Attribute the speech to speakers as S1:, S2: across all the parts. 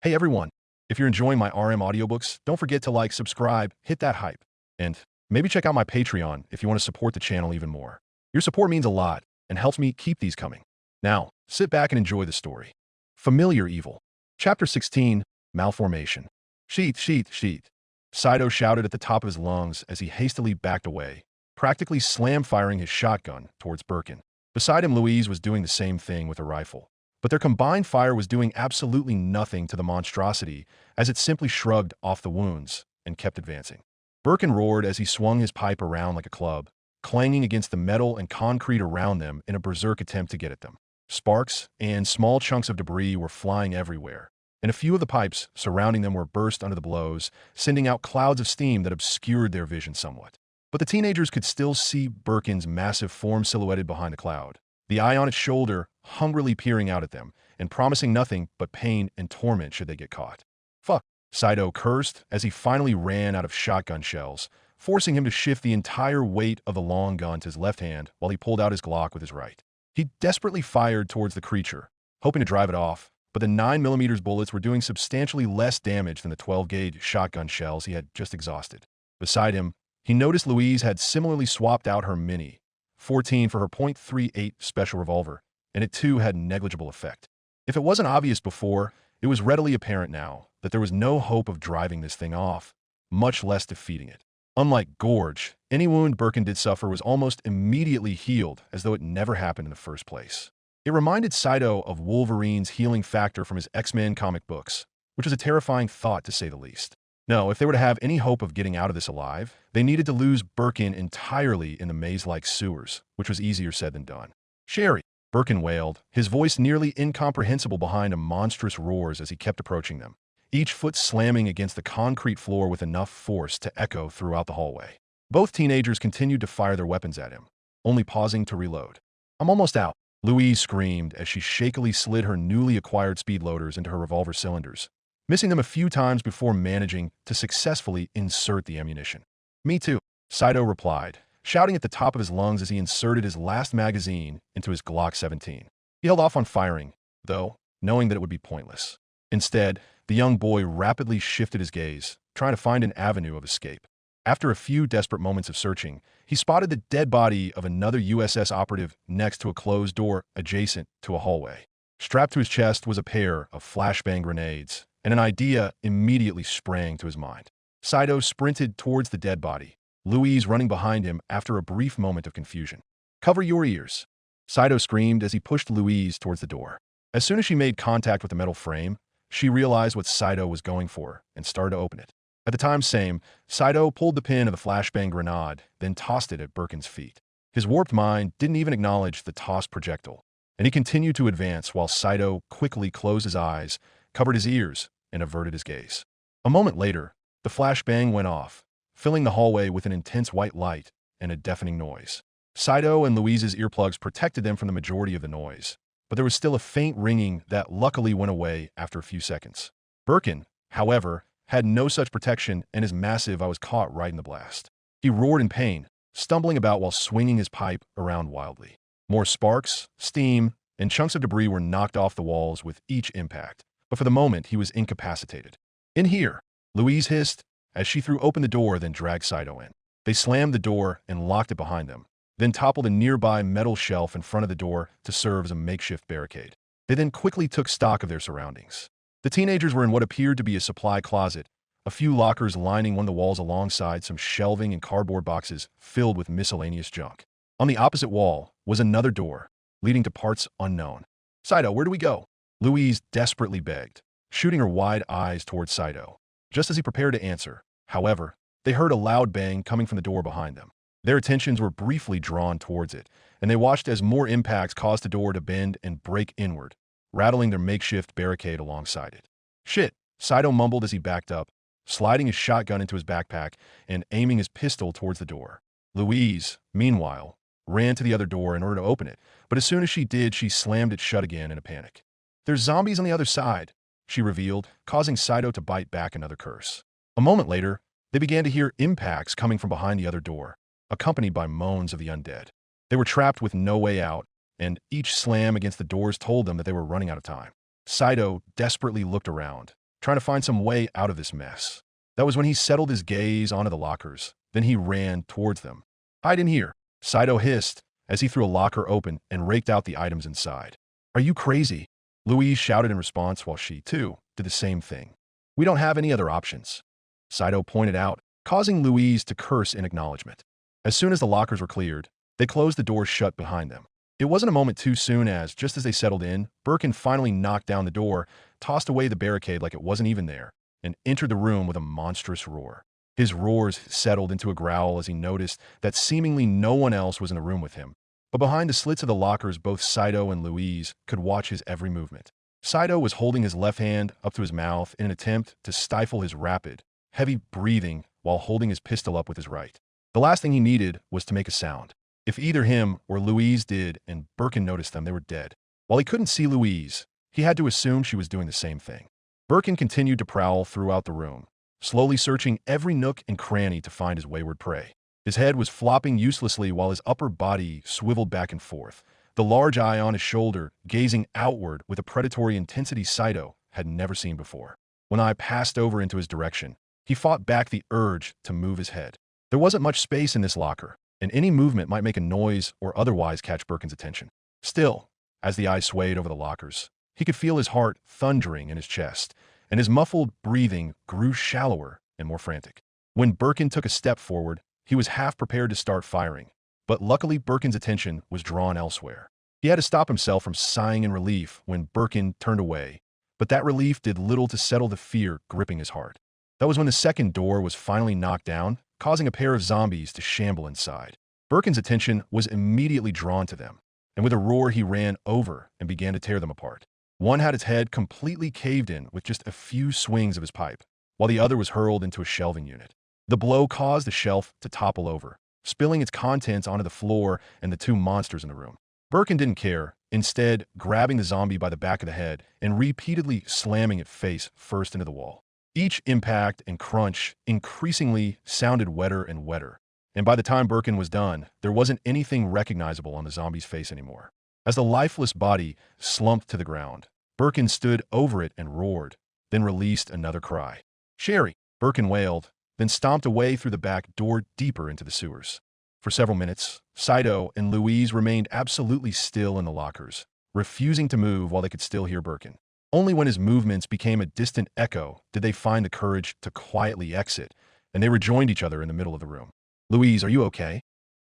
S1: Hey everyone, if you're enjoying my RM audiobooks, don't forget to like, subscribe, hit that hype, and maybe check out my Patreon if you want to support the channel even more. Your support means a lot and helps me keep these coming. Now, sit back and enjoy the story. Familiar Evil. Chapter 16, Malformation. Sheath. Saito shouted at the top of his lungs as he hastily backed away, practically slam-firing his shotgun towards Birkin. Beside him, Louise was doing the same thing with a rifle. But their combined fire was doing absolutely nothing to the monstrosity as it simply shrugged off the wounds and kept advancing. Birkin roared as he swung his pipe around like a club, clanging against the metal and concrete around them in a berserk attempt to get at them. Sparks and small chunks of debris were flying everywhere, and a few of the pipes surrounding them were burst under the blows, sending out clouds of steam that obscured their vision somewhat. But the teenagers could still see Birkin's massive form silhouetted behind the cloud, the eye on its shoulder, hungrily peering out at them, and promising nothing but pain and torment should they get caught. Fuck, Saito cursed as he finally ran out of shotgun shells, forcing him to shift the entire weight of the long gun to his left hand while he pulled out his Glock with his right. He desperately fired towards the creature, hoping to drive it off, but the 9mm bullets were doing substantially less damage than the 12-gauge shotgun shells he had just exhausted. Beside him, he noticed Louise had similarly swapped out her Mini 14 for her .38 special revolver, and it too had negligible effect. If it wasn't obvious before, it was readily apparent now that there was no hope of driving this thing off, much less defeating it. Unlike Gorge, any wound Birkin did suffer was almost immediately healed as though it never happened in the first place. It reminded Saito of Wolverine's healing factor from his X-Men comic books, which was a terrifying thought to say the least. No, if they were to have any hope of getting out of this alive, they needed to lose Birkin entirely in the maze-like sewers, which was easier said than done. Sherry, Birkin wailed, his voice nearly incomprehensible behind a monstrous roars as he kept approaching them, each foot slamming against the concrete floor with enough force to echo throughout the hallway. Both teenagers continued to fire their weapons at him, only pausing to reload. "I'm almost out," Louise screamed as she shakily slid her newly acquired speed loaders into her revolver cylinders, missing them a few times before managing to successfully insert the ammunition. "Me too," Saito replied, shouting at the top of his lungs as he inserted his last magazine into his Glock 17. He held off on firing, though, knowing that it would be pointless. Instead, the young boy rapidly shifted his gaze, trying to find an avenue of escape. After a few desperate moments of searching, he spotted the dead body of another USS operative next to a closed door adjacent to a hallway. Strapped to his chest was a pair of flashbang grenades, and an idea immediately sprang to his mind. Saito sprinted towards the dead body, Louise running behind him after a brief moment of confusion. "Cover your ears," Saito screamed as he pushed Louise towards the door. As soon as she made contact with the metal frame, she realized what Saito was going for and started to open it. At the time same, Saito pulled the pin of the flashbang grenade, then tossed it at Birkin's feet. His warped mind didn't even acknowledge the tossed projectile, and he continued to advance while Saito quickly closed his eyes, covered his ears, and averted his gaze. A moment later, the flashbang went off, filling the hallway with an intense white light and a deafening noise. Saito and Louise's earplugs protected them from the majority of the noise, but there was still a faint ringing that luckily went away after a few seconds. Birkin, however, had no such protection, and his massive eye was caught right in the blast. He roared in pain, stumbling about while swinging his pipe around wildly. More sparks, steam, and chunks of debris were knocked off the walls with each impact, but for the moment he was incapacitated. "In here," Louise hissed as she threw open the door, then dragged Saito in. They slammed the door and locked it behind them, then toppled a nearby metal shelf in front of the door to serve as a makeshift barricade. They then quickly took stock of their surroundings. The teenagers were in what appeared to be a supply closet, a few lockers lining one of the walls alongside some shelving and cardboard boxes filled with miscellaneous junk. On the opposite wall was another door, leading to parts unknown. "Saito, where do we go?" Louise desperately begged, shooting her wide eyes towards Saito. Just as he prepared to answer, however, they heard a loud bang coming from the door behind them. Their attentions were briefly drawn towards it, and they watched as more impacts caused the door to bend and break inward, rattling their makeshift barricade alongside it. "Shit," Saito mumbled as he backed up, sliding his shotgun into his backpack and aiming his pistol towards the door. Louise, meanwhile, ran to the other door in order to open it, but as soon as she did, she slammed it shut again in a panic. "There's zombies on the other side," she revealed, causing Saito to bite back another curse. A moment later, they began to hear impacts coming from behind the other door, accompanied by moans of the undead. They were trapped with no way out, and each slam against the doors told them that they were running out of time. Saito desperately looked around, trying to find some way out of this mess. That was when he settled his gaze onto the lockers. Then he ran towards them. "Hide in here," Saito hissed as he threw a locker open and raked out the items inside. "Are you crazy?" Louise shouted in response while she, too, did the same thing. "We don't have any other options," Saito pointed out, causing Louise to curse in acknowledgement. As soon as the lockers were cleared, they closed the doors shut behind them. It wasn't a moment too soon as, just as they settled in, Birkin finally knocked down the door, tossed away the barricade like it wasn't even there, and entered the room with a monstrous roar. His roars settled into a growl as he noticed that seemingly no one else was in the room with him. But behind the slits of the lockers, both Saito and Louise could watch his every movement. Saito was holding his left hand up to his mouth in an attempt to stifle his rapid, heavy breathing while holding his pistol up with his right. The last thing he needed was to make a sound. If either him or Louise did and Birkin noticed them, they were dead. While he couldn't see Louise, he had to assume she was doing the same thing. Birkin continued to prowl throughout the room, slowly searching every nook and cranny to find his wayward prey. His head was flopping uselessly while his upper body swiveled back and forth, the large eye on his shoulder gazing outward with a predatory intensity Saito had never seen before. When I passed over into his direction, he fought back the urge to move his head. There wasn't much space in this locker, and any movement might make a noise or otherwise catch Birkin's attention. Still, as the eye swayed over the lockers, he could feel his heart thundering in his chest, and his muffled breathing grew shallower and more frantic. When Birkin took a step forward, he was half prepared to start firing, but luckily Birkin's attention was drawn elsewhere. He had to stop himself from sighing in relief when Birkin turned away, but that relief did little to settle the fear gripping his heart. That was when the second door was finally knocked down, causing a pair of zombies to shamble inside. Birkin's attention was immediately drawn to them, and with a roar he ran over and began to tear them apart. One had its head completely caved in with just a few swings of his pipe, while the other was hurled into a shelving unit. The blow caused the shelf to topple over, spilling its contents onto the floor and the two monsters in the room. Birkin didn't care, instead grabbing the zombie by the back of the head and repeatedly slamming it face first into the wall. Each impact and crunch increasingly sounded wetter and wetter, and by the time Birkin was done, there wasn't anything recognizable on the zombie's face anymore. As the lifeless body slumped to the ground, Birkin stood over it and roared, then released another cry. "Sherry!" Birkin wailed, then stomped away through the back door deeper into the sewers. For several minutes, Saito and Louise remained absolutely still in the lockers, refusing to move while they could still hear Birkin. Only when his movements became a distant echo did they find the courage to quietly exit, and they rejoined each other in the middle of the room. "Louise, are you okay?"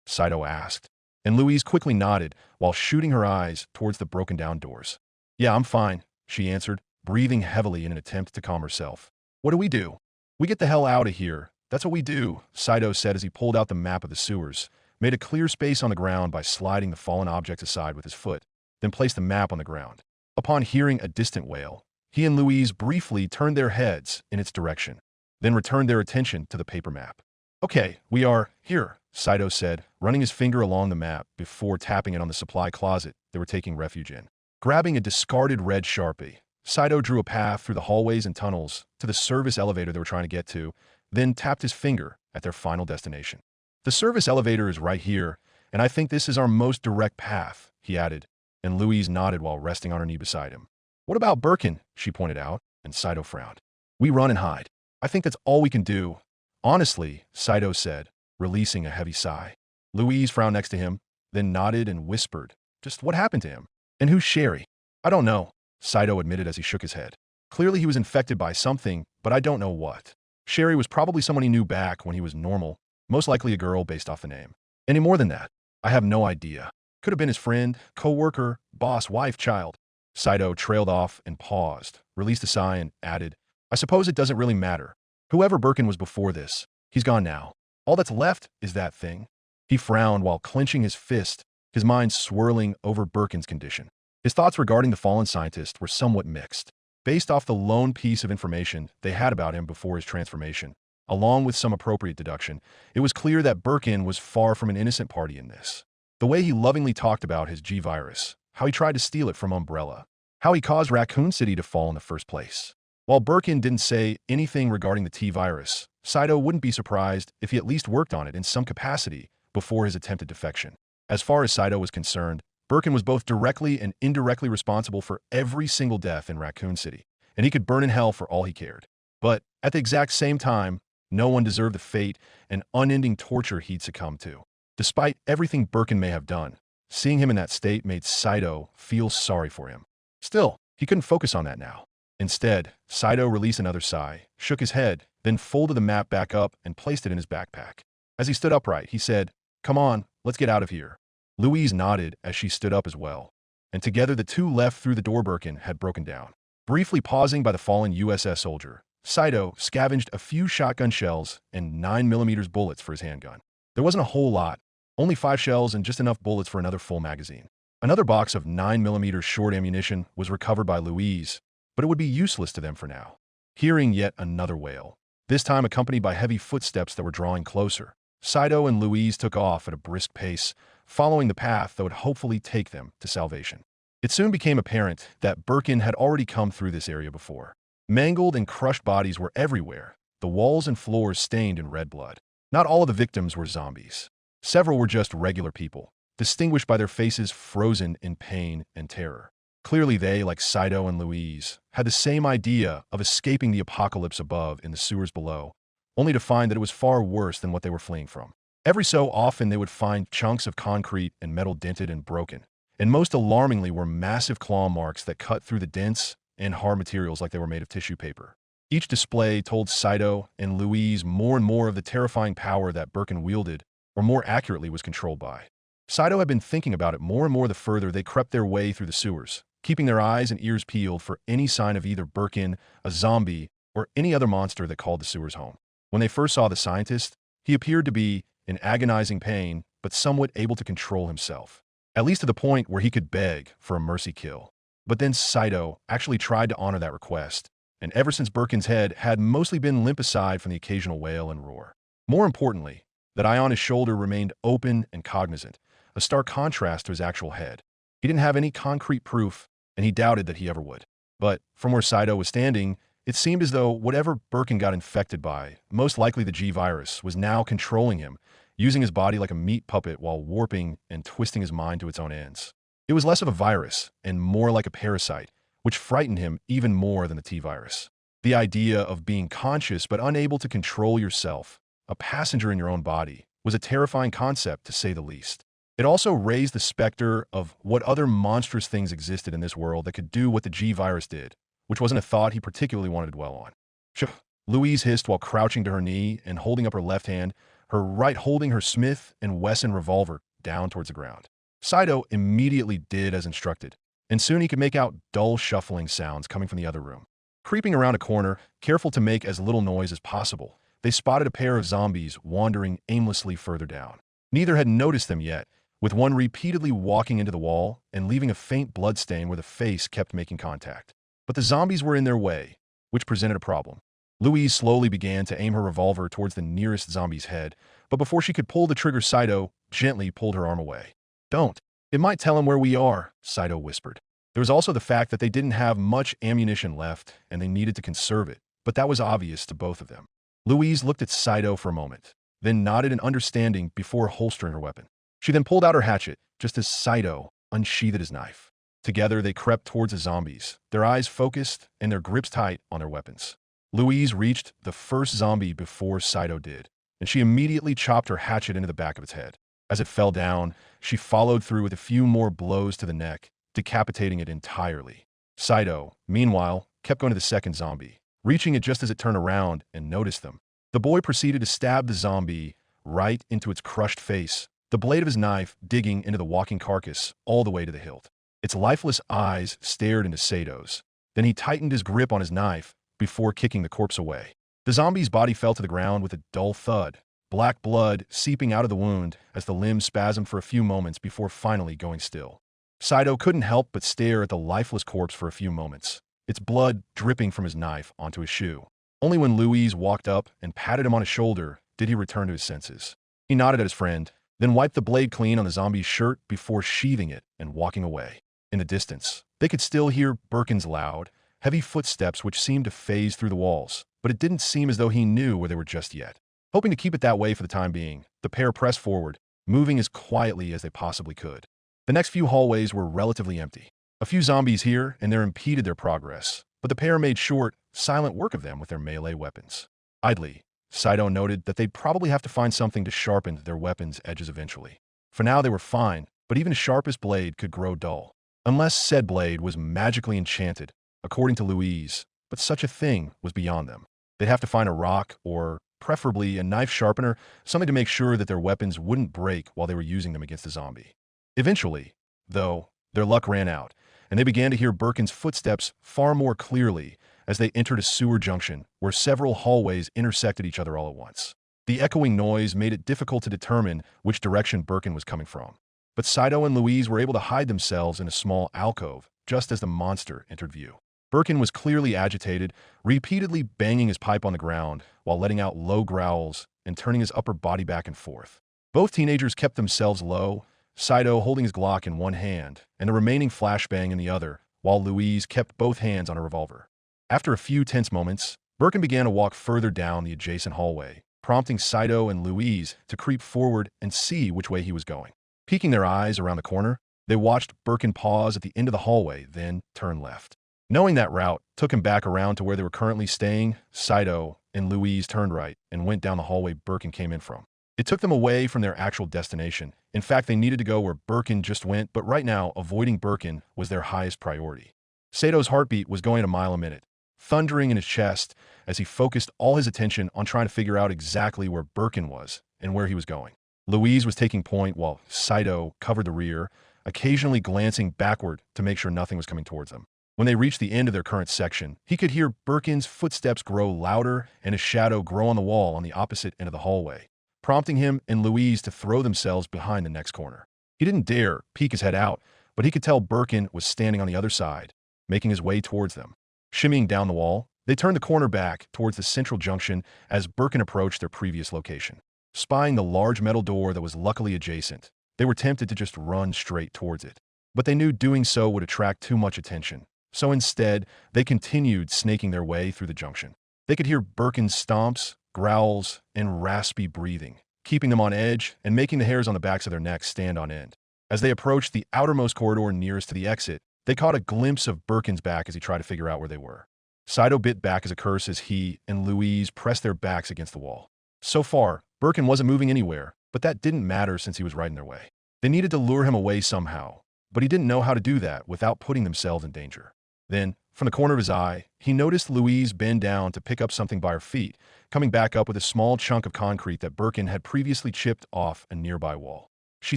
S1: Saito asked, and Louise quickly nodded while shooting her eyes towards the broken-down doors. "Yeah, I'm fine," she answered, breathing heavily in an attempt to calm herself. "What do? We get the hell out of here. That's what we do," Saito said as he pulled out the map of the sewers, made a clear space on the ground by sliding the fallen objects aside with his foot, then placed the map on the ground. Upon hearing a distant wail, he and Louise briefly turned their heads in its direction, then returned their attention to the paper map. "Okay, we are here," Saito said, running his finger along the map before tapping it on the supply closet they were taking refuge in. Grabbing a discarded red Sharpie, Saito drew a path through the hallways and tunnels to the service elevator they were trying to get to, then tapped his finger at their final destination. "The service elevator is right here, and I think this is our most direct path," he added, and Louise nodded while resting on her knee beside him. "What about Birkin?" she pointed out, and Saito frowned. "We run and hide. I think that's all we can do." "Honestly," Saito said, releasing a heavy sigh. Louise frowned next to him, then nodded and whispered, "Just what happened to him? And who's Sherry?" "I don't know," Saito admitted as he shook his head. "Clearly he was infected by something, but I don't know what. Sherry was probably someone he knew back when he was normal, most likely a girl based off the name. Any more than that, I have no idea. Could have been his friend, co-worker, boss, wife, child." Saito trailed off and paused, released a sigh and added, "I suppose it doesn't really matter. Whoever Birkin was before this, he's gone now. All that's left is that thing." He frowned while clenching his fist, his mind swirling over Birkin's condition. His thoughts regarding the fallen scientist were somewhat mixed. Based off the lone piece of information they had about him before his transformation, along with some appropriate deduction, it was clear that Birkin was far from an innocent party in this. The way he lovingly talked about his G-Virus, how he tried to steal it from Umbrella, how he caused Raccoon City to fall in the first place. While Birkin didn't say anything regarding the T-Virus, Saito wouldn't be surprised if he at least worked on it in some capacity before his attempted defection. As far as Saito was concerned, Birkin was both directly and indirectly responsible for every single death in Raccoon City, and he could burn in hell for all he cared. But at the exact same time, no one deserved the fate and unending torture he'd succumb to. Despite everything Birkin may have done, seeing him in that state made Saito feel sorry for him. Still, he couldn't focus on that now. Instead, Saito released another sigh, shook his head, then folded the map back up and placed it in his backpack. As he stood upright, he said, "Come on, let's get out of here." Louise nodded as she stood up as well, and together the two left through the door Birkin had broken down. Briefly pausing by the fallen USS soldier, Saito scavenged a few shotgun shells and 9mm bullets for his handgun. There wasn't a whole lot, only 5 shells and just enough bullets for another full magazine. Another box of 9mm short ammunition was recovered by Louise, but it would be useless to them for now. Hearing yet another wail, this time accompanied by heavy footsteps that were drawing closer, Saito and Louise took off at a brisk pace, following the path that would hopefully take them to salvation. It soon became apparent that Birkin had already come through this area before. Mangled and crushed bodies were everywhere, the walls and floors stained in red blood. Not all of the victims were zombies. Several were just regular people, distinguished by their faces frozen in pain and terror. Clearly they, like Saito and Louise, had the same idea of escaping the apocalypse above in the sewers below, only to find that it was far worse than what they were fleeing from. Every so often they would find chunks of concrete and metal dented and broken, and most alarmingly were massive claw marks that cut through the dense and hard materials like they were made of tissue paper. Each display told Saito and Louise more and more of the terrifying power that Birkin wielded, or more accurately was controlled by. Saito had been thinking about it more and more the further they crept their way through the sewers, keeping their eyes and ears peeled for any sign of either Birkin, a zombie, or any other monster that called the sewers home. When they first saw the scientist, he appeared to be in agonizing pain, but somewhat able to control himself, at least to the point where he could beg for a mercy kill. But then Saito actually tried to honor that request, and ever since Birkin's head had mostly been limp aside from the occasional wail and roar. More importantly, that eye on his shoulder remained open and cognizant, a stark contrast to his actual head. He didn't have any concrete proof, and he doubted that he ever would. But from where Saito was standing, it seemed as though whatever Birkin got infected by, most likely the G-virus, was now controlling him, using his body like a meat puppet while warping and twisting his mind to its own ends. It was less of a virus and more like a parasite, which frightened him even more than the T-virus. The idea of being conscious but unable to control yourself, a passenger in your own body, was a terrifying concept to say the least. It also raised the specter of what other monstrous things existed in this world that could do what the G-virus did, which wasn't a thought he particularly wanted to dwell on. Shh, Louise hissed while crouching to her knee and holding up her left hand, her right holding her Smith & Wesson revolver down towards the ground. Saito immediately did as instructed, and soon he could make out dull shuffling sounds coming from the other room. Creeping around a corner, careful to make as little noise as possible, they spotted a pair of zombies wandering aimlessly further down. Neither had noticed them yet, with one repeatedly walking into the wall and leaving a faint bloodstain where the face kept making contact. But the zombies were in their way, which presented a problem. Louise slowly began to aim her revolver towards the nearest zombie's head, but before she could pull the trigger, Saito gently pulled her arm away. "Don't. It might tell him where we are," Saito whispered. There was also the fact that they didn't have much ammunition left and they needed to conserve it, but that was obvious to both of them. Louise looked at Saito for a moment, then nodded in understanding before holstering her weapon. She then pulled out her hatchet, just as Saito unsheathed his knife. Together, they crept towards the zombies, their eyes focused and their grips tight on their weapons. Louise reached the first zombie before Saito did, and she immediately chopped her hatchet into the back of its head. As it fell down, she followed through with a few more blows to the neck, decapitating it entirely. Saito, meanwhile, kept going to the second zombie, reaching it just as it turned around and noticed them. The boy proceeded to stab the zombie right into its crushed face, the blade of his knife digging into the walking carcass all the way to the hilt. Its lifeless eyes stared into Saito's. Then he tightened his grip on his knife before kicking the corpse away. The zombie's body fell to the ground with a dull thud, black blood seeping out of the wound as the limbs spasmed for a few moments before finally going still. Saito couldn't help but stare at the lifeless corpse for a few moments, its blood dripping from his knife onto his shoe. Only when Louise walked up and patted him on his shoulder did he return to his senses. He nodded at his friend, then wiped the blade clean on the zombie's shirt before sheathing it and walking away. In the distance, they could still hear Birkin's loud, heavy footsteps which seemed to phase through the walls, but it didn't seem as though he knew where they were just yet. Hoping to keep it that way for the time being, the pair pressed forward, moving as quietly as they possibly could. The next few hallways were relatively empty. A few zombies here and there impeded their progress, but the pair made short, silent work of them with their melee weapons. Idly, Saito noted that they'd probably have to find something to sharpen their weapons' edges eventually. For now they were fine, but even sharpest blade could grow dull. Unless said blade was magically enchanted, according to Louise, but such a thing was beyond them. They'd have to find a rock or, preferably, a knife sharpener, something to make sure that their weapons wouldn't break while they were using them against the zombie. Eventually, though, their luck ran out, and they began to hear Birkin's footsteps far more clearly as they entered a sewer junction where several hallways intersected each other all at once. The echoing noise made it difficult to determine which direction Birkin was coming from. But Saito and Louise were able to hide themselves in a small alcove just as the monster entered view. Birkin was clearly agitated, repeatedly banging his pipe on the ground while letting out low growls and turning his upper body back and forth. Both teenagers kept themselves low, Saito holding his Glock in one hand and the remaining flashbang in the other, while Louise kept both hands on a revolver. After a few tense moments, Birkin began to walk further down the adjacent hallway, prompting Saito and Louise to creep forward and see which way he was going. Peeking their eyes around the corner, they watched Birkin pause at the end of the hallway, then turn left. Knowing that route took him back around to where they were currently staying, Saito and Louise turned right and went down the hallway Birkin came in from. It took them away from their actual destination. In fact, they needed to go where Birkin just went, but right now, avoiding Birkin was their highest priority. Saito's heartbeat was going a mile a minute, thundering in his chest as he focused all his attention on trying to figure out exactly where Birkin was and where he was going. Louise was taking point while Saito covered the rear, occasionally glancing backward to make sure nothing was coming towards them. When they reached the end of their current section, he could hear Birkin's footsteps grow louder and his shadow grow on the wall on the opposite end of the hallway, prompting him and Louise to throw themselves behind the next corner. He didn't dare peek his head out, but he could tell Birkin was standing on the other side, making his way towards them. Shimmying down the wall, they turned the corner back towards the central junction as Birkin approached their previous location. Spying the large metal door that was luckily adjacent, they were tempted to just run straight towards it. But they knew doing so would attract too much attention, so instead, they continued snaking their way through the junction. They could hear Birkin's stomps, growls, and raspy breathing, keeping them on edge and making the hairs on the backs of their necks stand on end. As they approached the outermost corridor nearest to the exit, they caught a glimpse of Birkin's back as he tried to figure out where they were. Saito bit back as a curse as he and Louise pressed their backs against the wall. So far, Birkin wasn't moving anywhere, but that didn't matter since he was right in their way. They needed to lure him away somehow, but he didn't know how to do that without putting themselves in danger. Then, from the corner of his eye, he noticed Louise bend down to pick up something by her feet, coming back up with a small chunk of concrete that Birkin had previously chipped off a nearby wall. She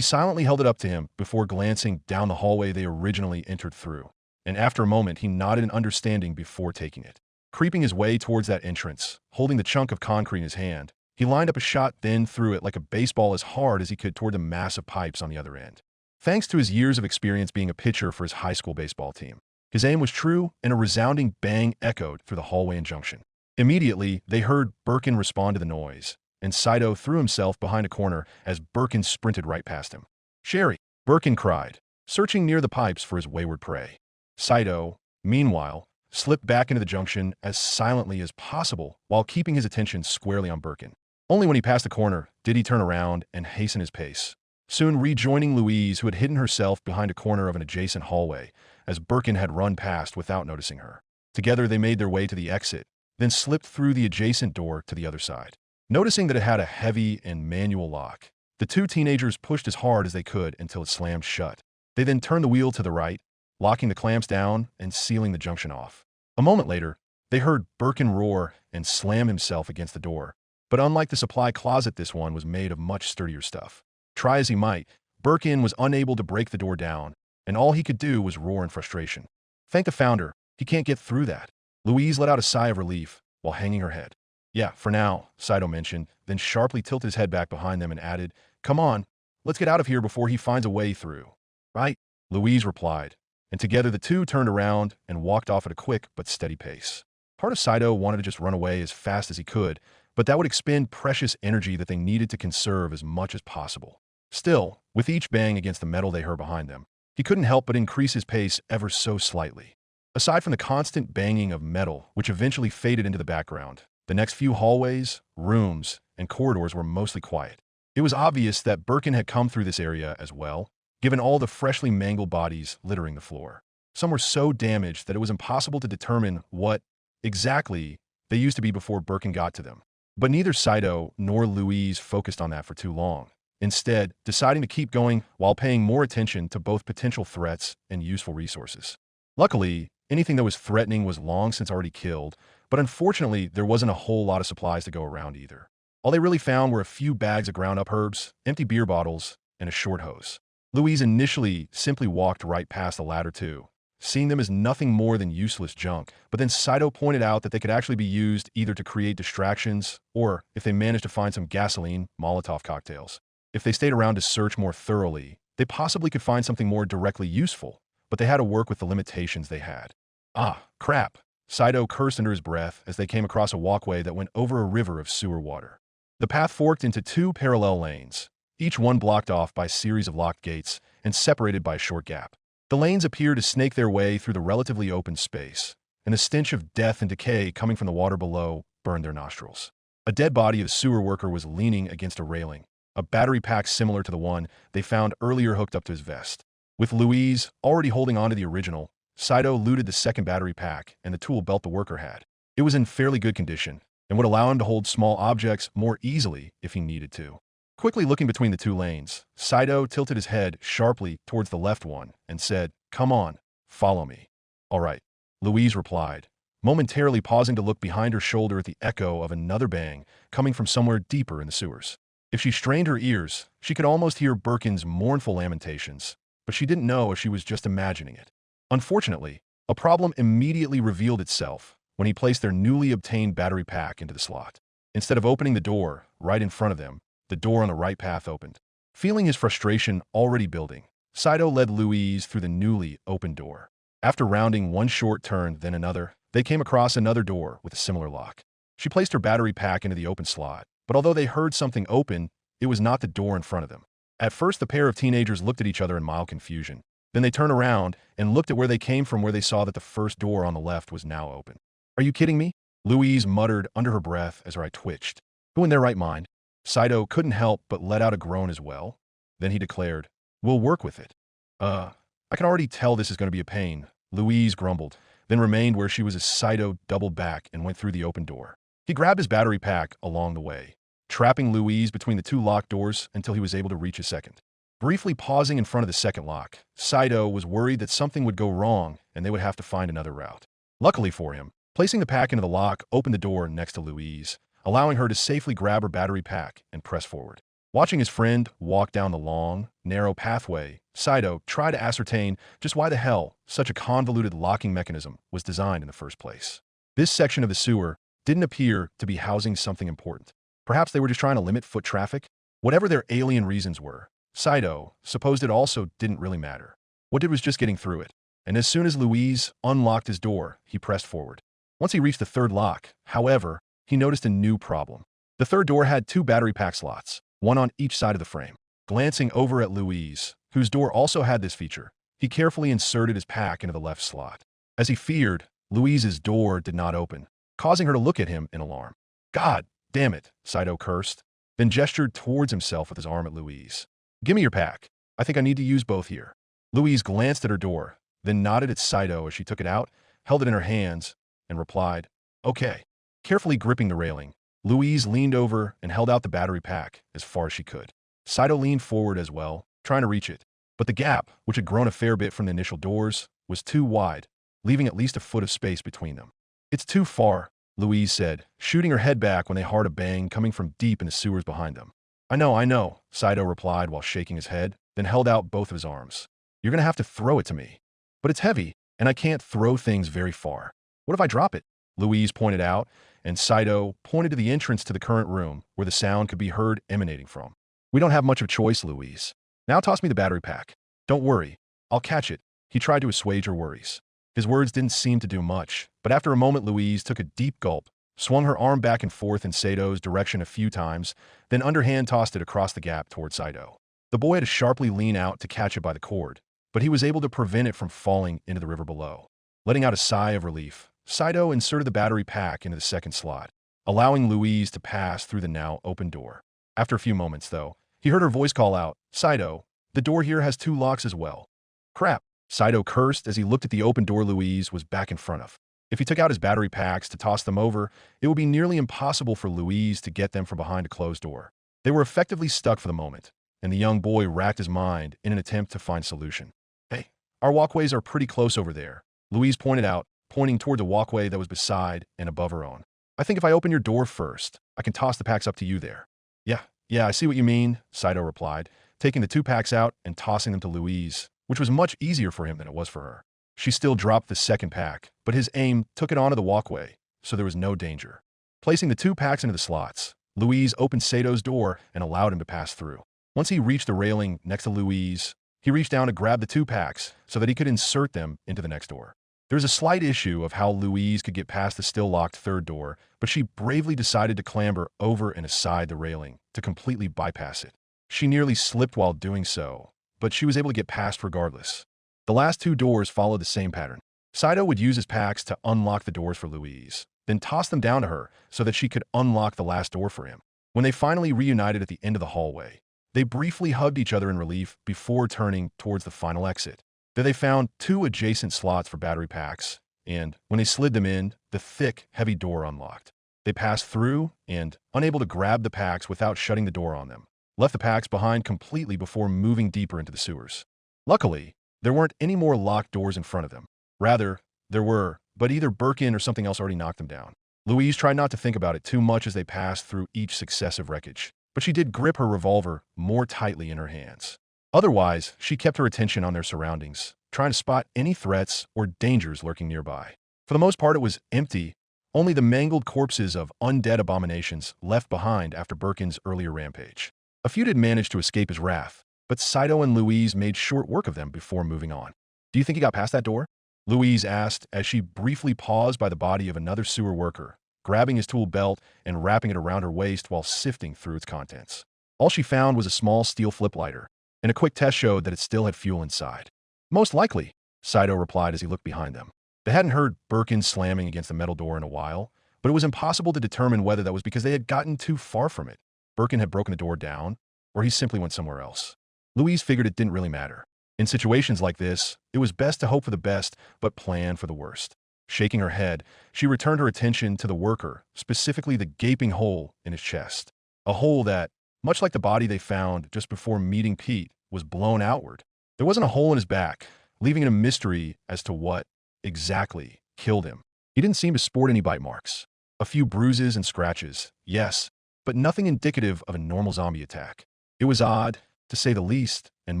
S1: silently held it up to him before glancing down the hallway they originally entered through, and after a moment he nodded in understanding before taking it. Creeping his way towards that entrance, holding the chunk of concrete in his hand, he lined up a shot then threw it like a baseball as hard as he could toward the massive pipes on the other end. Thanks to his years of experience being a pitcher for his high school baseball team, his aim was true, and a resounding bang echoed through the hallway and junction. Immediately, they heard Birkin respond to the noise, and Saito threw himself behind a corner as Birkin sprinted right past him. "Sherry!" Birkin cried, searching near the pipes for his wayward prey. Saito, meanwhile, slipped back into the junction as silently as possible while keeping his attention squarely on Birkin. Only when he passed the corner did he turn around and hasten his pace, soon rejoining Louise, who had hidden herself behind a corner of an adjacent hallway, as Birkin had run past without noticing her. Together they made their way to the exit, then slipped through the adjacent door to the other side. Noticing that it had a heavy and manual lock, the two teenagers pushed as hard as they could until it slammed shut. They then turned the wheel to the right, locking the clamps down and sealing the junction off. A moment later, they heard Birkin roar and slam himself against the door, but unlike the supply closet, this one was made of much sturdier stuff. Try as he might, Birkin was unable to break the door down, and all he could do was roar in frustration. Thank the founder, he can't get through that. Louise let out a sigh of relief while hanging her head. Yeah, for now, Saito mentioned, then sharply tilted his head back behind them and added, "Come on, let's get out of here before he finds a way through." "Right," Louise replied, and together the two turned around and walked off at a quick but steady pace. Part of Saito wanted to just run away as fast as he could, but that would expend precious energy that they needed to conserve as much as possible. Still, with each bang against the metal they heard behind them, he couldn't help but increase his pace ever so slightly. Aside from the constant banging of metal, which eventually faded into the background, the next few hallways, rooms, and corridors were mostly quiet. It was obvious that Birkin had come through this area as well, given all the freshly mangled bodies littering the floor. Some were so damaged that it was impossible to determine what exactly they used to be before Birkin got to them. But neither Saito nor Louise focused on that for too long, instead deciding to keep going while paying more attention to both potential threats and useful resources. Luckily, anything that was threatening was long since already killed, but unfortunately there wasn't a whole lot of supplies to go around either. All they really found were a few bags of ground-up herbs, empty beer bottles, and a short hose. Louise initially simply walked right past the latter two, seeing them as nothing more than useless junk, but then Saito pointed out that they could actually be used either to create distractions or, if they managed to find some gasoline, Molotov cocktails. If they stayed around to search more thoroughly, they possibly could find something more directly useful, but they had to work with the limitations they had. Ah, crap! Saito cursed under his breath as they came across a walkway that went over a river of sewer water. The path forked into two parallel lanes, each one blocked off by a series of locked gates and separated by a short gap. The lanes appeared to snake their way through the relatively open space, and the stench of death and decay coming from the water below burned their nostrils. A dead body of a sewer worker was leaning against a railing, a battery pack similar to the one they found earlier hooked up to his vest. With Louise already holding onto the original, Saito looted the second battery pack and the tool belt the worker had. It was in fairly good condition and would allow him to hold small objects more easily if he needed to. Quickly looking between the two lanes, Saito tilted his head sharply towards the left one and said, "Come on, follow me." "All right," Louise replied, momentarily pausing to look behind her shoulder at the echo of another bang coming from somewhere deeper in the sewers. If she strained her ears, she could almost hear Birkin's mournful lamentations, but she didn't know if she was just imagining it. Unfortunately, a problem immediately revealed itself when he placed their newly obtained battery pack into the slot. Instead of opening the door right in front of them, the door on the right path opened. Feeling his frustration already building, Saito led Louise through the newly opened door. After rounding one short turn, then another, they came across another door with a similar lock. She placed her battery pack into the open slot, but although they heard something open, it was not the door in front of them. At first, the pair of teenagers looked at each other in mild confusion. Then they turned around and looked at where they came from, where they saw that the first door on the left was now open. "Are you kidding me?" Louise muttered under her breath as her eye twitched. "Who in their right mind?" Saito couldn't help but let out a groan as well. Then he declared, "We'll work with it." I can already tell this is going to be a pain," Louise grumbled, then remained where she was as Saito doubled back and went through the open door. He grabbed his battery pack along the way, trapping Louise between the two locked doors until he was able to reach a second. Briefly pausing in front of the second lock, Saito was worried that something would go wrong and they would have to find another route. Luckily for him, placing the pack into the lock opened the door next to Louise, allowing her to safely grab her battery pack and press forward. Watching his friend walk down the long, narrow pathway, Saito tried to ascertain just why the hell such a convoluted locking mechanism was designed in the first place. This section of the sewer didn't appear to be housing something important. Perhaps they were just trying to limit foot traffic? Whatever their alien reasons were, Saito supposed it also didn't really matter. What did was just getting through it. And as soon as Louise unlocked his door, he pressed forward. Once he reached the third lock, however, he noticed a new problem. The third door had two battery pack slots, one on each side of the frame. Glancing over at Louise, whose door also had this feature, he carefully inserted his pack into the left slot. As he feared, Louise's door did not open, causing her to look at him in alarm. "God damn it," Saito cursed, then gestured towards himself with his arm at Louise. "Give me your pack. I think I need to use both here." Louise glanced at her door, then nodded at Saito as she took it out, held it in her hands, and replied, "Okay." Carefully gripping the railing, Louise leaned over and held out the battery pack as far as she could. Saito leaned forward as well, trying to reach it, but the gap, which had grown a fair bit from the initial doors, was too wide, leaving at least a foot of space between them. "It's too far," Louise said, shooting her head back when they heard a bang coming from deep in the sewers behind them. I know," Saito replied while shaking his head, then held out both of his arms. "You're gonna have to throw it to me. But it's heavy, and I can't throw things very far. What if I drop it?" Louise pointed out, and Saito pointed to the entrance to the current room where the sound could be heard emanating from. "We don't have much of a choice, Louise. Now toss me the battery pack. Don't worry, I'll catch it." He tried to assuage her worries. His words didn't seem to do much, but after a moment Louise took a deep gulp, swung her arm back and forth in Saito's direction a few times, then underhand tossed it across the gap toward Saito. The boy had to sharply lean out to catch it by the cord, but he was able to prevent it from falling into the river below. Letting out a sigh of relief, Saito inserted the battery pack into the second slot, allowing Louise to pass through the now open door. After a few moments, though, he heard her voice call out, "Saito, the door here has two locks as well." "Crap," Saito cursed as he looked at the open door Louise was back in front of. If he took out his battery packs to toss them over, it would be nearly impossible for Louise to get them from behind a closed door. They were effectively stuck for the moment, and the young boy racked his mind in an attempt to find a solution. Hey, our walkways are pretty close over there, Louise pointed out, pointing toward the walkway that was beside and above her own. I think if I open your door first, I can toss the packs up to you there. Yeah, I see what you mean, Saito replied, taking the 2 packs out and tossing them to Louise, which was much easier for him than it was for her. She still dropped the second pack, but his aim took it onto the walkway, so there was no danger. Placing the 2 packs into the slots, Louise opened Sato's door and allowed him to pass through. Once he reached the railing next to Louise, he reached down to grab the 2 packs so that he could insert them into the next door. There was a slight issue of how Louise could get past the still-locked third door, but she bravely decided to clamber over and aside the railing to completely bypass it. She nearly slipped while doing so, but she was able to get past regardless. The last 2 doors followed the same pattern. Saito would use his packs to unlock the doors for Louise, then toss them down to her so that she could unlock the last door for him. When they finally reunited at the end of the hallway, they briefly hugged each other in relief before turning towards the final exit. There they found 2 adjacent slots for battery packs, and when they slid them in, the thick, heavy door unlocked. They passed through and, unable to grab the packs without shutting the door on them, left the packs behind completely before moving deeper into the sewers. Luckily, there weren't any more locked doors in front of them. Rather, there were, but either Birkin or something else already knocked them down. Louise tried not to think about it too much as they passed through each successive wreckage, but she did grip her revolver more tightly in her hands. Otherwise, she kept her attention on their surroundings, trying to spot any threats or dangers lurking nearby. For the most part, it was empty, only the mangled corpses of undead abominations left behind after Birkin's earlier rampage. A few did manage to escape his wrath, but Saito and Louise made short work of them before moving on. Do you think he got past that door? Louise asked as she briefly paused by the body of another sewer worker, grabbing his tool belt and wrapping it around her waist while sifting through its contents. All she found was a small steel flip lighter, and a quick test showed that it still had fuel inside. Most likely, Saito replied as he looked behind them. They hadn't heard Birkin slamming against the metal door in a while, but it was impossible to determine whether that was because they had gotten too far from it. Birkin had broken the door down, or he simply went somewhere else. Louise figured it didn't really matter. In situations like this, it was best to hope for the best, but plan for the worst. Shaking her head, she returned her attention to the worker, specifically the gaping hole in his chest. A hole that, much like the body they found just before meeting Pete, was blown outward. There wasn't a hole in his back, leaving it a mystery as to what exactly killed him. He didn't seem to sport any bite marks. A few bruises and scratches, yes, but nothing indicative of a normal zombie attack. It was odd, to say the least, and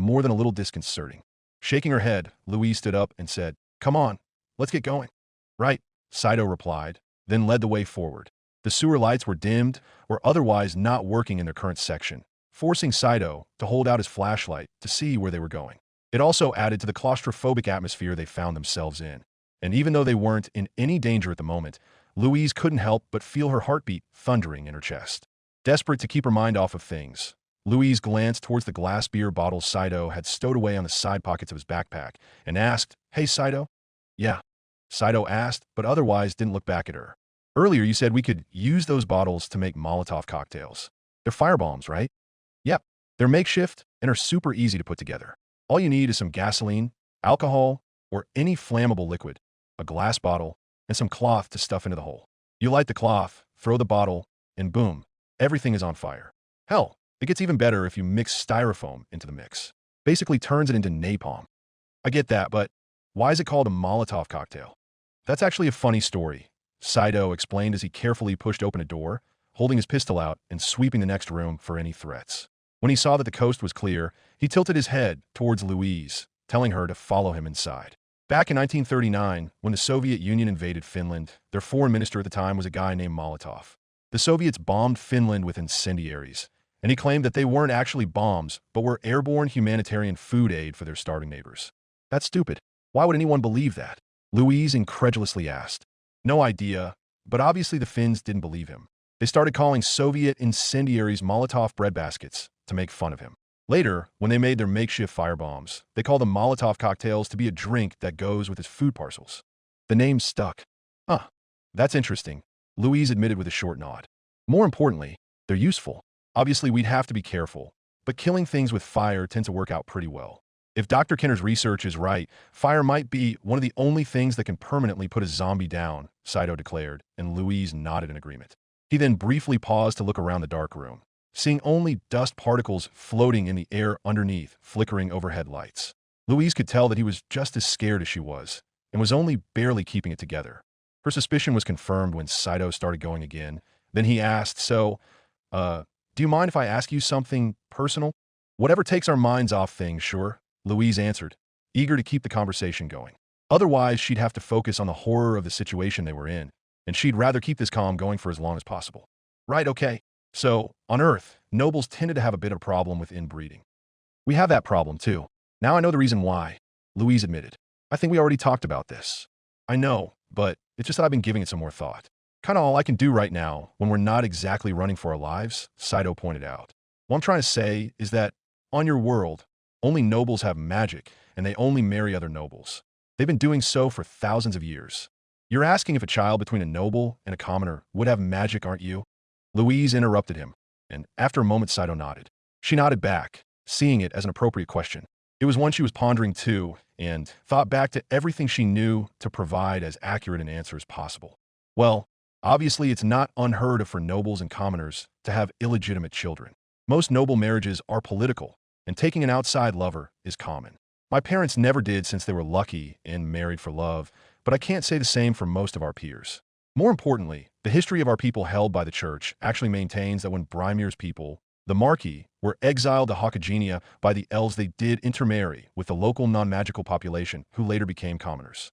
S1: more than a little disconcerting. Shaking her head, Louise stood up and said, "Come on, let's get going." "Right," Saito replied, then led the way forward. The sewer lights were dimmed or otherwise not working in their current section, forcing Saito to hold out his flashlight to see where they were going. It also added to the claustrophobic atmosphere they found themselves in. And even though they weren't in any danger at the moment, Louise couldn't help but feel her heartbeat thundering in her chest. Desperate to keep her mind off of things, Louise glanced towards the glass beer bottles Saito had stowed away on the side pockets of his backpack and asked, "Hey, Saito?" "Yeah," Saito asked, but otherwise didn't look back at her. "Earlier you said we could use those bottles to make Molotov cocktails. They're firebombs, right?" "Yep. They're makeshift and are super easy to put together. All you need is some gasoline, alcohol, or any flammable liquid, a glass bottle, and some cloth to stuff into the hole. You light the cloth, throw the bottle, and boom, everything is on fire. Hell, it gets even better if you mix styrofoam into the mix. Basically turns it into napalm." "I get that, but why is it called a Molotov cocktail?" "That's actually a funny story," Saito explained as he carefully pushed open a door, holding his pistol out and sweeping the next room for any threats. When he saw that the coast was clear, he tilted his head towards Louise, telling her to follow him inside. Back in 1939, when the Soviet Union invaded Finland, their foreign minister at the time was a guy named Molotov. The Soviets bombed Finland with incendiaries, and he claimed that they weren't actually bombs, but were airborne humanitarian food aid for their starving neighbors. "That's stupid. Why would anyone believe that?" Louise incredulously asked. "No idea, but obviously the Finns didn't believe him. They started calling Soviet incendiaries Molotov breadbaskets to make fun of him. Later, when they made their makeshift firebombs, they called them Molotov cocktails to be a drink that goes with his food parcels. The name stuck." "Huh, that's interesting," Louise admitted with a short nod. "More importantly, they're useful. Obviously, we'd have to be careful, but killing things with fire tends to work out pretty well. If Dr. Kenner's research is right, fire might be one of the only things that can permanently put a zombie down, Saito declared, and Louise nodded in agreement. He then briefly paused to look around the dark room, seeing only dust particles floating in the air underneath flickering overhead lights. Louise could tell that he was just as scared as she was, and was only barely keeping it together. Her suspicion was confirmed when Saito started going again. Then he asked, "So, do you mind if I ask you something personal?" "Whatever takes our minds off things, sure," Louise answered, eager to keep the conversation going. Otherwise, she'd have to focus on the horror of the situation they were in, and she'd rather keep this calm going for as long as possible. "Right, okay. So, on Earth, nobles tended to have a bit of a problem with inbreeding. We have that problem, too. Now I know the reason why," Louise admitted. "I think we already talked about this." "I know, but it's just that I've been giving it some more thought. Kinda all I can do right now when we're not exactly running for our lives," Saito pointed out. "What I'm trying to say is that, on your world, only nobles have magic, and they only marry other nobles. They've been doing so for thousands of years. You're asking if a child between a noble and a commoner would have magic, aren't you?" Louise interrupted him, and after a moment Saito nodded. She nodded back, seeing it as an appropriate question. It was one she was pondering too, and thought back to everything she knew to provide as accurate an answer as possible. "Well, obviously it's not unheard of for nobles and commoners to have illegitimate children. Most noble marriages are political, and taking an outside lover is common. My parents never did since they were lucky and married for love, but I can't say the same for most of our peers. More importantly, the history of our people held by the church actually maintains that when Brimir's people, the Marquis, were exiled to Hakagenia by the elves, they did intermarry with the local non-magical population who later became commoners."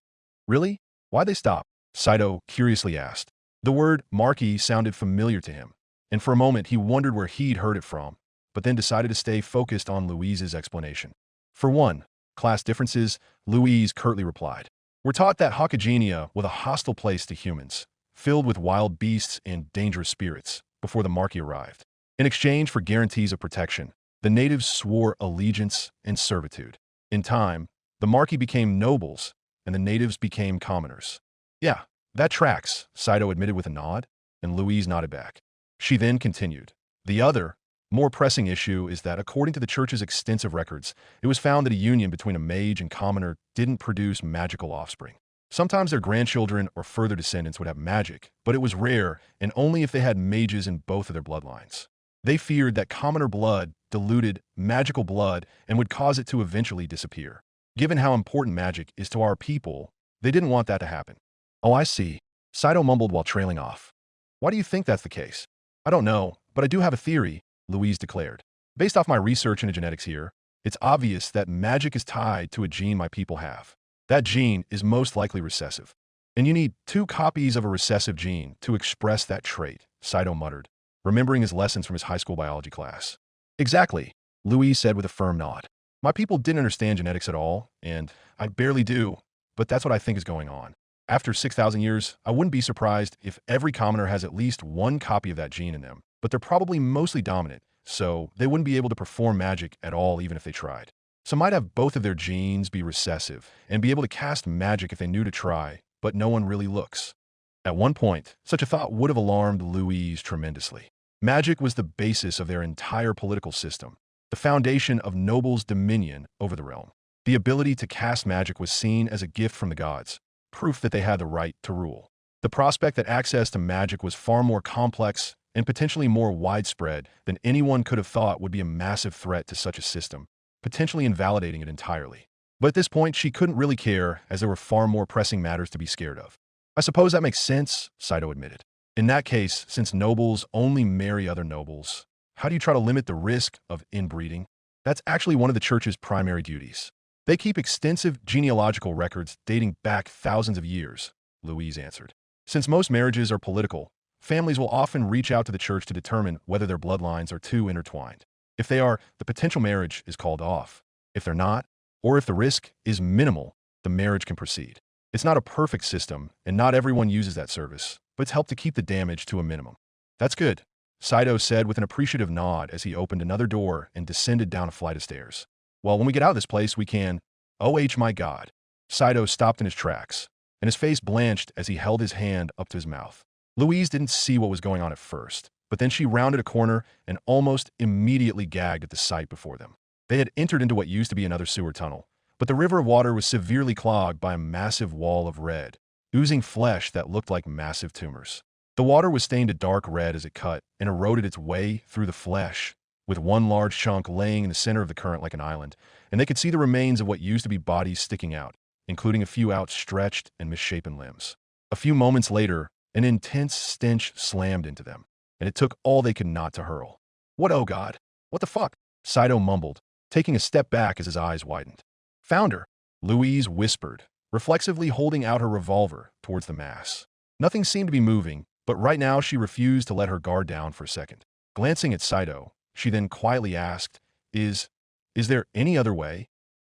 S1: "Really? Why'd they stop?" Saito curiously asked. The word Marquis sounded familiar to him, and for a moment he wondered where he'd heard it from, but then decided to stay focused on Louise's explanation. "For one, class differences," Louise curtly replied. "We're taught that Hakagenia was a hostile place to humans, filled with wild beasts and dangerous spirits, before the Marquis arrived. In exchange for guarantees of protection, the natives swore allegiance and servitude. In time, the Marquis became nobles, and the natives became commoners." "Yeah, that tracks," Saito admitted with a nod, and Louise nodded back. She then continued. "The other, more pressing issue is that according to the church's extensive records, it was found that a union between a mage and commoner didn't produce magical offspring. Sometimes their grandchildren or further descendants would have magic, but it was rare and only if they had mages in both of their bloodlines. They feared that commoner blood diluted magical blood and would cause it to eventually disappear. Given how important magic is to our people, they didn't want that to happen." "Oh, I see," Saito mumbled while trailing off. "Why do you think that's the case?" "I don't know, but I do have a theory," Louise declared. "Based off my research into genetics here, it's obvious that magic is tied to a gene my people have. That gene is most likely recessive. And you need 2 copies of a recessive gene to express that trait," Saito muttered, remembering his lessons from his high school biology class. "Exactly," Louise said with a firm nod. "My people didn't understand genetics at all, and I barely do, but that's what I think is going on. After 6,000 years, I wouldn't be surprised if every commoner has at least 1 copy of that gene in them, but they're probably mostly dominant, so they wouldn't be able to perform magic at all even if they tried. Some might have both of their genes be recessive and be able to cast magic if they knew to try, but no one really looks." At one point, such a thought would have alarmed Louise tremendously. Magic was the basis of their entire political system, the foundation of nobles' dominion over the realm. The ability to cast magic was seen as a gift from the gods, proof that they had the right to rule. The prospect that access to magic was far more complex and potentially more widespread than anyone could have thought would be a massive threat to such a system, potentially invalidating it entirely. But at this point, she couldn't really care, as there were far more pressing matters to be scared of. "I suppose that makes sense," Saito admitted. "In that case, since nobles only marry other nobles, how do you try to limit the risk of inbreeding?" "That's actually one of the church's primary duties. They keep extensive genealogical records dating back thousands of years," Louise answered. "Since most marriages are political, families will often reach out to the church to determine whether their bloodlines are too intertwined. If they are, the potential marriage is called off. If they're not, or if the risk is minimal, the marriage can proceed. It's not a perfect system, and not everyone uses that service, but it's helped to keep the damage to a minimum." "That's good," Saito said with an appreciative nod as he opened another door and descended down a flight of stairs. "Well, when we get out of this place, we can—" "Oh, my God." Saito stopped in his tracks, and his face blanched as he held his hand up to his mouth. Louise didn't see what was going on at first, but then she rounded a corner and almost immediately gagged at the sight before them. They had entered into what used to be another sewer tunnel, but the river of water was severely clogged by a massive wall of red, oozing flesh that looked like massive tumors. The water was stained a dark red as it cut and eroded its way through the flesh, with one large chunk laying in the center of the current like an island, and they could see the remains of what used to be bodies sticking out, including a few outstretched and misshapen limbs. A few moments later, an intense stench slammed into them, and it took all they could not to hurl. "What, oh God? What the fuck?" Saito mumbled, taking a step back as his eyes widened. "Founder," Louise whispered, reflexively holding out her revolver towards the mass. Nothing seemed to be moving, but right now she refused to let her guard down for a second. Glancing at Saito, she then quietly asked, Is there any other way?"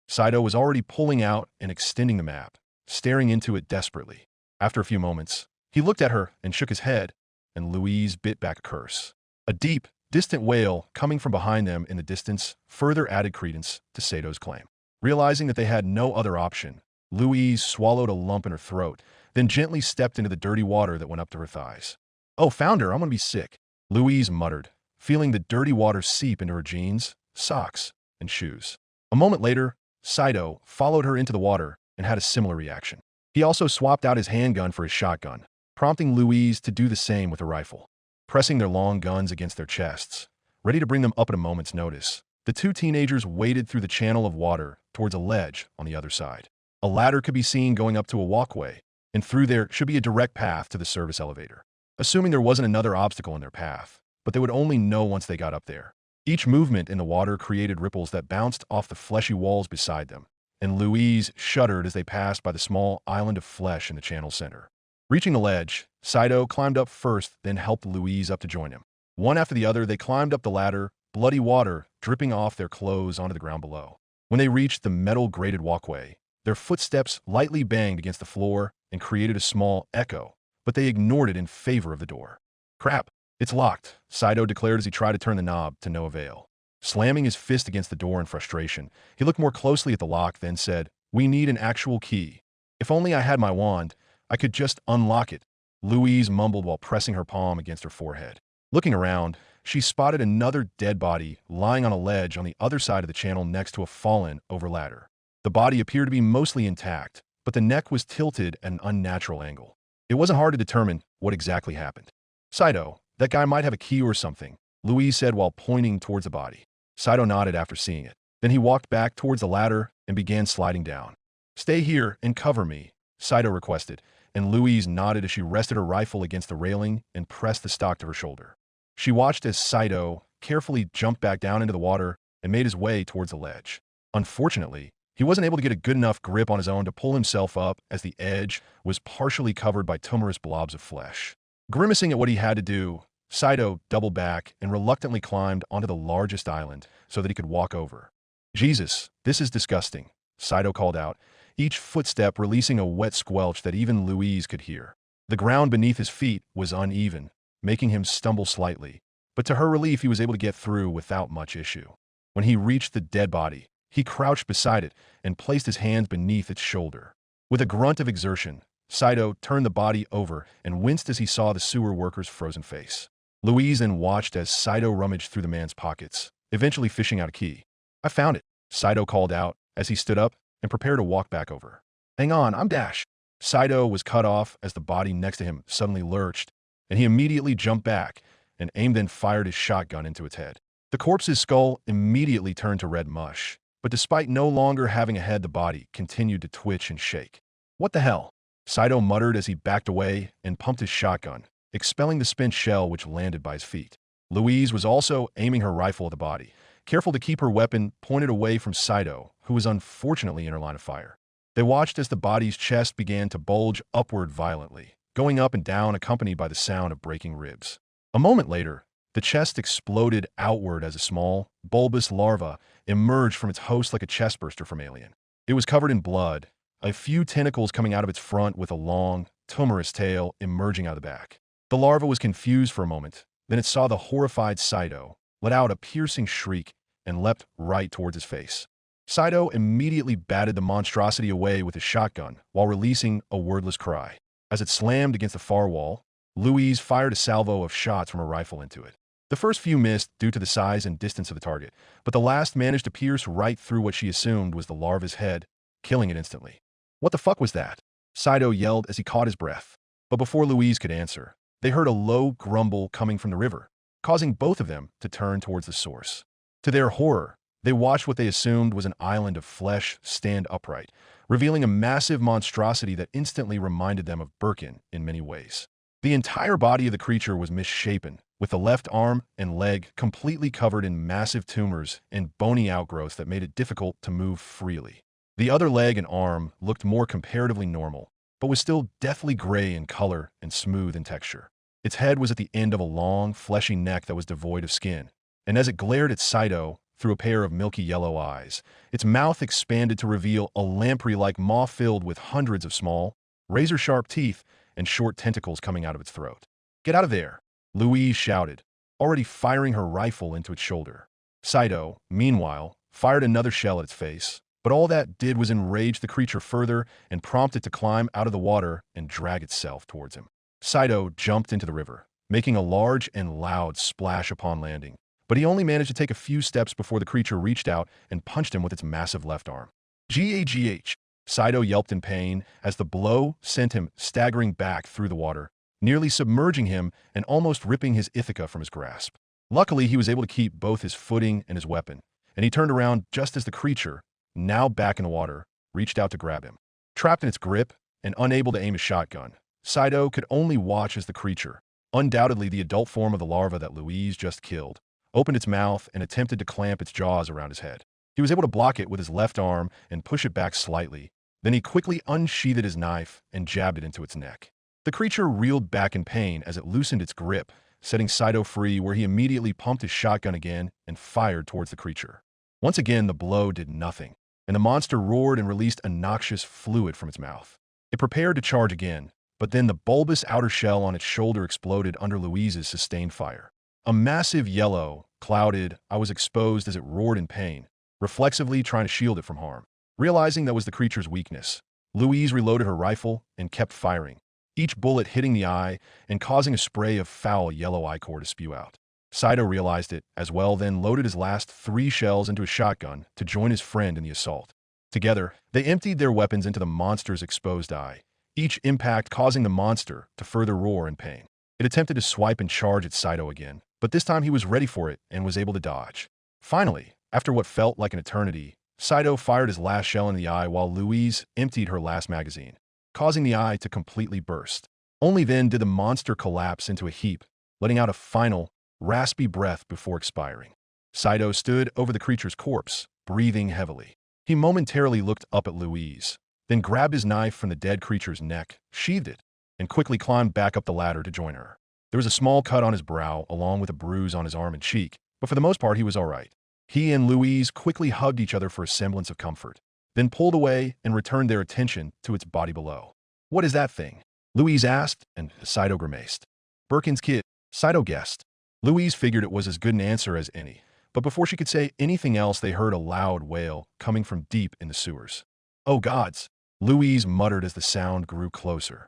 S1: Saito was already pulling out and extending the map, staring into it desperately. After a few moments, he looked at her and shook his head, and Louise bit back a curse. A deep, distant wail coming from behind them in the distance further added credence to Sato's claim. Realizing that they had no other option, Louise swallowed a lump in her throat, then gently stepped into the dirty water that went up to her thighs. "Oh, Founder, I'm gonna be sick," Louise muttered, feeling the dirty water seep into her jeans, socks, and shoes. A moment later, Saito followed her into the water and had a similar reaction. He also swapped out his handgun for his shotgun, prompting Louise to do the same with her rifle. Pressing their long guns against their chests, ready to bring them up at a moment's notice, the two teenagers waded through the channel of water towards a ledge on the other side. A ladder could be seen going up to a walkway, and through there should be a direct path to the service elevator. Assuming there wasn't another obstacle in their path, but they would only know once they got up there. Each movement in the water created ripples that bounced off the fleshy walls beside them, and Louise shuddered as they passed by the small island of flesh in the channel center. Reaching the ledge, Saito climbed up first, then helped Louise up to join him. One after the other, they climbed up the ladder, bloody water dripping off their clothes onto the ground below. When they reached the metal-grated walkway, their footsteps lightly banged against the floor and created a small echo, but they ignored it in favor of the door. "Crap, it's locked," Saito declared as he tried to turn the knob to no avail. Slamming his fist against the door in frustration, he looked more closely at the lock, then said, "We need an actual key. If only I had my wand, I could just unlock it," Louise mumbled while pressing her palm against her forehead. Looking around, she spotted another dead body lying on a ledge on the other side of the channel next to a fallen over ladder. The body appeared to be mostly intact, but the neck was tilted at an unnatural angle. It wasn't hard to determine what exactly happened. "Saito, that guy might have a key or something," Louise said while pointing towards the body. Saito nodded after seeing it. Then he walked back towards the ladder and began sliding down. "Stay here and cover me," Saito requested, and Louise nodded as she rested her rifle against the railing and pressed the stock to her shoulder. She watched as Saito carefully jumped back down into the water and made his way towards the ledge. Unfortunately, he wasn't able to get a good enough grip on his own to pull himself up as the edge was partially covered by tumorous blobs of flesh. Grimacing at what he had to do, Saito doubled back and reluctantly climbed onto the largest island so that he could walk over. "Jesus, this is disgusting," Saito called out, each footstep releasing a wet squelch that even Louise could hear. The ground beneath his feet was uneven, making him stumble slightly, but to her relief he was able to get through without much issue. When he reached the dead body, he crouched beside it and placed his hands beneath its shoulder. With a grunt of exertion, Saito turned the body over and winced as he saw the sewer worker's frozen face. Louise then watched as Saito rummaged through the man's pockets, eventually fishing out a key. "I found it," Saito called out as he stood up and prepared to walk back over. "Hang on, I'm Dash." Saito was cut off as the body next to him suddenly lurched, and he immediately jumped back and aimed then fired his shotgun into its head. The corpse's skull immediately turned to red mush, but despite no longer having a head, the body continued to twitch and shake. "What the hell?" Saito muttered as he backed away and pumped his shotgun, expelling the spent shell which landed by his feet. Louise was also aiming her rifle at the body, careful to keep her weapon pointed away from Saito, who was unfortunately in her line of fire. They watched as the body's chest began to bulge upward violently, going up and down accompanied by the sound of breaking ribs. A moment later, the chest exploded outward as a small, bulbous larva emerged from its host like a chestburster from Alien. It was covered in blood, a few tentacles coming out of its front with a long, tumorous tail emerging out of the back. The larva was confused for a moment, then it saw the horrified Saito, let out a piercing shriek, and leapt right towards his face. Saito immediately batted the monstrosity away with his shotgun while releasing a wordless cry. As it slammed against the far wall, Louise fired a salvo of shots from her rifle into it. The first few missed due to the size and distance of the target, but the last managed to pierce right through what she assumed was the larva's head, killing it instantly. What the fuck was that? Saito yelled as he caught his breath. But before Louise could answer, they heard a low grumble coming from the river, causing both of them to turn towards the source. To their horror, they watched what they assumed was an island of flesh stand upright, revealing a massive monstrosity that instantly reminded them of Birkin in many ways. The entire body of the creature was misshapen, with the left arm and leg completely covered in massive tumors and bony outgrowths that made it difficult to move freely. The other leg and arm looked more comparatively normal, but was still deathly gray in color and smooth in texture. Its head was at the end of a long, fleshy neck that was devoid of skin, and as it glared at Saito through a pair of milky yellow eyes, its mouth expanded to reveal a lamprey-like maw filled with hundreds of small, razor-sharp teeth and short tentacles coming out of its throat. "Get out of there!" Louise shouted, already firing her rifle into its shoulder. Saito, meanwhile, fired another shell at its face, but all that did was enrage the creature further and prompt it to climb out of the water and drag itself towards him. Saito jumped into the river, making a large and loud splash upon landing, but he only managed to take a few steps before the creature reached out and punched him with its massive left arm. "Gagh!" Saito yelped in pain as the blow sent him staggering back through the water, nearly submerging him and almost ripping his Ithaca from his grasp. Luckily, he was able to keep both his footing and his weapon, and he turned around just as the creature, now back in the water, reached out to grab him. Trapped in its grip and unable to aim his shotgun, Saito could only watch as the creature, undoubtedly the adult form of the larva that Louise just killed, opened its mouth and attempted to clamp its jaws around his head. He was able to block it with his left arm and push it back slightly. Then he quickly unsheathed his knife and jabbed it into its neck. The creature reeled back in pain as it loosened its grip, setting Saito free, where he immediately pumped his shotgun again and fired towards the creature. Once again, the blow did nothing, and the monster roared and released a noxious fluid from its mouth. It prepared to charge again, but then the bulbous outer shell on its shoulder exploded under Louise's sustained fire. A massive yellow, clouded eye was exposed as it roared in pain, reflexively trying to shield it from harm. Realizing that was the creature's weakness, Louise reloaded her rifle and kept firing, each bullet hitting the eye and causing a spray of foul yellow ichor to spew out. Saito realized it as well, then loaded his last 3 shells into a shotgun to join his friend in the assault. Together, they emptied their weapons into the monster's exposed eye, each impact causing the monster to further roar in pain. It attempted to swipe and charge at Saito again, but this time he was ready for it and was able to dodge. Finally, after what felt like an eternity, Saito fired his last shell in the eye while Louise emptied her last magazine, causing the eye to completely burst. Only then did the monster collapse into a heap, letting out a final, raspy breath before expiring. Saito stood over the creature's corpse, breathing heavily. He momentarily looked up at Louise, then grabbed his knife from the dead creature's neck, sheathed it, and quickly climbed back up the ladder to join her. There was a small cut on his brow along with a bruise on his arm and cheek, but for the most part he was all right. He and Louise quickly hugged each other for a semblance of comfort, then pulled away and returned their attention to its body below. "What is that thing?" Louise asked, and Saito grimaced. "Birkin's kid," Saito guessed. Louise figured it was as good an answer as any, but before she could say anything else they heard a loud wail coming from deep in the sewers. "Oh gods," Louise muttered as the sound grew closer.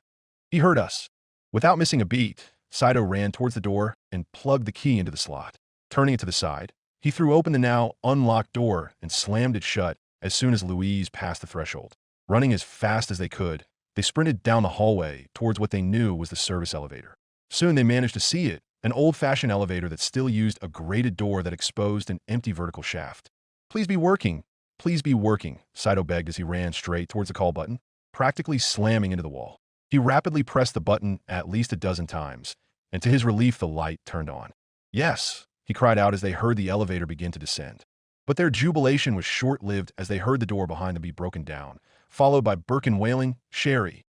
S1: "He heard us." Without missing a beat, Saito ran towards the door and plugged the key into the slot. Turning it to the side, he threw open the now unlocked door and slammed it shut as soon as Louise passed the threshold. Running as fast as they could, they sprinted down the hallway towards what they knew was the service elevator. Soon they managed to see it, an old-fashioned elevator that still used a grated door that exposed an empty vertical shaft. "Please be working. Please be working," Saito begged as he ran straight towards the call button, practically slamming into the wall. He rapidly pressed the button at least a dozen times, and to his relief the light turned on. "Yes," he cried out as they heard the elevator begin to descend. But their jubilation was short-lived as they heard the door behind them be broken down, followed by Birkin wailing, "Sherry."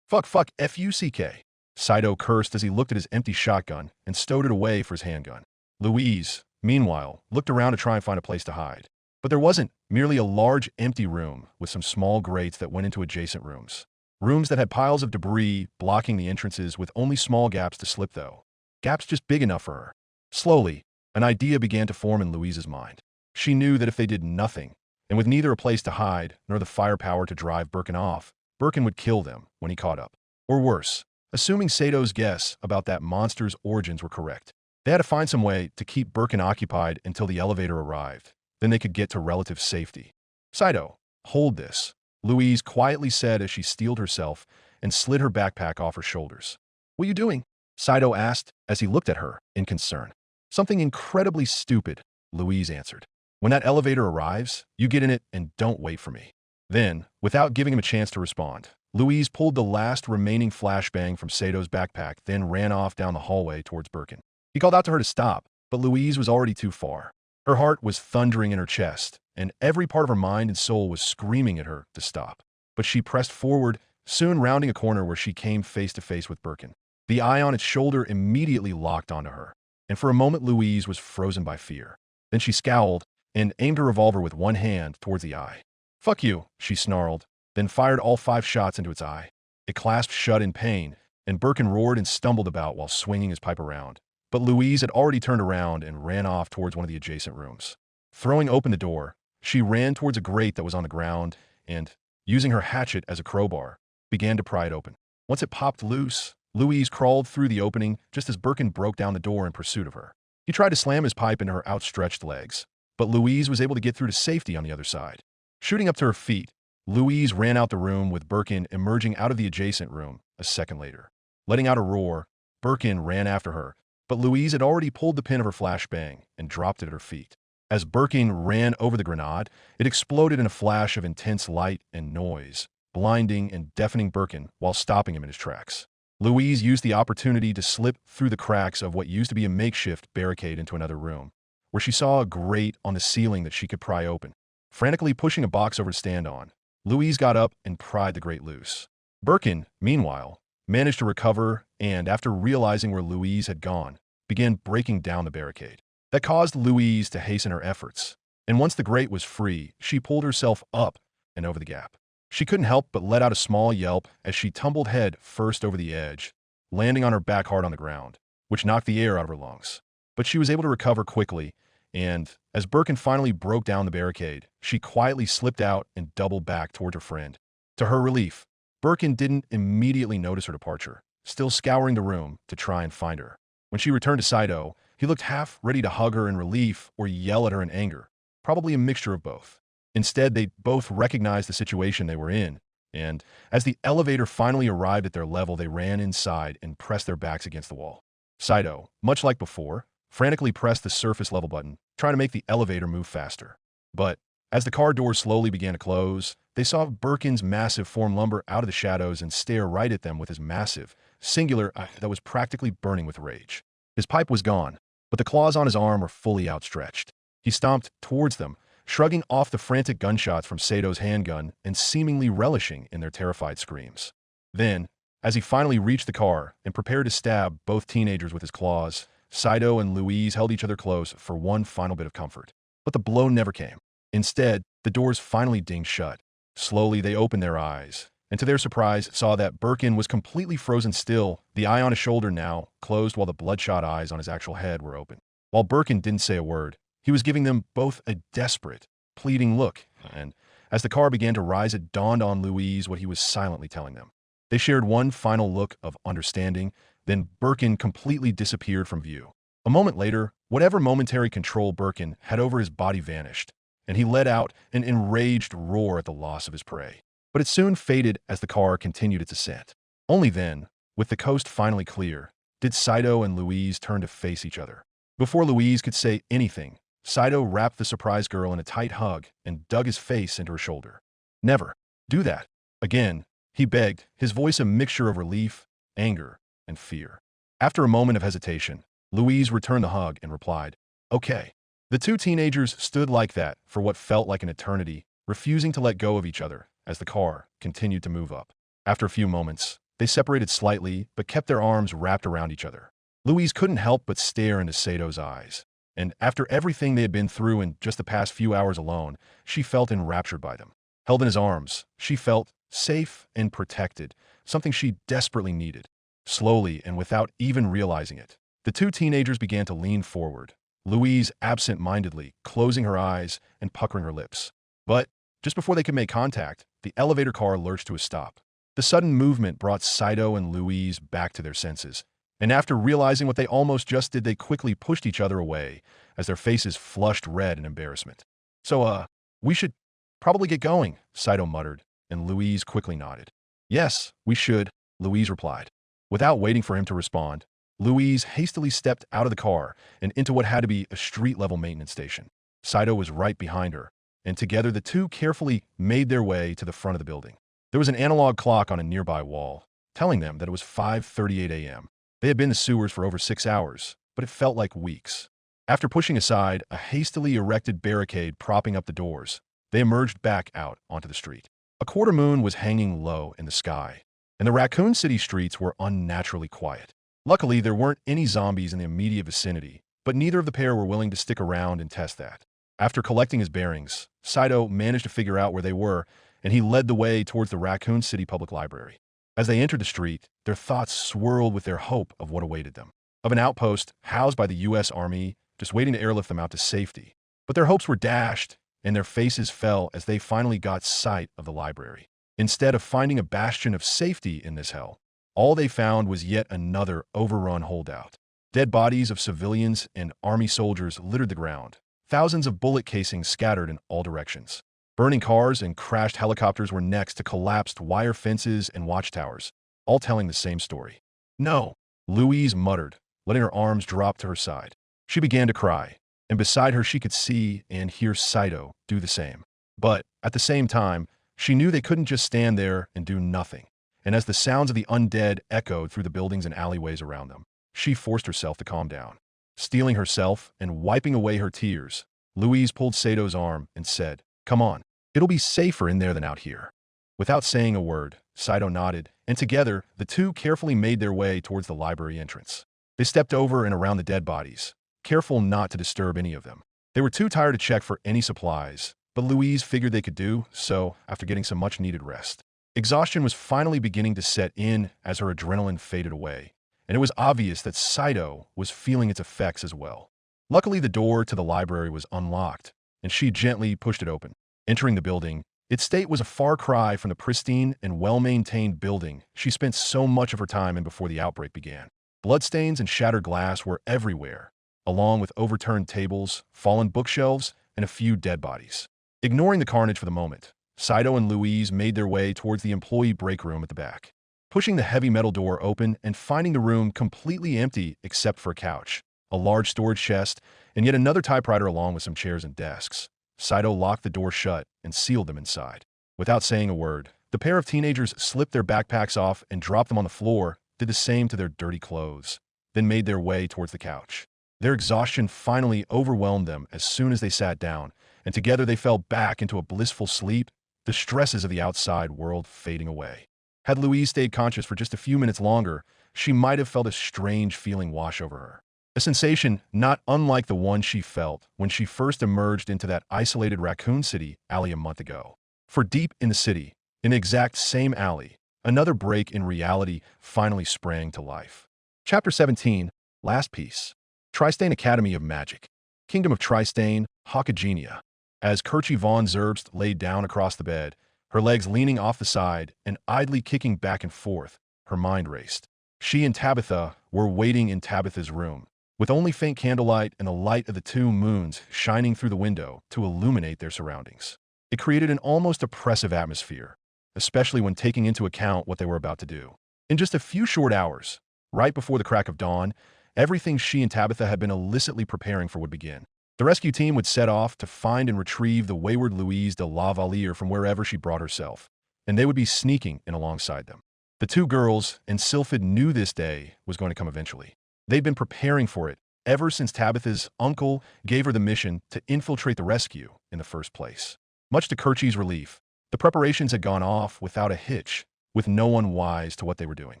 S1: Fuck, F-U-C-K. Saito cursed as he looked at his empty shotgun and stowed it away for his handgun. Louise, meanwhile, looked around to try and find a place to hide. But there wasn't, merely a large empty room with some small grates that went into adjacent rooms. Rooms that had piles of debris blocking the entrances with only small gaps to slip though. Gaps just big enough for her. Slowly, an idea began to form in Louise's mind. She knew that if they did nothing, and with neither a place to hide nor the firepower to drive Birkin off, Birkin would kill them when he caught up. Or worse, assuming Sato's guess about that monster's origins were correct, They had to find some way to keep Birkin occupied until the elevator arrived. Then they could get to relative safety. "Saito, hold this," Louise quietly said as she steeled herself and slid her backpack off her shoulders. "What are you doing?" Saito asked as he looked at her in concern. "Something incredibly stupid," Louise answered. "When that elevator arrives, you get in it and don't wait for me." Then, without giving him a chance to respond, Louise pulled the last remaining flashbang from Sato's backpack, then ran off down the hallway towards Birkin. He called out to her to stop, but Louise was already too far. Her heart was thundering in her chest, and every part of her mind and soul was screaming at her to stop. But she pressed forward, soon rounding a corner where she came face to face with Birkin. The eye on its shoulder immediately locked onto her, and for a moment Louise was frozen by fear. Then she scowled and aimed her revolver with one hand towards the eye. "Fuck you," she snarled, then fired all 5 shots into its eye. It clasped shut in pain, and Birkin roared and stumbled about while swinging his pipe around. But Louise had already turned around and ran off towards one of the adjacent rooms. Throwing open the door, she ran towards a grate that was on the ground and, using her hatchet as a crowbar, began to pry it open. Once it popped loose, Louise crawled through the opening just as Birkin broke down the door in pursuit of her. He tried to slam his pipe into her outstretched legs, but Louise was able to get through to safety on the other side. Shooting up to her feet, Louise ran out the room with Birkin emerging out of the adjacent room a second later. Letting out a roar, Birkin ran after her, but Louise had already pulled the pin of her flashbang and dropped it at her feet. As Birkin ran over the grenade, it exploded in a flash of intense light and noise, blinding and deafening Birkin while stopping him in his tracks. Louise used the opportunity to slip through the cracks of what used to be a makeshift barricade into another room, where she saw a grate on the ceiling that she could pry open. Frantically pushing a box over to stand on, Louise got up and pried the grate loose. Birkin, meanwhile, managed to recover and, after realizing where Louise had gone, began breaking down the barricade. That caused Louise to hasten her efforts, and once the grate was free, she pulled herself up and over the gap. She couldn't help but let out a small yelp as she tumbled head first over the edge, landing on her back hard on the ground, which knocked the air out of her lungs. But she was able to recover quickly, and, as Birkin finally broke down the barricade, she quietly slipped out and doubled back toward her friend. To her relief, Birkin didn't immediately notice her departure, still scouring the room to try and find her. When she returned to Saito, he looked half ready to hug her in relief or yell at her in anger, probably a mixture of both. Instead, they both recognized the situation they were in, and as the elevator finally arrived at their level, they ran inside and pressed their backs against the wall. Saito, much like before, frantically pressed the surface level button, trying to make the elevator move faster. But as the car doors slowly began to close, they saw Birkin's massive form lumber out of the shadows and stare right at them with his massive, singular eye that was practically burning with rage. His pipe was gone, but the claws on his arm were fully outstretched. He stomped towards them, shrugging off the frantic gunshots from Sato's handgun and seemingly relishing in their terrified screams. Then, as he finally reached the car and prepared to stab both teenagers with his claws, Saito and Louise held each other close for one final bit of comfort. But the blow never came. Instead, the doors finally dinged shut. Slowly, they opened their eyes, and to their surprise, saw that Birkin was completely frozen still, the eye on his shoulder now closed while the bloodshot eyes on his actual head were open. While Birkin didn't say a word, he was giving them both a desperate, pleading look, and as the car began to rise, it dawned on Louise what he was silently telling them. They shared one final look of understanding, then Birkin completely disappeared from view. A moment later, whatever momentary control Birkin had over his body vanished, and he let out an enraged roar at the loss of his prey. But it soon faded as the car continued its ascent. Only then, with the coast finally clear, did Saito and Louise turn to face each other. Before Louise could say anything, Saito wrapped the surprised girl in a tight hug and dug his face into her shoulder. "Never do that again," he begged, his voice a mixture of relief, anger, and fear. After a moment of hesitation, Louise returned the hug and replied, "Okay." The two teenagers stood like that for what felt like an eternity, refusing to let go of each other as the car continued to move up. After a few moments, they separated slightly but kept their arms wrapped around each other. Louise couldn't help but stare into Sato's eyes, and after everything they had been through in just the past few hours alone, she felt enraptured by them. Held in his arms, she felt safe and protected, something she desperately needed. Slowly and without even realizing it, the two teenagers began to lean forward, Louise absent-mindedly closing her eyes and puckering her lips. But just before they could make contact, the elevator car lurched to a stop. The sudden movement brought Saito and Louise back to their senses, And after realizing what they almost just did, they quickly pushed each other away as their faces flushed red in embarrassment. So, we should probably get going, Saito muttered, and Louise quickly nodded. Yes, we should, Louise replied. Without waiting for him to respond, Louise hastily stepped out of the car and into what had to be a street-level maintenance station. Saito was right behind her, and together the two carefully made their way to the front of the building. There was an analog clock on a nearby wall, telling them that it was 5:38 a.m. They had been in the sewers for over 6 hours, but it felt like weeks. After pushing aside a hastily erected barricade propping up the doors, they emerged back out onto the street. A quarter moon was hanging low in the sky, and the Raccoon City streets were unnaturally quiet. Luckily, there weren't any zombies in the immediate vicinity, but neither of the pair were willing to stick around and test that. After collecting his bearings, Saito managed to figure out where they were, and he led the way towards the Raccoon City Public Library. As they entered the street, their thoughts swirled with their hope of what awaited them. Of an outpost housed by the U.S. Army, just waiting to airlift them out to safety. But their hopes were dashed, and their faces fell as they finally got sight of the library. Instead of finding a bastion of safety in this hell, all they found was yet another overrun holdout. Dead bodies of civilians and army soldiers littered the ground, thousands of bullet casings scattered in all directions. Burning cars and crashed helicopters were next to collapsed wire fences and watchtowers, all telling the same story. No, Louise muttered, letting her arms drop to her side. She began to cry, and beside her she could see and hear Saito do the same. But, at the same time, she knew they couldn't just stand there and do nothing. And as the sounds of the undead echoed through the buildings and alleyways around them, she forced herself to calm down. Steeling herself and wiping away her tears, Louise pulled Saito's arm and said, "Come on, it'll be safer in there than out here." Without saying a word, Saito nodded, and together, the two carefully made their way towards the library entrance. They stepped over and around the dead bodies, careful not to disturb any of them. They were too tired to check for any supplies, but Louise figured they could do so after getting some much-needed rest. Exhaustion was finally beginning to set in as her adrenaline faded away, and it was obvious that Saito was feeling its effects as well. Luckily, the door to the library was unlocked, and she gently pushed it open. Entering the building, its state was a far cry from the pristine and well-maintained building she spent so much of her time in before the outbreak began. Bloodstains and shattered glass were everywhere, along with overturned tables, fallen bookshelves, and a few dead bodies. Ignoring the carnage for the moment, Saito and Louise made their way towards the employee break room at the back. Pushing the heavy metal door open and finding the room completely empty except for a couch, a large storage chest, and yet another typewriter along with some chairs and desks, Saito locked the door shut and sealed them inside. Without saying a word, the pair of teenagers slipped their backpacks off and dropped them on the floor, did the same to their dirty clothes, then made their way towards the couch. Their exhaustion finally overwhelmed them as soon as they sat down, and together they fell back into a blissful sleep, the stresses of the outside world fading away. Had Louise stayed conscious for just a few minutes longer, she might have felt a strange feeling wash over her. A sensation not unlike the one she felt when she first emerged into that isolated Raccoon City alley a month ago. For deep in the city, in the exact same alley, another break in reality finally sprang to life. Chapter 17, Last Piece. Tristane Academy of Magic. Kingdom of Tristane, Hakagenia. As Kerchi von Zerbst laid down across the bed, her legs leaning off the side and idly kicking back and forth, her mind raced. She and Tabitha were waiting in Tabitha's room, with only faint candlelight and the light of the two moons shining through the window to illuminate their surroundings. It created an almost oppressive atmosphere, especially when taking into account what they were about to do. In just a few short hours, right before the crack of dawn, everything she and Tabitha had been illicitly preparing for would begin. The rescue team would set off to find and retrieve the wayward Louise de Lavalier from wherever she brought herself, and they would be sneaking in alongside them. The two girls and Sylphid knew this day was going to come eventually. They'd been preparing for it ever since Tabitha's uncle gave her the mission to infiltrate the rescue in the first place. Much to Kerchi's relief, the preparations had gone off without a hitch, with no one wise to what they were doing.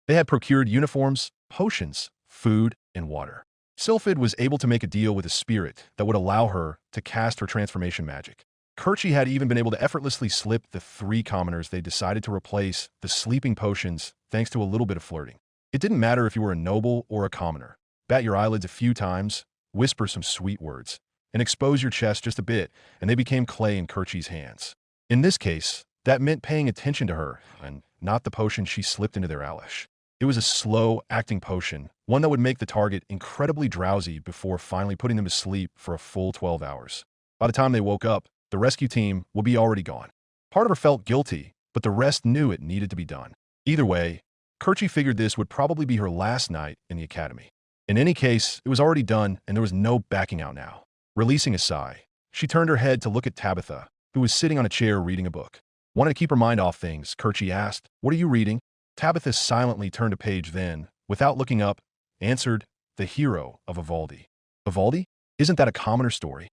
S1: They had procured uniforms, potions, food, and water. Sylphid was able to make a deal with a spirit that would allow her to cast her transformation magic. Kerchi had even been able to effortlessly slip the 3 commoners they decided to replace the sleeping potions thanks to a little bit of flirting. It didn't matter if you were a noble or a commoner. Bat your eyelids a few times, whisper some sweet words, and expose your chest just a bit, and they became clay in Kerchi's hands. In this case, that meant paying attention to her, and not the potion she slipped into their Alish. It was a slow-acting potion one that would make the target incredibly drowsy before finally putting them to sleep for a full 12 hours. By the time they woke up, the rescue team would be already gone. Part of her felt guilty, but the rest knew it needed to be done. Either way, Kerchie figured this would probably be her last night in the academy. In any case, it was already done and there was no backing out now. Releasing a sigh, she turned her head to look at Tabitha, who was sitting on a chair reading a book. Wanted to keep her mind off things, Kerchie asked. What are you reading? Tabitha silently turned a page then, without looking up, answered, The Hero of Vivaldi. Vivaldi? Isn't that a commoner story?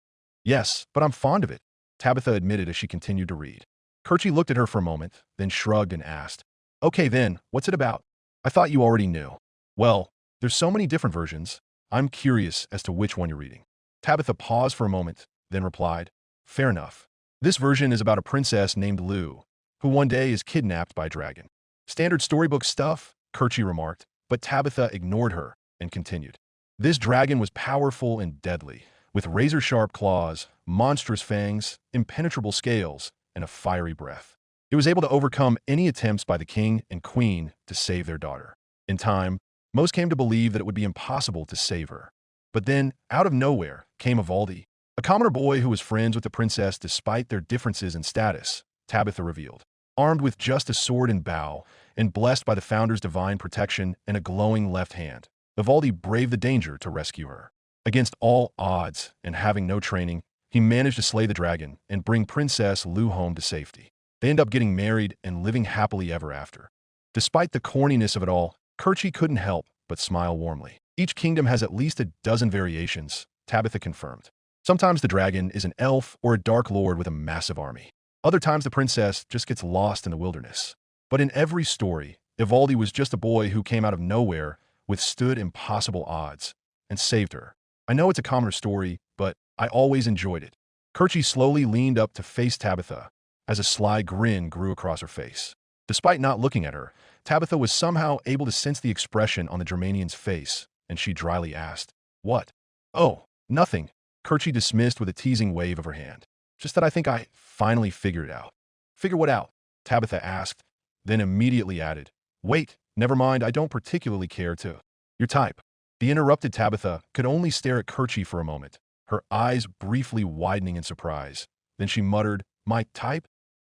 S1: Yes, but I'm fond of it, Tabitha admitted as she continued to read. Kerchie looked at her for a moment, then shrugged and asked, Okay then, what's it about? I thought you already knew. Well, there's so many different versions. I'm curious as to which one you're reading. Tabitha paused for a moment, then replied, Fair enough. This version is about a princess named Lou, who one day is kidnapped by a dragon. Standard storybook stuff, Kerchie remarked, but Tabitha ignored her and continued. This dragon was powerful and deadly, with razor-sharp claws, monstrous fangs, impenetrable scales, and a fiery breath. It was able to overcome any attempts by the king and queen to save their daughter. In time, most came to believe that it would be impossible to save her. But then, out of nowhere, came Vivaldi, a commoner boy who was friends with the princess despite their differences in status, Tabitha revealed. Armed with just a sword and bow, and blessed by the founder's divine protection and a glowing left hand, Vivaldi braved the danger to rescue her. Against all odds, and having no training, he managed to slay the dragon and bring Princess Lou home to safety. They end up getting married and living happily ever after. Despite the corniness of it all, Kerchie couldn't help but smile warmly. Each kingdom has at least a dozen variations, Tabitha confirmed. Sometimes the dragon is an elf or a dark lord with a massive army. Other times the princess just gets lost in the wilderness. But in every story, Vivaldi was just a boy who came out of nowhere, withstood impossible odds, and saved her. I know it's a commoner story, but I always enjoyed it. Kerchie slowly leaned up to face Tabitha, as a sly grin grew across her face. Despite not looking at her, Tabitha was somehow able to sense the expression on the Germanian's face, and she dryly asked, What? Oh, nothing, Kerchie dismissed with a teasing wave of her hand. Just that I think I finally figured it out. Figure what out? Tabitha asked, then immediately added, Wait, never mind, I don't particularly care to. Your type. The interrupted Tabitha could only stare at Kerchie for a moment, her eyes briefly widening in surprise. Then she muttered, My type?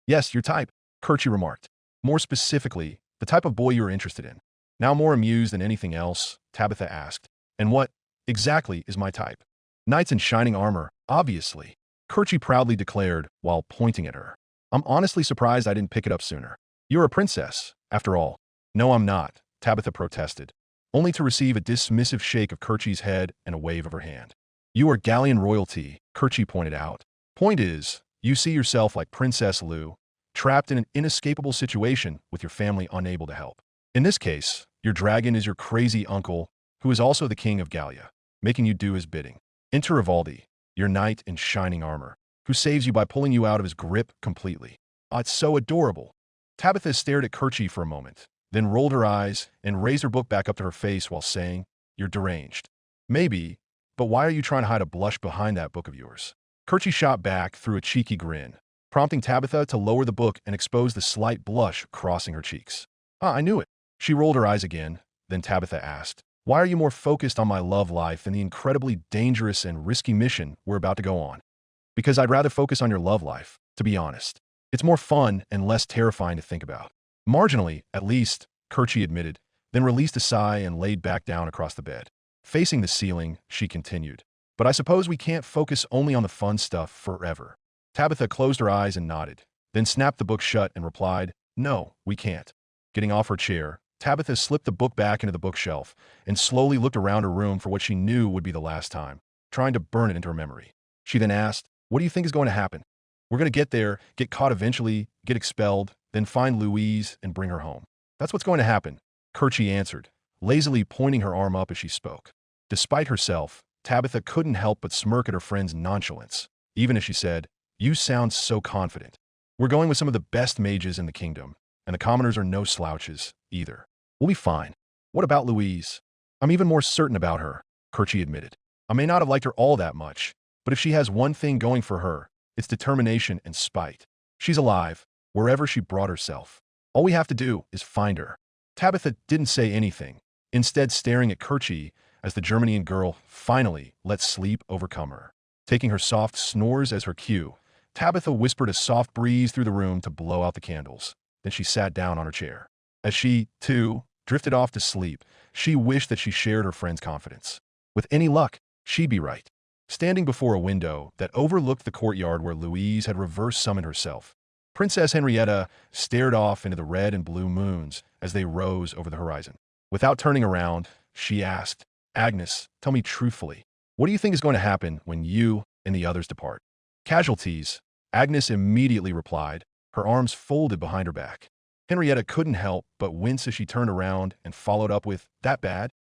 S1: Yes, your type, Kerchie remarked. More specifically, the type of boy you are interested in. Now more amused than anything else, Tabitha asked, And what exactly is my type? Knights in shining armor, obviously, Kerchie proudly declared while pointing at her. I'm honestly surprised I didn't pick it up sooner. You're a princess, after all. No, I'm not, Tabitha protested, only to receive a dismissive shake of Kerchie's head and a wave of her hand. You are Gallian royalty, Kerchie pointed out. Point is, you see yourself like Princess Lou, trapped in an inescapable situation with your family unable to help. In this case, your dragon is your crazy uncle, who is also the king of Gallia, making you do his bidding. Enter Vivaldi, your knight in shining armor, who saves you by pulling you out of his grip completely. Ah, it's so adorable. Tabitha stared at Kerchie for a moment, then rolled her eyes and raised her book back up to her face while saying, You're deranged. Maybe, but why are you trying to hide a blush behind that book of yours? Kerchie shot back through a cheeky grin, prompting Tabitha to lower the book and expose the slight blush crossing her cheeks. Ah, I knew it. She rolled her eyes again, then Tabitha asked, Why are you more focused on my love life than the incredibly dangerous and risky mission we're about to go on? Because I'd rather focus on your love life, to be honest. It's more fun and less terrifying to think about. Marginally, at least, Kerchie admitted, then released a sigh and laid back down across the bed. Facing the ceiling, she continued, But I suppose we can't focus only on the fun stuff forever. Tabitha closed her eyes and nodded, then snapped the book shut and replied, No, we can't. Getting off her chair, Tabitha slipped the book back into the bookshelf and slowly looked around her room for what she knew would be the last time, trying to burn it into her memory. She then asked, What do you think is going to happen? We're going to get there, get caught eventually, get expelled, then find Louise and bring her home. That's what's going to happen, Kerchie answered, lazily pointing her arm up as she spoke. Despite herself, Tabitha couldn't help but smirk at her friend's nonchalance, even as she said, You sound so confident. We're going with some of the best mages in the kingdom, and the commoners are no slouches, either. We'll be fine. What about Louise? I'm even more certain about her, Kerchie admitted. I may not have liked her all that much, but if she has one thing going for her, it's determination and spite. She's alive, wherever she brought herself. All we have to do is find her. Tabitha didn't say anything, instead staring at Kerchi as the Germanian girl finally let sleep overcome her. Taking her soft snores as her cue, Tabitha whispered a soft breeze through the room to blow out the candles. Then she sat down on her chair. As she, too, drifted off to sleep, she wished that she shared her friend's confidence. With any luck, she'd be right. Standing before a window that overlooked the courtyard where Louise had reverse summoned herself, Princess Henrietta stared off into the red and blue moons as they rose over the horizon. Without turning around, she asked, "Agnes, tell me truthfully, what do you think is going to happen when you and the others depart?" "Casualties," Agnes immediately replied, her arms folded behind her back. Henrietta couldn't help but wince as she turned around and followed up with, "That bad?"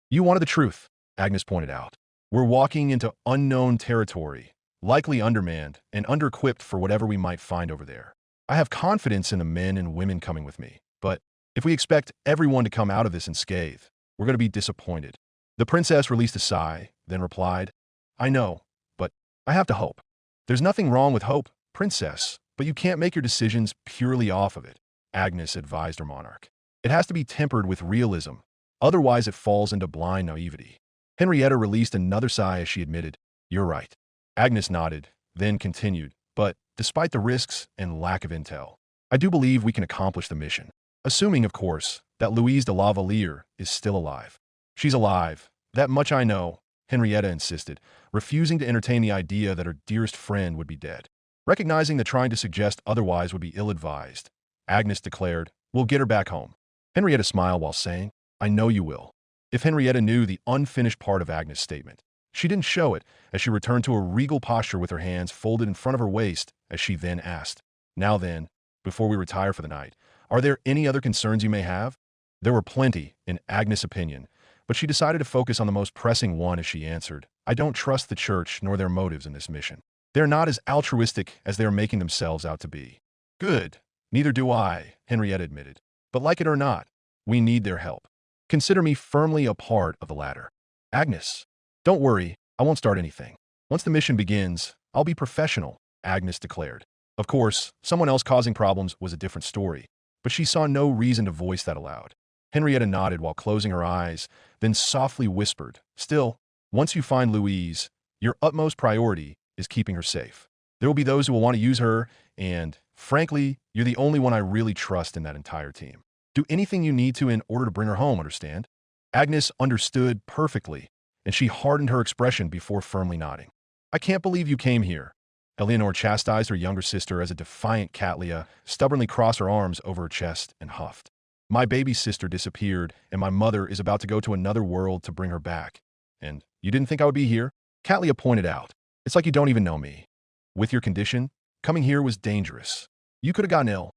S1: "You wanted the truth," Agnes pointed out. "We're walking into unknown territory, likely undermanned and under-equipped for whatever we might find over there. I have confidence in the men and women coming with me, but if we expect everyone to come out of this unscathed, we're going to be disappointed." The princess released a sigh, then replied, "I know, but I have to hope." "There's nothing wrong with hope, princess, but you can't make your decisions purely off of it," Agnes advised her monarch. "It has to be tempered with realism, otherwise it falls into blind naivety." Henrietta released another sigh as she admitted, "You're right." Agnes nodded, then continued, "But despite the risks and lack of intel, I do believe we can accomplish the mission. Assuming, of course, that Louise de la Valliere is still alive." "She's alive. That much I know," Henrietta insisted, refusing to entertain the idea that her dearest friend would be dead. Recognizing that trying to suggest otherwise would be ill-advised, Agnes declared, "We'll get her back home." Henrietta smiled while saying, "I know you will." If Henrietta knew the unfinished part of Agnes' statement, she didn't show it as she returned to a regal posture with her hands folded in front of her waist as she then asked, "Now then, before we retire for the night, are there any other concerns you may have?" There were plenty, in Agnes' opinion, but she decided to focus on the most pressing one as she answered, "I don't trust the church nor their motives in this mission. They're not as altruistic as they are making themselves out to be." "Good. Neither do I," Henrietta admitted. "But like it or not, we need their help. Consider me firmly a part of the latter." "Agnes, don't worry, I won't start anything. Once the mission begins, I'll be professional," Agnes declared. Of course, someone else causing problems was a different story, but she saw no reason to voice that aloud. Henrietta nodded while closing her eyes, then softly whispered, "Still, once you find Louise, your utmost priority is keeping her safe. There will be those who will want to use her, and, frankly, you're the only one I really trust in that entire team. Do anything you need to in order to bring her home, understand?" Agnes understood perfectly, and she hardened her expression before firmly nodding. "I can't believe you came here." Eleanor chastised her younger sister as a defiant Catlia stubbornly crossed her arms over her chest and huffed. "My baby sister disappeared, and my mother is about to go to another world to bring her back. And you didn't think I would be here?" Catlia pointed out. "It's like you don't even know me. With your condition, coming here was dangerous. You could have gotten ill."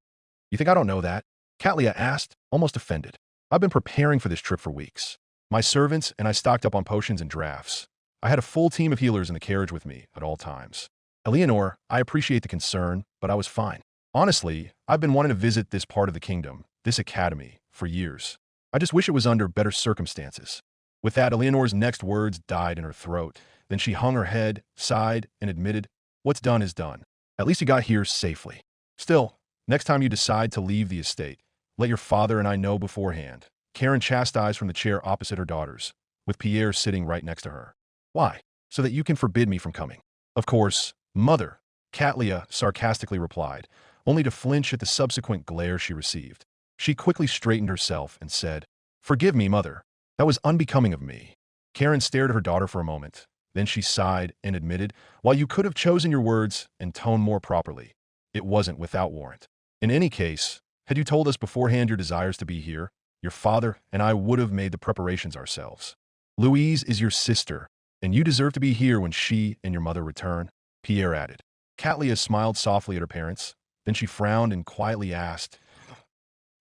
S1: "You think I don't know that?" Catlia asked, almost offended. "I've been preparing for this trip for weeks. My servants and I stocked up on potions and drafts. I had a full team of healers in the carriage with me at all times. Eleanor, I appreciate the concern, but I was fine. Honestly, I've been wanting to visit this part of the kingdom, this academy, for years. I just wish it was under better circumstances." With that, Eleanor's next words died in her throat. Then she hung her head, sighed, and admitted, "What's done is done. At least you got here safely. Still, next time you decide to leave the estate, let your father and I know beforehand." Karen chastised from the chair opposite her daughters, with Pierre sitting right next to her. "Why? So that you can forbid me from coming." "Of course, mother," Catlia sarcastically replied, only to flinch at the subsequent glare she received. She quickly straightened herself and said, "Forgive me, mother. That was unbecoming of me." Karen stared at her daughter for a moment. Then she sighed and admitted, "While you could have chosen your words and tone more properly, it wasn't without warrant. In any case, had you told us beforehand your desires to be here, your father and I would have made the preparations ourselves. Louise is your sister, and you deserve to be here when she and your mother return," Pierre added. Catlia smiled softly at her parents. Then she frowned and quietly asked,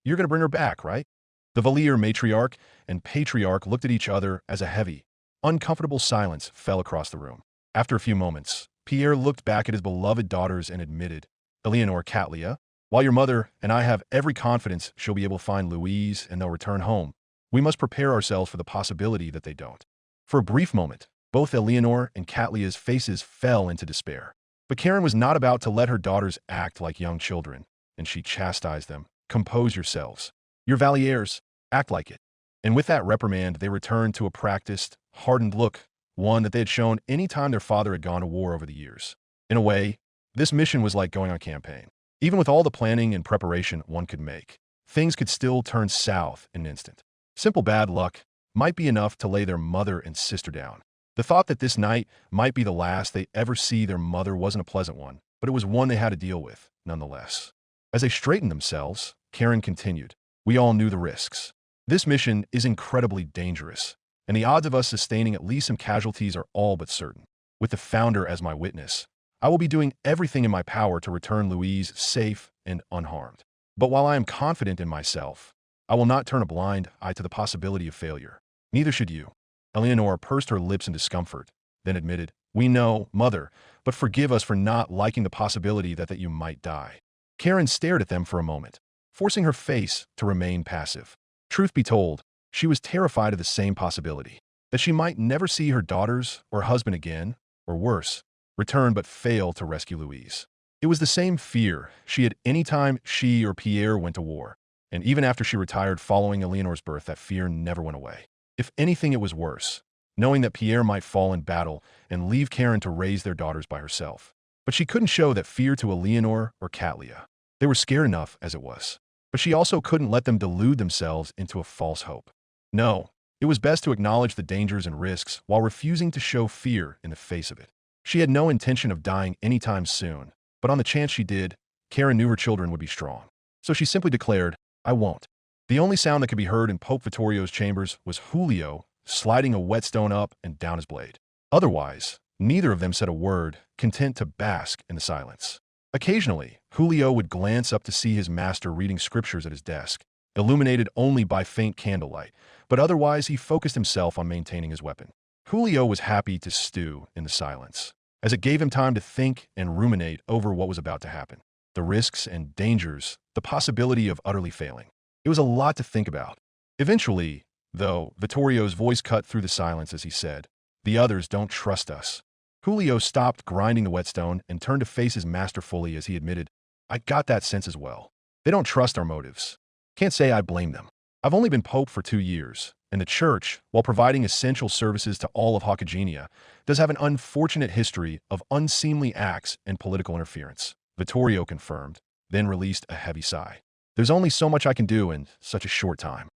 S1: "You're going to bring her back, right?" The Valliere matriarch and patriarch looked at each other as a heavy, uncomfortable silence fell across the room. After a few moments, Pierre looked back at his beloved daughters and admitted, "Eleanor, Catlia, while your mother and I have every confidence she'll be able to find Louise and they'll return home, we must prepare ourselves for the possibility that they don't." For a brief moment, both Eleanor and Catlia's faces fell into despair. But Karen was not about to let her daughters act like young children, and she chastised them. "Compose yourselves. Your Vallières, act like it." And with that reprimand, they returned to a practiced, hardened look, one that they had shown any time their father had gone to war over the years. In a way, this mission was like going on campaign. Even with all the planning and preparation one could make, things could still turn south in an instant. Simple bad luck might be enough to lay their mother and sister down. The thought that this night might be the last they ever see their mother wasn't a pleasant one, but it was one they had to deal with, nonetheless. As they straightened themselves, Karen continued, "We all knew the risks. This mission is incredibly dangerous, and the odds of us sustaining at least some casualties are all but certain. With the founder as my witness, I will be doing everything in my power to return Louise safe and unharmed. But while I am confident in myself, I will not turn a blind eye to the possibility of failure. Neither should you." Eleanor pursed her lips in discomfort, then admitted, "We know, Mother, but forgive us for not liking the possibility that you might die." Karen stared at them for a moment, forcing her face to remain passive. Truth be told, she was terrified of the same possibility, that she might never see her daughters or husband again, or worse, return but fail to rescue Louise. It was the same fear she had any time she or Pierre went to war, and even after she retired following Eleanor's birth, that fear never went away. If anything, it was worse, knowing that Pierre might fall in battle and leave Karen to raise their daughters by herself. But she couldn't show that fear to Eleanor or Katlia. They were scared enough as it was. But she also couldn't let them delude themselves into a false hope. No, it was best to acknowledge the dangers and risks while refusing to show fear in the face of it. She had no intention of dying anytime soon, but on the chance she did, Karen knew her children would be strong. So she simply declared, "I won't." The only sound that could be heard in Pope Vittorio's chambers was Julio sliding a whetstone up and down his blade. Otherwise, neither of them said a word, content to bask in the silence. Occasionally, Julio would glance up to see his master reading scriptures at his desk, illuminated only by faint candlelight, but otherwise he focused himself on maintaining his weapon. Julio was happy to stew in the silence, as it gave him time to think and ruminate over what was about to happen. The risks and dangers, the possibility of utterly failing. It was a lot to think about. Eventually, though, Vittorio's voice cut through the silence as he said, "The others don't trust us." Julio stopped grinding the whetstone and turned to face his master fully as he admitted, "I got that sense as well. They don't trust our motives. Can't say I blame them. I've only been pope for 2 years, and the church, while providing essential services to all of Haukagenia, does have an unfortunate history of unseemly acts and political interference." Vittorio confirmed, then released a heavy sigh. "There's only so much I can do in such a short time.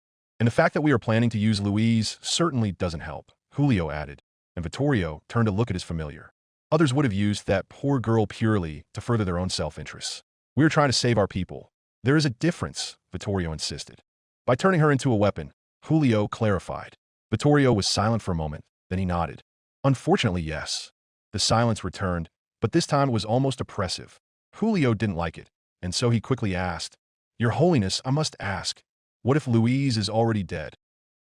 S1: And the fact that we are planning to use Louise certainly doesn't help," Julio added, and Vittorio turned to look at his familiar. "Others would have used that poor girl purely to further their own self-interests. We are trying to save our people. There is a difference," Vittorio insisted. "By turning her into a weapon," Julio clarified. Vittorio was silent for a moment, then he nodded. "Unfortunately, yes." The silence returned, but this time it was almost oppressive. Julio didn't like it, and so he quickly asked, "Your Holiness, I must ask, what if Louise is already dead?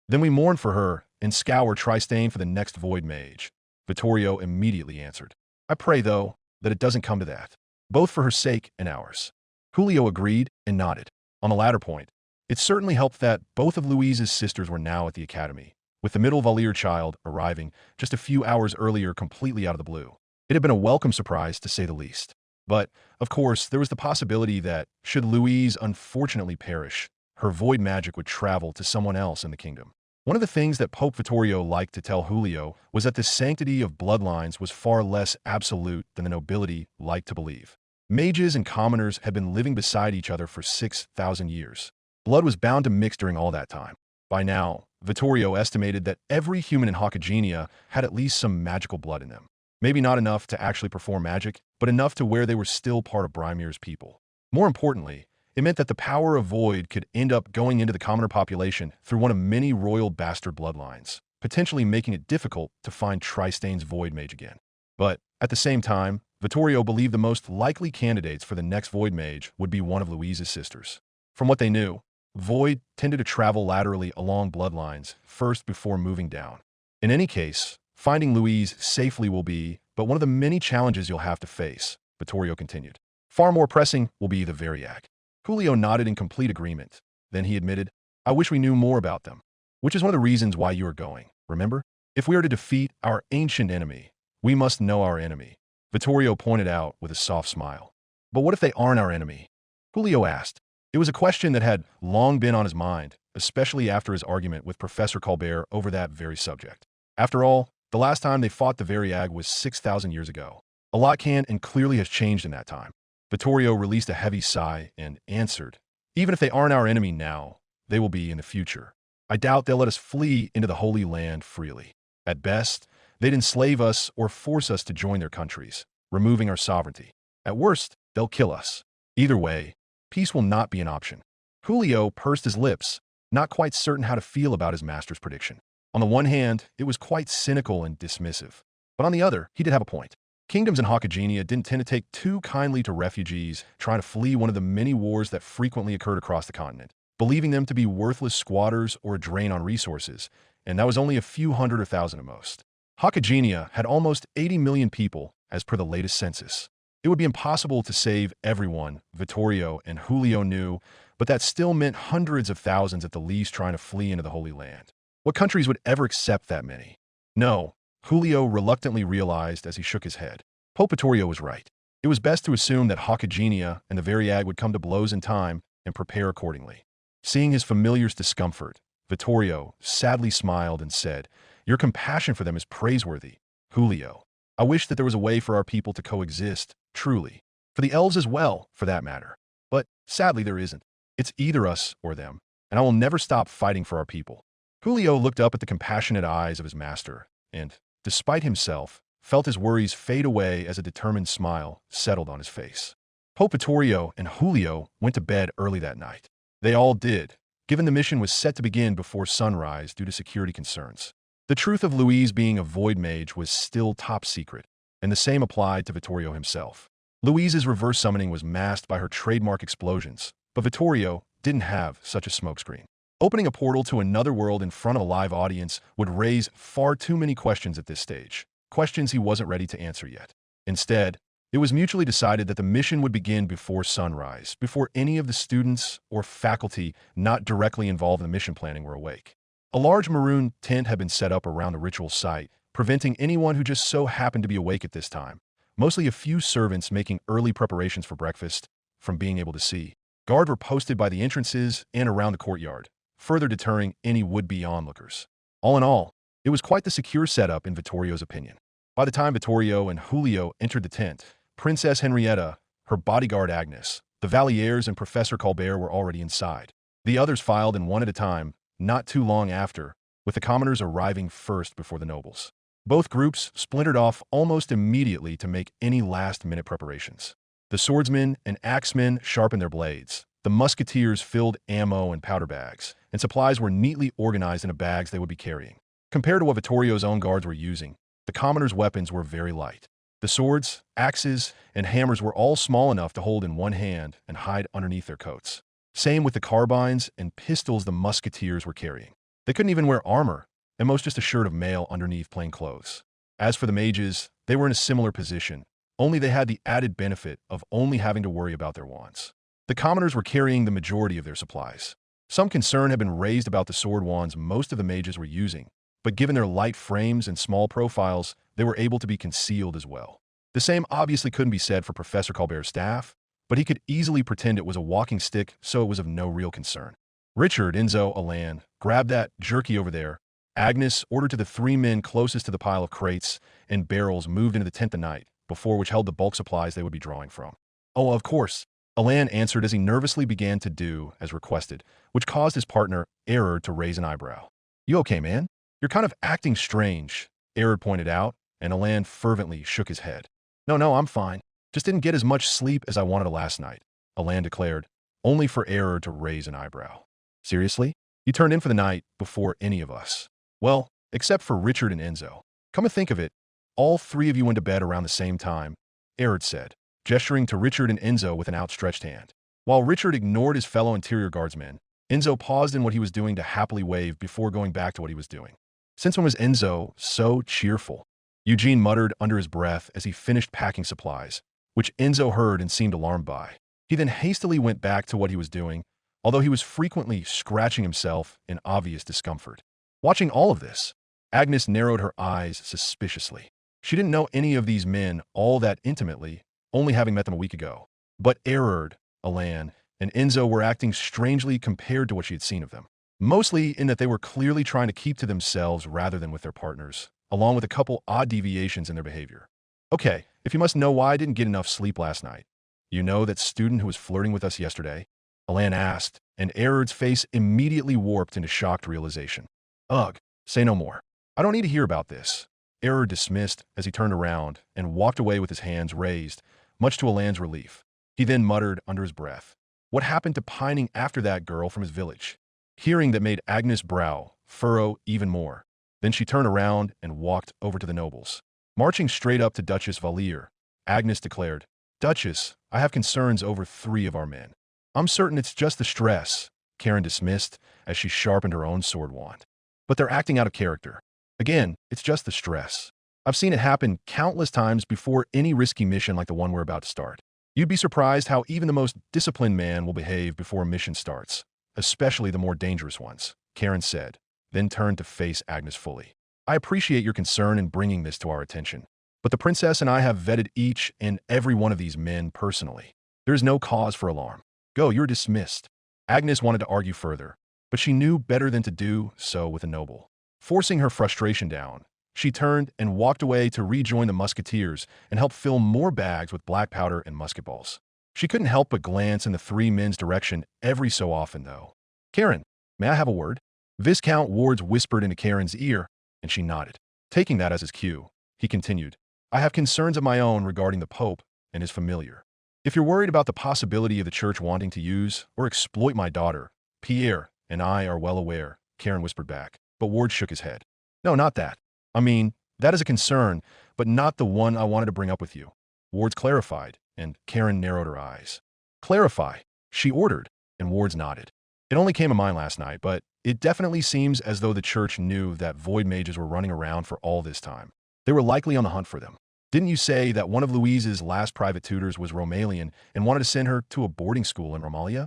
S1: Then we mourn for her and scour Tristane for the next void mage." Vittorio immediately answered, "I pray, though, that it doesn't come to that, both for her sake and ours." Julio agreed and nodded. On the latter point, it certainly helped that both of Louise's sisters were now at the academy, with the middle Valir child arriving just a few hours earlier completely out of the blue. It had been a welcome surprise, to say the least. But, of course, there was the possibility that, should Louise unfortunately perish, her void magic would travel to someone else in the kingdom. One of the things that Pope Vittorio liked to tell Julio was that the sanctity of bloodlines was far less absolute than the nobility liked to believe. Mages and commoners had been living beside each other for 6,000 years. Blood was bound to mix during all that time. By now, Vittorio estimated that every human in Haukagenia had at least some magical blood in them. Maybe not enough to actually perform magic, but enough to where they were still part of Brimir's people. More importantly, it meant that the power of void could end up going into the commoner population through one of many royal bastard bloodlines, potentially making it difficult to find Tristane's void mage again. But, at the same time, Vittorio believed the most likely candidates for the next void mage would be one of Louise's sisters. From what they knew, void tended to travel laterally along bloodlines first before moving down. In any case, finding Louise safely will be but one of the many challenges you'll have to face, Vittorio continued. Far more pressing will be the Variag. Julio nodded in complete agreement. Then he admitted, "I wish we knew more about them. Which is one of the reasons why you are going, remember? If we are to defeat our ancient enemy, we must know our enemy." Vittorio pointed out with a soft smile. "But what if they aren't our enemy?" Julio asked. It was a question that had long been on his mind, especially after his argument with Professor Colbert over that very subject. After all, the last time they fought the Variag was 6,000 years ago. A lot can and clearly has changed in that time. Vittorio released a heavy sigh and answered, "Even if they aren't our enemy now, they will be in the future. I doubt they'll let us flee into the Holy Land freely. At best, they'd enslave us or force us to join their countries, removing our sovereignty. At worst, they'll kill us. Either way, peace will not be an option." Julio pursed his lips, not quite certain how to feel about his master's prediction. On the one hand, it was quite cynical and dismissive. But on the other, he did have a point. Kingdoms in Hockagenia didn't tend to take too kindly to refugees trying to flee one of the many wars that frequently occurred across the continent, believing them to be worthless squatters or a drain on resources, and that was only a few hundred or thousand at most. Hockagenia had almost 80 million people, as per the latest census. It would be impossible to save everyone, Vittorio and Julio knew, but that still meant hundreds of thousands at the least trying to flee into the Holy Land. What countries would ever accept that many? No, Julio reluctantly realized as he shook his head. Pope Vittorio was right. It was best to assume that Hockagenia and the Variag would come to blows in time and prepare accordingly. Seeing his familiar's discomfort, Vittorio sadly smiled and said, "Your compassion for them is praiseworthy, Julio. I wish that there was a way for our people to coexist, truly. For the elves as well, for that matter. But sadly there isn't. It's either us or them, and I will never stop fighting for our people." Julio looked up at the compassionate eyes of his master, and, despite himself, felt his worries fade away as a determined smile settled on his face. Pope Vittorio and Julio went to bed early that night. They all did, given the mission was set to begin before sunrise due to security concerns. The truth of Louise being a void mage was still top secret, and the same applied to Vittorio himself. Louise's reverse summoning was masked by her trademark explosions, but Vittorio didn't have such a smokescreen. Opening a portal to another world in front of a live audience would raise far too many questions at this stage, questions he wasn't ready to answer yet. Instead, it was mutually decided that the mission would begin before sunrise, before any of the students or faculty not directly involved in the mission planning were awake. A large maroon tent had been set up around the ritual site, preventing anyone who just so happened to be awake at this time, mostly a few servants making early preparations for breakfast, from being able to see. Guards were posted by the entrances and around the courtyard, further deterring any would-be onlookers. All in all, it was quite the secure setup in Vittorio's opinion. By the time Vittorio and Julio entered the tent, Princess Henrietta, her bodyguard Agnes, the Valliers and Professor Colbert were already inside. The others filed in one at a time, not too long after, with the commoners arriving first before the nobles. Both groups splintered off almost immediately to make any last-minute preparations. The swordsmen and axemen sharpened their blades. The musketeers filled ammo and powder bags, and supplies were neatly organized into bags they would be carrying. Compared to what Vittorio's own guards were using, the commoners' weapons were very light. The swords, axes, and hammers were all small enough to hold in one hand and hide underneath their coats. Same with the carbines and pistols the musketeers were carrying. They couldn't even wear armor, and most just a shirt of mail underneath plain clothes. As for the mages, they were in a similar position, only they had the added benefit of only having to worry about their wands. The commoners were carrying the majority of their supplies. Some concern had been raised about the sword wands most of the mages were using, but given their light frames and small profiles, they were able to be concealed as well. The same obviously couldn't be said for Professor Colbert's staff, but he could easily pretend it was a walking stick, so it was of no real concern. Richard, Enzo, Alan, grab that jerky over there. Agnes ordered to the three men closest to the pile of crates and barrels moved into the tent the night before, which held the bulk supplies they would be drawing from. "Oh, of course," Alan answered as he nervously began to do as requested, which caused his partner, Erard, to raise an eyebrow. "You okay, man? You're kind of acting strange," Erard pointed out, and Alan fervently shook his head. No, I'm fine. Just didn't get as much sleep as I wanted last night," Alan declared, only for Erard to raise an eyebrow. "Seriously? You turned in for the night before any of us." "Well, except for Richard and Enzo. Come to think of it, all three of you went to bed around the same time," Erard said, gesturing to Richard and Enzo with an outstretched hand. While Richard ignored his fellow interior guardsmen, Enzo paused in what he was doing to happily wave before going back to what he was doing. "Since when was Enzo so cheerful?" Eugene muttered under his breath as he finished packing supplies, which Enzo heard and seemed alarmed by. He then hastily went back to what he was doing, although he was frequently scratching himself in obvious discomfort. Watching all of this, Agnes narrowed her eyes suspiciously. She didn't know any of these men all that intimately, only having met them a week ago. But Erard, Alan, and Enzo were acting strangely compared to what she had seen of them. mostly in that they were clearly trying to keep to themselves rather than with their partners, along with a couple odd deviations in their behavior. Okay, if you must know why I didn't get enough sleep last night. You know that student who was flirting with us yesterday? Alan asked, and Erard's face immediately warped into shocked realization. Ugh, say no more. I don't need to hear about this. Erard dismissed as he turned around and walked away with his hands raised, much to Alan's relief. He then muttered under his breath, what happened to pining after that girl from his village? Hearing that made Agnes' brow furrow even more. Then she turned around and walked over to the nobles. Marching straight up to Duchess Valier, Agnes declared, Duchess, I have concerns over 3 of our men. I'm certain it's just the stress, Karen dismissed as she sharpened her own sword wand. But they're acting out of character. Again, it's just the stress. I've seen it happen countless times before any risky mission like the one we're about to start. You'd be surprised how even the most disciplined man will behave before a mission starts, especially the more dangerous ones, Karen said, then turned to face Agnes fully. I appreciate your concern in bringing this to our attention, but the princess and I have vetted each and every one of these men personally. There is no cause for alarm. Go, you're dismissed. Agnes wanted to argue further, but she knew better than to do so with a noble. Forcing her frustration down, she turned and walked away to rejoin the musketeers and help fill more bags with black powder and musket balls. She couldn't help but glance in the 3 men's direction every so often, though. Karen, may I have a word? Viscount Wards whispered into Karen's ear, and she nodded. Taking that as his cue, he continued, I have concerns of my own regarding the Pope and his familiar. If you're worried about the possibility of the church wanting to use or exploit my daughter, Pierre and I are well aware, Karen whispered back, but Ward shook his head. No, not that. I mean, that is a concern, but not the one I wanted to bring up with you. Wards clarified, and Karen narrowed her eyes. Clarify, she ordered, and Wards nodded. It only came to mind last night, but it definitely seems as though the church knew that void mages were running around for all this time. They were likely on the hunt for them. Didn't you say that one of Louise's last private tutors was Romalian and wanted to send her to a boarding school in Romalia?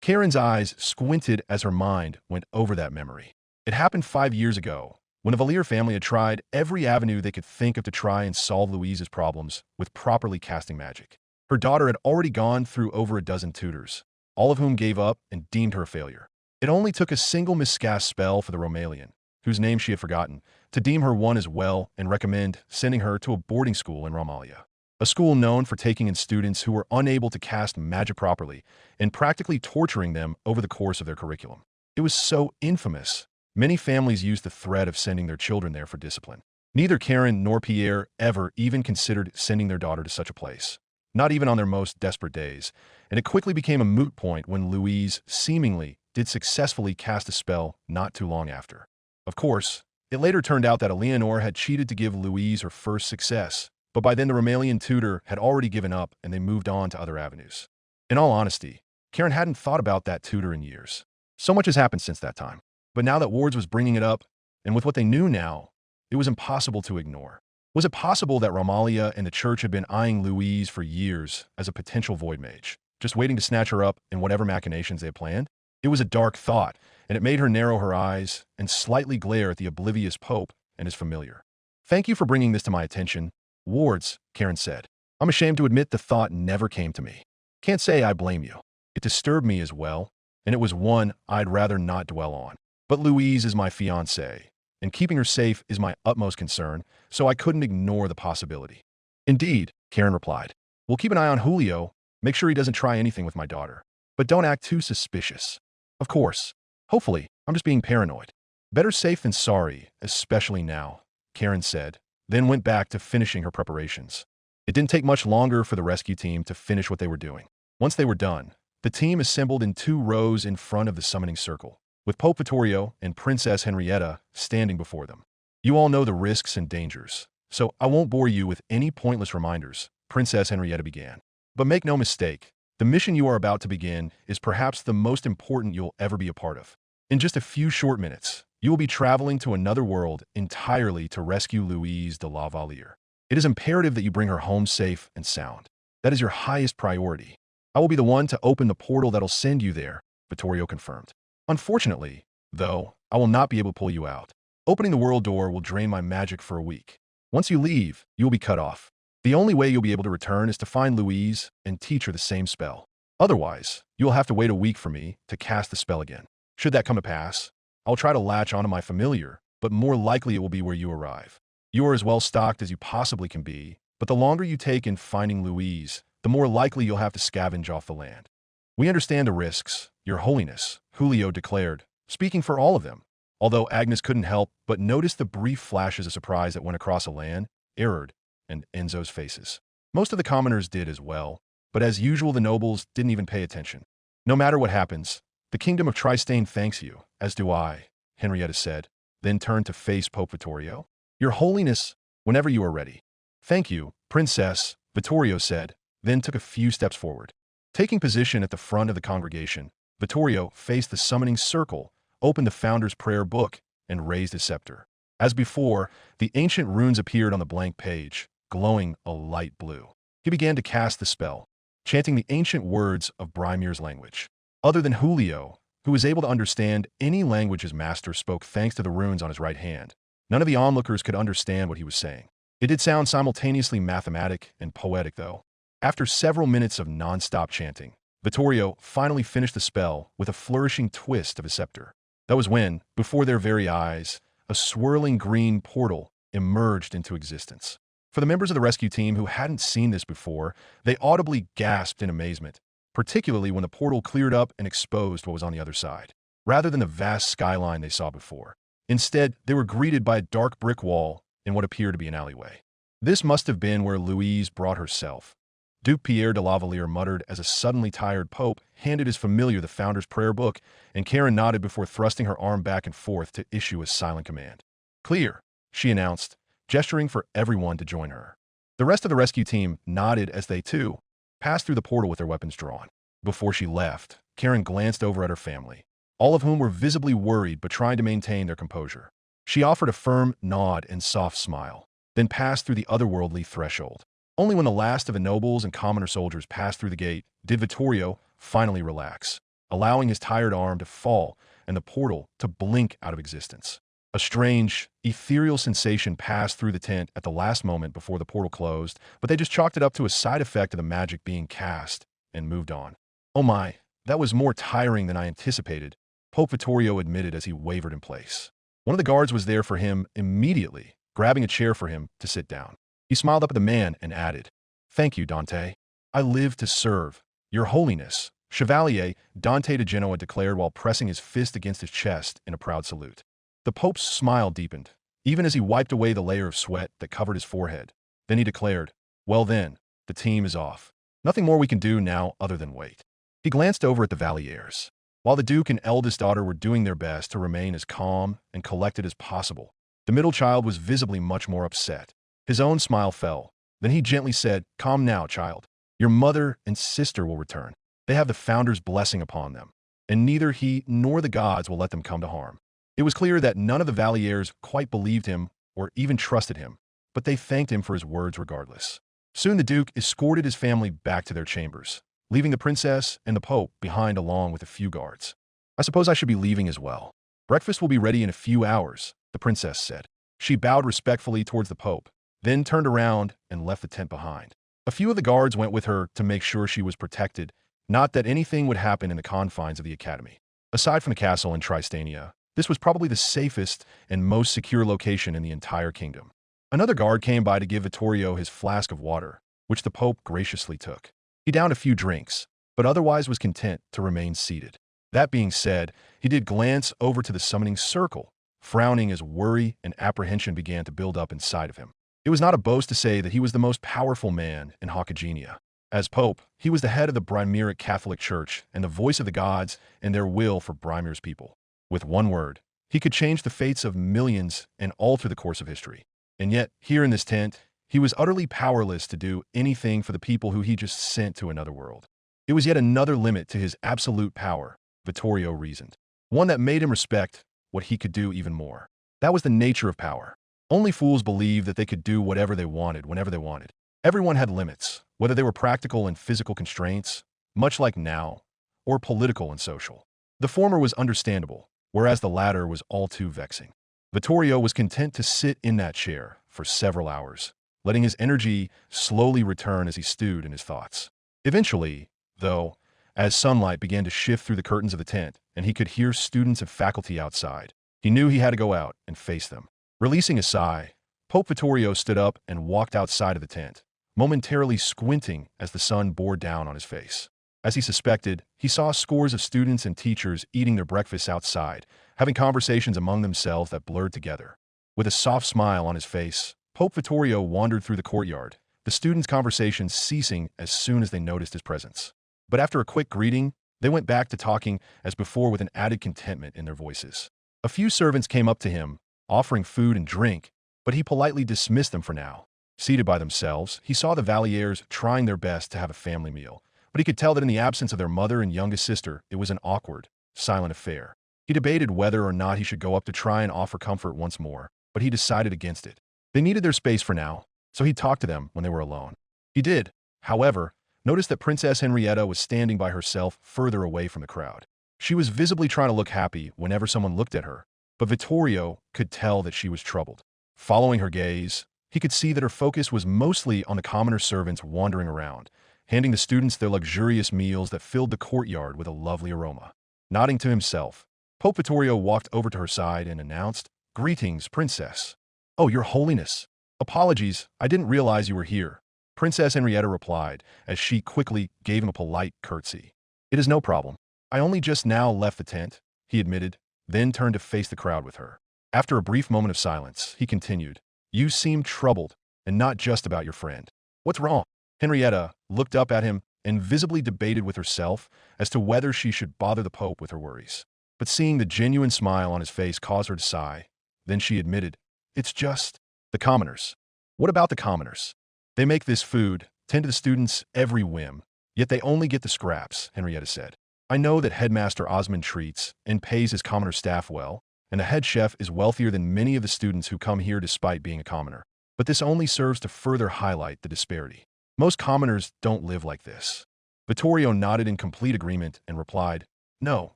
S1: Karen's eyes squinted as her mind went over that memory. It happened 5 years ago, when the Valier family had tried every avenue they could think of to try and solve Louise's problems with properly casting magic. Her daughter had already gone through over a dozen tutors, all of whom gave up and deemed her a failure. It only took a single miscast spell for the Romalian, whose name she had forgotten, to deem her one as well and recommend sending her to a boarding school in Romalia, a school known for taking in students who were unable to cast magic properly and practically torturing them over the course of their curriculum. It was so infamous. Many families used the threat of sending their children there for discipline. Neither Karen nor Pierre ever even considered sending their daughter to such a place, not even on their most desperate days, and it quickly became a moot point when Louise seemingly did successfully cast a spell not too long after. Of course, it later turned out that Eleanor had cheated to give Louise her first success, but by then the Romalian tutor had already given up and they moved on to other avenues. In all honesty, Karen hadn't thought about that tutor in years. So much has happened since that time. But now that Wards was bringing it up, and with what they knew now, it was impossible to ignore. Was it possible that Romalia and the church had been eyeing Louise for years as a potential void mage, just waiting to snatch her up in whatever machinations they had planned? It was a dark thought, and it made her narrow her eyes and slightly glare at the oblivious Pope and his familiar. Thank you for bringing this to my attention, Wards, Karen said. I'm ashamed to admit the thought never came to me. Can't say I blame you. It disturbed me as well, and it was one I'd rather not dwell on. But Louise is my fiancée, and keeping her safe is my utmost concern, so I couldn't ignore the possibility. Indeed, Karen replied. We'll keep an eye on Julio, make sure he doesn't try anything with my daughter. But don't act too suspicious. Of course. Hopefully, I'm just being paranoid. Better safe than sorry, especially now, Karen said, then went back to finishing her preparations. It didn't take much longer for the rescue team to finish what they were doing. Once they were done, the team assembled in 2 rows in front of the summoning circle, with Pope Vittorio and Princess Henrietta standing before them. You all know the risks and dangers, so I won't bore you with any pointless reminders, Princess Henrietta began. But make no mistake, the mission you are about to begin is perhaps the most important you'll ever be a part of. In just a few short minutes, you will be traveling to another world entirely to rescue Louise de la Valier. It is imperative that you bring her home safe and sound. That is your highest priority. I will be the one to open the portal that'll send you there, Vittorio confirmed. Unfortunately, though, I will not be able to pull you out. Opening the world door will drain my magic for a week. Once you leave, you will be cut off. The only way you'll be able to return is to find Louise and teach her the same spell. Otherwise, you'll have to wait a week for me to cast the spell again. Should that come to pass, I'll try to latch onto my familiar, but more likely it will be where you arrive. You are as well stocked as you possibly can be, but the longer you take in finding Louise, the more likely you'll have to scavenge off the land. We understand the risks, Your Holiness, Julio declared, speaking for all of them. Although Agnes couldn't help but notice the brief flashes of surprise that went across Alan, Erard, and Enzo's faces. Most of the commoners did as well, but as usual the nobles didn't even pay attention. No matter what happens, the kingdom of Tristane thanks you, as do I, Henrietta said, then turned to face Pope Vittorio. Your Holiness, whenever you are ready. Thank you, Princess, Vittorio said, then took a few steps forward. Taking position at the front of the congregation, Vittorio faced the summoning circle, opened the Founder's Prayer book, and raised his scepter. As before, the ancient runes appeared on the blank page, glowing a light blue. He began to cast the spell, chanting the ancient words of Brimir's language. Other than Julio, who was able to understand any language his master spoke thanks to the runes on his right hand, none of the onlookers could understand what he was saying. It did sound simultaneously mathematic and poetic, though. After several minutes of non-stop chanting, Vittorio finally finished the spell with a flourishing twist of his scepter. That was when, before their very eyes, a swirling green portal emerged into existence. For the members of the rescue team who hadn't seen this before, they audibly gasped in amazement, particularly when the portal cleared up and exposed what was on the other side, rather than the vast skyline they saw before. Instead, they were greeted by a dark brick wall in what appeared to be an alleyway. This must have been where Louise brought herself. Duke Pierre de Lavalier muttered as a suddenly tired pope handed his familiar the Founder's Prayer book, and Karen nodded before thrusting her arm back and forth to issue a silent command. Clear, she announced, gesturing for everyone to join her. The rest of the rescue team nodded as they, too, passed through the portal with their weapons drawn. Before she left, Karen glanced over at her family, all of whom were visibly worried but trying to maintain their composure. She offered a firm nod and soft smile, then passed through the otherworldly threshold. Only when the last of the nobles and commoner soldiers passed through the gate did Vittorio finally relax, allowing his tired arm to fall and the portal to blink out of existence. A strange, ethereal sensation passed through the tent at the last moment before the portal closed, but they just chalked it up to a side effect of the magic being cast and moved on. Oh my, that was more tiring than I anticipated, Pope Vittorio admitted as he wavered in place. One of the guards was there for him immediately, grabbing a chair for him to sit down. He smiled up at the man and added, "Thank you, Dante. I live to serve. Your Holiness." Chevalier Dante de Genoa declared while pressing his fist against his chest in a proud salute. The Pope's smile deepened, even as he wiped away the layer of sweat that covered his forehead. Then he declared, "Well then, the team is off. Nothing more we can do now other than wait." He glanced over at the Valiers. While the Duke and eldest daughter were doing their best to remain as calm and collected as possible, the middle child was visibly much more upset. His own smile fell. Then he gently said, "Calm now, child. Your mother and sister will return. They have the Founder's blessing upon them, and neither he nor the gods will let them come to harm." It was clear that none of the Valiers quite believed him or even trusted him, but they thanked him for his words regardless. Soon the Duke escorted his family back to their chambers, leaving the princess and the Pope behind along with a few guards. "I suppose I should be leaving as well. Breakfast will be ready in a few hours," the princess said. She bowed respectfully towards the Pope, then turned around and left the tent behind. A few of the guards went with her to make sure she was protected, not that anything would happen in the confines of the academy. Aside from the castle in Tristania, this was probably the safest and most secure location in the entire kingdom. Another guard came by to give Vittorio his flask of water, which the Pope graciously took. He downed a few drinks, but otherwise was content to remain seated. That being said, he did glance over to the summoning circle, frowning as worry and apprehension began to build up inside of him. It was not a boast to say that he was the most powerful man in Hakkegenia. As Pope, he was the head of the Brimiric Catholic Church and the voice of the gods and their will for Brimir's people. With one word, he could change the fates of millions and alter the course of history. And yet, here in this tent, he was utterly powerless to do anything for the people who he just sent to another world. It was yet another limit to his absolute power, Vittorio reasoned. One that made him respect what he could do even more. That was the nature of power. Only fools believed that they could do whatever they wanted, whenever they wanted. Everyone had limits, whether they were practical and physical constraints, much like now, or political and social. The former was understandable, whereas the latter was all too vexing. Vittorio was content to sit in that chair for several hours, letting his energy slowly return as he stewed in his thoughts. Eventually, though, as sunlight began to shift through the curtains of the tent, and he could hear students and faculty outside. He knew he had to go out and face them. Releasing a sigh, Pope Vittorio stood up and walked outside of the tent, momentarily squinting as the sun bore down on his face. As he suspected, he saw scores of students and teachers eating their breakfasts outside, having conversations among themselves that blurred together. With a soft smile on his face, Pope Vittorio wandered through the courtyard, the students' conversations ceasing as soon as they noticed his presence. But after a quick greeting, they went back to talking as before with an added contentment in their voices. A few servants came up to him, offering food and drink, but he politely dismissed them for now. Seated by themselves, he saw the Vallières trying their best to have a family meal, but he could tell that in the absence of their mother and youngest sister, it was an awkward, silent affair. He debated whether or not he should go up to try and offer comfort once more, but he decided against it. They needed their space for now, so he talked to them when they were alone. He did, however, notice that Princess Henrietta was standing by herself further away from the crowd. She was visibly trying to look happy whenever someone looked at her, but Vittorio could tell that she was troubled. Following her gaze, he could see that her focus was mostly on the commoner servants wandering around, handing the students their luxurious meals that filled the courtyard with a lovely aroma. Nodding to himself, Pope Vittorio walked over to her side and announced, "Greetings, Princess." "Oh, Your Holiness. Apologies, I didn't realize you were here," Princess Henrietta replied, as she quickly gave him a polite curtsy. "It is no problem. I only just now left the tent," he admitted, then turned to face the crowd with her. After a brief moment of silence, he continued, "You seem troubled, and not just about your friend. What's wrong?" Henrietta looked up at him and visibly debated with herself as to whether she should bother the Pope with her worries. But seeing the genuine smile on his face caused her to sigh. Then she admitted, "It's just the commoners." "What about the commoners?" "They make this food, tend to the students' every whim, yet they only get the scraps," Henrietta said. "I know that Headmaster Osmond treats and pays his commoner staff well, and the head chef is wealthier than many of the students who come here despite being a commoner. But this only serves to further highlight the disparity. Most commoners don't live like this." Vittorio nodded in complete agreement and replied, "No,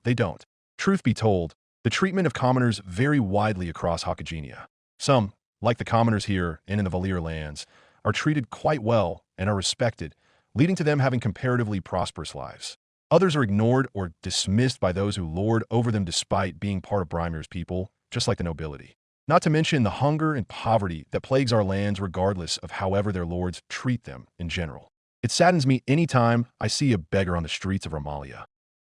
S1: they don't. Truth be told, the treatment of commoners vary widely across Hakagenia. Some, like the commoners here and in the Valliere lands, are treated quite well and are respected, leading to them having comparatively prosperous lives. Others are ignored or dismissed by those who lord over them despite being part of Brimer's people, just like the nobility. Not to mention the hunger and poverty that plagues our lands regardless of however their lords treat them in general. It saddens me any time I see a beggar on the streets of Romalia."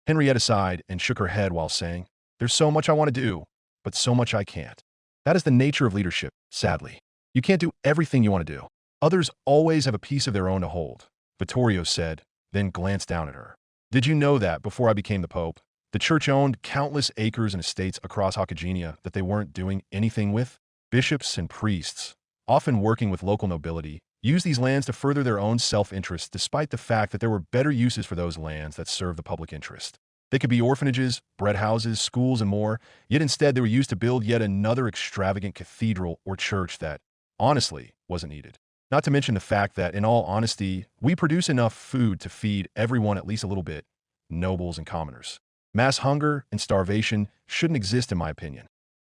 S1: Henrietta sighed and shook her head while saying, "There's so much I want to do, but so much I can't. That is the nature of leadership, sadly. You can't do everything you want to do. Others always have a piece of their own to hold," Vittorio said, then glanced down at her. "Did you know that before I became the Pope, the church owned countless acres and estates across Hakagenia that they weren't doing anything with? Bishops and priests, often working with local nobility, used these lands to further their own self-interest despite the fact that there were better uses for those lands that served the public interest. They could be orphanages, bread houses, schools, and more, yet instead they were used to build yet another extravagant cathedral or church that, honestly, wasn't needed. Not to mention the fact that, in all honesty, we produce enough food to feed everyone at least a little bit, nobles and commoners. Mass hunger and starvation shouldn't exist in my opinion."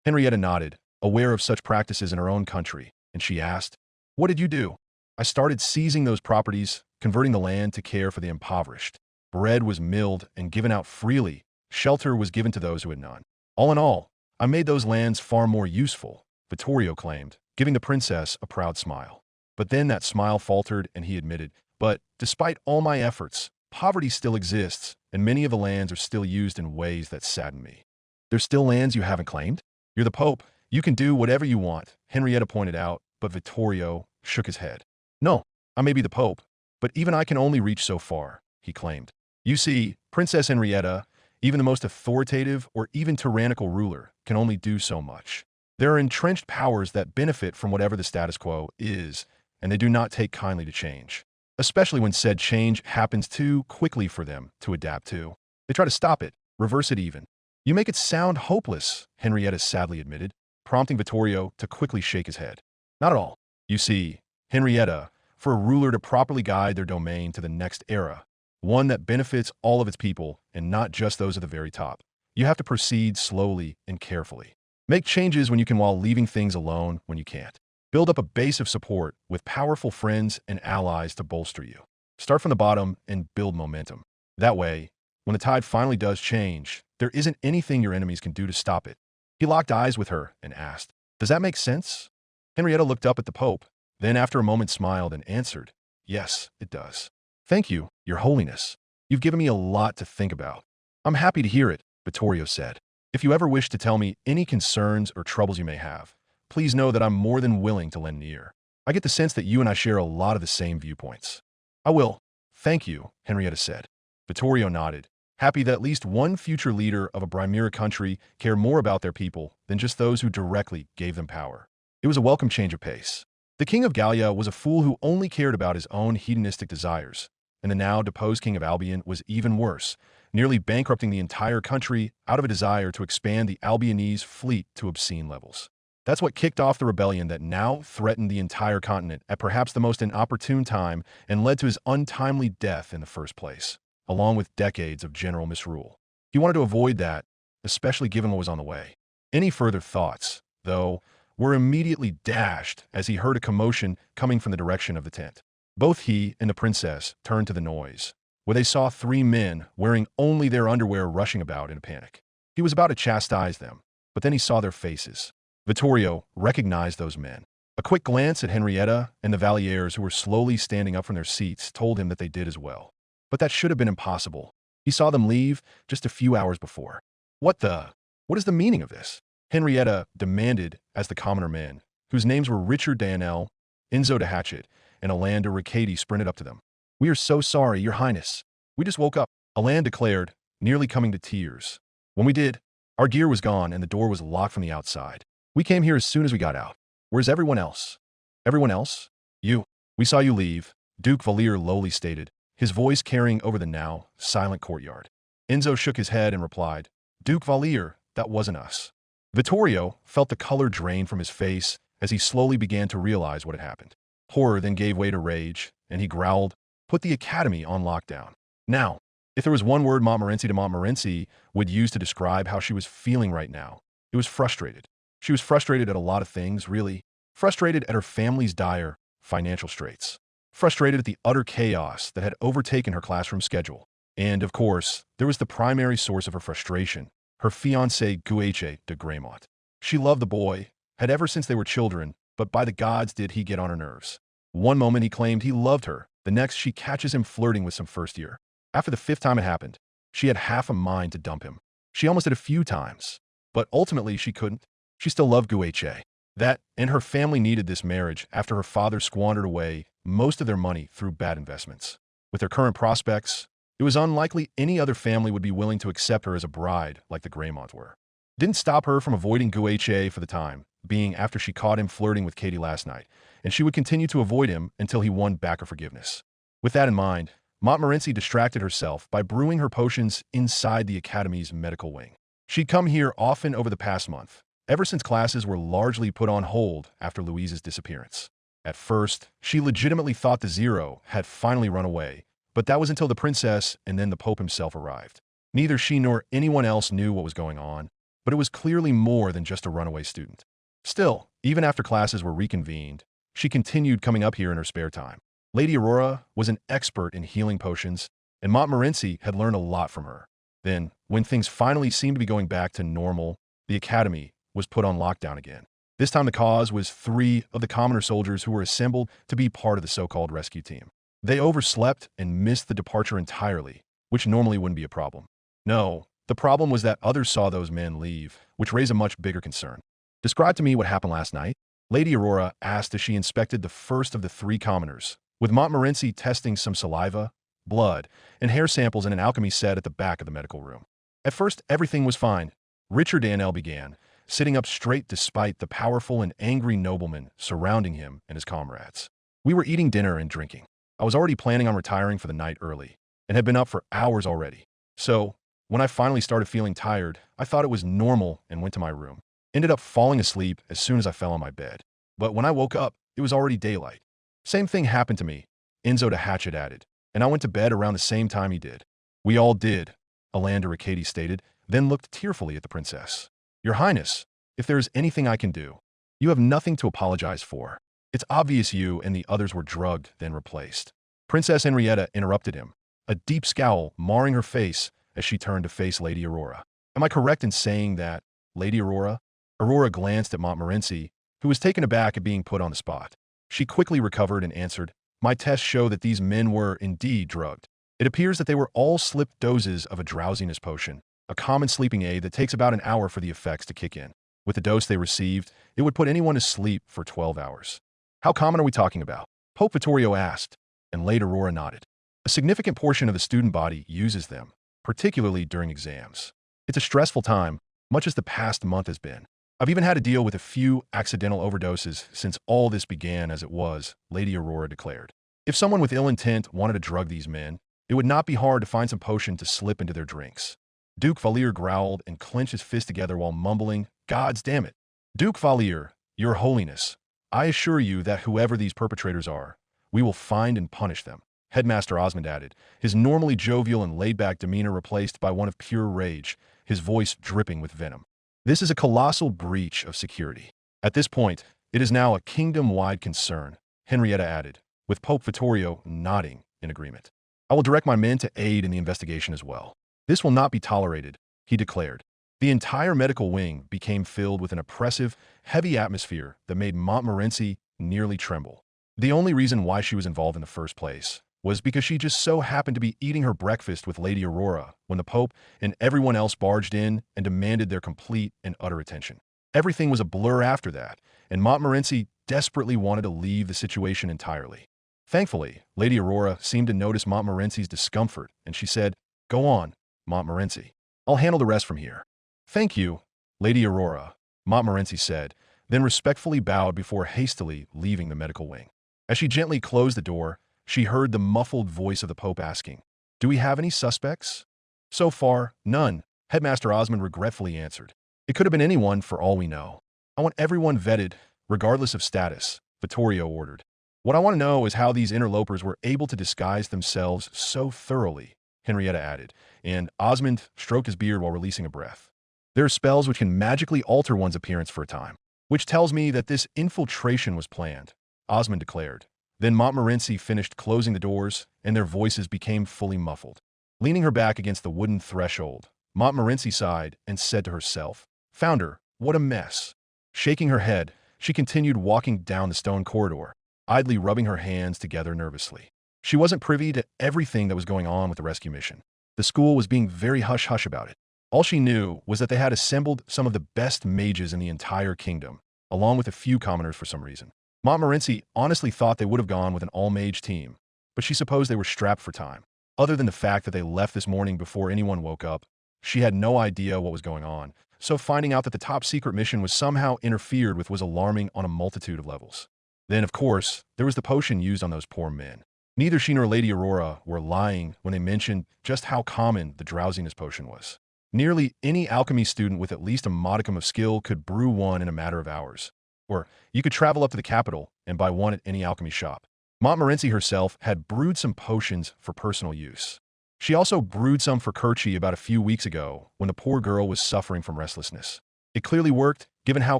S1: Henrietta nodded, aware of such practices in her own country, and she asked, "What did you do?" "I started seizing those properties, converting the land to care for the impoverished. Bread was milled and given out freely. Shelter was given to those who had none. All in all, I made those lands far more useful," Vittorio claimed, giving the princess a proud smile. But then that smile faltered and he admitted, "But despite all my efforts, poverty still exists, and many of the lands are still used in ways that sadden me." "There's still lands you haven't claimed? You're the Pope. You can do whatever you want," Henrietta pointed out, but Vittorio shook his head. "No, I may be the Pope, but even I can only reach so far," he claimed. "You see, Princess Henrietta, even the most authoritative or even tyrannical ruler, can only do so much. There are entrenched powers that benefit from whatever the status quo is, and they do not take kindly to change, especially when said change happens too quickly for them to adapt to. They try to stop it, reverse it even." "You make it sound hopeless," Henrietta sadly admitted, prompting Vittorio to quickly shake his head. "Not at all. You see, Henrietta, for a ruler to properly guide their domain to the next era, one that benefits all of its people and not just those at the very top, you have to proceed slowly and carefully. Make changes when you can while leaving things alone when you can't. Build up a base of support with powerful friends and allies to bolster you. Start from the bottom and build momentum. That way, When the tide finally does change, there isn't anything your enemies can do to stop it. He locked eyes with her and asked, "Does that make sense?" Henrietta looked up at the Pope, then after a moment smiled and answered, "Yes, it does." "Thank you, Your Holiness. You've given me a lot to think about." "I'm happy to hear it," Vittorio said. "If you ever wish to tell me any concerns or troubles you may have, please know that I'm more than willing to lend an ear. I get the sense that you and I share a lot of the same viewpoints." "I will. Thank you," Henrietta said. Vittorio nodded, happy that at least one future leader of a Brimera country cared more about their people than just those who directly gave them power. It was a welcome change of pace. The king of Gallia was a fool who only cared about his own hedonistic desires, and the now deposed king of Albion was even worse, nearly bankrupting the entire country out of a desire to expand the Albionese fleet to obscene levels. That's what kicked off the rebellion that now threatened the entire continent at perhaps the most inopportune time and led to his untimely death in the first place, along with decades of general misrule. He wanted to avoid that, especially given what was on the way. Any further thoughts, though, were immediately dashed as he heard a commotion coming from the direction of the tent. Both he and the princess turned to the noise, where they saw three men wearing only their underwear rushing about in a panic. He was about to chastise them, but then he saw their faces. Vittorio recognized those men. A quick glance at Henrietta and the Valliers who were slowly standing up from their seats told him that they did as well. But that should have been impossible. He saw them leave just a few hours before. What is the meaning of this?" Henrietta demanded as the commoner men, whose names were Richard Danel, Enzo de Hatchet, and Alain de Riccati sprinted up to them. "We are so sorry, Your Highness. We just woke up," Alain declared, nearly coming to tears. "When we did, our gear was gone and the door was locked from the outside. We came here as soon as we got out. Where's everyone else?" "Everyone else? You. We saw you leave," Duke Valier lowly stated, his voice carrying over the now silent courtyard. Enzo shook his head and replied, "Duke Valier, that wasn't us." Vittorio felt the color drain from his face as he slowly began to realize what had happened. Horror then gave way to rage, and he growled, "Put the academy on lockdown." Now, if there was one word Montmorency de Montmorency would use to describe how she was feeling right now, it was frustrated. She was frustrated at a lot of things, really. Frustrated at her family's dire financial straits. Frustrated at the utter chaos that had overtaken her classroom schedule. And, of course, there was the primary source of her frustration, her fiancé Guiche de Graymont. She loved the boy, had ever since they were children, but by the gods did he get on her nerves. One moment he claimed he loved her, the next she catches him flirting with some first year. After the fifth time it happened, she had half a mind to dump him. She almost did a few times, but ultimately she couldn't. She still loved Guiche. That and her family needed this marriage after her father squandered away most of their money through bad investments. With her current prospects, it was unlikely any other family would be willing to accept her as a bride like the Greymonts were. Didn't stop her from avoiding Guiche for the time being after she caught him flirting with Katie last night, and she would continue to avoid him until he won back her forgiveness. With that in mind, Montmorency distracted herself by brewing her potions inside the Academy's medical wing. She'd come here often over the past month, ever since classes were largely put on hold after Louise's disappearance. At first, she legitimately thought the Zero had finally run away, but that was until the princess and then the Pope himself arrived. Neither she nor anyone else knew what was going on, but it was clearly more than just a runaway student. Still, even after classes were reconvened, she continued coming up here in her spare time. Lady Aurora was an expert in healing potions, and Montmorency had learned a lot from her. Then, when things finally seemed to be going back to normal, the Academy was put on lockdown again. This time the cause was 3 of the commoner soldiers who were assembled to be part of the so-called rescue team. They overslept and missed the departure entirely, which normally wouldn't be a problem. No, the problem was that others saw those men leave, which raised a much bigger concern. "Describe to me what happened last night," Lady Aurora asked as she inspected the first of the 3 commoners, with Montmorency testing some saliva, blood, and hair samples in an alchemy set at the back of the medical room. "At first, everything was fine," Richard Danel began, sitting up straight despite the powerful and angry noblemen surrounding him and his comrades. "We were eating dinner and drinking. I was already planning on retiring for the night early, and had been up for hours already. So, when I finally started feeling tired, I thought it was normal and went to my room. Ended up falling asleep as soon as I fell on my bed. But when I woke up, it was already daylight. Same thing happened to me," Enzo de Hatchet added, "and I went to bed around the same time he did." "We all did," Alain de Riccati stated, then looked tearfully at the princess. "Your Highness, if there is anything I can do, you have nothing to apologize for. It's obvious you and the others were drugged, then replaced." Princess Henrietta interrupted him, a deep scowl marring her face as she turned to face Lady Aurora. Am I correct in saying that, Lady Aurora? Aurora glanced at Montmorency, who was taken aback at being put on the spot. She quickly recovered and answered, my tests show that these men were indeed drugged. It appears that they were all slipped doses of a drowsiness potion, a common sleeping aid that takes about an hour for the effects to kick in. With the dose they received, it would put anyone to sleep for 12 hours. How common are we talking about? Pope Vittorio asked, and Lady Aurora nodded. A significant portion of the student body uses them, particularly during exams. It's a stressful time, much as the past month has been. I've even had to deal with a few accidental overdoses since all this began as it was, Lady Aurora declared. If someone with ill intent wanted to drug these men, it would not be hard to find some potion to slip into their drinks. Duke Valier growled and clenched his fists together while mumbling, Gods damn it. Duke Valier, Your Holiness, I assure you that whoever these perpetrators are, we will find and punish them. Headmaster Osmond added, his normally jovial and laid-back demeanor replaced by one of pure rage, his voice dripping with venom. This is a colossal breach of security. At this point, it is now a kingdom-wide concern, Henrietta added, with Pope Vittorio nodding in agreement. I will direct my men to aid in the investigation as well. This will not be tolerated, he declared. The entire medical wing became filled with an oppressive, heavy atmosphere that made Montmorency nearly tremble. The only reason why she was involved in the first place was because she just so happened to be eating her breakfast with Lady Aurora when the Pope and everyone else barged in and demanded their complete and utter attention. Everything was a blur after that, and Montmorency desperately wanted to leave the situation entirely. Thankfully, Lady Aurora seemed to notice Montmorency's discomfort, and she said, Go on, Montmorency. I'll handle the rest from here. Thank you, Lady Aurora, Montmorency said, then respectfully bowed before hastily leaving the medical wing. As she gently closed the door, she heard the muffled voice of the Pope asking, Do we have any suspects? So far, none, Headmaster Osmond regretfully answered. It could have been anyone for all we know. I want everyone vetted, regardless of status, Vittorio ordered. What I want to know is how these interlopers were able to disguise themselves so thoroughly, Henrietta added, and Osmond stroked his beard while releasing a breath. There are spells which can magically alter one's appearance for a time, which tells me that this infiltration was planned, Osmond declared. Then Montmorency finished closing the doors, and their voices became fully muffled. Leaning her back against the wooden threshold, Montmorency sighed and said to herself, Founder, what a mess. Shaking her head, she continued walking down the stone corridor, idly rubbing her hands together nervously. She wasn't privy to everything that was going on with the rescue mission. The school was being very hush-hush about it. All she knew was that they had assembled some of the best mages in the entire kingdom, along with a few commoners for some reason. Montmorency honestly thought they would have gone with an all-mage team, but she supposed they were strapped for time. Other than the fact that they left this morning before anyone woke up, she had no idea what was going on, so finding out that the top-secret mission was somehow interfered with was alarming on a multitude of levels. Then, of course, there was the potion used on those poor men. Neither she nor Lady Aurora were lying when they mentioned just how common the drowsiness potion was. Nearly any alchemy student with at least a modicum of skill could brew one in a matter of hours. Or you could travel up to the capital and buy one at any alchemy shop. Montmorency herself had brewed some potions for personal use. She also brewed some for Kerchi about a few weeks ago when the poor girl was suffering from restlessness. It clearly worked, given how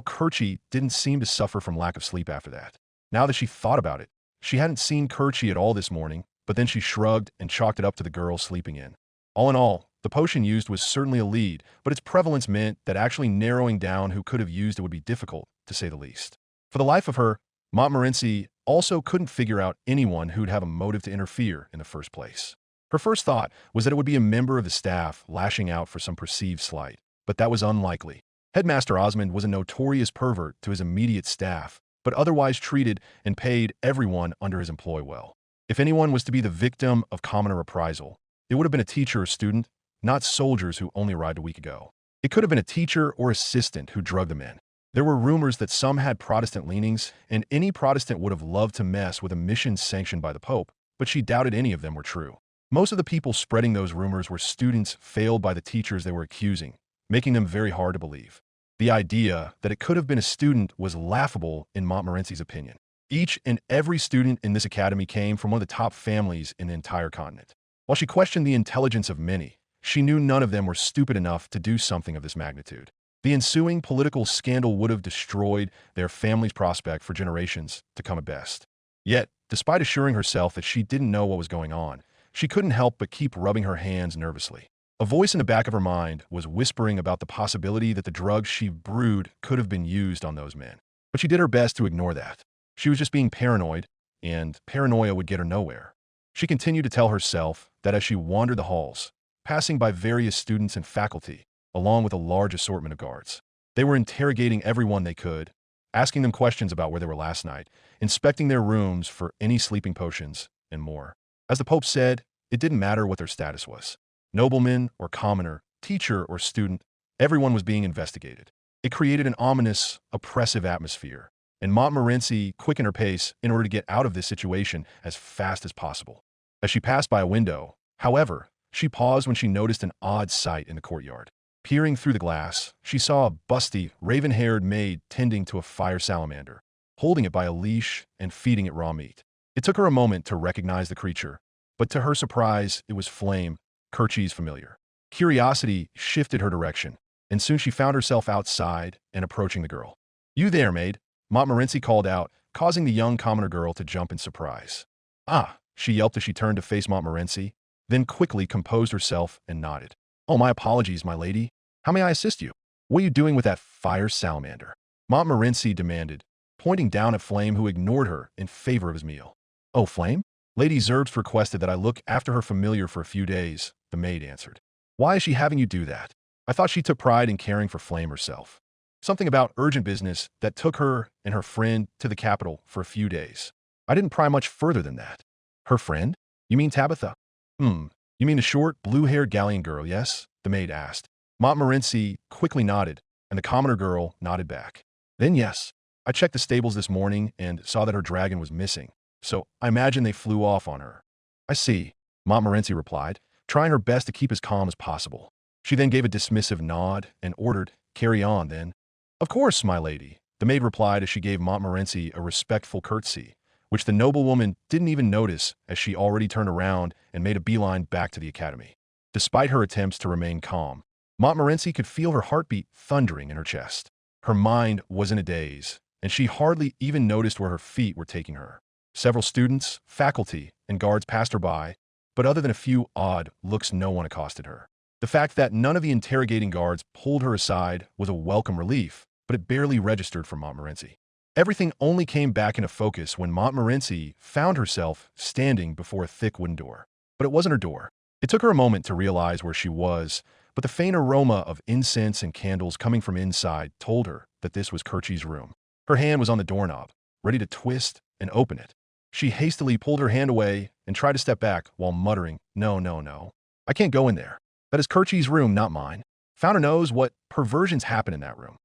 S1: Kerchi didn't seem to suffer from lack of sleep after that. Now that she thought about it, she hadn't seen Kerchi at all this morning, but then she shrugged and chalked it up to the girl sleeping in. All in all, the potion used was certainly a lead, but its prevalence meant that actually narrowing down who could have used it would be difficult, to say the least. For the life of her, Montmorency also couldn't figure out anyone who'd have a motive to interfere in the first place. Her first thought was that it would be a member of the staff lashing out for some perceived slight, but that was unlikely. Headmaster Osmond was a notorious pervert to his immediate staff, but otherwise treated and paid everyone under his employ well. If anyone was to be the victim of commoner reprisal, it would have been a teacher or student, not soldiers who only arrived a week ago. It could have been a teacher or assistant who drugged them in. There were rumors that some had Protestant leanings, and any Protestant would have loved to mess with a mission sanctioned by the Pope, but she doubted any of them were true. Most of the people spreading those rumors were students failed by the teachers they were accusing, making them very hard to believe. The idea that it could have been a student was laughable in Montmorency's opinion. Each and every student in this academy came from one of the top families in the entire continent. While she questioned the intelligence of many, she knew none of them were stupid enough to do something of this magnitude. The ensuing political scandal would have destroyed their family's prospect for generations to come at best. Yet, despite assuring herself that she didn't know what was going on, she couldn't help but keep rubbing her hands nervously. A voice in the back of her mind was whispering about the possibility that the drugs she brewed could have been used on those men. But she did her best to ignore that. She was just being paranoid, and paranoia would get her nowhere. She continued to tell herself that as she wandered the halls, passing by various students and faculty, along with a large assortment of guards, they were interrogating everyone they could, asking them questions about where they were last night, inspecting their rooms for any sleeping potions, and more. As the Pope said, it didn't matter what their status was. Nobleman or commoner, teacher or student, everyone was being investigated. It created an ominous, oppressive atmosphere, and Montmorency quickened her pace in order to get out of this situation as fast as possible. As she passed by a window, however, she paused when she noticed an odd sight in the courtyard. Peering through the glass, she saw a busty, raven-haired maid tending to a fire salamander, holding it by a leash and feeding it raw meat. It took her a moment to recognize the creature, but to her surprise, it was Flame, Kerchie's familiar. Curiosity shifted her direction, and soon she found herself outside and approaching the girl. "You there, maid," Montmorency called out, causing the young commoner girl to jump in surprise. "Ah," she yelped as she turned to face Montmorency, then quickly composed herself and nodded. "Oh, my apologies, my lady. How may I assist you? What are you doing with that fire salamander?" Montmorency demanded, pointing down at Flame, who ignored her in favor of his meal. "Oh, Flame? Lady Zerbst requested that I look after her familiar for a few days," the maid answered. "Why is she having you do that?" I thought she took pride in caring for Flame herself. Something about urgent business that took her and her friend to the capital for a few days. I didn't pry much further than that. Her friend? You mean Tabitha? You mean the short, blue-haired galleon girl, yes? The maid asked. Montmorency quickly nodded, and the commoner girl nodded back. Then yes, I checked the stables this morning and saw that her dragon was missing, so I imagine they flew off on her. I see, Montmorency replied, trying her best to keep as calm as possible. She then gave a dismissive nod and ordered, "Carry on, then." "Of course, my lady," the maid replied as she gave Montmorency a respectful curtsy, which the noblewoman didn't even notice as she already turned around and made a beeline back to the academy. Despite her attempts to remain calm, Montmorency could feel her heartbeat thundering in her chest. Her mind was in a daze, and she hardly even noticed where her feet were taking her. Several students, faculty, and guards passed her by, but other than a few odd looks, no one accosted her. The fact that none of the interrogating guards pulled her aside was a welcome relief, but it barely registered for Montmorency. Everything only came back into focus when Montmorency found herself standing before a thick wooden door. But it wasn't her door. It took her a moment to realize where she was, but the faint aroma of incense and candles coming from inside told her that this was Kerchie's room. Her hand was on the doorknob, ready to twist and open it. She hastily pulled her hand away and tried to step back while muttering, "No, no, no. I can't go in there. That is Kerchie's room, not mine. Founder knows what perversions happen in that room."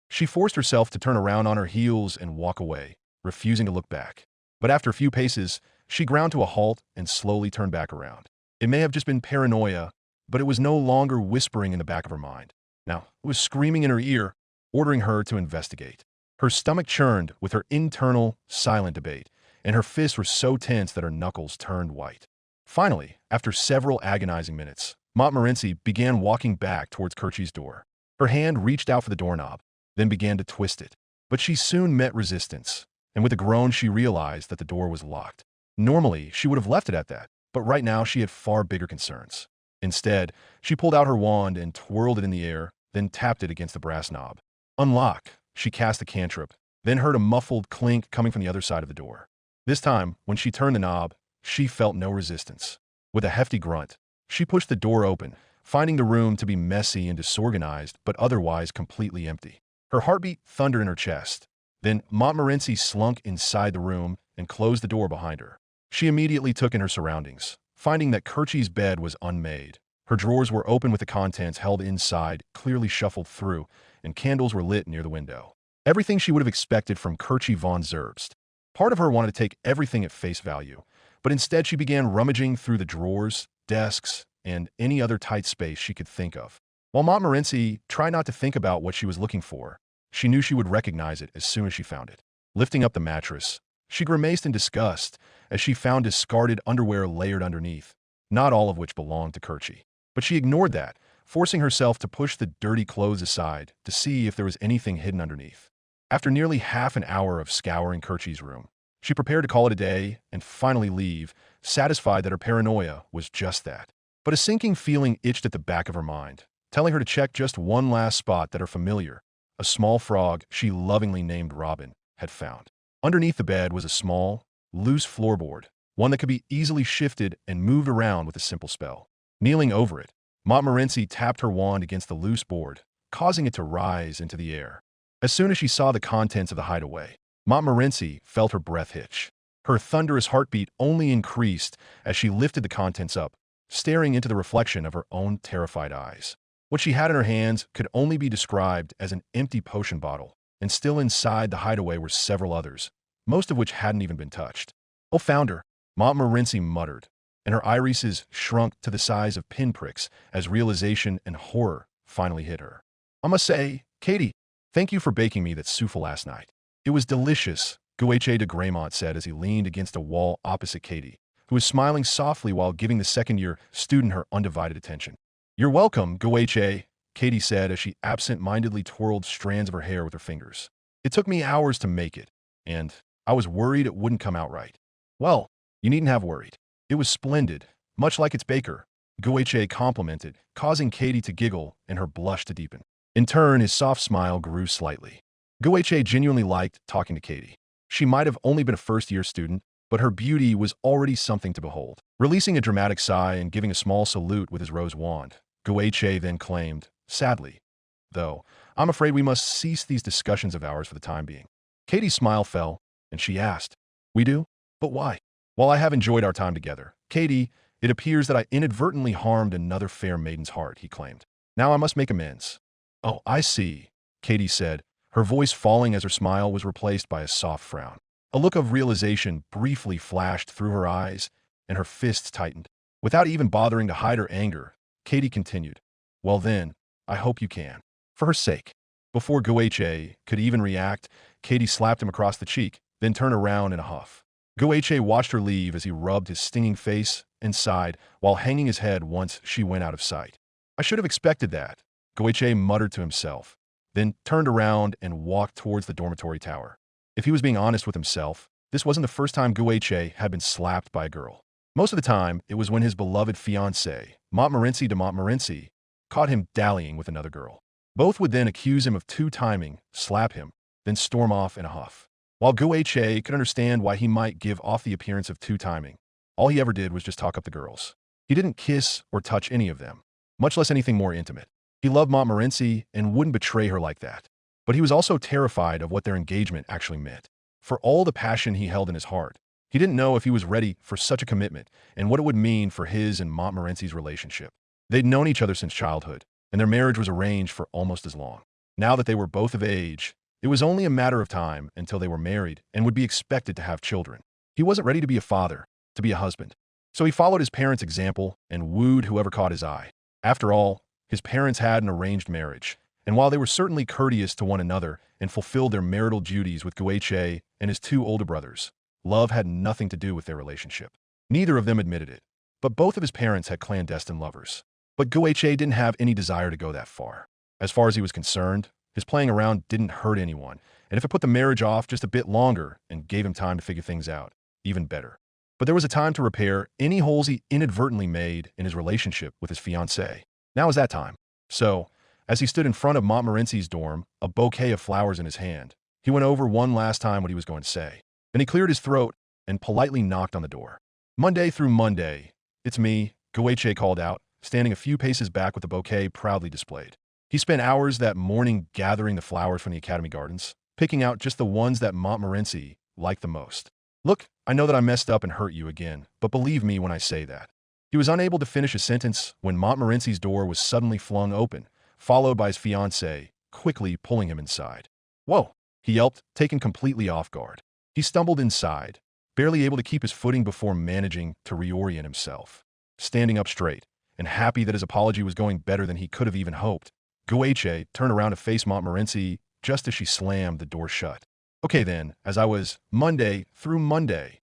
S1: She forced herself to turn around on her heels and walk away, refusing to look back. But after a few paces, she ground to a halt and slowly turned back around. It may have just been paranoia, but it was no longer whispering in the back of her mind. Now, it was screaming in her ear, ordering her to investigate. Her stomach churned with her internal, silent debate, and her fists were so tense that her knuckles turned white. Finally, after several agonizing minutes, Montmorency began walking back towards Kerchie's door. Her hand reached out for the doorknob, then began to twist it. But she soon met resistance, and with a groan she realized that the door was locked. Normally, she would have left it at that, but right now she had far bigger concerns. Instead, she pulled out her wand and twirled it in the air, then tapped it against the brass knob. "Unlock," she cast a cantrip, then heard a muffled clink coming from the other side of the door. This time, when she turned the knob, she felt no resistance. With a hefty grunt, she pushed the door open, finding the room to be messy and disorganized, but otherwise completely empty. Her heartbeat thundered in her chest. Then Montmorency slunk inside the room and closed the door behind her. She immediately took in her surroundings, finding that Kerchie's bed was unmade. Her drawers were open with the contents held inside, clearly shuffled through, and candles were lit near the window. Everything she would have expected from Kerchie von Zerbst. Part of her wanted to take everything at face value, but instead she began rummaging through the drawers, desks, and any other tight space she could think of. While Montmorency tried not to think about what she was looking for, she knew she would recognize it as soon as she found it. Lifting up the mattress, she grimaced in disgust as she found discarded underwear layered underneath, not all of which belonged to Kerchie. But she ignored that, forcing herself to push the dirty clothes aside to see if there was anything hidden underneath. After nearly half an hour of scouring Kerchie's room, she prepared to call it a day and finally leave, satisfied that her paranoia was just that. But a sinking feeling itched at the back of her mind, telling her to check just one last spot that her familiar, a small frog she lovingly named Robin, had found. Underneath the bed was a small, loose floorboard, one that could be easily shifted and moved around with a simple spell. Kneeling over it, Montmorency tapped her wand against the loose board, causing it to rise into the air. As soon as she saw the contents of the hideaway, Montmorency felt her breath hitch. Her thunderous heartbeat only increased as she lifted the contents up, staring into the reflection of her own terrified eyes. What she had in her hands could only be described as an empty potion bottle, and still inside the hideaway were several others, most of which hadn't even been touched. "Oh, founder," Montmorency muttered, and her irises shrunk to the size of pinpricks as realization and horror finally hit her. "I must say, Katie, thank you for baking me that souffle last night. It was delicious," Gueche de Graymont said as he leaned against a wall opposite Katie, who was smiling softly while giving the second-year student her undivided attention. "You're welcome, Gueche," Katie said as she absent-mindedly twirled strands of her hair with her fingers. "It took me hours to make it, and I was worried it wouldn't come out right." "Well, you needn't have worried. It was splendid, much like its baker," Gueche complimented, causing Katie to giggle and her blush to deepen. In turn, his soft smile grew slightly. Gueche genuinely liked talking to Katie. She might have only been a first-year student, but her beauty was already something to behold. Releasing a dramatic sigh and giving a small salute with his rose wand, Gueche then claimed, sadly, "Though, I'm afraid we must cease these discussions of ours for the time being." Katie's smile fell, and she asked, "We do? But why?" "While I have enjoyed our time together, Katie, it appears that I inadvertently harmed another fair maiden's heart," he claimed. "Now I must make amends." "Oh, I see," Katie said, her voice falling as her smile was replaced by a soft frown. A look of realization briefly flashed through her eyes, and her fists tightened. Without even bothering to hide her anger, Katie continued, "Well then, I hope you can. For her sake." Before Gueche could even react, Katie slapped him across the cheek, then turned around in a huff. Gueche watched her leave as he rubbed his stinging face and sighed while hanging his head once she went out of sight. "I should have expected that," Gueche muttered to himself, then turned around and walked towards the dormitory tower. If he was being honest with himself, this wasn't the first time Gueche had been slapped by a girl. Most of the time, it was when his beloved fiancée, Montmorency de Montmorency, caught him dallying with another girl. Both would then accuse him of two-timing, slap him, then storm off in a huff. While Gueche could understand why he might give off the appearance of two-timing, all he ever did was just talk up the girls. He didn't kiss or touch any of them, much less anything more intimate. He loved Montmorency and wouldn't betray her like that. But he was also terrified of what their engagement actually meant. For all the passion he held in his heart, he didn't know if he was ready for such a commitment and what it would mean for his and Montmorency's relationship. They'd known each other since childhood, and their marriage was arranged for almost as long. Now that they were both of age, it was only a matter of time until they were married and would be expected to have children. He wasn't ready to be a father, to be a husband. So he followed his parents' example and wooed whoever caught his eye. After all, his parents had an arranged marriage, and while they were certainly courteous to one another and fulfilled their marital duties with Gueche and his two older brothers, love had nothing to do with their relationship. Neither of them admitted it, but both of his parents had clandestine lovers. But Gueche didn't have any desire to go that far. As far as he was concerned, his playing around didn't hurt anyone, and if it put the marriage off just a bit longer and gave him time to figure things out, even better. But there was a time to repair any holes he inadvertently made in his relationship with his fiancée. Now was that time. So, as he stood in front of Montmorency's dorm, a bouquet of flowers in his hand, he went over one last time what he was going to say. Then he cleared his throat and politely knocked on the door. "Monday through Monday. It's me," Gueche called out, standing a few paces back with the bouquet proudly displayed. He spent hours that morning gathering the flowers from the academy gardens, picking out just the ones that Montmorency liked the most. "Look, I know that I messed up and hurt you again, but believe me when I say that." He was unable to finish a sentence when Montmorency's door was suddenly flung open, followed by his fiancée, quickly pulling him inside. "Whoa!" he yelped, taken completely off guard. He stumbled inside, barely able to keep his footing before managing to reorient himself. Standing up straight, and happy that his apology was going better than he could have even hoped, Gueche turned around to face Montmorency just as she slammed the door shut. "Okay then, as I was, Monday through Monday,"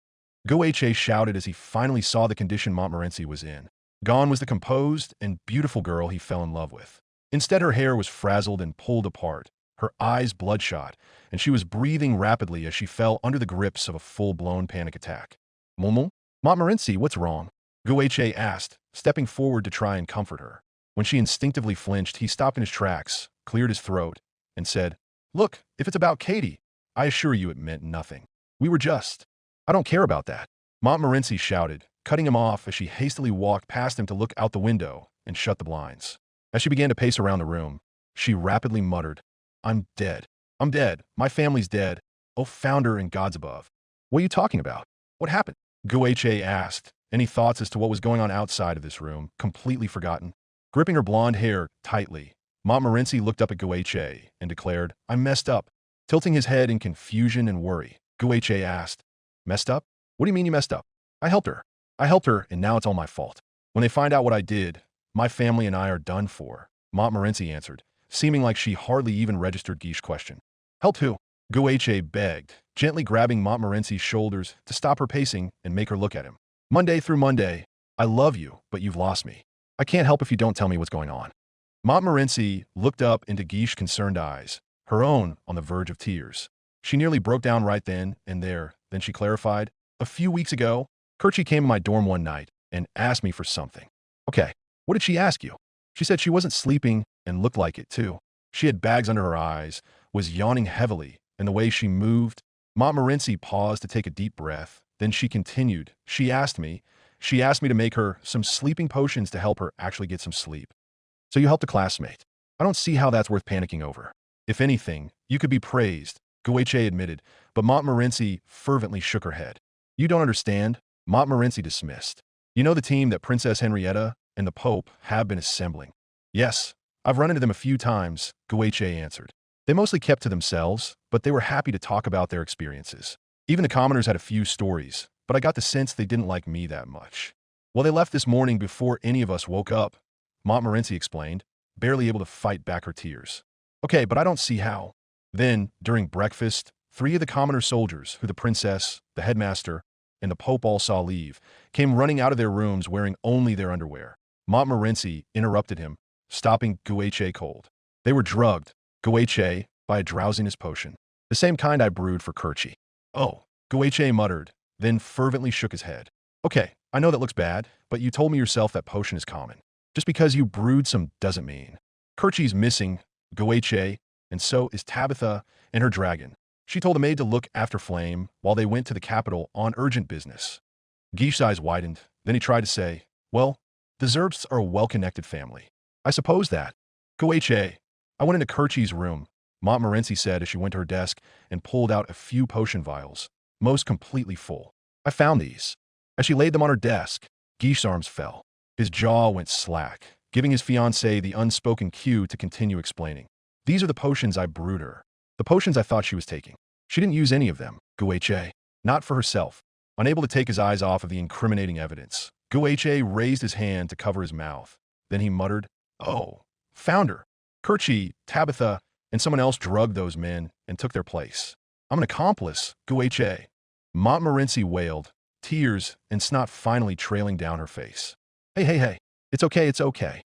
S1: Gueche shouted as he finally saw the condition Montmorency was in. Gone was the composed and beautiful girl he fell in love with. Instead, her hair was frazzled and pulled apart, her eyes bloodshot, and she was breathing rapidly as she fell under the grips of a full-blown panic attack. "Montmorency, what's wrong?" Gueche asked, stepping forward to try and comfort her. When she instinctively flinched, he stopped in his tracks, cleared his throat, and said, "Look, if it's about Katie, I assure you it meant nothing. We were just—" "I don't care about that," Montmorency shouted, cutting him off as she hastily walked past him to look out the window and shut the blinds. As she began to pace around the room, she rapidly muttered, "I'm dead. I'm dead. My family's dead. Oh, founder and gods above. What are you talking about? What happened?" Gueche asked, any thoughts as to what was going on outside of this room completely forgotten. Gripping her blonde hair tightly, Montmorency looked up at Gueche and declared, "I messed up." Tilting his head in confusion and worry, Gueche asked, "Messed up? What do you mean you messed up?" "I helped her. I helped her, and now it's all my fault. When they find out what I did, my family and I are done for," Montmorency answered, seeming like she hardly even registered Guiche's question. "Help who?" Gueche begged, gently grabbing Montmorency's shoulders to stop her pacing and make her look at him. "Monday through Monday, I love you, but you've lost me. I can't help if you don't tell me what's going on." Montmorency looked up into Guiche's concerned eyes, her own on the verge of tears. She nearly broke down right then and there. Then she clarified, "A few weeks ago, Kirchi came to my dorm one night and asked me for something." "Okay, what did she ask you?" "She said she wasn't sleeping and looked like it, too. She had bags under her eyes, was yawning heavily, and the way she moved—" Montmorency paused to take a deep breath. Then she continued, She asked me to make her some sleeping potions to help her actually get some sleep." "So you helped a classmate. I don't see how that's worth panicking over." "If anything, you could be praised," Gueche admitted, but Montmorency fervently shook her head. "You don't understand," Montmorency dismissed. "You know the team that Princess Henrietta and the Pope have been assembling?" "Yes, I've run into them a few times," Gueche answered. "They mostly kept to themselves, but they were happy to talk about their experiences. Even the commoners had a few stories, but I got the sense they didn't like me that much." "Well, they left this morning before any of us woke up," Montmorency explained, barely able to fight back her tears. "Okay, but I don't see how." Then, during breakfast, 3 of the commoner soldiers, who the princess, the headmaster, and the Pope all saw leave, came running out of their rooms wearing only their underwear. Montmorency interrupted him, stopping Gueche cold. "They were drugged, Gueche, by a drowsiness potion. The same kind I brewed for Kirchi." "Oh," Gueche muttered, then fervently shook his head. "Okay, I know that looks bad, but you told me yourself that potion is common. Just because you brewed some doesn't mean. Kirchi's missing, Gueche, and so is Tabitha and her dragon. She told the maid to look after Flame while they went to the capital on urgent business." Guiche's eyes widened, then he tried to say, "Well, the Zerbsts are a well-connected family. I suppose that." "Gueche, I went into Kirchi's room," Montmorency said as she went to her desk and pulled out a few potion vials, most completely full. "I found these." As she laid them on her desk, Guiche's arms fell. His jaw went slack, giving his fiancée the unspoken cue to continue explaining. "These are the potions I brewed her. The potions I thought she was taking. She didn't use any of them, Gueche. Not for herself." Unable to take his eyes off of the incriminating evidence, Gueche raised his hand to cover his mouth. Then he muttered, "Oh, founder, Kirchi, Tabitha, and someone else drugged those men and took their place. I'm an accomplice, Gueche." Montmorency wailed, tears and snot finally trailing down her face. Hey, it's okay, it's okay,"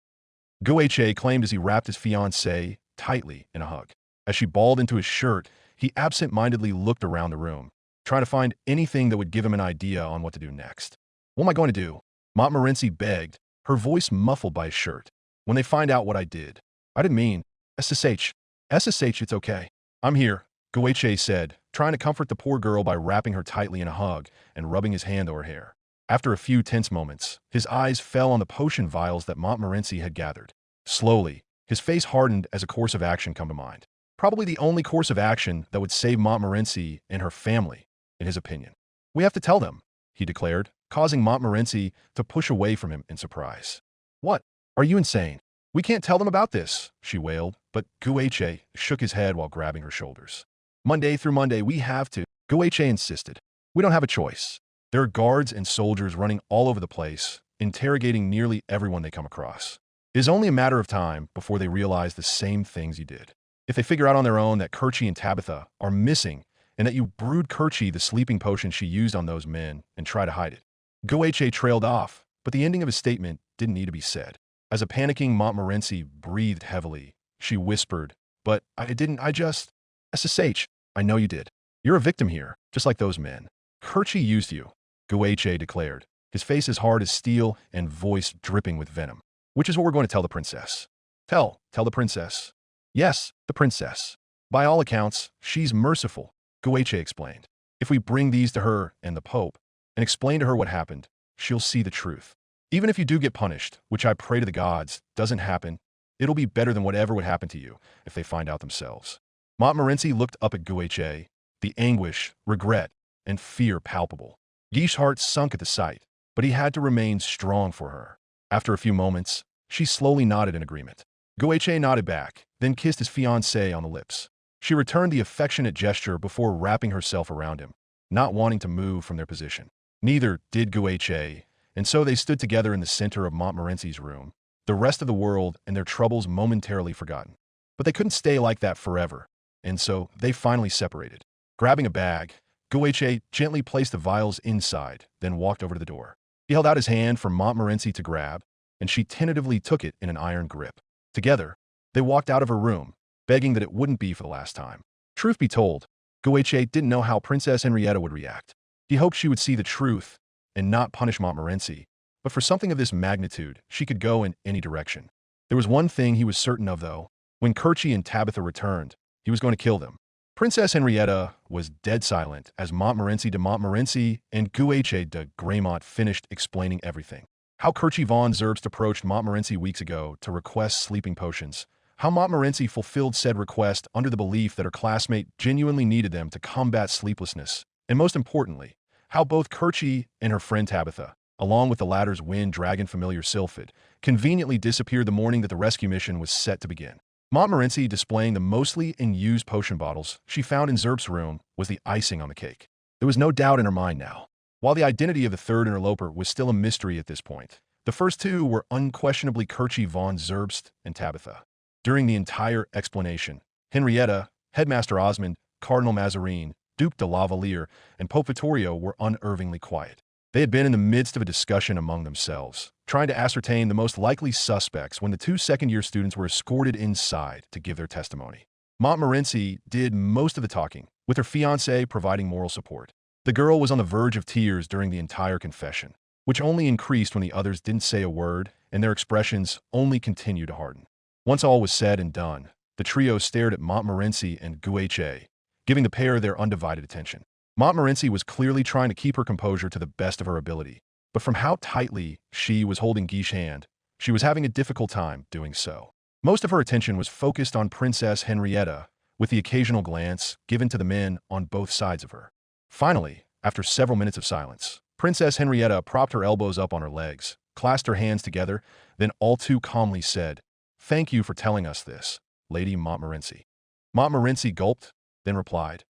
S1: Gueche claimed as he wrapped his fiancée tightly in a hug. As she balled into his shirt, he absent-mindedly looked around the room, trying to find anything that would give him an idea on what to do next. "What am I going to do?" Montmorency begged, her voice muffled by his shirt. "When they find out what I did." "I didn't mean— SSH, it's okay. I'm here," Gueche said, trying to comfort the poor girl by wrapping her tightly in a hug and rubbing his hand over her hair. After a few tense moments, his eyes fell on the potion vials that Montmorency had gathered. Slowly, his face hardened as a course of action came to mind. Probably the only course of action that would save Montmorency and her family, in his opinion. "We have to tell them," he declared, causing Montmorency to push away from him in surprise. "What? Are you insane? We can't tell them about this," she wailed, but Gueche shook his head while grabbing her shoulders. "Monday through Monday, we have to," Gueche insisted. "We don't have a choice. There are guards and soldiers running all over the place, interrogating nearly everyone they come across. It is only a matter of time before they realize the same things you did. If they figure out on their own that Kirchi and Tabitha are missing and that you brewed Kirchi the sleeping potion she used on those men and try to hide it." Gueche trailed off, but the ending of his statement didn't need to be said. As a panicking Montmorency breathed heavily, she whispered, "But I just— SSH, I know you did. You're a victim here, just like those men. Kirchi used you," Gueche declared, his face as hard as steel and voice dripping with venom. Which is what we're going to tell the princess. Tell the princess. Yes, the princess. By all accounts, she's merciful, Gueche explained. If we bring these to her and the Pope, and explain to her what happened, she'll see the truth. Even if you do get punished, which I pray to the gods doesn't happen, it'll be better than whatever would happen to you if they find out themselves. Montmorency looked up at Gueche, the anguish, regret, and fear palpable. Guiche's heart sunk at the sight, but he had to remain strong for her. After a few moments, she slowly nodded in agreement. Gueche nodded back, then kissed his fiancée on the lips. She returned the affectionate gesture before wrapping herself around him, not wanting to move from their position. Neither did Gueche, and so they stood together in the center of Montmorency's room, the rest of the world and their troubles momentarily forgotten. But they couldn't stay like that forever, and so they finally separated. Grabbing a bag, Gueche gently placed the vials inside, then walked over to the door. He held out his hand for Montmorency to grab, and she tentatively took it in an iron grip. Together, they walked out of her room, begging that it wouldn't be for the last time. Truth be told, Gueche didn't know how Princess Henrietta would react. He hoped she would see the truth and not punish Montmorency, but for something of this magnitude, she could go in any direction. There was one thing he was certain of, though. When Curchi and Tabitha returned, he was going to kill them. Princess Henrietta was dead silent as Montmorency de Montmorency and Gueche de Graymont finished explaining everything. How Curchi von Zerbst approached Montmorency weeks ago to request sleeping potions. How Montmorency fulfilled said request under the belief that her classmate genuinely needed them to combat sleeplessness. And most importantly, how both Curchi and her friend Tabitha, along with the latter's wind dragon familiar Sylphid, conveniently disappeared the morning that the rescue mission was set to begin. Montmorency displaying the mostly unused potion bottles she found in Zerbst's room was the icing on the cake. There was no doubt in her mind now. While the identity of the third interloper was still a mystery at this point, the first two were unquestionably Curchi von Zerbst and Tabitha. During the entire explanation, Henrietta, Headmaster Osmond, Cardinal Mazarin, Duke de Lavalier, and Pope Vittorio were unervingly quiet. They had been in the midst of a discussion among themselves, trying to ascertain the most likely suspects when the two second-year students were escorted inside to give their testimony. Montmorency did most of the talking, with her fiancé providing moral support. The girl was on the verge of tears during the entire confession, which only increased when the others didn't say a word and their expressions only continued to harden. Once all was said and done, the trio stared at Montmorency and Gueche, giving the pair their undivided attention. Montmorency was clearly trying to keep her composure to the best of her ability, but from how tightly she was holding Guiche's hand, she was having a difficult time doing so. Most of her attention was focused on Princess Henrietta, with the occasional glance given to the men on both sides of her. Finally, after several minutes of silence, Princess Henrietta propped her elbows up on her legs, clasped her hands together, then all too calmly said, "Thank you for telling us this, Lady Montmorency." Montmorency gulped, then replied,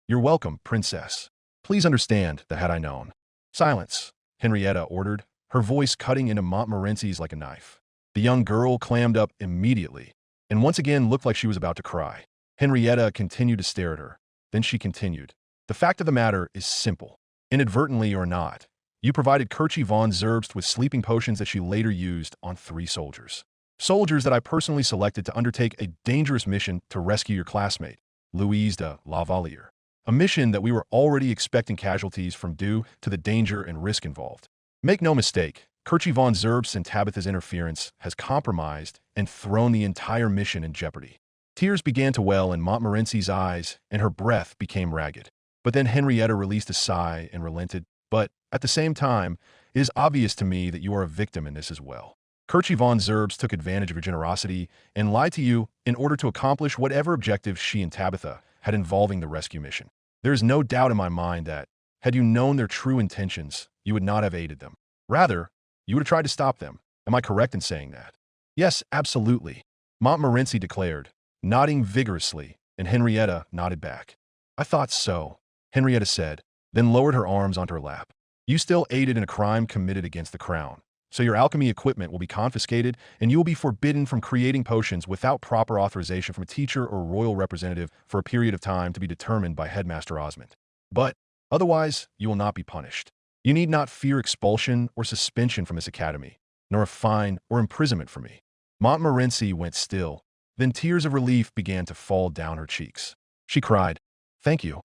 S1: You're welcome, Princess. Please understand that had I known." "Silence," Henrietta ordered, her voice cutting into Montmorency's like a knife. The young girl clammed up immediately, and once again looked like she was about to cry. Henrietta continued to stare at her. Then she continued, "The fact of the matter is simple. Inadvertently or not, you provided Curchi von Zerbst with sleeping potions that she later used on 3 soldiers. Soldiers that I personally selected to undertake a dangerous mission to rescue your classmate, Louise de Lavalier. A mission that we were already expecting casualties from due to the danger and risk involved. Make no mistake, Curchi von Zerbst and Tabitha's interference has compromised and thrown the entire mission in jeopardy." Tears began to well in Montmorency's eyes, and her breath became ragged. But then Henrietta released a sigh and relented. "But, at the same time, it is obvious to me that you are a victim in this as well. Curchi von Zerbst took advantage of your generosity and lied to you in order to accomplish whatever objectives she and Tabitha had involving the rescue mission. There is no doubt in my mind that, had you known their true intentions, you would not have aided them. Rather, you would have tried to stop them. Am I correct in saying that?" "Yes, absolutely," Montmorency declared, nodding vigorously, and Henrietta nodded back. "I thought so," Henrietta said, then lowered her arms onto her lap. "You still aided in a crime committed against the crown. So your alchemy equipment will be confiscated, and you will be forbidden from creating potions without proper authorization from a teacher or royal representative for a period of time to be determined by Headmaster Osmond. But otherwise, you will not be punished. You need not fear expulsion or suspension from this academy, nor a fine or imprisonment for me." Montmorency went still, then tears of relief began to fall down her cheeks. She cried, Thank you,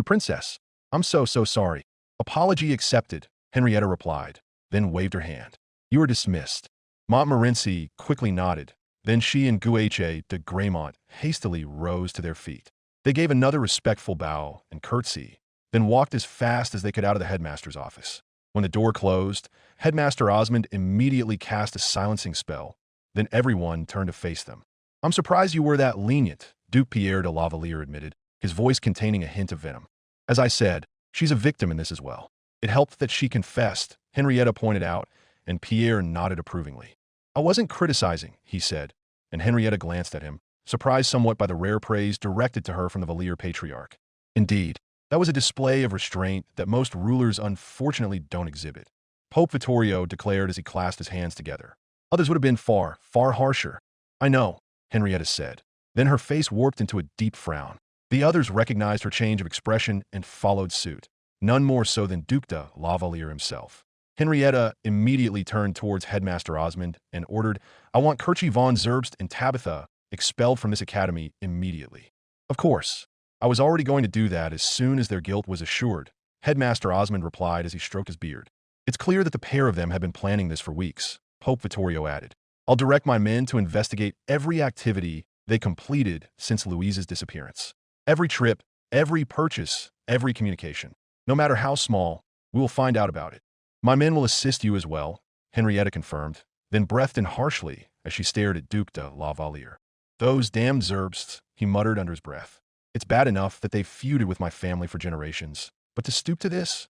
S1: Princess. I'm so sorry." "Apology accepted," Henrietta replied, then waved her hand. You are dismissed. Montmorency quickly nodded. Then she and Gueche de Graymont hastily rose to their feet. They gave another respectful bow and curtsy, then walked as fast as they could out of the headmaster's office. When the door closed, Headmaster Osmond immediately cast a silencing spell. Then everyone turned to face them. I'm surprised you were that lenient, Duke Pierre de Lavalier admitted, his voice containing a hint of venom. As I said, she's a victim in this as well. It helped that she confessed, Henrietta pointed out, and Pierre nodded approvingly. I wasn't criticizing, he said, and Henrietta glanced at him, surprised somewhat by the rare praise directed to her from the Valier patriarch. Indeed, that was a display of restraint that most rulers unfortunately don't exhibit. Pope Vittorio declared as he clasped his hands together. Others would have been far, far harsher. I know, Henrietta said. Then her face warped into a deep frown. The others recognized her change of expression and followed suit, none more so than Duke de Lavalier himself. Henrietta immediately turned towards Headmaster Osmond and ordered, I want Kirche von Zerbst and Tabitha expelled from this academy immediately. Of course, I was already going to do that as soon as their guilt was assured, Headmaster Osmond replied as he stroked his beard. It's clear that the pair of them have been planning this for weeks, Pope Vittorio added. I'll direct my men to investigate every activity they completed since Louise's disappearance. Every trip, every purchase, every communication. No matter how small, we will find out about it. My men will assist you as well, Henrietta confirmed, then breathed in harshly as she stared at Duke de Lavalier. Those damned Zerbsts, he muttered under his breath. It's bad enough that they've feuded with my family for generations, but to stoop to this?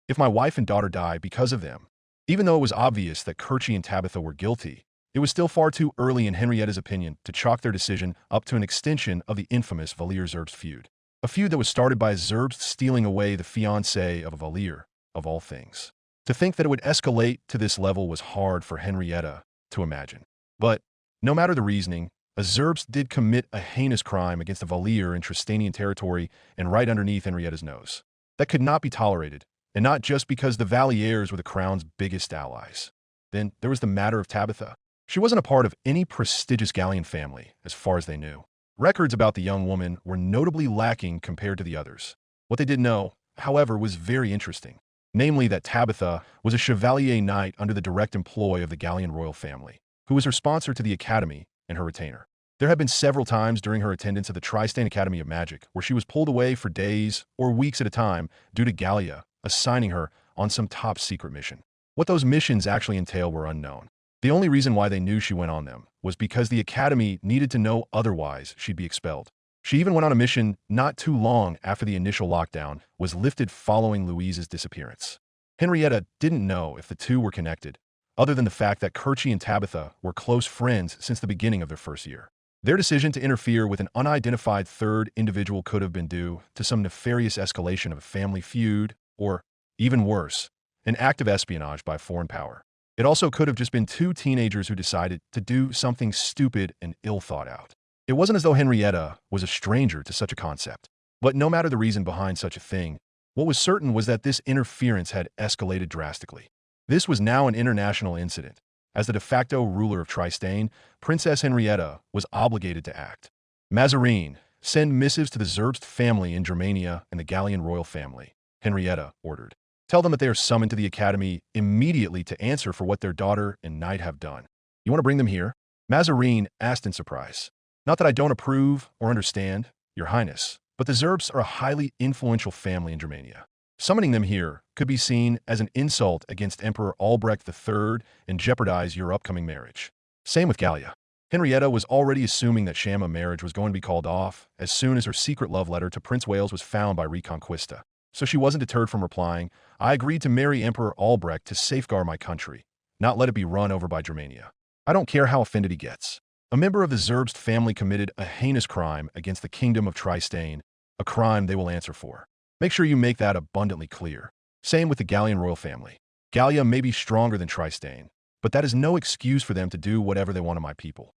S1: If my wife and daughter die because of them, even though it was obvious that Kirche and Tabitha were guilty, it was still far too early in Henrietta's opinion to chalk their decision up to an extension of the infamous Valier-Zerbst feud. A feud that was started by Zerbst stealing away the fiancée of a Valier, of all things. To think that it would escalate to this level was hard for Henrietta to imagine. But, no matter the reasoning, a Zerbst did commit a heinous crime against the Valier in Trestanian territory and right underneath Henrietta's nose. That could not be tolerated, and not just because the Valiers were the crown's biggest allies. Then there was the matter of Tabitha. She wasn't a part of any prestigious Gallian family, as far as they knew. Records about the young woman were notably lacking compared to the others. What they did know, however, was very interesting. Namely that Tabitha was a Chevalier Knight under the direct employ of the Gallian royal family, who was her sponsor to the academy and her retainer. There had been several times during her attendance at the Tristan Academy of Magic where she was pulled away for days or weeks at a time due to Gallia assigning her on some top-secret mission. What those missions actually entail were unknown. The only reason why they knew she went on them was because the academy needed to know, otherwise she'd be expelled. She even went on a mission not too long after the initial lockdown was lifted following Louise's disappearance. Henrietta didn't know if the two were connected, other than the fact that Kirche and Tabitha were close friends since the beginning of their first year. Their decision to interfere with an unidentified third individual could have been due to some nefarious escalation of a family feud, or, even worse, an act of espionage by a foreign power. It also could have just been two teenagers who decided to do something stupid and ill thought out. It wasn't as though Henrietta was a stranger to such a concept. But no matter the reason behind such a thing, what was certain was that this interference had escalated drastically. This was now an international incident. As the de facto ruler of Tristan, Princess Henrietta was obligated to act. Mazarin, send missives to the Zerbst family in Germania and the Gallian royal family, Henrietta ordered. Tell them that they are summoned to the academy immediately to answer for what their daughter and knight have done. You want to bring them here? Mazarin asked in surprise. Not that I don't approve or understand, Your Highness, but the Zerbsts are a highly influential family in Germania. Summoning them here could be seen as an insult against Emperor Albrecht III and jeopardize your upcoming marriage. Same with Gallia. Henrietta was already assuming that Shama marriage was going to be called off as soon as her secret love letter to Prince Wales was found by Reconquista. So she wasn't deterred from replying, I agreed to marry Emperor Albrecht to safeguard my country, not let it be run over by Germania. I don't care how offended he gets. A member of the Zerbst family committed a heinous crime against the kingdom of Tristan, a crime they will answer for. Make sure you make that abundantly clear. Same with the Gallian royal family. Gallia may be stronger than Tristan, but that is no excuse for them to do whatever they want to my people.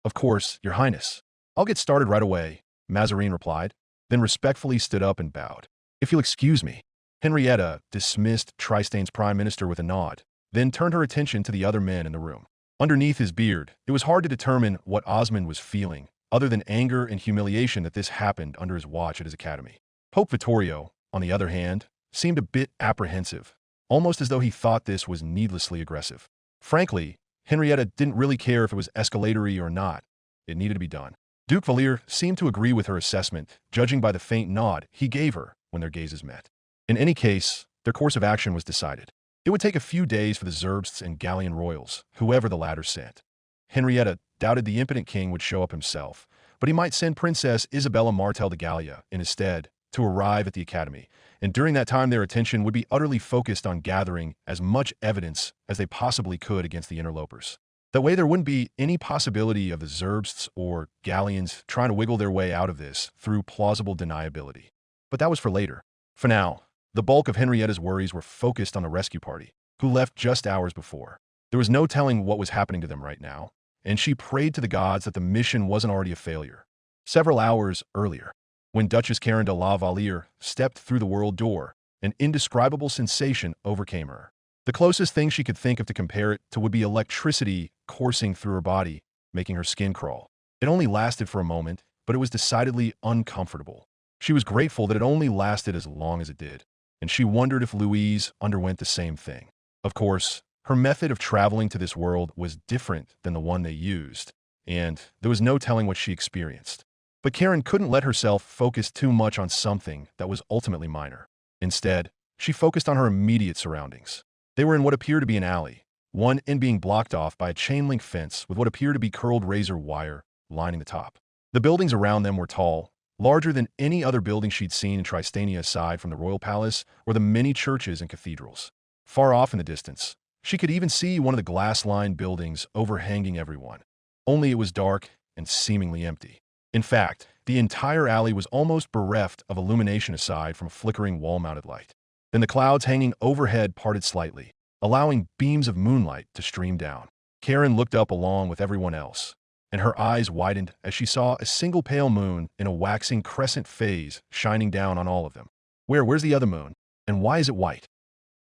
S1: Of course, Your Highness. I'll get started right away, Mazarin replied, then respectfully stood up and bowed. If you'll excuse me. Henrietta dismissed Tristan's prime minister with a nod, then turned her attention to the other men in the room. Underneath his beard, it was hard to determine what Osmond was feeling, other than anger and humiliation that this happened under his watch at his academy. Pope Vittorio, on the other hand, seemed a bit apprehensive. almost as though he thought this was needlessly aggressive. Frankly, Henrietta didn't really care if it was escalatory or not. It needed to be done. Duke Valier seemed to agree with her assessment, judging by the faint nod he gave her when their gazes met. In any case, their course of action was decided. It would take a few days for the Zerbsts and Gallian royals, whoever the latter sent. Henrietta doubted the impotent king would show up himself, but he might send Princess Isabella Martel de Gallia in his stead to arrive at the academy, and during that time their attention would be utterly focused on gathering as much evidence as they possibly could against the interlopers. That way there wouldn't be any possibility of the Zerbsts or Gallians trying to wiggle their way out of this through plausible deniability. But that was for later. For now, the bulk of Henrietta's worries were focused on the rescue party, who left just hours before. There was no telling what was happening to them right now, and she prayed to the gods that the mission wasn't already a failure. Several hours earlier, when Duchess Karen de la Valliere stepped through the world door, an indescribable sensation overcame her. The closest thing she could think of to compare it to would be electricity coursing through her body, making her skin crawl. It only lasted for a moment, but it was decidedly uncomfortable. She was grateful that it only lasted as long as it did, and she wondered if Louise underwent the same thing. Of course, her method of traveling to this world was different than the one they used, and there was no telling what she experienced. But Karen couldn't let herself focus too much on something that was ultimately minor. Instead, she focused on her immediate surroundings. They were in what appeared to be an alley, one end being blocked off by a chain-link fence with what appeared to be curled razor wire lining the top. The buildings around them were tall, larger than any other building she'd seen in Tristania aside from the royal palace or the many churches and cathedrals. Far off in the distance, she could even see one of the glass-lined buildings overhanging everyone. Only it was dark and seemingly empty. In fact, the entire alley was almost bereft of illumination aside from a flickering wall-mounted light. Then the clouds hanging overhead parted slightly, allowing beams of moonlight to stream down. Karen looked up along with everyone else, and her eyes widened as she saw a single pale moon in a waxing crescent phase shining down on all of them. Where's the other moon? And why is it white?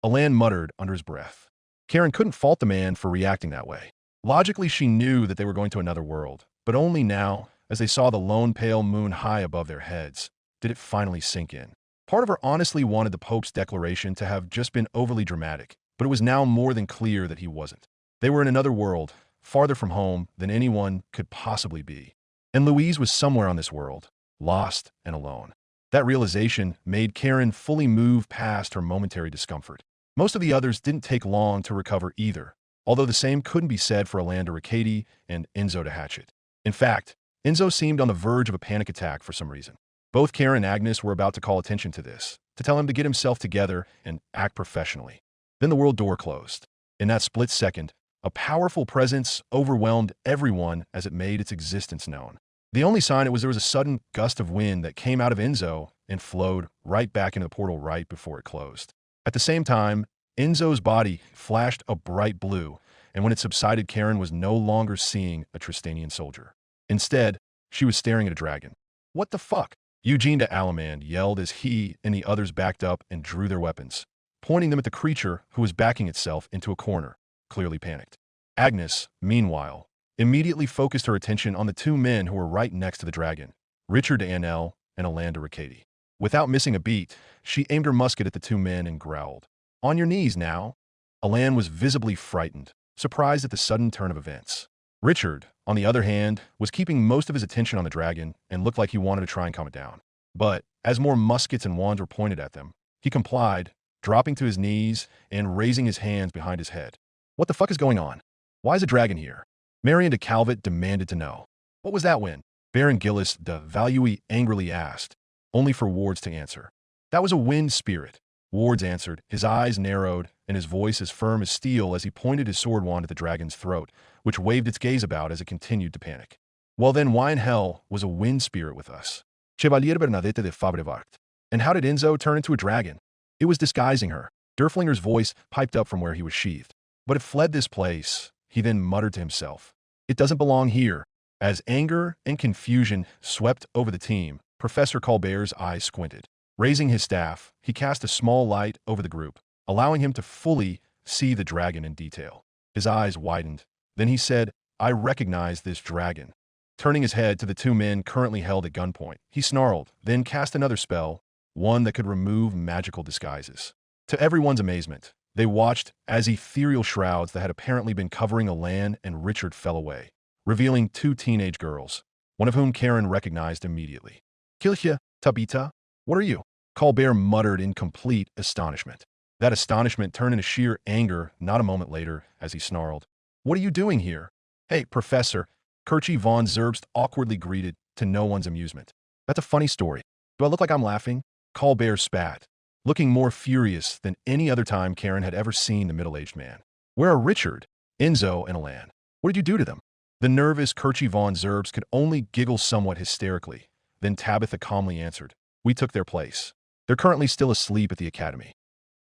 S1: Alan muttered under his breath. Karen couldn't fault the man for reacting that way. Logically, she knew that they were going to another world, but only now, as they saw the lone pale moon high above their heads, did it finally sink in. Part of her honestly wanted the Pope's declaration to have just been overly dramatic, but it was now more than clear that he wasn't. They were in another world, farther from home than anyone could possibly be. And Louise was somewhere on this world, lost and alone. That realization made Karen fully move past her momentary discomfort. Most of the others didn't take long to recover either, although the same couldn't be said for Alanda Riccati and Enzo de Hatchet. In fact, Enzo seemed on the verge of a panic attack for some reason. Both Karen and Agnes were about to call attention to this, to tell him to get himself together and act professionally. Then the world door closed. In that split second, a powerful presence overwhelmed everyone as it made its existence known. The only sign there was a sudden gust of wind that came out of Enzo and flowed right back into the portal right before it closed. At the same time, Enzo's body flashed a bright blue, and when it subsided, Karen was no longer seeing a Tristanian soldier. Instead, she was staring at a dragon. What the fuck? Eugene de Alamand yelled as he and the others backed up and drew their weapons, pointing them at the creature who was backing itself into a corner, clearly panicked. Agnes, meanwhile, immediately focused her attention on the two men who were right next to the dragon, Richard de Anel and Alanda Riccati. Without missing a beat, she aimed her musket at the two men and growled, "On your knees now." Alan was visibly frightened, surprised at the sudden turn of events. Richard, on the other hand, was keeping most of his attention on the dragon and looked like he wanted to try and calm it down. But as more muskets and wands were pointed at them, he complied, dropping to his knees and raising his hands behind his head. What the fuck is going on? Why is a dragon here? Marion de Calvet demanded to know. What was that wind? Baron Gillis de Value angrily asked, only for Wards to answer. That was a wind spirit. Wards answered, his eyes narrowed and his voice as firm as steel as he pointed his sword wand at the dragon's throat, which waved its gaze about as it continued to panic. Well then, why in hell was a wind spirit with us? Chevalier Bernadette de Fabrevart. And how did Enzo turn into a dragon? It was disguising her. Derflinger's voice piped up from where he was sheathed. But it fled this place, he then muttered to himself. It doesn't belong here. As anger and confusion swept over the team, Professor Colbert's eyes squinted. Raising his staff, he cast a small light over the group, allowing him to fully see the dragon in detail. His eyes widened. Then he said, I recognize this dragon. Turning his head to the two men currently held at gunpoint, he snarled, then cast another spell, one that could remove magical disguises. To everyone's amazement, They watched as ethereal shrouds that had apparently been covering Alan and Richard fell away, revealing two teenage girls, one of whom Karen recognized immediately. Kilhya, Tabita, what are you? Colbert muttered in complete astonishment. That astonishment turned into sheer anger not a moment later as he snarled. What are you doing here? Hey, Professor, Kirchi von Zerbst awkwardly greeted to no one's amusement. That's a funny story. Do I look like I'm laughing? Colbert spat, looking more furious than any other time Karen had ever seen the middle-aged man. Where are Richard, Enzo, and Alan? What did you do to them? The nervous Kirchi von Zerbst could only giggle somewhat hysterically. Then Tabitha calmly answered, We took their place. They're currently still asleep at the academy.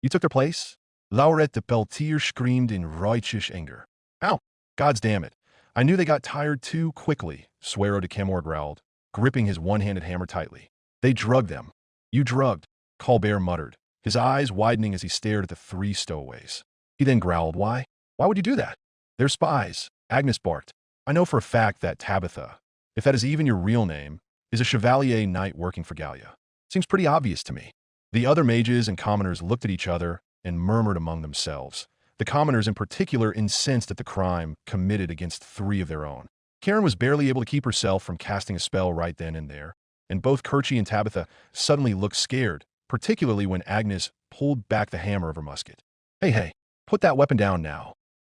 S1: You took their place? Laurette de Peltier screamed in righteous anger. Ow! God's damn it. I knew they got tired too quickly, Suero de Camor growled, gripping his one-handed hammer tightly. They drugged them. You drugged, Colbert muttered, his eyes widening as he stared at the three stowaways. He then growled, Why? Why would you do that? They're spies, Agnes barked. I know for a fact that Tabitha, if that is even your real name, is a Chevalier Knight working for Gallia. Seems pretty obvious to me. The other mages and commoners looked at each other and murmured among themselves. The commoners in particular incensed at the crime committed against three of their own. Karen was barely able to keep herself from casting a spell right then and there, and both Kirchi and Tabitha suddenly looked scared, particularly when Agnes pulled back the hammer of her musket. Hey, put that weapon down now,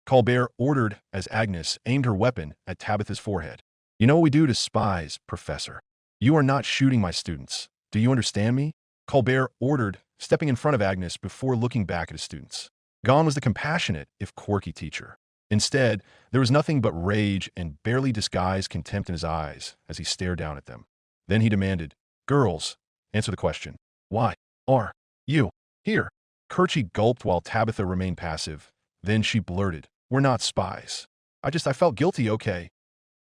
S1: Colbert ordered as Agnes aimed her weapon at Tabitha's forehead. You know what we do to spies, Professor. You are not shooting my students. Do you understand me? Colbert ordered, stepping in front of Agnes before looking back at his students. Gone was the compassionate, if quirky teacher. Instead, there was nothing but rage and barely disguised contempt in his eyes as he stared down at them. Then he demanded, Girls, answer the question. Why are you here? Kirchi gulped while Tabitha remained passive. Then she blurted, We're not spies. I felt guilty, okay?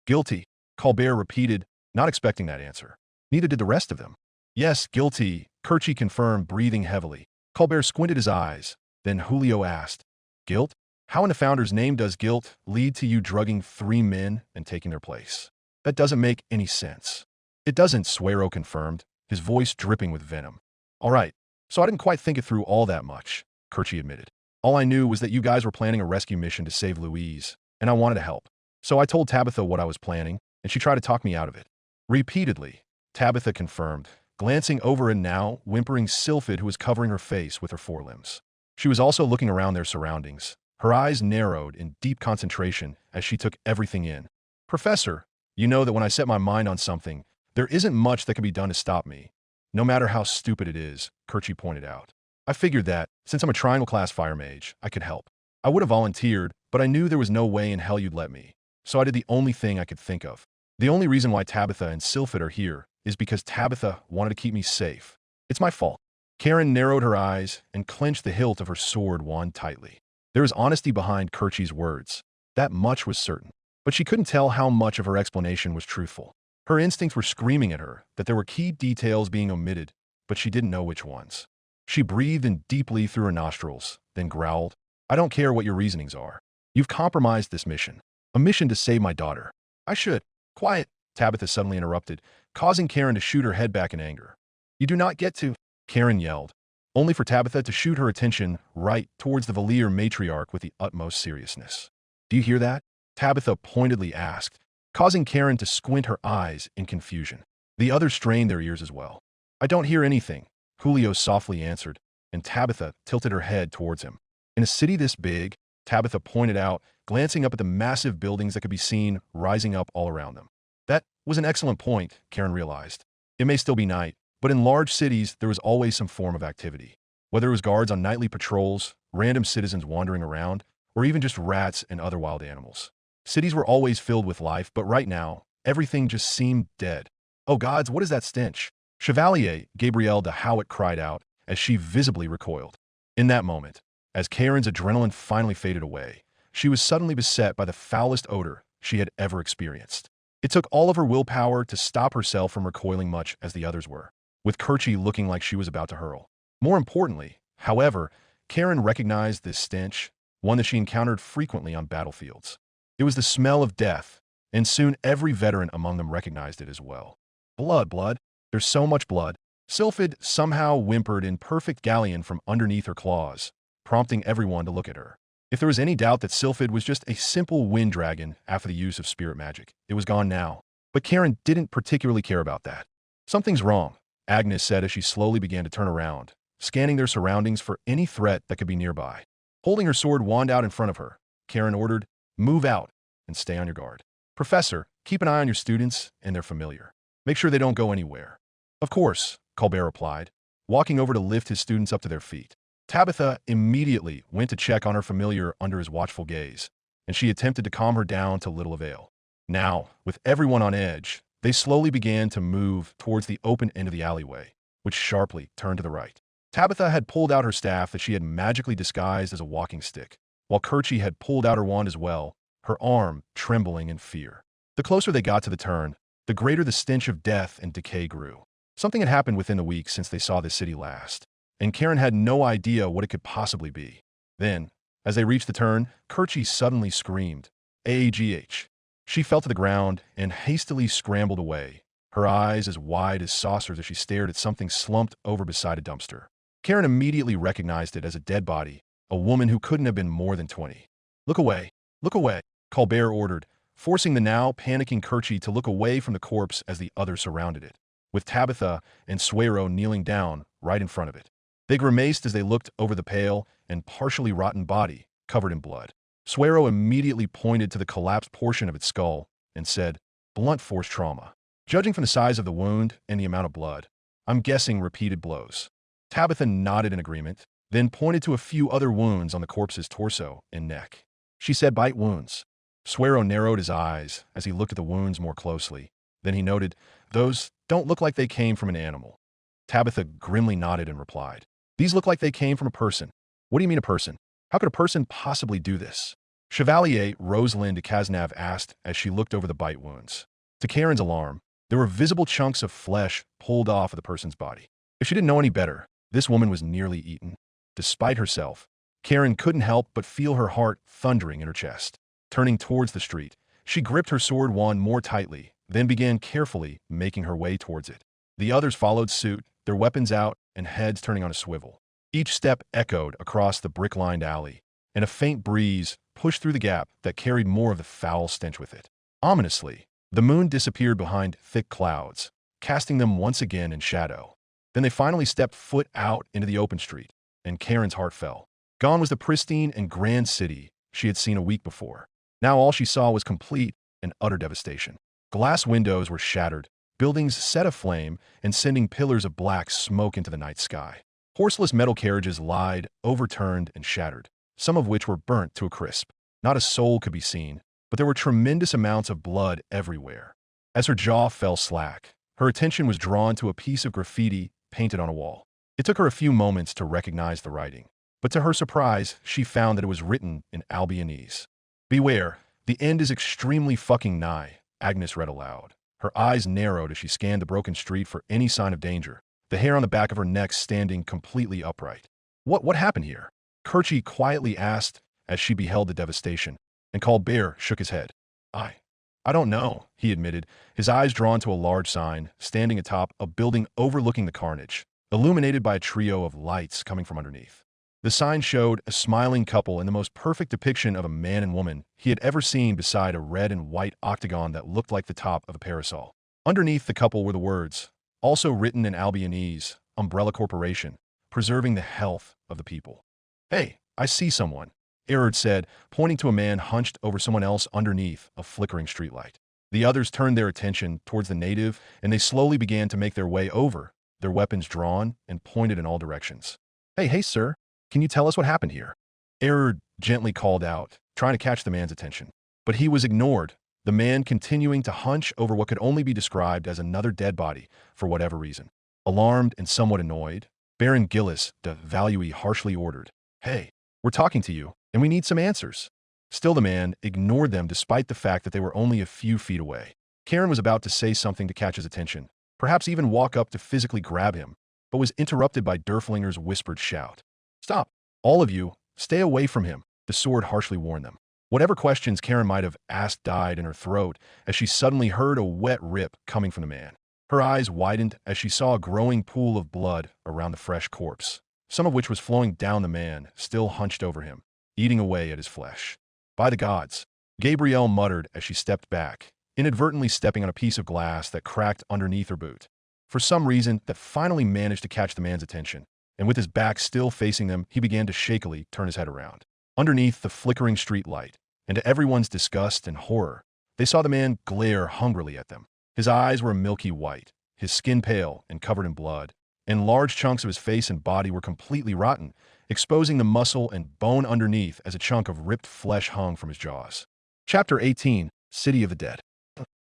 S1: Guilty, Colbert repeated, not expecting that answer. Neither did the rest of them. Yes, guilty, Kirchi confirmed, breathing heavily. Colbert squinted his eyes. Then Julio asked, Guilt? How in the founder's name does guilt lead to you drugging three men and taking their place? That doesn't make any sense. It doesn't, Suero confirmed, his voice dripping with venom. All right, so I didn't quite think it through all that much, Kirchi admitted. All I knew was that you guys were planning a rescue mission to save Louise, and I wanted to help. So I told Tabitha what I was planning, and she tried to talk me out of it. Repeatedly, Tabitha confirmed, glancing over a now whimpering Sylphid who was covering her face with her forelimbs. She was also looking around their surroundings. Her eyes narrowed in deep concentration as she took everything in. Professor, you know that when I set my mind on something, there isn't much that can be done to stop me. No matter how stupid it is, Kirchi pointed out. I figured that, since I'm a triangle-class fire mage, I could help. I would have volunteered, but I knew there was no way in hell you'd let me. So I did the only thing I could think of. The only reason why Tabitha and Sylphid are here is because Tabitha wanted to keep me safe. It's my fault. Karen narrowed her eyes and clenched the hilt of her sword wand tightly. There was honesty behind Kirchi's words. That much was certain. But she couldn't tell how much of her explanation was truthful. Her instincts were screaming at her that there were key details being omitted, but she didn't know which ones. She breathed in deeply through her nostrils, then growled, I don't care what your reasonings are. You've compromised this mission. A mission to save my daughter. I should. Quiet, Tabitha suddenly interrupted, causing Karen to shoot her head back in anger. You do not get to, Karen yelled, only for Tabitha to shoot her attention right towards the Valier matriarch with the utmost seriousness. Do you hear that? Tabitha pointedly asked, causing Karen to squint her eyes in confusion. The others strained their ears as well. I don't hear anything, Julio softly answered, and Tabitha tilted her head towards him. In a city this big, Tabitha pointed out, glancing up at the massive buildings that could be seen rising up all around them. That was an excellent point, Karen realized. It may still be night, but in large cities there was always some form of activity. Whether it was guards on nightly patrols, random citizens wandering around, or even just rats and other wild animals. Cities were always filled with life, but right now, everything just seemed dead. Oh gods, what is that stench? Chevalier, Gabrielle de Howitt cried out as she visibly recoiled. In that moment, as Karen's adrenaline finally faded away, she was suddenly beset by the foulest odor she had ever experienced. It took all of her willpower to stop herself from recoiling much as the others were, with Kirchi looking like she was about to hurl. More importantly, however, Karen recognized this stench, one that she encountered frequently on battlefields. It was the smell of death, and soon every veteran among them recognized it as well. Blood. There's so much blood. Sylphid somehow whimpered in perfect Gallian from underneath her claws, prompting everyone to look at her. If there was any doubt that Sylphid was just a simple wind dragon after the use of spirit magic, it was gone now. But Karen didn't particularly care about that. "Something's wrong," Agnes said as she slowly began to turn around, scanning their surroundings for any threat that could be nearby. Holding her sword wand out in front of her, Karen ordered, "Move out and stay on your guard. Professor, keep an eye on your students and their familiar. Make sure they don't go anywhere." "Of course," Colbert replied, walking over to lift his students up to their feet. Tabitha immediately went to check on her familiar under his watchful gaze, and she attempted to calm her down to little avail. Now, with everyone on edge, they slowly began to move towards the open end of the alleyway, which sharply turned to the right. Tabitha had pulled out her staff that she had magically disguised as a walking stick, while Kerchie had pulled out her wand as well, her arm trembling in fear. The closer they got to the turn, the greater the stench of death and decay grew. Something had happened within the week since they saw this city last, and Karen had no idea what it could possibly be. Then, as they reached the turn, Kerchie suddenly screamed, "AAGH." She fell to the ground and hastily scrambled away, her eyes as wide as saucers as she stared at something slumped over beside a dumpster. Karen immediately recognized it as a dead body, a woman who couldn't have been more than 20. "Look away, look away," Colbert ordered, forcing the now panicking Kerchie to look away from the corpse as the others surrounded it, with Tabitha and Suero kneeling down right in front of it. They grimaced as they looked over the pale and partially rotten body covered in blood. Suero immediately pointed to the collapsed portion of its skull and said, "Blunt force trauma. Judging from the size of the wound and the amount of blood, I'm guessing repeated blows." Tabitha nodded in agreement, then pointed to a few other wounds on the corpse's torso and neck. She said, "Bite wounds." Suero narrowed his eyes as he looked at the wounds more closely. Then he noted, "Those don't look like they came from an animal." Tabitha grimly nodded and replied, "These look like they came from a person." "What do you mean a person? How could a person possibly do this?" Chevalier Rosalind de Cazenave asked as she looked over the bite wounds. To Karen's alarm, there were visible chunks of flesh pulled off of the person's body. If she didn't know any better, this woman was nearly eaten. Despite herself, Karen couldn't help but feel her heart thundering in her chest. Turning towards the street, she gripped her sword wand more tightly, then began carefully making her way towards it. The others followed suit, their weapons out and heads turning on a swivel. Each step echoed across the brick-lined alley, and a faint breeze pushed through the gap that carried more of the foul stench with it. Ominously, the moon disappeared behind thick clouds, casting them once again in shadow. Then they finally stepped foot out into the open street, and Karen's heart fell. Gone was the pristine and grand city she had seen a week before. Now all she saw was complete and utter devastation. Glass windows were shattered, buildings set aflame and sending pillars of black smoke into the night sky. Horseless metal carriages lied, overturned, and shattered, some of which were burnt to a crisp. Not a soul could be seen, but there were tremendous amounts of blood everywhere. As her jaw fell slack, her attention was drawn to a piece of graffiti painted on a wall. It took her a few moments to recognize the writing, but to her surprise, she found that it was written in Albionese. "Beware, the end is extremely fucking nigh," Agnes read aloud. Her eyes narrowed as she scanned the broken street for any sign of danger, the hair on the back of her neck standing completely upright. What happened here?" Kerchie quietly asked as she beheld the devastation, and Colbert shook his head. I don't know," he admitted, his eyes drawn to a large sign standing atop a building overlooking the carnage, illuminated by a trio of lights coming from underneath. The sign showed a smiling couple in the most perfect depiction of a man and woman he had ever seen beside a red and white octagon that looked like the top of a parasol. Underneath the couple were the words, also written in Albionese, "Umbrella Corporation, preserving the health of the people." "Hey, I see someone," Erard said, pointing to a man hunched over someone else underneath a flickering streetlight. The others turned their attention towards the native, and they slowly began to make their way over, their weapons drawn and pointed in all directions. Hey, sir, can you tell us what happened here?" Erard gently called out, trying to catch the man's attention. But he was ignored, the man continuing to hunch over what could only be described as another dead body for whatever reason. Alarmed and somewhat annoyed, Baron Gillis de Value harshly ordered, "Hey, we're talking to you, and we need some answers." Still the man ignored them despite the fact that they were only a few feet away. Karen was about to say something to catch his attention, perhaps even walk up to physically grab him, but was interrupted by Derflinger's whispered shout. "Stop! All of you, stay away from him," the sword harshly warned them. Whatever questions Karen might have asked died in her throat as she suddenly heard a wet rip coming from the man. Her eyes widened as she saw a growing pool of blood around the fresh corpse. some of which was flowing down the man, still hunched over him, eating away at his flesh. By the gods, Gabrielle muttered as she stepped back, inadvertently stepping on a piece of glass that cracked underneath her boot. For some reason, that finally managed to catch the man's attention, and with his back still facing them, he began to shakily turn his head around. Underneath the flickering street light, and to everyone's disgust and horror, they saw the man glare hungrily at them. His eyes were milky white, his skin pale and covered in blood, and large chunks of his face and body were completely rotten, exposing the muscle and bone underneath as a chunk of ripped flesh hung from his jaws. Chapter 18, City of the Dead.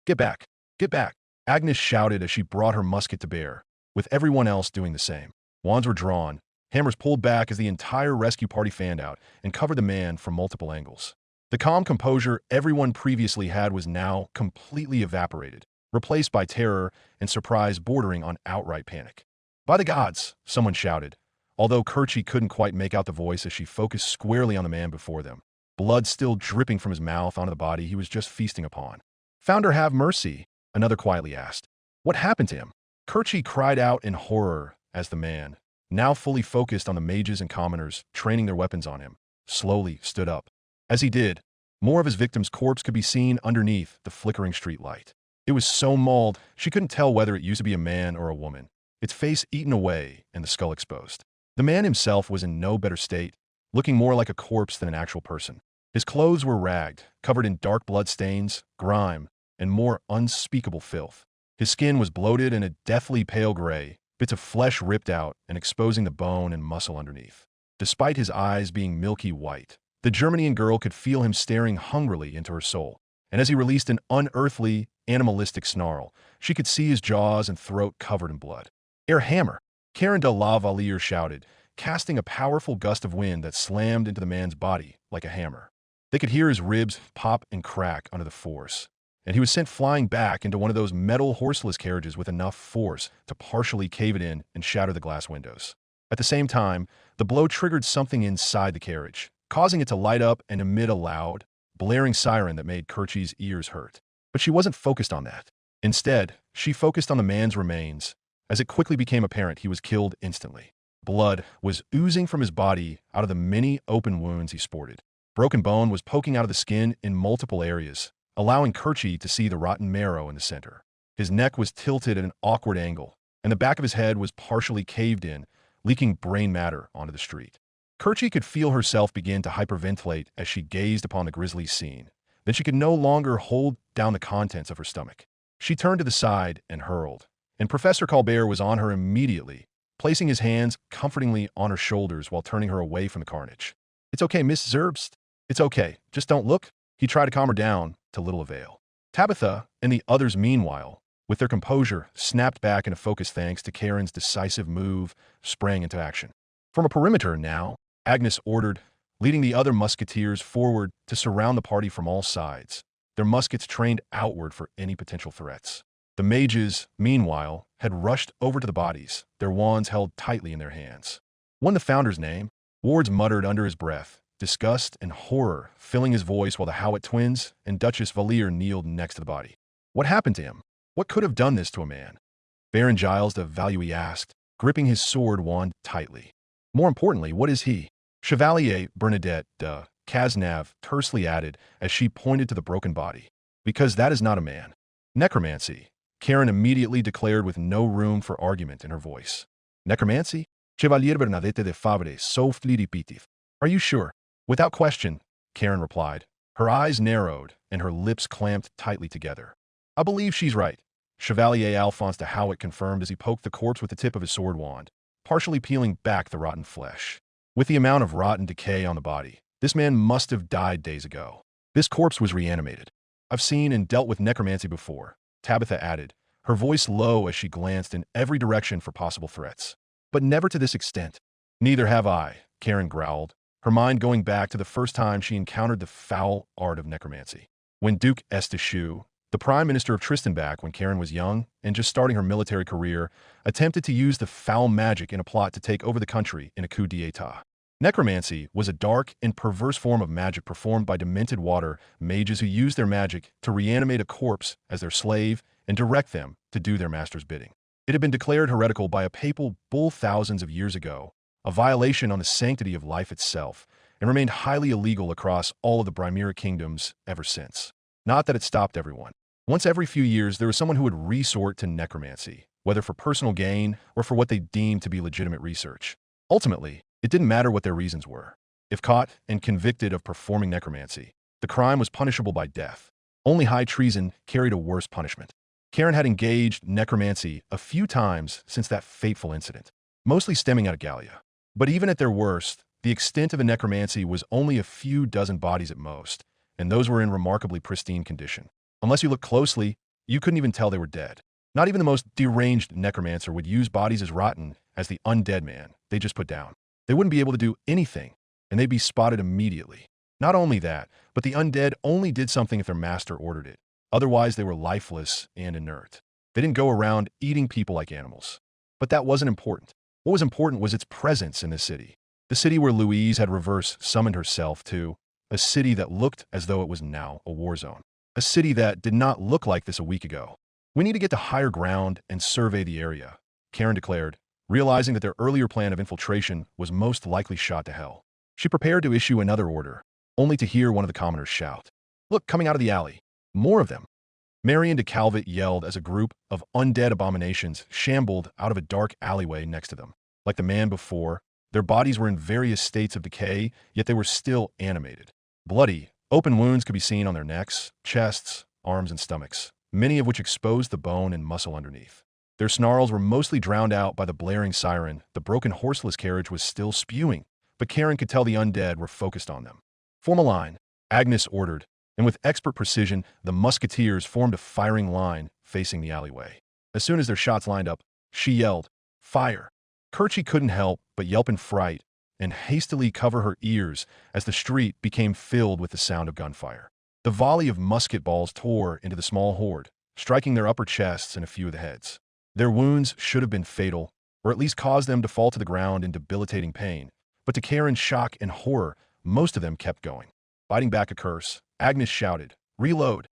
S1: Get back! Get back! Agnes shouted as she brought her musket to bear, with everyone else doing the same. Wands were drawn, hammers pulled back as the entire rescue party fanned out and covered the man from multiple angles. The calm composure everyone previously had was now completely evaporated, replaced by terror and surprise bordering on outright panic. By the gods, someone shouted, although Kerchie couldn't quite make out the voice as she focused squarely on the man before them, blood still dripping from his mouth onto the body he was just feasting upon. Founder, have mercy, another quietly asked. What happened to him? Kerchie cried out in horror as the man, now fully focused on the mages and commoners training their weapons on him, slowly stood up. As he did, more of his victim's corpse could be seen underneath the flickering street light. It was so mauled, she couldn't tell whether it used to be a man or a woman, its face eaten away and the skull exposed. The man himself was in no better state, looking more like a corpse than an actual person. His clothes were ragged, covered in dark blood stains, grime, and more unspeakable filth. His skin was bloated and a deathly pale gray, bits of flesh ripped out and exposing the bone and muscle underneath. Despite his eyes being milky white, the Germanian girl could feel him staring hungrily into her soul, and as he released an unearthly, animalistic snarl, she could see his jaws and throat covered in blood. "Air hammer!" Karen de la Valliere shouted, casting a powerful gust of wind that slammed into the man's body like a hammer. They could hear his ribs pop and crack under the force, and he was sent flying back into one of those metal horseless carriages with enough force to partially cave it in and shatter the glass windows. At the same time, the blow triggered something inside the carriage, causing it to light up and emit a loud, blaring siren that made Kerchie's ears hurt. But she wasn't focused on that. Instead, she focused on the man's remains, as it quickly became apparent he was killed instantly. Blood was oozing from his body out of the many open wounds he sported. Broken bone was poking out of the skin in multiple areas, allowing Kerchie to see the rotten marrow in the center. His neck was tilted at an awkward angle, and the back of his head was partially caved in, leaking brain matter onto the street. Kerchie could feel herself begin to hyperventilate as she gazed upon the grisly scene. Then she could no longer hold down the contents of her stomach. She turned to the side and hurled, and Professor Colbert was on her immediately, placing his hands comfortingly on her shoulders while turning her away from the carnage. "It's okay, Miss Zerbst. It's okay. Just don't look." He tried to calm her down, to little avail. Tabitha and the others, meanwhile, with their composure, snapped back into focus thanks to Karen's decisive move, sprang into action. From a perimeter now, Agnes ordered, leading the other musketeers forward to surround the party from all sides, their muskets trained outward for any potential threats. The mages, meanwhile, had rushed over to the bodies, their wands held tightly in their hands. "Won the founder's name?" Wards muttered under his breath, disgust and horror filling his voice while the Howitt twins and Duchess Valliere kneeled next to the body. What happened to him? What could have done this to a man? Baron Giles de Valois asked, gripping his sword wand tightly. More importantly, what is he? Chevalier Bernadette de Cazenave tersely added as she pointed to the broken body. Because that is not a man. Necromancy, Karen immediately declared with no room for argument in her voice. Necromancy? Chevalier Bernadette de Favre softly repeated. Are you sure? Without question, Karen replied. Her eyes narrowed and her lips clamped tightly together. I believe she's right, Chevalier Alphonse de Howitt confirmed as he poked the corpse with the tip of his sword wand, partially peeling back the rotten flesh. With the amount of rotten decay on the body, this man must have died days ago. This corpse was reanimated. I've seen and dealt with necromancy before, Tabitha added, her voice low as she glanced in every direction for possible threats. But never to this extent. Neither have I, Karen growled, her mind going back to the first time she encountered the foul art of necromancy. When Duke Estichu, the Prime Minister of Tristanbach when Karen was young and just starting her military career, attempted to use the foul magic in a plot to take over the country in a coup d'etat. Necromancy was a dark and perverse form of magic performed by demented water mages who used their magic to reanimate a corpse as their slave and direct them to do their master's bidding. It had been declared heretical by a papal bull thousands of years ago, a violation on the sanctity of life itself, and remained highly illegal across all of the Brimera kingdoms ever since. Not that it stopped everyone. Once every few years, there was someone who would resort to necromancy, whether for personal gain or for what they deemed to be legitimate research. Ultimately, it didn't matter what their reasons were. If caught and convicted of performing necromancy, the crime was punishable by death. Only high treason carried a worse punishment. Karen had engaged necromancy a few times since that fateful incident, mostly stemming out of Gallia. But even at their worst, the extent of a necromancy was only a few dozen bodies at most, and those were in remarkably pristine condition. Unless you looked closely, you couldn't even tell they were dead. Not even the most deranged necromancer would use bodies as rotten as the undead man they just put down. They wouldn't be able to do anything, and they'd be spotted immediately. Not only that, but the undead only did something if their master ordered it. Otherwise, they were lifeless and inert. They didn't go around eating people like animals. But that wasn't important. What was important was its presence in the city. The city where Louise had reverse summoned herself to, a city that looked as though it was now a war zone. A city that did not look like this a week ago. We need to get to higher ground and survey the area, Karen declared, realizing that their earlier plan of infiltration was most likely shot to hell. She prepared to issue another order, only to hear one of the commoners shout, "Look, coming out of the alley. More of them." Marion de Calvet yelled as a group of undead abominations shambled out of a dark alleyway next to them. Like the man before, their bodies were in various states of decay, yet they were still animated. Bloody, open wounds could be seen on their necks, chests, arms, and stomachs, many of which exposed the bone and muscle underneath. Their snarls were mostly drowned out by the blaring siren. The broken horseless carriage was still spewing, but Karen could tell the undead were focused on them. "Form a line," Agnes ordered, and with expert precision, the musketeers formed a firing line facing the alleyway. As soon as their shots lined up, she yelled, "Fire!" Kerchie couldn't help but yelp in fright and hastily cover her ears as the street became filled with the sound of gunfire. The volley of musket balls tore into the small horde, striking their upper chests and a few of the heads. Their wounds should have been fatal, or at least caused them to fall to the ground in debilitating pain, but to Karen's shock and horror, most of them kept going. Biting back a curse, Agnes shouted, "Reload!"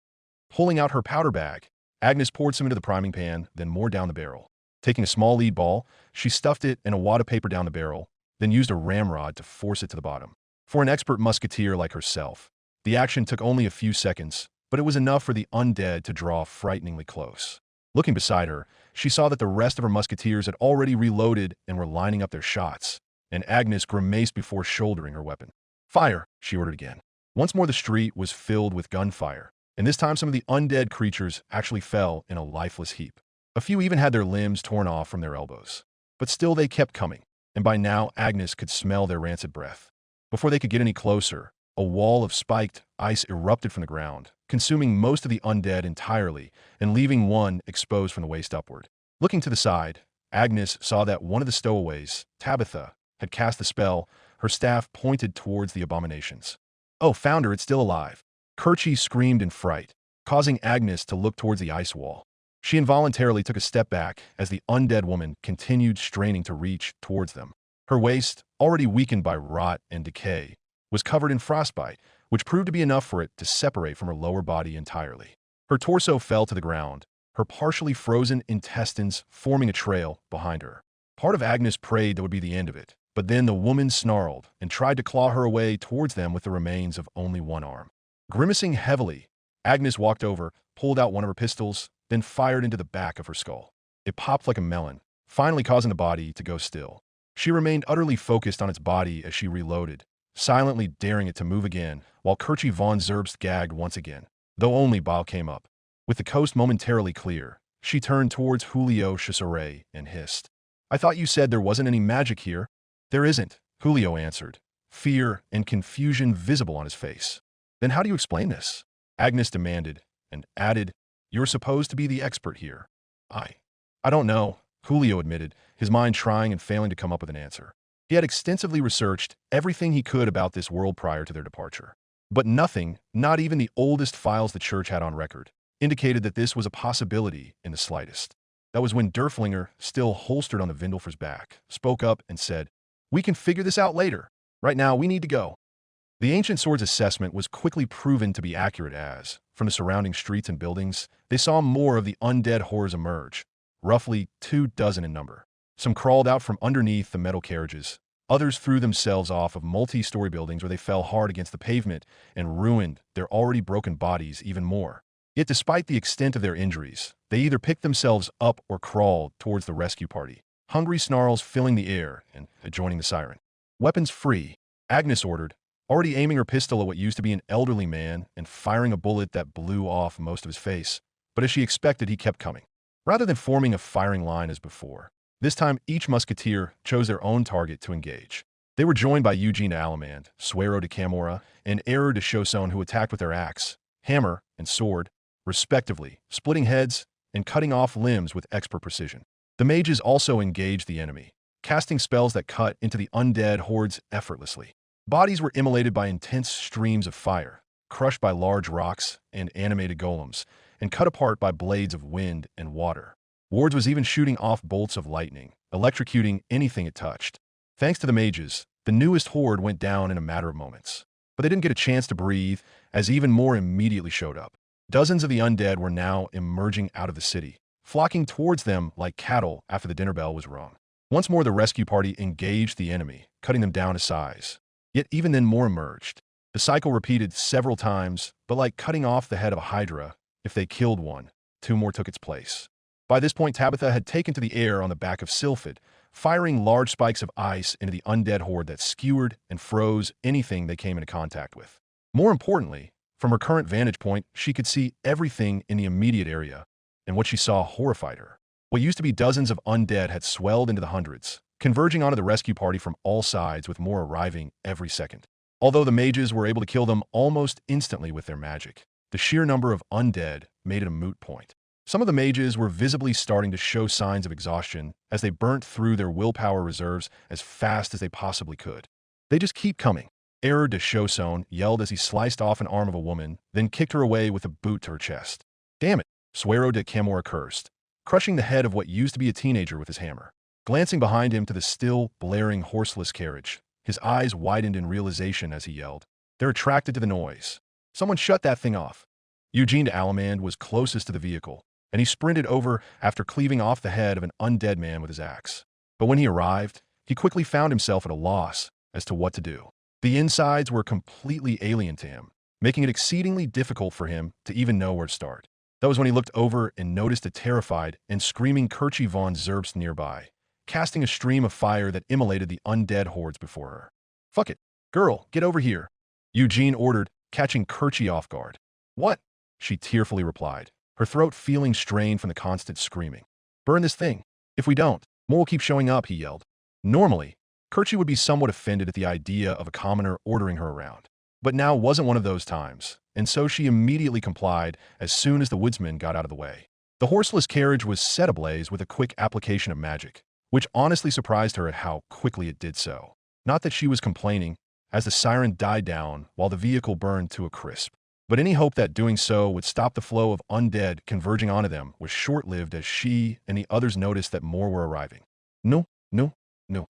S1: Pulling out her powder bag, Agnes poured some into the priming pan, then more down the barrel. Taking a small lead ball, she stuffed it in a wad of paper down the barrel, then used a ramrod to force it to the bottom. For an expert musketeer like herself, the action took only a few seconds, but it was enough for the undead to draw frighteningly close. Looking beside her, she saw that the rest of her musketeers had already reloaded and were lining up their shots, and Agnes grimaced before shouldering her weapon. "Fire!" she ordered again. Once more the street was filled with gunfire, and this time some of the undead creatures actually fell in a lifeless heap. A few even had their limbs torn off from their elbows. But still they kept coming, and by now Agnes could smell their rancid breath. Before they could get any closer, a wall of spiked ice erupted from the ground, consuming most of the undead entirely and leaving one exposed from the waist upward. Looking to the side, Agnes saw that one of the stowaways, Tabitha, had cast the spell. Her staff pointed towards the abominations. "Oh, found her, it's still alive." Kerchie screamed in fright, causing Agnes to look towards the ice wall. She involuntarily took a step back as the undead woman continued straining to reach towards them. Her waist, already weakened by rot and decay, was covered in frostbite, which proved to be enough for it to separate from her lower body entirely. Her torso fell to the ground, her partially frozen intestines forming a trail behind her. Part of Agnes prayed that would be the end of it, but then the woman snarled and tried to claw her way towards them with the remains of only one arm. Grimacing heavily, Agnes walked over, pulled out one of her pistols, then fired into the back of her skull. It popped like a melon, finally causing the body to go still. She remained utterly focused on its body as she reloaded, silently daring it to move again, while Kerchie von Zerbst gagged once again, though only bile came up. With the coast momentarily clear, she turned towards Julio Cesare and hissed, "I thought you said there wasn't any magic here." "There isn't," Julio answered, fear and confusion visible on his face. "Then how do you explain this?" Agnes demanded, and added, "You're supposed to be the expert here." I don't know," Julio admitted, his mind trying and failing to come up with an answer. He had extensively researched everything he could about this world prior to their departure. But nothing, not even the oldest files the church had on record, indicated that this was a possibility in the slightest. That was when Derflinger, still holstered on the Vindelfer's back, spoke up and said, "We can figure this out later. Right now, we need to go." The Ancient Sword's assessment was quickly proven to be accurate as, from the surrounding streets and buildings, they saw more of the undead horrors emerge, roughly 24 in number. Some crawled out from underneath the metal carriages, Others threw themselves off of multi-story buildings where they fell hard against the pavement and ruined their already broken bodies even more. Yet despite the extent of their injuries, they either picked themselves up or crawled towards the rescue party, hungry snarls filling the air and joining the siren. Weapons free, Agnes ordered, already aiming her pistol at what used to be an elderly man and firing a bullet that blew off most of his face. But as she expected, he kept coming. Rather than forming a firing line as before, this time each musketeer chose their own target to engage. They were joined by Eugene de Alamand, Suero de Camorra, and Error de Chausson, who attacked with their axe, hammer, and sword, respectively, splitting heads and cutting off limbs with expert precision. The mages also engaged the enemy, casting spells that cut into the undead hordes effortlessly. Bodies were immolated by intense streams of fire, crushed by large rocks and animated golems, and cut apart by blades of wind and water. Wards was even shooting off bolts of lightning, electrocuting anything it touched. Thanks to the mages, the newest horde went down in a matter of moments. But they didn't get a chance to breathe, as even more immediately showed up. Dozens of the undead were now emerging out of the city, flocking towards them like cattle after the dinner bell was rung. Once more, the rescue party engaged the enemy, cutting them down to size. Yet even then more emerged. The cycle repeated several times, but like cutting off the head of a hydra, if they killed one, two more took its place. By this point, Tabitha had taken to the air on the back of Sylphid, firing large spikes of ice into the undead horde that skewered and froze anything they came into contact with. More importantly, from her current vantage point, she could see everything in the immediate area, and what she saw horrified her. What used to be dozens of undead had swelled into the hundreds, converging onto the rescue party from all sides, with more arriving every second. Although the mages were able to kill them almost instantly with their magic, the sheer number of undead made it a moot point. Some of the mages were visibly starting to show signs of exhaustion as they burnt through their willpower reserves as fast as they possibly could. They just keep coming. Error de Chausson yelled as he sliced off an arm of a woman, then kicked her away with a boot to her chest. Damn it, Suero de Camorra cursed, crushing the head of what used to be a teenager with his hammer. Glancing behind him to the still, blaring, horseless carriage, his eyes widened in realization as he yelled, "They're attracted to the noise. Someone shut that thing off." Eugene de Alamand was closest to the vehicle, and he sprinted over after cleaving off the head of an undead man with his axe. But when he arrived, he quickly found himself at a loss as to what to do. The insides were completely alien to him, making it exceedingly difficult for him to even know where to start. That was when he looked over and noticed a terrified and screaming Kerchie von Zerbst nearby, casting a stream of fire that immolated the undead hordes before her. "Fuck it. Girl, get over here," Eugene ordered, catching Kerchie off guard. "What?" she tearfully replied, her throat feeling strained from the constant screaming. "Burn this thing. If we don't, more will keep showing up," he yelled. Normally, Kerchie would be somewhat offended at the idea of a commoner ordering her around. But now wasn't one of those times, and so she immediately complied as soon as the woodsman got out of the way. The horseless carriage was set ablaze with a quick application of magic, which honestly surprised her at how quickly it did so. Not that she was complaining, as the siren died down while the vehicle burned to a crisp. But any hope that doing so would stop the flow of undead converging onto them was short-lived as she and the others noticed that more were arriving. "No, no, no."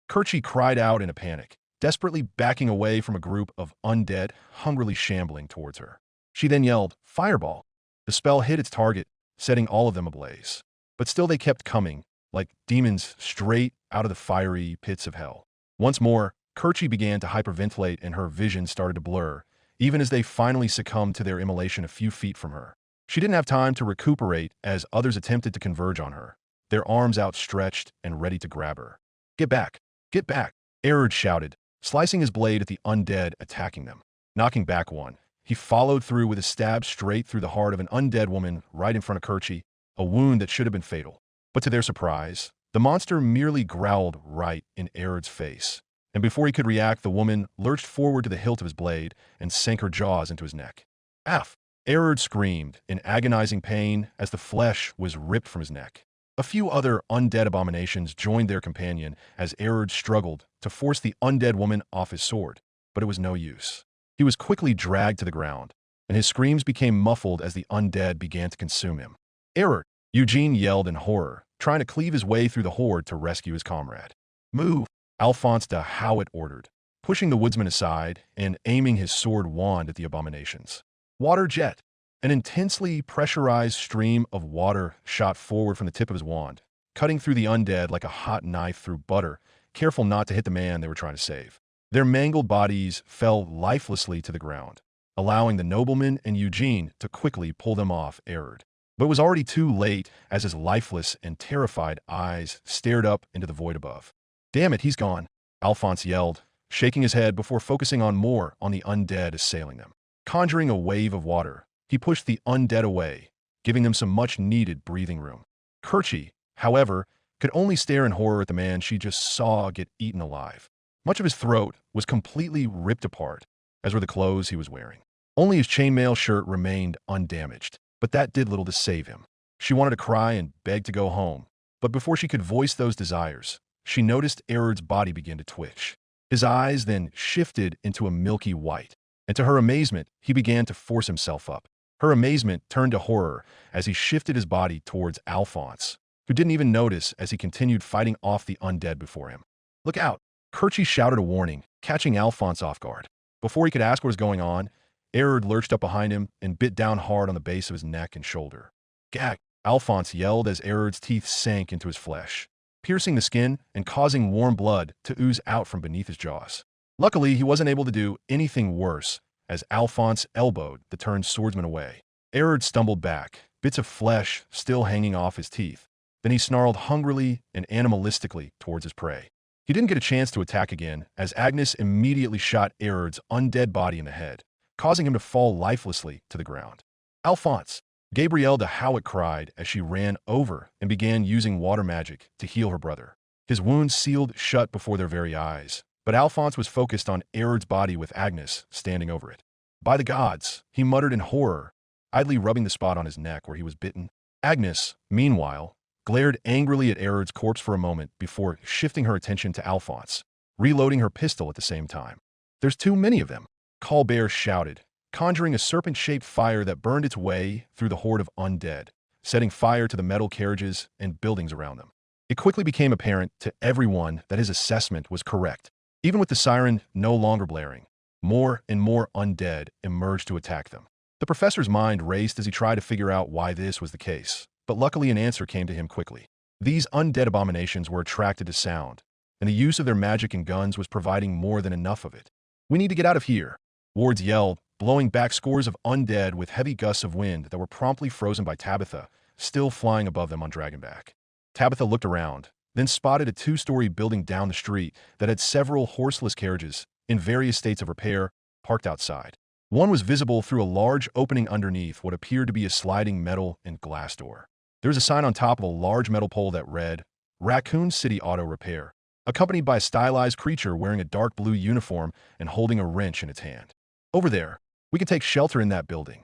S1: Kerchie cried out in a panic, desperately backing away from a group of undead hungrily shambling towards her. She then yelled, "Fireball!" The spell hit its target, setting all of them ablaze. But still they kept coming, like demons straight out of the fiery pits of hell. Once more, Kerchie began to hyperventilate and her vision started to blur, even as they finally succumbed to their immolation a few feet from her. She didn't have time to recuperate as others attempted to converge on her, their arms outstretched and ready to grab her. "Get back! Get back!" Erard shouted, slicing his blade at the undead attacking them. Knocking back one, he followed through with a stab straight through the heart of an undead woman right in front of Kerchie, a wound that should have been fatal. But to their surprise, the monster merely growled right in Erard's face. And before he could react, the woman lurched forward to the hilt of his blade and sank her jaws into his neck. "Aff!" Erard screamed in agonizing pain as the flesh was ripped from his neck. A few other undead abominations joined their companion as Erard struggled to force the undead woman off his sword, but it was no use. He was quickly dragged to the ground, and his screams became muffled as the undead began to consume him. "Erard!" Eugene yelled in horror, trying to cleave his way through the horde to rescue his comrade. "Move!" Alphonse de Howitt ordered, pushing the woodsman aside and aiming his sword wand at the abominations. Water jet! An intensely pressurized stream of water shot forward from the tip of his wand, cutting through the undead like a hot knife through butter, careful not to hit the man they were trying to save. Their mangled bodies fell lifelessly to the ground, allowing the nobleman and Eugene to quickly pull them off Erard. But it was already too late as his lifeless and terrified eyes stared up into the void above. "Damn it, he's gone," Alphonse yelled, shaking his head before focusing more on the undead assailing them. Conjuring a wave of water, he pushed the undead away, giving them some much-needed breathing room. Kerchie, however, could only stare in horror at the man she just saw get eaten alive. Much of his throat was completely ripped apart, as were the clothes he was wearing. Only his chainmail shirt remained undamaged, but that did little to save him. She wanted to cry and beg to go home, but before she could voice those desires, she noticed Erard's body begin to twitch. His eyes then shifted into a milky white, and to her amazement, he began to force himself up. Her amazement turned to horror as he shifted his body towards Alphonse, who didn't even notice as he continued fighting off the undead before him. "Look out!" Kerchie shouted a warning, catching Alphonse off guard. Before he could ask what was going on, Erard lurched up behind him and bit down hard on the base of his neck and shoulder. "Gag!" Alphonse yelled as Erard's teeth sank into his flesh, piercing the skin and causing warm blood to ooze out from beneath his jaws. Luckily, he wasn't able to do anything worse as Alphonse elbowed the turned swordsman away. Erard stumbled back, bits of flesh still hanging off his teeth. Then he snarled hungrily and animalistically towards his prey. He didn't get a chance to attack again as Agnes immediately shot Erard's undead body in the head, causing him to fall lifelessly to the ground. "Alphonse!" Gabrielle de Howitt cried as she ran over and began using water magic to heal her brother. His wounds sealed shut before their very eyes, but Alphonse was focused on Erard's body with Agnes standing over it. "By the gods!" he muttered in horror, idly rubbing the spot on his neck where he was bitten. Agnes, meanwhile, glared angrily at Erard's corpse for a moment before shifting her attention to Alphonse, reloading her pistol at the same time. "There's too many of them," Colbert shouted, conjuring a serpent-shaped fire that burned its way through the horde of undead, setting fire to the metal carriages and buildings around them. It quickly became apparent to everyone that his assessment was correct. Even with the siren no longer blaring, more and more undead emerged to attack them. The professor's mind raced as he tried to figure out why this was the case, but luckily an answer came to him quickly. These undead abominations were attracted to sound, and the use of their magic and guns was providing more than enough of it. "We need to get out of here," wards yelled, blowing back scores of undead with heavy gusts of wind that were promptly frozen by Tabitha, still flying above them on Dragonback. Tabitha looked around, then spotted a two-story building down the street that had several horseless carriages, in various states of repair, parked outside. One was visible through a large opening underneath what appeared to be a sliding metal and glass door. There was a sign on top of a large metal pole that read, "Raccoon City Auto Repair," accompanied by a stylized creature wearing a dark blue uniform and holding a wrench in its hand. "Over there. We can take shelter in that building,"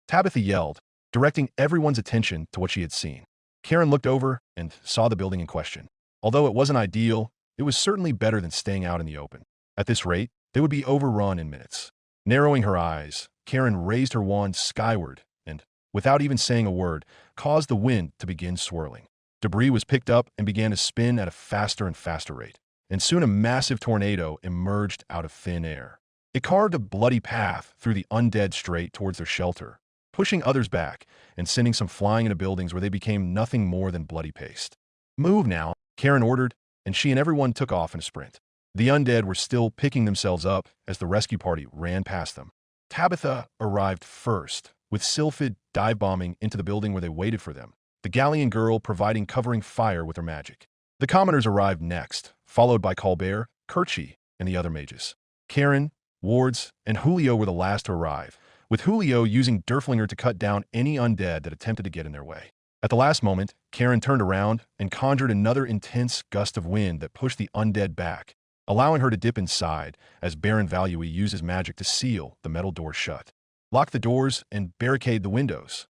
S1: Tabitha yelled, directing everyone's attention to what she had seen. Karen looked over and saw the building in question. Although it wasn't ideal, it was certainly better than staying out in the open. At this rate, they would be overrun in minutes. Narrowing her eyes, Karen raised her wand skyward and, without even saying a word, caused the wind to begin swirling. Debris was picked up and began to spin at a faster and faster rate, and soon a massive tornado emerged out of thin air. It carved a bloody path through the undead straight towards their shelter, pushing others back and sending some flying into buildings where they became nothing more than bloody paste. "Move now," Karen ordered, and she and everyone took off in a sprint. The undead were still picking themselves up as the rescue party ran past them. Tabitha arrived first, with Sylphid dive-bombing into the building where they waited for them, the Galleon girl providing covering fire with her magic. The commoners arrived next, followed by Colbert, Kerchie, and the other mages. Karen, Wards, and Julio were the last to arrive, with Julio using Derflinger to cut down any undead that attempted to get in their way. At the last moment, Karen turned around and conjured another intense gust of wind that pushed the undead back, allowing her to dip inside as Baron Valui used his magic to seal the metal doors shut. "Lock the doors and barricade the windows,"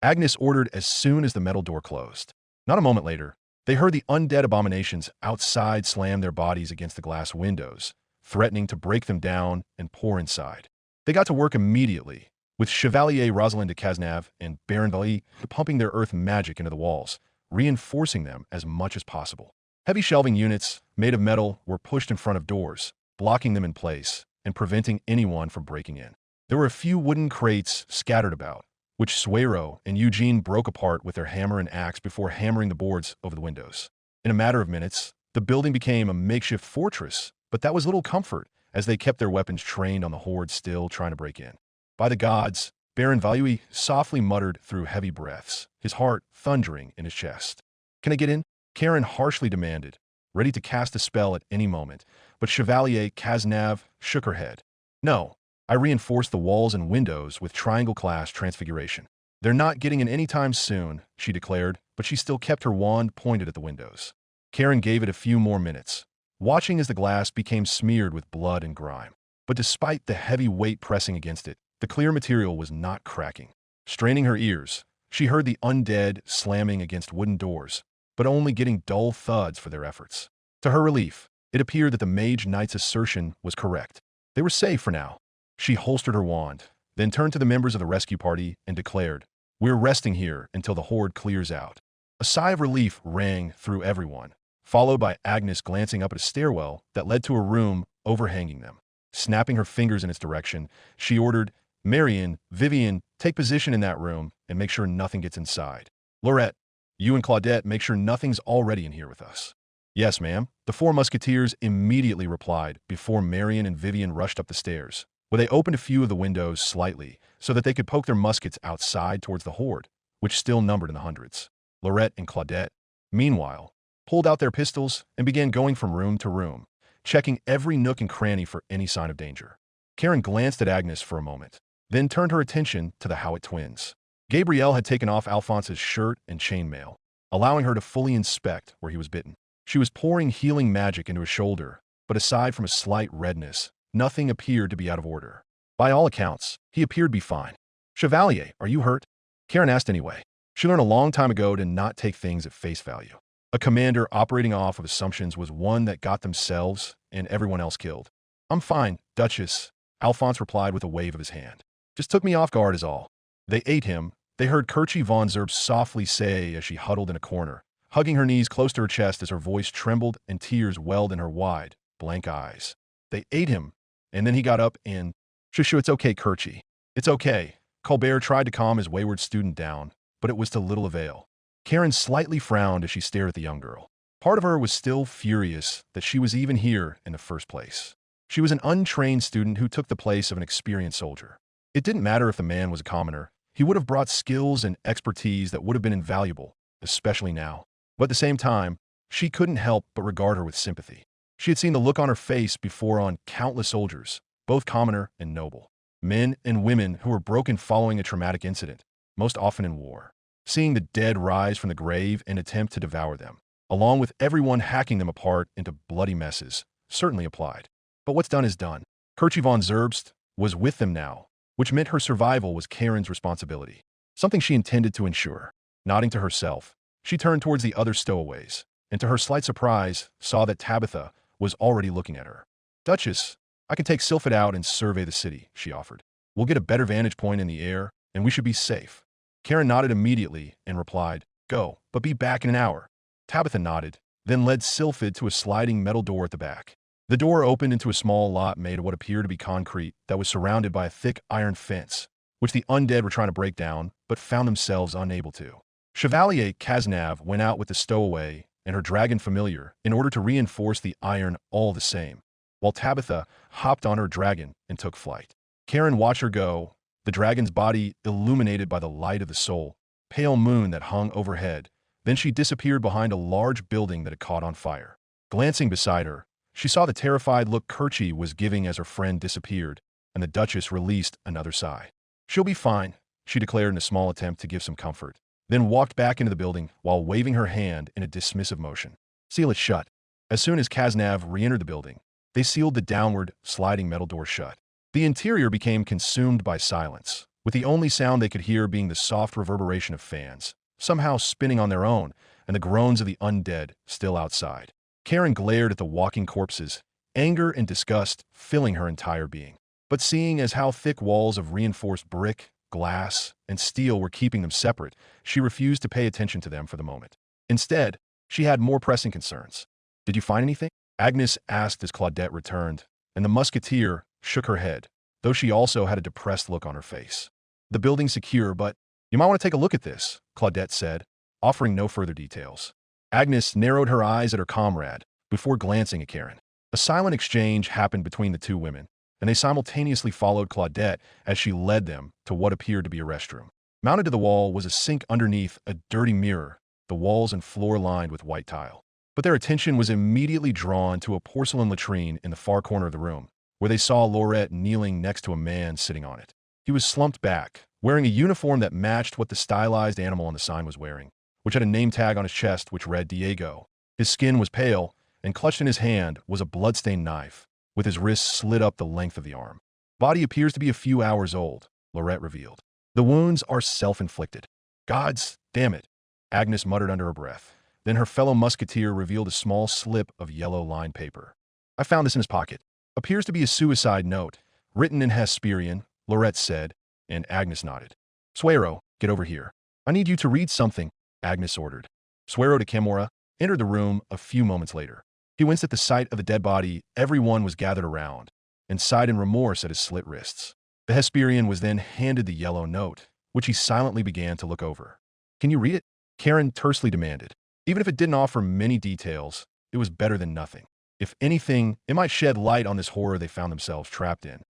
S1: Agnes ordered as soon as the metal door closed. Not a moment later, they heard the undead abominations outside slam their bodies against the glass windows, threatening to break them down and pour inside. They got to work immediately, with Chevalier Rosalind de Cazenave and Baron Valui pumping their earth magic into the walls, reinforcing them as much as possible. Heavy shelving units, made of metal, were pushed in front of doors, blocking them in place and preventing anyone from breaking in. There were a few wooden crates scattered about, which Suero and Eugene broke apart with their hammer and axe before hammering the boards over the windows. In a matter of minutes, The building became a makeshift fortress, but that was little comfort, as they kept their weapons trained on the horde still trying to break in. By the gods, Baron Valui softly muttered through heavy breaths, his heart thundering in his chest. Can I get in? Karen harshly demanded, ready to cast a spell at any moment, but Chevalier Cazenave shook her head. No, I reinforced the walls and windows with triangle-class transfiguration. They're not getting in anytime soon, she declared, but she still kept her wand pointed at the windows. Karen gave it a few more minutes, watching as the glass became smeared with blood and grime. But despite the heavy weight pressing against it, the clear material was not cracking. Straining her ears, she heard the undead slamming against wooden doors, but only getting dull thuds for their efforts. To her relief, it appeared that the mage knight's assertion was correct. They were safe for now. She holstered her wand, then turned to the members of the rescue party and declared, "We're resting here until the horde clears out." A sigh of relief rang through everyone, followed by Agnes glancing up at a stairwell that led to a room overhanging them. Snapping her fingers in its direction, she ordered, "Marion, Vivian, take position in that room and make sure nothing gets inside. Laurette, you and Claudette make sure nothing's already in here with us." "Yes, ma'am," the four musketeers immediately replied before Marion and Vivian rushed up the stairs, where they opened a few of the windows slightly so that they could poke their muskets outside towards the horde, which still numbered in the hundreds. Laurette and Claudette, meanwhile, pulled out their pistols and began going from room to room, checking every nook and cranny for any sign of danger. Karen glanced at Agnes for a moment, then turned her attention to the Howitt twins. Gabrielle had taken off Alphonse's shirt and chainmail, allowing her to fully inspect where he was bitten. She was pouring healing magic into his shoulder, but aside from a slight redness, nothing appeared to be out of order. By all accounts, he appeared to be fine. "Chevalier, are you hurt?" Karen asked anyway. She learned a long time ago to not take things at face value. A commander operating off of assumptions was one that got themselves and everyone else killed. "I'm fine, Duchess," Alphonse replied with a wave of his hand. "Just took me off guard is all." They ate him, they heard Kerchie von Zerb softly say as she huddled in a corner, hugging her knees close to her chest as her voice trembled and tears welled in her wide, blank eyes. They ate him, and then he got up and, "Shushu, it's okay, Kerchie. It's okay." Colbert tried to calm his wayward student down, but it was to little avail. Karen slightly frowned as she stared at the young girl. Part of her was still furious that she was even here in the first place. She was an untrained student who took the place of an experienced soldier. It didn't matter if the man was a commoner. He would have brought skills and expertise that would have been invaluable, especially now. But at the same time, she couldn't help but regard her with sympathy. She had seen the look on her face before on countless soldiers, both commoner and noble. Men and women who were broken following a traumatic incident, most often in war. Seeing the dead rise from the grave and attempt to devour them, along with everyone hacking them apart into bloody messes, certainly applied. But what's done is done. Kerchie von Zerbst was with them now, which meant her survival was Karen's responsibility, something she intended to ensure. Nodding to herself, she turned towards the other stowaways, and to her slight surprise, saw that Tabitha was already looking at her. "Duchess, I can take Sylphid out and survey the city," she offered. "We'll get a better vantage point in the air, and we should be safe." Karen nodded immediately and replied, "Go, but be back in an hour." Tabitha nodded, then led Sylphid to a sliding metal door at the back. The door opened into a small lot made of what appeared to be concrete that was surrounded by a thick iron fence, which the undead were trying to break down, but found themselves unable to. Chevalier Cazenave went out with the stowaway and her dragon familiar in order to reinforce the iron all the same, while Tabitha hopped on her dragon and took flight. Karen watched her go, the dragon's body illuminated by the light of the soul, pale moon that hung overhead. Then she disappeared behind a large building that had caught on fire. Glancing beside her, she saw the terrified look Kerchie was giving as her friend disappeared, and the Duchess released another sigh. "She'll be fine," she declared in a small attempt to give some comfort, then walked back into the building while waving her hand in a dismissive motion. "Seal it shut." As soon as Cazenave re-entered the building, they sealed the downward, sliding metal door shut. The interior became consumed by silence, with the only sound they could hear being the soft reverberation of fans, somehow spinning on their own, and the groans of the undead still outside. Karen glared at the walking corpses, anger and disgust filling her entire being. But seeing as how thick walls of reinforced brick, glass, and steel were keeping them separate, she refused to pay attention to them for the moment. Instead, she had more pressing concerns. "Did you find anything?" Agnes asked as Claudette returned, and the musketeer shook her head, though she also had a depressed look on her face. "The building's secure, but you might want to take a look at this," Claudette said, offering no further details. Agnes narrowed her eyes at her comrade, before glancing at Karen. A silent exchange happened between the two women, and they simultaneously followed Claudette as she led them to what appeared to be a restroom. Mounted to the wall was a sink underneath a dirty mirror, the walls and floor lined with white tile. But their attention was immediately drawn to a porcelain latrine in the far corner of the room, where they saw Laurette kneeling next to a man sitting on it. He was slumped back, wearing a uniform that matched what the stylized animal on the sign was wearing, which had a name tag on his chest which read Diego. His skin was pale, and clutched in his hand was a bloodstained knife, with his wrist slit up the length of the arm. Body appears to be a few hours old, Laurette revealed. The wounds are self-inflicted. Gods damn it, Agnes muttered under her breath. Then her fellow musketeer revealed a small slip of yellow lined paper. I found this in his pocket. Appears to be a suicide note, written in Hesperian, Laurette said, and Agnes nodded. Suero, get over here. I need you to read something, Agnes ordered. Suero de Camorra entered the room a few moments later. He winced at the sight of the dead body. Everyone was gathered around, and sighed in remorse at his slit wrists. The Hesperian was then handed the yellow note, which he silently began to look over. Can you read it? Karen tersely demanded. Even if it didn't offer many details, it was better than nothing. If anything, it might shed light on this horror they found themselves trapped in.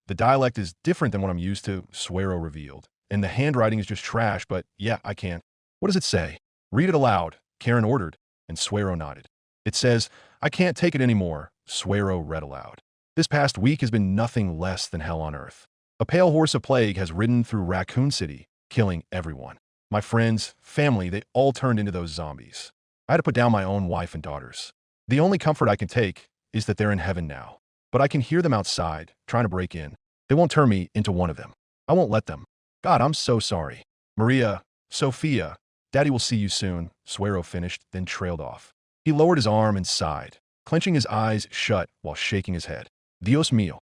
S1: The dialect is different than what I'm used to, Suero revealed. And the handwriting is just trash, but yeah, I can't. What does it say? Read it aloud, Karen ordered, and Suero nodded. It says, I can't take it anymore, Suero read aloud. This past week has been nothing less than hell on earth. A pale horse of plague has ridden through Raccoon City, killing everyone. My friends, family, they all turned into those zombies. I had to put down my own wife and daughters. The only comfort I can take is that they're in heaven now. But I can hear them outside, trying to break in. They won't turn me into one of them. I won't let them. God, I'm so sorry. Maria, Sophia, Daddy will see you soon, Suero finished, then trailed off. He lowered his arm and sighed, clenching his eyes shut while shaking his head. Dios mío.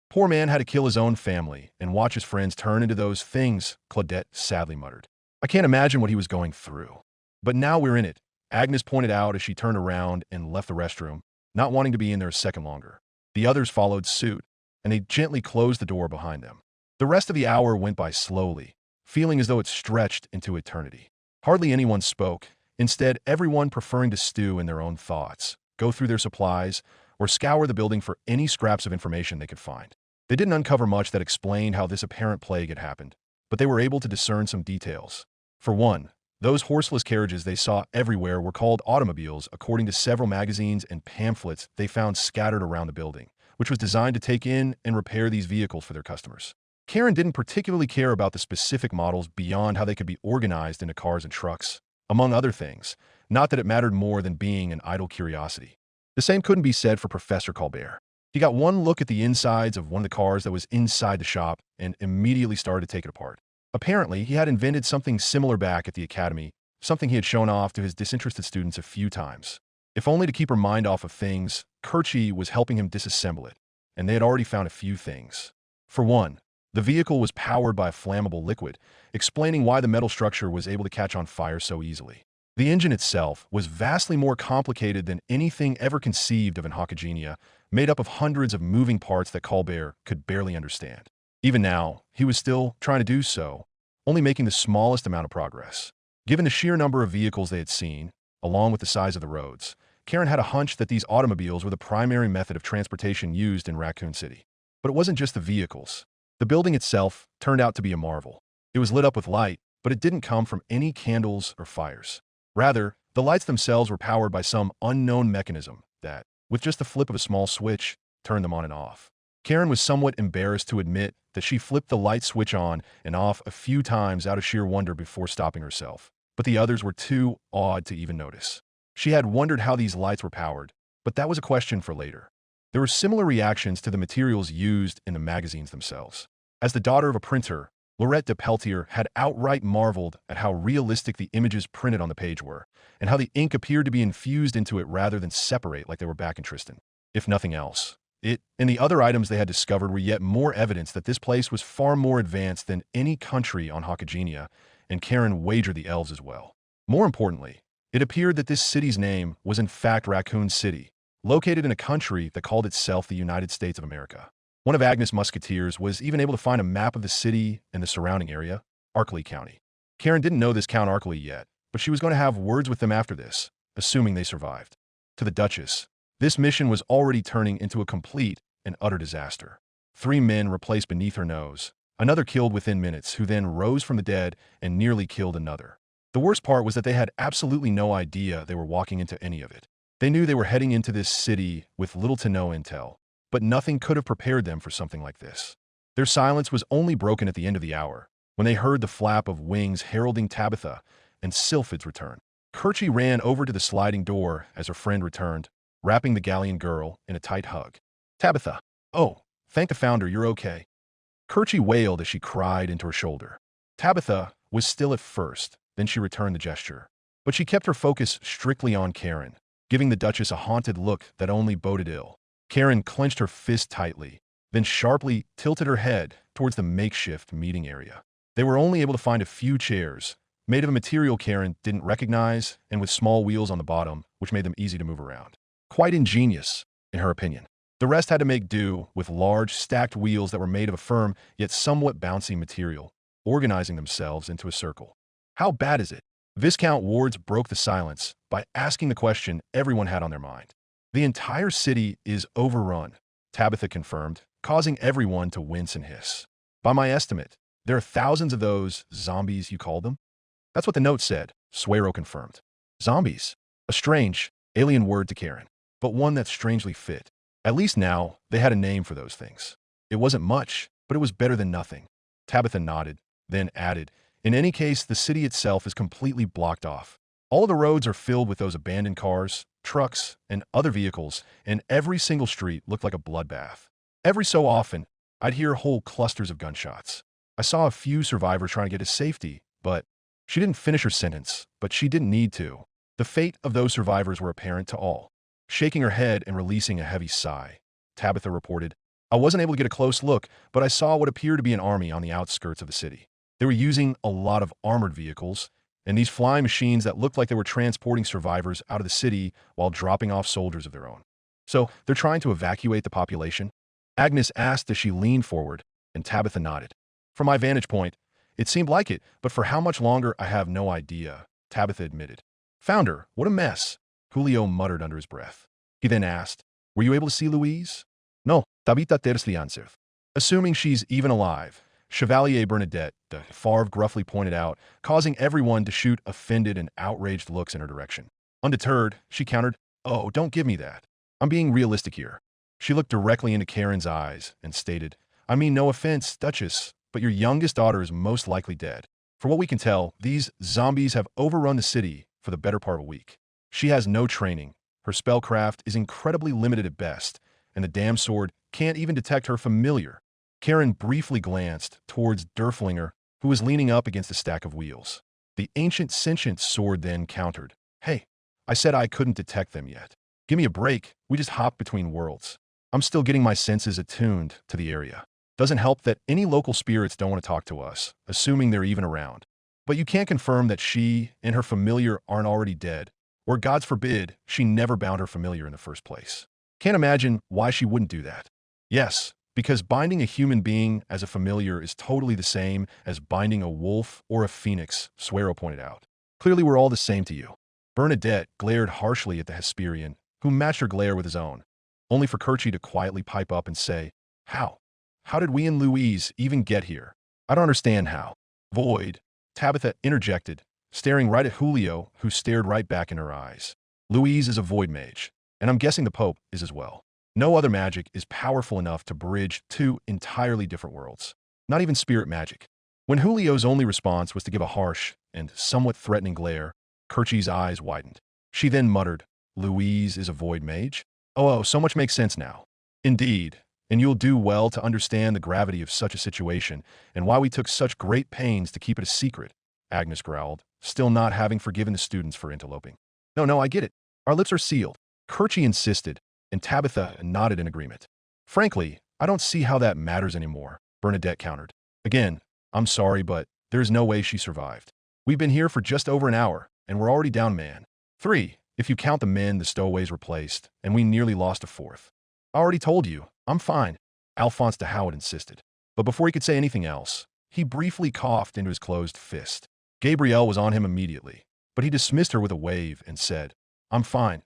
S1: Poor man had to kill his own family and watch his friends turn into those things, Claudette sadly muttered. I can't imagine what he was going through. But now we're in it, Agnes pointed out as she turned around and left the restroom, not wanting to be in there a second longer. The others followed suit, and they gently closed the door behind them. The rest of the hour went by slowly, feeling as though it stretched into eternity. Hardly anyone spoke, instead everyone preferring to stew in their own thoughts, go through their supplies, or scour the building for any scraps of information they could find. They didn't uncover much that explained how this apparent plague had happened, but they were able to discern some details. For one, those horseless carriages they saw everywhere were called automobiles according to several magazines and pamphlets they found scattered around the building, which was designed to take in and repair these vehicles for their customers. Karen didn't particularly care about the specific models beyond how they could be organized into cars and trucks, among other things, not that it mattered more than being an idle curiosity. The same couldn't be said for Professor Colbert. He got one look at the insides of one of the cars that was inside the shop and immediately started to take it apart. Apparently, he had invented something similar back at the academy, something he had shown off to his disinterested students a few times. If only to keep her mind off of things, Kirchie was helping him disassemble it, and they had already found a few things. For one, the vehicle was powered by a flammable liquid, explaining why the metal structure was able to catch on fire so easily. The engine itself was vastly more complicated than anything ever conceived of in Hakagenia, made up of hundreds of moving parts that Colbert could barely understand. Even now, he was still trying to do so, only making the smallest amount of progress. Given the sheer number of vehicles they had seen, along with the size of the roads, Karen had a hunch that these automobiles were the primary method of transportation used in Raccoon City. But it wasn't just the vehicles. The building itself turned out to be a marvel. It was lit up with light, but it didn't come from any candles or fires. Rather, the lights themselves were powered by some unknown mechanism that, with just the flip of a small switch, turned them on and off. Karen was somewhat embarrassed to admit that she flipped the light switch on and off a few times out of sheer wonder before stopping herself, but the others were too awed to even notice. She had wondered how these lights were powered, but that was a question for later. There were similar reactions to the materials used in the magazines themselves. As the daughter of a printer, Laurette de Peltier had outright marveled at how realistic the images printed on the page were, and how the ink appeared to be infused into it rather than separate like they were back in Tristan. If nothing else, it and the other items they had discovered were yet more evidence that this place was far more advanced than any country on Hakagenia, and Karen wagered the elves as well. More importantly, it appeared that this city's name was in fact Raccoon City, located in a country that called itself the United States of America. One of Agnes' musketeers was even able to find a map of the city and the surrounding area, Arkley County. Karen didn't know this Count Arkley yet, but she was going to have words with them after this, assuming they survived. To the Duchess, this mission was already turning into a complete and utter disaster. 3 men replaced beneath her nose, another killed within minutes, who then rose from the dead and nearly killed another. The worst part was that they had absolutely no idea they were walking into any of it. They knew they were heading into this city with little to no intel, but nothing could have prepared them for something like this. Their silence was only broken at the end of the hour, when they heard the flap of wings heralding Tabitha and Sylphid's return. Kerchie ran over to the sliding door as her friend returned, wrapping the galleon girl in a tight hug. Tabitha, oh, thank the founder you're okay. Kerchie wailed as she cried into her shoulder. Tabitha was still at first, then she returned the gesture. But she kept her focus strictly on Karen, giving the Duchess a haunted look that only boded ill. Karen clenched her fist tightly, then sharply tilted her head towards the makeshift meeting area. They were only able to find a few chairs, made of a material Karen didn't recognize and with small wheels on the bottom, which made them easy to move around. Quite ingenious, in her opinion. The rest had to make do with large, stacked wheels that were made of a firm yet somewhat bouncy material, organizing themselves into a circle. How bad is it? Viscount Wards broke the silence by asking the question everyone had on their mind. The entire city is overrun, Tabitha confirmed, causing everyone to wince and hiss. By my estimate, there are thousands of those zombies, you called them? That's what the note said, Suero confirmed. Zombies. A strange, alien word to Karen, but one that strangely fit. At least now, they had a name for those things. It wasn't much, but it was better than nothing. Tabitha nodded, then added, in any case, the city itself is completely blocked off. All of the roads are filled with those abandoned cars, trucks, and other vehicles, and every single street looked like a bloodbath. Every so often, I'd hear whole clusters of gunshots. I saw a few survivors trying to get to safety, but she didn't finish her sentence, but she didn't need to. The fate of those survivors were apparent to all. Shaking her head and releasing a heavy sigh, Tabitha reported, I wasn't able to get a close look, but I saw what appeared to be an army on the outskirts of the city. They were using a lot of armored vehicles, and these flying machines that looked like they were transporting survivors out of the city while dropping off soldiers of their own. So, they're trying to evacuate the population? Agnes asked as she leaned forward, and Tabitha nodded. From my vantage point, it seemed like it, but for how much longer I have no idea, Tabitha admitted. Founder, what a mess, Julio muttered under his breath. He then asked, were you able to see Louise? No, Tabitha tersely answered. Assuming she's even alive, Chevalier Bernadette, the Favre gruffly pointed out, causing everyone to shoot offended and outraged looks in her direction. Undeterred, she countered, oh, don't give me that. I'm being realistic here. She looked directly into Karen's eyes and stated, I mean no offense, Duchess, but your youngest daughter is most likely dead. For what we can tell, these zombies have overrun the city for the better part of a week. She has no training, her spellcraft is incredibly limited at best, and the damn sword can't even detect her familiar. Karen briefly glanced towards Derflinger, who was leaning up against a stack of wheels. The ancient sentient sword then countered, hey, I said I couldn't detect them yet. Give me a break, we just hopped between worlds. I'm still getting my senses attuned to the area. Doesn't help that any local spirits don't want to talk to us, assuming they're even around. But you can't confirm that she and her familiar aren't already dead, or God's forbid, she never bound her familiar in the first place. Can't imagine why she wouldn't do that. Yes, because binding a human being as a familiar is totally the same as binding a wolf or a phoenix, Suero pointed out. Clearly we're all the same to you. Bernadette glared harshly at the Hesperian, who matched her glare with his own, only for Kerchie to quietly pipe up and say, how? How did we and Louise even get here? I don't understand how. Void, Tabitha interjected, staring right at Julio, who stared right back in her eyes. Louise is a void mage, and I'm guessing the Pope is as well. No other magic is powerful enough to bridge 2 entirely different worlds. Not even spirit magic. When Julio's only response was to give a harsh and somewhat threatening glare, Kerchie's eyes widened. She then muttered, Louise is a void mage? Oh, so much makes sense now. Indeed, and you'll do well to understand the gravity of such a situation and why we took such great pains to keep it a secret, Agnes growled, still not having forgiven the students for interloping. No, I get it. Our lips are sealed. Kerchie insisted, and Tabitha nodded in agreement. Frankly, I don't see how that matters anymore, Bernadette countered. Again, I'm sorry, but there's no way she survived. We've been here for just over an hour, and we're already down man. 3, if you count the men the stowaways replaced, and we nearly lost a 4th. I already told you, I'm fine, Alphonse de Howard insisted. But before he could say anything else, he briefly coughed into his closed fist. Gabrielle was on him immediately, but he dismissed her with a wave and said, I'm fine.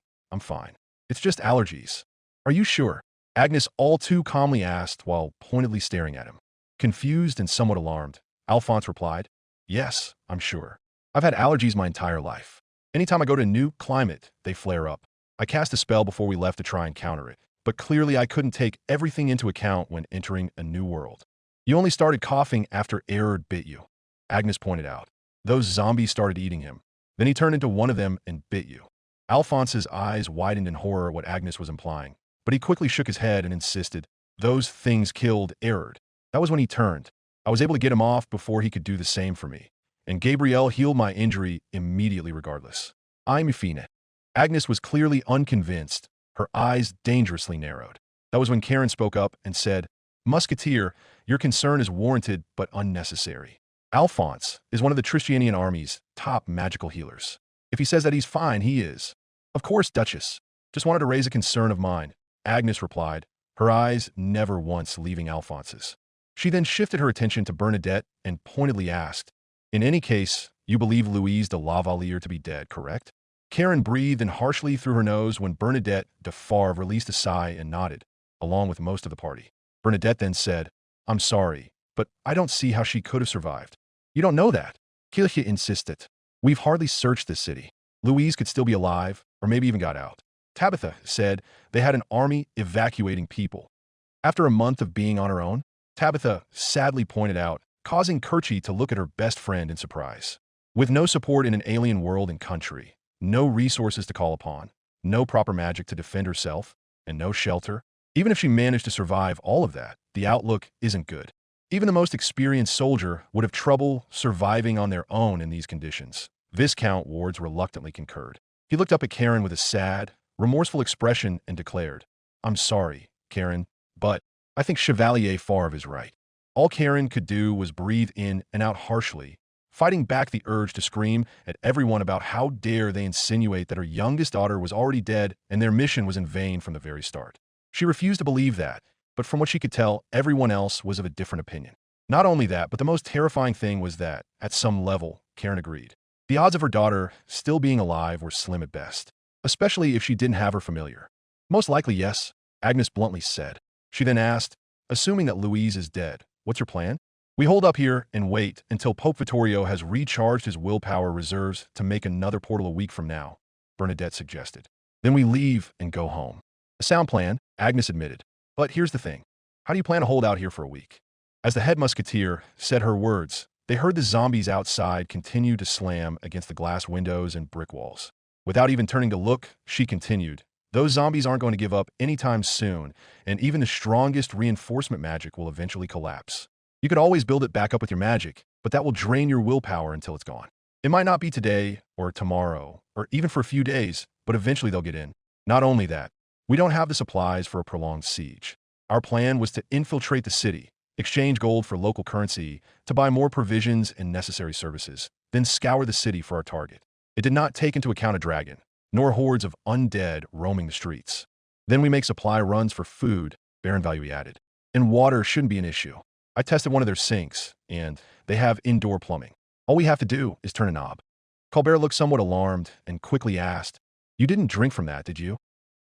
S1: It's just allergies. Are you sure? Agnes all too calmly asked while pointedly staring at him. Confused and somewhat alarmed, Alphonse replied, Yes, I'm sure. I've had allergies my entire life. Anytime I go to a new climate, they flare up. I cast a spell before we left to try and counter it, but clearly I couldn't take everything into account when entering a new world. You only started coughing after Error bit you, Agnes pointed out. Those zombies started eating him. Then he turned into one of them and bit you. Alphonse's eyes widened in horror at what Agnes was implying, but he quickly shook his head and insisted, Those things killed Error. That was when he turned. I was able to get him off before he could do the same for me. And Gabrielle healed my injury immediately regardless. I'm Fine. Agnes was clearly unconvinced, her eyes dangerously narrowed. That was when Karen spoke up and said, Musketeer, your concern is warranted but unnecessary. Alphonse is one of the Tristianian army's top magical healers. If he says that he's fine, he is. Of course, Duchess. Just wanted to raise a concern of mine, Agnes replied, her eyes never once leaving Alphonse's. She then shifted her attention to Bernadette and pointedly asked, In any case, you believe Louise de Lavalier to be dead, correct? Karen breathed in harshly through her nose when Bernadette de Favre released a sigh and nodded, along with most of the party. Bernadette then said, I'm sorry, but I don't see how she could have survived. You don't know that. Kilche insisted. We've hardly searched this city. Louise could still be alive, or maybe even got out. Tabitha said they had an army evacuating people. After a month of being on her own, Tabitha sadly pointed out, causing Kerchie to look at her best friend in surprise. With no support in an alien world and country, no resources to call upon, no proper magic to defend herself, and no shelter, even if she managed to survive all of that, the outlook isn't good. Even the most experienced soldier would have trouble surviving on their own in these conditions. Viscount Wards reluctantly concurred. He looked up at Karen with a sad, remorseful expression and declared, I'm sorry, Karen, but I think Chevalier Favre is right. All Karen could do was breathe in and out harshly, fighting back the urge to scream at everyone about how dare they insinuate that her youngest daughter was already dead and their mission was in vain from the very start. She refused to believe that, but from what she could tell, everyone else was of a different opinion. Not only that, but the most terrifying thing was that, at some level, Karen agreed. The odds of her daughter still being alive were slim at best, especially if she didn't have her familiar. Most likely yes, Agnes bluntly said. She then asked, assuming that Louise is dead, what's your plan? We hold up here and wait until Pope Vittorio has recharged his willpower reserves to make another portal a week from now, Bernadette suggested. Then we leave and go home. A sound plan, Agnes admitted. But here's the thing. How do you plan to hold out here for a week? As the head musketeer said her words, they heard the zombies outside continue to slam against the glass windows and brick walls. Without even turning to look, she continued, Those zombies aren't going to give up anytime soon, and even the strongest reinforcement magic will eventually collapse. You could always build it back up with your magic, but that will drain your willpower until it's gone. It might not be today, or tomorrow, or even for a few days, but eventually they'll get in. Not only that, we don't have the supplies for a prolonged siege. Our plan was to infiltrate the city, exchange gold for local currency to buy more provisions and necessary services, then scour the city for our target. It did not take into account a dragon, nor hordes of undead roaming the streets. Then we make supply runs for food, Baron Value added. And water shouldn't be an issue. I tested one of their sinks, and they have indoor plumbing. All we have to do is turn a knob. Colbert looked somewhat alarmed and quickly asked, You didn't drink from that, did you?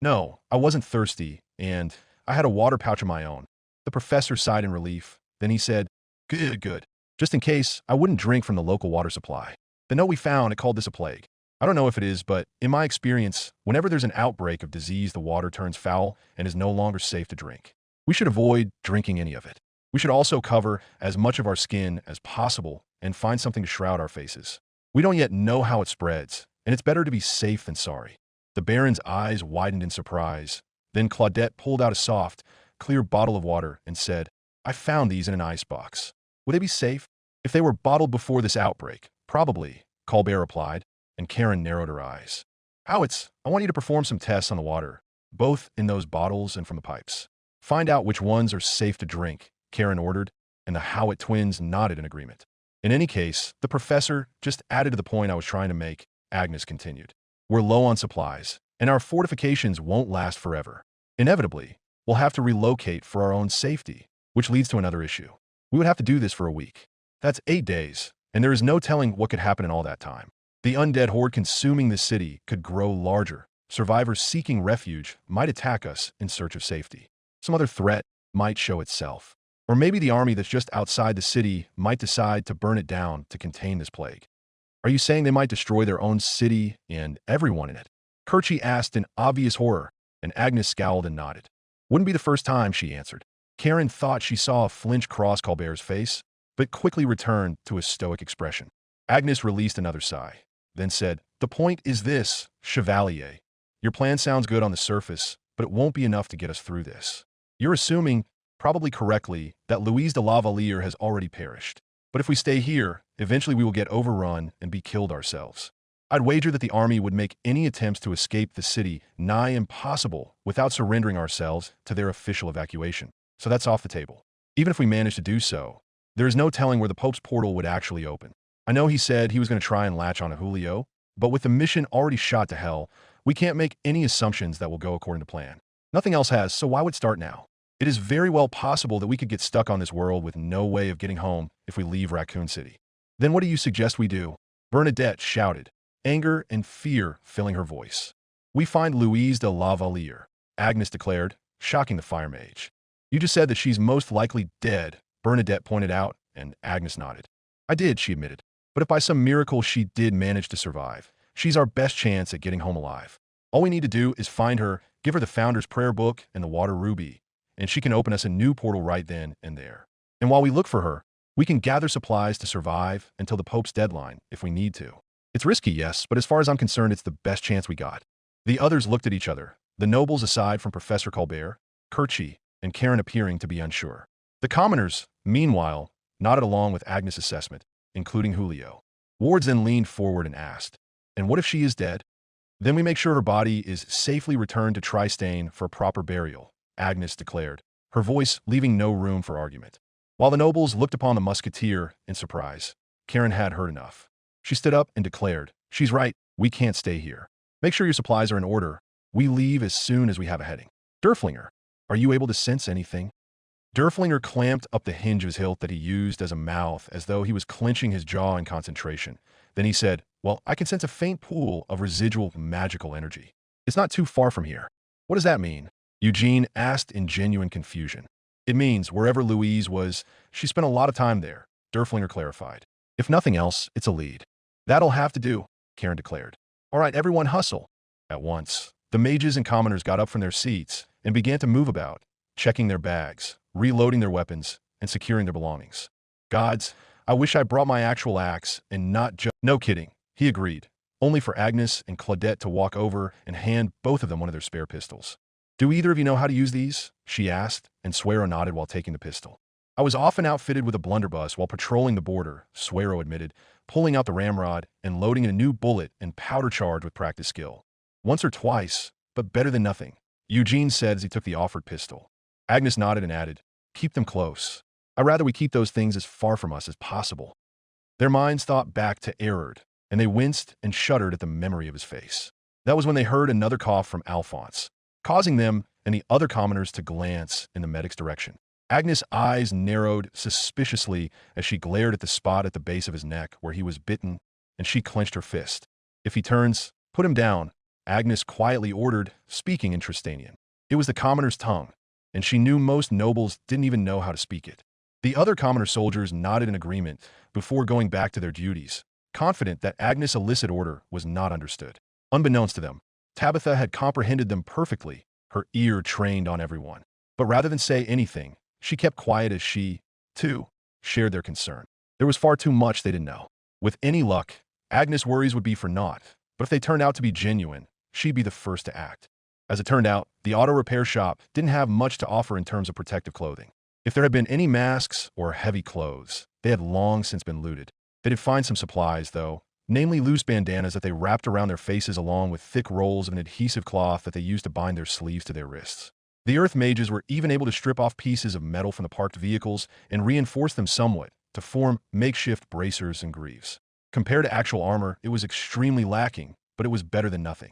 S1: No, I wasn't thirsty, and I had a water pouch of my own. The professor sighed in relief. Then he said, Good. Just in case, I wouldn't drink from the local water supply. The note we found, it called this a plague. I don't know if it is, but in my experience, whenever there's an outbreak of disease, the water turns foul and is no longer safe to drink. We should avoid drinking any of it. We should also cover as much of our skin as possible and find something to shroud our faces. We don't yet know how it spreads, and it's better to be safe than sorry. The Baron's eyes widened in surprise. Then Claudette pulled out a soft, clear bottle of water and said, I found these in an icebox. Would they be safe? If they were bottled before this outbreak, probably, Colbert replied, and Karen narrowed her eyes. Howitz, I want you to perform some tests on the water, both in those bottles and from the pipes. Find out which ones are safe to drink, Karen ordered, and the Howitt twins nodded in agreement. In any case, the professor just added to the point I was trying to make, Agnes continued. We're low on supplies, and our fortifications won't last forever. Inevitably, we'll have to relocate for our own safety, which leads to another issue. We would have to do this for a week. That's 8 days, and there is no telling what could happen in all that time. The undead horde consuming the city could grow larger, Survivors seeking refuge might attack us in search of safety. Some other threat might show itself. Or maybe the army that's just outside the city might decide to burn it down to contain this plague. Are you saying they might destroy their own city and everyone in it? Kerchi asked in obvious horror, and Agnes scowled and nodded. Wouldn't be the first time, she answered. Karen thought she saw a flinch cross Colbert's face, but quickly returned to a stoic expression. Agnes released another sigh, then said, The point is this, Chevalier. Your plan sounds good on the surface, but it won't be enough to get us through this. You're assuming, probably correctly, that Louise de Lavalier has already perished. But if we stay here, eventually we will get overrun and be killed ourselves. I'd wager that the army would make any attempts to escape the city nigh impossible without surrendering ourselves to their official evacuation. So that's off the table. Even if we manage to do so, there is no telling where the Pope's portal would actually open. I know he said he was going to try and latch on to Julio, but with the mission already shot to hell, we can't make any assumptions that will go according to plan. Nothing else has, so why would start now? It is very well possible that we could get stuck on this world with no way of getting home if we leave Raccoon City. Then what do you suggest we do? Bernadette shouted, anger and fear filling her voice. We find Louise de Lavalier, Agnes declared, shocking the fire mage. You just said that she's most likely dead, Bernadette pointed out, and Agnes nodded. I did, she admitted. But if by some miracle she did manage to survive, she's our best chance at getting home alive. All we need to do is find her, give her the Founder's Prayer Book and the Water Ruby, and she can open us a new portal right then and there. And while we look for her, we can gather supplies to survive until the Pope's deadline if we need to. It's risky, yes, but as far as I'm concerned, it's the best chance we got. The others looked at each other, the nobles aside from Professor Colbert, Kerchi, and Karen appearing to be unsure. The commoners, meanwhile, nodded along with Agnes' assessment, including Julio. Wards then leaned forward and asked, And what if she is dead? Then we make sure her body is safely returned to Tristane for a proper burial, Agnes declared, her voice leaving no room for argument. While the nobles looked upon the musketeer in surprise, Karen had heard enough. She stood up and declared, She's right, we can't stay here. Make sure your supplies are in order. We leave as soon as we have a heading. Derflinger, are you able to sense anything? Derflinger clamped up the hinge of his hilt that he used as a mouth as though he was clenching his jaw in concentration. Then he said, Well, I can sense a faint pool of residual magical energy. It's not too far from here. What does that mean? Eugene asked in genuine confusion. It means wherever Louise was, she spent a lot of time there, Derflinger clarified. If nothing else, it's a lead. That'll have to do, Karen declared. All right, everyone hustle. At once, the mages and commoners got up from their seats and began to move about, checking their bags, reloading their weapons, and securing their belongings. Gods, I wish I brought my actual axe and not just— No kidding, he agreed, only for Agnes and Claudette to walk over and hand both of them one of their spare pistols. Do either of you know how to use these? She asked, and Suero nodded while taking the pistol. I was often outfitted with a blunderbuss while patrolling the border, Suero admitted, pulling out the ramrod and loading in a new bullet and powder charge with practice skill. Once or twice, but better than nothing, Eugene said as he took the offered pistol. Agnes nodded and added, Keep them close. I'd rather we keep those things as far from us as possible. Their minds thought back to Erard, and they winced and shuddered at the memory of his face. That was when they heard another cough from Alphonse, causing them and the other commoners to glance in the medic's direction. Agnes' eyes narrowed suspiciously as she glared at the spot at the base of his neck where he was bitten, and she clenched her fist. If he turns, put him down, Agnes quietly ordered, speaking in Tristanian. It was the commoner's tongue, and she knew most nobles didn't even know how to speak it. The other commoner soldiers nodded in agreement before going back to their duties, confident that Agnes' illicit order was not understood. Unbeknownst to them, Tabitha had comprehended them perfectly, her ear trained on everyone. But rather than say anything, she kept quiet as she, too, shared their concern. There was far too much they didn't know. With any luck, Agnes' worries would be for naught, but if they turned out to be genuine, she'd be the first to act. As it turned out, the auto repair shop didn't have much to offer in terms of protective clothing. If there had been any masks or heavy clothes, they had long since been looted. They did find some supplies, though, namely loose bandanas that they wrapped around their faces along with thick rolls of an adhesive cloth that they used to bind their sleeves to their wrists. The Earth mages were even able to strip off pieces of metal from the parked vehicles and reinforce them somewhat to form makeshift bracers and greaves. Compared to actual armor, it was extremely lacking, but it was better than nothing.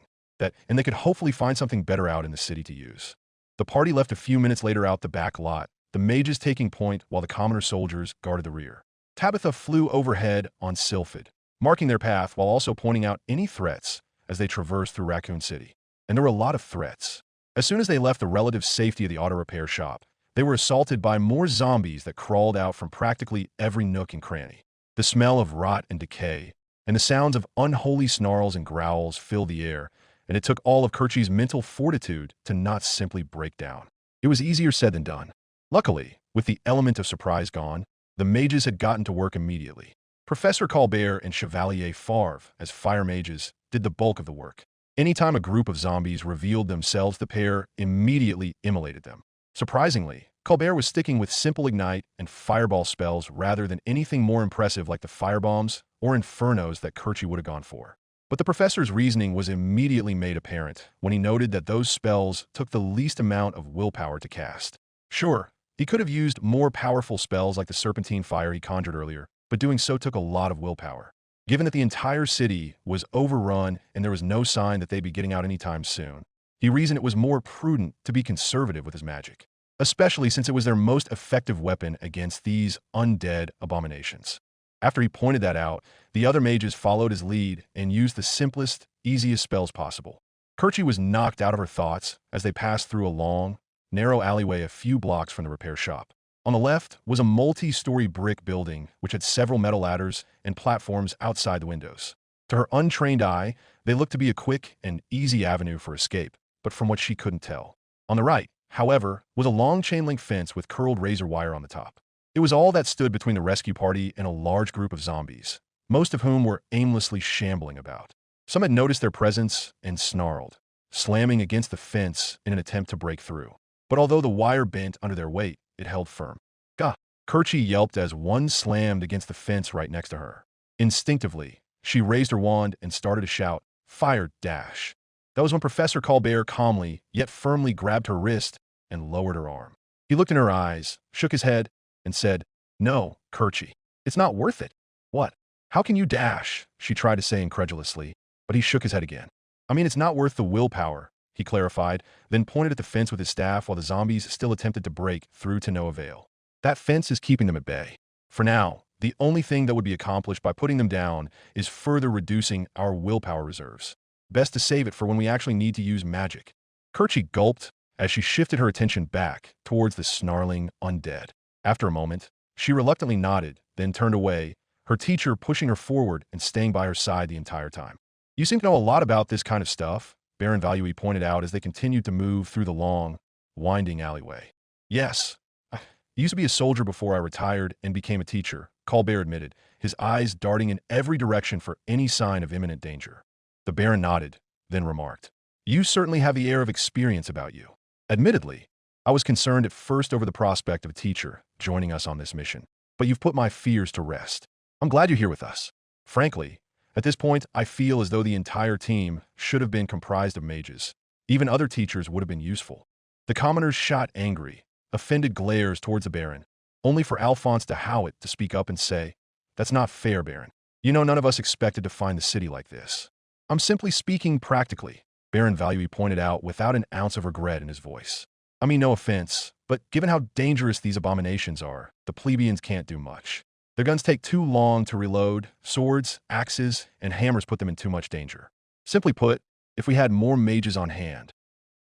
S1: And they could hopefully find something better out in the city to use. The party left a few minutes later out the back lot, the mages taking point while the commoner soldiers guarded the rear. Tabitha flew overhead on Sylphid, marking their path while also pointing out any threats as they traversed through Raccoon City. and there were a lot of threats. As soon as they left the relative safety of the auto repair shop, they were assaulted by more zombies that crawled out from practically every nook and cranny. The smell of rot and decay, and the sounds of unholy snarls and growls filled the air, and it took all of Kerchie's mental fortitude to not simply break down. It was easier said than done. Luckily, with the element of surprise gone, the mages had gotten to work immediately. Professor Colbert and Chevalier Favre, as fire mages, did the bulk of the work. Anytime a group of zombies revealed themselves, the pair immediately immolated them. Surprisingly, Colbert was sticking with simple ignite and fireball spells rather than anything more impressive like the firebombs or infernos that Kerchie would have gone for. But the professor's reasoning was immediately made apparent when he noted that those spells took the least amount of willpower to cast. Sure, he could have used more powerful spells like the serpentine fire he conjured earlier, but doing so took a lot of willpower. Given that the entire city was overrun and there was no sign that they'd be getting out anytime soon, he reasoned it was more prudent to be conservative with his magic, especially since it was their most effective weapon against these undead abominations. After he pointed that out, the other mages followed his lead and used the simplest, easiest spells possible. Kerchie was knocked out of her thoughts as they passed through a long, narrow alleyway a few blocks from the repair shop. On the left was a multi-story brick building which had several metal ladders and platforms outside the windows. To her untrained eye, they looked to be a quick and easy avenue for escape, but from what she couldn't tell. On the right, however, was a long chain-link fence with curled razor wire on the top. It was all that stood between the rescue party and a large group of zombies, most of whom were aimlessly shambling about. Some had noticed their presence and snarled, slamming against the fence in an attempt to break through. But although the wire bent under their weight, it held firm. Gah! Kerchie yelped as one slammed against the fence right next to her. Instinctively, she raised her wand and started to shout, "Fire dash!" That was when Professor Colbert calmly, yet firmly grabbed her wrist and lowered her arm. He looked in her eyes, shook his head, and said, "No, Kerchie, it's not worth it." "What? How can you dash?" she tried to say incredulously, but he shook his head again. "I mean, it's not worth the willpower," he clarified, then pointed at the fence with his staff while the zombies still attempted to break through to no avail. "That fence is keeping them at bay. For now, the only thing that would be accomplished by putting them down is further reducing our willpower reserves. Best to save it for when we actually need to use magic." Kerchie gulped as she shifted her attention back towards the snarling undead. After a moment, she reluctantly nodded, then turned away, her teacher pushing her forward and staying by her side the entire time. "You seem to know a lot about this kind of stuff," Baron Valui pointed out as they continued to move through the long, winding alleyway. "Yes. I used to be a soldier before I retired and became a teacher," Colbert admitted, his eyes darting in every direction for any sign of imminent danger. The Baron nodded, then remarked, "You certainly have the air of experience about you." Admittedly, I was concerned at first over the prospect of a teacher joining us on this mission, but you've put my fears to rest. I'm glad you're here with us. Frankly, at this point, I feel as though the entire team should have been comprised of mages. Even other teachers would have been useful. The commoners shot angry, offended glares towards the Baron, only for Alphonse de Howitt to speak up and say, "That's not fair, Baron. You know, none of us expected to find the city like this." "I'm simply speaking practically," Baron Valui pointed out without an ounce of regret in his voice. "I mean, no offense, but given how dangerous these abominations are, the plebeians can't do much. Their guns take too long to reload, swords, axes, and hammers put them in too much danger. Simply put, if we had more mages on hand."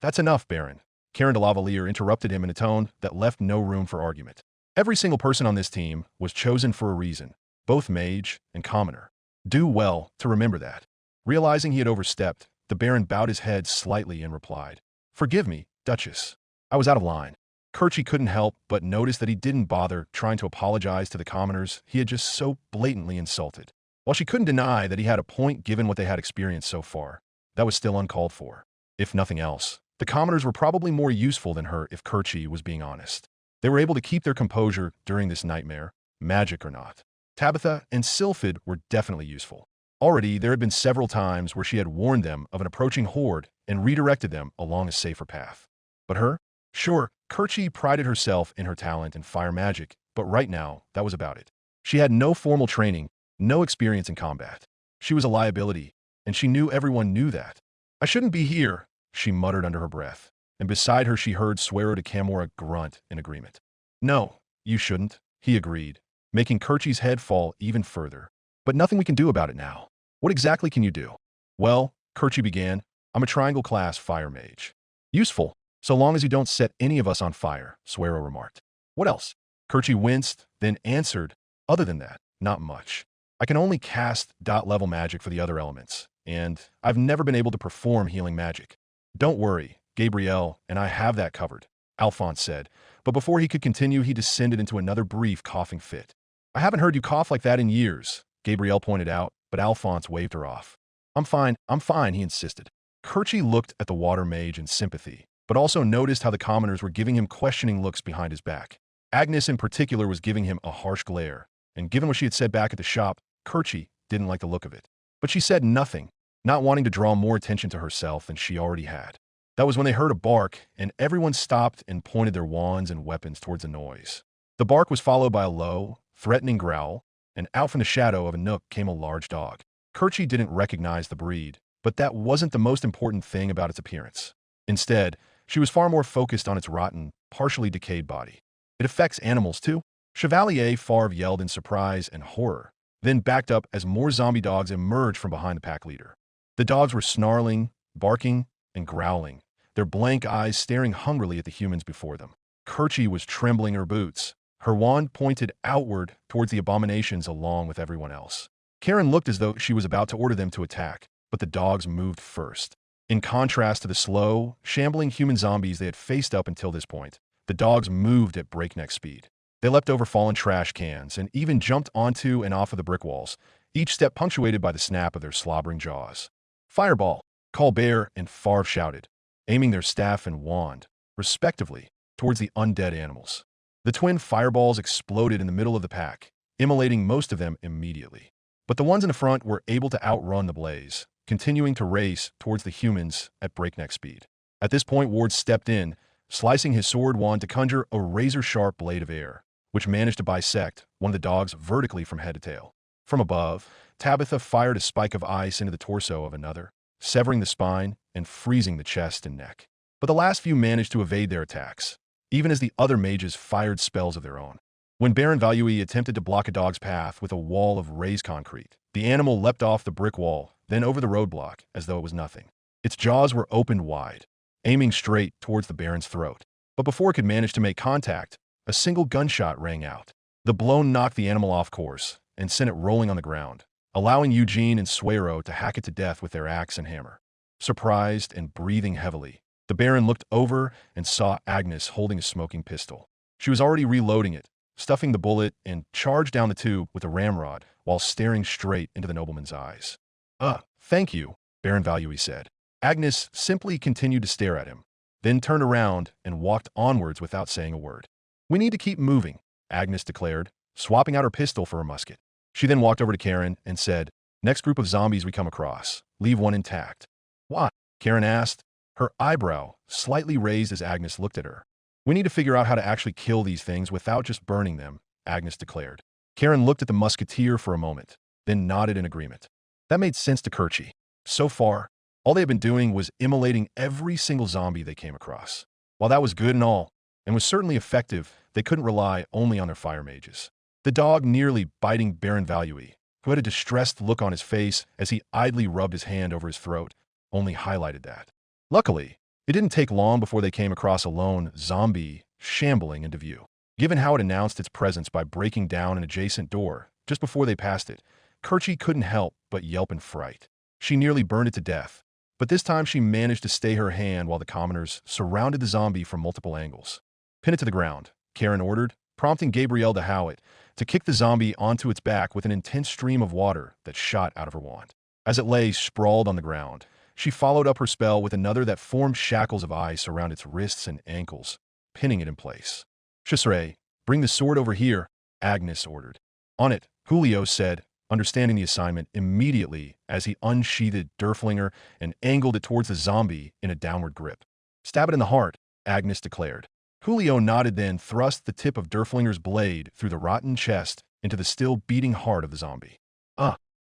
S1: "That's enough, Baron," Karen de Lavalier interrupted him in a tone that left no room for argument. "Every single person on this team was chosen for a reason, both mage and commoner. Do well to remember that." Realizing he had overstepped, the Baron bowed his head slightly and replied, "Forgive me, Duchess. I was out of line." Kerchie couldn't help but notice that he didn't bother trying to apologize to the commoners he had just so blatantly insulted. While she couldn't deny that he had a point given what they had experienced so far, that was still uncalled for. If nothing else, the commoners were probably more useful than her if Kerchie was being honest. They were able to keep their composure during this nightmare, magic or not. Tabitha and Sylphid were definitely useful. Already, there had been several times where she had warned them of an approaching horde and redirected them along a safer path. But her? Sure, Kerchie prided herself in her talent in fire magic, but right now, that was about it. She had no formal training, no experience in combat. She was a liability, and she knew everyone knew that. "I shouldn't be here," she muttered under her breath, and beside her she heard Suero de Camorra grunt in agreement. "No, you shouldn't," he agreed, making Kerchie's head fall even further. "But nothing we can do about it now. What exactly can you do?" "Well," Kerchie began, I'm a triangle class fire mage. Useful, so long as you don't set any of us on fire, Suero remarked. What else? Kerchi winced, then answered, other than that, not much. I can only cast dot-level magic for the other elements, and I've never been able to perform healing magic. Don't worry, Gabrielle and I have that covered, Alphonse said, but before he could continue, he descended into another brief coughing fit. I haven't heard you cough like that in years, Gabrielle pointed out, but Alphonse waved her off. I'm fine, he insisted. Kerchi looked at the water mage in sympathy, but also noticed how the commoners were giving him questioning looks behind his back. Agnes in particular was giving him a harsh glare, and given what she had said back at the shop, Kerchi didn't like the look of it. But she said nothing, not wanting to draw more attention to herself than she already had. That was when they heard a bark, and everyone stopped and pointed their wands and weapons towards the noise. The bark was followed by a low, threatening growl, and out from the shadow of a nook came a large dog. Kerchi didn't recognize the breed, but that wasn't the most important thing about its appearance. Instead, she was far more focused on its rotten, partially decayed body. It affects animals too? Chevalier Favre yelled in surprise and horror, then backed up as more zombie dogs emerged from behind the pack leader. The dogs were snarling, barking, and growling, their blank eyes staring hungrily at the humans before them. Kerchi was trembling her boots, her wand pointed outward towards the abominations along with everyone else. Karen looked as though she was about to order them to attack, but the dogs moved first. In contrast to the slow, shambling human zombies they had faced up until this point, the dogs moved at breakneck speed. They leapt over fallen trash cans and even jumped onto and off of the brick walls, each step punctuated by the snap of their slobbering jaws. Fireball, Colbert and Favre shouted, aiming their staff and wand, respectively, towards the undead animals. The twin fireballs exploded in the middle of the pack, immolating most of them immediately. But the ones in the front were able to outrun the blaze, continuing to race towards the humans at breakneck speed. At this point, Ward stepped in, slicing his sword wand to conjure a razor-sharp blade of air, which managed to bisect one of the dogs vertically from head to tail. From above, Tabitha fired a spike of ice into the torso of another, severing the spine and freezing the chest and neck. But the last few managed to evade their attacks, even as the other mages fired spells of their own. When Baron Valui attempted to block a dog's path with a wall of raised concrete, the animal leapt off the brick wall, then over the roadblock, as though it was nothing. Its jaws were opened wide, aiming straight towards the Baron's throat. But before it could manage to make contact, a single gunshot rang out. The blow knocked the animal off course and sent it rolling on the ground, allowing Eugene and Suero to hack it to death with their axe and hammer. Surprised and breathing heavily, the Baron looked over and saw Agnes holding a smoking pistol. She was already reloading it, stuffing the bullet, and charged down the tube with a ramrod while staring straight into the nobleman's eyes. Thank you, Baron Valui said. Agnes simply continued to stare at him, then turned around and walked onwards without saying a word. We need to keep moving, Agnes declared, swapping out her pistol for her musket. She then walked over to Karen and said, next group of zombies we come across, leave one intact. Why? Karen asked, her eyebrow slightly raised as Agnes looked at her. We need to figure out how to actually kill these things without just burning them, Agnes declared. Karen looked at the musketeer for a moment, then nodded in agreement. That made sense to Kerchi. So far, all they had been doing was immolating every single zombie they came across. While that was good and all, and was certainly effective, they couldn't rely only on their fire mages. The dog nearly biting Baron Valui, who had a distressed look on his face as he idly rubbed his hand over his throat, only highlighted that. Luckily, it didn't take long before they came across a lone zombie shambling into view. Given how it announced its presence by breaking down an adjacent door just before they passed it, Kerchi couldn't help but yelp in fright. She nearly burned it to death, but this time she managed to stay her hand while the commoners surrounded the zombie from multiple angles. Pin it to the ground, Karen ordered, prompting Gabrielle de Howitt to kick the zombie onto its back with an intense stream of water that shot out of her wand. As it lay sprawled on the ground, she followed up her spell with another that formed shackles of ice around its wrists and ankles, pinning it in place. Chisre, bring the sword over here, Agnes ordered. On it, Julio said, understanding the assignment immediately as he unsheathed Derflinger and angled it towards the zombie in a downward grip. Stab it in the heart, Agnes declared. Julio nodded, then thrust the tip of Derflinger's blade through the rotten chest into the still beating heart of the zombie.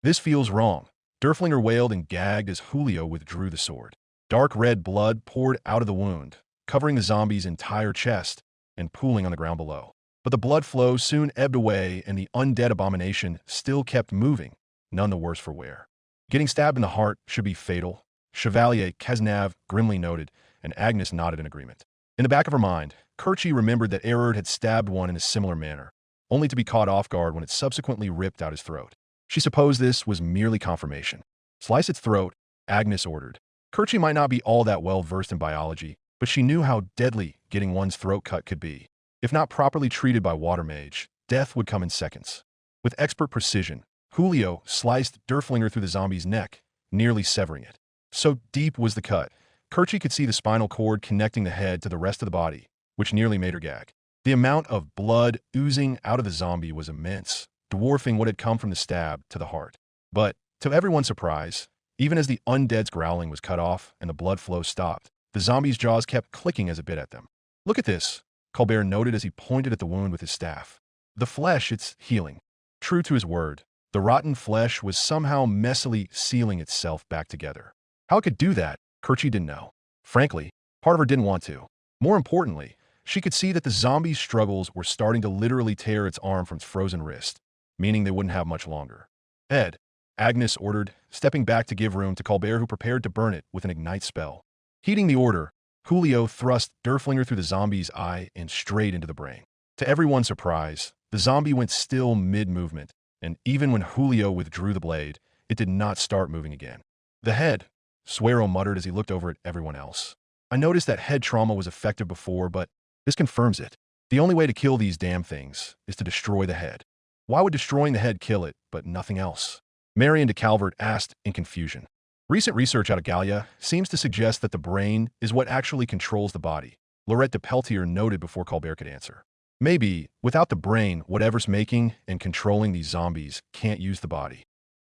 S1: This feels wrong. Derflinger wailed and gagged as Julio withdrew the sword. Dark red blood poured out of the wound, covering the zombie's entire chest and pooling on the ground below. But the blood flow soon ebbed away and the undead abomination still kept moving, none the worse for wear. Getting stabbed in the heart should be fatal, Chevalier Cazenave grimly noted, and Agnes nodded in agreement. In the back of her mind, Kerchie remembered that Erard had stabbed one in a similar manner, only to be caught off guard when it subsequently ripped out his throat. She supposed this was merely confirmation. Slice its throat, Agnes ordered. Kerchie might not be all that well versed in biology, but she knew how deadly getting one's throat cut could be. If not properly treated by water mage, death would come in seconds. With expert precision, Julio sliced Derflinger through the zombie's neck, nearly severing it. So deep was the cut, Kerchie could see the spinal cord connecting the head to the rest of the body, which nearly made her gag. The amount of blood oozing out of the zombie was immense, dwarfing what had come from the stab to the heart. But, to everyone's surprise, even as the undead's growling was cut off and the blood flow stopped, the zombie's jaws kept clicking as it bit at them. "Look at this," Colbert noted as he pointed at the wound with his staff. "The flesh, it's healing." True to his word, the rotten flesh was somehow messily sealing itself back together. How it could do that, Kerchie didn't know. Frankly, part of her didn't want to. More importantly, she could see that the zombie's struggles were starting to literally tear its arm from its frozen wrist, meaning they wouldn't have much longer. "Ed," Agnes ordered, stepping back to give room to Colbert, who prepared to burn it with an ignite spell. Heeding the order, Julio thrust Derflinger through the zombie's eye and straight into the brain. To everyone's surprise, the zombie went still mid-movement, and even when Julio withdrew the blade, it did not start moving again. "The head," Suero muttered as he looked over at everyone else. "I noticed that head trauma was effective before, but this confirms it. The only way to kill these damn things is to destroy the head. Why would destroying the head kill it, but nothing else?" Marion de Calvert asked in confusion. "Recent research out of Gallia seems to suggest that the brain is what actually controls the body," Laurette de Peltier noted before Colbert could answer. "Maybe, without the brain, whatever's making and controlling these zombies can't use the body.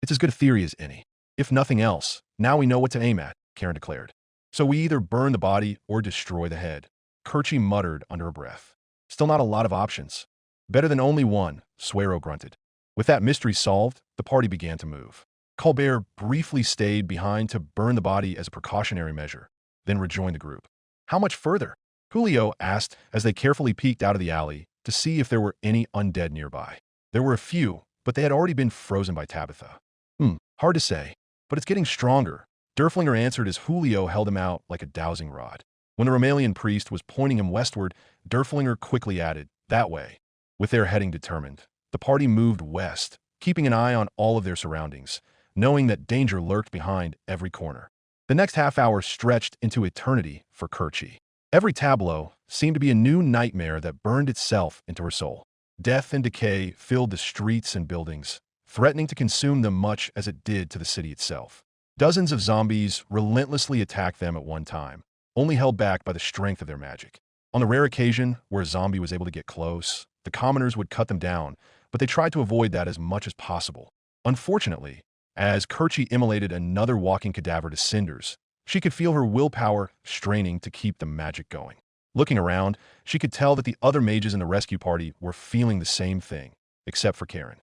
S1: It's as good a theory as any. If nothing else, now we know what to aim at," Karen declared. "So we either burn the body or destroy the head," Kerchie muttered under her breath. "Still not a lot of options." "Better than only one," Suero grunted. With that mystery solved, the party began to move. Colbert briefly stayed behind to burn the body as a precautionary measure, then rejoined the group. "How much further?" Julio asked as they carefully peeked out of the alley to see if there were any undead nearby. There were a few, but they had already been frozen by Tabitha. Hard to say, but it's getting stronger," Derflinger answered as Julio held him out like a dowsing rod. When the Romalian priest was pointing him westward, Derflinger quickly added, "That way." With their heading determined, the party moved west, keeping an eye on all of their surroundings, knowing that danger lurked behind every corner. The next half hour stretched into eternity for Kerchie. Every tableau seemed to be a new nightmare that burned itself into her soul. Death and decay filled the streets and buildings, threatening to consume them much as it did to the city itself. Dozens of zombies relentlessly attacked them at one time, only held back by the strength of their magic. On the rare occasion where a zombie was able to get close, the commoners would cut them down, but they tried to avoid that as much as possible. Unfortunately, as Kerchie immolated another walking cadaver to cinders, she could feel her willpower straining to keep the magic going. Looking around, she could tell that the other mages in the rescue party were feeling the same thing, except for Karen.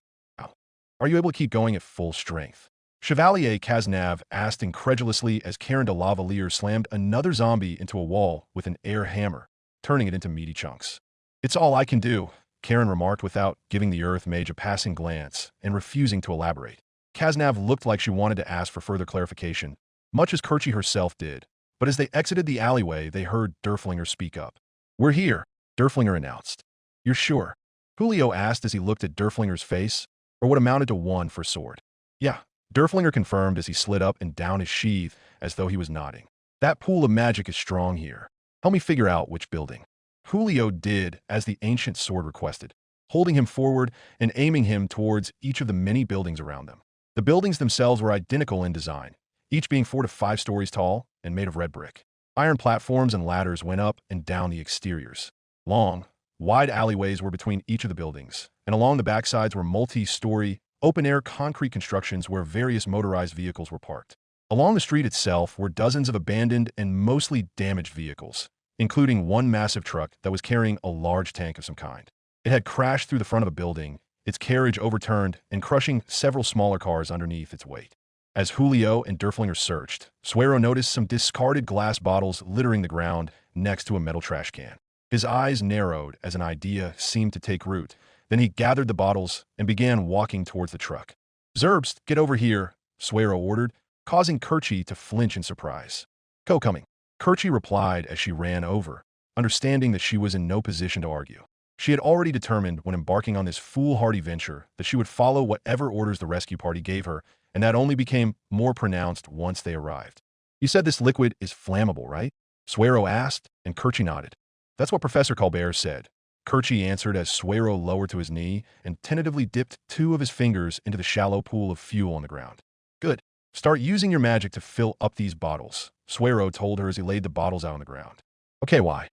S1: "Are you able to keep going at full strength?" Chevalier Cazenave asked incredulously as Karen de Lavalier slammed another zombie into a wall with an air hammer, turning it into meaty chunks. "It's all I can do," Karen remarked without giving the earth mage a passing glance and refusing to elaborate. Cazenave looked like she wanted to ask for further clarification, much as Kerchie herself did, but as they exited the alleyway, they heard Derflinger speak up. "We're here," Derflinger announced. "You're sure?" Julio asked as he looked at Derflinger's face, or what amounted to one for sword. "Yeah," Derflinger confirmed as he slid up and down his sheath as though he was nodding. "That pool of magic is strong here. Help me figure out which building." Julio did as the ancient sword requested, holding him forward and aiming him towards each of the many buildings around them. The buildings themselves were identical in design, each being 4 to 5 stories tall and made of red brick. Iron platforms and ladders went up and down the exteriors. Long, wide alleyways were between each of the buildings, and along the backsides were multi-story, open-air concrete constructions where various motorized vehicles were parked. Along the street itself were dozens of abandoned and mostly damaged vehicles, including one massive truck that was carrying a large tank of some kind. It had crashed through the front of a building, its carriage overturned and crushing several smaller cars underneath its weight. As Julio and Derflinger searched, Suero noticed some discarded glass bottles littering the ground next to a metal trash can. His eyes narrowed as an idea seemed to take root. Then he gathered the bottles and began walking towards the truck. "Zerbst, get over here," Suero ordered, causing Kerchi to flinch in surprise. "Go coming," Kerchi replied as she ran over, understanding that she was in no position to argue. She had already determined when embarking on this foolhardy venture that she would follow whatever orders the rescue party gave her, and that only became more pronounced once they arrived. "You said this liquid is flammable, right?" Suero asked, and Kerchi nodded. "That's what Professor Colbert said." Kerchi answered as Suero lowered to his knee and tentatively dipped 2 of his fingers into the shallow pool of fuel on the ground. "Good. Start using your magic to fill up these bottles," Suero told her as he laid the bottles out on the ground. "Okay, why?"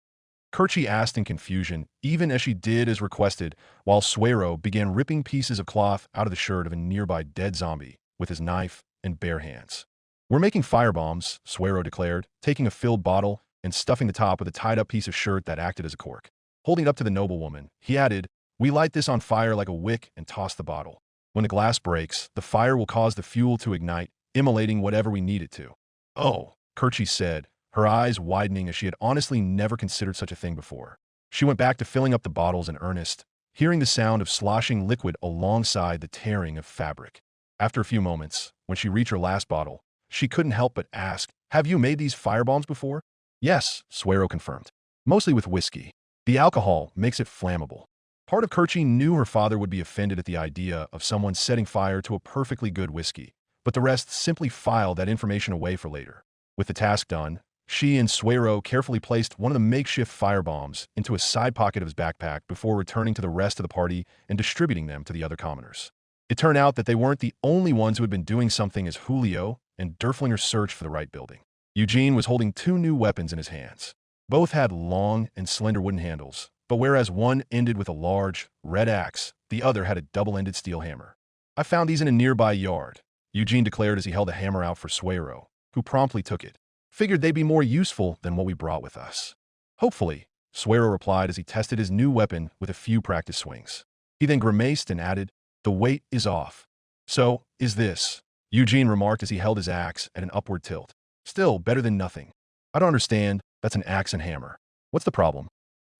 S1: Kerchi asked in confusion, even as she did as requested, while Suero began ripping pieces of cloth out of the shirt of a nearby dead zombie with his knife and bare hands. "We're making firebombs," Suero declared, taking a filled bottle and stuffing the top with a tied-up piece of shirt that acted as a cork. Holding it up to the noblewoman, he added, "We light this on fire like a wick and toss the bottle. When the glass breaks, the fire will cause the fuel to ignite, immolating whatever we need it to." "Oh," Kerchi said, her eyes widening as she had honestly never considered such a thing before. She went back to filling up the bottles in earnest, hearing the sound of sloshing liquid alongside the tearing of fabric. After a few moments, when she reached her last bottle, she couldn't help but ask, "Have you made these firebombs before?" "Yes," Suero confirmed. "Mostly with whiskey. The alcohol makes it flammable." Part of Kerchi knew her father would be offended at the idea of someone setting fire to a perfectly good whiskey, but the rest simply filed that information away for later. With the task done, she and Suero carefully placed one of the makeshift firebombs into a side pocket of his backpack before returning to the rest of the party and distributing them to the other commoners. It turned out that they weren't the only ones who had been doing something as Julio and Derflinger searched for the right building. Eugene was holding 2 new weapons in his hands. Both had long and slender wooden handles, but whereas one ended with a large, red axe, the other had a double-ended steel hammer. "I found these in a nearby yard," Eugene declared as he held a hammer out for Suero, who promptly took it. "Figured they'd be more useful than what we brought with us." "Hopefully," Suero replied as he tested his new weapon with a few practice swings. He then grimaced and added, "The weight is off." "So, is this," Eugene remarked as he held his axe at an upward tilt. "Still better than nothing." "I don't understand. That's an axe and hammer. What's the problem?"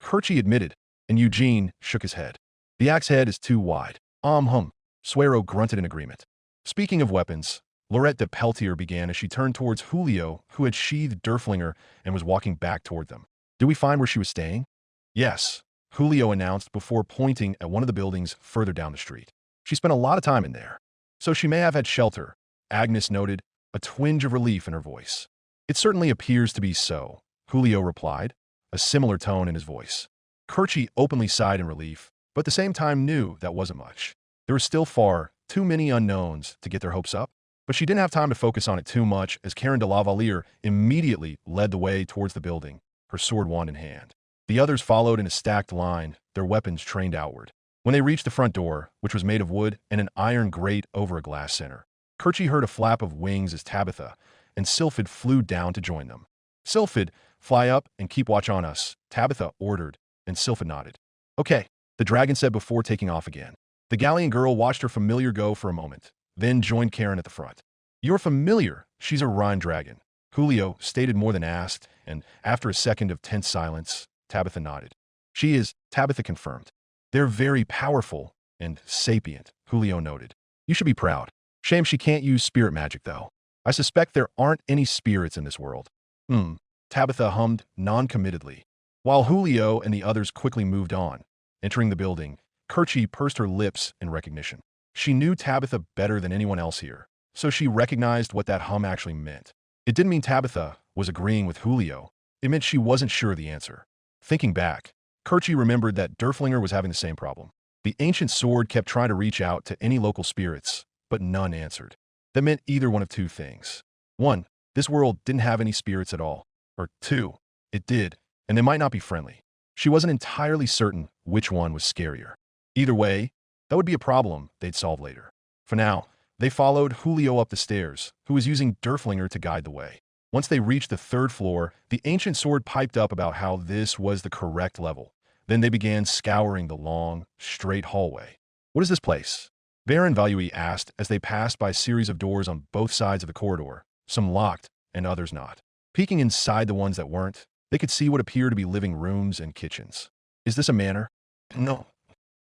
S1: Kerchi admitted, and Eugene shook his head. "The axe head is too wide." Suero grunted in agreement. Speaking of weapons, Lorette de Peltier began as she turned towards Julio, who had sheathed Derflinger and was walking back toward them. "Did we find where she was staying?" "Yes," Julio announced before pointing at one of the buildings further down the street. "She spent a lot of time in there. So she may have had shelter," Agnes noted, a twinge of relief in her voice. "It certainly appears to be so," Julio replied, a similar tone in his voice. Kerchi openly sighed in relief, but at the same time knew that wasn't much. There were still far too many unknowns to get their hopes up, but she didn't have time to focus on it too much as Karen de Lavalier immediately led the way towards the building, her sword wand in hand. The others followed in a stacked line, their weapons trained outward. When they reached the front door, which was made of wood and an iron grate over a glass center, Kerchi heard a flap of wings as Tabitha and Sylphid flew down to join them. "Sylphid, fly up and keep watch on us," Tabitha ordered, and Sylphid nodded. "Okay," the dragon said before taking off again. The Galleon girl watched her familiar go for a moment, then joined Karen at the front. "You're familiar. She's a Rhine dragon," Julio stated more than asked, and after a second of tense silence, Tabitha nodded. "She is," Tabitha confirmed. "They're very powerful and sapient," Julio noted. "You should be proud. Shame she can't use spirit magic, though. I suspect there aren't any spirits in this world." Tabitha hummed non-committedly. While Julio and the others quickly moved on, entering the building, Kerchi pursed her lips in recognition. She knew Tabitha better than anyone else here, so she recognized what that hum actually meant. It didn't mean Tabitha was agreeing with Julio. It meant she wasn't sure of the answer. Thinking back, Kerchi remembered that Derflinger was having the same problem. The ancient sword kept trying to reach out to any local spirits, but none answered. That meant either one of two things. 1, this world didn't have any spirits at all. Or 2, it did, and they might not be friendly. She wasn't entirely certain which one was scarier. Either way, that would be a problem they'd solve later. For now, they followed Julio up the stairs, who was using Derflinger to guide the way. Once they reached the 3rd floor, the ancient sword piped up about how this was the correct level. Then they began scouring the long, straight hallway. "What is this place?" Baron Valui asked as they passed by a series of doors on both sides of the corridor, some locked and others not. Peeking inside the ones that weren't, they could see what appeared to be living rooms and kitchens. "Is this a manor?" "No.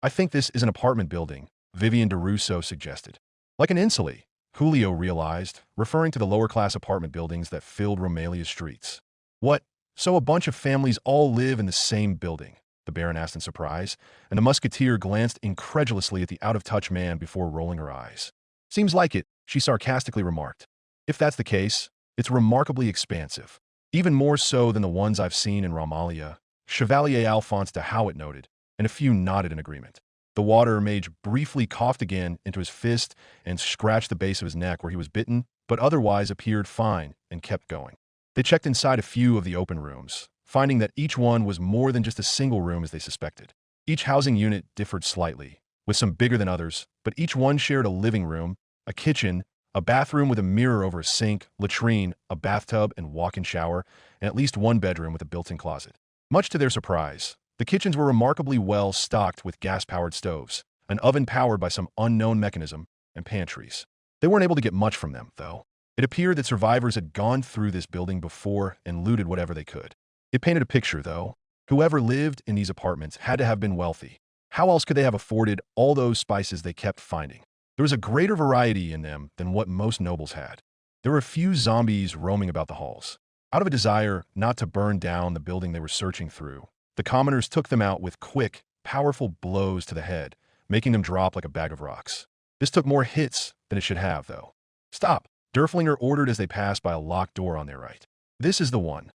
S1: I think this is an apartment building," Vivian de Russo suggested. "Like an insulae," Julio realized, referring to the lower-class apartment buildings that filled Romalia's streets. What? So a bunch of families all live in the same building? The Baron asked in surprise, and the musketeer glanced incredulously at the out-of-touch man before rolling her eyes. Seems like it, she sarcastically remarked. If that's the case, it's remarkably expansive. Even more so than the ones I've seen in Romalia, Chevalier Alphonse de Howitt noted, and a few nodded in agreement. The water mage briefly coughed again into his fist and scratched the base of his neck where he was bitten, but otherwise appeared fine and kept going. They checked inside a few of the open rooms, finding that each one was more than just a single room as they suspected. Each housing unit differed slightly, with some bigger than others, but each one shared a living room, a kitchen, a bathroom with a mirror over a sink, latrine, a bathtub and walk-in shower, and at least one bedroom with a built-in closet. Much to their surprise, the kitchens were remarkably well stocked with gas-powered stoves, an oven powered by some unknown mechanism, and pantries. They weren't able to get much from them, though. It appeared that survivors had gone through this building before and looted whatever they could. It painted a picture, though. Whoever lived in these apartments had to have been wealthy. How else could they have afforded all those spices they kept finding? There was a greater variety in them than what most nobles had. There were a few zombies roaming about the halls. Out of a desire not to burn down the building they were searching through, the commoners took them out with quick, powerful blows to the head, making them drop like a bag of rocks. This took more hits than it should have, though. Stop, Derflinger ordered as they passed by a locked door on their right. This is the one.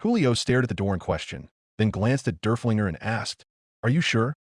S1: Julio stared at the door in question, then glanced at Derflinger and asked, Are you sure?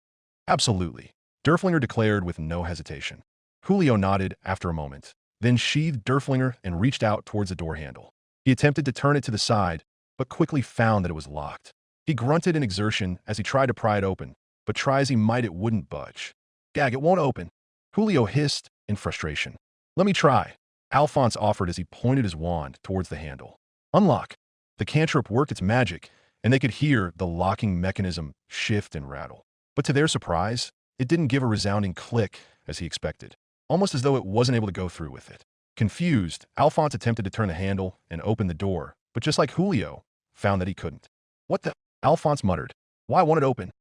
S1: Absolutely, Derflinger declared with no hesitation. Julio nodded after a moment, then sheathed Derflinger and reached out towards the door handle. He attempted to turn it to the side, but quickly found that it was locked. He grunted in exertion as he tried to pry it open, but try as he might it wouldn't budge. Gag, it won't open. Julio hissed in frustration. Let me try, Alphonse offered as he pointed his wand towards the handle. Unlock. The cantrip worked its magic, and they could hear the locking mechanism shift and rattle. But to their surprise, it didn't give a resounding click as he expected, almost as though it wasn't able to go through with it. Confused, Alphonse attempted to turn the handle and open the door, but just like Julio, found that he couldn't. What the? Alphonse muttered. Why won't it open?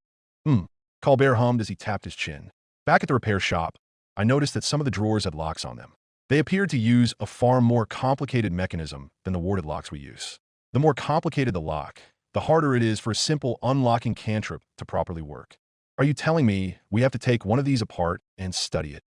S1: Colbert hummed as he tapped his chin. Back at the repair shop, I noticed that some of the drawers had locks on them. They appeared to use a far more complicated mechanism than the warded locks we use. The more complicated the lock, the harder it is for a simple unlocking cantrip to properly work. Are you telling me we have to take one of these apart and study it?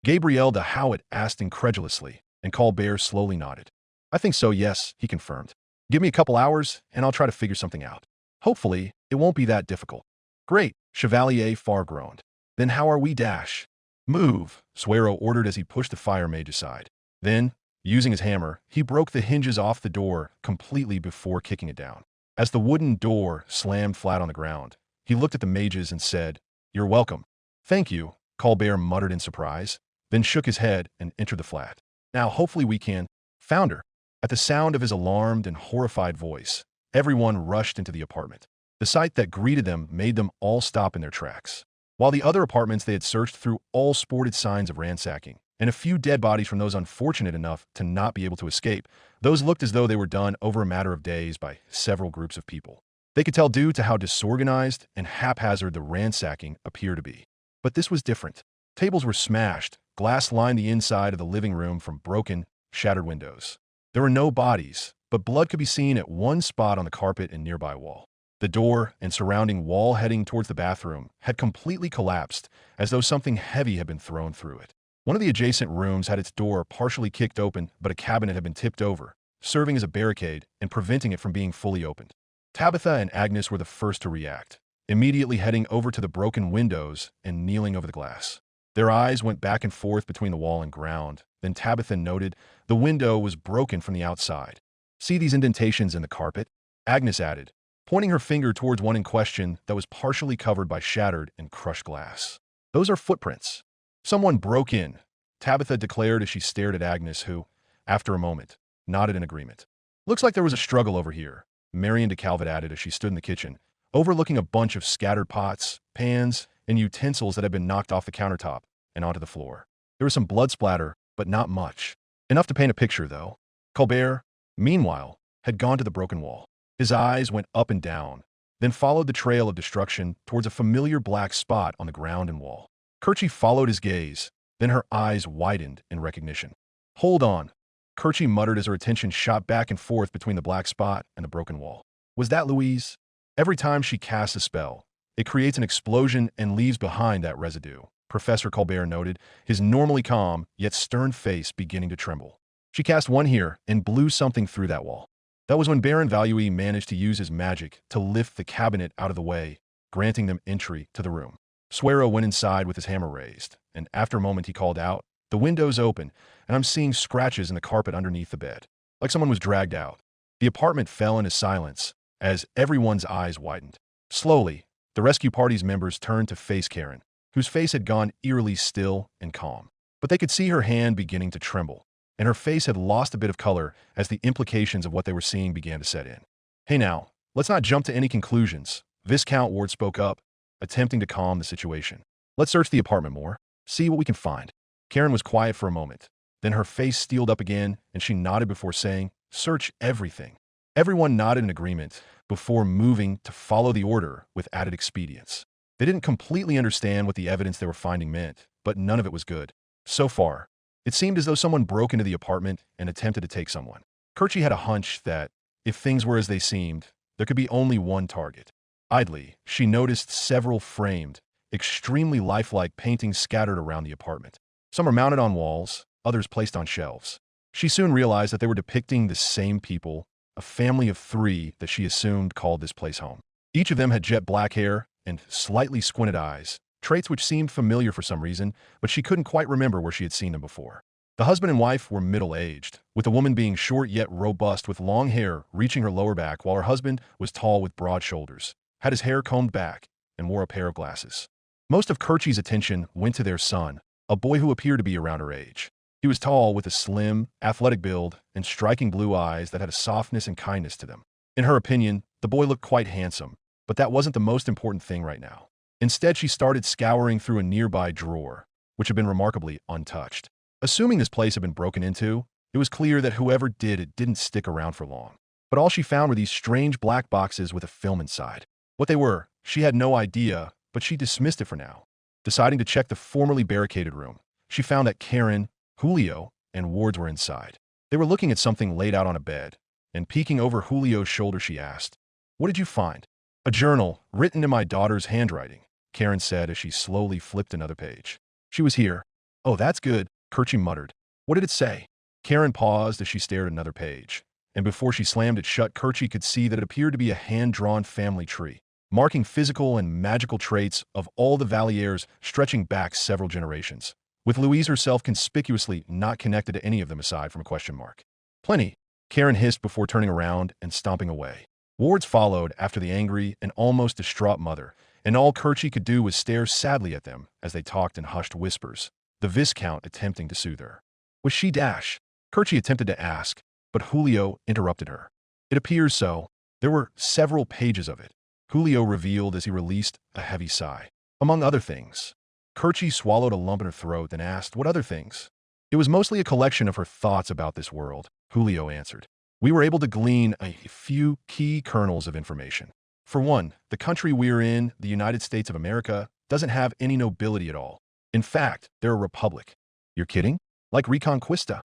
S1: Gabriel de Howitt asked incredulously, and Colbert slowly nodded. I think so, yes, he confirmed. Give me a couple hours, and I'll try to figure something out. Hopefully, it won't be that difficult. Great, Chevalier Far groaned. Then how are we dash? Move, Suero ordered as he pushed the fire mage aside. Then, using his hammer, he broke the hinges off the door completely before kicking it down. As the wooden door slammed flat on the ground, he looked at the mages and said, You're welcome. Thank you, Colbert muttered in surprise, then shook his head and entered the flat. Now hopefully we can. Founder. At the sound of his alarmed and horrified voice, everyone rushed into the apartment. The sight that greeted them made them all stop in their tracks. While the other apartments they had searched through all sported signs of ransacking, and a few dead bodies from those unfortunate enough to not be able to escape, those looked as though they were done over a matter of days by several groups of people. They could tell due to how disorganized and haphazard the ransacking appeared to be. But this was different. Tables were smashed, glass lined the inside of the living room from broken, shattered windows. There were no bodies, but blood could be seen at one spot on the carpet and nearby wall. The door and surrounding wall heading towards the bathroom had completely collapsed, as though something heavy had been thrown through it. One of the adjacent rooms had its door partially kicked open, but a cabinet had been tipped over, serving as a barricade and preventing it from being fully opened. Tabitha and Agnes were the first to react, immediately heading over to the broken windows and kneeling over the glass. Their eyes went back and forth between the wall and ground. Then Tabitha noted the window was broken from the outside. See these indentations in the carpet? Agnes added, pointing her finger towards one in question that was partially covered by shattered and crushed glass. Those are footprints. Someone broke in, Tabitha declared as she stared at Agnes who, after a moment, nodded in agreement. Looks like there was a struggle over here, Marion de Calvet added as she stood in the kitchen, overlooking a bunch of scattered pots, pans, and utensils that had been knocked off the countertop and onto the floor. There was some blood splatter, but not much. Enough to paint a picture, though. Colbert, meanwhile, had gone to the broken wall. His eyes went up and down, then followed the trail of destruction towards a familiar black spot on the ground and wall. Kerchie followed his gaze, then her eyes widened in recognition. Hold on. Kerchie muttered as her attention shot back and forth between the black spot and the broken wall. Was that Louise? Every time she casts a spell, it creates an explosion and leaves behind that residue, Professor Colbert noted, his normally calm yet stern face beginning to tremble. She cast one here and blew something through that wall. That was when Baron Value managed to use his magic to lift the cabinet out of the way, granting them entry to the room. Suero went inside with his hammer raised, and after a moment he called out, "The window's open, and I'm seeing scratches in the carpet underneath the bed, like someone was dragged out." The apartment fell into silence as everyone's eyes widened. Slowly, the rescue party's members turned to face Karen, whose face had gone eerily still and calm. But they could see her hand beginning to tremble, and her face had lost a bit of color as the implications of what they were seeing began to set in. "Hey now, let's not jump to any conclusions," Viscount Ward spoke up, attempting to calm the situation. "Let's search the apartment more, see what we can find." Karen was quiet for a moment. Then her face steeled up again, and she nodded before saying, "Search everything." Everyone nodded in agreement before moving to follow the order with added expedience. They didn't completely understand what the evidence they were finding meant, but none of it was good. So far, it seemed as though someone broke into the apartment and attempted to take someone. Kerchie had a hunch that, if things were as they seemed, there could be only one target. Idly, she noticed several framed, extremely lifelike paintings scattered around the apartment. Some were mounted on walls, others placed on shelves. She soon realized that they were depicting the same people, a family of 3 that she assumed called this place home. Each of them had jet black hair and slightly squinted eyes, traits which seemed familiar for some reason, but she couldn't quite remember where she had seen them before. The husband and wife were middle-aged, with the woman being short yet robust with long hair reaching her lower back, while her husband was tall with broad shoulders, had his hair combed back, and wore a pair of glasses. Most of Kerchie's attention went to their son, a boy who appeared to be around her age. He was tall with a slim, athletic build and striking blue eyes that had a softness and kindness to them. In her opinion, the boy looked quite handsome, but that wasn't the most important thing right now. Instead, she started scouring through a nearby drawer, which had been remarkably untouched. Assuming this place had been broken into, it was clear that whoever did it didn't stick around for long. But all she found were these strange black boxes with a film inside. What they were, she had no idea, but she dismissed it for now. Deciding to check the formerly barricaded room, she found that Karen, Julio, and Wards were inside. They were looking at something laid out on a bed, and peeking over Julio's shoulder she asked, "What did you find?" "A journal, written in my daughter's handwriting," Karen said as she slowly flipped another page. "She was here." "Oh, that's good," Kerchie muttered. "What did it say?" Karen paused as she stared at another page, and before she slammed it shut, Kerchie could see that it appeared to be a hand-drawn family tree, marking physical and magical traits of all the Vallières stretching back several generations, with Louise herself conspicuously not connected to any of them aside from a question mark. "Plenty," Karen hissed before turning around and stomping away. Wards followed after the angry and almost distraught mother, and all Kerchie could do was stare sadly at them as they talked in hushed whispers, the Viscount attempting to soothe her. "Was she Dash?" Kerchie attempted to ask, but Julio interrupted her. "It appears so. There were several pages of it," Julio revealed as he released a heavy sigh. "Among other things." Kerchie swallowed a lump in her throat, then asked, "What other things?" "It was mostly a collection of her thoughts about this world," Julio answered. "We were able to glean a few key kernels of information. For one, the country we're in, the United States of America, doesn't have any nobility at all. In fact, they're a republic." "You're kidding? Like Reconquista?"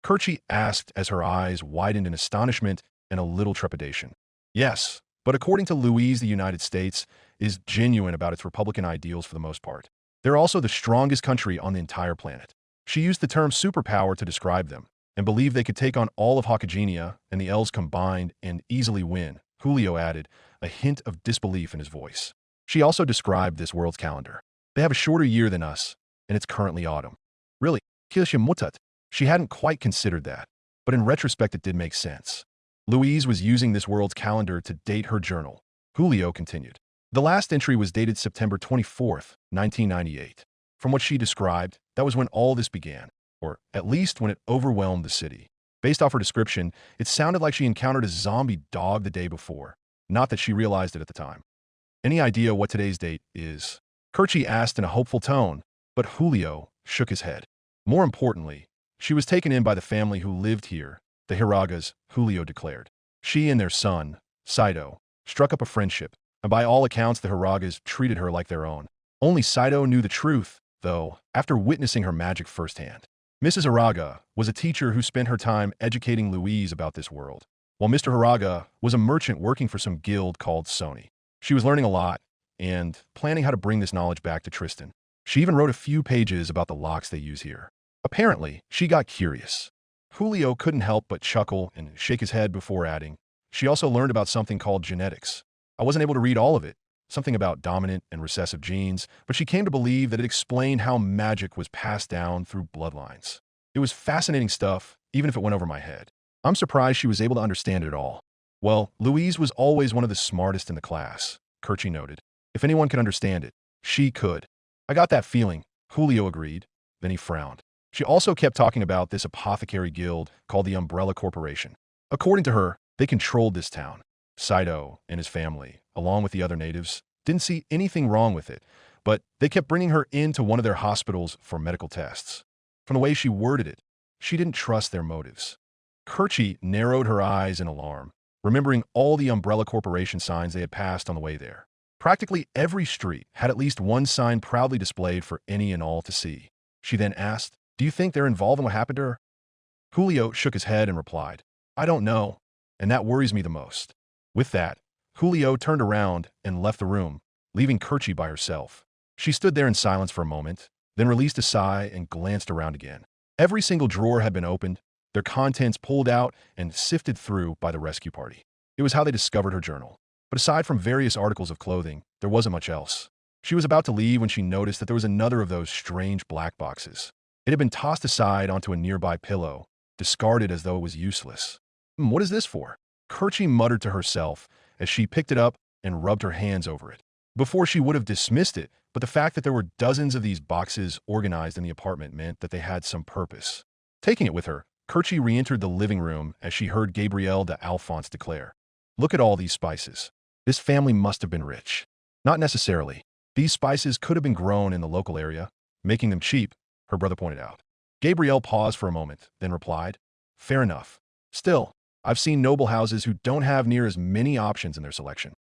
S1: Kerchie asked as her eyes widened in astonishment and a little trepidation. "Yes, but according to Louise, the United States is genuine about its Republican ideals for the most part. They're also the strongest country on the entire planet." She used the term superpower to describe them, and believed they could take on all of Hakagenia and the elves combined and easily win, Julio added, a hint of disbelief in his voice. She also described this world's calendar. "They have a shorter year than us, and it's currently autumn." Really, Kirche Mutat. She hadn't quite considered that, but in retrospect it did make sense. Louise was using this world's calendar to date her journal. Julio continued. The last entry was dated September 24th, 1998. From what she described, that was when all this began, or at least when it overwhelmed the city. Based off her description, it sounded like she encountered a zombie dog the day before, not that she realized it at the time. "Any idea what today's date is?" Kerchie asked in a hopeful tone, but Julio shook his head. More importantly, she was taken in by the family who lived here, the Hiragas, Julio declared. She and their son, Saito, struck up a friendship, and by all accounts the Hiragas treated her like their own. Only Saito knew the truth, though, after witnessing her magic firsthand. Mrs. Haraga was a teacher who spent her time educating Louise about this world, while Mr. Haraga was a merchant working for some guild called Sony. She was learning a lot and planning how to bring this knowledge back to Tristan. She even wrote a few pages about the locks they use here. Apparently, she got curious. Julio couldn't help but chuckle and shake his head before adding, she also learned about something called genetics. I wasn't able to read all of it, something about dominant and recessive genes, but she came to believe that it explained how magic was passed down through bloodlines. It was fascinating stuff, even if it went over my head. I'm surprised she was able to understand it all. Well, Louise was always one of the smartest in the class, Kerchie noted. If anyone could understand it, she could. I got that feeling, Julio agreed. Then he frowned. She also kept talking about this apothecary guild called the Umbrella Corporation. According to her, they controlled this town. Saito and his family, along with the other natives, didn't see anything wrong with it, but they kept bringing her into one of their hospitals for medical tests. From the way she worded it, she didn't trust their motives. Kerchie narrowed her eyes in alarm, remembering all the Umbrella Corporation signs they had passed on the way there. Practically every street had at least one sign proudly displayed for any and all to see. She then asked, "Do you think they're involved in what happened to her?" Julio shook his head and replied, "I don't know, and that worries me the most." With that, Julio turned around and left the room, leaving Kerchie by herself. She stood there in silence for a moment, then released a sigh and glanced around again. Every single drawer had been opened, their contents pulled out and sifted through by the rescue party. It was how they discovered her journal. But aside from various articles of clothing, there wasn't much else. She was about to leave when she noticed that there was another of those strange black boxes. It had been tossed aside onto a nearby pillow, discarded as though it was useless. What is this for?" Kerchie muttered to herself as she picked it up and rubbed her hands over it. Before she would have dismissed it, but the fact that there were dozens of these boxes organized in the apartment meant that they had some purpose. Taking it with her, Kerchie re-entered the living room as she heard Gabrielle de Alphonse declare, "Look at all these spices. This family must have been rich." Not necessarily. These spices could have been grown in the local area, making them cheap, her brother pointed out. Gabrielle paused for a moment, then replied, "Fair enough. Still, I've seen noble houses who don't have near as many options in their selection."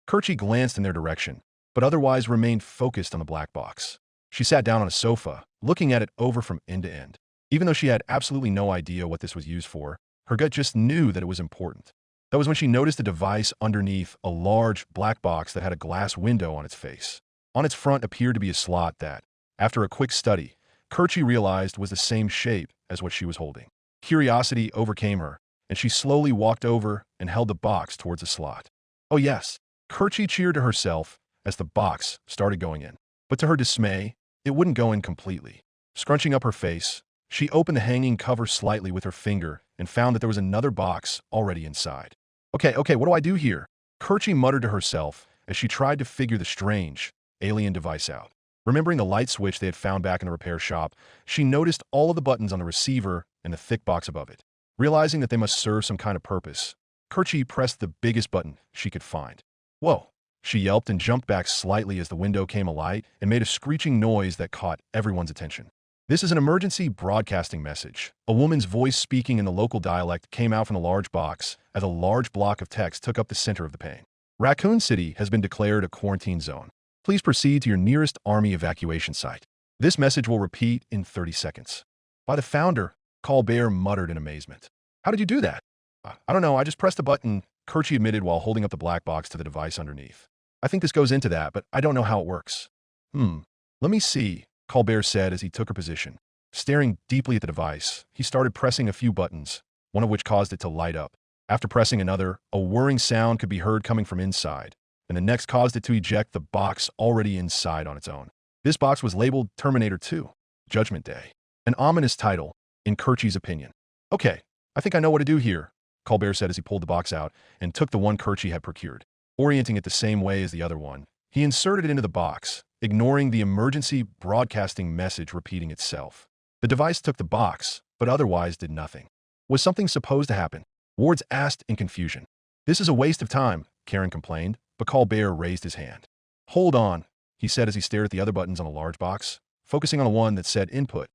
S1: Kerchie glanced in their direction, but otherwise remained focused on the black box. She sat down on a sofa, looking at it over from end to end. Even though she had absolutely no idea what this was used for, her gut just knew that it was important. That was when she noticed a device underneath a large black box that had a glass window on its face. On its front appeared to be a slot that, after a quick study, Kerchie realized was the same shape as what she was holding. Curiosity overcame her, and she slowly walked over and held the box towards the slot. "Oh yes," Kerchie cheered to herself as the box started going in. But to her dismay, it wouldn't go in completely. Scrunching up her face, she opened the hanging cover slightly with her finger and found that there was another box already inside. Okay, what do I do here?" Kerchie muttered to herself as she tried to figure the strange, alien device out. Remembering the light switch they had found back in the repair shop, she noticed all of the buttons on the receiver and the thick box above it. Realizing that they must serve some kind of purpose, Kerchie pressed the biggest button she could find. "Whoa!" She yelped and jumped back slightly as the window came alight and made a screeching noise that caught everyone's attention. "This is an emergency broadcasting message." A woman's voice speaking in the local dialect came out from the large box as a large block of text took up the center of the pane. "Raccoon City has been declared a quarantine zone. Please proceed to your nearest army evacuation site. This message will repeat in 30 seconds. By the founder," Colbert muttered in amazement. "How did you do that?" I don't know, I just pressed a button," Kerchie admitted while holding up the black box to the device underneath. "I think this goes into that, but I don't know how it works." Let me see," Colbert said as he took her position. Staring deeply at the device, he started pressing a few buttons, one of which caused it to light up. After pressing another, a whirring sound could be heard coming from inside, and the next caused it to eject the box already inside on its own. This box was labeled Terminator 2, Judgment Day. An ominous title, in Kerchie's opinion. "Okay, I think I know what to do here," Colbert said as he pulled the box out and took the one Kerchie had procured. Orienting it the same way as the other one, he inserted it into the box, ignoring the emergency broadcasting message repeating itself. The device took the box, but otherwise did nothing. Was something supposed to happen? Wards asked in confusion. "This is a waste of time," Karen complained, but Colbert raised his hand. "Hold on," he said as he stared at the other buttons on the large box, focusing on the one that said input.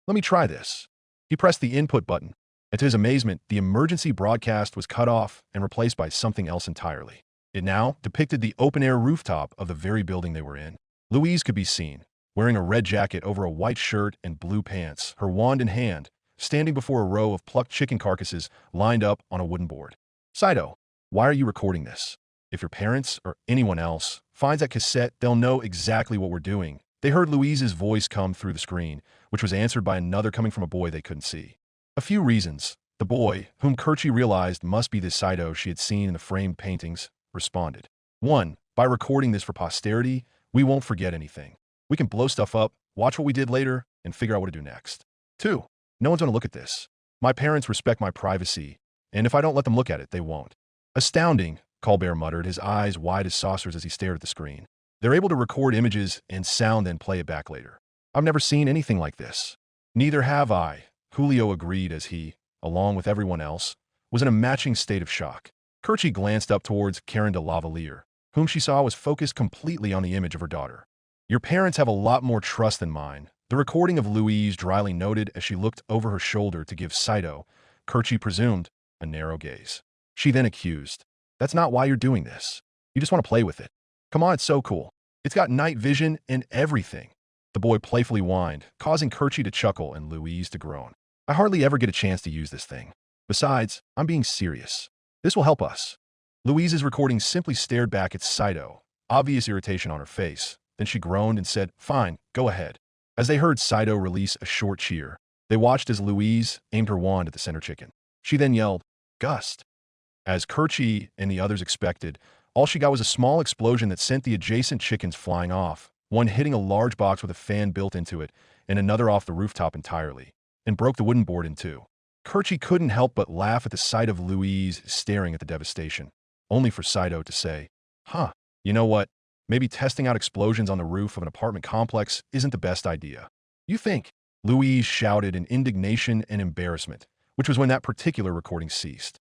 S1: "Let me try this." He pressed the input button, and to his amazement, the emergency broadcast was cut off and replaced by something else entirely. It now depicted the open-air rooftop of the very building they were in. Louise could be seen, wearing a red jacket over a white shirt and blue pants, her wand in hand, standing before a row of plucked chicken carcasses lined up on a wooden board. Saito, why are you recording this? If your parents or anyone else finds that cassette, they'll know exactly what we're doing. They heard Louise's voice come through the screen, which was answered by another coming from a boy they couldn't see. A few reasons. The boy, whom Kirchi realized must be the Saito she had seen in the framed paintings, responded. 1. By recording this for posterity, we won't forget anything. We can blow stuff up, watch what we did later, and figure out what to do next. 2. No one's going to look at this. My parents respect my privacy, and if I don't let them look at it, they won't. Astounding, Colbert muttered, his eyes wide as saucers as he stared at the screen. They're able to record images and sound then play it back later. I've never seen anything like this. Neither have I, Julio agreed as he, along with everyone else, was in a matching state of shock. Kirchi glanced up towards Karen de Lavalier, whom she saw was focused completely on the image of her daughter. Your parents have a lot more trust than mine, the recording of Louise dryly noted as she looked over her shoulder to give Saito, Kirchi presumed, a narrow gaze. She then accused, that's not why you're doing this. You just want to play with it. Come on, it's so cool. It's got night vision and everything. The boy playfully whined, causing Kirchi to chuckle and Louise to groan. I hardly ever get a chance to use this thing. Besides, I'm being serious. This will help us. Louise's recording simply stared back at Saito, obvious irritation on her face. Then she groaned and said, fine, go ahead. As they heard Saito release a short cheer, they watched as Louise aimed her wand at the center chicken. She then yelled, Gust. As Kirchi and the others expected, all she got was a small explosion that sent the adjacent chickens flying off, one hitting a large box with a fan built into it, and another off the rooftop entirely, and broke the wooden board in two. Kirchi couldn't help but laugh at the sight of Louise staring at the devastation, only for Saito to say, you know what? Maybe testing out explosions on the roof of an apartment complex isn't the best idea. You think? Louise shouted in indignation and embarrassment, which was when that particular recording ceased.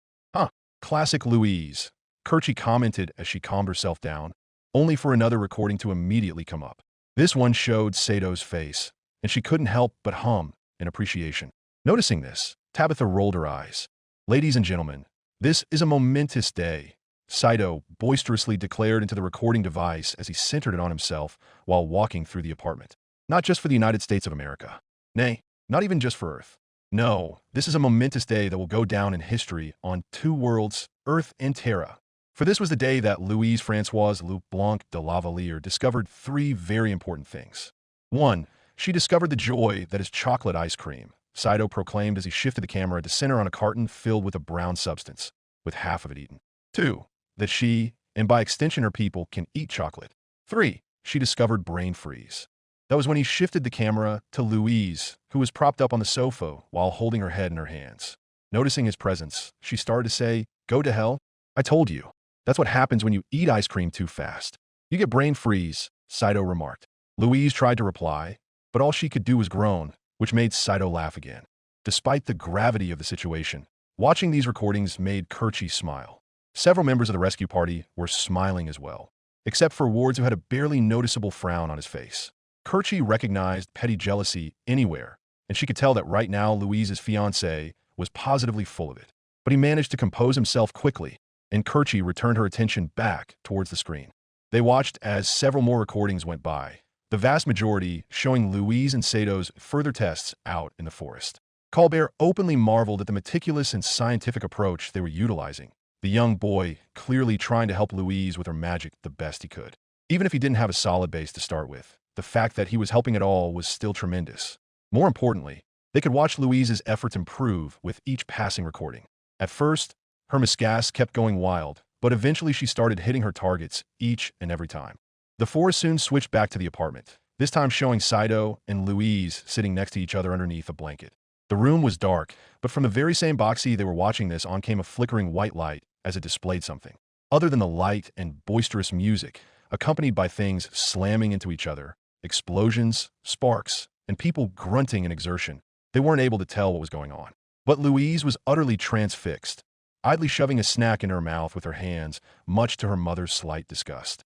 S1: Classic Louise, Kirchi commented as she calmed herself down, only for another recording to immediately come up. This one showed Saito's face, and she couldn't help but hum in appreciation. Noticing this, Tabitha rolled her eyes. Ladies and gentlemen, this is a momentous day, Saito boisterously declared into the recording device as he centered it on himself while walking through the apartment. Not just for the United States of America. Nay, not even just for Earth. No, this is a momentous day that will go down in history on two worlds, Earth and Terra. For this was the day that Louise Françoise Luc Blanc de Lavalier discovered three very important things. 1. She discovered the joy that is chocolate ice cream, Saito proclaimed as he shifted the camera to center on a carton filled with a brown substance, with half of it eaten. 2. That she, and by extension her people, can eat chocolate. 3. She discovered brain freeze. That was when he shifted the camera to Louise, who was propped up on the sofa while holding her head in her hands. Noticing his presence, she started to say, Go to hell? I told you. That's what happens when you eat ice cream too fast. You get brain freeze, Saito remarked. Louise tried to reply, but all she could do was groan, which made Saito laugh again. Despite the gravity of the situation, watching these recordings made Kirchi smile. Several members of the rescue party were smiling as well, except for Wards, who had a barely noticeable frown on his face. Kirchi recognized petty jealousy anywhere, and she could tell that right now Louise's fiancé was positively full of it. But he managed to compose himself quickly, and Kirchi returned her attention back towards the screen. They watched as several more recordings went by, the vast majority showing Louise and Sato's further tests out in the forest. Colbert openly marveled at the meticulous and scientific approach they were utilizing, the young boy clearly trying to help Louise with her magic the best he could. Even if he didn't have a solid base to start with, the fact that he was helping at all was still tremendous. More importantly, they could watch Louise's efforts improve with each passing recording. At first, her miscast kept going wild, but eventually she started hitting her targets each and every time. The forest soon switched back to the apartment, this time showing Saito and Louise sitting next to each other underneath a blanket. The room was dark, but from the very same boxy they were watching this on came a flickering white light as it displayed something. Other than the light and boisterous music, accompanied by things slamming into each other, explosions, sparks, and people grunting in exertion, they weren't able to tell what was going on. But Louise was utterly transfixed, idly shoving a snack in her mouth with her hands, much to her mother's slight disgust.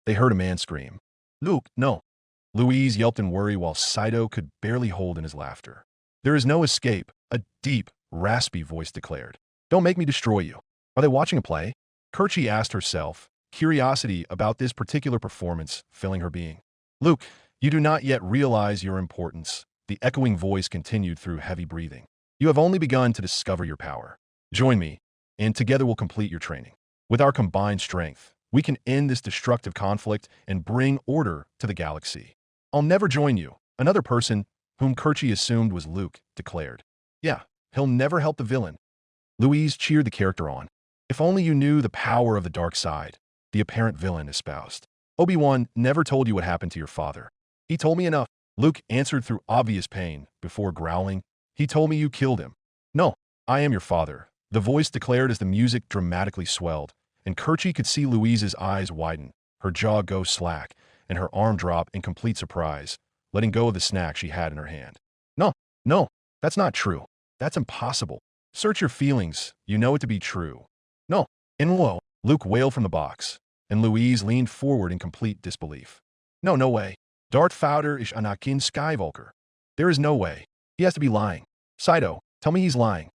S1: They heard a man scream. Luke, no. Louise yelped in worry while Saito could barely hold in his laughter. There is no escape, a deep, raspy voice declared. Don't make me destroy you. Are they watching a play? Kirchi asked herself, curiosity about this particular performance filling her being. Luke, You do not yet realize your importance. The echoing voice continued through heavy breathing. You have only begun to discover your power. Join me, and together we'll complete your training. With our combined strength, we can end this destructive conflict and bring order to the galaxy. I'll never join you. Another person, whom Kerchi assumed was Luke, declared. Yeah, he'll never help the villain. Louise cheered the character on. If only you knew the power of the dark side, the apparent villain espoused. Obi-Wan never told you what happened to your father. He told me enough. Luke answered through obvious pain, before growling. He told me you killed him. No, I am your father, the voice declared as the music dramatically swelled, and Kerchi could see Louise's eyes widen, her jaw go slack, and her arm drop in complete surprise, letting go of the snack she had in her hand. No, that's not true. That's impossible. Search your feelings. You know it to be true. No, Inwo, Luke wailed from the box, and Louise leaned forward in complete disbelief. No way. Darth Vader is Anakin Skywalker. There is no way. He has to be lying. Saito, tell me he's lying.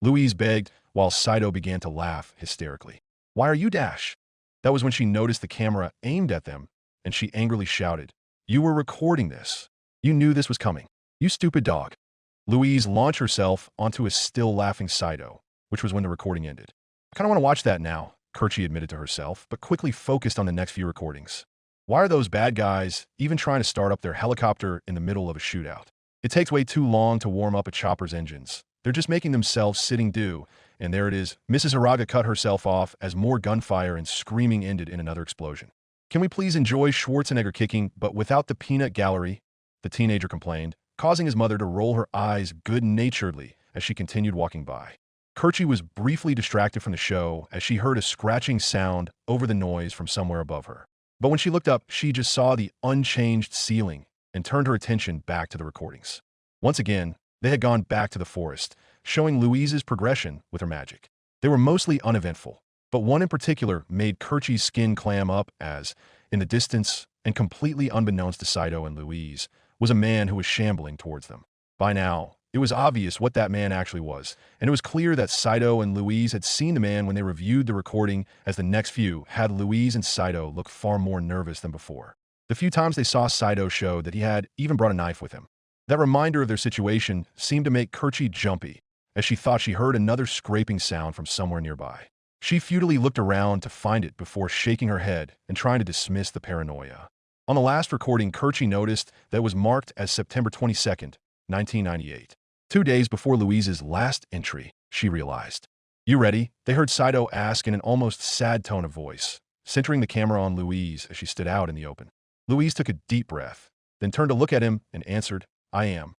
S1: Louise begged, while Saito began to laugh hysterically. Why are you Dash? That was when she noticed the camera aimed at them, and she angrily shouted, You were recording this. You knew this was coming. You stupid dog. Louise launched herself onto a still laughing Saito, which was when the recording ended. I kind of want to watch that now, Kerchi admitted to herself, but quickly focused on the next few recordings. Why are those bad guys even trying to start up their helicopter in the middle of a shootout? It takes way too long to warm up a chopper's engines. They're just making themselves sitting due, and there it is. Mrs. Hiraga cut herself off as more gunfire and screaming ended in another explosion. Can we please enjoy Schwarzenegger kicking, but without the peanut gallery? The teenager complained, causing his mother to roll her eyes good-naturedly as she continued walking by. Kerchi was briefly distracted from the show as she heard a scratching sound over the noise from somewhere above her. But when she looked up, she just saw the unchanged ceiling and turned her attention back to the recordings. Once again, they had gone back to the forest, showing Louise's progression with her magic. They were mostly uneventful, but one in particular made Kerchi's skin clam up as, in the distance, and completely unbeknownst to Saito and Louise, was a man who was shambling towards them. By now, it was obvious what that man actually was, and it was clear that Saito and Louise had seen the man when they reviewed the recording, as the next few had Louise and Saito look far more nervous than before. The few times they saw Saito showed that he had even brought a knife with him. That reminder of their situation seemed to make Kerchi jumpy, as she thought she heard another scraping sound from somewhere nearby. She futilely looked around to find it before shaking her head and trying to dismiss the paranoia. On the last recording, Kerchi noticed that it was marked as September 22nd, 1998. 2 days before Louise's last entry, she realized. You ready? They heard Saito ask in an almost sad tone of voice, centering the camera on Louise as she stood out in the open. Louise took a deep breath, then turned to look at him and answered, I am.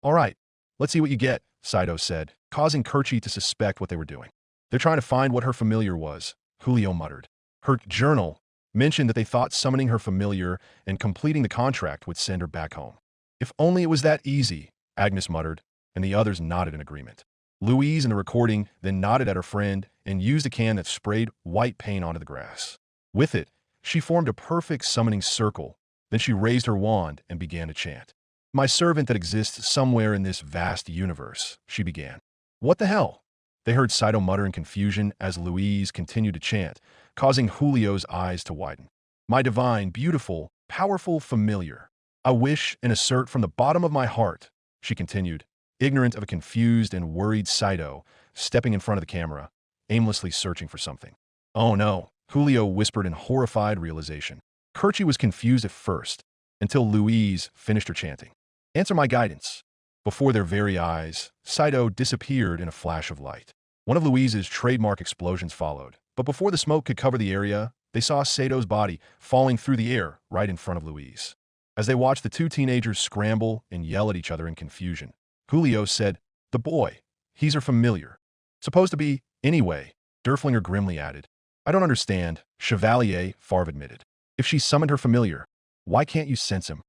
S1: All right, let's see what you get, Saito said, causing Kerchi to suspect what they were doing. They're trying to find what her familiar was, Julio muttered. Her journal mentioned that they thought summoning her familiar and completing the contract would send her back home. If only it was that easy, Agnes muttered, and the others nodded in agreement. Louise in the recording then nodded at her friend and used a can that sprayed white paint onto the grass. With it, she formed a perfect summoning circle. Then she raised her wand and began to chant. My servant that exists somewhere in this vast universe, she began. What the hell? They heard Saito mutter in confusion as Louise continued to chant, causing Julio's eyes to widen. My divine, beautiful, powerful familiar. I wish and assert from the bottom of my heart, she continued, ignorant of a confused and worried Saito, stepping in front of the camera, aimlessly searching for something. Oh no, Julio whispered in horrified realization. Kerchi was confused at first, until Louise finished her chanting. Answer my guidance. Before their very eyes, Saito disappeared in a flash of light. One of Louise's trademark explosions followed, but before the smoke could cover the area, they saw Sato's body falling through the air right in front of Louise. As they watched the two teenagers scramble and yell at each other in confusion, Julio said, The boy, he's her familiar. Supposed to be, anyway, Derflinger grimly added. I don't understand, Chevalier, Farv admitted. If she summoned her familiar, why can't you sense him?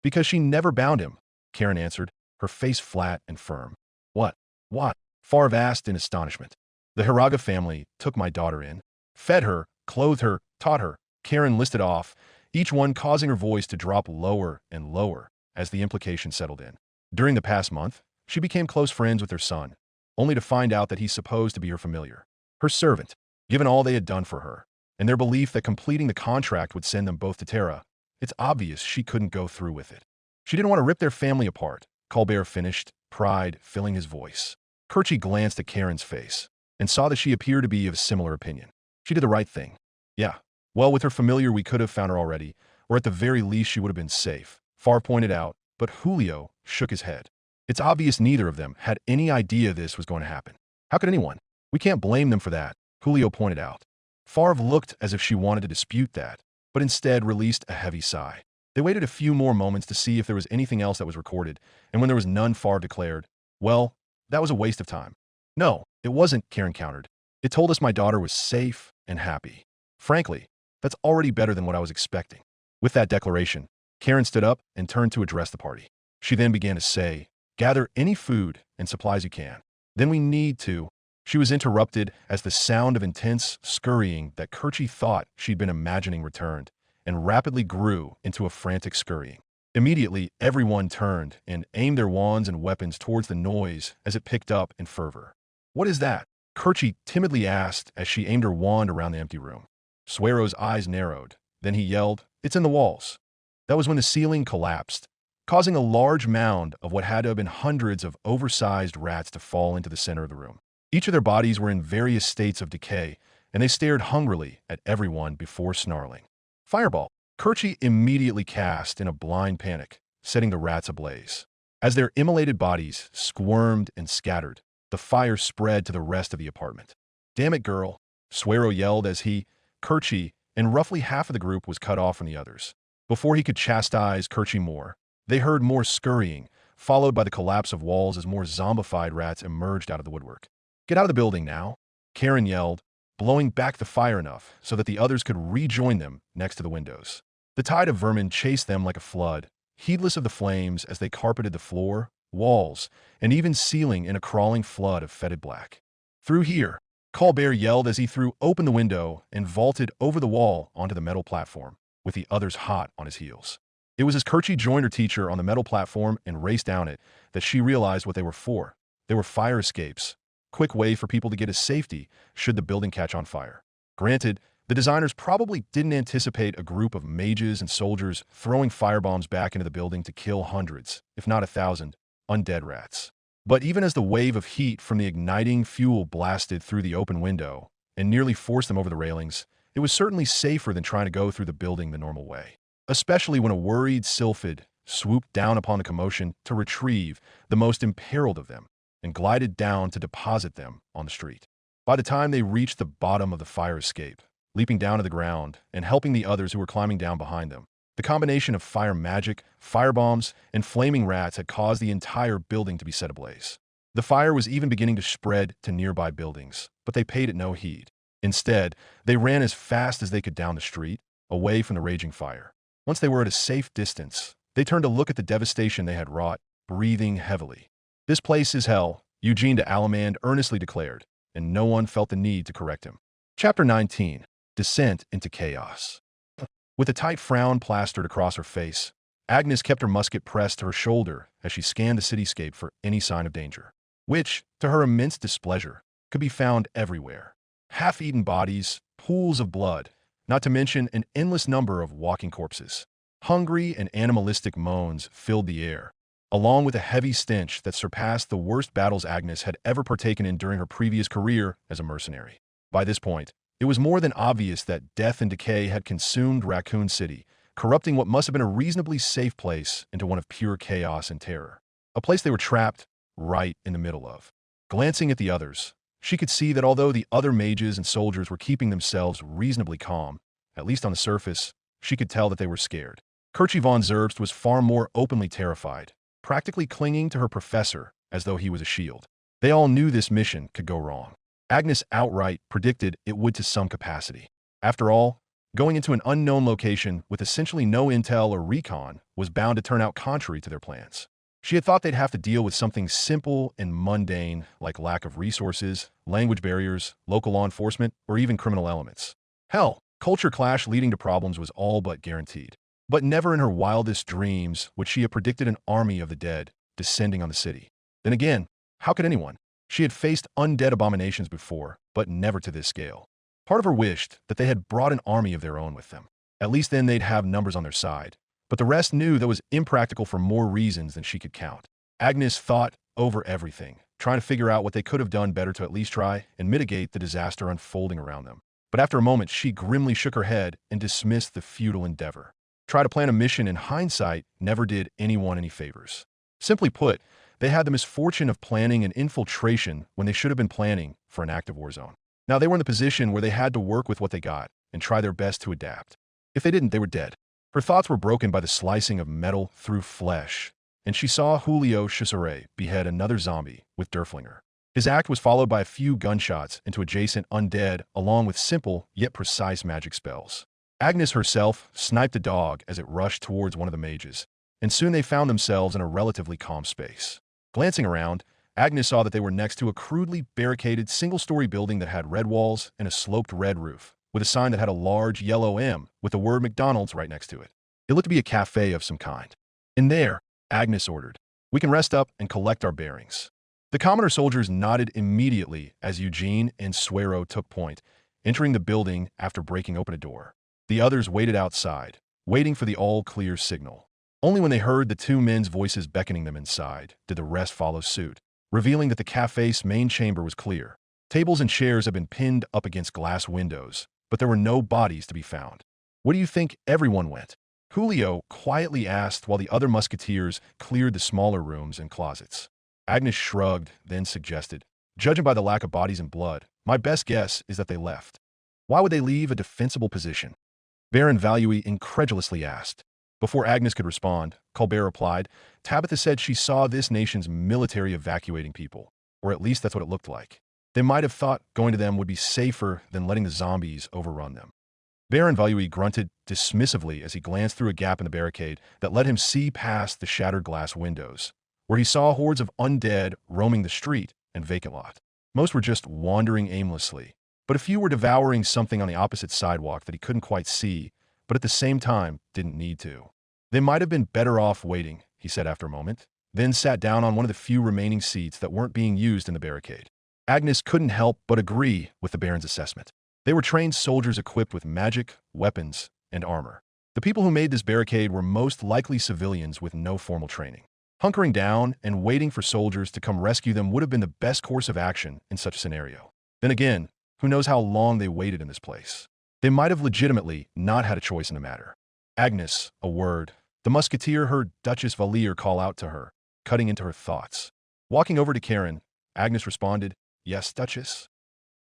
S1: Because she never bound him, Karen answered, her face flat and firm. What? Farv asked in astonishment. The Hiraga family took my daughter in, fed her, clothed her, taught her, Karen listed off, each one causing her voice to drop lower and lower as the implication settled in. During the past month, she became close friends with her son, only to find out that he's supposed to be her familiar, her servant, given all they had done for her, and their belief that completing the contract would send them both to Terra. It's obvious she couldn't go through with it. She didn't want to rip their family apart, Colbert finished, pride filling his voice. Kerchie glanced at Karen's face and saw that she appeared to be of a similar opinion. She did the right thing. Yeah, well, with her familiar we could have found her already, or at the very least she would have been safe, Farr pointed out, but Julio shook his head. It's obvious neither of them had any idea this was going to happen. How could anyone? We can't blame them for that, Julio pointed out. Farr looked as if she wanted to dispute that, but instead released a heavy sigh. They waited a few more moments to see if there was anything else that was recorded, and when there was none, Farr declared, well, that was a waste of time. No, it wasn't, Karen countered. It told us my daughter was safe and happy. Frankly, that's already better than what I was expecting. With that declaration, Karen stood up and turned to address the party. She then began to say, gather any food and supplies you can. Then we need to. She was interrupted as the sound of intense scurrying that Kerchie thought she'd been imagining returned, and rapidly grew into a frantic scurrying. Immediately, everyone turned and aimed their wands and weapons towards the noise as it picked up in fervor. What is that? Kerchie timidly asked as she aimed her wand around the empty room. Suero's eyes narrowed. Then he yelled, it's in the walls. That was when the ceiling collapsed, causing a large mound of what had to have been hundreds of oversized rats to fall into the center of the room. Each of their bodies were in various states of decay, and they stared hungrily at everyone before snarling. Fireball! Kerchie immediately cast in a blind panic, setting the rats ablaze. As their immolated bodies squirmed and scattered, the fire spread to the rest of the apartment. Damn it, girl! Suero yelled as Kerchie, and roughly half of the group was cut off from the others. Before he could chastise Kerchie more, they heard more scurrying, followed by the collapse of walls as more zombified rats emerged out of the woodwork. Get out of the building now, Karen yelled, blowing back the fire enough so that the others could rejoin them next to the windows. The tide of vermin chased them like a flood, heedless of the flames as they carpeted the floor, walls, and even ceiling in a crawling flood of fetid black. Through here, Colbert yelled as he threw open the window and vaulted over the wall onto the metal platform, with the others hot on his heels. It was as Kerchie joined her teacher on the metal platform and raced down it that she realized what they were for. They were fire escapes, quick way for people to get to safety should the building catch on fire. Granted, the designers probably didn't anticipate a group of mages and soldiers throwing firebombs back into the building to kill hundreds, if not 1,000, undead rats. But even as the wave of heat from the igniting fuel blasted through the open window and nearly forced them over the railings, it was certainly safer than trying to go through the building the normal way. Especially when a worried sylphid swooped down upon the commotion to retrieve the most imperiled of them and glided down to deposit them on the street. By the time they reached the bottom of the fire escape, leaping down to the ground and helping the others who were climbing down behind them, the combination of fire magic, firebombs, and flaming rats had caused the entire building to be set ablaze. The fire was even beginning to spread to nearby buildings, but they paid it no heed. Instead, they ran as fast as they could down the street, away from the raging fire. Once they were at a safe distance, they turned to look at the devastation they had wrought, breathing heavily. This place is hell, Eugene de Alamand earnestly declared, and no one felt the need to correct him. Chapter 19. Descent into Chaos. With a tight frown plastered across her face, Agnes kept her musket pressed to her shoulder as she scanned the cityscape for any sign of danger, which, to her immense displeasure, could be found everywhere. Half-eaten bodies, pools of blood, not to mention an endless number of walking corpses. Hungry and animalistic moans filled the air, along with a heavy stench that surpassed the worst battles Agnes had ever partaken in during her previous career as a mercenary. By this point, it was more than obvious that death and decay had consumed Raccoon City, corrupting what must have been a reasonably safe place into one of pure chaos and terror. A place they were trapped right in the middle of. Glancing at the others, she could see that although the other mages and soldiers were keeping themselves reasonably calm, at least on the surface, she could tell that they were scared. Kerchie von Zerbst was far more openly terrified, practically clinging to her professor as though he was a shield. They all knew this mission could go wrong. Agnes outright predicted it would to some capacity. After all, going into an unknown location with essentially no intel or recon was bound to turn out contrary to their plans. She had thought they'd have to deal with something simple and mundane like lack of resources, language barriers, local law enforcement, or even criminal elements. Hell, culture clash leading to problems was all but guaranteed. But never in her wildest dreams would she have predicted an army of the dead descending on the city. Then again, how could anyone? She had faced undead abominations before, but never to this scale. Part of her wished that they had brought an army of their own with them. At least then they'd have numbers on their side. But the rest knew that was impractical for more reasons than she could count. Agnes thought over everything, trying to figure out what they could have done better to at least try and mitigate the disaster unfolding around them. But after a moment, she grimly shook her head and dismissed the futile endeavor. Try to plan a mission in hindsight never did anyone any favors. Simply put, they had the misfortune of planning an infiltration when they should have been planning for an active war zone. Now they were in the position where they had to work with what they got and try their best to adapt. If they didn't, they were dead. Her thoughts were broken by the slicing of metal through flesh, and she saw Julio Cesare behead another zombie with Derflinger. His act was followed by a few gunshots into adjacent undead along with simple yet precise magic spells. Agnes herself sniped a dog as it rushed towards one of the mages, and soon they found themselves in a relatively calm space. Glancing around, Agnes saw that they were next to a crudely barricaded single-story building that had red walls and a sloped red roof, with a sign that had a large yellow M with the word McDonald's right next to it. It looked to be a cafe of some kind. "In there," Agnes ordered. "We can rest up and collect our bearings." The commoner soldiers nodded immediately as Eugene and Suero took point, entering the building after breaking open a door. The others waited outside, waiting for the all-clear signal. Only when they heard the two men's voices beckoning them inside did the rest follow suit, revealing that the cafe's main chamber was clear. Tables and chairs had been pinned up against glass windows, but there were no bodies to be found. "Where do you think everyone went?" Julio quietly asked while the other musketeers cleared the smaller rooms and closets. Agnes shrugged, then suggested, "Judging by the lack of bodies and blood, my best guess is that they left." "Why would they leave a defensible position?" Baron Valui incredulously asked. Before Agnes could respond, Colbert replied, "Tabitha said she saw this nation's military evacuating people, or at least that's what it looked like. They might have thought going to them would be safer than letting the zombies overrun them." Baron Valui grunted dismissively as he glanced through a gap in the barricade that let him see past the shattered glass windows, where he saw hordes of undead roaming the street and vacant lot. Most were just wandering aimlessly, but a few were devouring something on the opposite sidewalk that he couldn't quite see, but at the same time didn't need to. "They might have been better off waiting," he said after a moment, then sat down on one of the few remaining seats that weren't being used in the barricade. Agnes couldn't help but agree with the Baron's assessment. They were trained soldiers equipped with magic, weapons, and armor. The people who made this barricade were most likely civilians with no formal training. Hunkering down and waiting for soldiers to come rescue them would have been the best course of action in such a scenario. Then again, who knows how long they waited in this place? They might have legitimately not had a choice in the matter. "Agnes," a word. The musketeer heard Duchess Valier call out to her, cutting into her thoughts. Walking over to Karen, Agnes responded, "Yes, Duchess?"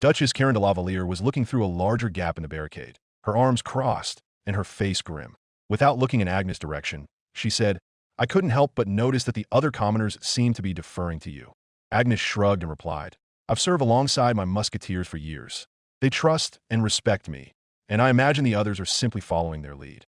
S1: Duchess Karen de la Valier was looking through a larger gap in the barricade, her arms crossed and her face grim. Without looking in Agnes' direction, she said, "I couldn't help but notice that the other commoners seemed to be deferring to you." Agnes shrugged and replied, "I've served alongside my musketeers for years. They trust and respect me, and I imagine the others are simply following their lead."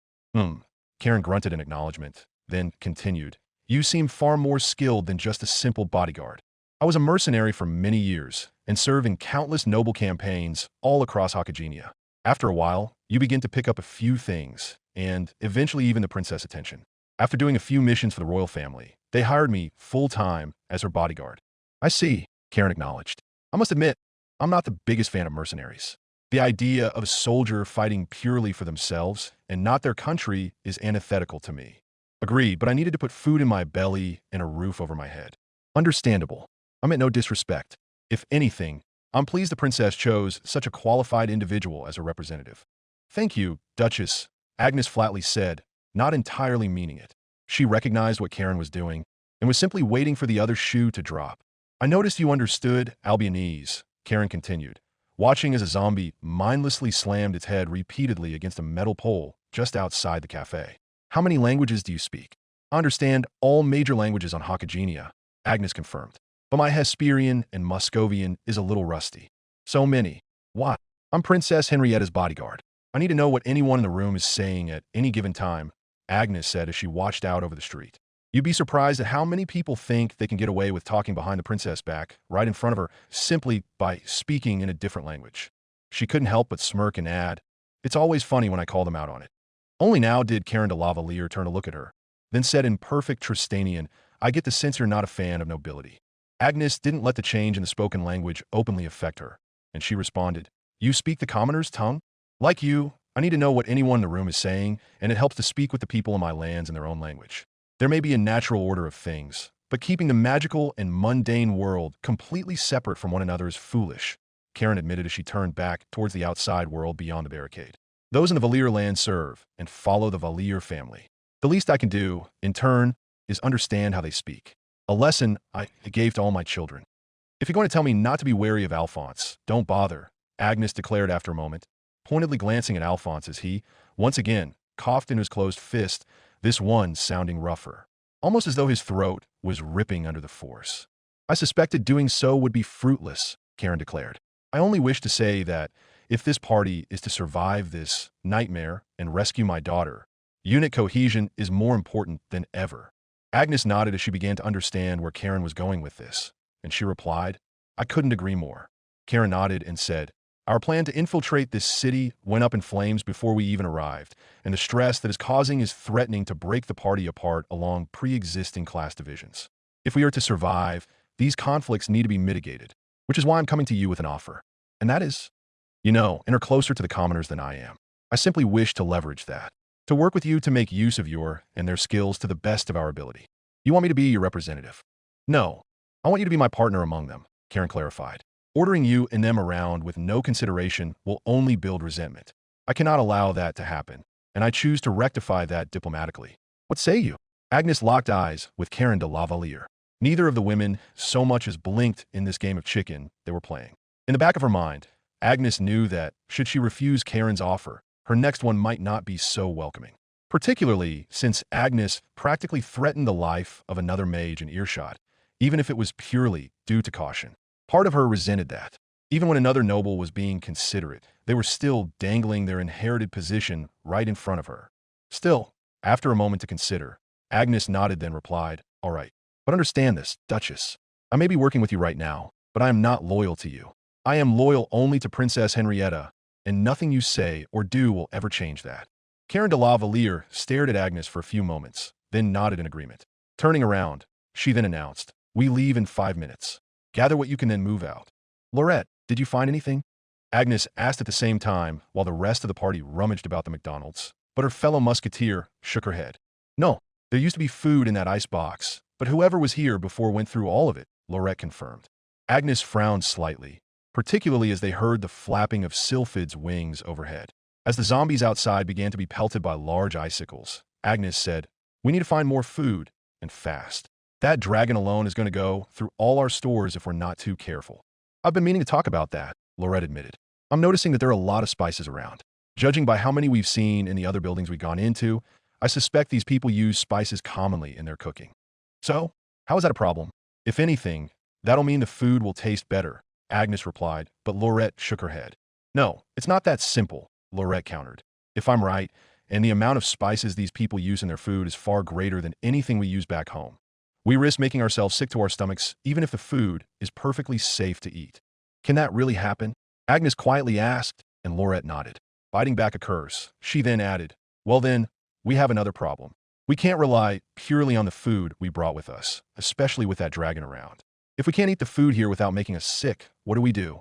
S1: Karen grunted in acknowledgement, then continued, "You seem far more skilled than just a simple bodyguard. I was a mercenary for many years and served in countless noble campaigns all across Hakagenia. After a while, you begin to pick up a few things, and eventually even the princess' attention. After doing a few missions for the royal family, they hired me full-time as her bodyguard." "I see," Karen acknowledged. "I must admit, I'm not the biggest fan of mercenaries. The idea of a soldier fighting purely for themselves and not their country is antithetical to me." "Agreed, but I needed to put food in my belly and a roof over my head." "Understandable. I meant no disrespect. If anything, I'm pleased the princess chose such a qualified individual as her representative." "Thank you, Duchess," Agnes flatly said, not entirely meaning it. She recognized what Karen was doing and was simply waiting for the other shoe to drop. "I noticed you understood Albionese," Karen continued, watching as a zombie mindlessly slammed its head repeatedly against a metal pole just outside the cafe. "How many languages do you speak?" "I understand all major languages on Hakagenia," Agnes confirmed. "But my Hesperian and Muscovian is a little rusty." "So many." "Why?" "I'm Princess Henrietta's bodyguard. I need to know what anyone in the room is saying at any given time," Agnes said as she watched out over the street. "You'd be surprised at how many people think they can get away with talking behind the princess back, right in front of her, simply by speaking in a different language." She couldn't help but smirk and add, "It's always funny when I call them out on it." Only now did Karen de la Valier turn to look at her, then said in perfect Tristanian, "I get the sense you're not a fan of nobility." Agnes didn't let the change in the spoken language openly affect her, and she responded, "You speak the commoner's tongue?" "Like you, I need to know what anyone in the room is saying, and it helps to speak with the people in my lands in their own language. There may be a natural order of things, but keeping the magical and mundane world completely separate from one another is foolish, Karen admitted as she turned back towards the outside world beyond the barricade. Those in the Valier land serve and follow the Valier family. The least I can do, in turn, is understand how they speak. A lesson I gave to all my children. If you're going to tell me not to be wary of Alphonse, don't bother, Agnes declared after a moment, pointedly glancing at Alphonse as he, once again, coughed in his closed fist, this one sounding rougher, almost as though his throat was ripping under the force. I suspected doing so would be fruitless, Karen declared. I only wish to say that if this party is to survive this nightmare and rescue my daughter, unit cohesion is more important than ever. Agnes nodded as she began to understand where Karen was going with this, and she replied, I couldn't agree more. Karen nodded and said, our plan to infiltrate this city went up in flames before we even arrived, and the stress that is causing is threatening to break the party apart along pre-existing class divisions. If we are to survive, these conflicts need to be mitigated, which is why I'm coming to you with an offer. And that is, and are closer to the commoners than I am. I simply wish to leverage that, to work with you to make use of your and their skills to the best of our ability. You want me to be your representative? No, I want you to be my partner among them, Karen clarified. Ordering you and them around with no consideration will only build resentment. I cannot allow that to happen, and I choose to rectify that diplomatically. What say you? Agnes locked eyes with Karen de la Valier. Neither of the women so much as blinked in this game of chicken they were playing. In the back of her mind, Agnes knew that, should she refuse Karen's offer, her next one might not be so welcoming. Particularly since Agnes practically threatened the life of another mage in earshot, even if it was purely due to caution. Part of her resented that. Even when another noble was being considerate, they were still dangling their inherited position right in front of her. Still, after a moment to consider, Agnes nodded then replied, all right. But understand this, Duchess. I may be working with you right now, but I am not loyal to you. I am loyal only to Princess Henrietta, and nothing you say or do will ever change that. Karen de la Valier stared at Agnes for a few moments, then nodded in agreement. Turning around, she then announced, we leave in 5 minutes. Gather what you can then move out. Laurette, did you find anything? Agnes asked at the same time while the rest of the party rummaged about the McDonald's, but her fellow musketeer shook her head. No, there used to be food in that ice box, but whoever was here before went through all of it, Laurette confirmed. Agnes frowned slightly, particularly as they heard the flapping of Sylphid's wings overhead. As the zombies outside began to be pelted by large icicles, Agnes said, we need to find more food, and fast. That dragon alone is going to go through all our stores if we're not too careful. I've been meaning to talk about that, Laurette admitted. I'm noticing that there are a lot of spices around. Judging by how many we've seen in the other buildings we've gone into, I suspect these people use spices commonly in their cooking. So, how is that a problem? If anything, that'll mean the food will taste better, Agnes replied, but Laurette shook her head. No, it's not that simple, Laurette countered. If I'm right, and the amount of spices these people use in their food is far greater than anything we use back home, we risk making ourselves sick to our stomachs even if the food is perfectly safe to eat. Can that really happen? Agnes quietly asked, and Laurette nodded. Biting back a curse, she then added, well then, we have another problem. We can't rely purely on the food we brought with us, especially with that dragon around. If we can't eat the food here without making us sick, what do?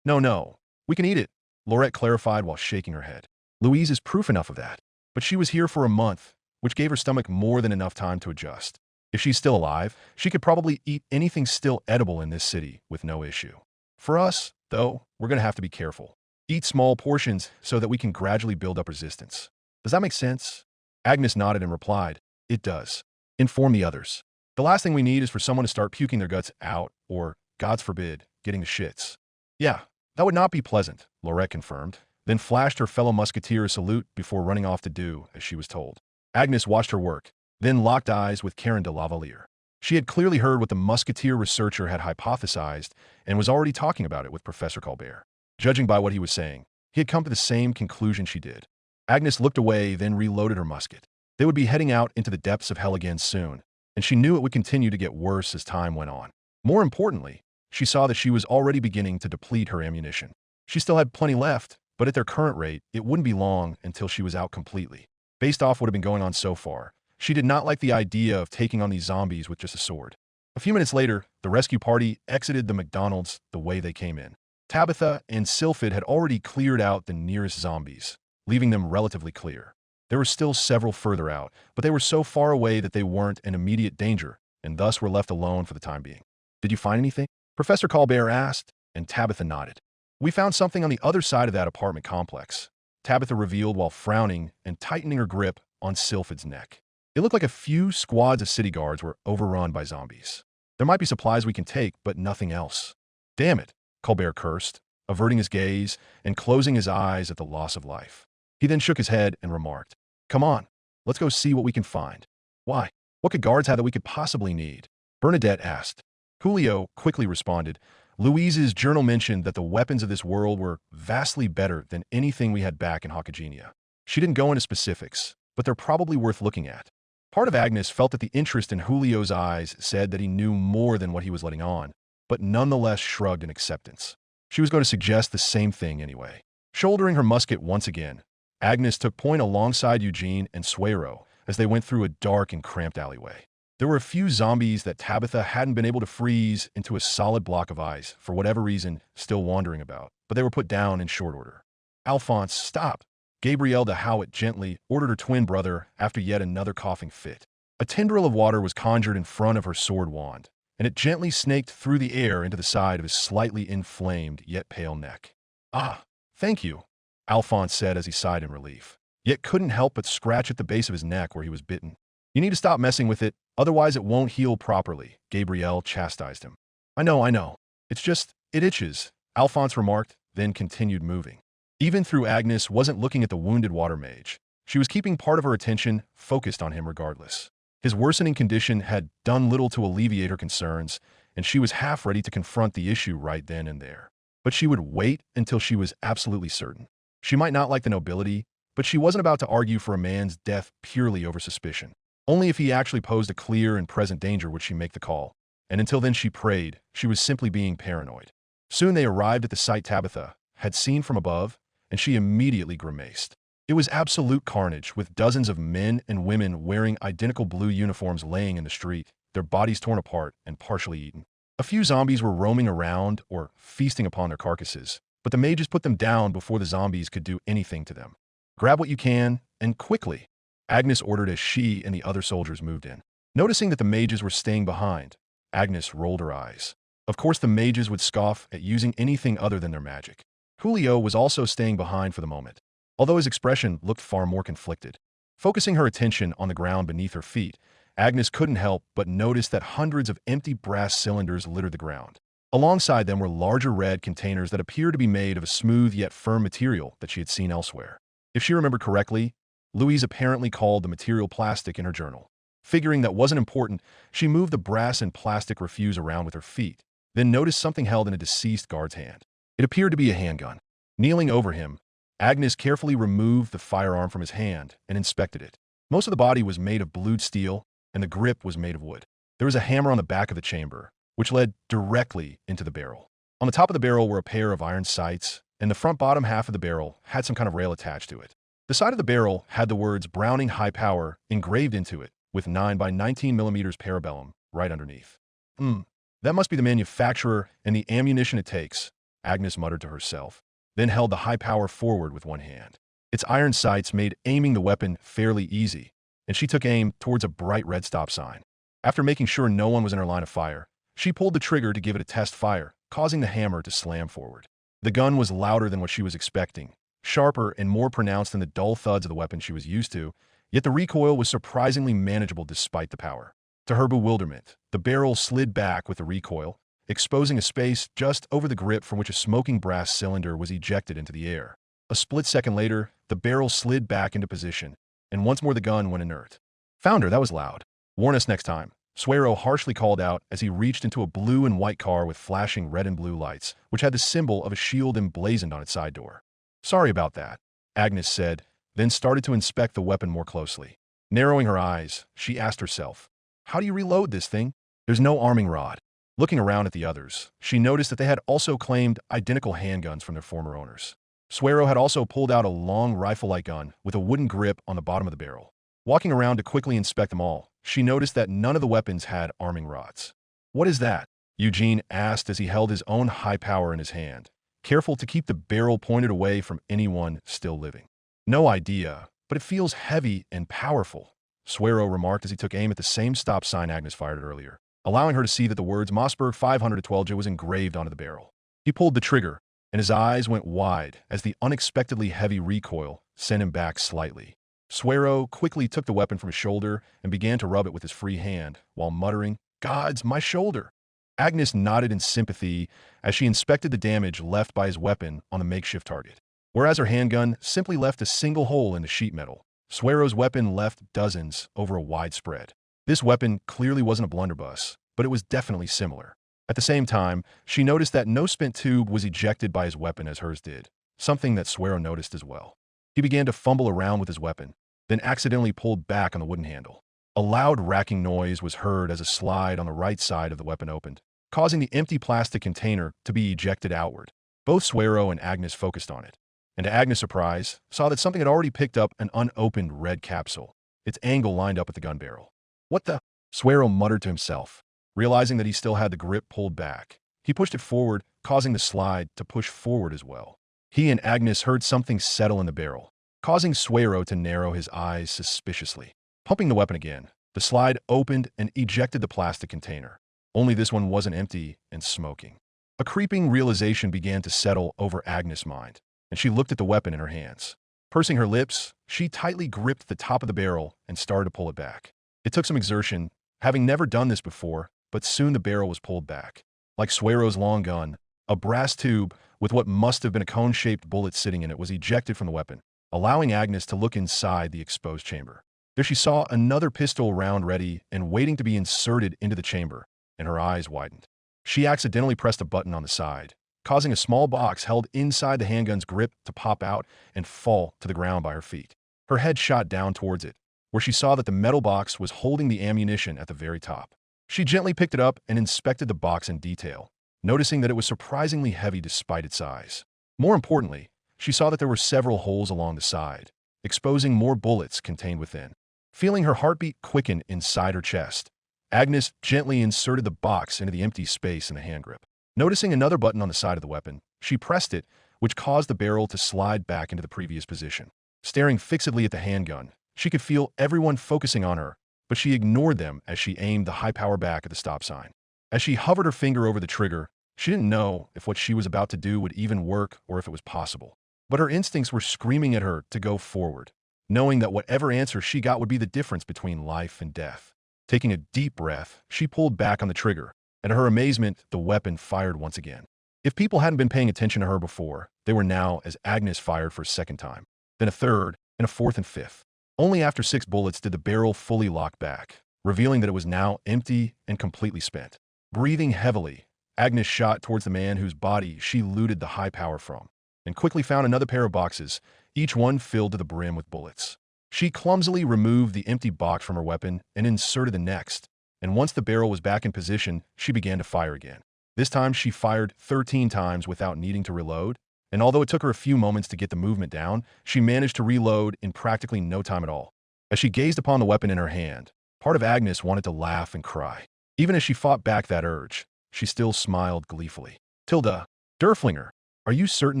S1: No, we can eat it, Laurette clarified while shaking her head. Louise is proof enough of that, but she was here for a month, which gave her stomach more than enough time to adjust. If she's still alive, she could probably eat anything still edible in this city with no issue. For us, though, we're going to have to be careful. Eat small portions so that we can gradually build up resistance. Does that make sense? Agnes nodded and replied, it does. Inform the others. The last thing we need is for someone to start puking their guts out or, God forbid, getting the shits. Yeah, that would not be pleasant, Laurette confirmed, then flashed her fellow musketeer a salute before running off to do as she was told. Agnes watched her work, then locked eyes with Karen de la Valier. She had clearly heard what the musketeer researcher had hypothesized and was already talking about it with Professor Colbert. Judging by what he was saying, he had come to the same conclusion she did. Agnes looked away, then reloaded her musket. They would be heading out into the depths of hell again soon, and she knew it would continue to get worse as time went on. More importantly, she saw that she was already beginning to deplete her ammunition. She still had plenty left, but at their current rate, it wouldn't be long until she was out completely. Based off what had been going on so far, she did not like the idea of taking on these zombies with just a sword. A few minutes later, the rescue party exited the McDonald's the way they came in. Tabitha and Sylphid had already cleared out the nearest zombies, leaving them relatively clear. There were still several further out, but they were so far away that they weren't in immediate danger, and thus were left alone for the time being. "Did you find anything?" Professor Colbert asked, and Tabitha nodded. "We found something on the other side of that apartment complex," Tabitha revealed while frowning and tightening her grip on Sylphid's neck. It looked like a few squads of city guards were overrun by zombies. "There might be supplies we can take, but nothing else." "Damn it," Colbert cursed, averting his gaze and closing his eyes at the loss of life. He then shook his head and remarked, "Come on, let's go see what we can find." "Why? What could guards have that we could possibly need?" Bernadette asked. Julio quickly responded. "Louise's journal mentioned that the weapons of this world were vastly better than anything we had back in Hakagenia. She didn't go into specifics, but they're probably worth looking at." Part of Agnes felt that the interest in Julio's eyes said that he knew more than what he was letting on, but nonetheless shrugged in acceptance. She was going to suggest the same thing anyway. Shouldering her musket once again, Agnes took point alongside Eugene and Suero as they went through a dark and cramped alleyway. There were a few zombies that Tabitha hadn't been able to freeze into a solid block of ice, for whatever reason, still wandering about, but they were put down in short order. "Alphonse, stop!" Gabrielle de Howitt gently ordered her twin brother after yet another coughing fit. A tendril of water was conjured in front of her sword wand, and it gently snaked through the air into the side of his slightly inflamed yet pale neck. "Ah, thank you," Alphonse said as he sighed in relief, yet couldn't help but scratch at the base of his neck where he was bitten. "You need to stop messing with it, otherwise it won't heal properly," Gabrielle chastised him. I know. It's just, it itches," Alphonse remarked, then continued moving. Even through Agnes wasn't looking at the wounded water mage. She was keeping part of her attention focused on him regardless. His worsening condition had done little to alleviate her concerns, and she was half ready to confront the issue right then and there. But she would wait until she was absolutely certain. She might not like the nobility, but she wasn't about to argue for a man's death purely over suspicion. Only if he actually posed a clear and present danger would she make the call. And until then she prayed. She was simply being paranoid. Soon they arrived at the site Tabitha had seen from above, and she immediately grimaced. It was absolute carnage, with dozens of men and women wearing identical blue uniforms laying in the street, their bodies torn apart and partially eaten. A few zombies were roaming around or feasting upon their carcasses, but the mages put them down before the zombies could do anything to them. "Grab what you can, and quickly," Agnes ordered as she and the other soldiers moved in. Noticing that the mages were staying behind, Agnes rolled her eyes. Of course the mages would scoff at using anything other than their magic. Julio was also staying behind for the moment, although his expression looked far more conflicted. Focusing her attention on the ground beneath her feet, Agnes couldn't help but notice that hundreds of empty brass cylinders littered the ground. Alongside them were larger red containers that appeared to be made of a smooth yet firm material that she had seen elsewhere. If she remembered correctly, Louise apparently called the material plastic in her journal. Figuring that wasn't important, she moved the brass and plastic refuse around with her feet, then noticed something held in a deceased guard's hand. It appeared to be a handgun. Kneeling over him, Agnes carefully removed the firearm from his hand and inspected it. Most of the body was made of blued steel, and the grip was made of wood. There was a hammer on the back of the chamber, which led directly into the barrel. On the top of the barrel were a pair of iron sights, and the front bottom half of the barrel had some kind of rail attached to it. The side of the barrel had the words Browning High Power engraved into it, with 9 by 19 millimeters parabellum right underneath. That must be the manufacturer and the ammunition it takes," Agnes muttered to herself, then held the high power forward with one hand. Its iron sights made aiming the weapon fairly easy, and she took aim towards a bright red stop sign. After making sure no one was in her line of fire, she pulled the trigger to give it a test fire, causing the hammer to slam forward. The gun was louder than what she was expecting, sharper and more pronounced than the dull thuds of the weapon she was used to, yet the recoil was surprisingly manageable despite the power. To her bewilderment, the barrel slid back with the recoil, exposing a space just over the grip from which a smoking brass cylinder was ejected into the air. A split second later, the barrel slid back into position, and once more the gun went inert. "Found her, that was loud. Warn us next time," Suero harshly called out as he reached into a blue and white car with flashing red and blue lights, which had the symbol of a shield emblazoned on its side door. "Sorry about that," Agnes said, then started to inspect the weapon more closely. Narrowing her eyes, she asked herself, "How do you reload this thing? There's no arming rod." Looking around at the others, she noticed that they had also claimed identical handguns from their former owners. Suero had also pulled out a long rifle-like gun with a wooden grip on the bottom of the barrel. Walking around to quickly inspect them all, she noticed that none of the weapons had arming rods. "What is that?" Eugene asked as he held his own high power in his hand, careful to keep the barrel pointed away from anyone still living. No idea, but it feels heavy and powerful, Suero remarked as he took aim at the same stop sign Agnes fired at earlier, allowing her to see that the words Mossberg 512J was engraved onto the barrel. He pulled the trigger, and his eyes went wide as the unexpectedly heavy recoil sent him back slightly. Suero quickly took the weapon from his shoulder and began to rub it with his free hand, while muttering, "Gods, my shoulder!" Agnes nodded in sympathy as she inspected the damage left by his weapon on the makeshift target. Whereas her handgun simply left a single hole in the sheet metal, Suero's weapon left dozens over a wide spread. This weapon clearly wasn't a blunderbuss, but it was definitely similar. At the same time, she noticed that no spent tube was ejected by his weapon as hers did, something that Suero noticed as well. He began to fumble around with his weapon, then accidentally pulled back on the wooden handle. A loud racking noise was heard as a slide on the right side of the weapon opened, causing the empty plastic container to be ejected outward. Both Suero and Agnes focused on it, and to Agnes' surprise, saw that something had already picked up an unopened red capsule, its angle lined up with the gun barrel. "What the?" Suero muttered to himself, realizing that he still had the grip pulled back. He pushed it forward, causing the slide to push forward as well. He and Agnes heard something settle in the barrel, causing Suero to narrow his eyes suspiciously. Pumping the weapon again, the slide opened and ejected the plastic container. Only this one wasn't empty and smoking. A creeping realization began to settle over Agnes' mind, and she looked at the weapon in her hands. Pursing her lips, she tightly gripped the top of the barrel and started to pull it back. It took some exertion, having never done this before, but soon the barrel was pulled back. Like Suero's long gun, a brass tube with what must have been a cone-shaped bullet sitting in it was ejected from the weapon, allowing Agnes to look inside the exposed chamber. There she saw another pistol round ready and waiting to be inserted into the chamber, and her eyes widened. She accidentally pressed a button on the side, causing a small box held inside the handgun's grip to pop out and fall to the ground by her feet. Her head shot down towards it, where she saw that the metal box was holding the ammunition at the very top. She gently picked it up and inspected the box in detail, noticing that it was surprisingly heavy despite its size. More importantly, she saw that there were several holes along the side, exposing more bullets contained within. Feeling her heartbeat quicken inside her chest, Agnes gently inserted the box into the empty space in the hand grip. Noticing another button on the side of the weapon, she pressed it, which caused the barrel to slide back into the previous position. Staring fixedly at the handgun, she could feel everyone focusing on her, but she ignored them as she aimed the high power back at the stop sign. As she hovered her finger over the trigger, she didn't know if what she was about to do would even work or if it was possible. But her instincts were screaming at her to go forward, knowing that whatever answer she got would be the difference between life and death. Taking a deep breath, she pulled back on the trigger, and to her amazement, the weapon fired once again. If people hadn't been paying attention to her before, they were now as Agnes fired for a second time, then a third, and a fourth and fifth. Only after 6 bullets did the barrel fully lock back, revealing that it was now empty and completely spent. Breathing heavily, Agnes shot towards the man whose body she looted the high power from, and quickly found another pair of boxes, each one filled to the brim with bullets. She clumsily removed the empty box from her weapon and inserted the next, and once the barrel was back in position, she began to fire again. This time she fired 13 times without needing to reload, and although it took her a few moments to get the movement down, she managed to reload in practically no time at all. As she gazed upon the weapon in her hand, part of Agnes wanted to laugh and cry. Even as she fought back that urge, she still smiled gleefully. "Tilda, Derflinger, are you certain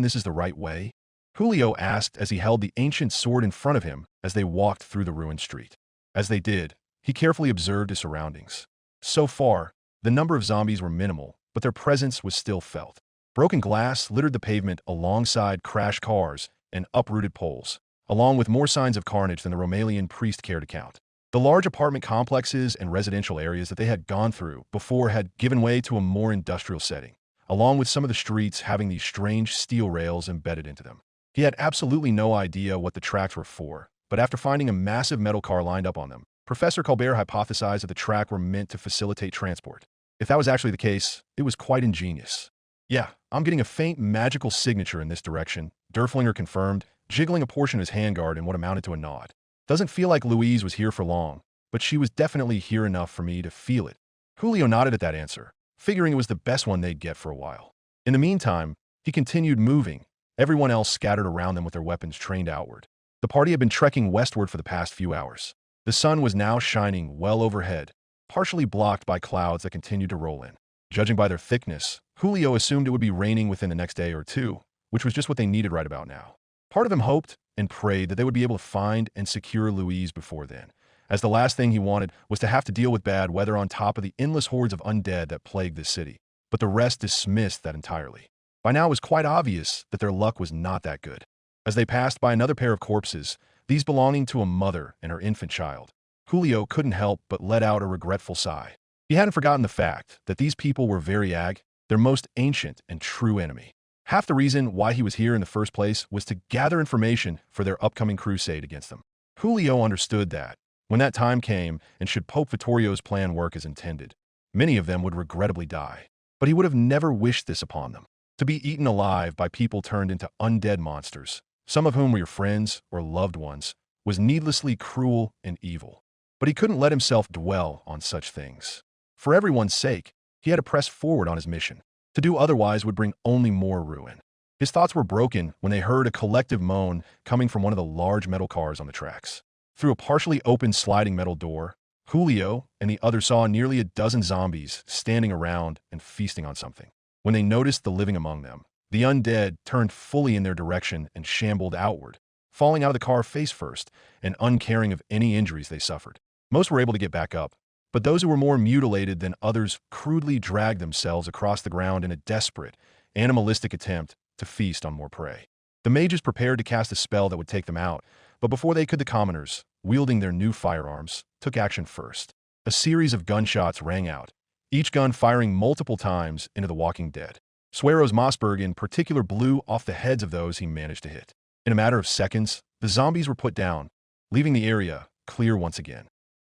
S1: this is the right way?" Julio asked as he held the ancient sword in front of him as they walked through the ruined street. As they did, he carefully observed his surroundings. So far, the number of zombies were minimal, but their presence was still felt. Broken glass littered the pavement alongside crashed cars and uprooted poles, along with more signs of carnage than the Romalian priest cared to count. The large apartment complexes and residential areas that they had gone through before had given way to a more industrial setting, along with some of the streets having these strange steel rails embedded into them. He had absolutely no idea what the tracks were for, but after finding a massive metal car lined up on them, Professor Colbert hypothesized that the track were meant to facilitate transport. If that was actually the case, it was quite ingenious. "Yeah, I'm getting a faint magical signature in this direction," Derflinger confirmed, jiggling a portion of his handguard in what amounted to a nod. "Doesn't feel like Louise was here for long, but she was definitely here enough for me to feel it." Julio nodded at that answer, figuring it was the best one they'd get for a while. In the meantime, he continued moving, everyone else scattered around them with their weapons trained outward. The party had been trekking westward for the past few hours. The sun was now shining well overhead, partially blocked by clouds that continued to roll in. Judging by their thickness, Julio assumed it would be raining within the next day or two, which was just what they needed right about now. Part of him hoped and prayed that they would be able to find and secure Louise before then, as the last thing he wanted was to have to deal with bad weather on top of the endless hordes of undead that plagued the city. But the rest dismissed that entirely. By now it was quite obvious that their luck was not that good. As they passed by another pair of corpses, these belonging to a mother and her infant child, Julio couldn't help but let out a regretful sigh. He hadn't forgotten the fact that these people were Variag, their most ancient and true enemy. Half the reason why he was here in the first place was to gather information for their upcoming crusade against them. Julio understood that, when that time came and should Pope Vittorio's plan work as intended, many of them would regrettably die. But he would have never wished this upon them. To be eaten alive by people turned into undead monsters, some of whom were your friends or loved ones, was needlessly cruel and evil. But he couldn't let himself dwell on such things. For everyone's sake, he had to press forward on his mission. To do otherwise would bring only more ruin. His thoughts were broken when they heard a collective moan coming from one of the large metal cars on the tracks. Through a partially open sliding metal door, Julio and the others saw nearly a dozen zombies standing around and feasting on something. When they noticed the living among them, the undead turned fully in their direction and shambled outward, falling out of the car face first and uncaring of any injuries they suffered. Most were able to get back up, but those who were more mutilated than others crudely dragged themselves across the ground in a desperate, animalistic attempt to feast on more prey. The mages prepared to cast a spell that would take them out, but before they could, the commoners, wielding their new firearms, took action first. A series of gunshots rang out, each gun firing multiple times into the walking dead. Suero's Mossberg in particular blew off the heads of those he managed to hit. In a matter of seconds, the zombies were put down, leaving the area clear once again.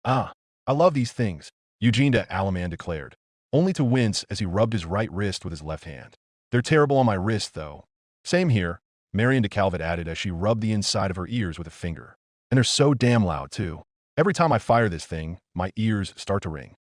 S1: "Ah, I love these things," Eugene de Alaman declared, only to wince as he rubbed his right wrist with his left hand. "They're terrible on my wrist, though." "Same here," Marion de Calvet added as she rubbed the inside of her ears with a finger. "And they're so damn loud, too. Every time I fire this thing, my ears start to ring."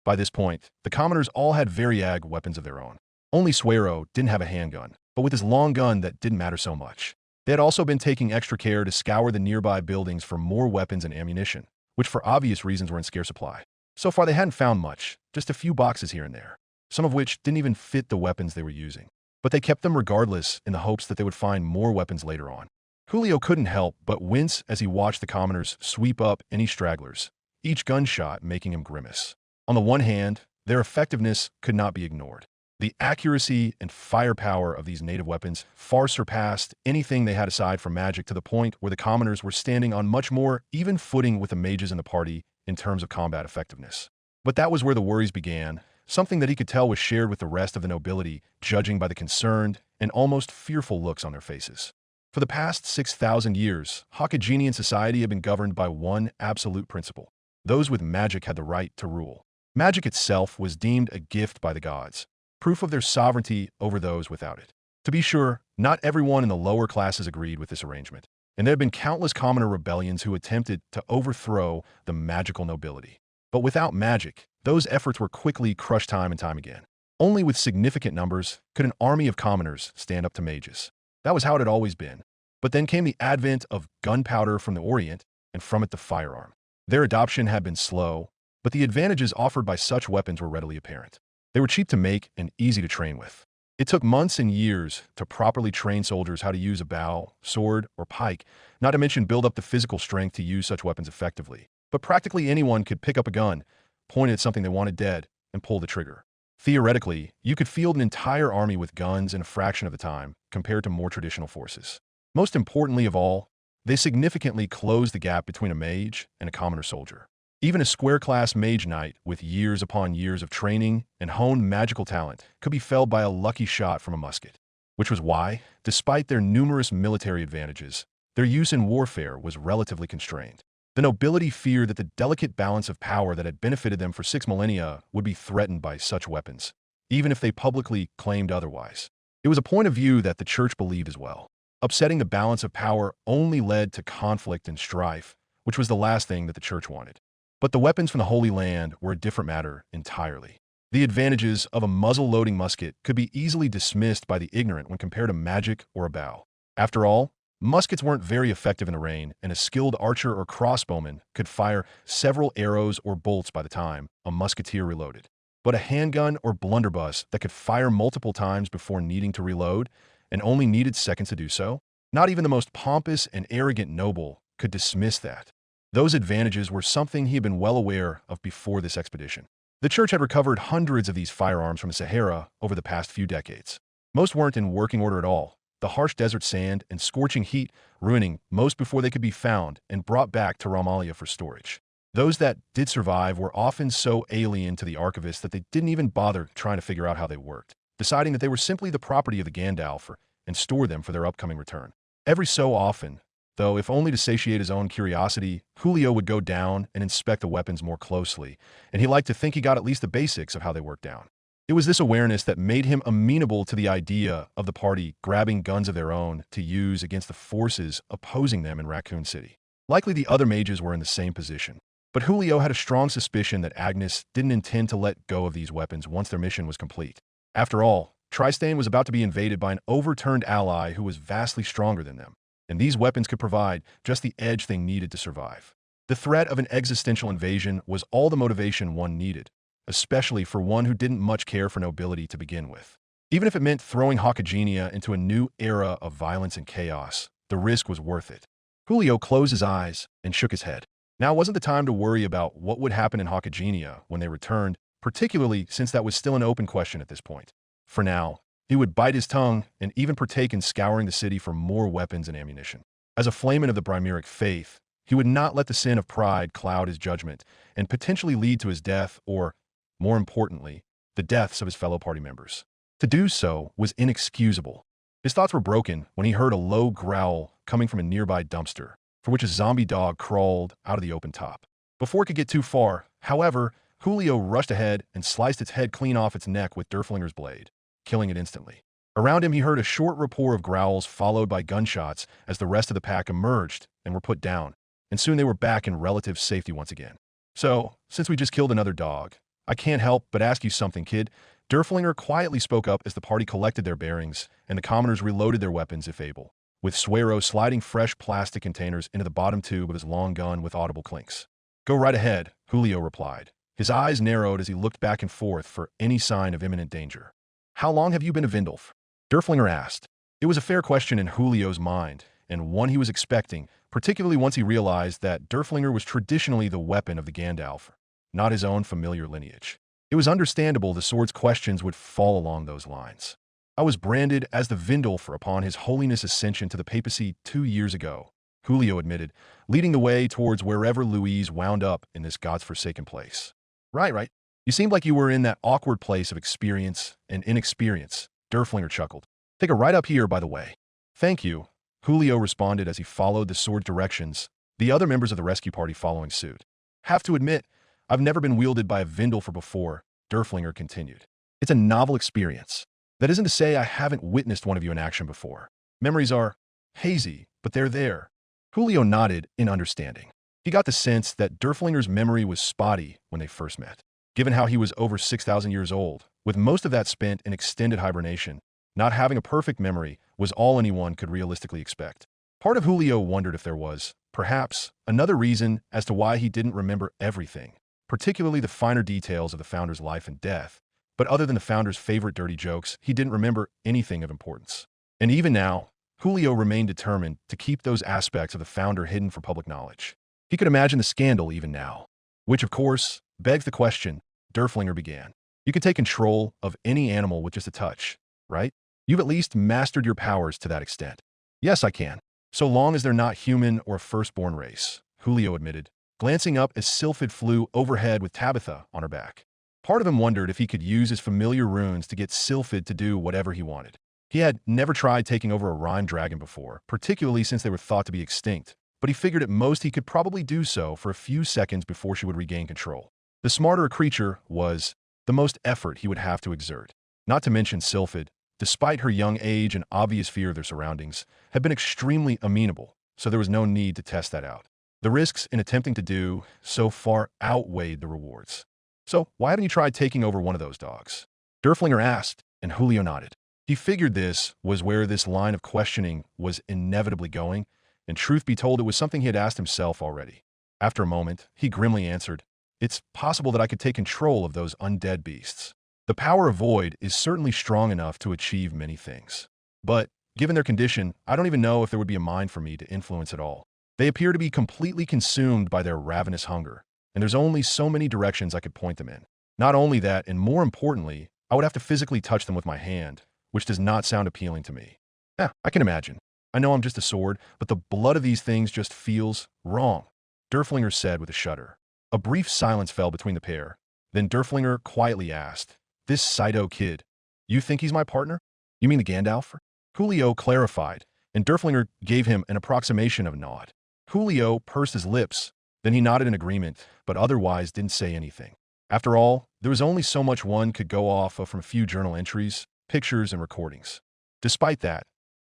S1: By this point, the commoners all had Variag weapons of their own. Only Suero didn't have a handgun, but with his long gun that didn't matter so much. They had also been taking extra care to scour the nearby buildings for more weapons and ammunition, which for obvious reasons were in scarce supply. So far they hadn't found much, just a few boxes here and there, some of which didn't even fit the weapons they were using. But they kept them regardless in the hopes that they would find more weapons later on. Julio couldn't help but wince as he watched the commoners sweep up any stragglers, each gunshot making him grimace. On the one hand, their effectiveness could not be ignored. The accuracy and firepower of these native weapons far surpassed anything they had aside from magic, to the point where the commoners were standing on much more even footing with the mages in the party in terms of combat effectiveness. But that was where the worries began, something that he could tell was shared with the rest of the nobility, judging by the concerned and almost fearful looks on their faces. For the past 6,000 years, Hakagenian society had been governed by one absolute principle: those with magic had the right to rule. Magic itself was deemed a gift by the gods, proof of their sovereignty over those without it. To be sure, not everyone in the lower classes agreed with this arrangement, and there have been countless commoner rebellions who attempted to overthrow the magical nobility. But without magic, those efforts were quickly crushed time and time again. Only with significant numbers could an army of commoners stand up to mages. That was how it had always been. But then came the advent of gunpowder from the Orient, and from it the firearm. Their adoption had been slow, but the advantages offered by such weapons were readily apparent. They were cheap to make and easy to train with. It took months and years to properly train soldiers how to use a bow, sword, or pike, not to mention build up the physical strength to use such weapons effectively. But practically anyone could pick up a gun, point it at something they wanted dead, and pull the trigger. Theoretically, you could field an entire army with guns in a fraction of the time compared to more traditional forces. Most importantly of all, they significantly closed the gap between a mage and a commoner soldier. Even a square-class mage knight with years upon years of training and honed magical talent could be felled by a lucky shot from a musket. Which was why, despite their numerous military advantages, their use in warfare was relatively constrained. The nobility feared that the delicate balance of power that had benefited them for 6 millennia would be threatened by such weapons, even if they publicly claimed otherwise. It was a point of view that the church believed as well. Upsetting the balance of power only led to conflict and strife, which was the last thing that the church wanted. But the weapons from the Holy Land were a different matter entirely. The advantages of a muzzle-loading musket could be easily dismissed by the ignorant when compared to magic or a bow. After all, muskets weren't very effective in the rain, and a skilled archer or crossbowman could fire several arrows or bolts by the time a musketeer reloaded. But a handgun or blunderbuss that could fire multiple times before needing to reload, and only needed seconds to do so? Not even the most pompous and arrogant noble could dismiss that. Those advantages were something he had been well aware of before this expedition. The church had recovered hundreds of these firearms from the Sahara over the past few decades. Most weren't in working order at all, the harsh desert sand and scorching heat ruining most before they could be found and brought back to Ramallah for storage. Those that did survive were often so alien to the archivists that they didn't even bother trying to figure out how they worked, deciding that they were simply the property of the Gandalf and store them for their upcoming return. Every so often, though, if only to satiate his own curiosity, Julio would go down and inspect the weapons more closely, and he liked to think he got at least the basics of how they worked down. It was this awareness that made him amenable to the idea of the party grabbing guns of their own to use against the forces opposing them in Raccoon City. Likely the other mages were in the same position. But Julio had a strong suspicion that Agnes didn't intend to let go of these weapons once their mission was complete. After all, Tristane was about to be invaded by an overturned ally who was vastly stronger than them, and these weapons could provide just the edge they needed to survive. The threat of an existential invasion was all the motivation one needed, especially for one who didn't much care for nobility to begin with. Even if it meant throwing Hakagenia into a new era of violence and chaos, the risk was worth it. Julio closed his eyes and shook his head. Now wasn't the time to worry about what would happen in Hakagenia when they returned, particularly since that was still an open question at this point. For now, he would bite his tongue and even partake in scouring the city for more weapons and ammunition. As a flamen of the Brymeric faith, he would not let the sin of pride cloud his judgment and potentially lead to his death or, more importantly, the deaths of his fellow party members. To do so was inexcusable. His thoughts were broken when he heard a low growl coming from a nearby dumpster, from which a zombie dog crawled out of the open top. Before it could get too far, however, Julio rushed ahead and sliced its head clean off its neck with Derflinger's blade, killing it instantly. Around him, he heard a short rapport of growls followed by gunshots as the rest of the pack emerged and were put down, and soon they were back in relative safety once again. So, since we just killed another dog, I can't help but ask you something, kid. Derflinger quietly spoke up as the party collected their bearings, and the commoners reloaded their weapons if able, with Suero sliding fresh plastic containers into the bottom tube of his long gun with audible clinks. Go right ahead, Julio replied. His eyes narrowed as he looked back and forth for any sign of imminent danger. How long have you been a Vindolf? Derflinger asked. It was a fair question in Julio's mind, and one he was expecting, particularly once he realized that Derflinger was traditionally the weapon of the Gandalf, not his own familiar lineage. It was understandable the sword's questions would fall along those lines. I was branded as the Vindolf upon his holiness' ascension to the papacy 2 years ago, Julio admitted, leading the way towards wherever Louise wound up in this god's-forsaken place. Right. You seemed like you were in that awkward place of experience and inexperience, Derflinger chuckled. Take a right up here, by the way. Thank you, Julio responded as he followed the sword directions, the other members of the rescue party following suit. Have to admit, I've never been wielded by a Vindolf before, Derflinger continued. It's a novel experience. That isn't to say I haven't witnessed one of you in action before. Memories are hazy, but they're there. Julio nodded in understanding. He got the sense that Derflinger's memory was spotty when they first met. Given how he was over 6,000 years old, with most of that spent in extended hibernation, not having a perfect memory was all anyone could realistically expect. Part of Julio wondered if there was, perhaps, another reason as to why he didn't remember everything, particularly the finer details of the founder's life and death. But other than the founder's favorite dirty jokes, he didn't remember anything of importance. And even now, Julio remained determined to keep those aspects of the founder hidden for public knowledge. He could imagine the scandal even now. Which, of course, begs the question, Derflinger began. You can take control of any animal with just a touch, right? You've at least mastered your powers to that extent. Yes, I can. So long as they're not human or a firstborn race, Julio admitted, glancing up as Sylphid flew overhead with Tabitha on her back. Part of him wondered if he could use his familiar runes to get Sylphid to do whatever he wanted. He had never tried taking over a rhyme dragon before, particularly since they were thought to be extinct, but he figured at most he could probably do so for a few seconds before she would regain control. The smarter a creature was, the most effort he would have to exert. Not to mention Sylphid, despite her young age and obvious fear of their surroundings, had been extremely amenable, so there was no need to test that out. The risks in attempting to do so far outweighed the rewards. So why haven't you tried taking over one of those dogs? Derflinger asked, and Julio nodded. He figured this was where this line of questioning was inevitably going, and truth be told, it was something he had asked himself already. After a moment, he grimly answered, It's possible that I could take control of those undead beasts. The power of void is certainly strong enough to achieve many things. But Given their condition, I don't even know if there would be a mind for me to influence at all. They appear to be completely consumed by their ravenous hunger, and there's only so many directions I could point them in. Not only that, and more importantly, I would have to physically touch them with my hand, which does not sound appealing to me. Yeah, I can imagine. I know I'm just a sword, but the blood of these things just feels wrong, Derflinger said with a shudder. A brief silence fell between the pair. Then Derflinger quietly asked, "This Saito kid, you think he's my partner? You mean the Gandalf?" Julio clarified, and Derflinger gave him an approximation of a nod. Julio pursed his lips, then he nodded in agreement, but otherwise didn't say anything. After all, there was only so much one could go off of from a few journal entries, pictures, and recordings. Despite that,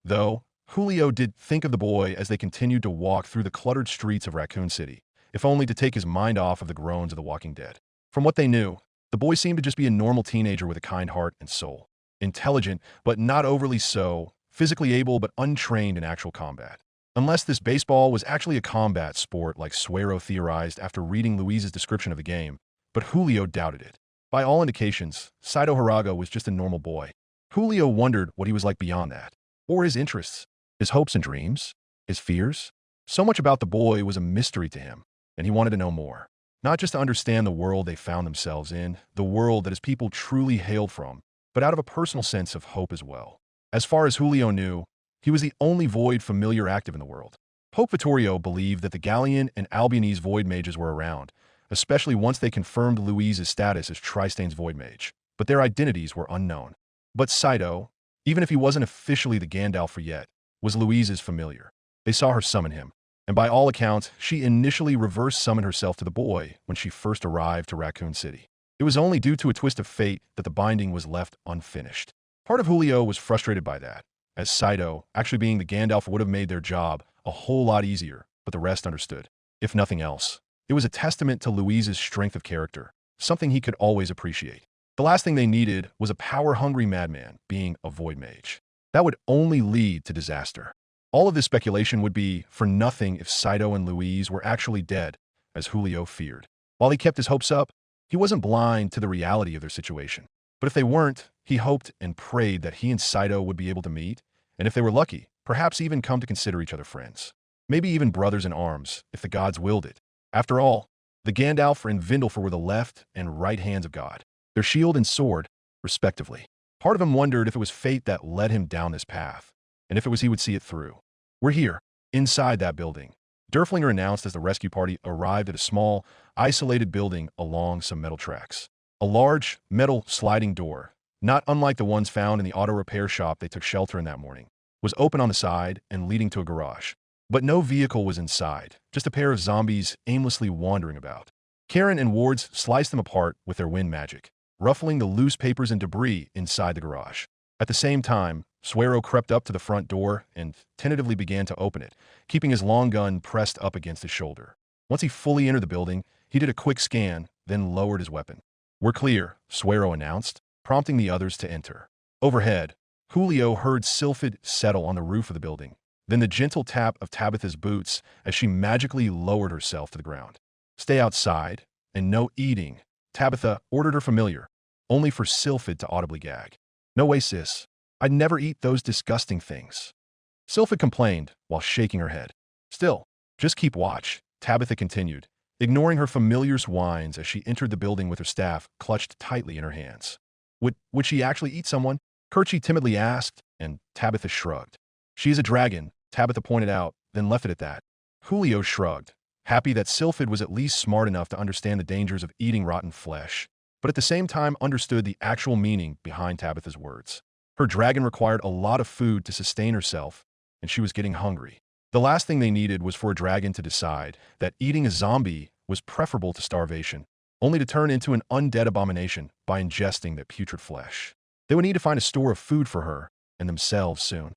S1: though, Julio did think of the boy as they continued to walk through the cluttered streets of Raccoon City, if only to take his mind off of the groans of the walking dead. From what they knew, the boy seemed to just be a normal teenager with a kind heart and soul. Intelligent, but not overly so, physically able but untrained in actual combat. Unless this baseball was actually a combat sport like Suero theorized after reading Louise's description of the game, but Julio doubted it. By all indications, Saito Haraga was just a normal boy. Julio wondered what he was like beyond that, or his interests, his hopes and dreams, his fears. So much about the boy was a mystery to him, and he wanted to know more. Not just to understand the world they found themselves in, the world that his people truly hailed from, but out of a personal sense of hope as well. As far as Julio knew, he was the only void familiar active in the world. Pope Vittorio believed that the Gallian and Albionese void mages were around, especially once they confirmed Louise's status as Tristane's void mage, but their identities were unknown. But Saito, even if he wasn't officially the Gandalf yet, was Louise's familiar. They saw her summon him, and by all accounts, she initially reverse summoned herself to the boy when she first arrived to Raccoon City. It was only due to a twist of fate that the binding was left unfinished. Part of Julio was frustrated by that, as Saito, actually being the Gandalf, would have made their job a whole lot easier, but the rest understood. If nothing else, it was a testament to Louise's strength of character, something he could always appreciate. The last thing they needed was a power-hungry madman being a void mage. That would only lead to disaster. All of this speculation would be for nothing if Saito and Louise were actually dead, as Julio feared. While he kept his hopes up, he wasn't blind to the reality of their situation. But if they weren't, he hoped and prayed that he and Saito would be able to meet, and if they were lucky, perhaps even come to consider each other friends. Maybe even brothers in arms, if the gods willed it. After all, the Gandalf and Vindalfur were the left and right hands of God, their shield and sword, respectively. Part of him wondered if it was fate that led him down this path, and if it was he would see it through. "We're here, inside that building," Derflinger announced as the rescue party arrived at a small, isolated building along some metal tracks. A large, metal sliding door, not unlike the ones found in the auto repair shop they took shelter in that morning, was open on the side and leading to a garage. But no vehicle was inside, just a pair of zombies aimlessly wandering about. Karen and Wards sliced them apart with their wind magic, ruffling the loose papers and debris inside the garage. At the same time, Suero crept up to the front door and tentatively began to open it, keeping his long gun pressed up against his shoulder. Once he fully entered the building, he did a quick scan, then lowered his weapon. "We're clear," Suero announced, prompting the others to enter. Overhead, Julio heard Sylphid settle on the roof of the building, then the gentle tap of Tabitha's boots as she magically lowered herself to the ground. "Stay outside, and no eating," Tabitha ordered her familiar, only for Sylphid to audibly gag. "No way, sis. I'd never eat those disgusting things," Sylphid complained while shaking her head. "Still, just keep watch," Tabitha continued, ignoring her familiar's whines as she entered the building with her staff clutched tightly in her hands. Would she actually eat someone?" Kerchie timidly asked, and Tabitha shrugged. "She is a dragon," Tabitha pointed out, then left it at that. Julio shrugged, happy that Sylphid was at least smart enough to understand the dangers of eating rotten flesh, but at the same time understood the actual meaning behind Tabitha's words. Her dragon required a lot of food to sustain herself, and she was getting hungry. The last thing they needed was for a dragon to decide that eating a zombie was preferable to starvation, only to turn into an undead abomination by ingesting that putrid flesh. They would need to find a store of food for her and themselves soon.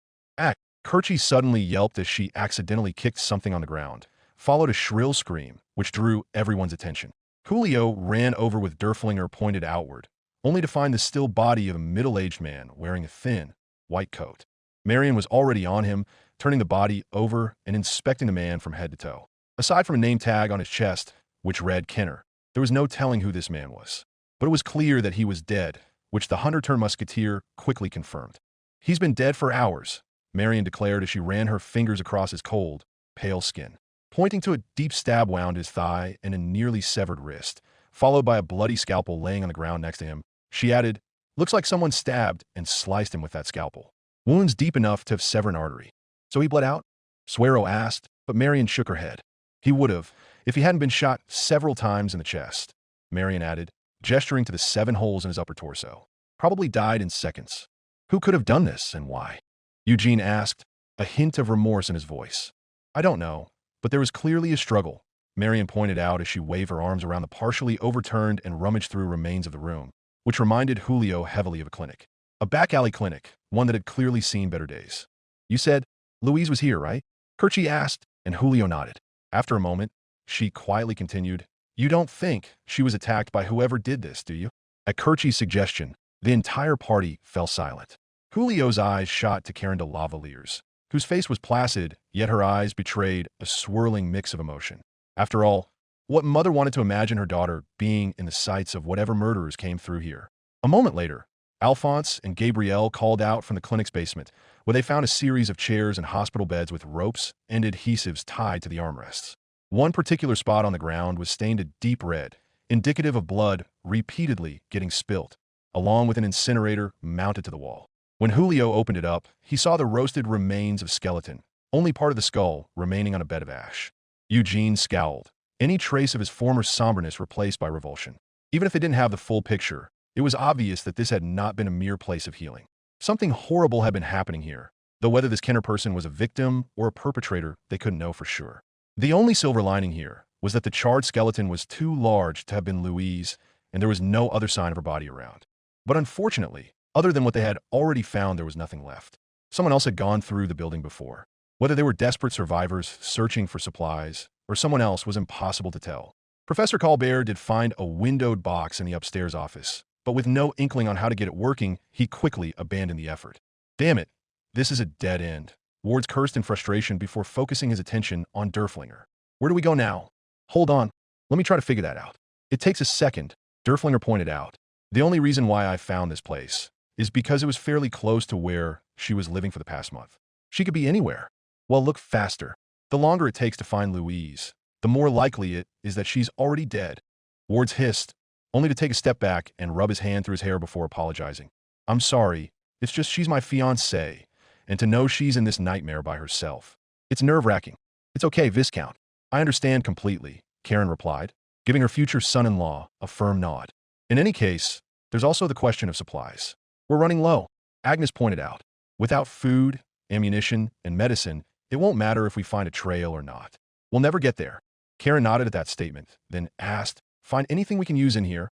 S1: Kerchie suddenly yelped as she accidentally kicked something on the ground, followed a shrill scream, which drew everyone's attention. Julio ran over with Derflinger pointed outward, only to find the still body of a middle-aged man wearing a thin, white coat. Marion was already on him, turning the body over and inspecting the man from head to toe. Aside from a name tag on his chest, which read Kenner, there was no telling who this man was. But it was clear that he was dead, which the hunter-turned-musketeer quickly confirmed. "He's been dead for hours," Marion declared as she ran her fingers across his cold, pale skin, pointing to a deep stab wound his thigh and a nearly severed wrist, followed by a bloody scalpel laying on the ground next to him. She added, "Looks like someone stabbed and sliced him with that scalpel. Wounds deep enough to have severed an artery." "So he bled out?" Trestwho asked, but Marion shook her head. "He would have, if he hadn't been shot several times in the chest," Marion added, gesturing to the 7 holes in his upper torso. "Probably died in seconds." "Who could have done this, and why?" Eugene asked, a hint of remorse in his voice. "I don't know, but there was clearly a struggle," Marion pointed out as she waved her arms around the partially overturned and rummaged through remains of the room, which reminded Julio heavily of a clinic. A back-alley clinic, one that had clearly seen better days. "You said Louise was here, right?" Kerchi asked, and Julio nodded. After a moment, she quietly continued, "You don't think she was attacked by whoever did this, do you?" At Kerchi's suggestion, the entire party fell silent. Julio's eyes shot to Karen de Lavaliers, whose face was placid, yet her eyes betrayed a swirling mix of emotion. After all, what mother wanted to imagine her daughter being in the sights of whatever murderers came through here? A moment later, Alphonse and Gabrielle called out from the clinic's basement, where they found a series of chairs and hospital beds with ropes and adhesives tied to the armrests. One particular spot on the ground was stained a deep red, indicative of blood repeatedly getting spilt, along with an incinerator mounted to the wall. When Julio opened it up, he saw the roasted remains of skeleton, only part of the skull remaining on a bed of ash. Eugene scowled, any trace of his former somberness replaced by revulsion. Even if they didn't have the full picture, it was obvious that this had not been a mere place of healing. Something horrible had been happening here, though whether this Kenner person was a victim or a perpetrator, they couldn't know for sure. The only silver lining here was that the charred skeleton was too large to have been Louise, and there was no other sign of her body around. But unfortunately, other than what they had already found, there was nothing left. Someone else had gone through the building before. Whether they were desperate survivors searching for supplies, or someone else was impossible to tell. Professor Colbert did find a windowed box in the upstairs office, but with no inkling on how to get it working, he quickly abandoned the effort. "Damn it, this is a dead end," Wards cursed in frustration before focusing his attention on Derflinger. "Where do we go now?" "Hold on, let me try to figure that out." "It takes a second," Derflinger pointed out. "The only reason why I found this place is because it was fairly close to where she was living for the past month. She could be anywhere." "Well, look faster. The longer it takes to find Louise, the more likely it is that she's already dead." Wards hissed, only to take a step back and rub his hand through his hair before apologizing. "I'm sorry, it's just she's my fiancée, and to know she's in this nightmare by herself. It's nerve-wracking." "It's okay, Viscount. I understand completely," Karen replied, giving her future son-in-law a firm nod. "In any case, there's also the question of supplies. We're running low," Agnes pointed out. "Without food, ammunition, and medicine, it won't matter if we find a trail or not. We'll never get there." Karen nodded at that statement, then asked, "Find anything we can use in here?"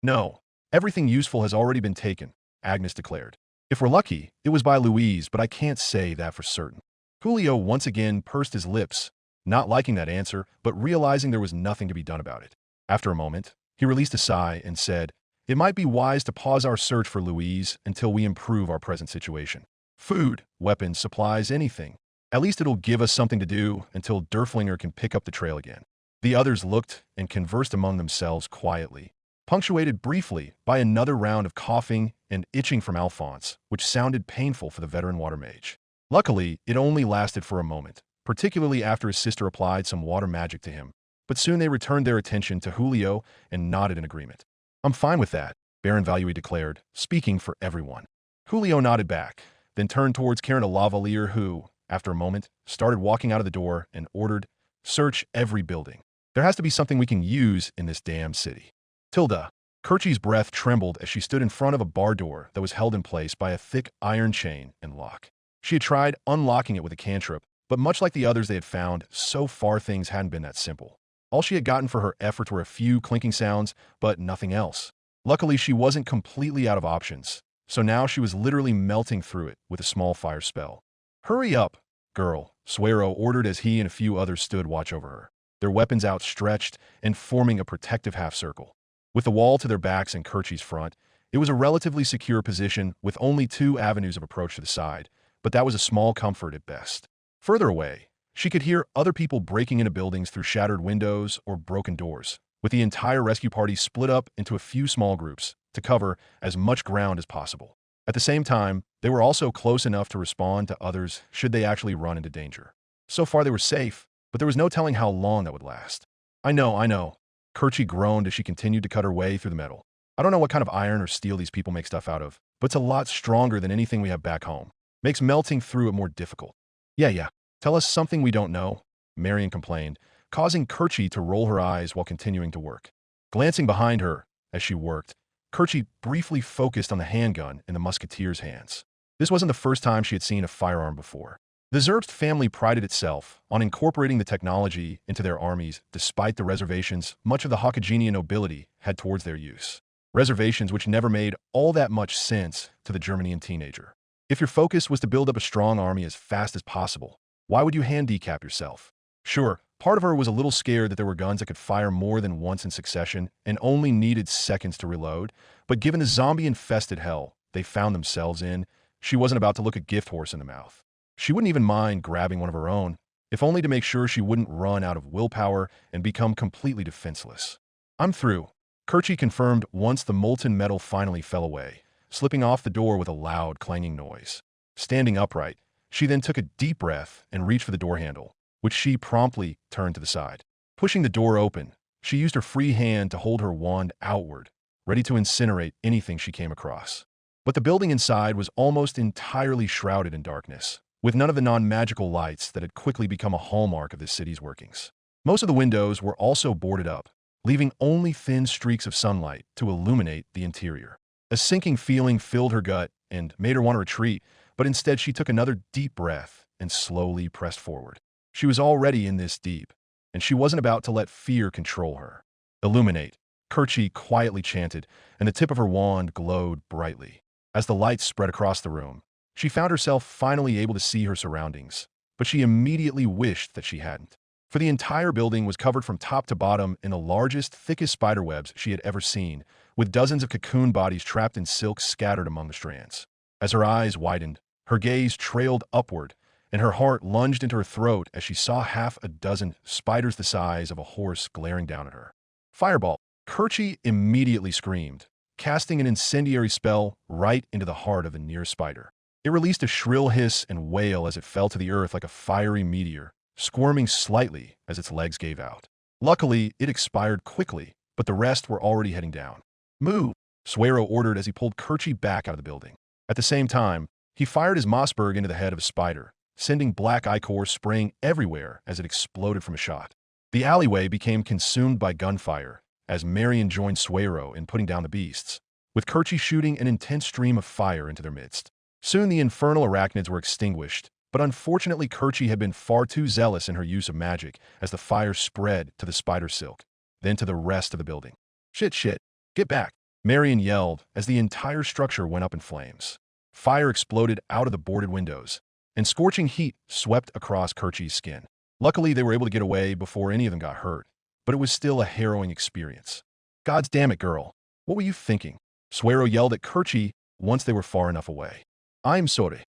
S1: "No, everything useful has already been taken," Agnes declared. "If we're lucky, it was by Louise, but I can't say that for certain." Julio once again pursed his lips, not liking that answer, but realizing there was nothing to be done about it. After a moment, he released a sigh and said, "It might be wise to pause our search for Louise until we improve our present situation. Food, weapons, supplies, anything. At least it'll give us something to do until Derflinger can pick up the trail again." The others looked and conversed among themselves quietly, punctuated briefly by another round of coughing and itching from Alphonse, which sounded painful for the veteran water mage. Luckily, it only lasted for a moment, particularly after his sister applied some water magic to him, but soon they returned their attention to Julio and nodded in agreement. "I'm fine with that," Baron Valui declared, speaking for everyone. Julio nodded back, then turned towards Karen de Lavalier who, after a moment, started walking out of the door and ordered, "Search every building. There has to be something we can use in this damn city." Tilda. Kerchi's breath trembled as she stood in front of a bar door that was held in place by a thick iron chain and lock. She had tried unlocking it with a cantrip, but much like the others they had found, so far things hadn't been that simple. All she had gotten for her efforts were a few clinking sounds, but nothing else. Luckily, she wasn't completely out of options, so now she was literally melting through it with a small fire spell. "Hurry up, girl," Trestwho ordered as he and a few others stood watch over her, their weapons outstretched and forming a protective half-circle. With the wall to their backs and Kerchi's front, it was a relatively secure position with only 2 avenues of approach to the side, but that was a small comfort at best. Further away, she could hear other people breaking into buildings through shattered windows or broken doors, with the entire rescue party split up into a few small groups to cover as much ground as possible. At the same time, they were also close enough to respond to others should they actually run into danger. So far they were safe, but there was no telling how long that would last. I know. Kerchie groaned as she continued to cut her way through the metal. I don't know what kind of iron or steel these people make stuff out of, but it's a lot stronger than anything we have back home. Makes melting through it more difficult. Yeah. Tell us something we don't know, Marion complained, causing Kerchie to roll her eyes while continuing to work. Glancing behind her as she worked, Kerchie briefly focused on the handgun in the musketeer's hands. This wasn't the first time she had seen a firearm before. The Zerbst family prided itself on incorporating the technology into their armies despite the reservations much of the Hakajinian nobility had towards their use. Reservations which never made all that much sense to the Germanian teenager. If your focus was to build up a strong army as fast as possible, why would you handicap yourself? Sure, part of her was a little scared that there were guns that could fire more than once in succession and only needed seconds to reload, but given the zombie-infested hell they found themselves in, she wasn't about to look a gift horse in the mouth. She wouldn't even mind grabbing one of her own, if only to make sure she wouldn't run out of willpower and become completely defenseless. I'm through, Kerchie confirmed once the molten metal finally fell away, slipping off the door with a loud clanging noise. Standing upright, she then took a deep breath and reached for the door handle, which she promptly turned to the side. Pushing the door open, she used her free hand to hold her wand outward, ready to incinerate anything she came across. But the building inside was almost entirely shrouded in darkness, with none of the non-magical lights that had quickly become a hallmark of this city's workings. Most of the windows were also boarded up, leaving only thin streaks of sunlight to illuminate the interior. A sinking feeling filled her gut and made her want to retreat, but instead she took another deep breath and slowly pressed forward. She was already in this deep, and she wasn't about to let fear control her. Illuminate, Kerchie quietly chanted, and the tip of her wand glowed brightly. As the lights spread across the room, she found herself finally able to see her surroundings, but she immediately wished that she hadn't. For the entire building was covered from top to bottom in the largest, thickest spiderwebs she had ever seen, with dozens of cocoon bodies trapped in silk scattered among the strands. As her eyes widened, her gaze trailed upward, and her heart lunged into her throat as she saw half a dozen spiders the size of a horse glaring down at her. Fireball! Kerchie immediately screamed, casting an incendiary spell right into the heart of the nearest spider. It released a shrill hiss and wail as it fell to the earth like a fiery meteor, squirming slightly as its legs gave out. Luckily, it expired quickly, but the rest were already heading down. Move! Suero ordered as he pulled Kerchie back out of the building. At the same time, he fired his Mossberg into the head of a spider, sending black ichor spraying everywhere as it exploded from a shot. The alleyway became consumed by gunfire as Marion joined Suero in putting down the beasts, with Kerchie shooting an intense stream of fire into their midst. Soon the infernal arachnids were extinguished, but unfortunately Kerchie had been far too zealous in her use of magic as the fire spread to the spider silk, then to the rest of the building. Shit, get back, Marion yelled as the entire structure went up in flames. Fire exploded out of the boarded windows, and scorching heat swept across Kerchie's skin. Luckily, they were able to get away before any of them got hurt, but it was still a harrowing experience. God damn it, girl. What were you thinking? Suero yelled at Kerchie once they were far enough away. I'm sorry.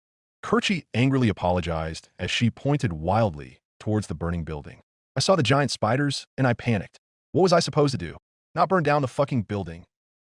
S1: Kerchie angrily apologized as she pointed wildly towards the burning building. I saw the giant spiders, and I panicked. What was I supposed to do? Not burn down the fucking building?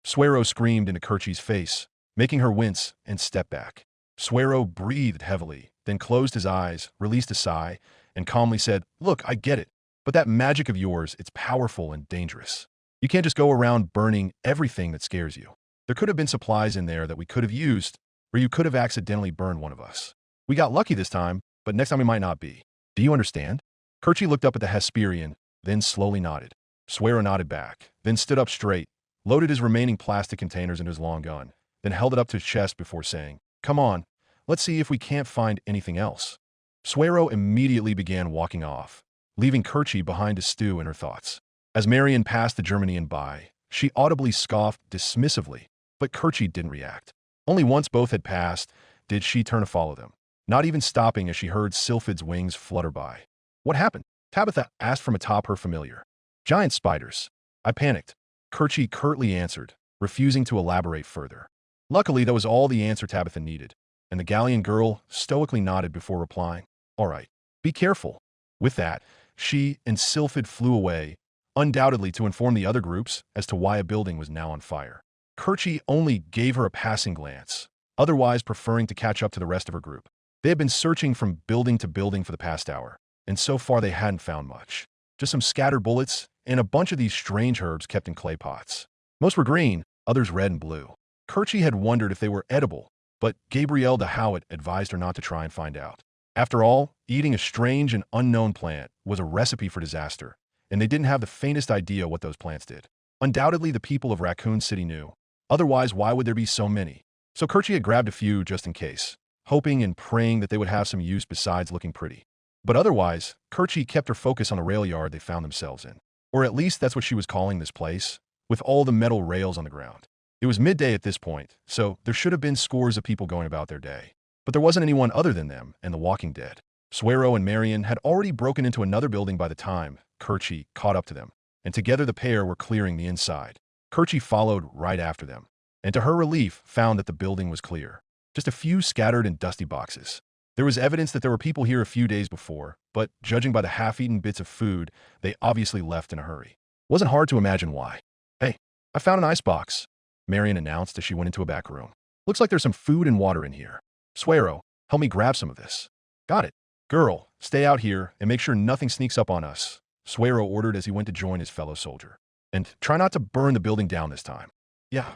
S1: Suero screamed into Kerchie's face, making her wince and step back. Suero breathed heavily, then closed his eyes, released a sigh, and calmly said, Look, I get it, but that magic of yours, it's powerful and dangerous. You can't just go around burning everything that scares you. There could have been supplies in there that we could have used, or you could have accidentally burned one of us. We got lucky this time, but next time we might not be. Do you understand? Kerchie looked up at the Hesperian, then slowly nodded. Suero nodded back, then stood up straight, loaded his remaining plastic containers into his long gun, then held it up to his chest before saying, Come on, let's see if we can't find anything else. Suero immediately began walking off, leaving Kerchie behind to stew in her thoughts. As Marion passed the Germanian by, she audibly scoffed dismissively, but Kerchie didn't react. Only once both had passed did she turn to follow them, not even stopping as she heard Sylphid's wings flutter by. What happened? Tabitha asked from atop her familiar. Giant spiders. I panicked. Kerchie curtly answered, refusing to elaborate further. Luckily, that was all the answer Tabitha needed, and the Gallian girl stoically nodded before replying, All right, be careful. With that, she and Sylphid flew away, undoubtedly to inform the other groups as to why a building was now on fire. Kerchie only gave her a passing glance, otherwise preferring to catch up to the rest of her group. They had been searching from building to building for the past hour, and so far they hadn't found much. Just some scattered bullets and a bunch of these strange herbs kept in clay pots. Most were green, others red and blue. Kerchie had wondered if they were edible, but Gabrielle de Howitt advised her not to try and find out. After all, eating a strange and unknown plant was a recipe for disaster, and they didn't have the faintest idea what those plants did. Undoubtedly, the people of Raccoon City knew. Otherwise, why would there be so many? So Kerchie had grabbed a few just in case, hoping and praying that they would have some use besides looking pretty. But otherwise, Kerchie kept her focus on the rail yard they found themselves in. Or at least that's what she was calling this place, with all the metal rails on the ground. It was midday at this point, so there should have been scores of people going about their day. But there wasn't anyone other than them and the Walking Dead. Suero and Marion had already broken into another building by the time Kerchie caught up to them, and together the pair were clearing the inside. Kerchie followed right after them, and to her relief found that the building was clear. Just a few scattered and dusty boxes. There was evidence that there were people here a few days before, but judging by the half-eaten bits of food, they obviously left in a hurry. It wasn't hard to imagine why. "Hey, I found an icebox," Marion announced as she went into a back room. "Looks like there's some food and water in here. Suero, help me grab some of this." "Got it. Girl, stay out here and make sure nothing sneaks up on us," Suero ordered as he went to join his fellow soldier. "And try not to burn the building down this time." "Yeah,"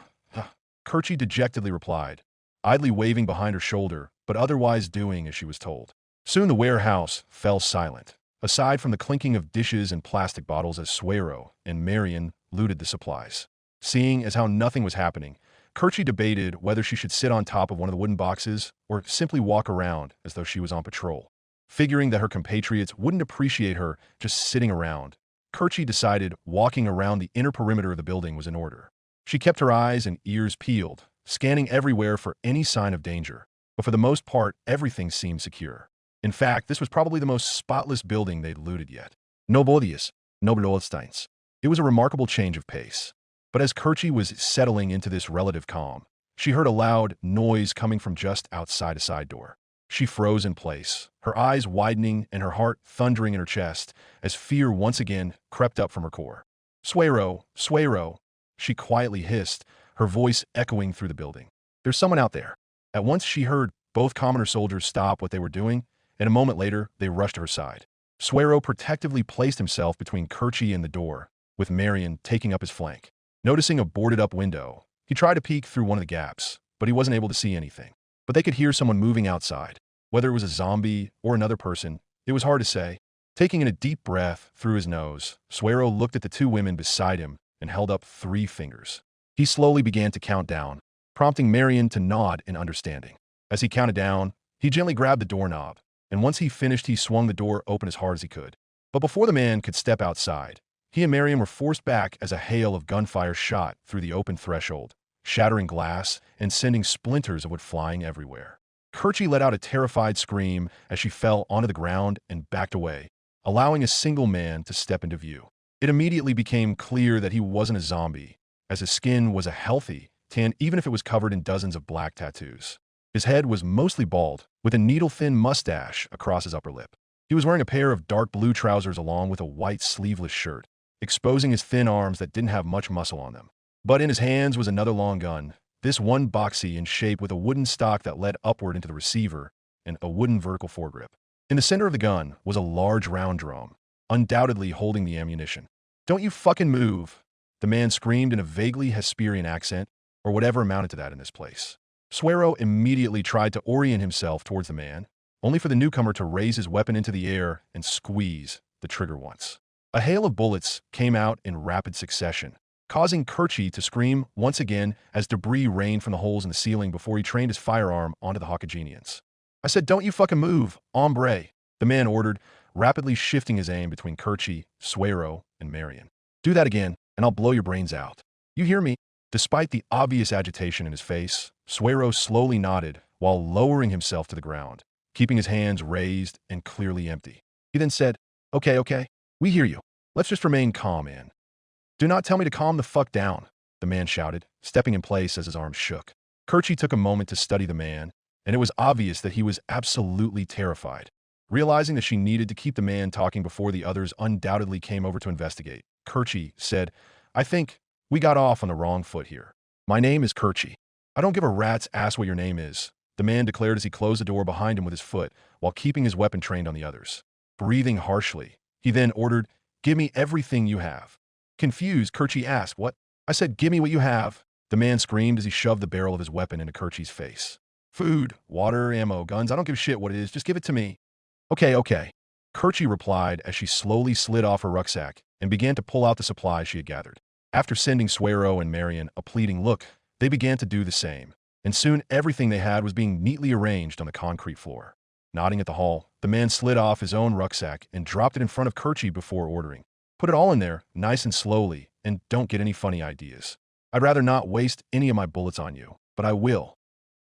S1: Kerchie dejectedly replied, idly waving behind her shoulder, but otherwise doing as she was told. Soon the warehouse fell silent, aside from the clinking of dishes and plastic bottles as Suero and Marion looted the supplies. Seeing as how nothing was happening, Kerchie debated whether she should sit on top of one of the wooden boxes or simply walk around as though she was on patrol. Figuring that her compatriots wouldn't appreciate her just sitting around, Kerchie decided walking around the inner perimeter of the building was in order. She kept her eyes and ears peeled, scanning everywhere for any sign of danger, but for the most part, everything seemed secure. In fact, this was probably the most spotless building they'd looted yet. No bodies, no Blodsteins. It was a remarkable change of pace. But as Kerchie was settling into this relative calm, she heard a loud noise coming from just outside a side door. She froze in place, her eyes widening and her heart thundering in her chest as fear once again crept up from her core. "Suero, Suero," she quietly hissed, her voice echoing through the building. "There's someone out there." At once she heard both commoner soldiers stop what they were doing, and a moment later they rushed to her side. Suero protectively placed himself between Kerchie and the door, with Marion taking up his flank. Noticing a boarded-up window, he tried to peek through one of the gaps, but he wasn't able to see anything. But they could hear someone moving outside. Whether it was a zombie or another person, it was hard to say. Taking in a deep breath through his nose, Suero looked at the two women beside him and held up 3 fingers. He slowly began to count down, prompting Marion to nod in understanding. As he counted down, he gently grabbed the doorknob, and once he finished, he swung the door open as hard as he could. But before the man could step outside, he and Marion were forced back as a hail of gunfire shot through the open threshold, shattering glass and sending splinters of wood flying everywhere. Kerchie let out a terrified scream as she fell onto the ground and backed away, allowing a single man to step into view. It immediately became clear that he wasn't a zombie, as his skin was a healthy tan even if it was covered in dozens of black tattoos. His head was mostly bald, with a needle-thin mustache across his upper lip. He was wearing a pair of dark blue trousers along with a white sleeveless shirt, exposing his thin arms that didn't have much muscle on them. But in his hands was another long gun, this one boxy in shape with a wooden stock that led upward into the receiver and a wooden vertical foregrip. In the center of the gun was a large round drum, undoubtedly holding the ammunition. "Don't you fucking move," the man screamed in a vaguely Hesperian accent, or whatever amounted to that in this place. Suero immediately tried to orient himself towards the man, only for the newcomer to raise his weapon into the air and squeeze the trigger once. A hail of bullets came out in rapid succession, causing Kerchie to scream once again as debris rained from the holes in the ceiling before he trained his firearm onto the Hawkagenians. "I said, don't you fucking move, hombre," the man ordered, rapidly shifting his aim between Kerchie, Suero, and Marion. "Do that again, and I'll blow your brains out. You hear me?" Despite the obvious agitation in his face, Suero slowly nodded while lowering himself to the ground, keeping his hands raised and clearly empty. He then said, Okay, we hear you. Let's just remain calm, man." "Do not tell me to calm the fuck down," the man shouted, stepping in place as his arms shook. Kerchie took a moment to study the man, and it was obvious that he was absolutely terrified. Realizing that she needed to keep the man talking before the others undoubtedly came over to investigate, Kerchie said, "I think we got off on the wrong foot here. My name is Kerchie. I don't give a rat's ass what your name is, the man declared as he closed the door behind him with his foot while keeping his weapon trained on the others. Breathing harshly, he then ordered, "Give me everything you have." Confused, Kerchie asked, "What?" "I said, give me what you have," the man screamed as he shoved the barrel of his weapon into Kerchie's face. "Food, water, ammo, guns, I don't give a shit what it is, just give it to me." Okay. Kerchie replied as she slowly slid off her rucksack and began to pull out the supplies she had gathered. After sending Suero and Marion a pleading look, they began to do the same, and soon everything they had was being neatly arranged on the concrete floor. Nodding at the haul, the man slid off his own rucksack and dropped it in front of Kerchie before ordering, "Put it all in there, nice and slowly, and don't get any funny ideas. I'd rather not waste any of my bullets on you, but I will."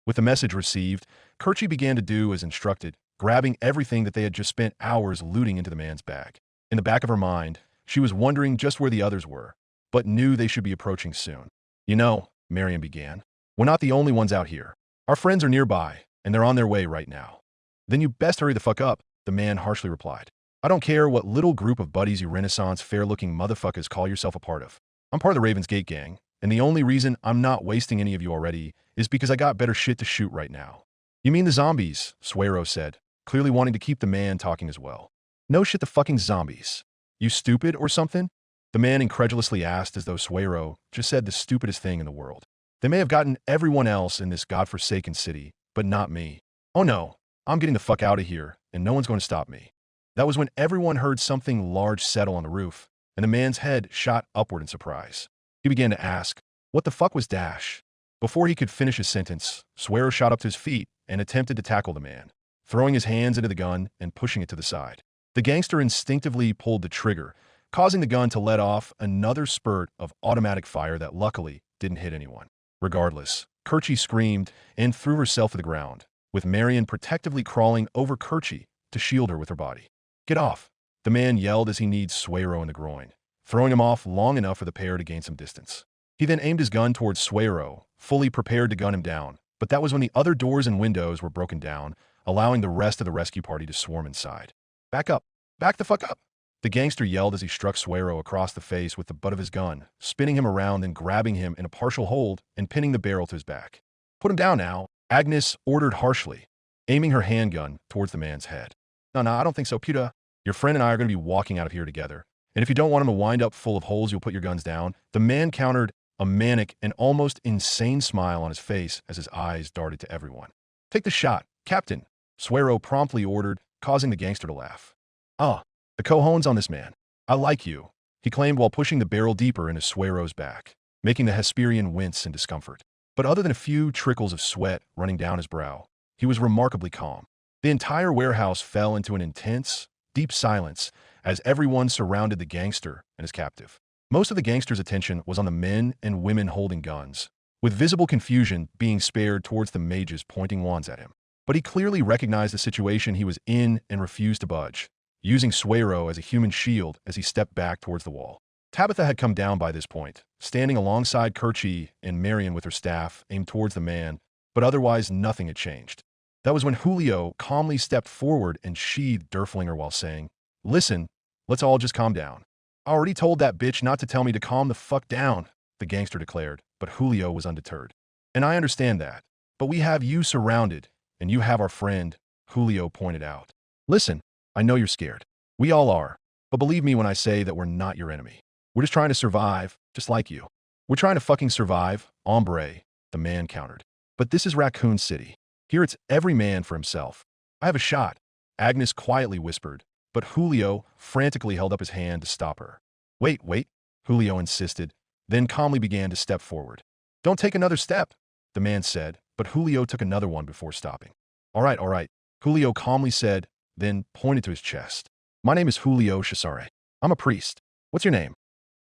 S1: With the message received, Kerchie began to do as instructed, grabbing everything that they had just spent hours looting into the man's bag. In the back of her mind, she was wondering just where the others were, but knew they should be approaching soon. "You know," Marion began, "we're not the only ones out here. Our friends are nearby, and they're on their way right now." "Then you best hurry the fuck up," the man harshly replied. "I don't care what little group of buddies you Renaissance fair-looking motherfuckers call yourself a part of. I'm part of the Ravens Gate gang, and the only reason I'm not wasting any of you already is because I got better shit to shoot right now." "You mean the zombies?" Suero said, clearly wanting to keep the man talking as well. "No shit, the fucking zombies. You stupid or something?" the man incredulously asked, as though Suero just said the stupidest thing in the world. "They may have gotten everyone else in this godforsaken city, but not me. Oh no, I'm getting the fuck out of here, and no one's going to stop me." That was when everyone heard something large settle on the roof, and the man's head shot upward in surprise. He began to ask, "What the fuck was Dash?" Before he could finish his sentence, Suero shot up to his feet and attempted to tackle the man, throwing his hands into the gun and pushing it to the side. The gangster instinctively pulled the trigger, causing the gun to let off another spurt of automatic fire that luckily didn't hit anyone. Regardless, Kerchie screamed and threw herself to the ground, with Marion protectively crawling over Kerchie to shield her with her body. "Get off!" the man yelled as he kneed Suero in the groin, throwing him off long enough for the pair to gain some distance. He then aimed his gun towards Suero, fully prepared to gun him down, but that was when the other doors and windows were broken down, allowing the rest of the rescue party to swarm inside. "Back up! Back the fuck up!" the gangster yelled as he struck Suero across the face with the butt of his gun, spinning him around and grabbing him in a partial hold and pinning the barrel to his back. "Put him down now," Agnes ordered harshly, aiming her handgun towards the man's head. No, I don't think so, Puta. Your friend and I are going to be walking out of here together, and if you don't want him to wind up full of holes, you'll put your guns down." The man countered, a manic and almost insane smile on his face as his eyes darted to everyone. "Take the shot, Captain," Suero promptly ordered, causing the gangster to laugh. "Ah, the cojones on this man. I like you," he claimed while pushing the barrel deeper into Suero's back, making the Hesperian wince in discomfort. But other than a few trickles of sweat running down his brow, he was remarkably calm. The entire warehouse fell into an intense, deep silence as everyone surrounded the gangster and his captive. Most of the gangster's attention was on the men and women holding guns, with visible confusion being spared towards the mages pointing wands at him. But he clearly recognized the situation he was in and refused to budge, using Suero as a human shield as he stepped back towards the wall. Tabitha had come down by this point, standing alongside Kerchie and Marion with her staff aimed towards the man, but otherwise nothing had changed. That was when Julio calmly stepped forward and sheathed Derflinger while saying, "Listen, let's all just calm down." "I already told that bitch not to tell me to calm the fuck down," the gangster declared, but Julio was undeterred. "And I understand that, but we have you surrounded, and you have our friend," Julio pointed out. "Listen, I know you're scared. We all are, but believe me when I say that we're not your enemy. We're just trying to survive, just like you." "We're trying to fucking survive, hombre," the man countered. "But this is Raccoon City. Here it's every man for himself." "I have a shot," Agnes quietly whispered, but Julio frantically held up his hand to stop her. Wait, Julio insisted, then calmly began to step forward. "Don't take another step," the man said, but Julio took another one before stopping. All right, Julio calmly said, then pointed to his chest. "My name is Julio Cesare. I'm a priest. What's your name?"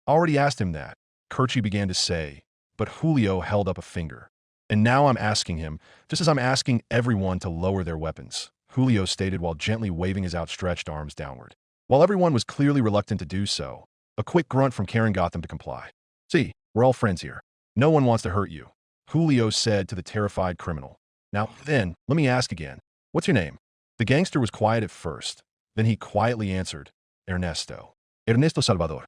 S1: "I already asked him that," Kerchie began to say, but Julio held up a finger. "And now I'm asking him, just as I'm asking everyone to lower their weapons," Julio stated while gently waving his outstretched arms downward. While everyone was clearly reluctant to do so, a quick grunt from Karen got them to comply. "See, we're all friends here. No one wants to hurt you," Julio said to the terrified criminal. "Now, then, let me ask again. What's your name?" The gangster was quiet at first. Then he quietly answered, "Ernesto. Ernesto Salvador."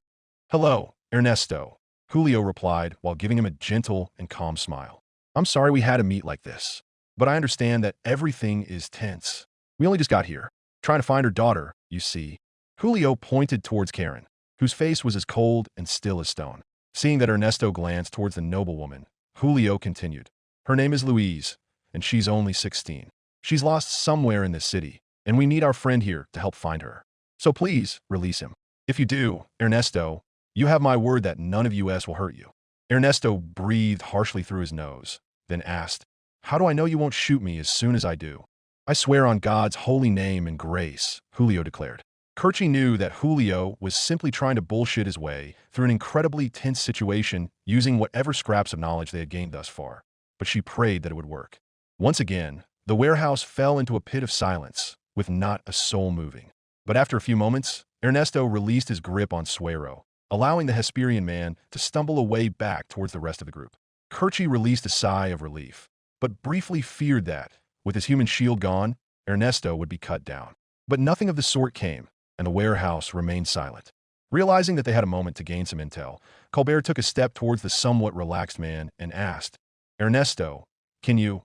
S1: "Hello, Ernesto," Julio replied while giving him a gentle and calm smile. I'm sorry we had to meet like this, but I understand that everything is tense. We only just got here, trying to find her daughter, you see. Julio pointed towards Karen, whose face was as cold and still as stone. Seeing that Ernesto glanced towards the noblewoman, Julio continued. Her name is Louise, and she's only 16. She's lost somewhere in this city, and we need our friend here to help find her. So please, release him. If you do, Ernesto, you have my word that none of us will hurt you. Ernesto breathed harshly through his nose, then asked, How do I know you won't shoot me as soon as I do? I swear on God's holy name and grace, Julio declared. Kerchie knew that Julio was simply trying to bullshit his way through an incredibly tense situation using whatever scraps of knowledge they had gained thus far, but she prayed that it would work. Once again, the warehouse fell into a pit of silence, with not a soul moving. But after a few moments, Ernesto released his grip on Suero, allowing the Hesperian man to stumble away back towards the rest of the group. Kerchie released a sigh of relief, but briefly feared that, with his human shield gone, Ernesto would be cut down. But nothing of the sort came, and the warehouse remained silent. Realizing that they had a moment to gain some intel, Colbert took a step towards the somewhat relaxed man and asked, Ernesto, can you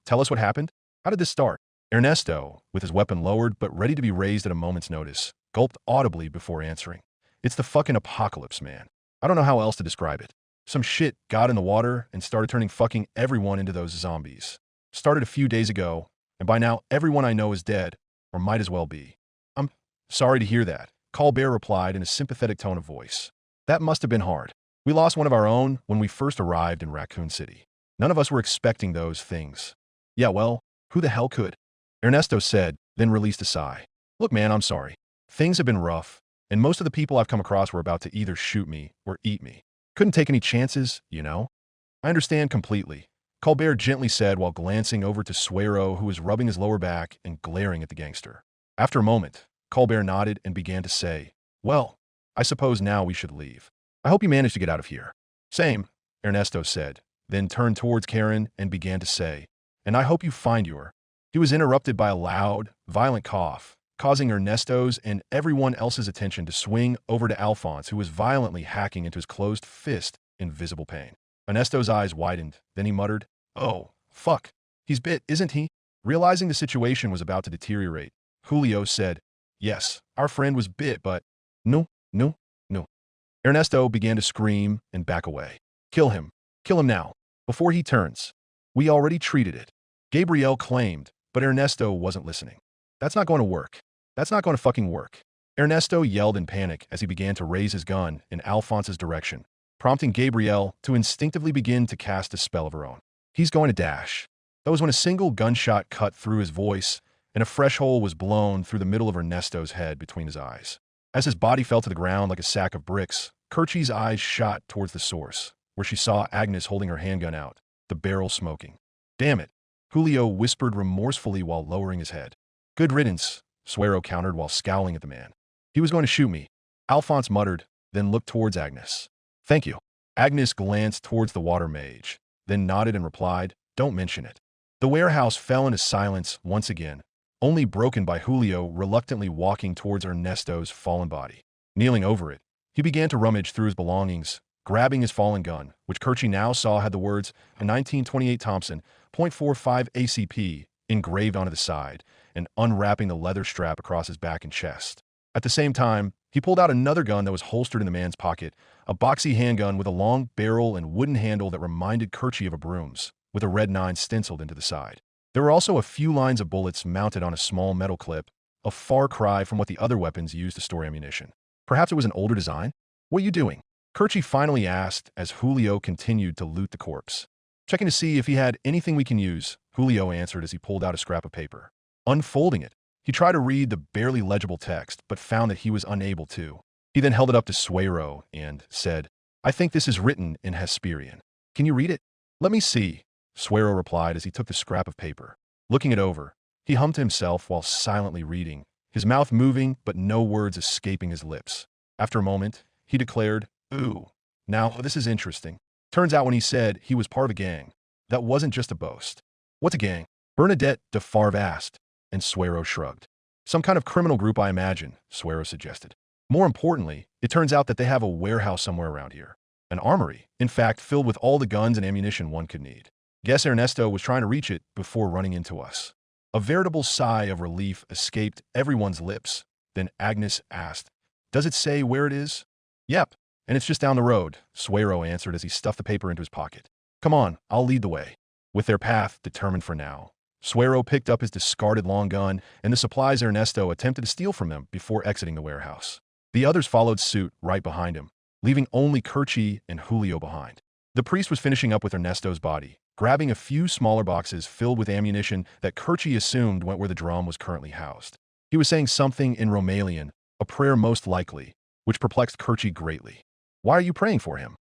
S1: tell us what happened? How did this start? Ernesto, with his weapon lowered but ready to be raised at a moment's notice, gulped audibly before answering. It's the fucking apocalypse, man. I don't know how else to describe it. Some shit got in the water and started turning fucking everyone into those zombies. Started a few days ago, and by now everyone I know is dead, or might as well be. I'm sorry to hear that, Colbert replied in a sympathetic tone of voice. That must have been hard. We lost one of our own when we first arrived in Raccoon City. None of us were expecting those things. Yeah, well, who the hell could? Ernesto said, then released a sigh. Look, man, I'm sorry. Things have been rough, and most of the people I've come across were about to either shoot me or eat me. Couldn't take any chances, you know? I understand completely, Colbert gently said while glancing over to Suero, who was rubbing his lower back and glaring at the gangster. After a moment, Colbert nodded and began to say, Well, I suppose now we should leave. I hope you managed to get out of here. Same, Ernesto said, then turned towards Karen and began to say, And I hope you find your... He was interrupted by a loud, violent cough, causing Ernesto's and everyone else's attention to swing over to Alphonse, who was violently hacking into his closed fist in visible pain. Ernesto's eyes widened, then he muttered, Oh, fuck. He's bit, isn't he? Realizing the situation was about to deteriorate, Julio said, Yes, our friend was bit, but... No. Ernesto began to scream and back away. Kill him. Kill him now, before he turns. We already treated it. Gabriel claimed, but Ernesto wasn't listening. That's not going to work. That's not going to fucking work. Ernesto yelled in panic as he began to raise his gun in Alphonse's direction, prompting Gabriel to instinctively begin to cast a spell of her own. He's going to dash. That was when a single gunshot cut through his voice and a fresh hole was blown through the middle of Ernesto's head between his eyes. As his body fell to the ground like a sack of bricks, Kerchie's eyes shot towards the source, where she saw Agnes holding her handgun out, the barrel smoking. Damn it, Julio whispered remorsefully while lowering his head. Good riddance, Suero countered while scowling at the man. He was going to shoot me, Alphonse muttered, then looked towards Agnes. Thank you. Agnes glanced towards the water mage, then nodded and replied, Don't mention it. The warehouse fell into silence once again, only broken by Julio reluctantly walking towards Ernesto's fallen body. Kneeling over it, he began to rummage through his belongings, grabbing his fallen gun, which Kerchie now saw had the words, a 1928 Thompson, .45 ACP, engraved onto the side, and unwrapping the leather strap across his back and chest. At the same time, he pulled out another gun that was holstered in the man's pocket, a boxy handgun with a long barrel and wooden handle that reminded Kerchie of a broom's, with a red 9 stenciled into the side. There were also a few lines of bullets mounted on a small metal clip, a far cry from what the other weapons used to store ammunition. Perhaps it was an older design? What are you doing? Kerchie finally asked as Julio continued to loot the corpse. Checking to see if he had anything we can use, Julio answered as he pulled out a scrap of paper. Unfolding it, he tried to read the barely legible text, but found that he was unable to. He then held it up to Suero and said, I think this is written in Hesperian. Can you read it? Let me see, Suero replied as he took the scrap of paper. Looking it over, he hummed to himself while silently reading, his mouth moving but no words escaping his lips. After a moment, he declared, Ooh, now this is interesting. Turns out when he said he was part of a gang, that wasn't just a boast. What's a gang? Bernadette de Favre asked, and Suero shrugged. Some kind of criminal group, I imagine, Suero suggested. More importantly, it turns out that they have a warehouse somewhere around here. An armory, in fact, filled with all the guns and ammunition one could need. Guess Ernesto was trying to reach it before running into us. A veritable sigh of relief escaped everyone's lips. Then Agnes asked, "Does it say where it is?" "Yep, and it's just down the road," Suero answered as he stuffed the paper into his pocket. "Come on, I'll lead the way." With their path determined for now, Suero picked up his discarded long gun and the supplies Ernesto attempted to steal from him before exiting the warehouse. The others followed suit right behind him, leaving only Kerchi and Julio behind. The priest was finishing up with Ernesto's body, grabbing a few smaller boxes filled with ammunition that Kerchi assumed went where the drum was currently housed. He was saying something in Romalian, a prayer most likely, which perplexed Kerchi greatly. "Why are you praying for him?"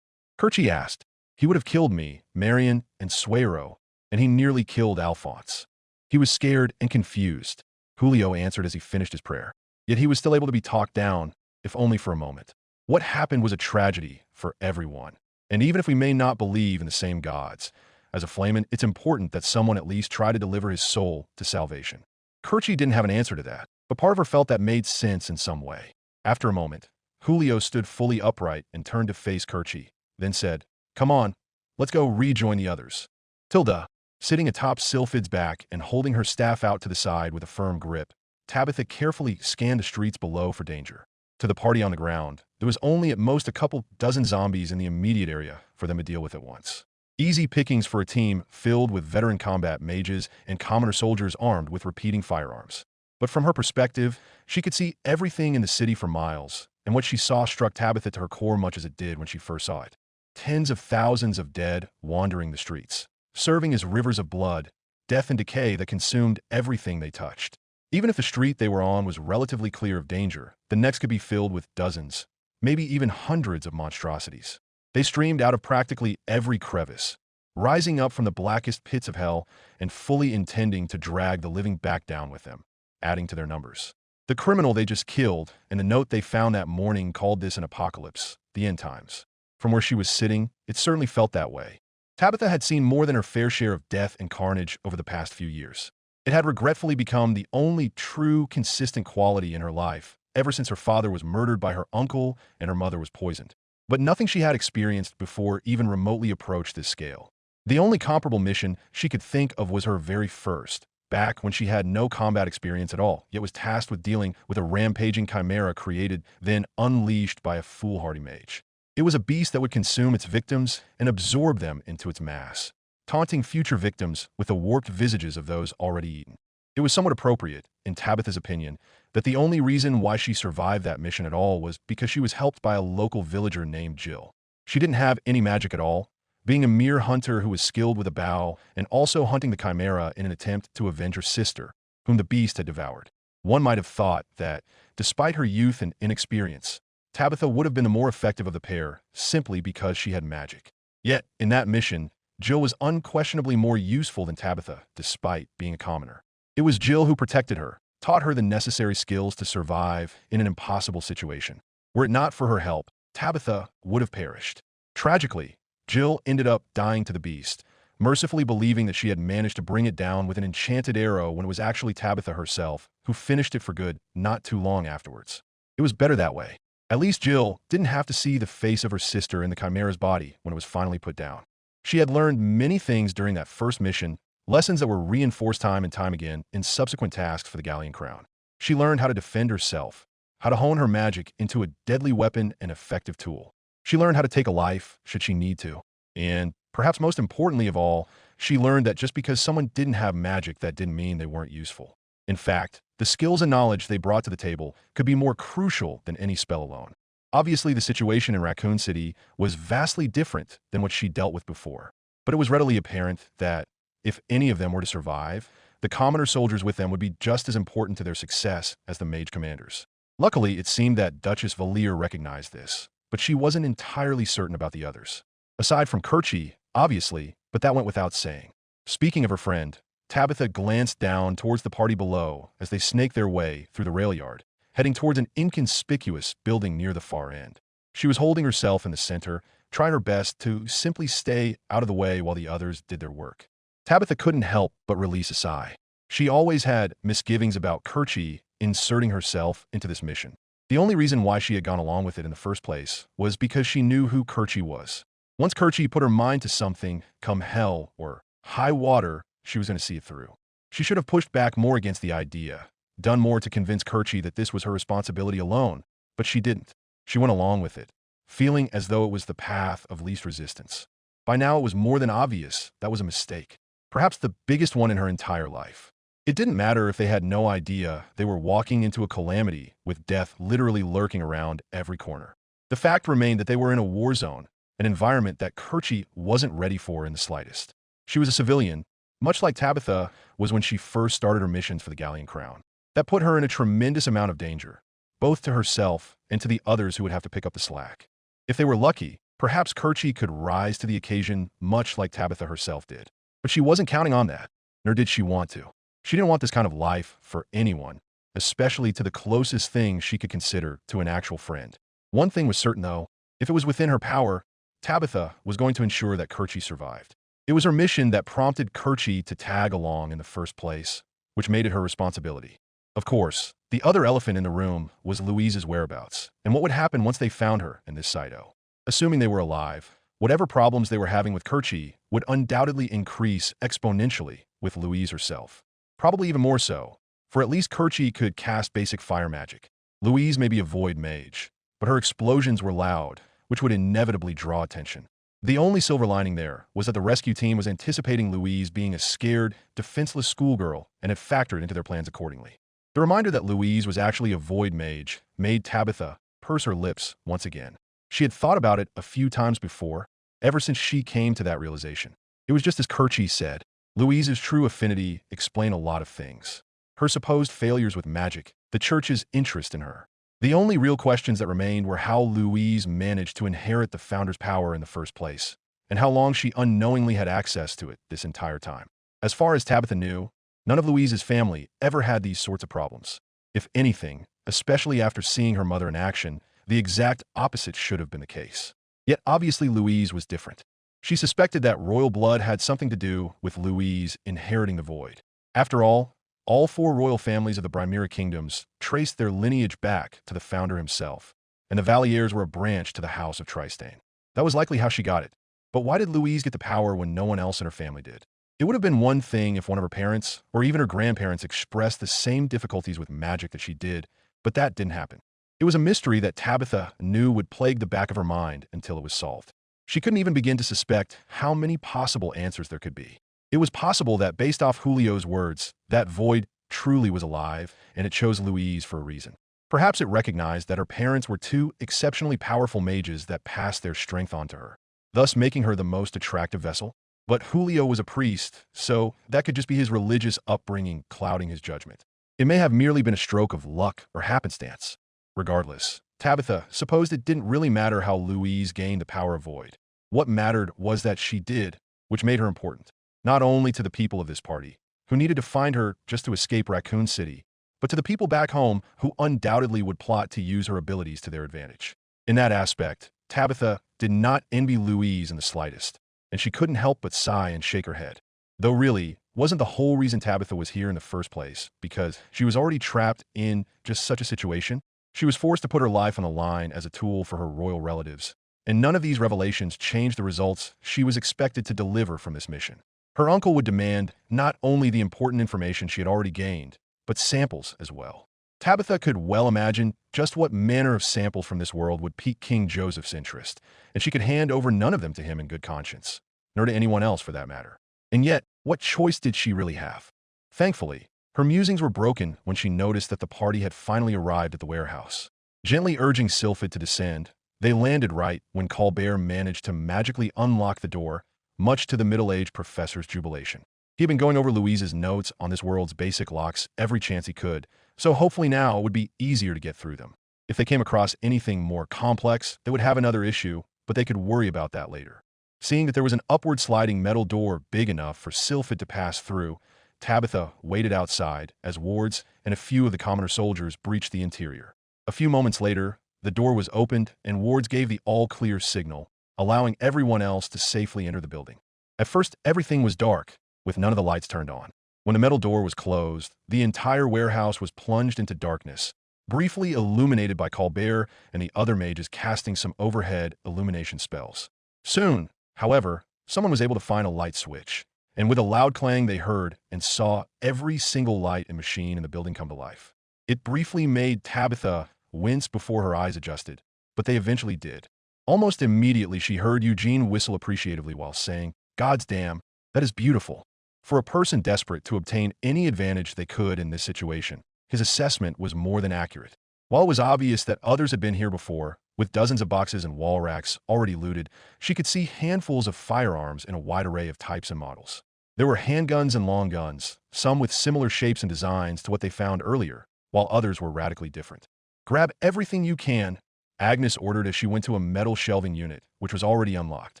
S1: Kerchi asked. "He would have killed me, Marion, and Suero, and he nearly killed Alphonse." He was scared and confused, Julio answered as he finished his prayer. Yet he was still able to be talked down, if only for a moment. What happened was a tragedy for everyone. And even if we may not believe in the same gods, as a flamen, it's important that someone at least try to deliver his soul to salvation. Kerchi didn't have an answer to that, but part of her felt that made sense in some way. After a moment, Julio stood fully upright and turned to face Kerchi, then said, "Come on, let's go rejoin the others." Tilda, sitting atop Sylphid's back and holding her staff out to the side with a firm grip, Tabitha carefully scanned the streets below for danger. To the party on the ground, there was only at most a couple dozen zombies in the immediate area for them to deal with at once. Easy pickings for a team filled with veteran combat mages and commoner soldiers armed with repeating firearms. But from her perspective, she could see everything in the city for miles, and what she saw struck Tabitha to her core much as it did when she first saw it. Tens of thousands of dead wandering the streets, serving as rivers of blood, death and decay that consumed everything they touched. Even if the street they were on was relatively clear of danger, the next could be filled with dozens, maybe even hundreds of monstrosities. They streamed out of practically every crevice, rising up from the blackest pits of hell and fully intending to drag the living back down with them, adding to their numbers. The criminal they just killed and the note they found that morning called this an apocalypse, the end times. From where she was sitting, it certainly felt that way. Tabitha had seen more than her fair share of death and carnage over the past few years. It had regretfully become the only true, consistent quality in her life ever since her father was murdered by her uncle and her mother was poisoned. But nothing she had experienced before even remotely approached this scale. The only comparable mission she could think of was her very first, back when she had no combat experience at all, yet was tasked with dealing with a rampaging chimera created, then unleashed by a foolhardy mage. It was a beast that would consume its victims and absorb them into its mass, taunting future victims with the warped visages of those already eaten. It was somewhat appropriate, in Tabitha's opinion, that the only reason why she survived that mission at all was because she was helped by a local villager named Jill. She didn't have any magic at all, being a mere hunter who was skilled with a bow and also hunting the chimera in an attempt to avenge her sister, whom the beast had devoured. One might have thought that, despite her youth and inexperience, Tabitha would have been the more effective of the pair simply because she had magic. Yet, in that mission, Jill was unquestionably more useful than Tabitha, despite being a commoner. It was Jill who protected her, taught her the necessary skills to survive in an impossible situation. Were it not for her help, Tabitha would have perished. Tragically, Jill ended up dying to the beast, mercifully believing that she had managed to bring it down with an enchanted arrow when it was actually Tabitha herself who finished it for good not too long afterwards. It was better that way. At least Jill didn't have to see the face of her sister in the chimera's body when it was finally put down. She had learned many things during that first mission, lessons that were reinforced time and time again in subsequent tasks for the Galleon Crown. She learned how to defend herself, how to hone her magic into a deadly weapon and effective tool. She learned how to take a life should she need to. And, perhaps most importantly of all, she learned that just because someone didn't have magic, that didn't mean they weren't useful. In fact, the skills and knowledge they brought to the table could be more crucial than any spell alone. Obviously, the situation in Raccoon City was vastly different than what she dealt with before, but it was readily apparent that, if any of them were to survive, the commoner soldiers with them would be just as important to their success as the mage commanders. Luckily, it seemed that Duchess Valier recognized this, but she wasn't entirely certain about the others. Aside from Kerchi, obviously, but that went without saying. Speaking of her friend, Tabitha glanced down towards the party below as they snaked their way through the rail yard, heading towards an inconspicuous building near the far end. She was holding herself in the center, trying her best to simply stay out of the way while the others did their work. Tabitha couldn't help but release a sigh. She always had misgivings about Kerchi inserting herself into this mission. The only reason why she had gone along with it in the first place was because she knew who Kerchi was. Once Kerchi put her mind to something, come hell or high water, she was going to see it through. She should have pushed back more against the idea, done more to convince Kerchi that this was her responsibility alone, but she didn't. She went along with it, feeling as though it was the path of least resistance. By now, it was more than obvious that was a mistake, perhaps the biggest one in her entire life. It didn't matter if they had no idea they were walking into a calamity with death literally lurking around every corner. The fact remained that they were in a war zone, an environment that Kerchi wasn't ready for in the slightest. She was a civilian, much like Tabitha was when she first started her missions for the Galleon Crown. That put her in a tremendous amount of danger, both to herself and to the others who would have to pick up the slack. If they were lucky, perhaps Kerchi could rise to the occasion much like Tabitha herself did. But she wasn't counting on that, nor did she want to. She didn't want this kind of life for anyone, especially to the closest thing she could consider to an actual friend. One thing was certain, though. If it was within her power, Tabitha was going to ensure that Kerchi survived. It was her mission that prompted Kerchi to tag along in the first place, which made it her responsibility. Of course, the other elephant in the room was Louise's whereabouts, and what would happen once they found her in this Saito. Assuming they were alive, whatever problems they were having with Kerchi would undoubtedly increase exponentially with Louise herself. Probably even more so, for at least Kerchi could cast basic fire magic. Louise may be a void mage, but her explosions were loud, which would inevitably draw attention. The only silver lining there was that the rescue team was anticipating Louise being a scared, defenseless schoolgirl and had factored into their plans accordingly. The reminder that Louise was actually a void mage made Tabitha purse her lips once again. She had thought about it a few times before, ever since she came to that realization. It was just as Kerchi said. Louise's true affinity explained a lot of things. Her supposed failures with magic, the church's interest in her. The only real questions that remained were how Louise managed to inherit the founder's power in the first place, and how long she unknowingly had access to it this entire time. As far as Tabitha knew, none of Louise's family ever had these sorts of problems. If anything, especially after seeing her mother in action, the exact opposite should have been the case. Yet obviously Louise was different. She suspected that royal blood had something to do with Louise inheriting the void. After all 4 royal families of the Brimera kingdoms traced their lineage back to the founder himself, and the Valiers were a branch to the house of Tristane. That was likely how she got it. But why did Louise get the power when no one else in her family did? It would have been one thing if one of her parents, or even her grandparents, expressed the same difficulties with magic that she did, but that didn't happen. It was a mystery that Tabitha knew would plague the back of her mind until it was solved. She couldn't even begin to suspect how many possible answers there could be. It was possible that, based off Julio's words, that void truly was alive, and it chose Louise for a reason. Perhaps it recognized that her parents were 2 exceptionally powerful mages that passed their strength on to her, thus making her the most attractive vessel. But Julio was a priest, so that could just be his religious upbringing clouding his judgment. It may have merely been a stroke of luck or happenstance. Regardless, Tabitha supposed it didn't really matter how Louise gained the power of void. What mattered was that she did, which made her important. Not only to the people of this party, who needed to find her just to escape Raccoon City, but to the people back home who undoubtedly would plot to use her abilities to their advantage. In that aspect, Tabitha did not envy Louise in the slightest, and she couldn't help but sigh and shake her head. Though really, wasn't the whole reason Tabitha was here in the first place because she was already trapped in just such a situation? She was forced to put her life on the line as a tool for her royal relatives, and none of these revelations changed the results she was expected to deliver from this mission. Her uncle would demand not only the important information she had already gained, but samples as well. Tabitha could well imagine just what manner of samples from this world would pique King Joseph's interest, and she could hand over none of them to him in good conscience, nor to anyone else for that matter. And yet, what choice did she really have? Thankfully, her musings were broken when she noticed that the party had finally arrived at the warehouse. Gently urging Sylphid to descend, they landed right when Colbert managed to magically unlock the door, much to the middle-aged professor's jubilation. He had been going over Louise's notes on this world's basic locks every chance he could, so hopefully now it would be easier to get through them. If they came across anything more complex, they would have another issue, but they could worry about that later. Seeing that there was an upward-sliding metal door big enough for Sylphid to pass through, Tabitha waited outside as wards and a few of the commoner soldiers breached the interior. A few moments later, the door was opened and wards gave the all-clear signal, allowing everyone else to safely enter the building. At first, everything was dark, with none of the lights turned on. When the metal door was closed, the entire warehouse was plunged into darkness, briefly illuminated by Colbert and the other mages casting some overhead illumination spells. Soon, however, someone was able to find a light switch, and with a loud clang they heard and saw every single light and machine in the building come to life. It briefly made Tabitha wince before her eyes adjusted, but they eventually did. Almost immediately she heard Eugene whistle appreciatively while saying, "God's damn, that is beautiful." For a person desperate to obtain any advantage they could in this situation, his assessment was more than accurate. While it was obvious that others had been here before, with dozens of boxes and wall racks already looted, she could see handfuls of firearms in a wide array of types and models. There were handguns and long guns, some with similar shapes and designs to what they found earlier, while others were radically different. "Grab everything you can," Agnes ordered as she went to a metal shelving unit, which was already unlocked.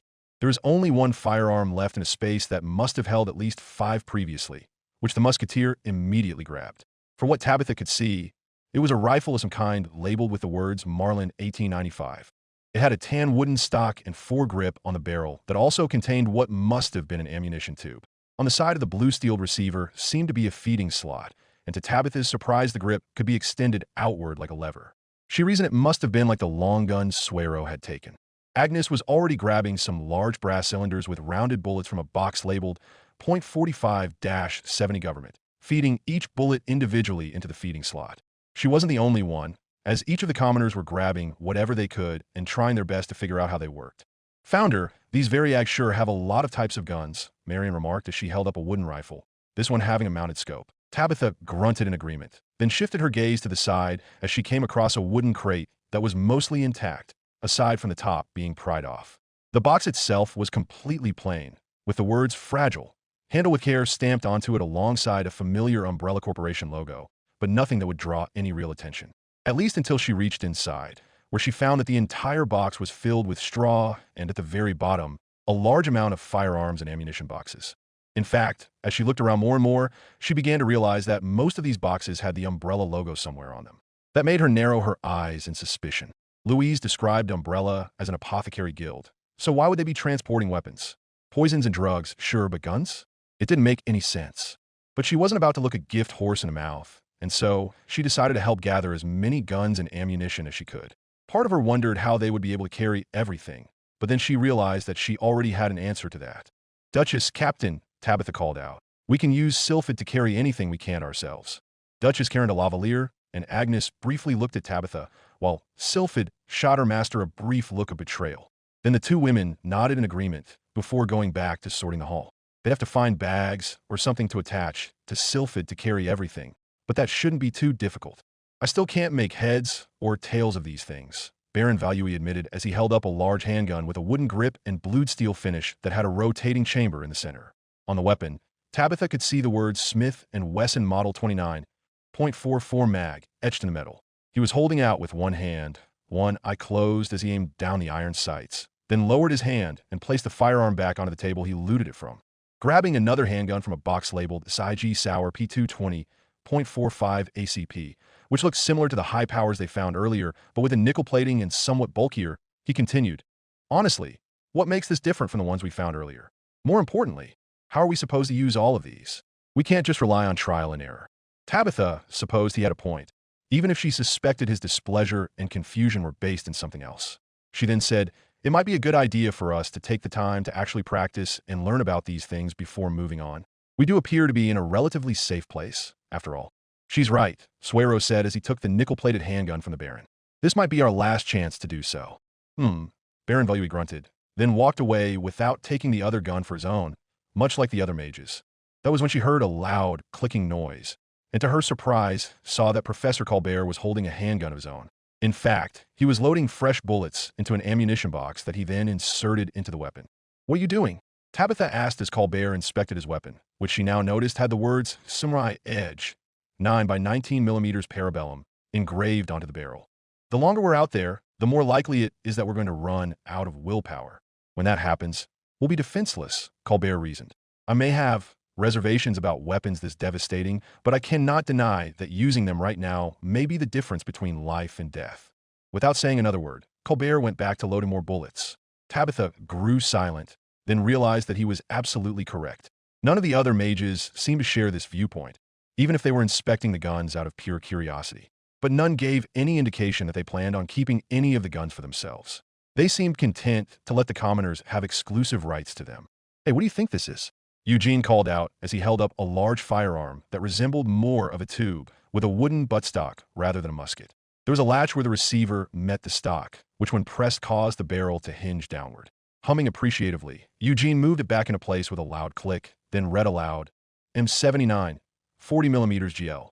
S1: There was only one firearm left in a space that must have held at least 5 previously, which the musketeer immediately grabbed. For what Tabitha could see, it was a rifle of some kind labeled with the words Marlin 1895. It had a tan wooden stock and foregrip on the barrel that also contained what must have been an ammunition tube. On the side of the blue-steeled receiver seemed to be a feeding slot, and to Tabitha's surprise the grip could be extended outward like a lever. She reasoned it must have been like the long gun Suero had taken. Agnes was already grabbing some large brass cylinders with rounded bullets from a box labeled .45-70 government, feeding each bullet individually into the feeding slot. She wasn't the only one, as each of the commoners were grabbing whatever they could and trying their best to figure out how they worked. "Founder, these Variags sure have a lot of types of guns," Marion remarked as she held up a wooden rifle, this one having a mounted scope. Tabitha grunted in agreement, then shifted her gaze to the side as she came across a wooden crate that was mostly intact, aside from the top being pried off. The box itself was completely plain, with the words "Fragile," "Handle with care" stamped onto it alongside a familiar Umbrella Corporation logo, but nothing that would draw any real attention. At least until she reached inside, where she found that the entire box was filled with straw and, at the very bottom, a large amount of firearms and ammunition boxes. In fact, as she looked around more and more, she began to realize that most of these boxes had the Umbrella logo somewhere on them. That made her narrow her eyes in suspicion. Louise described Umbrella as an apothecary guild, so why would they be transporting weapons? Poisons and drugs, sure, but guns? It didn't make any sense. But she wasn't about to look a gift horse in the mouth, and so she decided to help gather as many guns and ammunition as she could. Part of her wondered how they would be able to carry everything, but then she realized that she already had an answer to that. "Duchess, Captain," Tabitha called out. "We can use Sylphid to carry anything we can't ourselves." Duchess carried a lavalier, and Agnes briefly looked at Tabitha, while Sylphid shot her master a brief look of betrayal. Then the two women nodded in agreement before going back to sorting the haul. They'd have to find bags or something to attach to Sylphid to carry everything, but that shouldn't be too difficult. "I still can't make heads or tails of these things," Baron Valui admitted as he held up a large handgun with a wooden grip and blued steel finish that had a rotating chamber in the center. On the weapon, Tabitha could see the words Smith & Wesson Model 29.44 mag etched in the metal. He was holding out with one hand, one eye closed as he aimed down the iron sights, then lowered his hand and placed the firearm back onto the table he looted it from. Grabbing another handgun from a box labeled SIG Sauer P220.45 ACP, which looked similar to the high powers they found earlier, but with a nickel plating and somewhat bulkier, he continued, "Honestly, what makes this different from the ones we found earlier? More importantly, how are we supposed to use all of these? We can't just rely on trial and error." Tabitha supposed he had a point, even if she suspected his displeasure and confusion were based in something else. She then said, "It might be a good idea for us to take the time to actually practice and learn about these things before moving on. We do appear to be in a relatively safe place, after all." "She's right," Suero said as he took the nickel-plated handgun from the Baron. "This might be our last chance to do so." Baron Valui grunted, then walked away without taking the other gun for his own, much like the other mages. That was when she heard a loud, clicking noise, and to her surprise, saw that Professor Colbert was holding a handgun of his own. In fact, he was loading fresh bullets into an ammunition box that he then inserted into the weapon. "What are you doing?" Tabitha asked as Colbert inspected his weapon, which she now noticed had the words Samurai Edge, 9x19mm Parabellum, engraved onto the barrel. "The longer we're out there, the more likely it is that we're going to run out of willpower. When that happens, we'll be defenseless," Colbert reasoned. "I may have reservations about weapons this devastating, but I cannot deny that using them right now may be the difference between life and death." Without saying another word, Colbert went back to loading more bullets. Tabitha grew silent, then realized that he was absolutely correct. None of the other mages seemed to share this viewpoint, even if they were inspecting the guns out of pure curiosity. But none gave any indication that they planned on keeping any of the guns for themselves. They seemed content to let the commoners have exclusive rights to them. "Hey, what do you think this is?" Eugene called out as he held up a large firearm that resembled more of a tube with a wooden buttstock rather than a musket. There was a latch where the receiver met the stock, which when pressed caused the barrel to hinge downward. Humming appreciatively, Eugene moved it back into place with a loud click, then read aloud, M79, 40mm GL.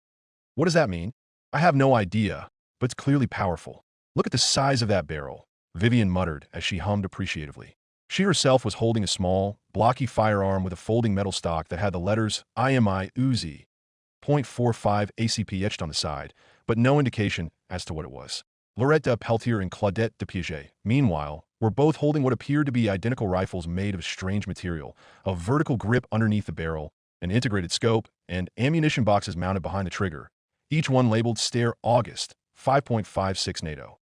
S1: What does that mean? I have no idea, but it's clearly powerful. Look at the size of that barrel, Vivian muttered as she hummed appreciatively. She herself was holding a small, blocky firearm with a folding metal stock that had the letters IMI Uzi, .45 ACP etched on the side, but no indication as to what it was. Loretta Peltier and Claudette de Piaget, meanwhile, were both holding what appeared to be identical rifles made of strange material, a vertical grip underneath the barrel, an integrated scope, and ammunition boxes mounted behind the trigger, each one labeled Steyr August 5.56 NATO.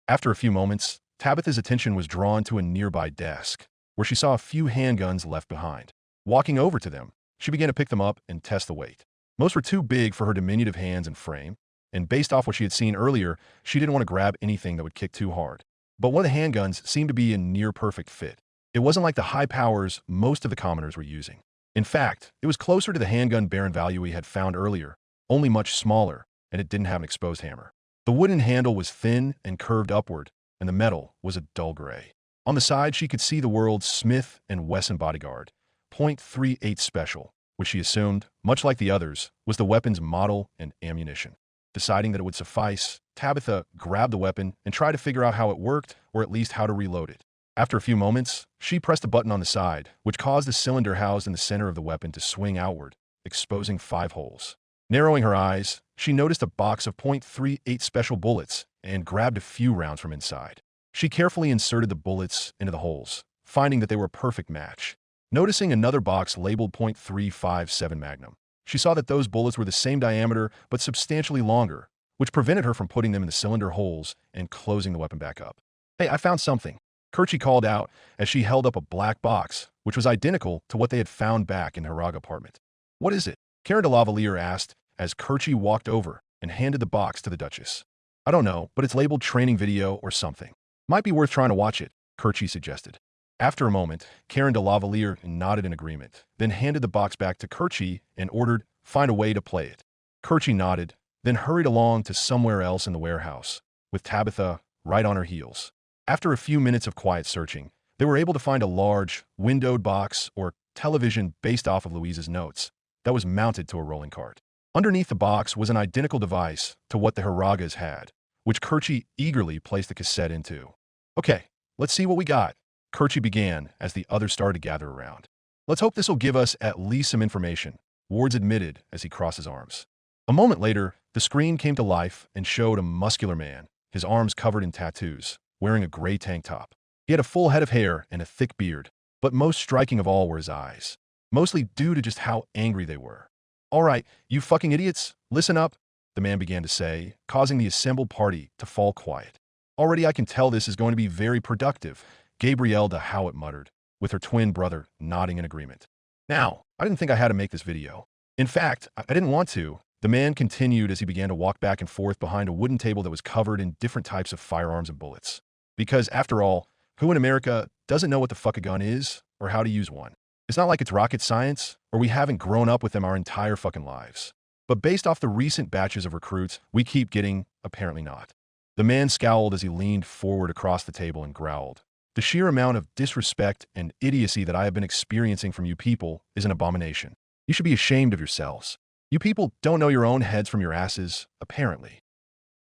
S1: After a few moments, Tabitha's attention was drawn to a nearby desk, where she saw a few handguns left behind. Walking over to them, she began to pick them up and test the weight. Most were too big for her diminutive hands and frame, and based off what she had seen earlier, she didn't want to grab anything that would kick too hard. But one of the handguns seemed to be in near-perfect fit. It wasn't like the high powers most of the commoners were using. In fact, it was closer to the handgun Baron Value we had found earlier, only much smaller, and it didn't have an exposed hammer. The wooden handle was thin and curved upward, and the metal was a dull gray. On the side, she could see the words Smith & Wesson Bodyguard, .38 Special, which she assumed, much like the others, was the weapon's model and ammunition. Deciding that it would suffice, Tabitha grabbed the weapon and tried to figure out how it worked, or at least how to reload it. After a few moments, she pressed a button on the side, which caused the cylinder housed in the center of the weapon to swing outward, exposing 5 holes. Narrowing her eyes, she noticed a box of .38 special bullets and grabbed a few rounds from inside. She carefully inserted the bullets into the holes, finding that they were a perfect match. Noticing another box labeled .357 Magnum, she saw that those bullets were the same diameter but substantially longer, which prevented her from putting them in the cylinder holes and closing the weapon back up. "Hey, I found something," Kerchie called out as she held up a black box, which was identical to what they had found back in her Raga apartment. "What is it?" Karen de Lavalier asked as Kerchie walked over and handed the box to the Duchess. "I don't know, but it's labeled training video or something. Might be worth trying to watch it," Kerchie suggested. After a moment, Karen de Lavalier nodded in agreement, then handed the box back to Kerchie and ordered, "Find a way to play it." Kerchie nodded, then hurried along to somewhere else in the warehouse, with Tabitha right on her heels. After a few minutes of quiet searching, they were able to find a large, windowed box or television based off of Louise's notes that was mounted to a rolling cart. Underneath the box was an identical device to what the Hiragas had, which Kerchie eagerly placed the cassette into. "Okay, let's see what we got," Kerchie began as the others started to gather around. "Let's hope this will give us at least some information," Wards admitted as he crossed his arms. A moment later, the screen came to life and showed a muscular man, his arms covered in tattoos, wearing a gray tank top. He had a full head of hair and a thick beard, but most striking of all were his eyes, mostly due to just how angry they were. "All right, you fucking idiots, listen up," the man began to say, causing the assembled party to fall quiet. "Already I can tell this is going to be very productive," Gabrielle de Howitt muttered, with her twin brother nodding in agreement. "Now, I didn't think I had to make this video. In fact, I didn't want to," the man continued as he began to walk back and forth behind a wooden table that was covered in different types of firearms and bullets. Because, after all, who in America doesn't know what the fuck a gun is or how to use one? It's not like it's rocket science, or we haven't grown up with them our entire fucking lives. But based off the recent batches of recruits we keep getting, apparently not. The man scowled as he leaned forward across the table and growled. "The sheer amount of disrespect and idiocy that I have been experiencing from you people is an abomination. You should be ashamed of yourselves. You people don't know your own heads from your asses, apparently."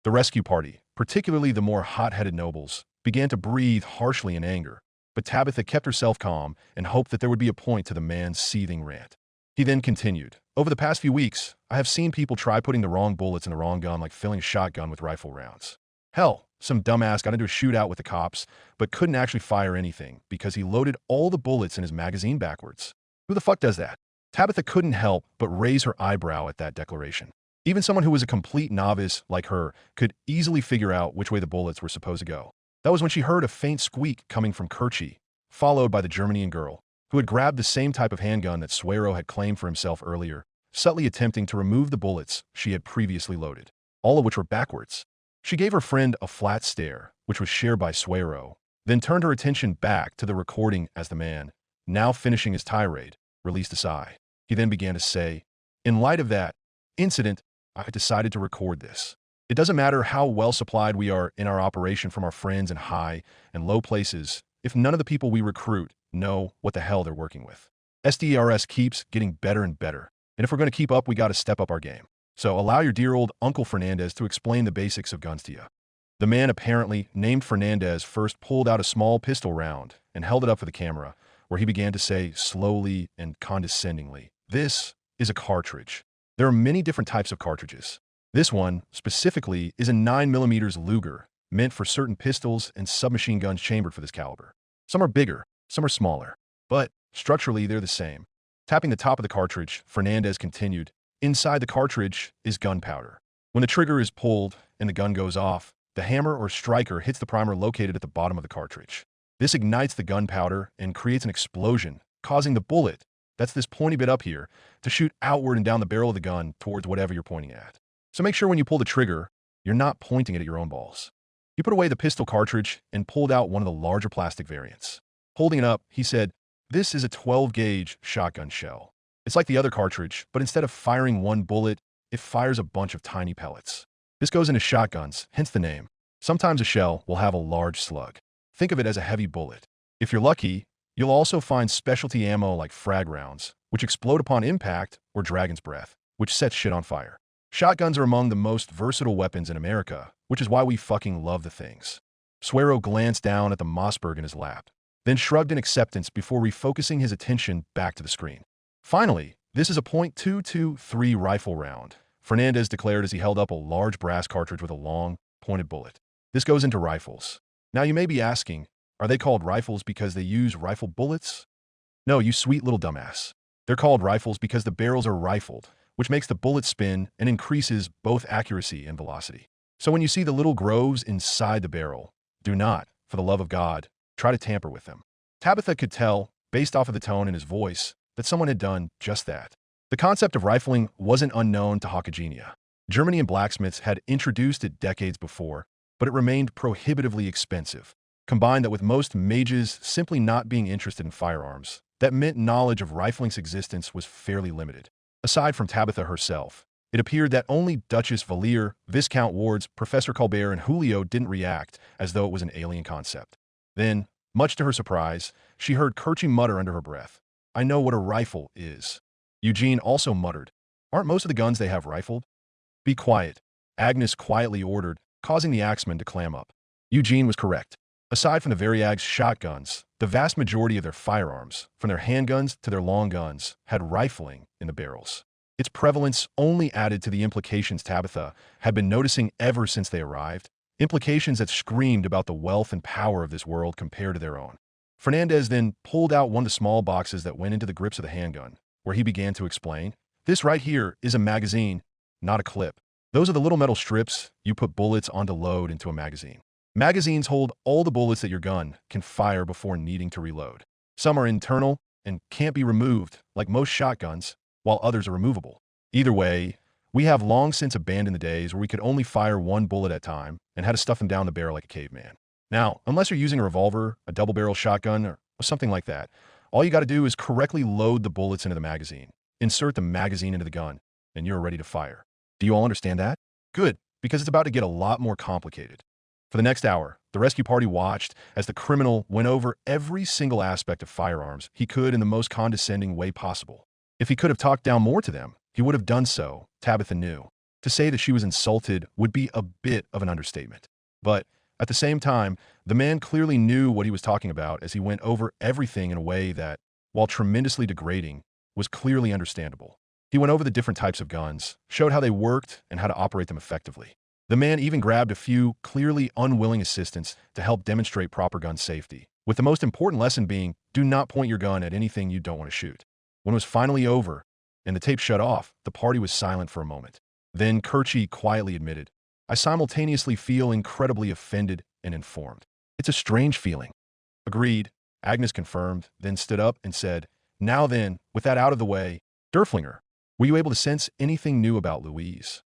S1: The rescue party, particularly the more hot-headed nobles, began to breathe harshly in anger, but Tabitha kept herself calm and hoped that there would be a point to the man's seething rant. He then continued, "Over the past few weeks, I have seen people try putting the wrong bullets in the wrong gun like filling a shotgun with rifle rounds. Hell, some dumbass got into a shootout with the cops, but couldn't actually fire anything because he loaded all the bullets in his magazine backwards. Who the fuck does that?" Tabitha couldn't help but raise her eyebrow at that declaration. Even someone who was a complete novice like her could easily figure out which way the bullets were supposed to go. That was when she heard a faint squeak coming from Kerchie, followed by the Germanian girl, who had grabbed the same type of handgun that Suero had claimed for himself earlier, subtly attempting to remove the bullets she had previously loaded, all of which were backwards. She gave her friend a flat stare, which was shared by Suero, then turned her attention back to the recording as the man, now finishing his tirade, released a sigh. He then began to say, "In light of that incident, I decided to record this. It doesn't matter how well supplied we are in our operation from our friends in high and low places if none of the people we recruit know what the hell they're working with. SDRS keeps getting better and better, and if we're going to keep up, we got to step up our game. So allow your dear old Uncle Fernandez to explain the basics of guns to you." The man, apparently named Fernandez, first pulled out a small pistol round and held it up for the camera, where he began to say slowly and condescendingly, "This is a cartridge. There are many different types of cartridges. This one, specifically, is a 9mm Luger, meant for certain pistols and submachine guns chambered for this caliber. Some are bigger, some are smaller, but structurally they're the same." Tapping the top of the cartridge, Fernandez continued, "Inside the cartridge is gunpowder. When the trigger is pulled and the gun goes off, the hammer or striker hits the primer located at the bottom of the cartridge. This ignites the gunpowder and creates an explosion, causing the bullet, that's this pointy bit up here, to shoot outward and down the barrel of the gun towards whatever you're pointing at. So make sure when you pull the trigger, you're not pointing it at your own balls." He put away the pistol cartridge and pulled out one of the larger plastic variants. Holding it up, he said, "This is a 12-gauge shotgun shell. It's like the other cartridge, but instead of firing one bullet, it fires a bunch of tiny pellets. This goes into shotguns, hence the name. Sometimes a shell will have a large slug. Think of it as a heavy bullet. If you're lucky, you'll also find specialty ammo like frag rounds, which explode upon impact, or dragon's breath, which sets shit on fire. Shotguns are among the most versatile weapons in America, which is why we fucking love the things." Suero glanced down at the Mossberg in his lap, then shrugged in acceptance before refocusing his attention back to the screen. "Finally, this is a .223 rifle round," Fernandez declared as he held up a large brass cartridge with a long, pointed bullet. "This goes into rifles. Now you may be asking, are they called rifles because they use rifle bullets? No, you sweet little dumbass. They're called rifles because the barrels are rifled, which makes the bullet spin and increases both accuracy and velocity. So when you see the little groves inside the barrel, do not, for the love of God, try to tamper with them." Tabitha could tell, based off of the tone in his voice, that someone had done just that. The concept of rifling wasn't unknown to Hakagenia. Germany and blacksmiths had introduced it decades before, but it remained prohibitively expensive. Combine that with most mages simply not being interested in firearms, that meant knowledge of rifling's existence was fairly limited. Aside from Tabitha herself, it appeared that only Duchess Valier, Viscount Wards, Professor Colbert, and Julio didn't react as though it was an alien concept. Then, much to her surprise, she heard Kerchie mutter under her breath, "I know what a rifle is." Eugene also muttered, "Aren't most of the guns they have rifled?" "Be quiet," Agnes quietly ordered, causing the axeman to clam up. Eugene was correct. Aside from the Variags shotguns, the vast majority of their firearms, from their handguns to their long guns, had rifling in the barrels. Its prevalence only added to the implications Tabitha had been noticing ever since they arrived, implications that screamed about the wealth and power of this world compared to their own. Fernandez then pulled out one of the small boxes that went into the grips of the handgun, where he began to explain, "This right here is a magazine, not a clip. Those are the little metal strips you put bullets on to load into a magazine. Magazines hold all the bullets that your gun can fire before needing to reload. Some are internal and can't be removed, like most shotguns, while others are removable. Either way, we have long since abandoned the days where we could only fire one bullet at a time and had to stuff them down the barrel like a caveman. Now, unless you're using a revolver, a double-barrel shotgun, or something like that, all you got to do is correctly load the bullets into the magazine, insert the magazine into the gun, and you're ready to fire. Do you all understand that? Good, because it's about to get a lot more complicated." For the next hour, the rescue party watched as the criminal went over every single aspect of firearms he could in the most condescending way possible. If he could have talked down more to them, he would have done so, Tabitha knew. To say that she was insulted would be a bit of an understatement. But at the same time, the man clearly knew what he was talking about as he went over everything in a way that, while tremendously degrading, was clearly understandable. He went over the different types of guns, showed how they worked and how to operate them effectively. The man even grabbed a few clearly unwilling assistants to help demonstrate proper gun safety, with the most important lesson being, do not point your gun at anything you don't want to shoot. When it was finally over and the tape shut off, the party was silent for a moment. Then Kerchie quietly admitted, "I simultaneously feel incredibly offended and informed. It's a strange feeling." "Agreed," Agnes confirmed, then stood up and said, "Now then, with that out of the way, Derflinger, were you able to sense anything new about Louise?"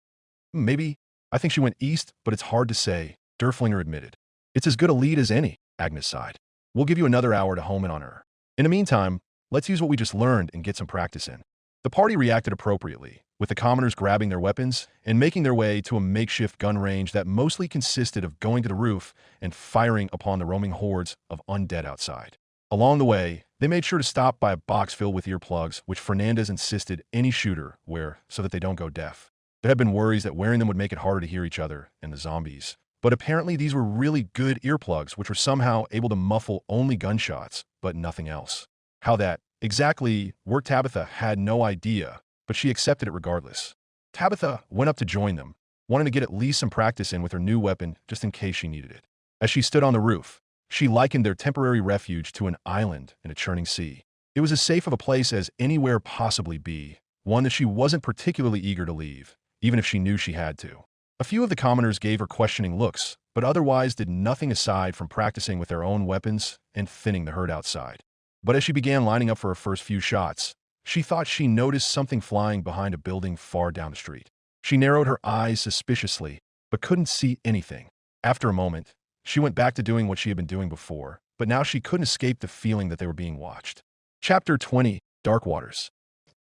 S1: "Maybe. I think she went east, but it's hard to say," Derflinger admitted. "It's as good a lead as any," Agnes sighed. "We'll give you another hour to home in on her. In the meantime, Let's use what we just learned and get some practice in. The party reacted appropriately, with the commoners grabbing their weapons and making their way to a makeshift gun range that mostly consisted of going to the roof and firing upon the roaming hordes of undead outside. Along the way, they made sure to stop by a box filled with earplugs, which Fernandez insisted any shooter wear so that they don't go deaf. There had been worries that wearing them would make it harder to hear each other and the zombies. But apparently these were really good earplugs, which were somehow able to muffle only gunshots, but nothing else. How that exactly worked, Tabitha had no idea, but she accepted it regardless. Tabitha went up to join them, wanting to get at least some practice in with her new weapon just in case she needed it. As she stood on the roof, she likened their temporary refuge to an island in a churning sea. It was as safe of a place as anywhere possibly be, one that she wasn't particularly eager to leave, even if she knew she had to. A few of the commoners gave her questioning looks, but otherwise did nothing aside from practicing with their own weapons and thinning the herd outside. But as she began lining up for her first few shots, she thought she noticed something flying behind a building far down the street. She narrowed her eyes suspiciously, but couldn't see anything. After a moment, she went back to doing what she had been doing before, but now she couldn't escape the feeling that they were being watched. Chapter 20: Dark Waters.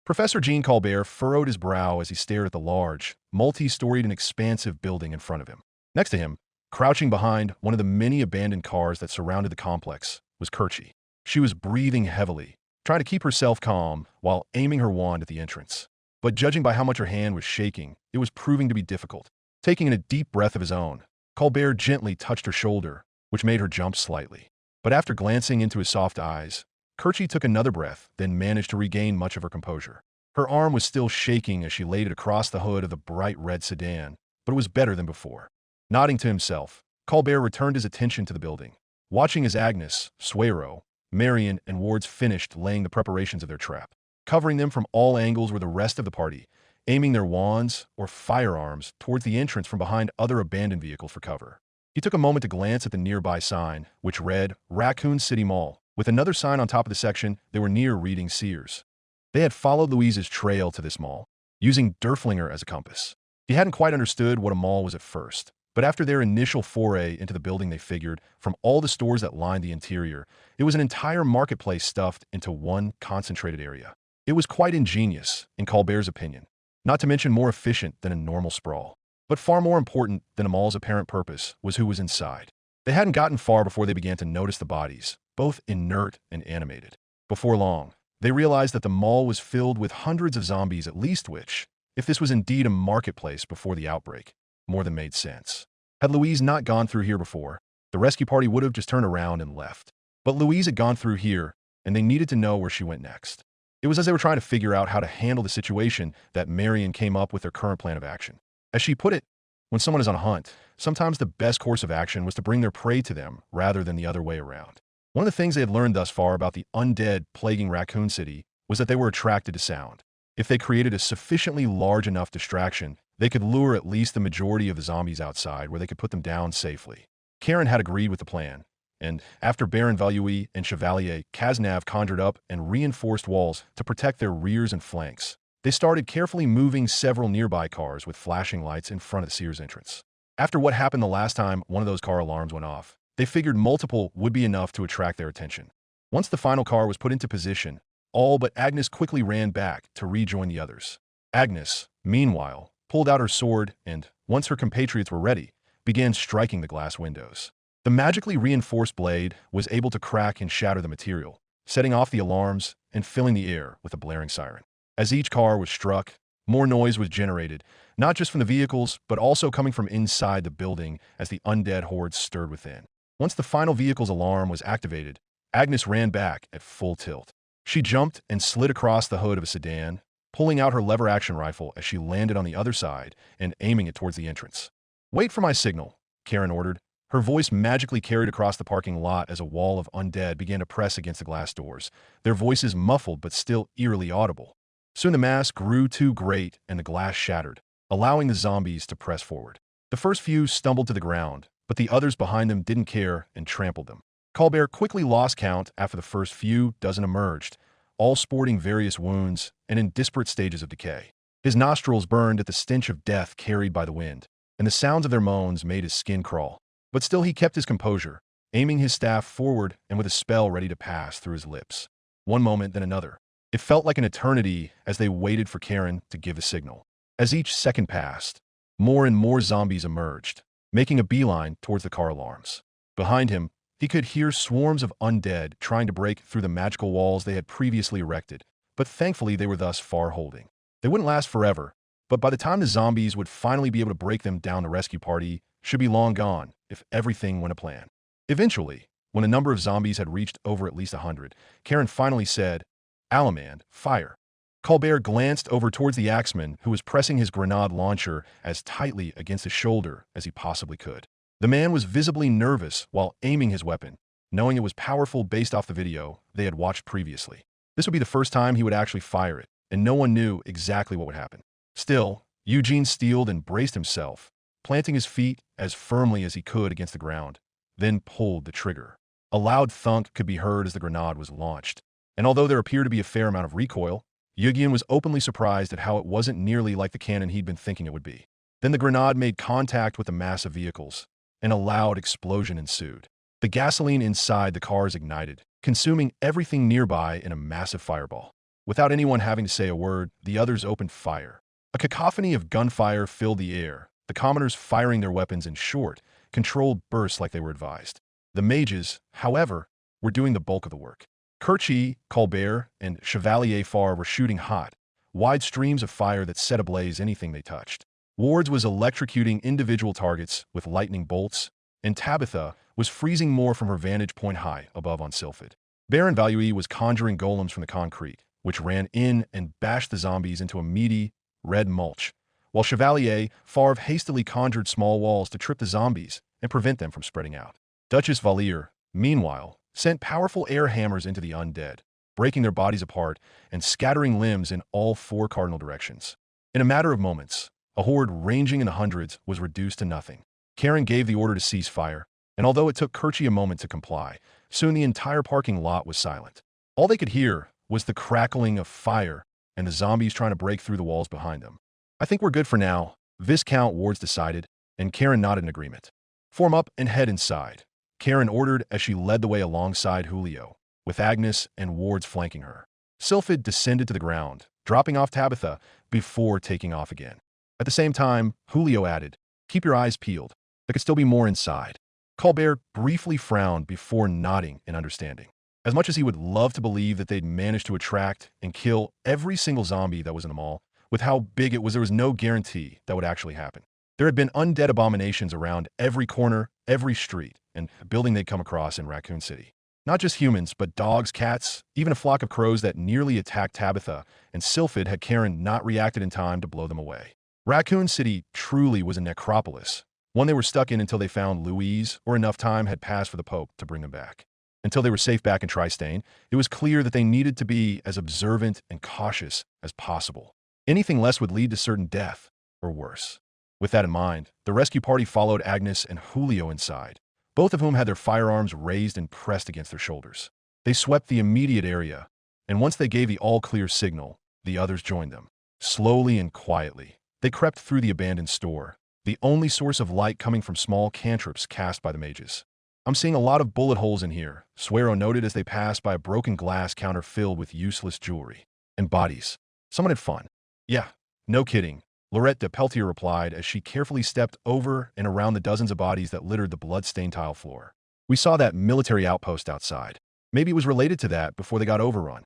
S1: Professor Jean Colbert furrowed his brow as he stared at the large, multi-storied and expansive building in front of him. Next to him, crouching behind one of the many abandoned cars that surrounded the complex, was Kerchie. She was breathing heavily, trying to keep herself calm while aiming her wand at the entrance. But judging by how much her hand was shaking, it was proving to be difficult. Taking in a deep breath of his own, Colbert gently touched her shoulder, which made her jump slightly. But after glancing into his soft eyes, Kerchie took another breath, then managed to regain much of her composure. Her arm was still shaking as she laid it across the hood of the bright red sedan, but it was better than before. Nodding to himself, Colbert returned his attention to the building, watching as Agnes, Suero, Marion, and Wards finished laying the preparations of their trap. Covering them from all angles were the rest of the party, aiming their wands or firearms towards the entrance from behind other abandoned vehicles for cover. He took a moment to glance at the nearby sign, which read Raccoon City Mall. With another sign on top of the section, they were near reading Sears. They had followed Louise's trail to this mall, using Derflinger as a compass. He hadn't quite understood what a mall was at first, but after their initial foray into the building, they figured, from all the stores that lined the interior, it was an entire marketplace stuffed into one concentrated area. It was quite ingenious, in Colbert's opinion, not to mention more efficient than a normal sprawl. But far more important than a mall's apparent purpose was who was inside. They hadn't gotten far before they began to notice the bodies, both inert and animated. Before long, they realized that the mall was filled with hundreds of zombies, at least which, if this was indeed a marketplace before the outbreak, more than made sense. Had Louise not gone through here before, the rescue party would have just turned around and left. But Louise had gone through here, and they needed to know where she went next. It was as they were trying to figure out how to handle the situation that Marion came up with their current plan of action. As she put it, when someone is on a hunt, sometimes the best course of action was to bring their prey to them rather than the other way around. One of the things they had learned thus far about the undead plaguing Raccoon City was that they were attracted to sound. If they created a sufficiently large enough distraction, they could lure at least the majority of the zombies outside where they could put them down safely. Karen had agreed with the plan, and after Baron Valuy and Chevalier Cazenave conjured up and reinforced walls to protect their rears and flanks, they started carefully moving several nearby cars with flashing lights in front of the Sears entrance. After what happened the last time one of those car alarms went off, they figured multiple would be enough to attract their attention. Once the final car was put into position, all but Agnes quickly ran back to rejoin the others. Agnes, meanwhile, pulled out her sword and, once her compatriots were ready, began striking the glass windows. The magically reinforced blade was able to crack and shatter the material, setting off the alarms and filling the air with a blaring siren. As each car was struck, more noise was generated, not just from the vehicles, but also coming from inside the building as the undead hordes stirred within. Once the final vehicle's alarm was activated, Agnes ran back at full tilt. She jumped and slid across the hood of a sedan, pulling out her lever-action rifle as she landed on the other side and aiming it towards the entrance. "Wait for my signal," Karen ordered. Her voice magically carried across the parking lot as a wall of undead began to press against the glass doors, their voices muffled but still eerily audible. Soon the mass grew too great and the glass shattered, allowing the zombies to press forward. The first few stumbled to the ground, but the others behind them didn't care and trampled them. Colbert quickly lost count after the first few dozen emerged, all sporting various wounds and in disparate stages of decay. His nostrils burned at the stench of death carried by the wind, and the sounds of their moans made his skin crawl. But still he kept his composure, aiming his staff forward and with a spell ready to pass through his lips. one moment then another. It felt like an eternity as they waited for Karen to give a signal. As each second passed, more and more zombies emerged, making a beeline towards the car alarms. Behind him, he could hear swarms of undead trying to break through the magical walls they had previously erected, but thankfully they were thus far holding. They wouldn't last forever, but by the time the zombies would finally be able to break them down, the rescue party should be long gone if everything went to plan. Eventually, when a number of zombies had reached over at least 100, Karen finally said, "Alamand, fire." Colbert glanced over towards the axeman who was pressing his grenade launcher as tightly against his shoulder as he possibly could. The man was visibly nervous while aiming his weapon, knowing it was powerful based off the video they had watched previously. This would be the first time he would actually fire it, and no one knew exactly what would happen. Still, Eugene steeled and braced himself, planting his feet as firmly as he could against the ground, then pulled the trigger. A loud thunk could be heard as the grenade was launched, and although there appeared to be a fair amount of recoil, Eugene was openly surprised at how it wasn't nearly like the cannon he'd been thinking it would be. Then the grenade made contact with the mass of vehicles, and a loud explosion ensued. The gasoline inside the cars ignited, consuming everything nearby in a massive fireball. Without anyone having to say a word, the others opened fire. A cacophony of gunfire filled the air, the commoners firing their weapons in short, controlled bursts like they were advised. The mages, however, were doing the bulk of the work. Kirchy, Colbert, and Chevalier Farr were shooting hot, wide streams of fire that set ablaze anything they touched. Wards was electrocuting individual targets with lightning bolts, and Tabitha was freezing more from her vantage point high above on Sylphid. Baron Valui was conjuring golems from the concrete, which ran in and bashed the zombies into a meaty, red mulch, while Chevalier Farr hastily conjured small walls to trip the zombies and prevent them from spreading out. Duchess Valier, meanwhile, sent powerful air hammers into the undead, breaking their bodies apart and scattering limbs in all four cardinal directions. In a matter of moments, a horde ranging in the hundreds was reduced to nothing. Karen gave the order to cease fire, and although it took Kirchy a moment to comply, soon the entire parking lot was silent. All they could hear was the crackling of fire and the zombies trying to break through the walls behind them. "I think we're good for now," Viscount Wards decided, and Karen nodded in agreement. "Form up and head inside," Karen ordered as she led the way alongside Julio, with Agnes and Wards flanking her. Sylphid descended to the ground, dropping off Tabitha before taking off again. At the same time, Julio added, "Keep your eyes peeled. There could still be more inside." Colbert briefly frowned before nodding in understanding. As much as he would love to believe that they'd managed to attract and kill every single zombie that was in the mall, with how big it was, there was no guarantee that would actually happen. There had been undead abominations around every corner, every street, and building they'd come across in Raccoon City. Not just humans, but dogs, cats, even a flock of crows that nearly attacked Tabitha, and Sylphid had Karen not reacted in time to blow them away. Raccoon City truly was a necropolis, one they were stuck in until they found Louise or enough time had passed for the Pope to bring them back. Until they were safe back in Tristane, it was clear that they needed to be as observant and cautious as possible. Anything less would lead to certain death, or worse. With that in mind, the rescue party followed Agnes and Julio inside, both of whom had their firearms raised and pressed against their shoulders. They swept the immediate area, and once they gave the all-clear signal, the others joined them. Slowly and quietly, they crept through the abandoned store, the only source of light coming from small cantrips cast by the mages. "I'm seeing a lot of bullet holes in here," Suero noted as they passed by a broken glass counter filled with useless jewelry. "And bodies. Someone had fun." "Yeah, no kidding," Lorette de Peltier replied as she carefully stepped over and around the dozens of bodies that littered the blood-stained tile floor. "We saw that military outpost outside. Maybe it was related to that before they got overrun.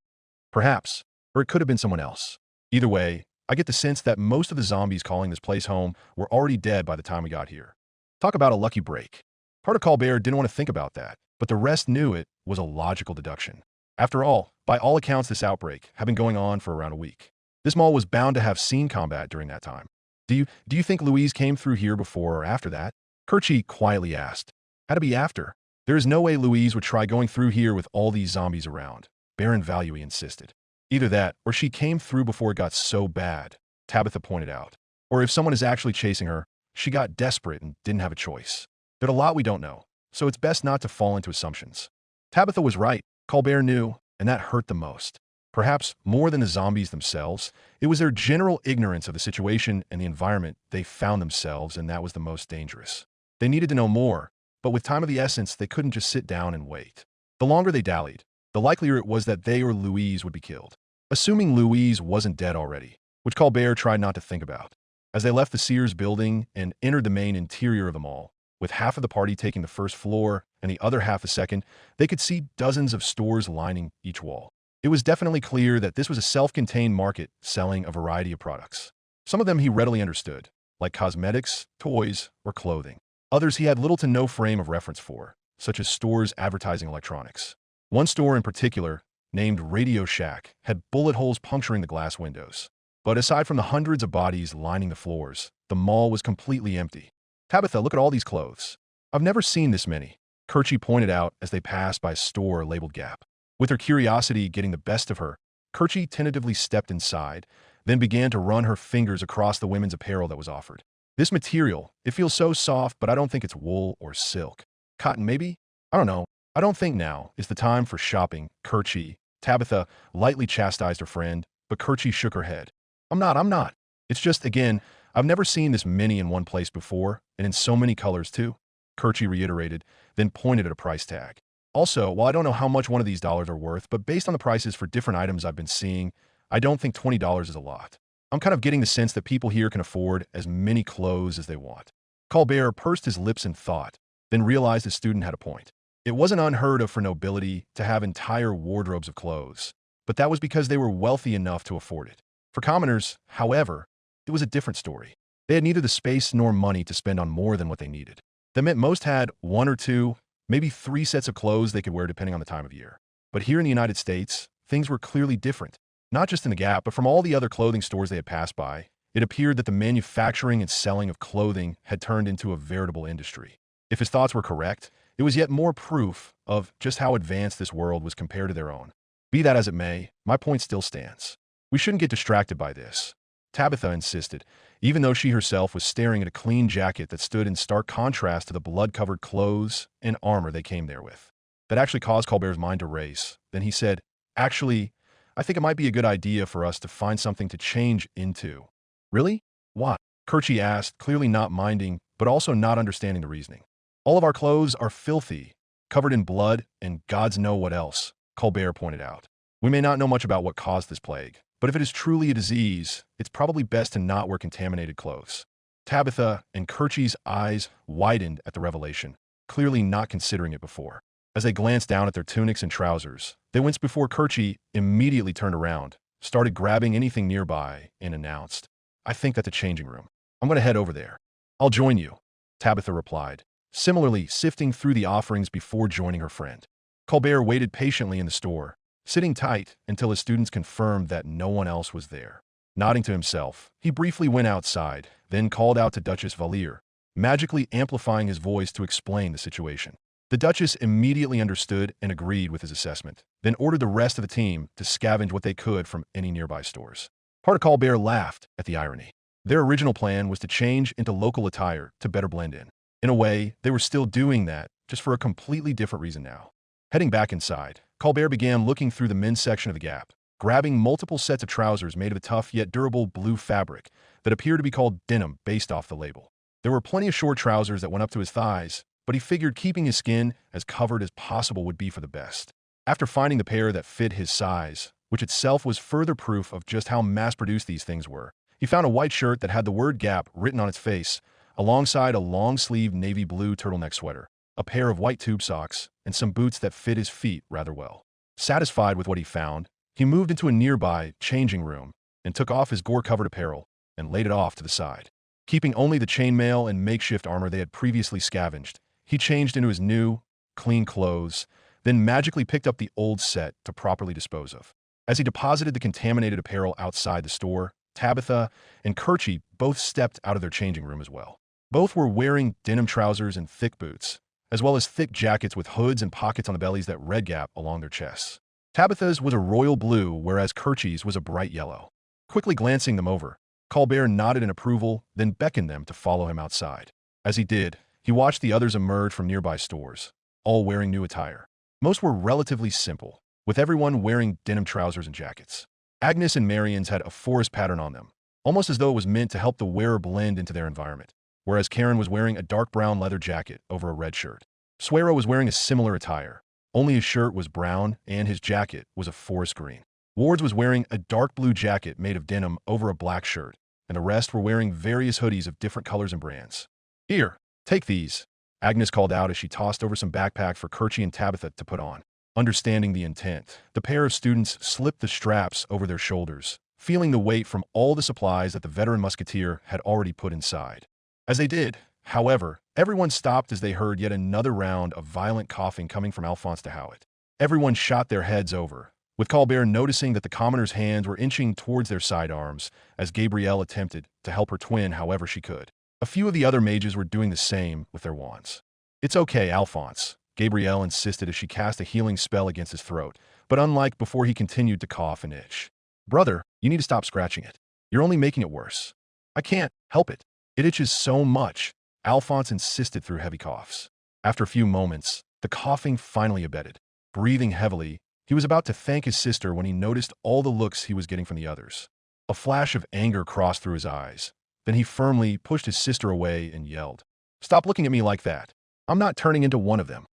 S1: Perhaps. Or it could have been someone else. Either way, I get the sense that most of the zombies calling this place home were already dead by the time we got here." Talk about a lucky break. Part of Colbert didn't want to think about that, but the rest knew it was a logical deduction. After all, by all accounts, this outbreak had been going on for around a week. This mall was bound to have seen combat during that time. Do you think Louise came through here before or after that?" Kirchy quietly asked. "Had to be after. There is no way Louise would try going through here with all these zombies around," Baron Valui insisted. "Either that, or she came through before it got so bad," Tabitha pointed out. "Or if someone is actually chasing her, she got desperate and didn't have a choice. There's a lot we don't know, so it's best not to fall into assumptions." Tabitha was right, Colbert knew, and that hurt the most. Perhaps more than the zombies themselves, it was their general ignorance of the situation and the environment they found themselves, and that was the most dangerous. They needed to know more, but with time of the essence, they couldn't just sit down and wait. The longer they dallied, the likelier it was that they or Louise would be killed. Assuming Louise wasn't dead already, which Colbert tried not to think about. As they left the Sears building and entered the main interior of the mall, with half of the party taking the first floor and the other half the second, they could see dozens of stores lining each wall. It was definitely clear that this was a self-contained market selling a variety of products. Some of them he readily understood, like cosmetics, toys, or clothing. Others he had little to no frame of reference for, such as stores advertising electronics. One store in particular, named Radio Shack, had bullet holes puncturing the glass windows. But aside from the hundreds of bodies lining the floors, the mall was completely empty. "Tabitha, look at all these clothes. I've never seen this many," Kerchie pointed out as they passed by a store labeled Gap. With her curiosity getting the best of her, Kerchie tentatively stepped inside, then began to run her fingers across the women's apparel that was offered. "This material, it feels so soft, but I don't think it's wool or silk. Cotton, maybe? I don't know. I don't think now is the time for shopping, Kerchie." Tabitha lightly chastised her friend, but Kerchie shook her head. I'm not. It's just, again, I've never seen this many in one place before, and in so many colors too," Kerchie reiterated, then pointed at a price tag. "Also, while I don't know how much one of these dollars are worth, but based on the prices for different items I've been seeing, I don't think $20 is a lot. I'm kind of getting the sense that people here can afford as many clothes as they want." Colbert pursed his lips in thought, then realized his student had a point. It wasn't unheard of for nobility to have entire wardrobes of clothes, but that was because they were wealthy enough to afford it. For commoners, however, it was a different story. They had neither the space nor money to spend on more than what they needed. That meant most had one or two, maybe three sets of clothes they could wear depending on the time of year. But here in the United States, things were clearly different. Not just in the Gap, but from all the other clothing stores they had passed by, it appeared that the manufacturing and selling of clothing had turned into a veritable industry. If his thoughts were correct, it was yet more proof of just how advanced this world was compared to their own. Be that as it may, my point still stands. We shouldn't get distracted by this, Tabitha insisted, even though she herself was staring at a clean jacket that stood in stark contrast to the blood-covered clothes and armor they came there with. That actually caused Colbert's mind to race. Then he said, "Actually, I think it might be a good idea for us to find something to change into." "Really? What?" Kerchie asked, clearly not minding, but also not understanding the reasoning. "All of our clothes are filthy, covered in blood, and gods know what else," Colbert pointed out. "We may not know much about what caused this plague, but if it is truly a disease, it's probably best to not wear contaminated clothes." Tabitha and Kerchie's eyes widened at the revelation, clearly not considering it before. As they glanced down at their tunics and trousers, they winced before Kerchie immediately turned around, started grabbing anything nearby, and announced, "I think that's a changing room. I'm going to head over there." "I'll join you," Tabitha replied, similarly sifting through the offerings before joining her friend. Colbert waited patiently in the store, sitting tight until his students confirmed that no one else was there. Nodding to himself, he briefly went outside, then called out to Duchess Valier, magically amplifying his voice to explain the situation. The Duchess immediately understood and agreed with his assessment, then ordered the rest of the team to scavenge what they could from any nearby stores. Part of Colbert laughed at the irony. Their original plan was to change into local attire to better blend in. In a way, they were still doing that, just for a completely different reason now. Heading back inside, Colbert began looking through the men's section of the Gap, grabbing multiple sets of trousers made of a tough yet durable blue fabric that appeared to be called denim based off the label. There were plenty of short trousers that went up to his thighs, but he figured keeping his skin as covered as possible would be for the best. After finding the pair that fit his size, which itself was further proof of just how mass-produced these things were, he found a white shirt that had the word Gap written on its face, alongside a long-sleeved navy blue turtleneck sweater, a pair of white tube socks, and some boots that fit his feet rather well. Satisfied with what he found, he moved into a nearby changing room and took off his gore-covered apparel and laid it off to the side. Keeping only the chainmail and makeshift armor they had previously scavenged, he changed into his new, clean clothes, then magically picked up the old set to properly dispose of. As he deposited the contaminated apparel outside the store, Tabitha and Kerchie both stepped out of their changing room as well. Both were wearing denim trousers and thick boots, as well as thick jackets with hoods and pockets on the bellies that read Gap along their chests. Tabitha's was a royal blue, whereas Kerchie's was a bright yellow. Quickly glancing them over, Colbert nodded in approval, then beckoned them to follow him outside. As he did, he watched the others emerge from nearby stores, all wearing new attire. Most were relatively simple, with everyone wearing denim trousers and jackets. Agnes and Marian's had a forest pattern on them, almost as though it was meant to help the wearer blend into their environment, whereas Karen was wearing a dark brown leather jacket over a red shirt. Suero was wearing a similar attire, Only his shirt was brown and his jacket was a forest green. Ward's was wearing a dark blue jacket made of denim over a black shirt, and the rest were wearing various hoodies of different colors and brands. "Here, take these," Agnes called out as she tossed over some backpack for Kerchie and Tabitha to put on. Understanding the intent, the pair of students slipped the straps over their shoulders, feeling the weight from all the supplies that the veteran musketeer had already put inside. As they did, however, everyone stopped as they heard yet another round of violent coughing coming from Alphonse de Howitt. Everyone shot their heads over, with Colbert noticing that the commoner's hands were inching towards their sidearms as Gabrielle attempted to help her twin however she could. A few of the other mages were doing the same with their wands. "It's okay, Alphonse," Gabrielle insisted as she cast a healing spell against his throat, but unlike before, he continued to cough and itch. "Brother, you need to stop scratching it. You're only making it worse." "I can't help it. It itches so much," Alphonse insisted through heavy coughs. After a few moments, the coughing finally abated. Breathing heavily, he was about to thank his sister when he noticed all the looks he was getting from the others. A flash of anger crossed through his eyes. Then he firmly pushed his sister away and yelled, "Stop looking at me like that. I'm not turning into one of them."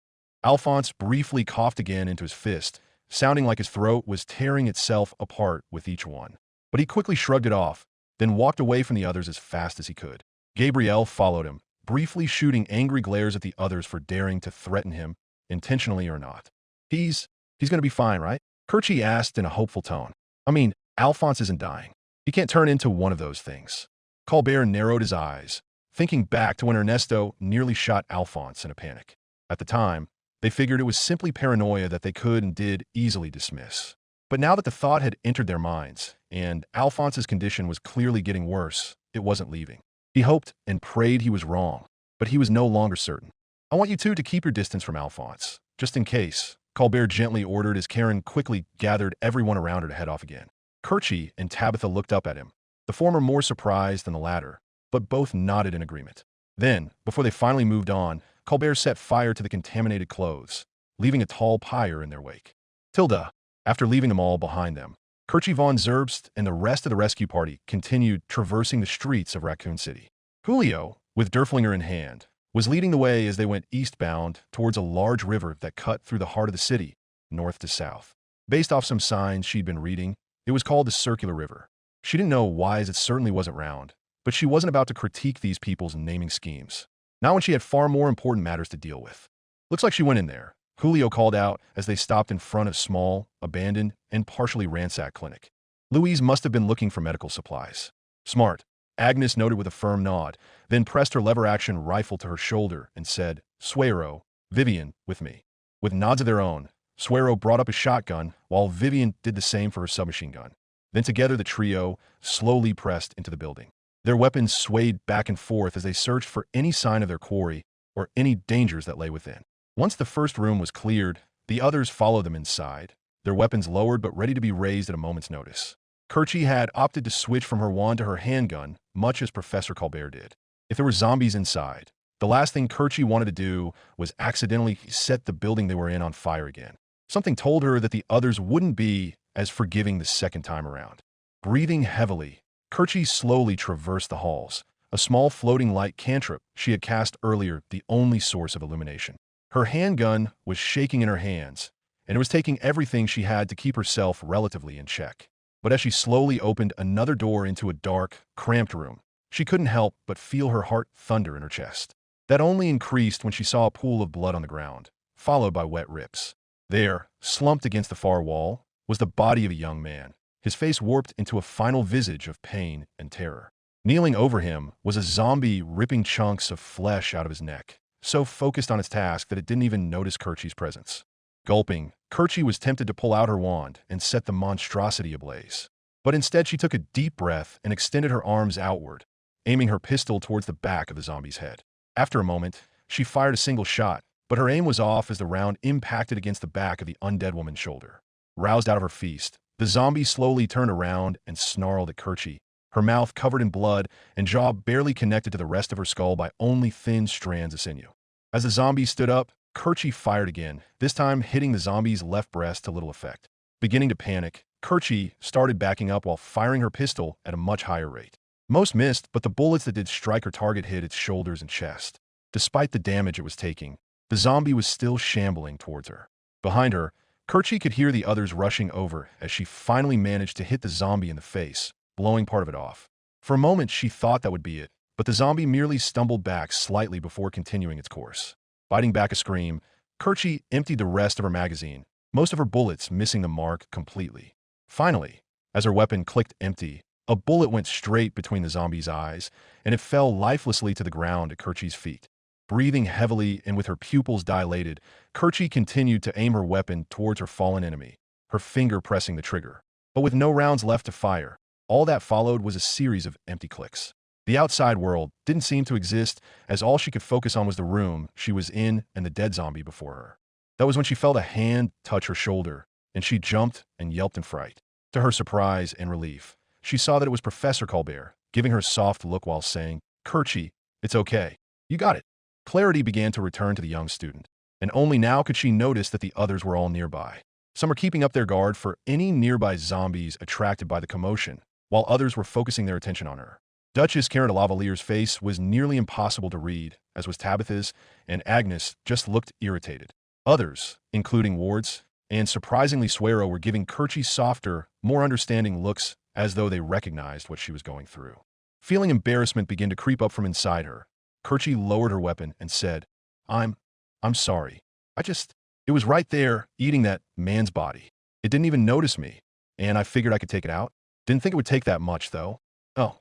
S1: Alphonse briefly coughed again into his fist, sounding like his throat was tearing itself apart with each one. But he quickly shrugged it off, then walked away from the others as fast as he could. Gabrielle followed him, briefly shooting angry glares at the others for daring to threaten him, intentionally or not. He's going to be fine, right?" Kerchie asked in a hopeful tone. "I mean, Alphonse isn't dying. He can't turn into one of those things." Colbert narrowed his eyes, thinking back to when Ernesto nearly shot Alphonse in a panic. At the time, they figured it was simply paranoia that they could and did easily dismiss. But now that the thought had entered their minds, and Alphonse's condition was clearly getting worse, it wasn't leaving. He hoped and prayed he was wrong, but he was no longer certain. "I want you two to keep your distance from Alphonse, just in case," Colbert gently ordered as Karen quickly gathered everyone around her to head off again. Kerchie and Tabitha looked up at him, the former more surprised than the latter, but both nodded in agreement. Then, before they finally moved on, Colbert set fire to the contaminated clothes, leaving a tall pyre in their wake. Tilda, after leaving them all behind them, Kerchie von Zerbst and the rest of the rescue party continued traversing the streets of Raccoon City. Julio, with Derflinger in hand, was leading the way as they went eastbound towards a large river that cut through the heart of the city, north to south. Based off some signs she'd been reading, it was called the Circular River. She didn't know why, as it certainly wasn't round, but she wasn't about to critique these people's naming schemes. Not when she had far more important matters to deal with. "Looks like she went in there," Julio called out as they stopped in front of a small, abandoned, and partially ransacked clinic. Louise must have been looking for medical supplies. "Smart," Agnes noted with a firm nod, then pressed her lever-action rifle to her shoulder and said, "Suero, Vivian, with me." With nods of their own, Suero brought up a shotgun, while Vivian did the same for her submachine gun. Then together the trio slowly pressed into the building. Their weapons swayed back and forth as they searched for any sign of their quarry or any dangers that lay within. Once the first room was cleared, the others followed them inside, their weapons lowered but ready to be raised at a moment's notice. Kerchie had opted to switch from her wand to her handgun, much as Professor Colbert did. If there were zombies inside, the last thing Kerchie wanted to do was accidentally set the building they were in on fire again. Something told her that the others wouldn't be as forgiving the second time around. Breathing heavily, Kerchie slowly traversed the halls, a small floating light cantrip she had cast earlier the only source of illumination. Her handgun was shaking in her hands, and it was taking everything she had to keep herself relatively in check. But as she slowly opened another door into a dark, cramped room, she couldn't help but feel her heart thunder in her chest. That only increased when she saw a pool of blood on the ground, followed by wet rips. There, slumped against the far wall, was the body of a young man, his face warped into a final visage of pain and terror. Kneeling over him was a zombie ripping chunks of flesh out of his neck, so focused on its task that it didn't even notice Kerchie's presence. Gulping, Kerchie was tempted to pull out her wand and set the monstrosity ablaze. But instead she took a deep breath and extended her arms outward, aiming her pistol towards the back of the zombie's head. After a moment, she fired a single shot, but her aim was off as the round impacted against the back of the undead woman's shoulder. Roused out of her feast, the zombie slowly turned around and snarled at Kerchie, her mouth covered in blood and jaw barely connected to the rest of her skull by only thin strands of sinew. As the zombie stood up, Kerchie fired again, this time hitting the zombie's left breast to little effect. Beginning to panic, Kerchie started backing up while firing her pistol at a much higher rate. Most missed, but the bullets that did strike her target hit its shoulders and chest. Despite the damage it was taking, the zombie was still shambling towards her. Behind her, Kerchie could hear the others rushing over as she finally managed to hit the zombie in the face, blowing part of it off. For a moment, she thought that would be it, but the zombie merely stumbled back slightly before continuing its course. Biting back a scream, Kerchie emptied the rest of her magazine, most of her bullets missing the mark completely. Finally, as her weapon clicked empty, a bullet went straight between the zombie's eyes, and it fell lifelessly to the ground at Kerchie's feet. Breathing heavily and with her pupils dilated, Kerchie continued to aim her weapon towards her fallen enemy, her finger pressing the trigger. But with no rounds left to fire, all that followed was a series of empty clicks. The outside world didn't seem to exist, as all she could focus on was the room she was in and the dead zombie before her. That was when she felt a hand touch her shoulder, and she jumped and yelped in fright. To her surprise and relief, she saw that it was Professor Colbert, giving her a soft look while saying, "Kerchie, it's okay. You got it." Clarity began to return to the young student, and only now could she notice that the others were all nearby. Some were keeping up their guard for any nearby zombies attracted by the commotion, while others were focusing their attention on her. Duchess Karen de Lavaliere's face was nearly impossible to read, as was Tabitha's, and Agnes just looked irritated. Others, including wards, and surprisingly Swero, were giving Kerchie softer, more understanding looks as though they recognized what she was going through. Feeling embarrassment begin to creep up from inside her, Kerchie lowered her weapon and said, I'm sorry. It was right there, eating that man's body. It didn't even notice me, and I figured I could take it out. Didn't think it would take that much, though. Oh,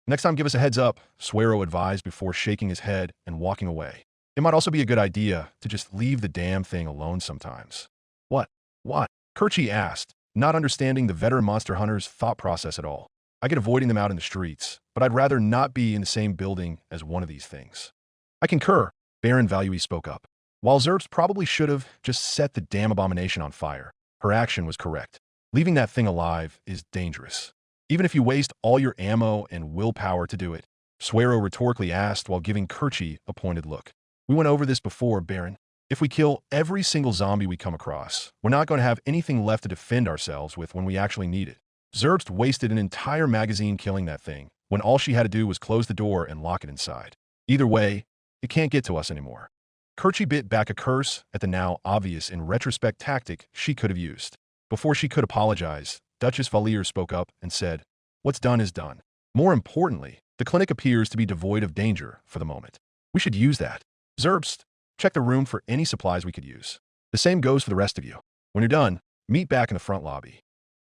S1: next time give us a heads up, Swero advised before shaking his head and walking away. It might also be a good idea to just leave the damn thing alone sometimes. What? Kerchie asked, not understanding the veteran monster hunter's thought process at all. I get avoiding them out in the streets, but I'd rather not be in the same building as one of these things. I concur, Baron Valui spoke up. While Zerbst probably should have just set the damn abomination on fire, her action was correct. Leaving that thing alive is dangerous, even if you waste all your ammo and willpower to do it, Swero rhetorically asked while giving Kerchie a pointed look. We went over this before, Baron. If we kill every single zombie we come across, we're not going to have anything left to defend ourselves with when we actually need it. Zerbst wasted an entire magazine killing that thing, when all she had to do was close the door and lock it inside. Either way, it can't get to us anymore. Kerchie bit back a curse at the now obvious in retrospect tactic she could have used. Before she could apologize, Duchess Valier spoke up and said, "What's done is done. More importantly, the clinic appears to be devoid of danger for the moment. We should use that. Zerbst, check the room for any supplies we could use. The same goes for the rest of you. When you're done, meet back in the front lobby."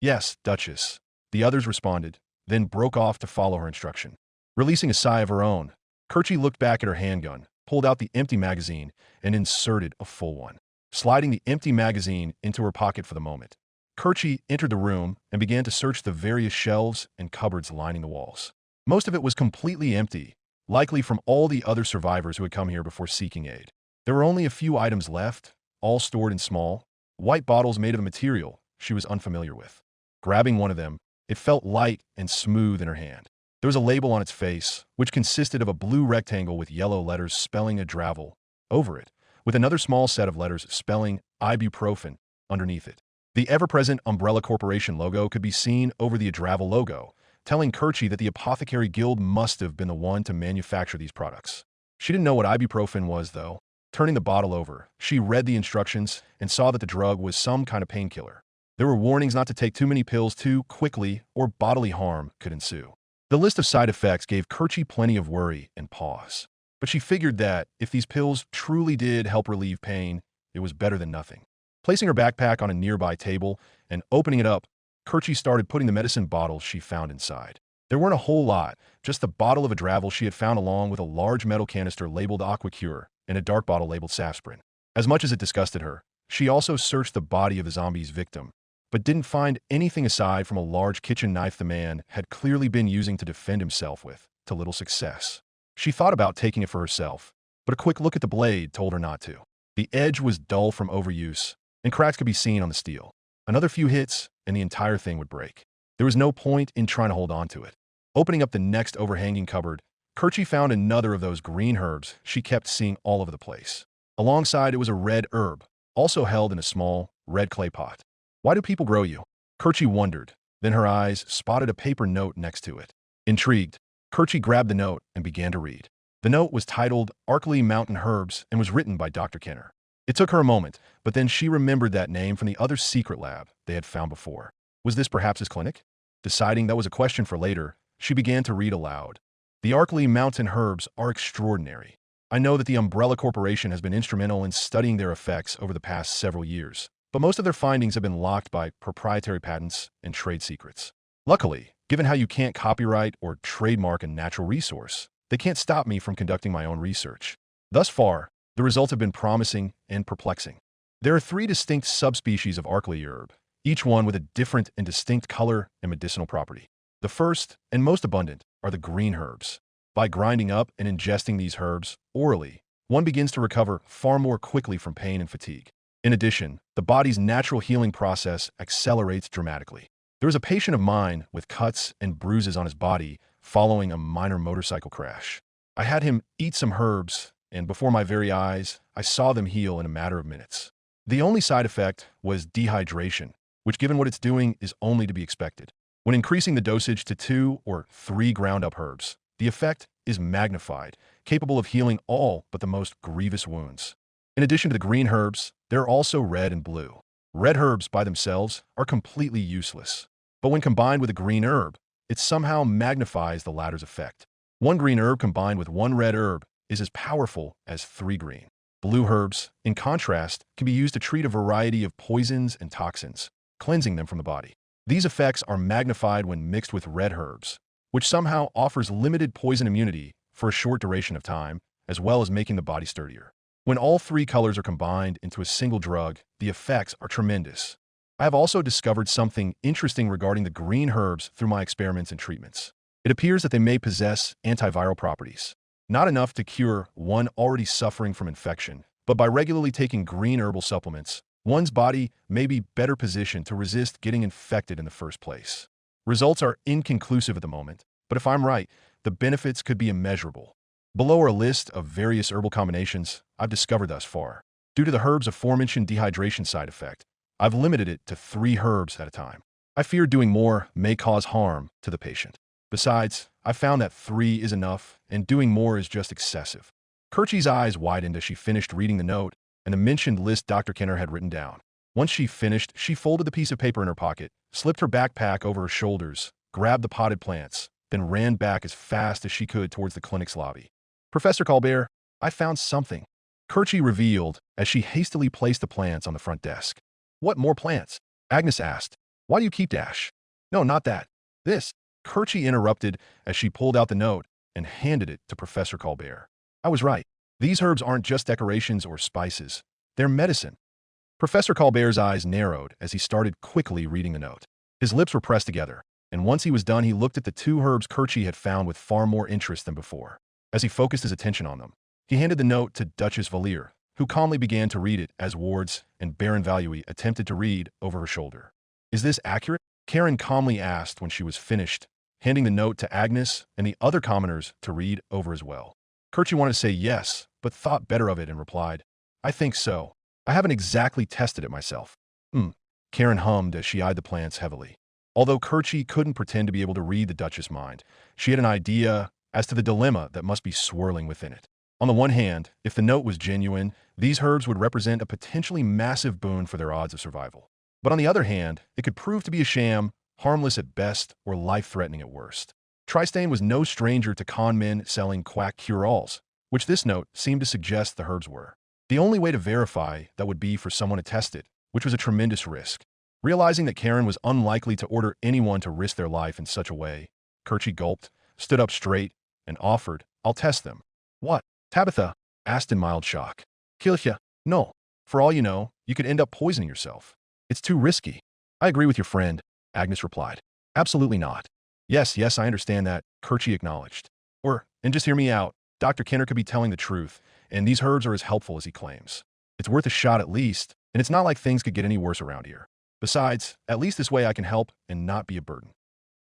S1: "Yes, Duchess," the others responded, then broke off to follow her instruction. Releasing a sigh of her own, Kerchie looked back at her handgun, pulled out the empty magazine, and inserted a full one. Sliding the empty magazine into her pocket for the moment, Kerchie entered the room and began to search the various shelves and cupboards lining the walls. Most of it was completely empty, likely from all the other survivors who had come here before seeking aid. There were only a few items left, all stored in small, white bottles made of a material she was unfamiliar with. Grabbing one of them, it felt light and smooth in her hand. There was a label on its face, which consisted of a blue rectangle with yellow letters spelling Adravel over it, with another small set of letters spelling ibuprofen underneath it. The ever-present Umbrella Corporation logo could be seen over the Adravel logo, telling Kerchie that the Apothecary Guild must have been the one to manufacture these products. She didn't know what ibuprofen was, though. Turning the bottle over, she read the instructions and saw that the drug was some kind of painkiller. There were warnings not to take too many pills too quickly or bodily harm could ensue. The list of side effects gave Kerchie plenty of worry and pause. But she figured that if these pills truly did help relieve pain, it was better than nothing. Placing her backpack on a nearby table and opening it up, Kerchie started putting the medicine bottles she found inside. There weren't a whole lot, just the bottle of Adravel she had found along with a large metal canister labeled Aquacure and a dark bottle labeled Safsprin. As much as it disgusted her, she also searched the body of the zombie's victim, but didn't find anything aside from a large kitchen knife the man had clearly been using to defend himself with, to little success. She thought about taking it for herself, but a quick look at the blade told her not to. The edge was dull from overuse, and cracks could be seen on the steel. Another few hits, and the entire thing would break. There was no point in trying to hold on to it. Opening up the next overhanging cupboard, Kerchie found another of those green herbs she kept seeing all over the place. Alongside it was a red herb, also held in a small, red clay pot. "Why do people grow you?" Kerchie wondered, then her eyes spotted a paper note next to it. Intrigued, Kerchie grabbed the note and began to read. The note was titled Arkley Mountain Herbs and was written by Dr. Kenner. It took her a moment, but then she remembered that name from the other secret lab they had found before. Was this perhaps his clinic? Deciding that was a question for later, she began to read aloud. The Arkley Mountain herbs are extraordinary. I know that the Umbrella Corporation has been instrumental in studying their effects over the past several years, but most of their findings have been locked by proprietary patents and trade secrets. Luckily, given how you can't copyright or trademark a natural resource, they can't stop me from conducting my own research. Thus far, the results have been promising and perplexing. There are 3 distinct subspecies of Arkley herb, each one with a different and distinct color and medicinal property. The first, and most abundant, are the green herbs. By grinding up and ingesting these herbs orally, one begins to recover far more quickly from pain and fatigue. In addition, the body's natural healing process accelerates dramatically. There was a patient of mine with cuts and bruises on his body following a minor motorcycle crash. I had him eat some herbs, and before my very eyes, I saw them heal in a matter of minutes. The only side effect was dehydration, which, given what it's doing, is only to be expected. When increasing the dosage to 2 or 3 ground-up herbs, the effect is magnified, capable of healing all but the most grievous wounds. In addition to the green herbs, there are also red and blue. Red herbs by themselves are completely useless, but when combined with a green herb, it somehow magnifies the latter's effect. 1 green herb combined with 1 red herb is as powerful as 3 green. Blue herbs, in contrast, can be used to treat a variety of poisons and toxins, cleansing them from the body. These effects are magnified when mixed with red herbs, which somehow offers limited poison immunity for a short duration of time, as well as making the body sturdier. When all 3 colors are combined into a single drug, the effects are tremendous. I have also discovered something interesting regarding the green herbs through my experiments and treatments. It appears that they may possess antiviral properties. Not enough to cure one already suffering from infection, but by regularly taking green herbal supplements, one's body may be better positioned to resist getting infected in the first place. Results are inconclusive at the moment, but if I'm right, the benefits could be immeasurable. Below are a list of various herbal combinations I've discovered thus far. Due to the herb's aforementioned dehydration side effect, I've limited it to 3 herbs at a time. I fear doing more may cause harm to the patient. Besides, I found that 3 is enough, and doing more is just excessive. Kirchi's eyes widened as she finished reading the note and the mentioned list Dr. Kenner had written down. Once she finished, she folded the piece of paper in her pocket, slipped her backpack over her shoulders, grabbed the potted plants, then ran back as fast as she could towards the clinic's lobby. "Professor Colbert, I found something," Kirchi revealed as she hastily placed the plants on the front desk. "What more plants?" Agnes asked. "Why do you keep dash?" "No, not that. This," Kirchi interrupted as she pulled out the note and handed it to Professor Colbert. "I was right. These herbs aren't just decorations or spices. They're medicine." Professor Colbert's eyes narrowed as he started quickly reading the note. His lips were pressed together, and once he was done, he looked at the 2 herbs Kirchi had found with far more interest than before. As he focused his attention on them, he handed the note to Duchess Valier, who calmly began to read it as Wards and Baron Valui attempted to read over her shoulder. "Is this accurate?" Karen calmly asked when she was finished, handing the note to Agnes and the other commoners to read over as well. Kirchi wanted to say yes, but thought better of it and replied, "I think so. I haven't exactly tested it myself." Karen hummed as she eyed the plants heavily. Although Kirchi couldn't pretend to be able to read the Duchess' mind, she had an idea as to the dilemma that must be swirling within it. On the one hand, if the note was genuine, these herbs would represent a potentially massive boon for their odds of survival. But on the other hand, it could prove to be a sham, harmless at best or life-threatening at worst. Tristain was no stranger to con men selling quack cure-alls, which this note seemed to suggest the herbs were. The only way to verify that would be for someone to test it, which was a tremendous risk. Realizing that Karen was unlikely to order anyone to risk their life in such a way, Kirchi gulped, stood up straight, and offered, "I'll test them." "What?" Tabitha asked in mild shock. "Kilya, no. For all you know, you could end up poisoning yourself. It's too risky." "I agree with your friend," Agnes replied. "Absolutely not." Yes, I understand that," Kirchi acknowledged. And just hear me out, Dr. Kenner could be telling the truth, and these herbs are as helpful as he claims. It's worth a shot at least, and it's not like things could get any worse around here. Besides, at least this way I can help and not be a burden.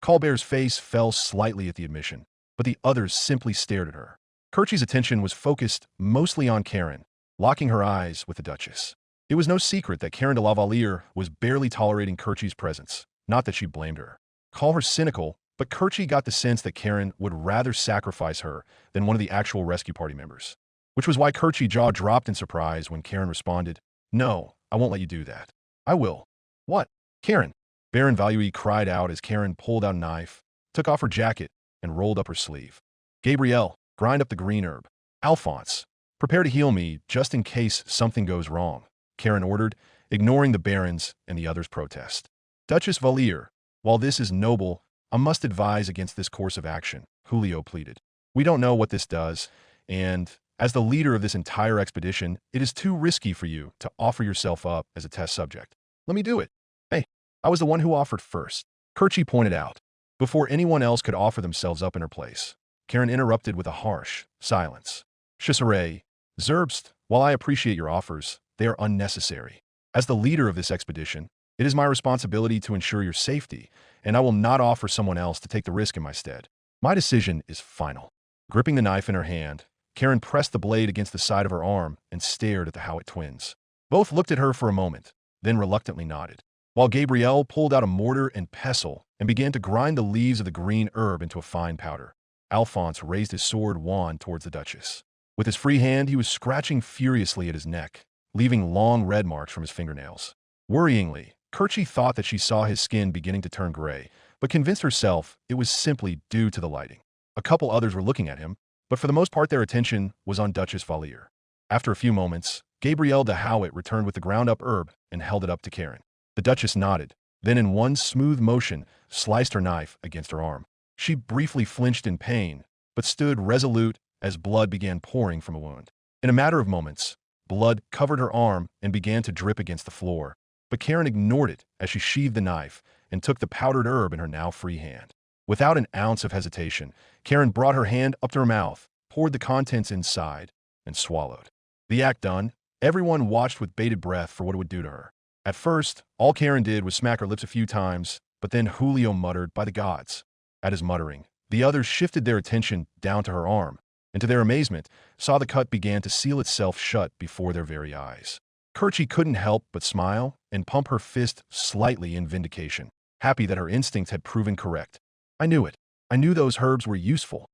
S1: Colbert's face fell slightly at the admission, but the others simply stared at her. Kirchi's attention was focused mostly on Karen, locking her eyes with the Duchess. It was no secret that Karen de la Valliere was barely tolerating Kirchi's presence, not that she blamed her. Call her cynical, but Kirchi got the sense that Karen would rather sacrifice her than one of the actual rescue party members. which was why Kerchie's jaw dropped in surprise when Karen responded, "No, I won't let you do that." "I will." "What?" "Karen." Baron Valui cried out as Karen pulled out a knife, took off her jacket, and rolled up her sleeve. "Gabrielle, grind up the green herb." "Alphonse, prepare to heal me just in case something goes wrong," Karen ordered, ignoring the Baron's and the others' protest. "Duchess Valier, while this is noble, I must advise against this course of action," Julio pleaded. "We don't know what this does, and as the leader of this entire expedition, it is too risky for you to offer yourself up as a test subject." "Let me do it." "Hey, I was the one who offered first," Kerchie pointed out. Before anyone else could offer themselves up in her place, Karen interrupted with a harsh silence. "Chisare, Zerbst, while I appreciate your offers, they are unnecessary. As the leader of this expedition, it is my responsibility to ensure your safety, and I will not offer someone else to take the risk in my stead. My decision is final." Gripping the knife in her hand, Karen pressed the blade against the side of her arm and stared at the Howitt twins. Both looked at her for a moment, then reluctantly nodded, while Gabrielle pulled out a mortar and pestle and began to grind the leaves of the green herb into a fine powder. Alphonse raised his sword wand towards the Duchess. With his free hand, he was scratching furiously at his neck, leaving long red marks from his fingernails. Worryingly, Kerchie thought that she saw his skin beginning to turn gray, but convinced herself it was simply due to the lighting. A couple others were looking at him, but for the most part their attention was on Duchess Valier. After a few moments, Gabrielle de Howitt returned with the ground-up herb and held it up to Karen. The Duchess nodded, then in one smooth motion sliced her knife against her arm. She briefly flinched in pain, but stood resolute as blood began pouring from a wound. In a matter of moments, blood covered her arm and began to drip against the floor, but Karen ignored it as she sheathed the knife and took the powdered herb in her now free hand. Without an ounce of hesitation, Karen brought her hand up to her mouth, poured the contents inside, and swallowed. The act done, everyone watched with bated breath for what it would do to her. At first, all Karen did was smack her lips a few times, but then Julio muttered, "By the gods." At his muttering, the others shifted their attention down to her arm, and to their amazement, saw the cut began to seal itself shut before their very eyes. Kerchie couldn't help but smile and pump her fist slightly in vindication, happy that her instincts had proven correct. "I knew it. I knew those herbs were useful,"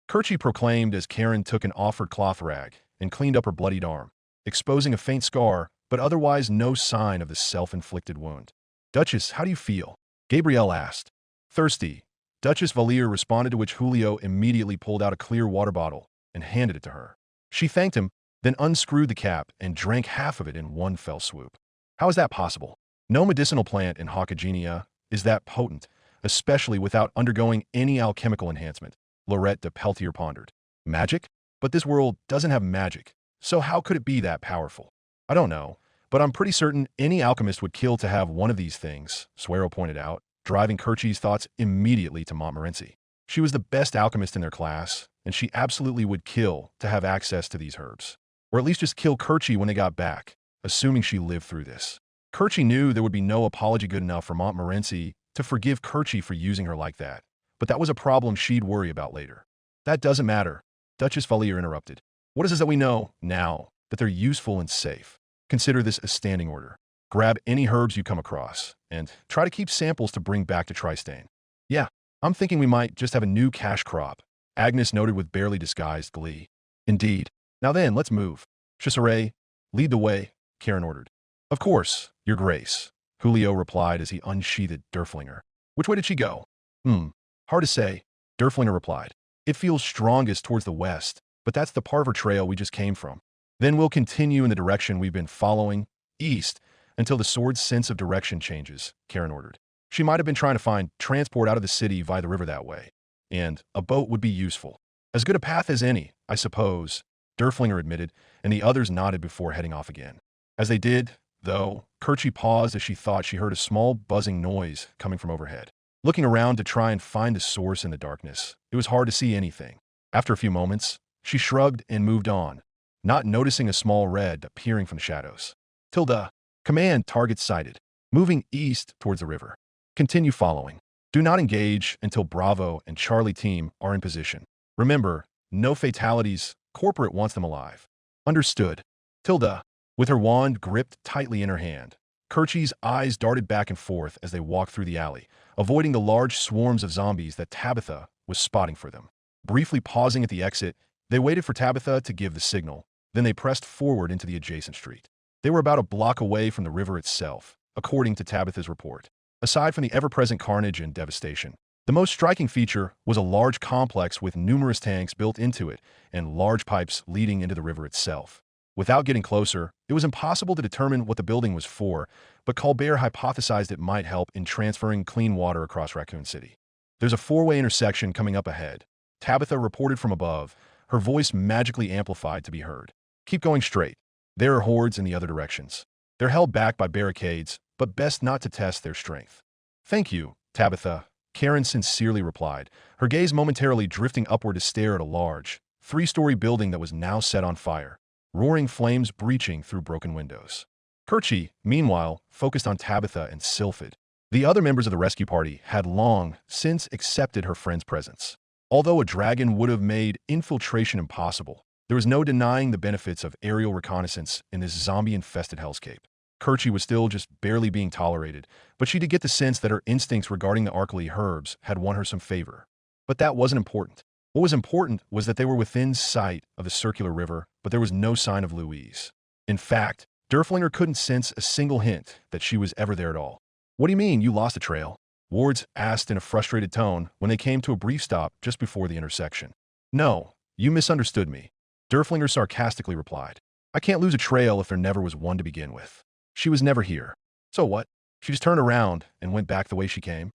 S1: Kerchie proclaimed as Karen took an offered cloth rag and cleaned up her bloodied arm, exposing a faint scar, but otherwise no sign of the self-inflicted wound. "Duchess, how do you feel?" Gabrielle asked. "Thirsty," Duchess Valier responded, to which Julio immediately pulled out a clear water bottle and handed it to her. She thanked him, then unscrewed the cap and drank half of it in one fell swoop. "How is that possible? No medicinal plant in Hawkagenia is that potent, especially without undergoing any alchemical enhancement," Lorette de Peltier pondered. "Magic? But this world doesn't have magic, so how could it be that powerful?" "I don't know, but I'm pretty certain any alchemist would kill to have one of these things," Suero pointed out, driving Kerchie's thoughts immediately to Montmorency. She was the best alchemist in their class, and she absolutely would kill to have access to these herbs. Or at least just kill Kerchie when they got back, assuming she lived through this. Kerchie knew there would be no apology good enough for Montmorency to forgive Kerchie for using her like that, but that was a problem she'd worry about later. "That doesn't matter," Duchess Valier interrupted. "What is it that we know now that they're useful and safe? Consider this a standing order. Grab any herbs you come across, and try to keep samples to bring back to Tristane." "Yeah, I'm thinking we might just have a new cash crop," Agnes noted with barely disguised glee. "Indeed. Now then, let's move. Chisare, lead the way," Karen ordered. "Of course, Your Grace," Julio replied as he unsheathed Derflinger. "Which way did she go?" Hard to say," Derflinger replied. "It feels strongest towards the west, but that's the part of her trail we just came from. Then we'll continue in the direction we've been following, east, until the sword's sense of direction changes," Karen ordered. "She might have been trying to find transport out of the city via the river that way, and a boat would be useful. As good a path as any, I suppose," Derflinger admitted, and the others nodded before heading off again. As they did, though, Kerchie paused as she thought she heard a small buzzing noise coming from overhead. Looking around to try and find the source in the darkness, it was hard to see anything. After a few moments, she shrugged and moved on, not noticing a small red appearing from the shadows. "Tilda, command target sighted. Moving east towards the river. Continue following. Do not engage until Bravo and Charlie team are in position. Remember, no fatalities. Corporate wants them alive." "Understood." Tilda, with her wand gripped tightly in her hand, Kerchie's eyes darted back and forth as they walked through the alley, avoiding the large swarms of zombies that Tabitha was spotting for them. Briefly pausing at the exit, they waited for Tabitha to give the signal, Then they pressed forward into the adjacent street. They were about a block away from the river itself, according to Tabitha's report. Aside from the ever-present carnage and devastation, the most striking feature was a large complex with numerous tanks built into it and large pipes leading into the river itself. Without getting closer, it was impossible to determine what the building was for, but Colbert hypothesized it might help in transferring clean water across Raccoon City. There's a four-way intersection coming up ahead. Tabitha reported from above, her voice magically amplified to be heard. Keep going straight. There are hordes in the other directions. They're held back by barricades, but best not to test their strength. Thank you, Tabitha, Karen sincerely replied, her gaze momentarily drifting upward to stare at a large, three-story building that was now set on fire, roaring flames breaching through broken windows. Kerchie, meanwhile, focused on Tabitha and Sylphid. The other members of the rescue party had long since accepted her friend's presence. Although a dragon would have made infiltration impossible, there was no denying the benefits of aerial reconnaissance in this zombie-infested hellscape. Kerchie was still just barely being tolerated, but she did get the sense that her instincts regarding the Arkley herbs had won her some favor. But that wasn't important. What was important was that they were within sight of the circular river, but there was no sign of Louise. In fact, Derflinger couldn't sense a single hint that she was ever there at all. What do you mean, you lost a trail? Wards asked in a frustrated tone when they came to a brief stop just before the intersection. No, you misunderstood me, Derflinger sarcastically replied. I can't lose a trail if there never was one to begin with. She was never here. So what? She just turned around and went back the way she came?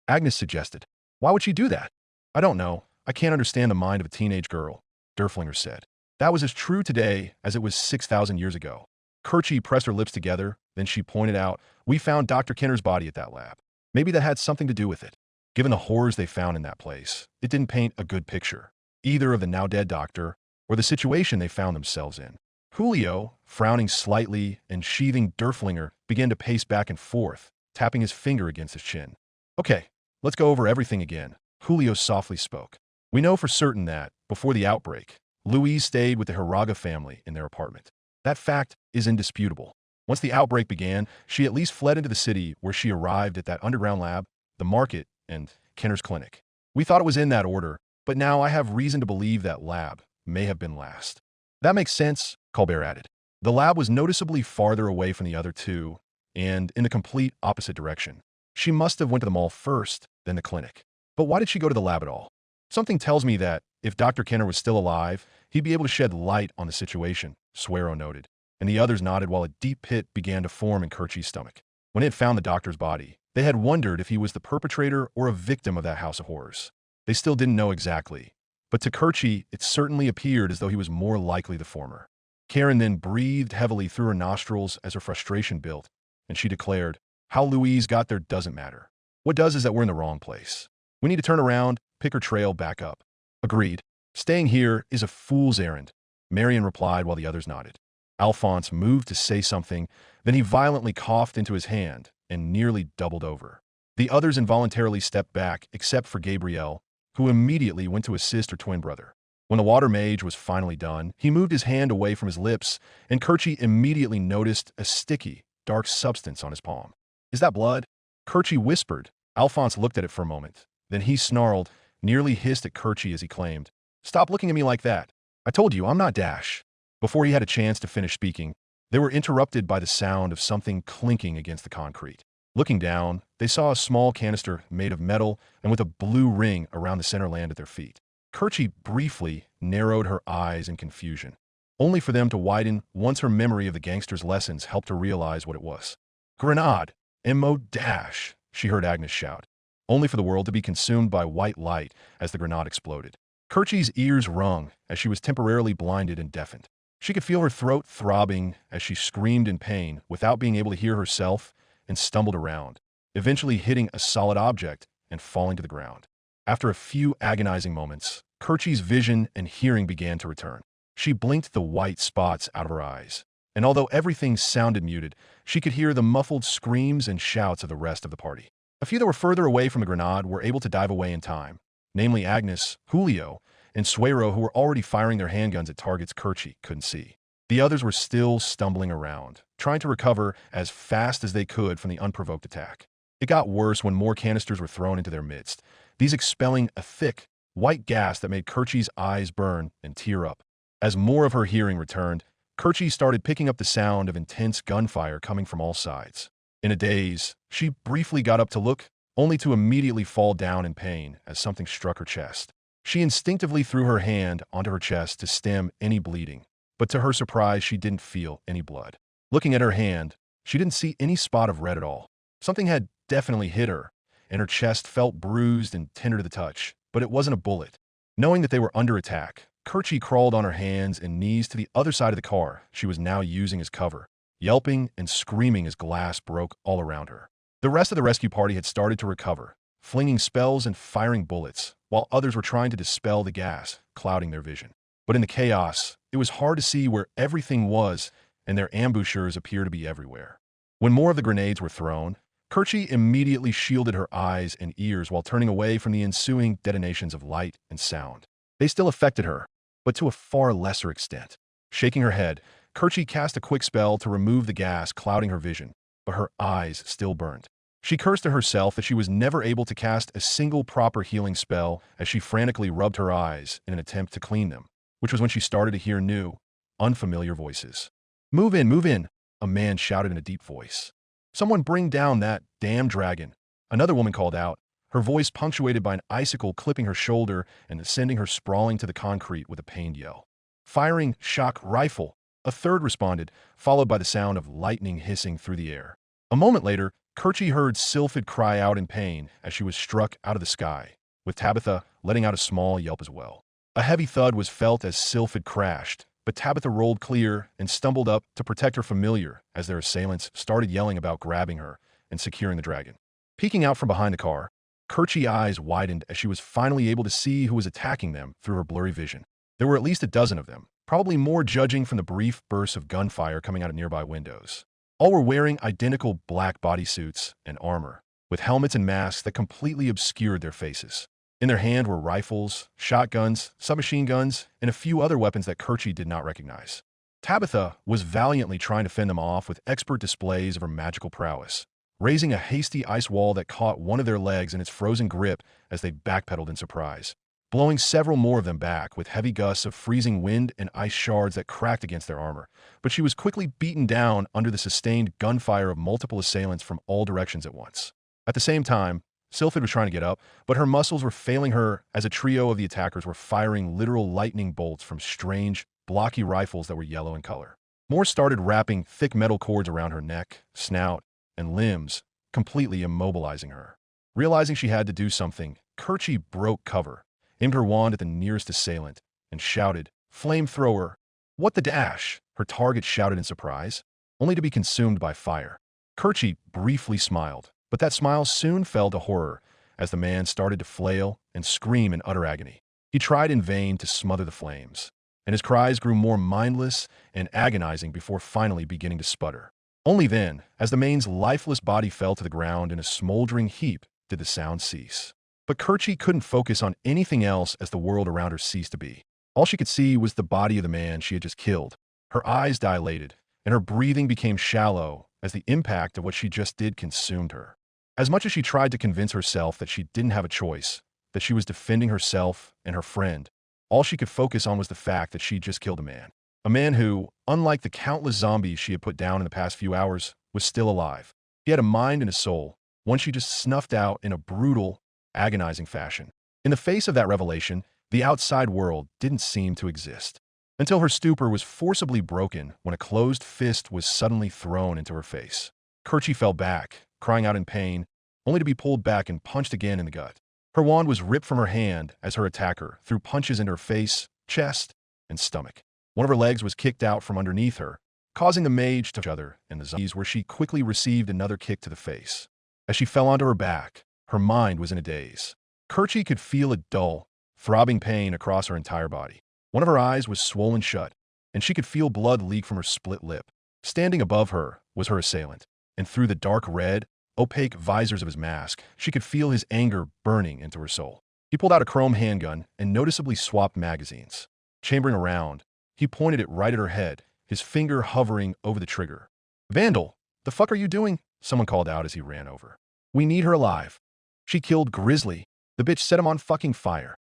S1: Agnes suggested. Why would she do that? I don't know. I can't understand the mind of a teenage girl, Derflinger said. That was as true today as it was 6,000 years ago. Kerchie pressed her lips together, then she pointed out, we found Dr. Kenner's body at that lab. Maybe that had something to do with it. Given the horrors they found in that place, it didn't paint a good picture, either of the now-dead doctor or the situation they found themselves in. Julio, frowning slightly and sheathing Derflinger, began to pace back and forth, tapping his finger against his chin. Okay, let's go over everything again, Julio softly spoke. We know for certain that, before the outbreak, Louise stayed with the Hiraga family in their apartment. That fact is indisputable. Once the outbreak began, she at least fled into the city where she arrived at that underground lab, the market, and Kenner's clinic. We thought it was in that order, but now I have reason to believe that lab may have been last. That makes sense, Colbert added. The lab was noticeably farther away from the other two, and in the complete opposite direction. She must have went to the mall first, then the clinic. But why did she go to the lab at all? Something tells me that, if Dr. Kenner was still alive, he'd be able to shed light on the situation, Suero noted, and the others nodded while a deep pit began to form in Kerchie's stomach. When it had found the doctor's body, they had wondered if he was the perpetrator or a victim of that house of horrors. They still didn't know exactly, but to Kerchie, it certainly appeared as though he was more likely the former. Karen then breathed heavily through her nostrils as her frustration built, and she declared, how Louise got there doesn't matter. What does is that we're in the wrong place. We need to turn around, pick her trail back up. Agreed. Staying here is a fool's errand, Marion replied while the others nodded. Alphonse moved to say something, then he violently coughed into his hand and nearly doubled over. The others involuntarily stepped back, except for Gabrielle, who immediately went to assist her twin brother. When the water mage was finally done, he moved his hand away from his lips, and Kerchie immediately noticed a sticky, dark substance on his palm. Is that blood? Kerchie whispered. Alphonse looked at it for a moment. Then he snarled, nearly hissed at Kerchie as he claimed, Stop looking at me like that. I told you, I'm not Dash. Before he had a chance to finish speaking, they were interrupted by the sound of something clinking against the concrete. Looking down, they saw a small canister made of metal and with a blue ring around the center land at their feet. Kerchie briefly narrowed her eyes in confusion, only for them to widen once her memory of the gangster's lessons helped her realize what it was. Grenade! M.O. Dash! She heard Agnes shout, only for the world to be consumed by white light as the grenade exploded. Kerchie's ears rung as she was temporarily blinded and deafened. She could feel her throat throbbing as she screamed in pain without being able to hear herself and stumbled around, eventually hitting a solid object and falling to the ground. After a few agonizing moments, Kerchie's vision and hearing began to return. She blinked the white spots out of her eyes, and although everything sounded muted, she could hear the muffled screams and shouts of the rest of the party. A few that were further away from the grenade were able to dive away in time, namely Agnes, Julio, and Suero, who were already firing their handguns at targets Kerchie couldn't see. The others were still stumbling around, trying to recover as fast as they could from the unprovoked attack. It got worse when more canisters were thrown into their midst, these expelling a thick, white gas that made Kerchie's eyes burn and tear up. As more of her hearing returned, Kerchie started picking up the sound of intense gunfire coming from all sides. In a daze, she briefly got up to look, only to immediately fall down in pain as something struck her chest. She instinctively threw her hand onto her chest to stem any bleeding, but to her surprise, she didn't feel any blood. Looking at her hand, she didn't see any spot of red at all. Something had definitely hit her, and her chest felt bruised and tender to the touch, but it wasn't a bullet. Knowing that they were under attack, Kerchie crawled on her hands and knees to the other side of the car she was now using as cover, yelping and screaming as glass broke all around her. The rest of the rescue party had started to recover, flinging spells and firing bullets, while others were trying to dispel the gas, clouding their vision. But in the chaos, it was hard to see where everything was, and their ambushers appeared to be everywhere. When more of the grenades were thrown, Kerchie immediately shielded her eyes and ears while turning away from the ensuing detonations of light and sound. They still affected her, but to a far lesser extent. Shaking her head, Kerchie cast a quick spell to remove the gas clouding her vision, but her eyes still burned. She cursed to herself that she was never able to cast a single proper healing spell as she frantically rubbed her eyes in an attempt to clean them, which was when she started to hear new, unfamiliar voices. Move in, a man shouted in a deep voice. Someone bring down that damn dragon, another woman called out, her voice punctuated by an icicle clipping her shoulder and sending her sprawling to the concrete with a pained yell. Firing shock rifle, a third responded, followed by the sound of lightning hissing through the air. A moment later, Kerchie heard Sylphid cry out in pain as she was struck out of the sky, with Tabitha letting out a small yelp as well. A heavy thud was felt as Sylphid crashed, but Tabitha rolled clear and stumbled up to protect her familiar as their assailants started yelling about grabbing her and securing the dragon. Peeking out from behind the car, Kerchie's eyes widened as she was finally able to see who was attacking them through her blurry vision. There were at least a dozen of them, probably more judging from the brief bursts of gunfire coming out of nearby windows. All were wearing identical black bodysuits and armor, with helmets and masks that completely obscured their faces. In their hand were rifles, shotguns, submachine guns, and a few other weapons that Kerchie did not recognize. Tabitha was valiantly trying to fend them off with expert displays of her magical prowess, raising a hasty ice wall that caught one of their legs in its frozen grip as they backpedaled in surprise, blowing several more of them back with heavy gusts of freezing wind and ice shards that cracked against their armor. But she was quickly beaten down under the sustained gunfire of multiple assailants from all directions at once. At the same time, Sylphid was trying to get up, but her muscles were failing her as a trio of the attackers were firing literal lightning bolts from strange, blocky rifles that were yellow in color. More started wrapping thick metal cords around her neck, snout, and limbs, completely immobilizing her. Realizing she had to do something, Kerchie broke cover, aimed her wand at the nearest assailant, and shouted, "Flamethrower!" "What the dash?" her target shouted in surprise, only to be consumed by fire. Kerchie briefly smiled, but that smile soon fell to horror as the man started to flail and scream in utter agony. He tried in vain to smother the flames, and his cries grew more mindless and agonizing before finally beginning to sputter. Only then, as the man's lifeless body fell to the ground in a smoldering heap, did the sound cease. But Kerchie couldn't focus on anything else as the world around her ceased to be. All she could see was the body of the man she had just killed. Her eyes dilated, and her breathing became shallow as the impact of what she just did consumed her. As much as she tried to convince herself that she didn't have a choice, that she was defending herself and her friend, all she could focus on was the fact that she just killed a man. A man who, unlike the countless zombies she had put down in the past few hours, was still alive. He had a mind and a soul, one she just snuffed out in a brutal, agonizing fashion. In the face of that revelation, the outside world didn't seem to exist, until her stupor was forcibly broken when a closed fist was suddenly thrown into her face. Kerchie fell back, crying out in pain, only to be pulled back and punched again in the gut. Her wand was ripped from her hand as her attacker threw punches into her face, chest, and stomach. One of her legs was kicked out from underneath her, causing the mage to each other and the zombies, where she quickly received another kick to the face. As she fell onto her back, her mind was in a daze. Kerchie could feel a dull, throbbing pain across her entire body. One of her eyes was swollen shut, and she could feel blood leak from her split lip. Standing above her was her assailant, and through the dark red, opaque visors of his mask, she could feel his anger burning into her soul. He pulled out a chrome handgun and noticeably swapped magazines. Chambering around, he pointed it right at her head, his finger hovering over the trigger. "Vandal, the fuck are you doing?" someone called out as he ran over. "We need her alive. She killed Grizzly. The bitch set him on fucking fire."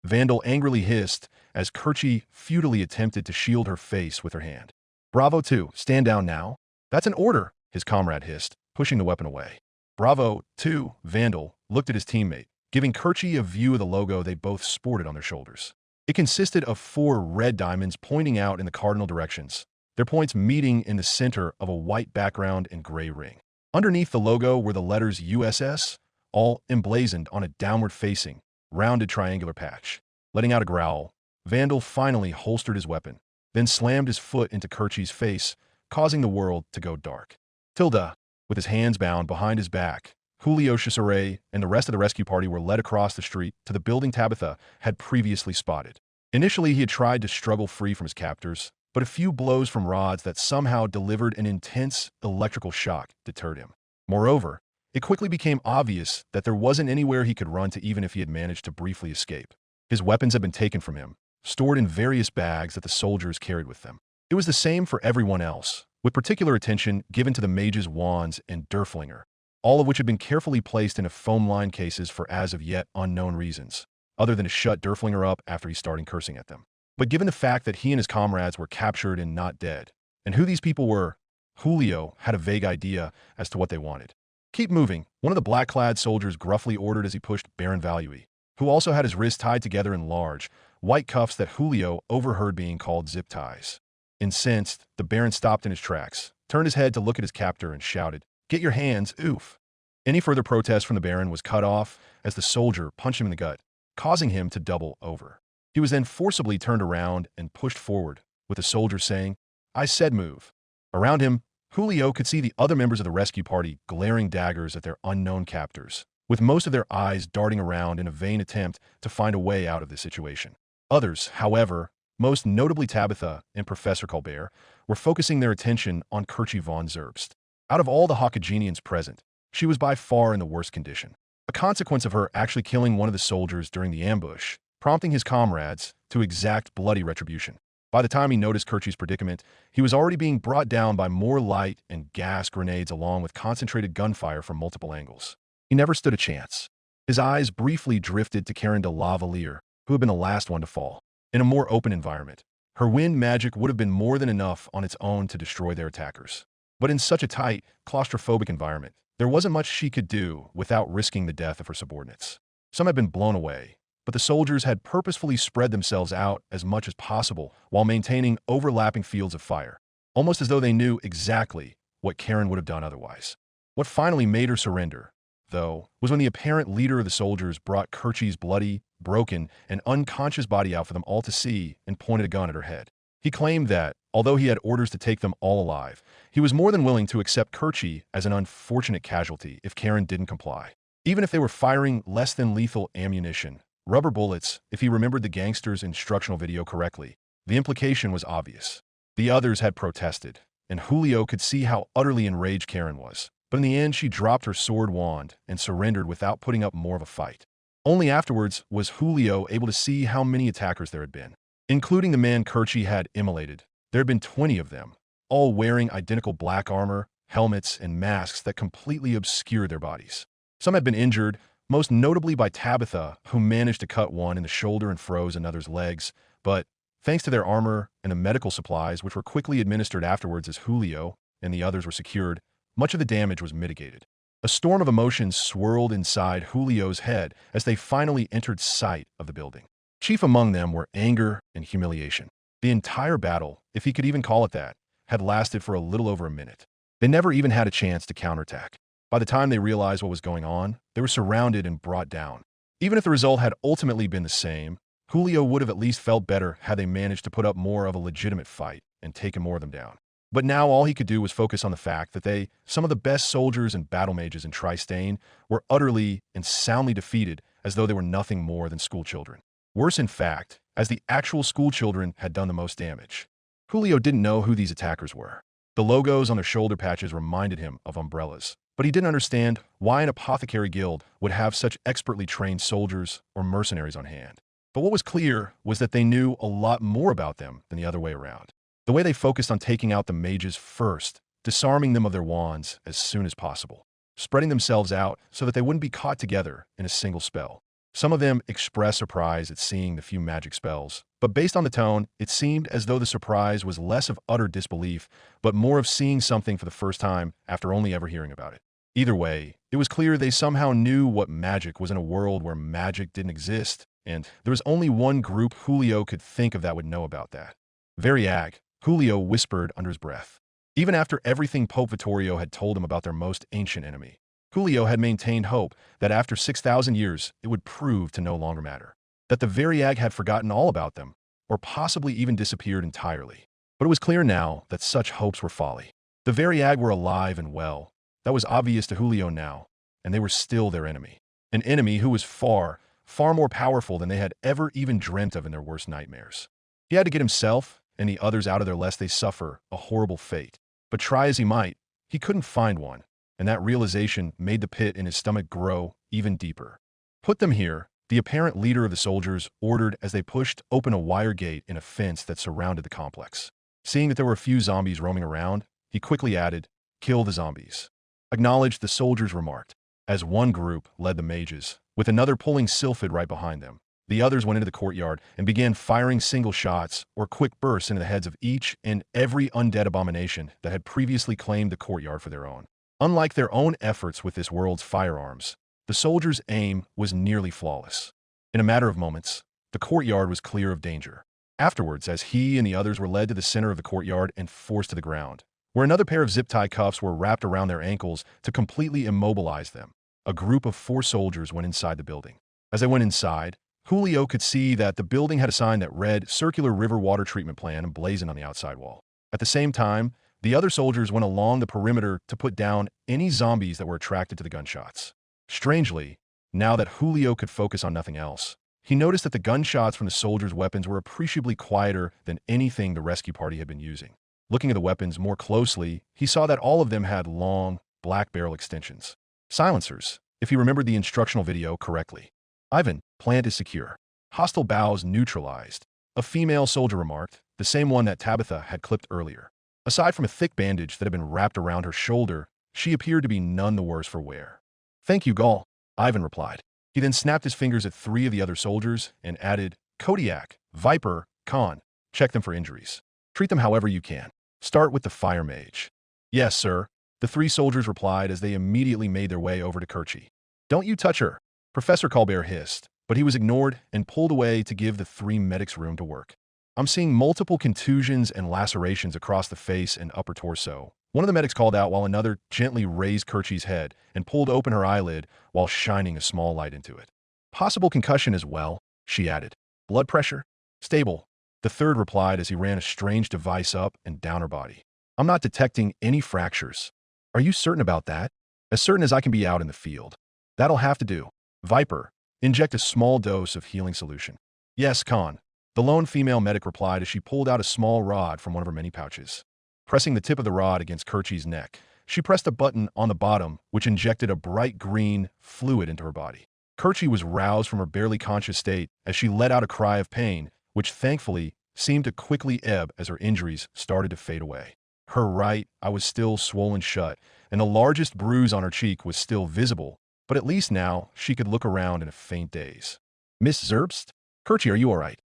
S1: Vandal angrily hissed as Kerchie futilely attempted to shield her face with her hand. Bravo 2, stand down now. That's an order, his comrade hissed, pushing the weapon away. Bravo 2, Vandal looked at his teammate, giving Kerchie a view of the logo they both sported on their shoulders. It consisted of 4 red diamonds pointing out in the cardinal directions, their points meeting in the center of a white background and gray ring. Underneath the logo were the letters USS, all emblazoned on a downward-facing, rounded triangular patch. Letting out a growl, Vandal finally holstered his weapon, then slammed his foot into Kerchie's face, causing the world to go dark. Tilda, with his hands bound behind his back, Julio Cesare and the rest of the rescue party were led across the street to the building Tabitha had previously spotted. Initially, he had tried to struggle free from his captors, but a few blows from rods that somehow delivered an intense electrical shock deterred him. Moreover, it quickly became obvious that there wasn't anywhere he could run to even if he had managed to briefly escape. His weapons had been taken from him, stored in various bags that the soldiers carried with them. It was the same for everyone else, with particular attention given to the mage's wands and Derflinger, all of which had been carefully placed in foam-lined cases for as of yet unknown reasons, other than to shut Derflinger up after he started cursing at them. But given the fact that he and his comrades were captured and not dead, and who these people were, Julio had a vague idea as to what they wanted. Keep moving, one of the black-clad soldiers gruffly ordered as he pushed Baron Valui, who also had his wrists tied together in large, white cuffs that Julio overheard being called zip ties. Incensed, the Baron stopped in his tracks, turned his head to look at his captor, and shouted, "Get your hands, oof!" Any further protest from the Baron was cut off as the soldier punched him in the gut, causing him to double over. He was then forcibly turned around and pushed forward, with the soldier saying, "I said move." Around him, Julio could see the other members of the rescue party glaring daggers at their unknown captors, with most of their eyes darting around in a vain attempt to find a way out of the situation. Others, however, most notably Tabitha and Professor Colbert, were focusing their attention on Kerchie von Zerbst. Out of all the Hawkagenians present, she was by far in the worst condition, a consequence of her actually killing one of the soldiers during the ambush, prompting his comrades to exact bloody retribution. By the time he noticed Kerchie's predicament, he was already being brought down by more light and gas grenades along with concentrated gunfire from multiple angles. He never stood a chance. His eyes briefly drifted to Karen de Lavalier, who had been the last one to fall. In a more open environment, her wind magic would have been more than enough on its own to destroy their attackers. But in such a tight, claustrophobic environment, there wasn't much she could do without risking the death of her subordinates. Some had been blown away, but the soldiers had purposefully spread themselves out as much as possible while maintaining overlapping fields of fire, almost as though they knew exactly what Karen would have done otherwise. What finally made her surrender, though, was when the apparent leader of the soldiers brought Kerchie's bloody, broken, and unconscious body out for them all to see and pointed a gun at her head. He claimed that, although he had orders to take them all alive, he was more than willing to accept Kerchie as an unfortunate casualty if Karen didn't comply. Even if they were firing less than lethal ammunition, rubber bullets, if he remembered the gangster's instructional video correctly, the implication was obvious. The others had protested, and Julio could see how utterly enraged Karen was. But in the end, she dropped her sword wand and surrendered without putting up more of a fight. Only afterwards was Julio able to see how many attackers there had been. Including the man Kerchie had immolated, there had been 20 of them, all wearing identical black armor, helmets, and masks that completely obscured their bodies. Some had been injured, most notably by Tabitha, who managed to cut one in the shoulder and froze another's legs, but thanks to their armor and the medical supplies which were quickly administered afterwards as Julio and the others were secured, much of the damage was mitigated. A storm of emotions swirled inside Julio's head as they finally entered sight of the building. Chief among them were anger and humiliation. The entire battle, if he could even call it that, had lasted for a little over a minute. They never even had a chance to counterattack. By the time they realized what was going on, they were surrounded and brought down. Even if the result had ultimately been the same, Julio would have at least felt better had they managed to put up more of a legitimate fight and taken more of them down. But now all he could do was focus on the fact that they, some of the best soldiers and battle mages in Tristane, were utterly and soundly defeated as though they were nothing more than schoolchildren. Worse, in fact, as the actual schoolchildren had done the most damage. Julio didn't know who these attackers were. The logos on their shoulder patches reminded him of umbrellas, but he didn't understand why an apothecary guild would have such expertly trained soldiers or mercenaries on hand. But what was clear was that they knew a lot more about them than the other way around. The way they focused on taking out the mages first, disarming them of their wands as soon as possible, spreading themselves out so that they wouldn't be caught together in a single spell. Some of them expressed surprise at seeing the few magic spells, but based on the tone, it seemed as though the surprise was less of utter disbelief, but more of seeing something for the first time after only ever hearing about it. Either way, it was clear they somehow knew what magic was in a world where magic didn't exist, and there was only one group Julio could think of that would know about that. Variag, Julio whispered under his breath. Even after everything Pope Vittorio had told him about their most ancient enemy, Julio had maintained hope that after 6,000 years it would prove to no longer matter, that the Variag had forgotten all about them, or possibly even disappeared entirely. But it was clear now that such hopes were folly. The Variag were alive and well. That was obvious to Julio now, and they were still their enemy. An enemy who was far, far more powerful than they had ever even dreamt of in their worst nightmares. He had to get himself and the others out of there lest they suffer a horrible fate. But try as he might, he couldn't find one, and that realization made the pit in his stomach grow even deeper. Put them here, the apparent leader of the soldiers ordered as they pushed open a wire gate in a fence that surrounded the complex. Seeing that there were a few zombies roaming around, he quickly added, "Kill the zombies." Acknowledged, the soldiers remarked, as one group led the mages, with another pulling Sylphid right behind them. The others went into the courtyard and began firing single shots or quick bursts into the heads of each and every undead abomination that had previously claimed the courtyard for their own. Unlike their own efforts with this world's firearms, the soldiers' aim was nearly flawless. In a matter of moments, the courtyard was clear of danger. Afterwards, as he and the others were led to the center of the courtyard and forced to the ground, where another pair of zip-tie cuffs were wrapped around their ankles to completely immobilize them, a group of 4 soldiers went inside the building. As they went inside, Julio could see that the building had a sign that read "Circular River Water Treatment Plan" emblazoned on the outside wall. At the same time, the other soldiers went along the perimeter to put down any zombies that were attracted to the gunshots. Strangely, now that Julio could focus on nothing else, he noticed that the gunshots from the soldiers' weapons were appreciably quieter than anything the rescue party had been using. Looking at the weapons more closely, he saw that all of them had long, black barrel extensions. Silencers, if he remembered the instructional video correctly. "Ivan, plant is secure. Hostile bows neutralized," a female soldier remarked, the same one that Tabitha had clipped earlier. Aside from a thick bandage that had been wrapped around her shoulder, she appeared to be none the worse for wear. "Thank you, Gaul," Ivan replied. He then snapped his fingers at 3 of the other soldiers and added, "Kodiak, Viper, Khan, check them for injuries. Treat them however you can. Start with the fire mage." "Yes, sir," the 3 soldiers replied as they immediately made their way over to Kerchi. "Don't you touch her," Professor Colbert hissed, but he was ignored and pulled away to give the 3 medics room to work. "I'm seeing multiple contusions and lacerations across the face and upper torso," one of the medics called out while another gently raised Kerchi's head and pulled open her eyelid while shining a small light into it. "Possible concussion as well," she added. "Blood pressure?" "Stable," the third replied as he ran a strange device up and down her body. "I'm not detecting any fractures." "Are you certain about that?" "As certain as I can be out in the field." "That'll have to do. Viper, inject a small dose of healing solution." "Yes, Khan," the lone female medic replied as she pulled out a small rod from one of her many pouches. Pressing the tip of the rod against Kerchi's neck, she pressed a button on the bottom which injected a bright green fluid into her body. Kerchi was roused from her barely conscious state as she let out a cry of pain, which thankfully seemed to quickly ebb as her injuries started to fade away. Her right eye was still swollen shut, and the largest bruise on her cheek was still visible, but at least now she could look around in a faint daze. "Miss Zerbst? Kerchi, are you all right?"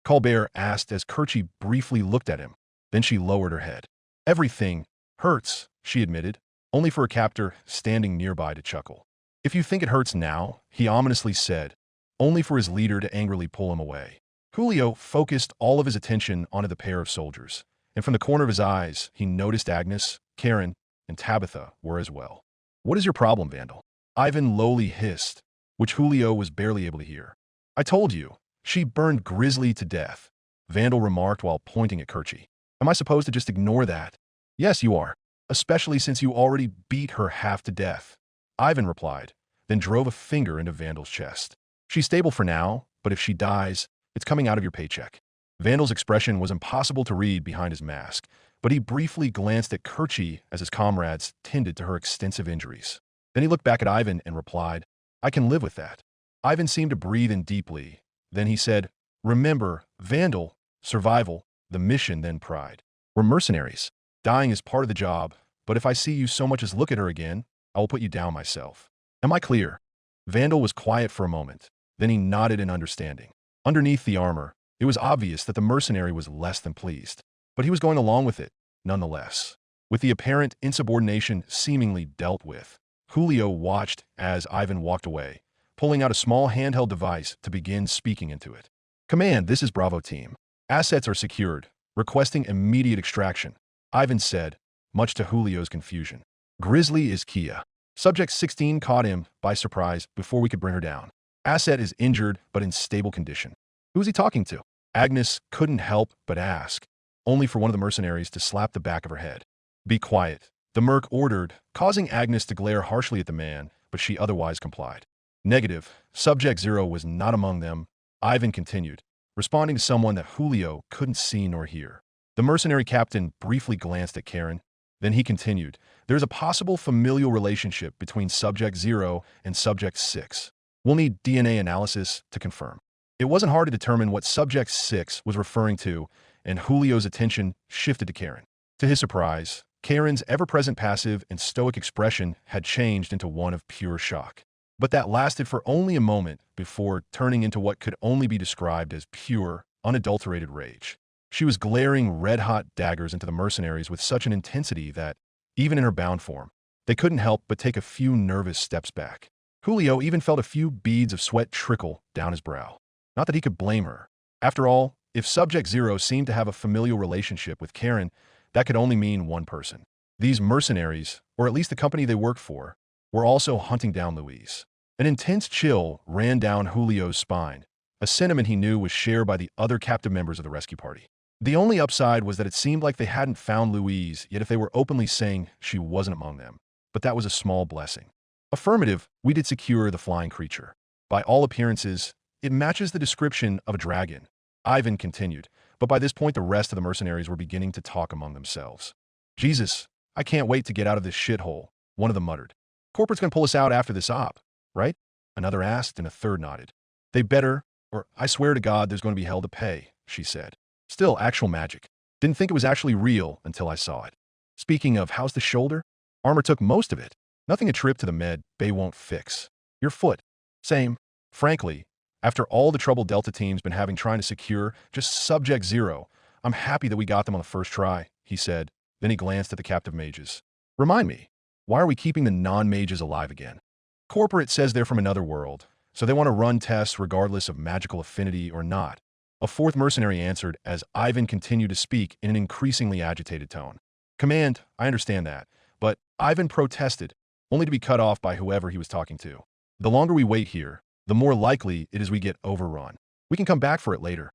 S1: Colbert asked as Kerchi briefly looked at him. Then she lowered her head. "Everything hurts," she admitted, only for a captor standing nearby to chuckle. "If you think it hurts now," he ominously said, only for his leader to angrily pull him away. Julio focused all of his attention onto the pair of soldiers, and from the corner of his eyes, he noticed Agnes, Karen, and Tabitha were as well. "What is your problem, Vandal?" Ivan lowly hissed, which Julio was barely able to hear. "I told you, she burned Grizzly to death," Vandal remarked while pointing at Kerchi. "Am I supposed to just ignore that?" "Yes, you are, especially since you already beat her half to death," Ivan replied, then drove a finger into Vandal's chest. "She's stable for now, but if she dies, it's coming out of your paycheck." Vandal's expression was impossible to read behind his mask, but he briefly glanced at Kerchi as his comrades tended to her extensive injuries. Then he looked back at Ivan and replied, "I can live with that." Ivan seemed to breathe in deeply. Then he said, "Remember, Vandal, survival, the mission, then pride. We're mercenaries. Dying is part of the job, but if I see you so much as look at her again, I will put you down myself. Am I clear?" Vandal was quiet for a moment. Then he nodded in understanding. Underneath the armor, it was obvious that the mercenary was less than pleased. But he was going along with it, nonetheless. With the apparent insubordination seemingly dealt with, Julio watched as Ivan walked away, pulling out a small handheld device to begin speaking into it. "Command, this is Bravo Team. Assets are secured. Requesting immediate extraction," Ivan said, much to Julio's confusion. "Grizzly is Kia. Subject 16 caught him by surprise before we could bring her down. Asset is injured but in stable condition." Who's he talking to? Agnes couldn't help but ask, only for one of the mercenaries to slap the back of her head. "Be quiet," the merc ordered, causing Agnes to glare harshly at the man, but she otherwise complied. "Negative. Subject 0 was not among them," Ivan continued, responding to someone that Julio couldn't see nor hear. The mercenary captain briefly glanced at Karen. Then he continued, "There's a possible familial relationship between Subject 0 and Subject 6. We'll need DNA analysis to confirm." It wasn't hard to determine what Subject 6 was referring to, and Julio's attention shifted to Karen. To his surprise, Karen's ever-present passive and stoic expression had changed into one of pure shock. But that lasted for only a moment before turning into what could only be described as pure, unadulterated rage. She was glaring red-hot daggers into the mercenaries with such an intensity that, even in her bound form, they couldn't help but take a few nervous steps back. Julio even felt a few beads of sweat trickle down his brow. Not that he could blame her. After all, if Subject 0 seemed to have a familial relationship with Karen, that could only mean one person. These mercenaries, or at least the company they worked for, were also hunting down Louise. An intense chill ran down Julio's spine, a sentiment he knew was shared by the other captive members of the rescue party. The only upside was that it seemed like they hadn't found Louise, yet if they were openly saying she wasn't among them. But that was a small blessing. "Affirmative, we did secure the flying creature. By all appearances, it matches the description of a dragon," Ivan continued, but by this point the rest of the mercenaries were beginning to talk among themselves. "Jesus, I can't wait to get out of this shithole," one of them muttered. "Corporate's gonna pull us out after this op, right?" Another asked, and a third nodded. "They better, or I swear to God there's going to be hell to pay," she said. "Still, actual magic. Didn't think it was actually real until I saw it. Speaking of, how's the shoulder? Armor took most of it. Nothing a trip to the med bay won't fix. Your foot? Same. Frankly, after all the trouble Delta team's been having trying to secure just Subject 0, I'm happy that we got them on the first try," he said. Then he glanced at the captive mages. "Remind me, why are we keeping the non-mages alive again?" "Corporate says they're from another world, so they want to run tests regardless of magical affinity or not," a fourth mercenary answered as Ivan continued to speak in an increasingly agitated tone. "Command, I understand that, but," Ivan protested, only to be cut off by whoever he was talking to. "The longer we wait here, the more likely it is we get overrun. We can come back for it later."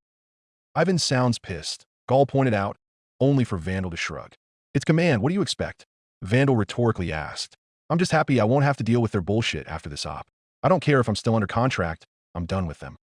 S1: "Ivan sounds pissed," Gall pointed out, only for Vandal to shrug. "It's command, what do you expect?" Vandal rhetorically asked. "I'm just happy I won't have to deal with their bullshit after this op. I don't care if I'm still under contract, I'm done with them."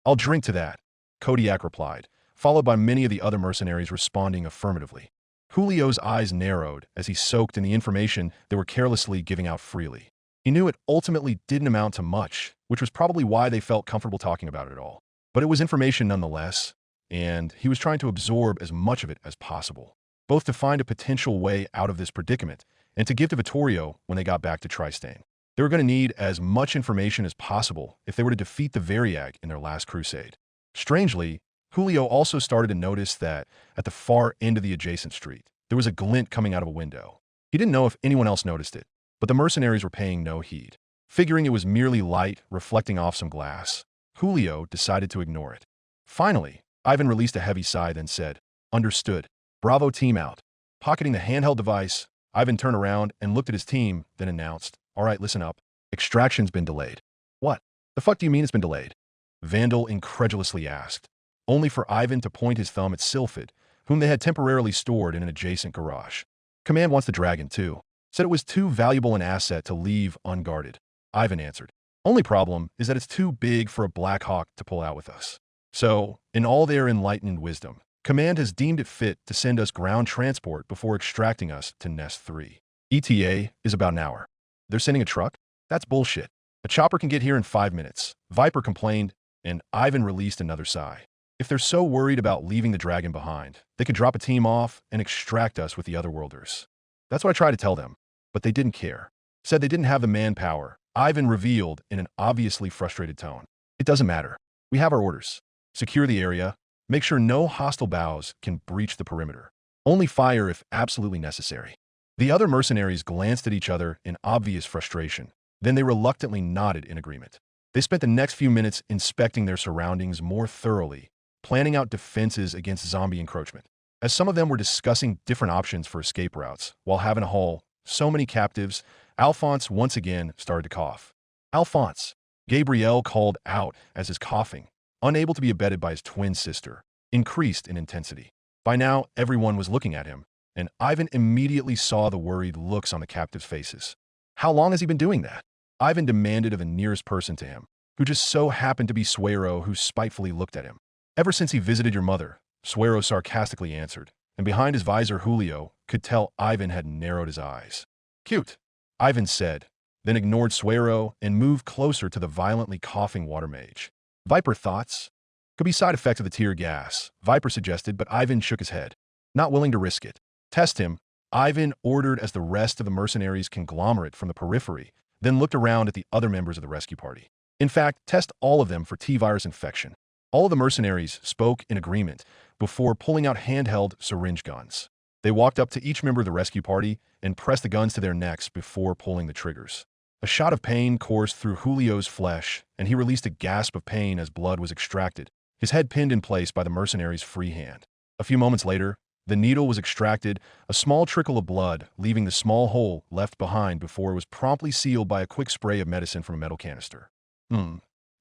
S1: "I'll drink to that," Kodiak replied, followed by many of the other mercenaries responding affirmatively. Julio's eyes narrowed as he soaked in the information they were carelessly giving out freely. He knew it ultimately didn't amount to much, which was probably why they felt comfortable talking about it at all. But it was information nonetheless, and he was trying to absorb as much of it as possible, both to find a potential way out of this predicament and to give to Vittorio when they got back to Tristane. They were going to need as much information as possible if they were to defeat the Variag in their last crusade. Strangely, Julio also started to notice that at the far end of the adjacent street, there was a glint coming out of a window. He didn't know if anyone else noticed it, but the mercenaries were paying no heed. Figuring it was merely light reflecting off some glass, Julio decided to ignore it. Finally, Ivan released a heavy sigh, then said, "Understood. Bravo team out." Pocketing the handheld device, Ivan turned around and looked at his team, then announced, "All right, listen up. Extraction's been delayed." "What? The fuck do you mean it's been delayed?" Vandal incredulously asked, only for Ivan to point his thumb at Sylphid, whom they had temporarily stored in an adjacent garage. "Command wants the dragon, too. Said it was too valuable an asset to leave unguarded," Ivan answered. "Only problem is that it's too big for a Black Hawk to pull out with us. So, in all their enlightened wisdom, Command has deemed it fit to send us ground transport before extracting us to Nest 3. ETA is about an hour. They're sending a truck? That's bullshit. A chopper can get here in 5 minutes," Viper complained, and Ivan released another sigh. If they're so worried about leaving the dragon behind, they could drop a team off and extract us with the Otherworlders. That's what I tried to tell them, but they didn't care. Said they didn't have the manpower, Ivan revealed in an obviously frustrated tone. It doesn't matter. We have our orders. Secure the area. Make sure no hostile bows can breach the perimeter. Only fire if absolutely necessary. The other mercenaries glanced at each other in obvious frustration. Then they reluctantly nodded in agreement. They spent the next few minutes inspecting their surroundings more thoroughly, planning out defenses against zombie encroachment. As some of them were discussing different options for escape routes, while having a haul so many captives, Alphonse once again started to cough. Alphonse! Gabriel called out as his coughing, unable to be abetted by his twin sister, increased in intensity. By now, everyone was looking at him, and Ivan immediately saw the worried looks on the captives' faces. How long has he been doing that? Ivan demanded of the nearest person to him, who just so happened to be Suero, who spitefully looked at him. Ever since he visited your mother, Suero sarcastically answered, and behind his visor Julio could tell Ivan had narrowed his eyes. Cute, Ivan said, then ignored Suero and moved closer to the violently coughing water mage. Viper thoughts? Could be side effects of the tear gas, Viper suggested, but Ivan shook his head, not willing to risk it. Test him, Ivan ordered as the rest of the mercenaries conglomerate from the periphery, then looked around at the other members of the rescue party. In fact, test all of them for T-virus infection. All of the mercenaries spoke in agreement before pulling out handheld syringe guns. They walked up to each member of the rescue party and pressed the guns to their necks before pulling the triggers. A shot of pain coursed through Julio's flesh, and he released a gasp of pain as blood was extracted, his head pinned in place by the mercenary's free hand. A few moments later, the needle was extracted, a small trickle of blood leaving the small hole left behind before it was promptly sealed by a quick spray of medicine from a metal canister.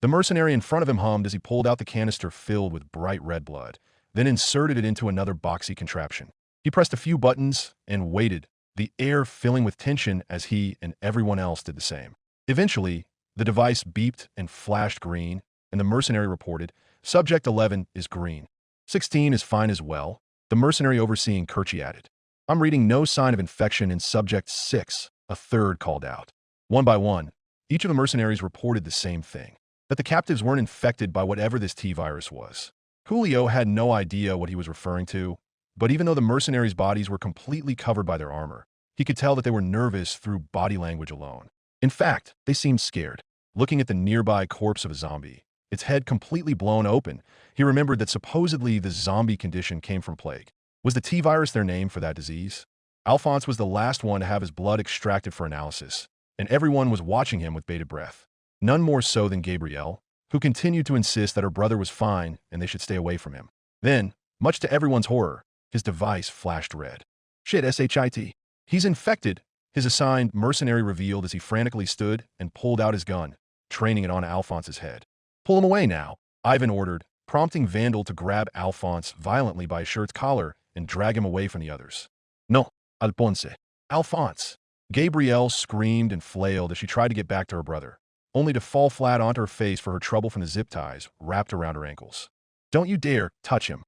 S1: The mercenary in front of him hummed as he pulled out the canister filled with bright red blood, then inserted it into another boxy contraption. He pressed a few buttons and waited, the air filling with tension as he and everyone else did the same. Eventually, the device beeped and flashed green, and the mercenary reported, Subject 11 is green. 16 is fine as well. The mercenary overseeing Kirchi added. I'm reading no sign of infection in Subject 6, a third called out. One by one, each of the mercenaries reported the same thing, that the captives weren't infected by whatever this T-virus was. Julio had no idea what he was referring to, but even though the mercenaries' bodies were completely covered by their armor, he could tell that they were nervous through body language alone. In fact, they seemed scared. Looking at the nearby corpse of a zombie, its head completely blown open, he remembered that supposedly the zombie condition came from plague. Was the T-virus their name for that disease? Alphonse was the last one to have his blood extracted for analysis, and everyone was watching him with bated breath. None more so than Gabrielle, who continued to insist that her brother was fine and they should stay away from him. Then, much to everyone's horror, his device flashed red. Shit, shit. He's infected, his assigned mercenary revealed as he frantically stood and pulled out his gun, training it on Alphonse's head. Pull him away now, Ivan ordered, prompting Vandal to grab Alphonse violently by his shirt's collar and drag him away from the others. No, Alphonse. Alphonse. Gabrielle screamed and flailed as she tried to get back to her brother, only to fall flat onto her face for her trouble from the zip ties wrapped around her ankles. Don't you dare touch him,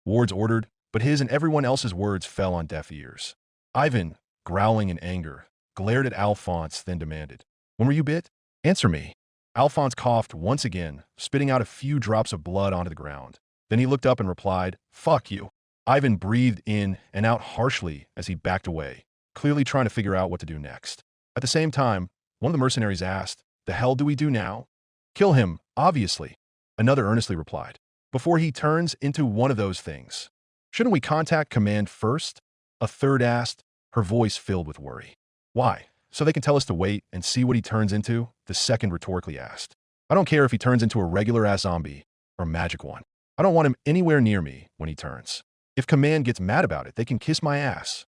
S1: Wards ordered, but his and everyone else's words fell on deaf ears. Ivan, growling in anger, glared at Alphonse, then demanded, When were you bit? Answer me. Alphonse coughed once again, spitting out a few drops of blood onto the ground. Then he looked up and replied, Fuck you. Ivan breathed in and out harshly as he backed away, clearly trying to figure out what to do next. At the same time, one of the mercenaries asked, The hell do we do now? Kill him, obviously. Another earnestly replied, Before he turns into one of those things. Shouldn't we contact command first? A third asked, her voice filled with worry. Why? So they can tell us to wait and see what he turns into? The second rhetorically asked. I don't care if he turns into a regular-ass zombie or a magic one. I don't want him anywhere near me when he turns. If command gets mad about it, they can kiss my ass.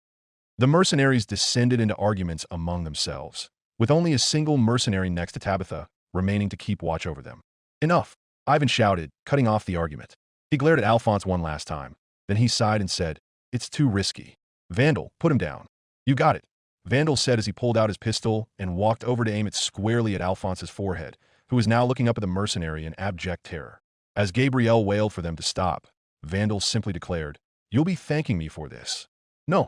S1: The mercenaries descended into arguments among themselves, with only a single mercenary next to Tabitha remaining to keep watch over them. Enough, Ivan shouted, cutting off the argument. He glared at Alphonse one last time. Then he sighed and said, It's too risky. Vandal, put him down. You got it, Vandal said as he pulled out his pistol and walked over to aim it squarely at Alphonse's forehead, who was now looking up at the mercenary in abject terror. As Gabrielle wailed for them to stop, Vandal simply declared, You'll be thanking me for this. No,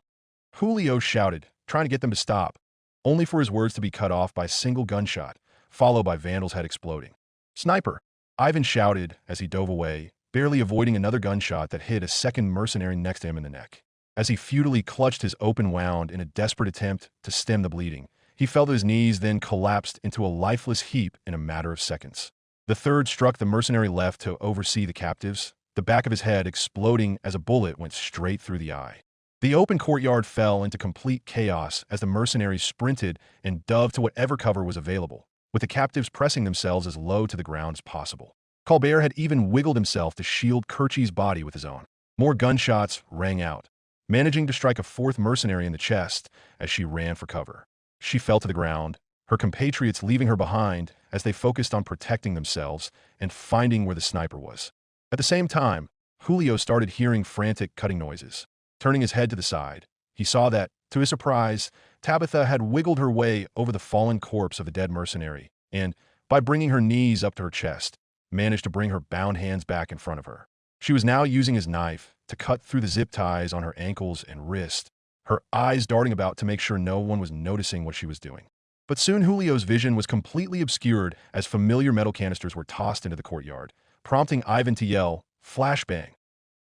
S1: Julio shouted, trying to get them to stop, only for his words to be cut off by a single gunshot, followed by Vandal's head exploding. Sniper, Ivan shouted as he dove away, barely avoiding another gunshot that hit a second mercenary next to him in the neck. As he futilely clutched his open wound in a desperate attempt to stem the bleeding, he fell to his knees, then collapsed into a lifeless heap in a matter of seconds. The third struck the mercenary left to oversee the captives, the back of his head exploding as a bullet went straight through the eye. The open courtyard fell into complete chaos as the mercenaries sprinted and dove to whatever cover was available, with the captives pressing themselves as low to the ground as possible. Colbert had even wiggled himself to shield Kerchie's body with his own. More gunshots rang out, managing to strike a fourth mercenary in the chest as she ran for cover. She fell to the ground, her compatriots leaving her behind as they focused on protecting themselves and finding where the sniper was. At the same time, Julio started hearing frantic cutting noises. Turning his head to the side, he saw that, to his surprise, Tabitha had wiggled her way over the fallen corpse of a dead mercenary and, by bringing her knees up to her chest, managed to bring her bound hands back in front of her. She was now using his knife to cut through the zip ties on her ankles and wrist, her eyes darting about to make sure no one was noticing what she was doing. But soon Julio's vision was completely obscured as familiar metal canisters were tossed into the courtyard, prompting Ivan to yell, "Flashbang!"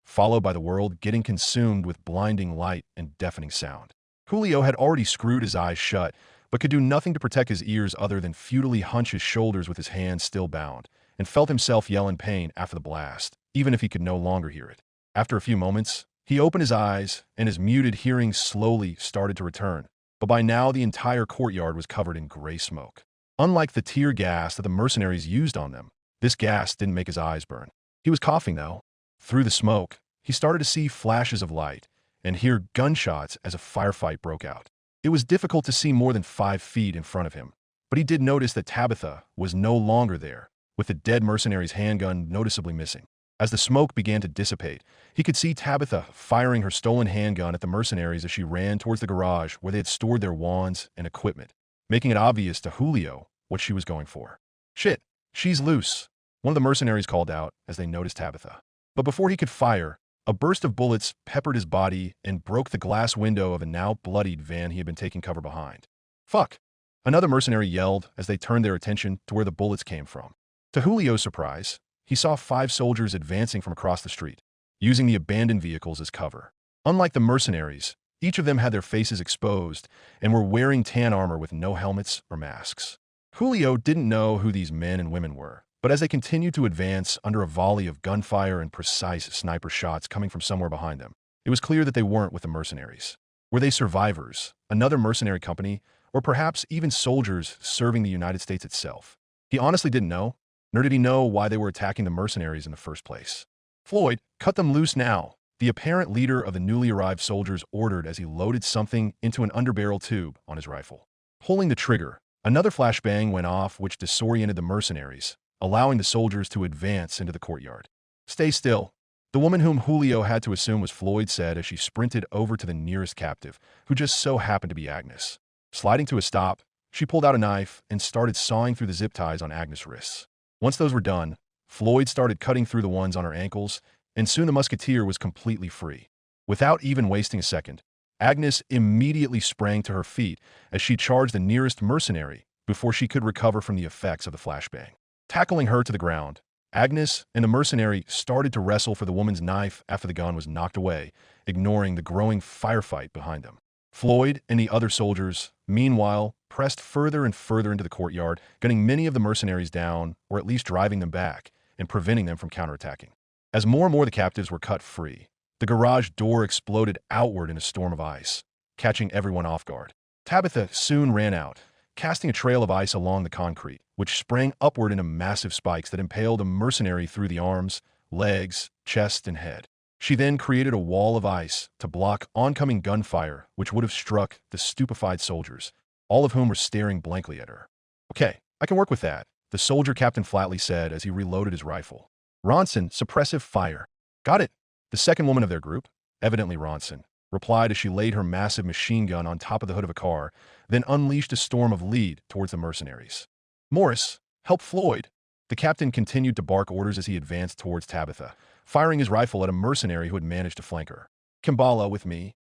S1: followed by the world getting consumed with blinding light and deafening sound. Julio had already screwed his eyes shut, but could do nothing to protect his ears other than futilely hunch his shoulders with his hands still bound, and felt himself yell in pain after the blast, even if he could no longer hear it. After a few moments, he opened his eyes, and his muted hearing slowly started to return, but by now the entire courtyard was covered in gray smoke. Unlike the tear gas that the mercenaries used on them, this gas didn't make his eyes burn. He was coughing, though. Through the smoke, he started to see flashes of light and hear gunshots as a firefight broke out. It was difficult to see more than 5 feet in front of him, but he did notice that Tabitha was no longer there, with the dead mercenary's handgun noticeably missing. As the smoke began to dissipate, he could see Tabitha firing her stolen handgun at the mercenaries as she ran towards the garage where they had stored their wands and equipment, making it obvious to Julio what she was going for. "Shit, she's loose," one of the mercenaries called out as they noticed Tabitha. But before he could fire, a burst of bullets peppered his body and broke the glass window of a now bloodied van he had been taking cover behind. "Fuck!" another mercenary yelled as they turned their attention to where the bullets came from. To Julio's surprise, he saw 5 soldiers advancing from across the street, using the abandoned vehicles as cover. Unlike the mercenaries, each of them had their faces exposed and were wearing tan armor with no helmets or masks. Julio didn't know who these men and women were, but as they continued to advance under a volley of gunfire and precise sniper shots coming from somewhere behind them, it was clear that they weren't with the mercenaries. Were they survivors, another mercenary company, or perhaps even soldiers serving the United States itself? He honestly didn't know, nor did he know why they were attacking the mercenaries in the first place. "Floyd, cut them loose now," the apparent leader of the newly arrived soldiers ordered as he loaded something into an underbarrel tube on his rifle. Pulling the trigger, another flashbang went off which disoriented the mercenaries, allowing the soldiers to advance into the courtyard. "Stay still," the woman whom Julio had to assume was Floyd said as she sprinted over to the nearest captive, who just so happened to be Agnes. Sliding to a stop, she pulled out a knife and started sawing through the zip ties on Agnes' wrists. Once those were done, Floyd started cutting through the ones on her ankles, and soon the musketeer was completely free. Without even wasting a second, Agnes immediately sprang to her feet as she charged the nearest mercenary before she could recover from the effects of the flashbang. Tackling her to the ground, Agnes and the mercenary started to wrestle for the woman's knife after the gun was knocked away, ignoring the growing firefight behind them. Floyd and the other soldiers, meanwhile, pressed further and further into the courtyard, gunning many of the mercenaries down, or at least driving them back, and preventing them from counterattacking. As more and more of the captives were cut free, the garage door exploded outward in a storm of ice, catching everyone off guard. Tabitha soon ran out, casting a trail of ice along the concrete, which sprang upward into massive spikes that impaled a mercenary through the arms, legs, chest, and head. She then created a wall of ice to block oncoming gunfire, which would have struck the stupefied soldiers, all of whom were staring blankly at her. "Okay, I can work with that," the soldier captain flatly said as he reloaded his rifle. "Ronson, suppressive fire." "Got it." The second woman of their group, evidently Ronson, replied as she laid her massive machine gun on top of the hood of a car, then unleashed a storm of lead towards the mercenaries. "Morris, help Floyd." The captain continued to bark orders as he advanced towards Tabitha, firing his rifle at a mercenary who had managed to flank her. "Kimbala with me."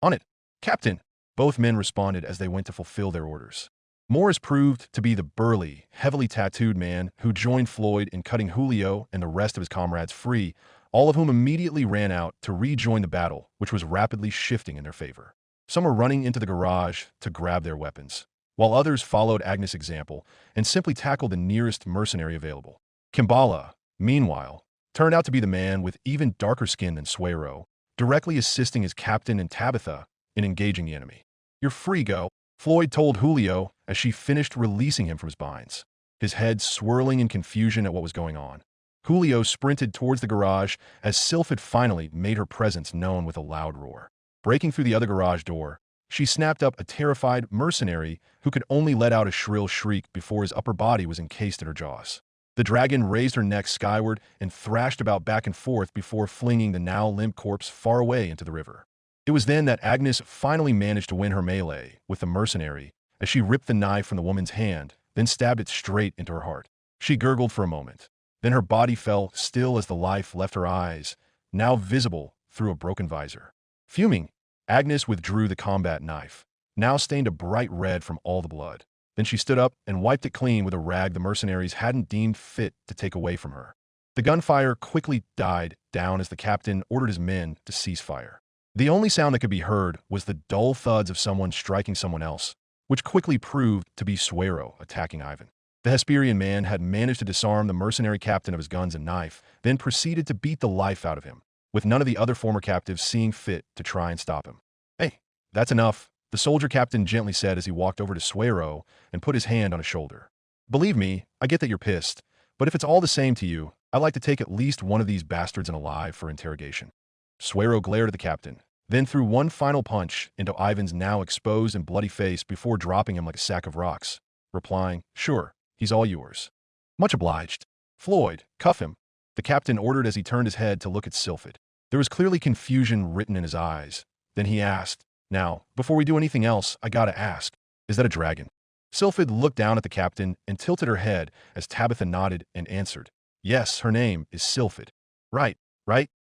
S1: "On it, Captain," both men responded as they went to fulfill their orders. Morris proved to be the burly, heavily tattooed man who joined Floyd in cutting Julio and the rest of his comrades free, all of whom immediately ran out to rejoin the battle, which was rapidly shifting in their favor. Some were running into the garage to grab their weapons, while others followed Agnes' example and simply tackled the nearest mercenary available. Kimbala, meanwhile, turned out to be the man with even darker skin than Suero, directly assisting his captain and Tabitha in engaging the enemy. "You're free, go," Floyd told Julio as she finished releasing him from his binds, his head swirling in confusion at what was going on. Julio sprinted towards the garage as Sylph had finally made her presence known with a loud roar. Breaking through the other garage door, she snapped up a terrified mercenary who could only let out a shrill shriek before his upper body was encased in her jaws. The dragon raised her neck skyward and thrashed about back and forth before flinging the now limp corpse far away into the river. It was then that Agnes finally managed to win her melee with the mercenary as she ripped the knife from the woman's hand, then stabbed it straight into her heart. She gurgled for a moment. Then her body fell still as the life left her eyes, now visible through a broken visor. Fuming, Agnes withdrew the combat knife, now stained a bright red from all the blood. Then she stood up and wiped it clean with a rag the mercenaries hadn't deemed fit to take away from her. The gunfire quickly died down as the captain ordered his men to cease fire. The only sound that could be heard was the dull thuds of someone striking someone else, which quickly proved to be Suero attacking Ivan. The Hesperian man had managed to disarm the mercenary captain of his guns and knife, then proceeded to beat the life out of him, with none of the other former captives seeing fit to try and stop him. "Hey, that's enough," the soldier captain gently said as he walked over to Suero and put his hand on his shoulder. "Believe me, I get that you're pissed, but if it's all the same to you, I'd like to take at least one of these bastards in alive for interrogation." Suero glared at the captain, then threw one final punch into Ivan's now exposed and bloody face before dropping him like a sack of rocks, replying, "Sure, he's all yours." "Much obliged." "Floyd, cuff him," the captain ordered as he turned his head to look at Sylphid. There was clearly confusion written in his eyes. Then he asked, "Now, before we do anything else, I gotta ask, is that a dragon?" Sylphid looked down at the captain and tilted her head as Tabitha nodded and answered, "Yes, her name is Sylphid." Right,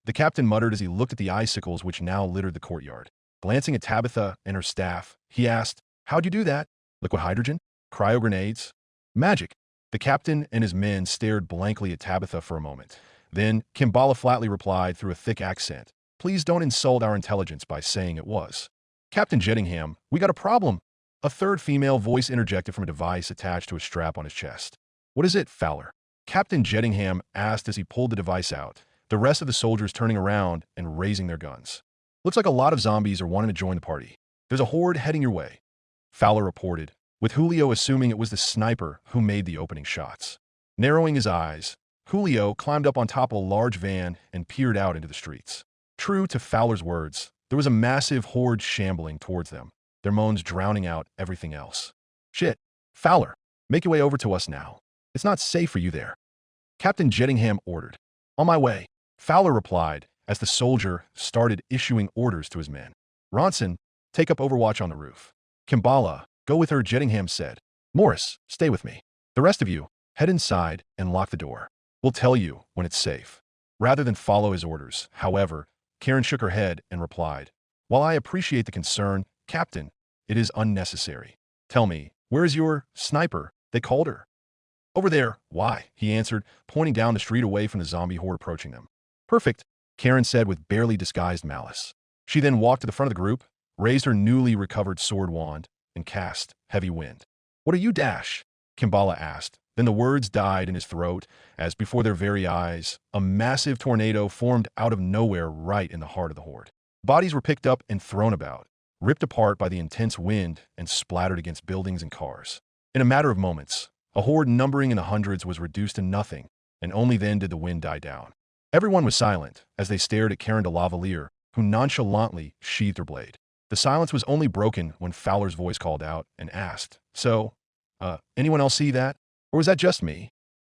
S1: the captain muttered as he looked at the icicles which now littered the courtyard. Glancing at Tabitha and her staff, he asked, "How'd you do that? Liquid hydrogen? Cryo grenades? Magic?" The captain and his men stared blankly at Tabitha for a moment. Then Kimbala flatly replied through a thick accent, "Please don't insult our intelligence by saying it was." "Captain Jettingham, we got a problem," a third female voice interjected from a device attached to a strap on his chest. "What is it, Fowler?" Captain Jettingham asked as he pulled the device out, the rest of the soldiers turning around and raising their guns. "Looks like a lot of zombies are wanting to join the party. There's a horde heading your way," Fowler reported, with Julio assuming it was the sniper who made the opening shots. Narrowing his eyes, Julio climbed up on top of a large van and peered out into the streets. True to Fowler's words, there was a massive horde shambling towards them, their moans drowning out everything else. "Shit, Fowler, make your way over to us now. It's not safe for you there," Captain Jettingham ordered. "On my way," Fowler replied as the soldier started issuing orders to his men. "Ronson, take up overwatch on the roof. Kimbala, go with her," Jettingham said. "Morris, stay with me. The rest of you, head inside and lock the door. We'll tell you when it's safe." Rather than follow his orders, however, Karen shook her head and replied, "While I appreciate the concern, Captain, it is unnecessary. Tell me, where is your sniper?" They called her. "Over there." "Why?" he answered, pointing down the street away from the zombie horde approaching them. "Perfect," Karen said with barely disguised malice. She then walked to the front of the group, raised her newly recovered sword wand, and cast Heavy Wind. "What are you, Dash?" Kimbala asked. Then the words died in his throat as, before their very eyes, a massive tornado formed out of nowhere right in the heart of the horde. Bodies were picked up and thrown about, ripped apart by the intense wind and splattered against buildings and cars. In a matter of moments, a horde numbering in the hundreds was reduced to nothing, and only then did the wind die down. Everyone was silent as they stared at Karen de Lavalier, who nonchalantly sheathed her blade. The silence was only broken when Fowler's voice called out and asked, "So, anyone else see that? Or was that just me?"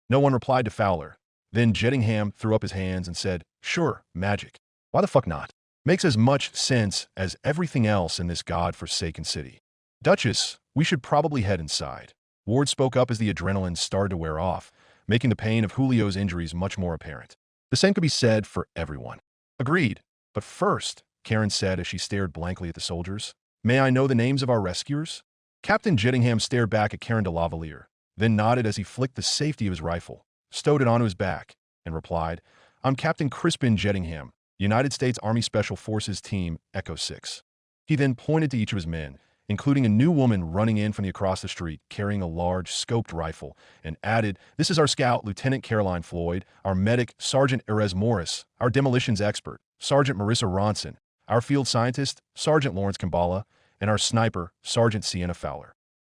S1: No one replied to Fowler. Then Jettingham threw up his hands and said, "Sure, magic. Why the fuck not? Makes as much sense as everything else in this god-forsaken city." "Duchess, we should probably head inside." Ward spoke up as the adrenaline started to wear off, making the pain of Julio's injuries much more apparent. The same could be said for everyone. "Agreed. But first," Karen said as she stared blankly at the soldiers, "may I know the names of our rescuers?" Captain Jettingham stared back at Karen de Lavalier, then nodded as he flicked the safety of his rifle, stowed it onto his back, and replied, "I'm Captain Crispin Jettingham, United States Army Special Forces Team Echo 6. He then pointed to each of his men, including a new woman running in from the across the street carrying a large scoped rifle, and added, "This is our scout, Lieutenant Caroline Floyd, our medic, Sergeant Erez Morris, our demolitions expert, Sergeant Marissa Ronson, our field scientist, Sergeant Lawrence Kimbala, and our sniper, Sergeant Sienna Fowler."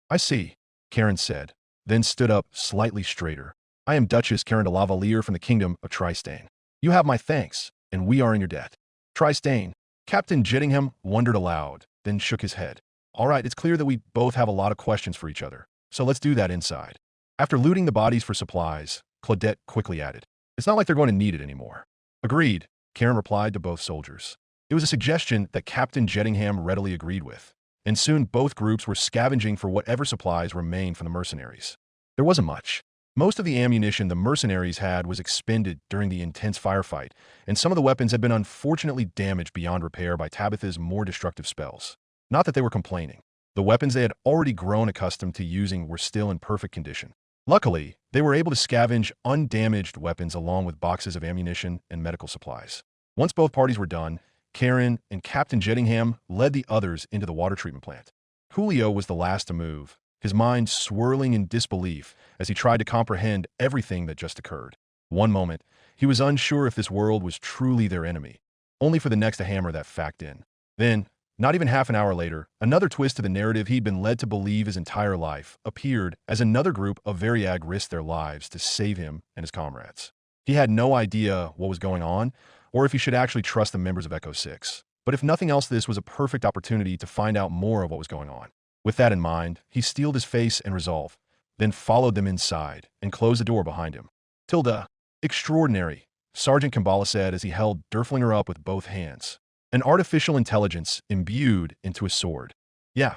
S1: "I see," Karen said, then stood up slightly straighter. "I am Duchess Karen de Lavalier from the Kingdom of Tristane. You have my thanks, and we are in your debt." "Tristane?" Captain Jettingham wondered aloud, then shook his head. "All right, it's clear that we both have a lot of questions for each other, so let's do that inside." After looting the bodies for supplies, Claudette quickly added, "It's not like they're going to need it anymore." "Agreed," Karen replied to both soldiers. It was a suggestion that Captain Jettingham readily agreed with, and soon both groups were scavenging for whatever supplies remained from the mercenaries. There wasn't much. Most of the ammunition the mercenaries had was expended during the intense firefight, and some of the weapons had been unfortunately damaged beyond repair by Tabitha's more destructive spells. Not that they were complaining. The weapons they had already grown accustomed to using were still in perfect condition. Luckily, they were able to scavenge undamaged weapons along with boxes of ammunition and medical supplies. Once both parties were done, Karen and Captain Jettingham led the others into the water treatment plant. Julio was the last to move, his mind swirling in disbelief as he tried to comprehend everything that just occurred. One moment, he was unsure if this world was truly their enemy, only for the next to hammer that fact in. Then, not even half an hour later, another twist to the narrative he'd been led to believe his entire life appeared as another group of Variag risked their lives to save him and his comrades. He had no idea what was going on, or if he should actually trust the members of Echo 6. But if nothing else, this was a perfect opportunity to find out more of what was going on. With that in mind, he steeled his face and resolve, then followed them inside and closed the door behind him. "Tilda, extraordinary," Sergeant Kimbala said as he held Derflinger up with both hands. An artificial intelligence imbued into a sword. Yeah,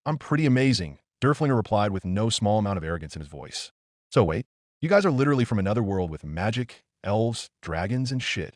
S1: I'm pretty amazing," Derflinger replied with no small amount of arrogance in his voice. "So wait, you guys are literally from another world with magic, elves, dragons, and shit?"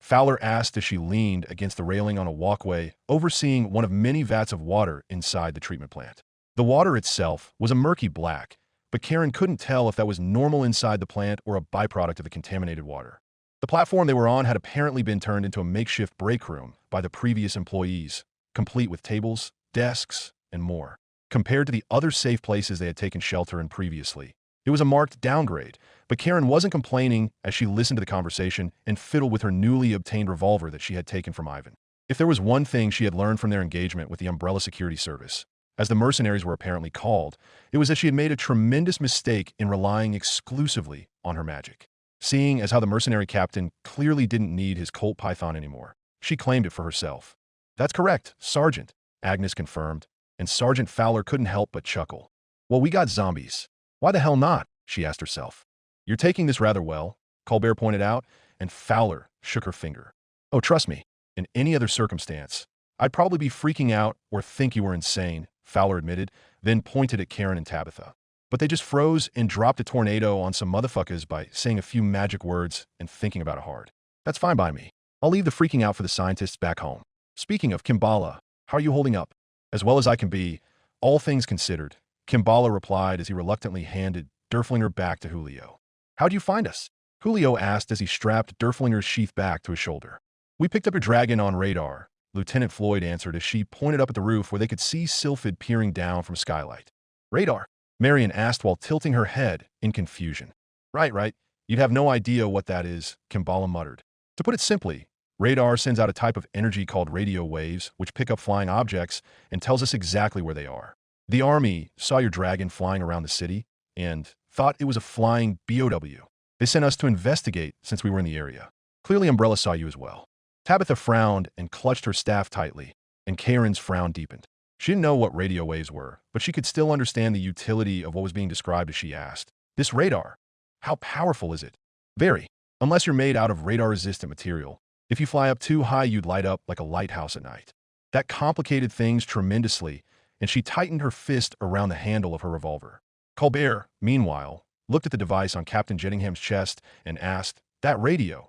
S1: Fowler asked as she leaned against the railing on a walkway overseeing one of many vats of water inside the treatment plant. The water itself was a murky black, but Karen couldn't tell if that was normal inside the plant or a byproduct of the contaminated water. The platform they were on had apparently been turned into a makeshift break room by the previous employees, complete with tables, desks, and more. Compared to the other safe places they had taken shelter in previously, it was a marked downgrade, but Karen wasn't complaining as she listened to the conversation and fiddled with her newly obtained revolver that she had taken from Ivan. If there was one thing she had learned from their engagement with the Umbrella Security Service, as the mercenaries were apparently called, it was that she had made a tremendous mistake in relying exclusively on her magic. Seeing as how the mercenary captain clearly didn't need his Colt Python anymore, she claimed it for herself. "That's correct, Sergeant," Agnes confirmed, and Sergeant Fowler couldn't help but chuckle. "Well, we got zombies. Why the hell not?" she asked herself. "You're taking this rather well," Colbert pointed out, and Fowler shook her finger. "Oh, trust me, in any other circumstance, I'd probably be freaking out or think you were insane," Fowler admitted, then pointed at Karen and Tabitha. "But they just froze and dropped a tornado on some motherfuckers by saying a few magic words and thinking about it hard. That's fine by me. I'll leave the freaking out for the scientists back home. Speaking of Kimbala, how are you holding up?" "As well as I can be, all things considered," Kimbala replied as he reluctantly handed Derflinger back to Julio. "How'd you find us?" Julio asked as he strapped Derflinger's sheath back to his shoulder. "We picked up your dragon on radar," Lieutenant Floyd answered as she pointed up at the roof where they could see Sylphid peering down from a skylight. "Radar?" Marion asked while tilting her head in confusion. Right. You'd have no idea what that is," Kimbala muttered. "To put it simply, radar sends out a type of energy called radio waves, which pick up flying objects and tells us exactly where they are. The Army saw your dragon flying around the city and thought it was a flying BOW. They sent us to investigate since we were in the area. Clearly Umbrella saw you as well." Tabitha frowned and clutched her staff tightly, and Karen's frown deepened. She didn't know what radio waves were, but she could still understand the utility of what was being described as she asked, "This radar, how powerful is it?" "Very. Unless you're made out of radar-resistant material. If you fly up too high, you'd light up like a lighthouse at night." That complicated things tremendously, and she tightened her fist around the handle of her revolver. Colbert, meanwhile, looked at the device on Captain Jettingham's chest and asked, "That radio,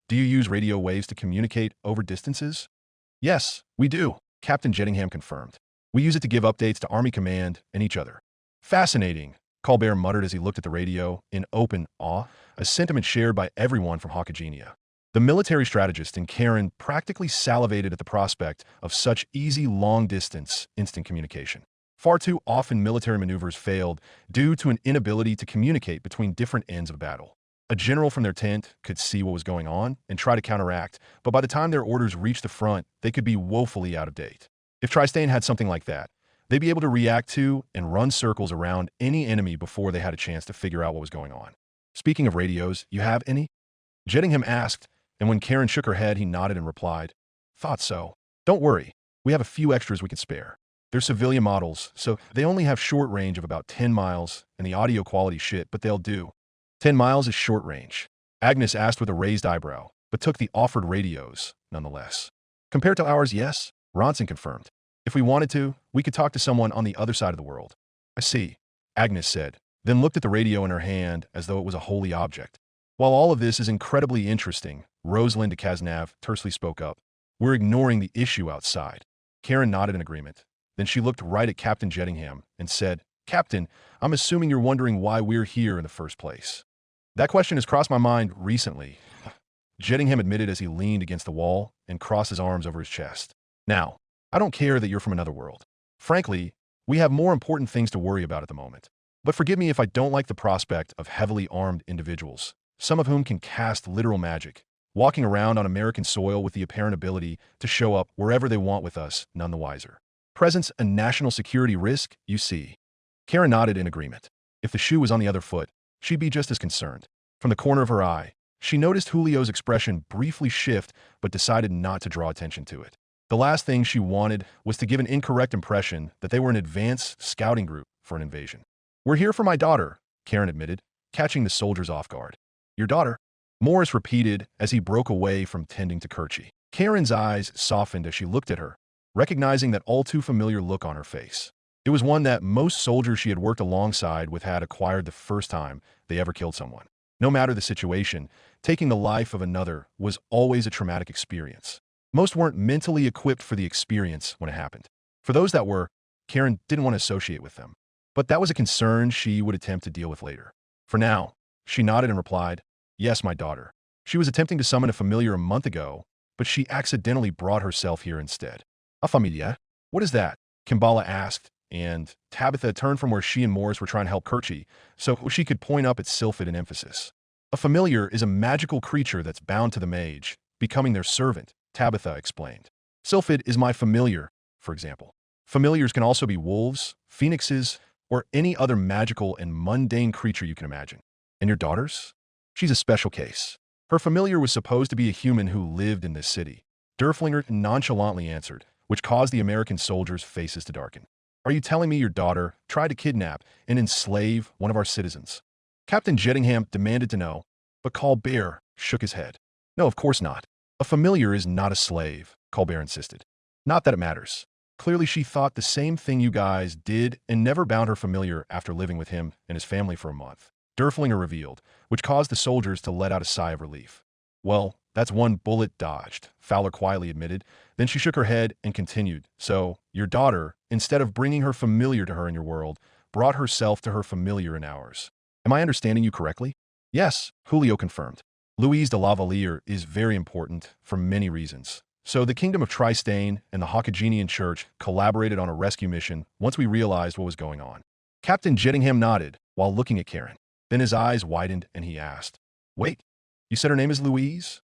S1: do you use radio waves to communicate over distances?" "Yes, we do," Captain Jettingham confirmed. "We use it to give updates to Army Command and each other." "Fascinating," Colbert muttered as he looked at the radio in open awe, a sentiment shared by everyone from Hawkagenia. The military strategist and Karen practically salivated at the prospect of such easy long-distance instant communication. Far too often military maneuvers failed due to an inability to communicate between different ends of battle. A general from their tent could see what was going on and try to counteract, but by the time their orders reached the front, they could be woefully out of date. If Tristane had something like that, they'd be able to react to and run circles around any enemy before they had a chance to figure out what was going on. Speaking of radios, you have any? Jettingham asked, and when Karen shook her head, he nodded and replied, "Thought so. Don't worry, we have a few extras we can spare. They're civilian models, so they only have short range of about 10 miles, and the audio quality shit, but they'll do." 10 miles is short range, Agnes asked with a raised eyebrow, but took the offered radios nonetheless. Compared to ours, yes, Ronson confirmed. If we wanted to, we could talk to someone on the other side of the world. I see, Agnes said, then looked at the radio in her hand as though it was a holy object. While all of this is incredibly interesting, Rosalind de Cazenave tersely spoke up. We're ignoring the issue outside. Karen nodded in agreement. Then she looked right at Captain Jettingham and said, "Captain, I'm assuming you're wondering why we're here in the first place." "That question has crossed my mind recently," Jettingham admitted as he leaned against the wall and crossed his arms over his chest. "Now, I don't care that you're from another world. Frankly, we have more important things to worry about at the moment. But forgive me if I don't like the prospect of heavily armed individuals, some of whom can cast literal magic, walking around on American soil with the apparent ability to show up wherever they want with us, none the wiser. Presents a national security risk, you see." Karen nodded in agreement. If the shoe was on the other foot, she'd be just as concerned. From the corner of her eye, she noticed Julio's expression briefly shift but decided not to draw attention to it. The last thing she wanted was to give an incorrect impression that they were an advanced scouting group for an invasion. "We're here for my daughter," Karen admitted, catching the soldiers off guard. "Your daughter?" Morris repeated as he broke away from tending to Kerchie. Karen's eyes softened as she looked at her, recognizing that all too familiar look on her face. It was one that most soldiers she had worked alongside with had acquired the first time they ever killed someone. No matter the situation, taking the life of another was always a traumatic experience. Most weren't mentally equipped for the experience when it happened. For those that were, Karen didn't want to associate with them. But that was a concern she would attempt to deal with later. For now, she nodded and replied, "Yes, my daughter. She was attempting to summon a familiar a month ago, but she accidentally brought herself here instead." "A familia? What is that?" Kimbala asked, and Tabitha turned from where she and Morris were trying to help Kerchie, so she could point up at Sylphid in emphasis. "A familiar is a magical creature that's bound to the mage, becoming their servant," Tabitha explained. "Sylphid is my familiar, for example. Familiars can also be wolves, phoenixes, or any other magical and mundane creature you can imagine." "And your daughter's?" "She's a special case. Her familiar was supposed to be a human who lived in this city," Derflinger nonchalantly answered, which caused the American soldiers' faces to darken. "Are you telling me your daughter tried to kidnap and enslave one of our citizens?" Captain Jettingham demanded to know, but Colbert shook his head. "No, of course not. A familiar is not a slave," Colbert insisted. "Not that it matters. Clearly she thought the same thing you guys did and never bound her familiar after living with him and his family for a month," Derflinger revealed, which caused the soldiers to let out a sigh of relief. "Well, that's one bullet dodged," Fowler quietly admitted. Then she shook her head and continued, "So, your daughter, instead of bringing her familiar to her in your world, brought herself to her familiar in ours. Am I understanding you correctly?" "Yes," Julio confirmed. "Louise de Lavalier is very important for many reasons. So the Kingdom of Tristane and the Hockagenian Church collaborated on a rescue mission once we realized what was going on." Captain Jettingham nodded while looking at Karen. Then his eyes widened and he asked, "Wait, you said her name is Louise?"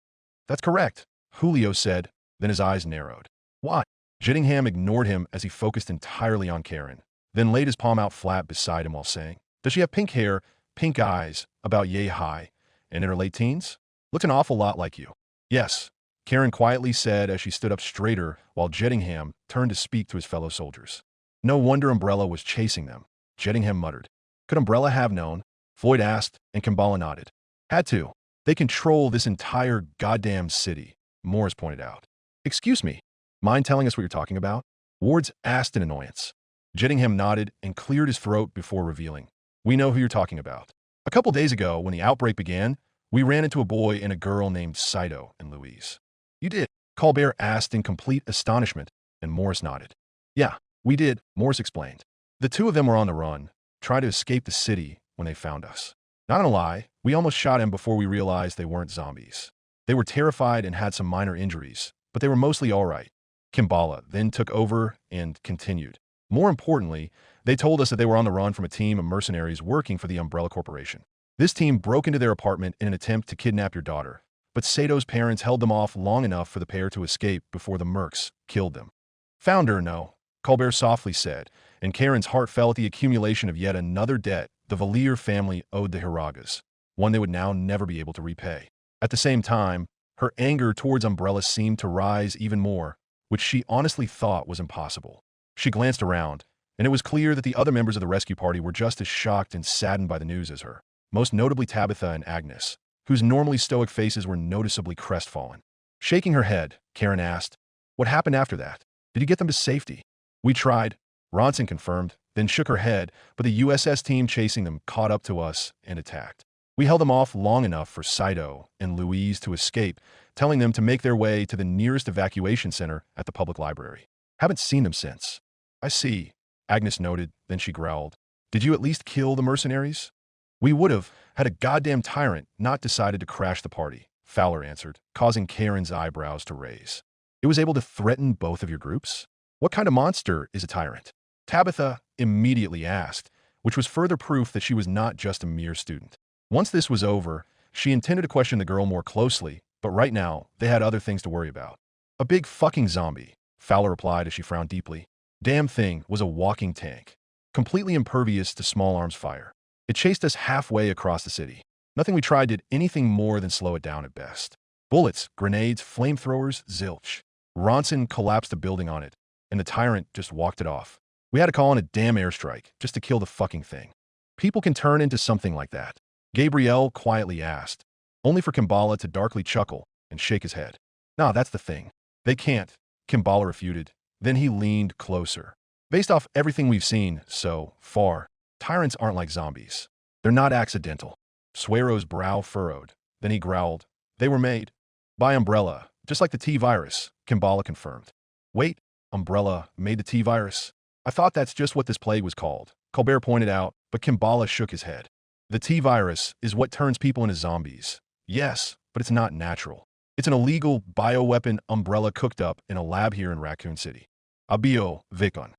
S1: "That's correct," Julio said, then his eyes narrowed. "Why?" Jettingham ignored him as he focused entirely on Karen, then laid his palm out flat beside him while saying, "Does she have pink hair, pink eyes, about yay high, and in her late teens? Looked an awful lot like you." "Yes," Karen quietly said as she stood up straighter while Jettingham turned to speak to his fellow soldiers. "No wonder Umbrella was chasing them," Jettingham muttered. "Could Umbrella have known?" Floyd asked, and Kimbala nodded. "Had to. They control this entire goddamn city," Morris pointed out. "Excuse me, mind telling us what you're talking about?" Wards asked in annoyance. Jettingham nodded and cleared his throat before revealing, "We know who you're talking about. A couple days ago, when the outbreak began, we ran into a boy and a girl named Saito and Louise." "You did?" Colbert asked in complete astonishment, and Morris nodded. "Yeah, we did," Morris explained. "The two of them were on the run, trying to escape the city when they found us. Not gonna lie, we almost shot him before we realized they weren't zombies. They were terrified and had some minor injuries, but they were mostly all right. Kimbala then took over and continued. More importantly, they told us that they were on the run from a team of mercenaries working for the Umbrella Corporation. This team broke into their apartment in an attempt to kidnap your daughter, but Sato's parents held them off long enough for the pair to escape before the mercs killed them. Found her, no, Colbert softly said, and Karen's heart fell at the accumulation of yet another debt the Valier family owed the Hiragas, one they would now never be able to repay. At the same time, her anger towards Umbrella seemed to rise even more, which she honestly thought was impossible. She glanced around, and it was clear that the other members of the rescue party were just as shocked and saddened by the news as her, most notably Tabitha and Agnes, whose normally stoic faces were noticeably crestfallen. Shaking her head, Karen asked, "What happened after that? Did you get them to safety?" "We tried," Ronson confirmed, then shook her head, but the USS team chasing them caught up to us and attacked. We held them off long enough for Saito and Louise to escape, telling them to make their way to the nearest evacuation center at the public library. Haven't seen them since. I see, Agnes noted, then she growled. Did you at least kill the mercenaries? We would have, had a goddamn tyrant not decided to crash the party, Fowler answered, causing Karen's eyebrows to raise. It was able to threaten both of your groups? What kind of monster is a tyrant? Tabitha immediately asked, which was further proof that she was not just a mere student. Once this was over, she intended to question the girl more closely, but right now, they had other things to worry about. A big fucking zombie, Fowler replied as she frowned deeply. Damn thing was a walking tank, completely impervious to small arms fire. It chased us halfway across the city. Nothing we tried did anything more than slow it down at best. Bullets, grenades, flamethrowers, zilch. Ronson collapsed a building on it, and the tyrant just walked it off. We had to call in a damn airstrike just to kill the fucking thing. People can turn into something like that, Gabrielle quietly asked, only for Kimbala to darkly chuckle and shake his head. Nah, that's the thing. They can't, Kimbala refuted. Then he leaned closer. Based off everything we've seen so far, tyrants aren't like zombies. They're not accidental. Suero's brow furrowed. Then he growled. They were made by Umbrella, just like the T-virus, Kimbala confirmed. Wait, Umbrella made the T-virus? I thought that's just what this plague was called, Colbert pointed out, but Kimbala shook his head. The T-virus is what turns people into zombies. Yes, but it's not natural. It's an illegal bioweapon Umbrella cooked up in a lab here in Raccoon City. Abio Vicon.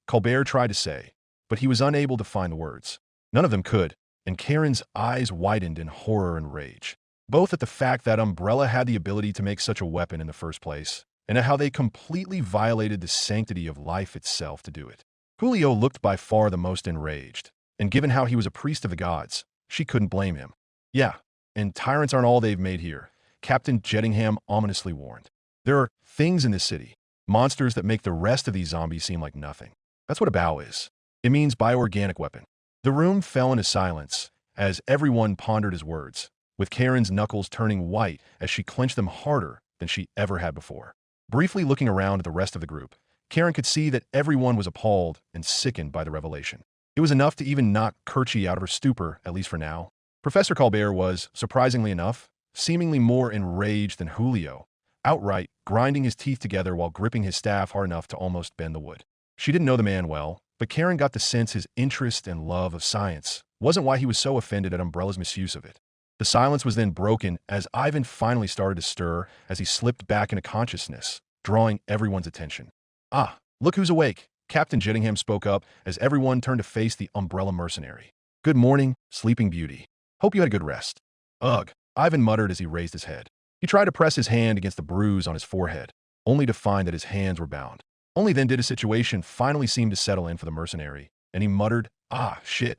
S1: Colbert tried to say, but he was unable to find the words. None of them could, and Karen's eyes widened in horror and rage, both at the fact that Umbrella had the ability to make such a weapon in the first place, and at how they completely violated the sanctity of life itself to do it. Julio looked by far the most enraged, and given how he was a priest of the gods, she couldn't blame him. Yeah, and tyrants aren't all they've made here, Captain Jettingham ominously warned. There are things in this city, monsters that make the rest of these zombies seem like nothing. That's what a bow is. It means bioorganic weapon. The room fell into silence as everyone pondered his words, with Karen's knuckles turning white as she clenched them harder than she ever had before. Briefly looking around at the rest of the group, Karen could see that everyone was appalled and sickened by the revelation. It was enough to even knock Kirchi out of her stupor, at least for now. Professor Colbert was, surprisingly enough, seemingly more enraged than Julio, outright grinding his teeth together while gripping his staff hard enough to almost bend the wood. She didn't know the man well, but Karen got the sense his interest and love of science wasn't why he was so offended at Umbrella's misuse of it. The silence was then broken as Ivan finally started to stir as he slipped back into consciousness, drawing everyone's attention. Ah, look who's awake, Captain Jettingham spoke up as everyone turned to face the Umbrella mercenary. Good morning, Sleeping Beauty. Hope you had a good rest. Ugh, Ivan muttered as he raised his head. He tried to press his hand against the bruise on his forehead, only to find that his hands were bound. Only then did a situation finally seem to settle in for the mercenary, and he muttered, Ah, shit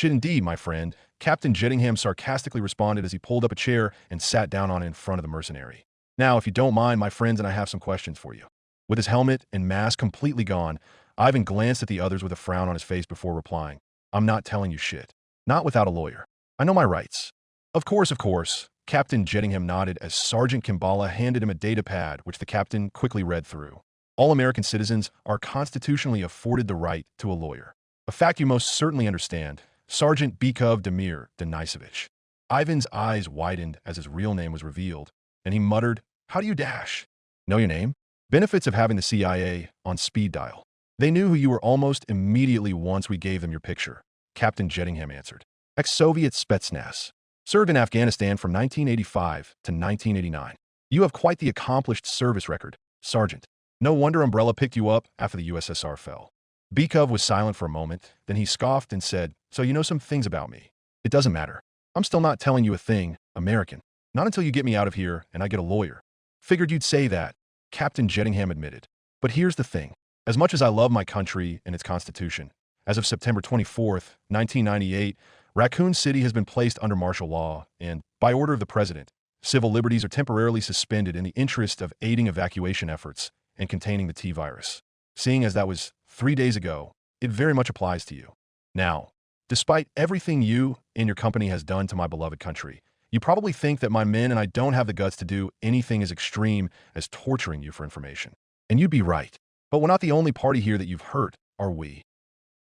S1: indeed, my friend, Captain Jettingham sarcastically responded as he pulled up a chair and sat down on it in front of the mercenary. Now, if you don't mind, my friends and I have some questions for you. With his helmet and mask completely gone, Ivan glanced at the others with a frown on his face before replying, I'm not telling you shit. Not without a lawyer. I know my rights. Of course, Captain Jettingham nodded as Sergeant Kimbala handed him a data pad, which the captain quickly read through. All American citizens are constitutionally afforded the right to a lawyer. A fact you most certainly understand, Sergeant Bikov Demir Denisovich. Ivan's eyes widened as his real name was revealed, and he muttered, How do you dash? Know your name? Benefits of having the CIA on speed dial. They knew who you were almost immediately once we gave them your picture, Captain Jettingham answered. Ex-Soviet Spetsnaz. Served in Afghanistan from 1985 to 1989. You have quite the accomplished service record, Sergeant. No wonder Umbrella picked you up after the USSR fell. Bikov was silent for a moment, then he scoffed and said, "So you know some things about me. It doesn't matter. I'm still not telling you a thing, American. Not until you get me out of here and I get a lawyer." Figured you'd say that, Captain Jettingham admitted. But here's the thing. As much as I love my country and its constitution, as of September 24th, 1998, Raccoon City has been placed under martial law and, by order of the president, civil liberties are temporarily suspended in the interest of aiding evacuation efforts and containing the T-virus. Seeing as that was 3 days ago, it very much applies to you. Now, despite everything you and your company has done to my beloved country, you probably think that my men and I don't have the guts to do anything as extreme as torturing you for information. And you'd be right. But we're not the only party here that you've hurt, are we?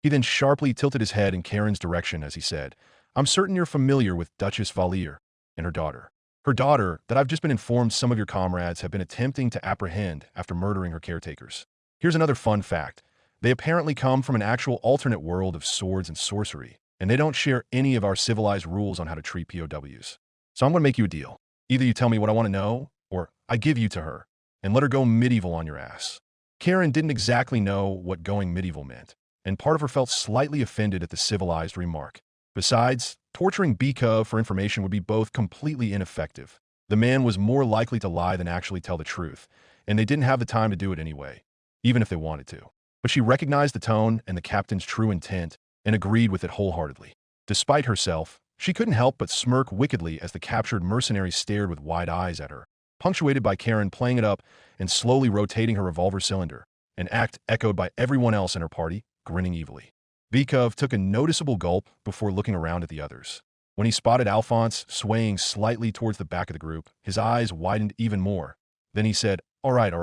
S1: He then sharply tilted his head in Karen's direction as he said, "I'm certain you're familiar with Duchess Valier and her daughter. Her daughter, that I've just been informed some of your comrades have been attempting to apprehend after murdering her caretakers. Here's another fun fact. They apparently come from an actual alternate world of swords and sorcery, and they don't share any of our civilized rules on how to treat POWs. So I'm going to make you a deal. Either you tell me what I want to know, or I give you to her, and let her go medieval on your ass." Karen didn't exactly know what going medieval meant, and part of her felt slightly offended at the civilized remark. Besides, torturing Bika for information would be both completely ineffective. The man was more likely to lie than actually tell the truth, and they didn't have the time to do it anyway, even if they wanted to. But she recognized the tone and the captain's true intent and agreed with it wholeheartedly. Despite herself, she couldn't help but smirk wickedly as the captured mercenary stared with wide eyes at her, punctuated by Karen playing it up and slowly rotating her revolver cylinder, an act echoed by everyone else in her party, grinning evilly. Bikov took a noticeable gulp before looking around at the others. When he spotted Alphonse swaying slightly towards the back of the group, his eyes widened even more. Then he said, all right,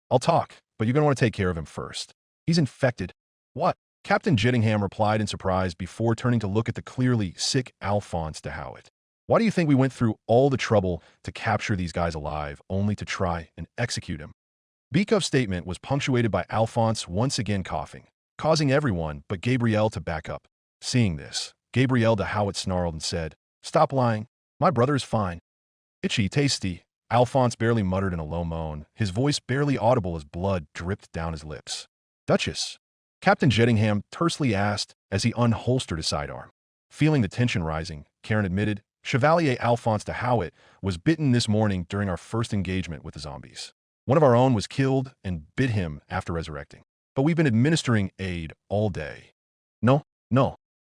S1: I'll talk, but you're going to want to take care of him first. He's infected." "What?" Captain Jettingham replied in surprise before turning to look at the clearly sick Alphonse de Howitt. "Why do you think we went through all the trouble to capture these guys alive, only to try and execute him?" Bikov's statement was punctuated by Alphonse once again coughing, causing everyone but Gabrielle to back up. Seeing this, Gabrielle de Howitt snarled and said, "Stop lying. My brother is fine." "Itchy, tasty," Alphonse barely muttered in a low moan, his voice barely audible as blood dripped down his lips. "Duchess?" Captain Jettingham tersely asked as he unholstered his sidearm. Feeling the tension rising, Karen admitted, "Chevalier Alphonse de Howitt was bitten this morning during our first engagement with the zombies. One of our own was killed and bit him after resurrecting. But we've been administering aid all day." No,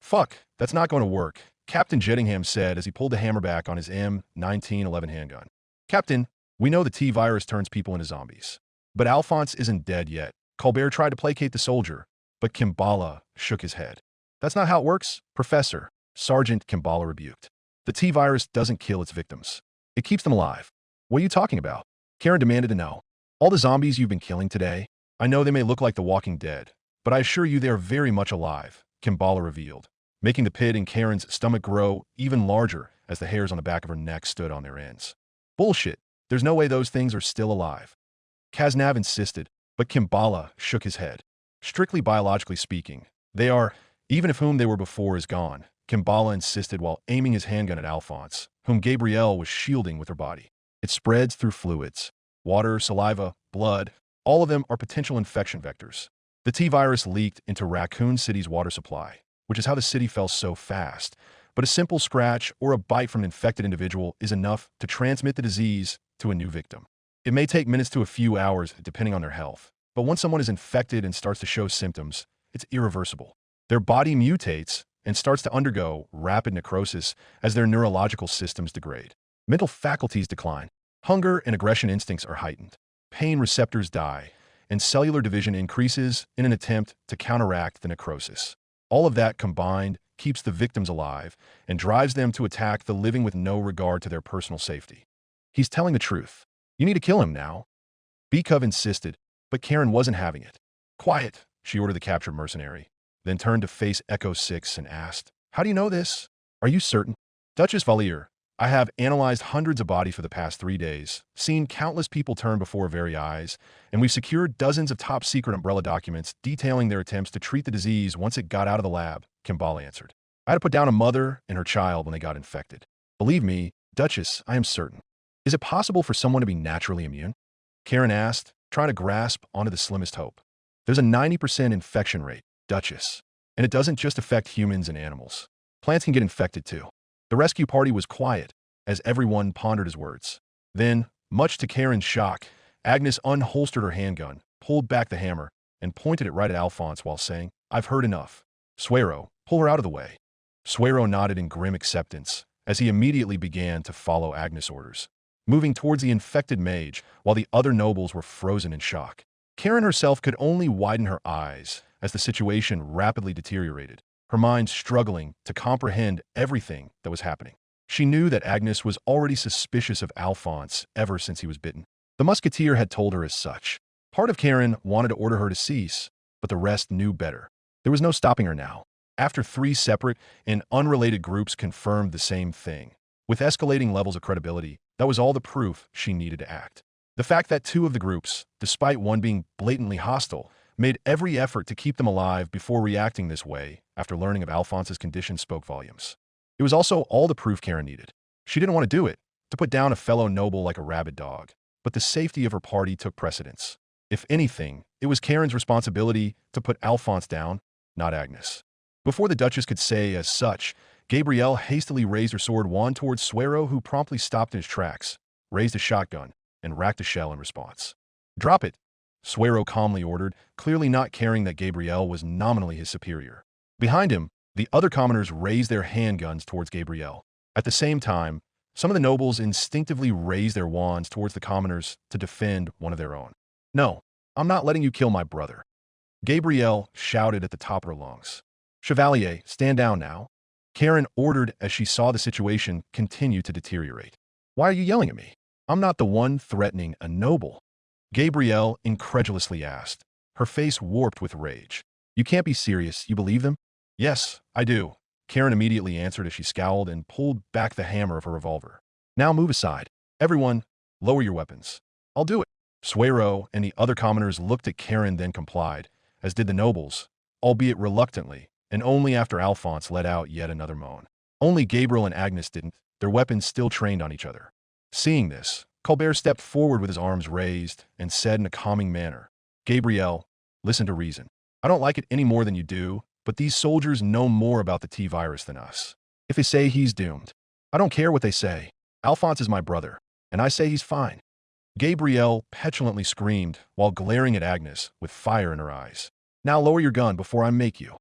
S1: fuck, that's not going to work," Captain Jettingham said as he pulled the hammer back on his M1911 handgun. "Captain, we know the T-virus turns people into zombies. But Alphonse isn't dead yet." Colbert tried to placate the soldier, but Kimbala shook his head. "That's not how it works, Professor," Sergeant Kimbala rebuked. "The T-virus doesn't kill its victims. It keeps them alive." "What are you talking about?" Karen demanded to know. "All the zombies you've been killing today? I know they may look like the Walking Dead, but I assure you they are very much alive," Kimbala revealed, making the pit in Karen's stomach grow even larger as the hairs on the back of her neck stood on their ends. "Bullshit. There's no way those things are still alive." Kaznav insisted, but Kimbala shook his head. "Strictly biologically speaking, they are, even if whom they were before is gone," Kimbala insisted while aiming his handgun at Alphonse, whom Gabrielle was shielding with her body. "It spreads through fluids. Water, saliva, blood, all of them are potential infection vectors. The T-virus leaked into Raccoon City's water supply, which is how the city fell so fast. But a simple scratch or a bite from an infected individual is enough to transmit the disease to a new victim. It may take minutes to a few hours, depending on their health. But once someone is infected and starts to show symptoms, it's irreversible. Their body mutates and starts to undergo rapid necrosis as their neurological systems degrade. Mental faculties decline. Hunger and aggression instincts are heightened. Pain receptors die, and cellular division increases in an attempt to counteract the necrosis. All of that combined keeps the victims alive and drives them to attack the living with no regard to their personal safety. "He's telling the truth. You need to kill him now." Bikov insisted, but Karen wasn't having it. "Quiet," she ordered the captured mercenary, then turned to face Echo 6 and asked, "How do you know this? Are you certain?" "Duchess Valier, I have analyzed hundreds of bodies for the past 3 days, seen countless people turn before our very eyes, and we've secured dozens of top-secret umbrella documents detailing their attempts to treat the disease once it got out of the lab," Kimball answered. "I had to put down a mother and her child when they got infected. Believe me, Duchess, I am certain. Is it possible for someone to be naturally immune? Karen asked, trying to grasp onto the slimmest hope. There's a 90% infection rate, Duchess. And it doesn't just affect humans and animals. Plants can get infected too. The rescue party was quiet, as everyone pondered his words. Then, much to Karen's shock, Agnes unholstered her handgun, pulled back the hammer, and pointed it right at Alphonse while saying, I've heard enough. Suero, pull her out of the way. Suero nodded in grim acceptance, as he immediately began to follow Agnes' orders, moving towards the infected mage while the other nobles were frozen in shock. Karen herself could only widen her eyes as the situation rapidly deteriorated, her mind struggling to comprehend everything that was happening. She knew that Agnes was already suspicious of Alphonse ever since he was bitten. The musketeer had told her as such. Part of Karen wanted to order her to cease, but the rest knew better. There was no stopping her now. After 3 separate and unrelated groups confirmed the same thing, with escalating levels of credibility, that was all the proof she needed to act. The fact that 2 of the groups, despite one being blatantly hostile, made every effort to keep them alive before reacting this way after learning of Alphonse's condition spoke volumes. It was also all the proof Karen needed. She didn't want to do it, to put down a fellow noble like a rabid dog, but the safety of her party took precedence. If anything, it was Karen's responsibility to put Alphonse down, not Agnes. Before the Duchess could say as such, Gabrielle hastily raised her sword wand towards Suero, who promptly stopped in his tracks, raised a shotgun, and racked a shell in response. Drop it, Suero calmly ordered, clearly not caring that Gabrielle was nominally his superior. Behind him, the other commoners raised their handguns towards Gabrielle. At the same time, some of the nobles instinctively raised their wands towards the commoners to defend one of their own. No, I'm not letting you kill my brother, Gabrielle shouted at the top of her lungs. Chevalier, stand down now, Karen ordered as she saw the situation continue to deteriorate. Why are you yelling at me? I'm not the one threatening a noble, Gabrielle incredulously asked, her face warped with rage. You can't be serious, you believe them? Yes, I do, Karen immediately answered as she scowled and pulled back the hammer of her revolver. Now move aside. Everyone, lower your weapons. I'll do it. Suero and the other commoners looked at Karen, then complied, as did the nobles, albeit reluctantly, and only after Alphonse let out yet another moan. Only Gabriel and Agnes didn't, their weapons still trained on each other. Seeing this, Colbert stepped forward with his arms raised and said in a calming manner, Gabrielle, listen to reason. I don't like it any more than you do, but these soldiers know more about the T-virus than us. If they say he's doomed, I don't care what they say. Alphonse is my brother, and I say he's fine. Gabrielle petulantly screamed while glaring at Agnes with fire in her eyes. Now lower your gun before I make you.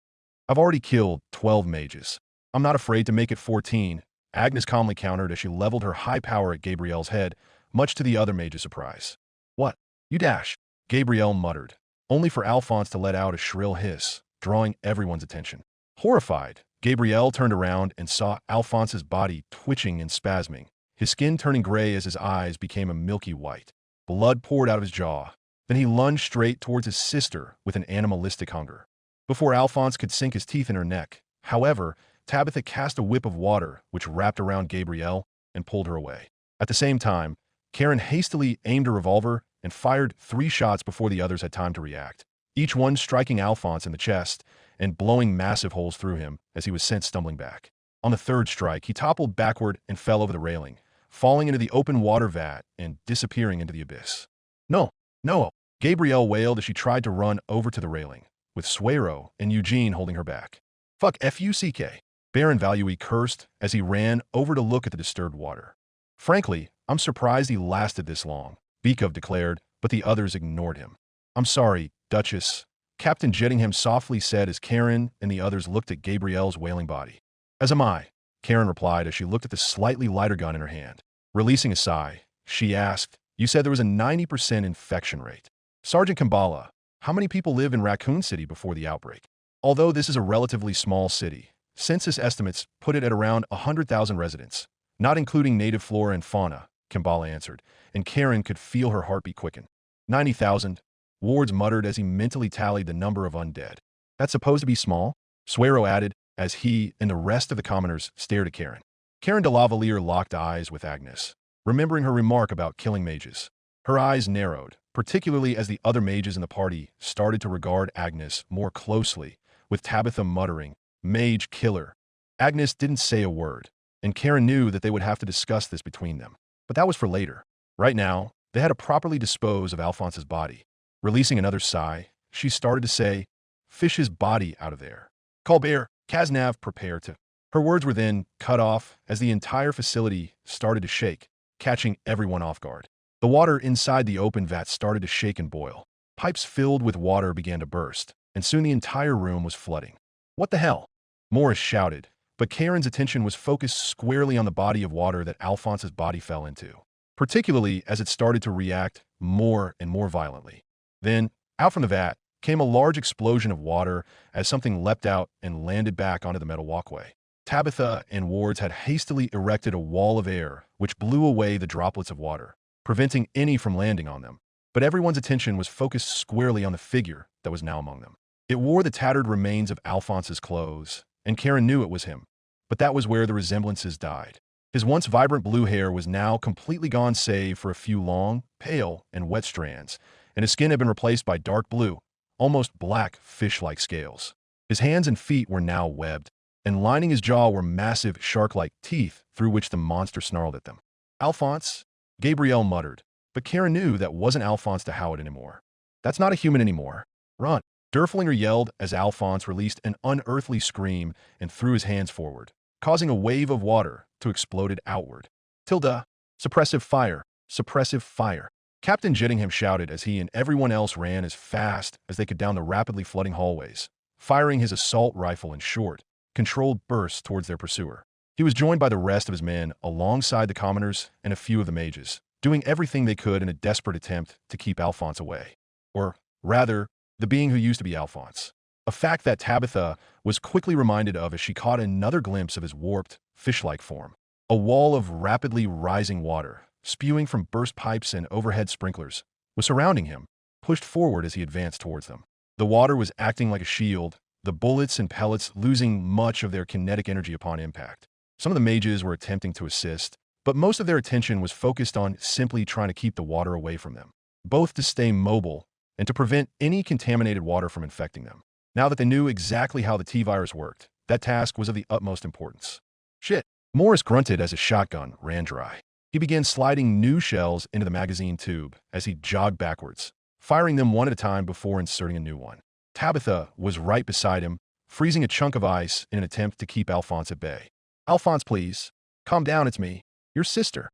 S1: I've already killed 12 mages. I'm not afraid to make it 14, Agnes calmly countered as she leveled her high power at Gabrielle's head, much to the other mage's surprise. What? You dash, Gabrielle muttered, only for Alphonse to let out a shrill hiss, drawing everyone's attention. Horrified, Gabrielle turned around and saw Alphonse's body twitching and spasming, his skin turning gray as his eyes became a milky white. Blood poured out of his jaw. Then he lunged straight towards his sister with an animalistic hunger. Before Alphonse could sink his teeth in her neck, however, Tabitha cast a whip of water which wrapped around Gabrielle and pulled her away. At the same time, Karen hastily aimed a revolver and fired 3 shots before the others had time to react, each one striking Alphonse in the chest and blowing massive holes through him as he was sent stumbling back. On the 3rd strike, he toppled backward and fell over the railing, falling into the open water vat and disappearing into the abyss. No, no, Gabrielle wailed as she tried to run over to the railing, with Suero and Eugene holding her back. Fuck F-U-C-K, Baron Valui cursed as he ran over to look at the disturbed water. Frankly, I'm surprised he lasted this long, Bikov declared, but the others ignored him. I'm sorry, Duchess, Captain Jettingham softly said as Karen and the others looked at Gabrielle's wailing body. As am I, Karen replied as she looked at the slightly lighter gun in her hand. Releasing a sigh, she asked, You said there was a 90% infection rate. Sergeant Kambala, how many people live in Raccoon City before the outbreak? Although this is a relatively small city, census estimates put it at around 100,000 residents, not including native flora and fauna, Kambala answered, and Karen could feel her heartbeat quicken. 90,000, Wards muttered as he mentally tallied the number of undead. That's supposed to be small? Suero added, as he and the rest of the commoners stared at Karen. Karen de Lavalier locked eyes with Agnes, remembering her remark about killing mages. Her eyes narrowed, particularly as the other mages in the party started to regard Agnes more closely, with Tabitha muttering, Mage killer. Agnes didn't say a word, and Karen knew that they would have to discuss this between them. But that was for later. Right now, they had to properly dispose of Alphonse's body. Releasing another sigh, she started to say, "Fish his body out of there. Colbert, Cazenave, prepare to..." Her words were then cut off as the entire facility started to shake, catching everyone off guard. The water inside the open vat started to shake and boil. Pipes filled with water began to burst, and soon the entire room was flooding. "What the hell?" Morris shouted, but Karen's attention was focused squarely on the body of water that Alphonse's body fell into, particularly as it started to react more and more violently. Then, out from the vat, came a large explosion of water as something leapt out and landed back onto the metal walkway. Tabitha and Wards had hastily erected a wall of air which blew away the droplets of water, preventing any from landing on them. But everyone's attention was focused squarely on the figure that was now among them. It wore the tattered remains of Alphonse's clothes, and Karen knew it was him. But that was where the resemblances died. His once vibrant blue hair was now completely gone save for a few long, pale, and wet strands, and his skin had been replaced by dark blue, almost black fish-like scales. His hands and feet were now webbed, and lining his jaw were massive shark-like teeth through which the monster snarled at them. "Alphonse?" Gabrielle muttered, but Karen knew that wasn't Alphonse de Howard anymore. "That's not a human anymore. Run!" Derflinger yelled as Alphonse released an unearthly scream and threw his hands forward, causing a wave of water to explode outward. "Tilda! Suppressive fire! Suppressive fire!" Captain Jettingham shouted as he and everyone else ran as fast as they could down the rapidly flooding hallways, firing his assault rifle in short, controlled bursts towards their pursuer. He was joined by the rest of his men alongside the commoners and a few of the mages, doing everything they could in a desperate attempt to keep Alphonse away. Or, rather, the being who used to be Alphonse. A fact that Tabitha was quickly reminded of as she caught another glimpse of his warped, fish-like form. A wall of rapidly rising water, spewing from burst pipes and overhead sprinklers, was surrounding him, pushed forward as he advanced towards them. The water was acting like a shield, the bullets and pellets losing much of their kinetic energy upon impact. Some of the mages were attempting to assist, but most of their attention was focused on simply trying to keep the water away from them, both to stay mobile and to prevent any contaminated water from infecting them. Now that they knew exactly how the T-virus worked, that task was of the utmost importance. "Shit!" Morris grunted as his shotgun ran dry. He began sliding new shells into the magazine tube as he jogged backwards, firing them one at a time before inserting a new one. Tabitha was right beside him, freezing a chunk of ice in an attempt to keep Alphonse at bay. "Alphonse, please. Calm down, it's me. Your sister."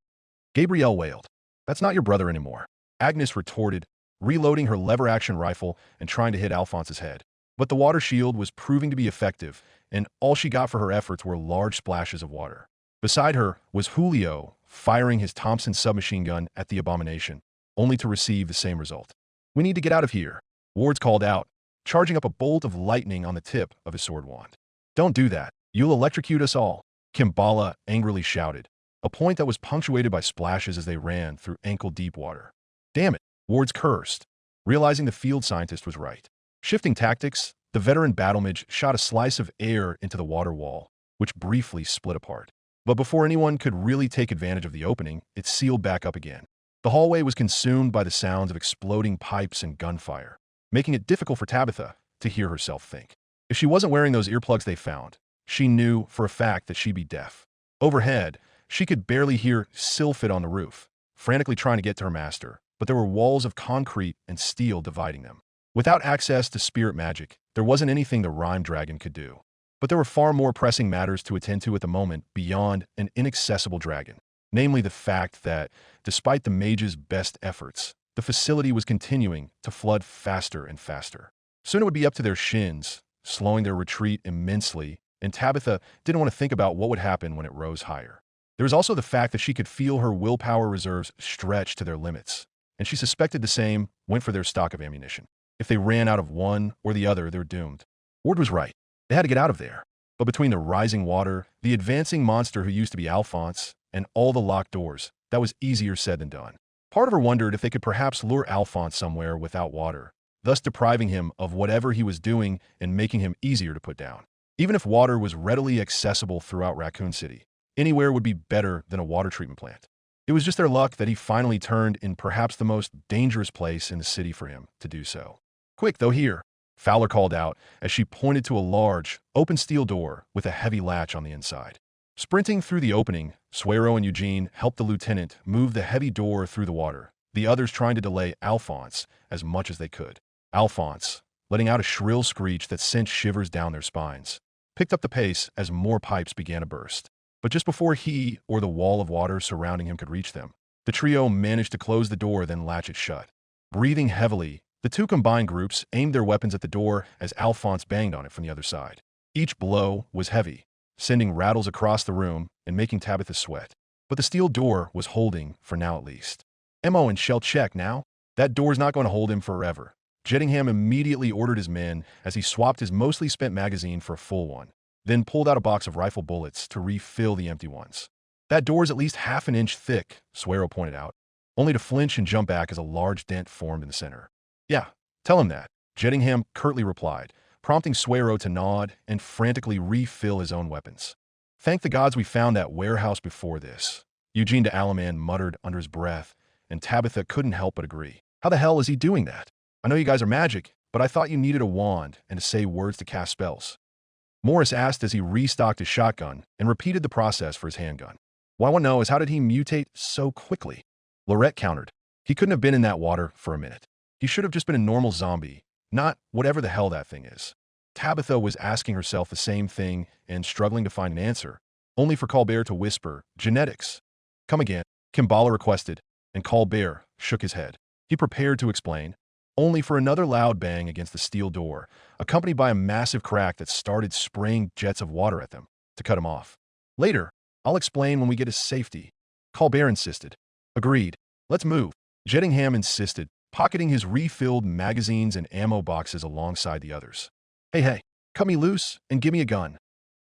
S1: Gabrielle wailed. "That's not your brother anymore." Agnes retorted, reloading her lever-action rifle and trying to hit Alphonse's head. But the water shield was proving to be effective, and all she got for her efforts were large splashes of water. Beside her was Julio, firing his Thompson submachine gun at the abomination, only to receive the same result. "We need to get out of here," Wards called out, charging up a bolt of lightning on the tip of his sword wand. "Don't do that. You'll electrocute us all," Kimbala angrily shouted, a point that was punctuated by splashes as they ran through ankle-deep water. "Damn it," Wards cursed, realizing the field scientist was right. Shifting tactics, the veteran battle mage shot a slice of air into the water wall, which briefly split apart. But before anyone could really take advantage of the opening, it sealed back up again. The hallway was consumed by the sounds of exploding pipes and gunfire, making it difficult for Tabitha to hear herself think. If she wasn't wearing those earplugs they found, she knew for a fact that she'd be deaf. Overhead, she could barely hear Sylphid on the roof, frantically trying to get to her master, but there were walls of concrete and steel dividing them. Without access to spirit magic, there wasn't anything the Rhyme Dragon could do. But there were far more pressing matters to attend to at the moment beyond an inaccessible dragon, namely the fact that, despite the mage's best efforts, the facility was continuing to flood faster and faster. Soon it would be up to their shins, slowing their retreat immensely, and Tabitha didn't want to think about what would happen when it rose higher. There was also the fact that she could feel her willpower reserves stretch to their limits, and she suspected the same went for their stock of ammunition. If they ran out of one or the other, they're doomed. Ward was right. They had to get out of there. But between the rising water, the advancing monster who used to be Alphonse, and all the locked doors, that was easier said than done. Part of her wondered if they could perhaps lure Alphonse somewhere without water, thus depriving him of whatever he was doing and making him easier to put down. Even if water was readily accessible throughout Raccoon City, anywhere would be better than a water treatment plant. It was just their luck that he finally turned in perhaps the most dangerous place in the city for him to do so. "Quick, though, here," Fowler called out as she pointed to a large, open steel door with a heavy latch on the inside. Sprinting through the opening, Suero and Eugene helped the lieutenant move the heavy door through the water, the others trying to delay Alphonse as much as they could. Alphonse, letting out a shrill screech that sent shivers down their spines, picked up the pace as more pipes began to burst. But just before he or the wall of water surrounding him could reach them, the trio managed to close the door, then latch it shut. Breathing heavily, the two combined groups aimed their weapons at the door as Alphonse banged on it from the other side. Each blow was heavy, sending rattles across the room and making Tabitha sweat. But the steel door was holding, for now at least. Ammo and shell check now. That door's not going to hold him forever. Jettingham immediately ordered his men as he swapped his mostly spent magazine for a full one, then pulled out a box of rifle bullets to refill the empty ones. That door's at least half an inch thick, Suero pointed out, only to flinch and jump back as a large dent formed in the center. Yeah, tell him that, Jettingham curtly replied, prompting Suero to nod and frantically refill his own weapons. Thank the gods we found that warehouse before this, Eugene de Alaman muttered under his breath, and Tabitha couldn't help but agree. How the hell is he doing that? I know you guys are magic, but I thought you needed a wand and to say words to cast spells. Morris asked as he restocked his shotgun and repeated the process for his handgun. What I want to know is how did he mutate so quickly? Lorette countered. He couldn't have been in that water for a minute. He should have just been a normal zombie, not whatever the hell that thing is. Tabitha was asking herself the same thing and struggling to find an answer, only for Colbert to whisper, genetics. Come again, Kimbala requested, and Colbert shook his head. He prepared to explain, only for another loud bang against the steel door, accompanied by a massive crack that started spraying jets of water at them to cut him off. Later, I'll explain when we get to safety, Colbert insisted. Agreed. Let's move. Jettingham insisted, pocketing his refilled magazines and ammo boxes alongside the others. Hey, cut me loose and give me a gun.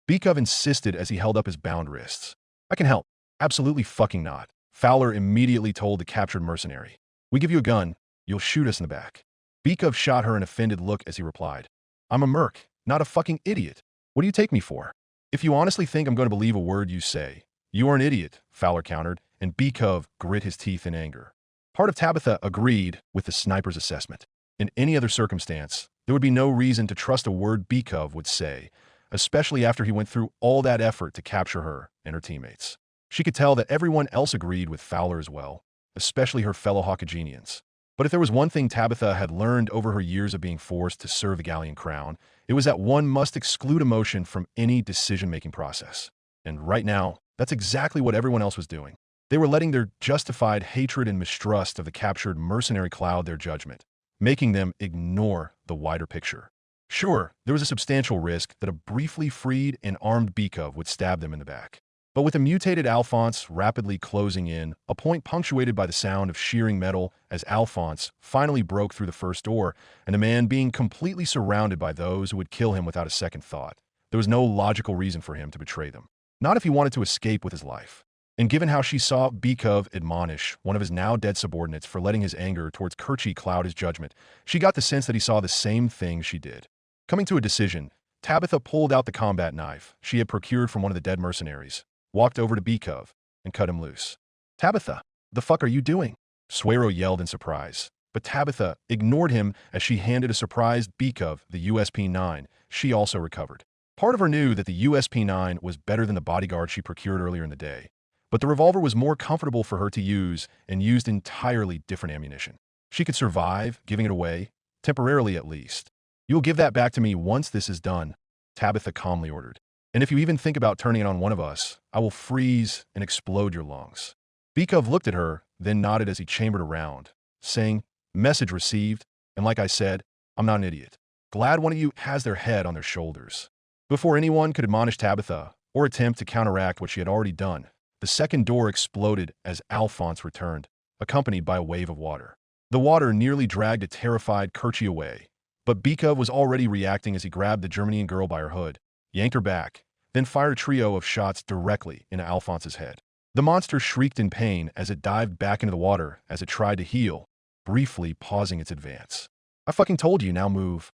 S1: Beekov insisted as he held up his bound wrists. I can help. Absolutely fucking not. Fowler immediately told the captured mercenary. We give you a gun, you'll shoot us in the back. Beekov shot her an offended look as he replied. I'm a merc, not a fucking idiot. What do you take me for? If you honestly think I'm going to believe a word you say, you are an idiot, Fowler countered, and Beekov grit his teeth in anger. Part of Tabitha agreed with the sniper's assessment. In any other circumstance, there would be no reason to trust a word Beekov would say, especially after he went through all that effort to capture her and her teammates. She could tell that everyone else agreed with Fowler as well, especially her fellow Haukagenians. But if there was one thing Tabitha had learned over her years of being forced to serve the Gallian crown, it was that one must exclude emotion from any decision-making process. And right now, that's exactly what everyone else was doing. They were letting their justified hatred and mistrust of the captured mercenary cloud their judgment, making them ignore the wider picture. Sure, there was a substantial risk that a briefly freed and armed Beekov would stab them in the back. But with the mutated Alphonse rapidly closing in, a point punctuated by the sound of shearing metal as Alphonse finally broke through the first door, and the man being completely surrounded by those who would kill him without a second thought, there was no logical reason for him to betray them. Not if he wanted to escape with his life. And given how she saw Beekov admonish one of his now dead subordinates for letting his anger towards Kerchi cloud his judgment, she got the sense that he saw the same thing she did. Coming to a decision, Tabitha pulled out the combat knife she had procured from one of the dead mercenaries, walked over to Beekov, and cut him loose. Tabitha, the fuck are you doing? Suero yelled in surprise, but Tabitha ignored him as she handed a surprised Beekov the USP-9 she also recovered. Part of her knew that the USP-9 was better than the bodyguard she procured earlier in the day, but the revolver was more comfortable for her to use and used entirely different ammunition. She could survive giving it away, temporarily at least. You'll give that back to me once this is done, Tabitha calmly ordered. And if you even think about turning it on one of us, I will freeze and explode your lungs. Beekov looked at her, then nodded as he chambered around, saying, message received, and like I said, I'm not an idiot. Glad one of you has their head on their shoulders. Before anyone could admonish Tabitha or attempt to counteract what she had already done, the second door exploded as Alphonse returned, accompanied by a wave of water. The water nearly dragged a terrified Kerchi away, but Beekov was already reacting as he grabbed the Germanian girl by her hood, yanked her back, then fired a trio of shots directly into Alphonse's head. The monster shrieked in pain as it dived back into the water as it tried to heal, briefly pausing its advance. I fucking told you, now move.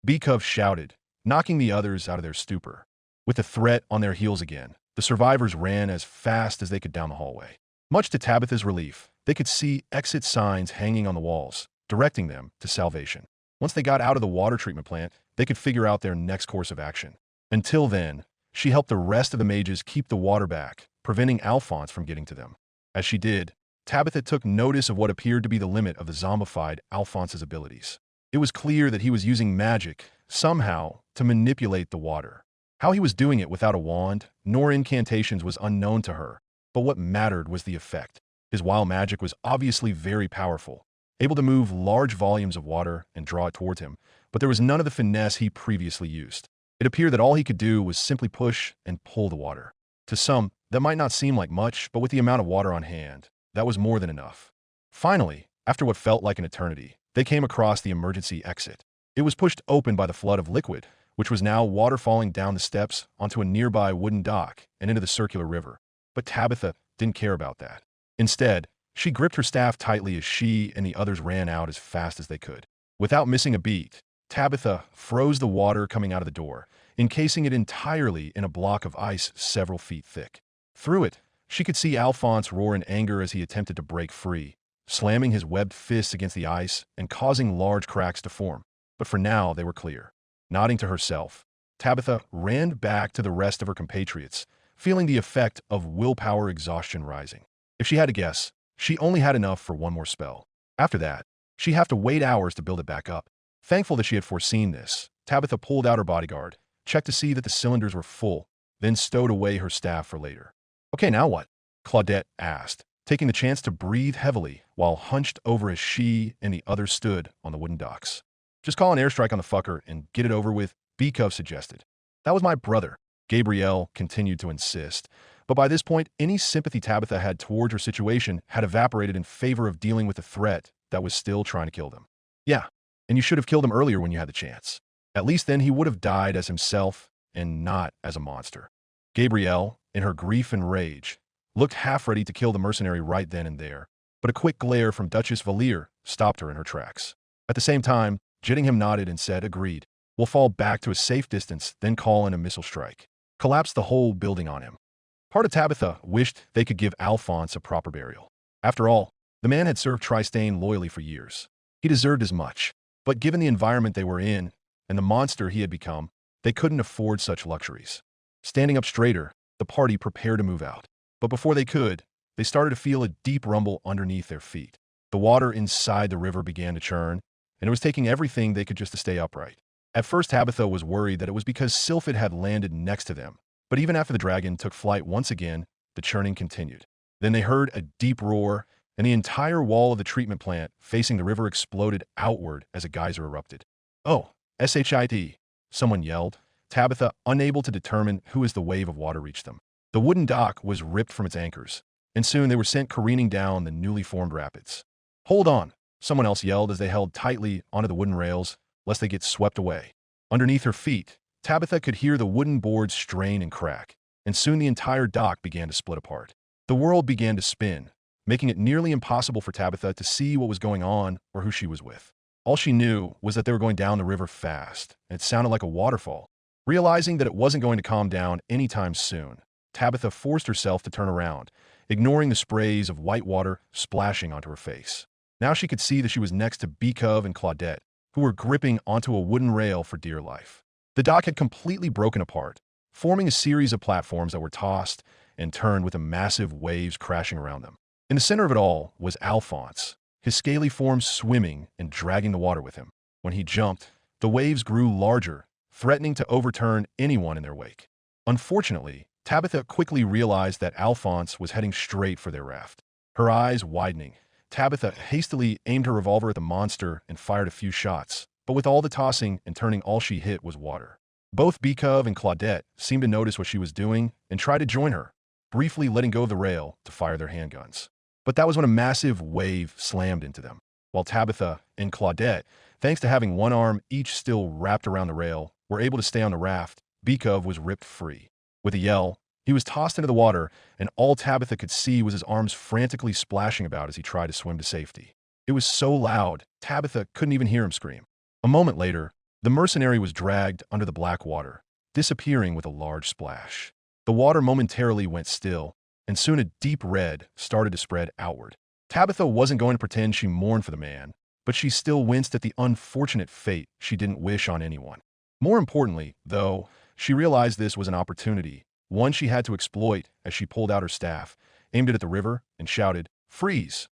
S1: Beekov shouted, knocking the others out of their stupor. With the threat on their heels again, the survivors ran as fast as they could down the hallway. Much to Tabitha's relief, they could see exit signs hanging on the walls, directing them to salvation. Once they got out of the water treatment plant, they could figure out their next course of action. Until then, she helped the rest of the mages keep the water back, preventing Alphonse from getting to them. As she did, Tabitha took notice of what appeared to be the limit of the zombified Alphonse's abilities. It was clear that he was using magic, somehow, to manipulate the water. How he was doing it without a wand, nor incantations, was unknown to her, but what mattered was the effect. His wild magic was obviously very powerful, able to move large volumes of water and draw it towards him, but there was none of the finesse he previously used. It appeared that all he could do was simply push and pull the water. To some, that might not seem like much, but with the amount of water on hand, that was more than enough. Finally, after what felt like an eternity, they came across the emergency exit. It was pushed open by the flood of liquid, which was now water falling down the steps onto a nearby wooden dock and into the circular river. But Tabitha didn't care about that. Instead, she gripped her staff tightly as she and the others ran out as fast as they could. Without missing a beat, Tabitha froze the water coming out of the door, encasing it entirely in a block of ice several feet thick. Through it, she could see Alphonse roar in anger as he attempted to break free, slamming his webbed fists against the ice and causing large cracks to form. But for now, they were clear. Nodding to herself, Tabitha ran back to the rest of her compatriots, feeling the effect of willpower exhaustion rising. If she had to guess, she only had enough for one more spell. After that, she'd have to wait hours to build it back up. Thankful that she had foreseen this, Tabitha pulled out her bodyguard, checked to see that the cylinders were full, then stowed away her staff for later. Okay, now what? Claudette asked, taking the chance to breathe heavily while hunched over as she and the others stood on the wooden docks. Just call an airstrike on the fucker and get it over with, B-Cove suggested. That was my brother, Gabrielle continued to insist, but by this point, any sympathy Tabitha had towards her situation had evaporated in favor of dealing with the threat that was still trying to kill them. Yeah, and you should have killed him earlier when you had the chance. At least then he would have died as himself and not as a monster. Gabrielle, in her grief and rage, looked half ready to kill the mercenary right then and there, but a quick glare from Duchess Valier stopped her in her tracks. At the same time, Jittingham nodded and said, agreed. We'll fall back to a safe distance, then call in a missile strike. Collapse the whole building on him. Part of Tabitha wished they could give Alphonse a proper burial. After all, the man had served Tristane loyally for years. He deserved as much, but given the environment they were in and the monster he had become, they couldn't afford such luxuries. Standing up straighter, the party prepared to move out. But before they could, they started to feel a deep rumble underneath their feet. The water inside the river began to churn, and it was taking everything they could just to stay upright. At first, Tabitha was worried that it was because Sylphid had landed next to them, but even after the dragon took flight once again, the churning continued. Then they heard a deep roar, and the entire wall of the treatment plant facing the river exploded outward as a geyser erupted. Oh, SHIT, someone yelled, Tabitha unable to determine who as the wave of water reached them. The wooden dock was ripped from its anchors, and soon they were sent careening down the newly formed rapids. Hold on, someone else yelled as they held tightly onto the wooden rails, lest they get swept away. Underneath her feet, Tabitha could hear the wooden boards strain and crack, and soon the entire dock began to split apart. The world began to spin, making it nearly impossible for Tabitha to see what was going on or who she was with. All she knew was that they were going down the river fast, and it sounded like a waterfall. Realizing that it wasn't going to calm down anytime soon, Tabitha forced herself to turn around, ignoring the sprays of white water splashing onto her face. Now she could see that she was next to B-Cove and Claudette, who were gripping onto a wooden rail for dear life. The dock had completely broken apart, forming a series of platforms that were tossed and turned with the massive waves crashing around them. In the center of it all was Alphonse, his scaly form swimming and dragging the water with him. When he jumped, the waves grew larger, threatening to overturn anyone in their wake. Unfortunately, Tabitha quickly realized that Alphonse was heading straight for their raft. Her eyes widening, Tabitha hastily aimed her revolver at the monster and fired a few shots, but with all the tossing and turning, all she hit was water. Both B-Cove and Claudette seemed to notice what she was doing and tried to join her, briefly letting go of the rail to fire their handguns. But that was when a massive wave slammed into them. While Tabitha and Claudette, thanks to having one arm each still wrapped around the rail, were able to stay on the raft, B-Cove was ripped free. With a yell, he was tossed into the water, and all Tabitha could see was his arms frantically splashing about as he tried to swim to safety. It was so loud, Tabitha couldn't even hear him scream. A moment later, the mercenary was dragged under the black water, disappearing with a large splash. The water momentarily went still, and soon a deep red started to spread outward. Tabitha wasn't going to pretend she mourned for the man, but she still winced at the unfortunate fate she didn't wish on anyone. More importantly, though, She realized this was an opportunity, one she had to exploit as she pulled out her staff, aimed it at the river, and shouted, "Freeze!"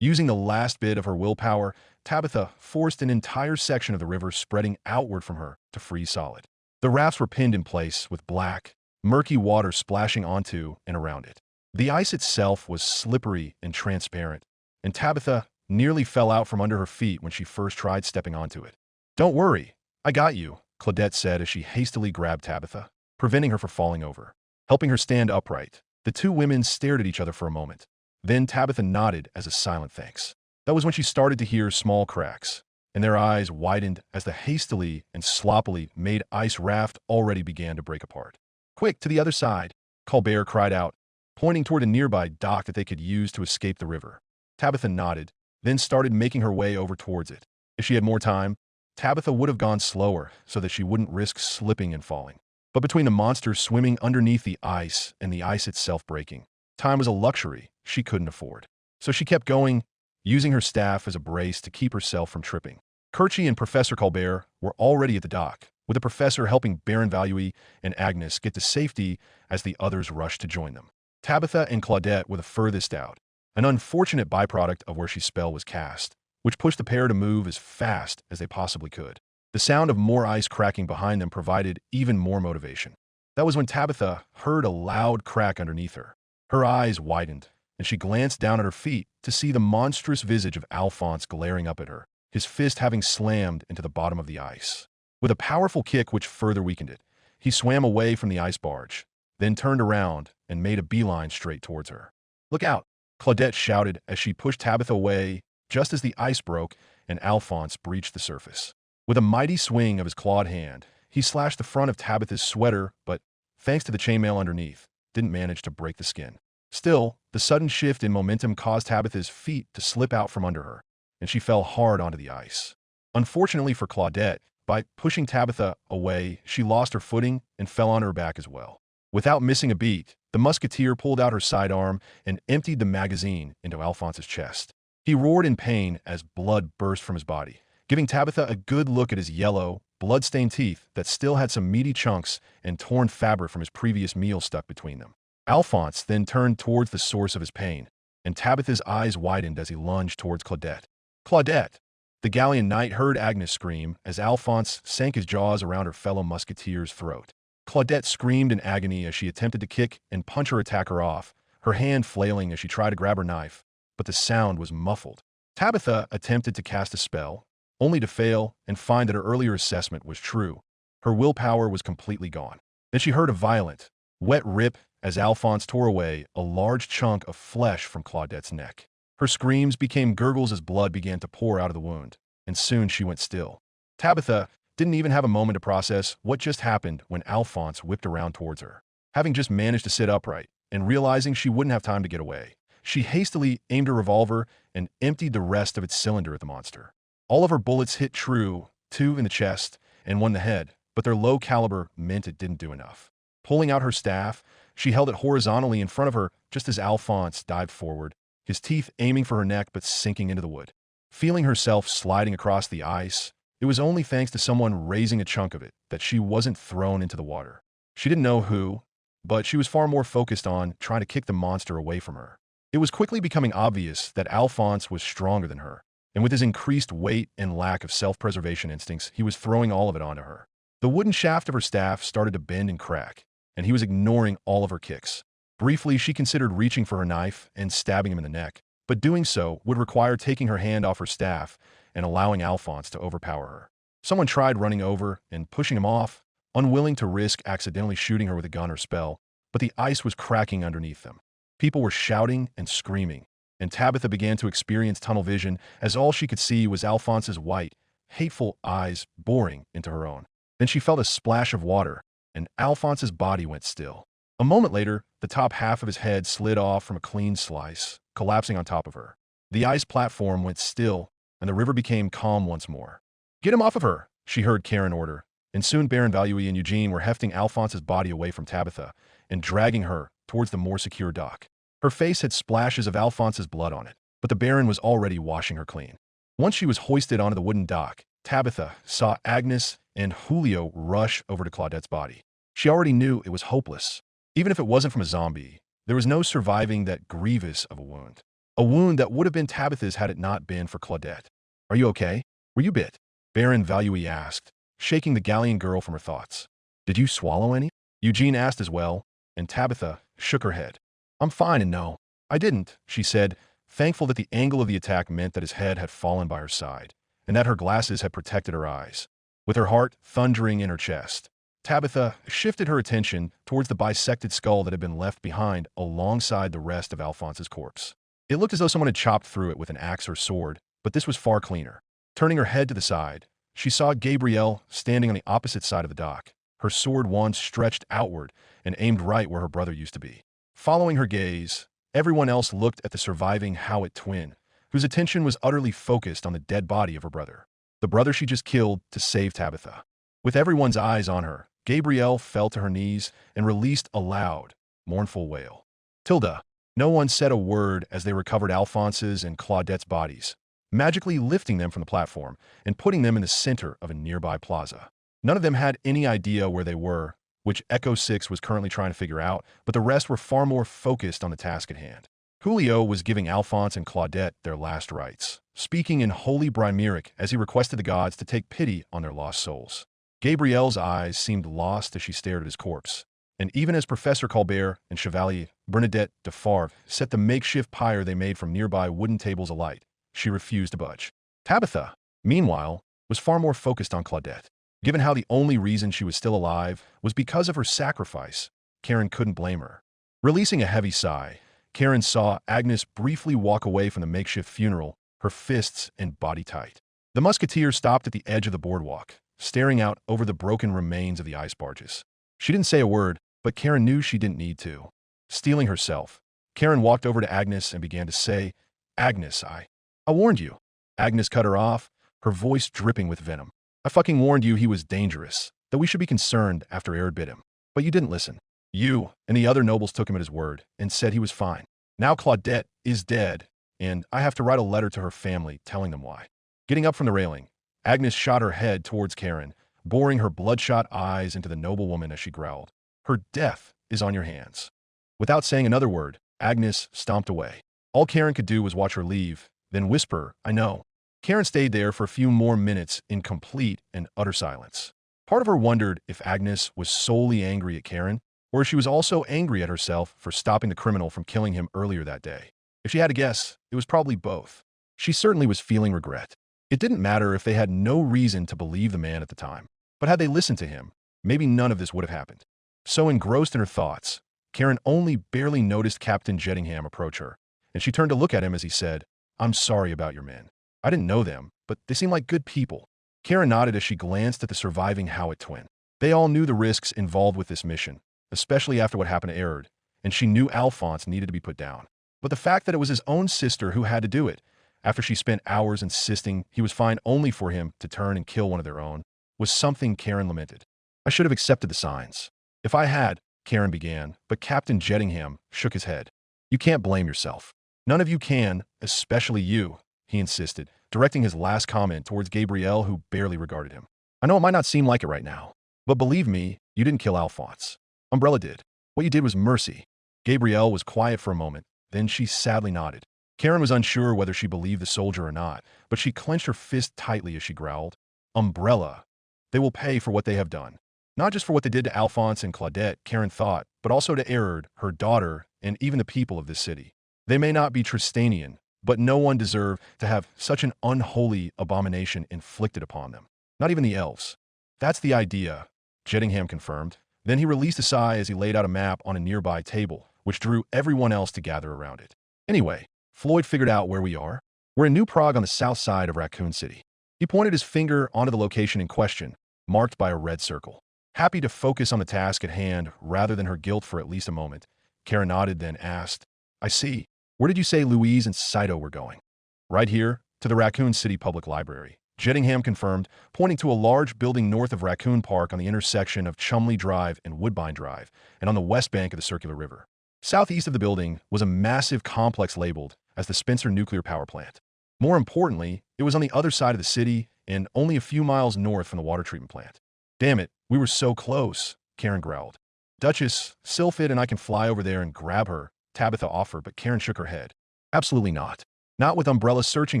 S1: Using the last bit of her willpower, Tabitha forced an entire section of the river spreading outward from her to freeze solid. The rafts were pinned in place with black, murky water splashing onto and around it. The ice itself was slippery and transparent, and Tabitha nearly fell out from under her feet when she first tried stepping onto it. "Don't worry, I got you," Claudette said as she hastily grabbed Tabitha, preventing her from falling over. Helping her stand upright, the two women stared at each other for a moment. Then Tabitha nodded as a silent thanks. That was when she started to hear small cracks, and their eyes widened as the hastily and sloppily made ice raft already began to break apart. "Quick, to the other side," Colbert cried out, pointing toward a nearby dock that they could use to escape the river. Tabitha nodded, then started making her way over towards it. If she had more time, Tabitha would have gone slower so that she wouldn't risk slipping and falling. But between the monsters swimming underneath the ice and the ice itself breaking, time was a luxury she couldn't afford. So she kept going, using her staff as a brace to keep herself from tripping. Kerchie and Professor Colbert were already at the dock, with the professor helping Baron Valui and Agnes get to safety as the others rushed to join them. Tabitha and Claudette were the furthest out, an unfortunate byproduct of where she spell was cast, which pushed the pair to move as fast as they possibly could. The sound of more ice cracking behind them provided even more motivation. That was when Tabitha heard a loud crack underneath her. Her eyes widened, and she glanced down at her feet to see the monstrous visage of Alphonse glaring up at her, his fist having slammed into the bottom of the ice. With a powerful kick which further weakened it, he swam away from the ice barge, then turned around and made a beeline straight towards her. "Look out!" Claudette shouted as she pushed Tabitha away just as the ice broke and Alphonse breached the surface. With a mighty swing of his clawed hand, he slashed the front of Tabitha's sweater, but, thanks to the chainmail underneath, didn't manage to break the skin. Still, the sudden shift in momentum caused Tabitha's feet to slip out from under her, and she fell hard onto the ice. Unfortunately for Claudette, by pushing Tabitha away, she lost her footing and fell on her back as well. Without missing a beat, the musketeer pulled out her sidearm and emptied the magazine into Alphonse's chest. He roared in pain as blood burst from his body, giving Tabitha a good look at his yellow, blood-stained teeth that still had some meaty chunks and torn fabric from his previous meal stuck between them. Alphonse then turned towards the source of his pain, and Tabitha's eyes widened as he lunged towards Claudette. "Claudette!" The galleon knight heard Agnes scream as Alphonse sank his jaws around her fellow musketeer's throat. Claudette screamed in agony as she attempted to kick and punch her attacker off, her hand flailing as she tried to grab her knife, but the sound was muffled. Tabitha attempted to cast a spell, only to fail and find that her earlier assessment was true. Her willpower was completely gone. Then she heard a violent, wet rip as Alphonse tore away a large chunk of flesh from Claudette's neck. Her screams became gurgles as blood began to pour out of the wound, and soon she went still. Tabitha didn't even have a moment to process what just happened when Alphonse whipped around towards her. Having just managed to sit upright and realizing she wouldn't have time to get away, she hastily aimed her revolver and emptied the rest of its cylinder at the monster. All of her bullets hit true, 2 in the chest and 1 in the head, but their low caliber meant it didn't do enough. Pulling out her staff, she held it horizontally in front of her just as Alphonse dived forward, his teeth aiming for her neck but sinking into the wood. Feeling herself sliding across the ice, it was only thanks to someone raising a chunk of it that she wasn't thrown into the water. She didn't know who, but she was far more focused on trying to kick the monster away from her. It was quickly becoming obvious that Alphonse was stronger than her, and with his increased weight and lack of self-preservation instincts, he was throwing all of it onto her. The wooden shaft of her staff started to bend and crack, and he was ignoring all of her kicks. Briefly, she considered reaching for her knife and stabbing him in the neck, but doing so would require taking her hand off her staff and allowing Alphonse to overpower her. Someone tried running over and pushing him off, unwilling to risk accidentally shooting her with a gun or spell, but the ice was cracking underneath them. People were shouting and screaming, and Tabitha began to experience tunnel vision as all she could see was Alphonse's white, hateful eyes boring into her own. Then she felt a splash of water, and Alphonse's body went still. A moment later, the top half of his head slid off from a clean slice, collapsing on top of her. The ice platform went still, and the river became calm once more. "Get him off of her," she heard Karen order, and soon Baron Valui and Eugene were hefting Alphonse's body away from Tabitha and dragging her towards the more secure dock. Her face had splashes of Alphonse's blood on it, but the Baron was already washing her clean. Once she was hoisted onto the wooden dock, Tabitha saw Agnes and Julio rush over to Claudette's body. She already knew it was hopeless. Even if it wasn't from a zombie, there was no surviving that grievous of a wound. A wound that would have been Tabitha's had it not been for Claudette. "Are you okay? Were you bit?" Baron Valui asked, shaking the Gallian girl from her thoughts. "Did you swallow any?" Eugene asked as well, and Tabitha shook her head. "I'm fine and no, I didn't," she said, thankful that the angle of the attack meant that his head had fallen by her side, and that her glasses had protected her eyes. With her heart thundering in her chest, Tabitha shifted her attention towards the bisected skull that had been left behind alongside the rest of Alphonse's corpse. It looked as though someone had chopped through it with an axe or sword, but this was far cleaner. Turning her head to the side, she saw Gabrielle standing on the opposite side of the dock, her sword wand stretched outward and aimed right where her brother used to be. Following her gaze, everyone else looked at the surviving Howitt twin, whose attention was utterly focused on the dead body of her brother, the brother she just killed to save Tabitha. With everyone's eyes on her, Gabrielle fell to her knees and released a loud, mournful wail. "Tilda." No one said a word as they recovered Alphonse's and Claudette's bodies, magically lifting them from the platform and putting them in the center of a nearby plaza. None of them had any idea where they were, which Echo 6 was currently trying to figure out, but the rest were far more focused on the task at hand. Julio was giving Alphonse and Claudette their last rites, speaking in holy Brymeric as he requested the gods to take pity on their lost souls. Gabrielle's eyes seemed lost as she stared at his corpse, and even as Professor Colbert and Chevalier Bernadette de Favre set the makeshift pyre they made from nearby wooden tables alight, she refused to budge. Tabitha, meanwhile, was far more focused on Claudette. Given how the only reason she was still alive was because of her sacrifice, Karen couldn't blame her. Releasing a heavy sigh, Karen saw Agnes briefly walk away from the makeshift funeral, her fists and body tight. The musketeer stopped at the edge of the boardwalk, staring out over the broken remains of the ice barges. She didn't say a word, but Karen knew she didn't need to. Steeling herself, Karen walked over to Agnes and began to say, "Agnes, I warned you." Agnes cut her off, her voice dripping with venom. "I fucking warned you he was dangerous, that we should be concerned after Arid bit him. But you didn't listen. You and the other nobles took him at his word and said he was fine. Now Claudette is dead, and I have to write a letter to her family telling them why." Getting up from the railing, Agnes shot her head towards Karen, boring her bloodshot eyes into the noblewoman as she growled, "Her death is on your hands." Without saying another word, Agnes stomped away. All Karen could do was watch her leave, then whisper, "I know." Karen stayed there for a few more minutes in complete and utter silence. Part of her wondered if Agnes was solely angry at Karen, or if she was also angry at herself for stopping the criminal from killing him earlier that day. If she had to guess, it was probably both. She certainly was feeling regret. It didn't matter if they had no reason to believe the man at the time, but had they listened to him, maybe none of this would have happened. So engrossed in her thoughts, Karen only barely noticed Captain Jettingham approach her, and she turned to look at him as he said, "I'm sorry about your men. I didn't know them, but they seem like good people." Karen nodded as she glanced at the surviving Howitt twin. They all knew the risks involved with this mission, especially after what happened to Arid, and she knew Alphonse needed to be put down. But the fact that it was his own sister who had to do it, after she spent hours insisting he was fine only for him to turn and kill one of their own, was something Karen lamented. "I should have accepted the signs. If I had," Karen began, but Captain Jettingham shook his head. "You can't blame yourself. None of you can, especially you," he insisted, directing his last comment towards Gabrielle, who barely regarded him. "I know it might not seem like it right now, but believe me, you didn't kill Alphonse. Umbrella did. What you did was mercy." Gabrielle was quiet for a moment, then she sadly nodded. Karen was unsure whether she believed the soldier or not, but she clenched her fist tightly as she growled, "Umbrella. They will pay for what they have done. Not just for what they did to Alphonse and Claudette, Karen thought, but also to Arid, her daughter, and even the people of this city. They may not be Trestanian, but no one deserved to have such an unholy abomination inflicted upon them. Not even the elves." "That's the idea," Jettingham confirmed. Then he released a sigh as he laid out a map on a nearby table, which drew everyone else to gather around it. "Anyway, Floyd figured out where we are. We're in New Prague on the south side of Raccoon City." He pointed his finger onto the location in question, marked by a red circle. Happy to focus on the task at hand rather than her guilt for at least a moment, Karen nodded, then asked, "I see. Where did you say Louise and Saito were going?" "Right here, to the Raccoon City Public Library," Jettingham confirmed, pointing to a large building north of Raccoon Park on the intersection of Chumley Drive and Woodbine Drive, and on the west bank of the Circular River. Southeast of the building was a massive complex labeled as the Spencer Nuclear Power Plant. More importantly, it was on the other side of the city and only a few miles north from the water treatment plant. "Damn it, we were so close," Karen growled. Duchess, Sylphid and I can fly over there and grab her, Tabitha offered, but Karen shook her head. Absolutely not. Not with umbrellas searching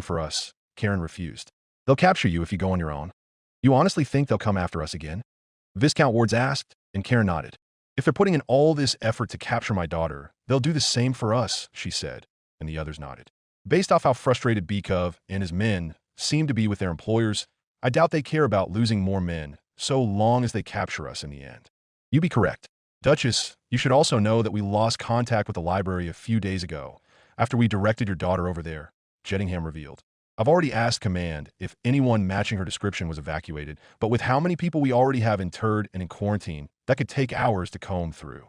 S1: for us, Karen refused. They'll capture you if you go on your own. You honestly think they'll come after us again? Viscount Wards asked, and Karen nodded. If they're putting in all this effort to capture my daughter, they'll do the same for us, she said, and the others nodded. Based off how frustrated Bikov and his men seem to be with their employers, I doubt they care about losing more men, so long as they capture us in the end. You be correct. Duchess, you should also know that we lost contact with the library a few days ago, after we directed your daughter over there, Jettingham revealed. I've already asked Command if anyone matching her description was evacuated, but with how many people we already have interred and in quarantine, that could take hours to comb through.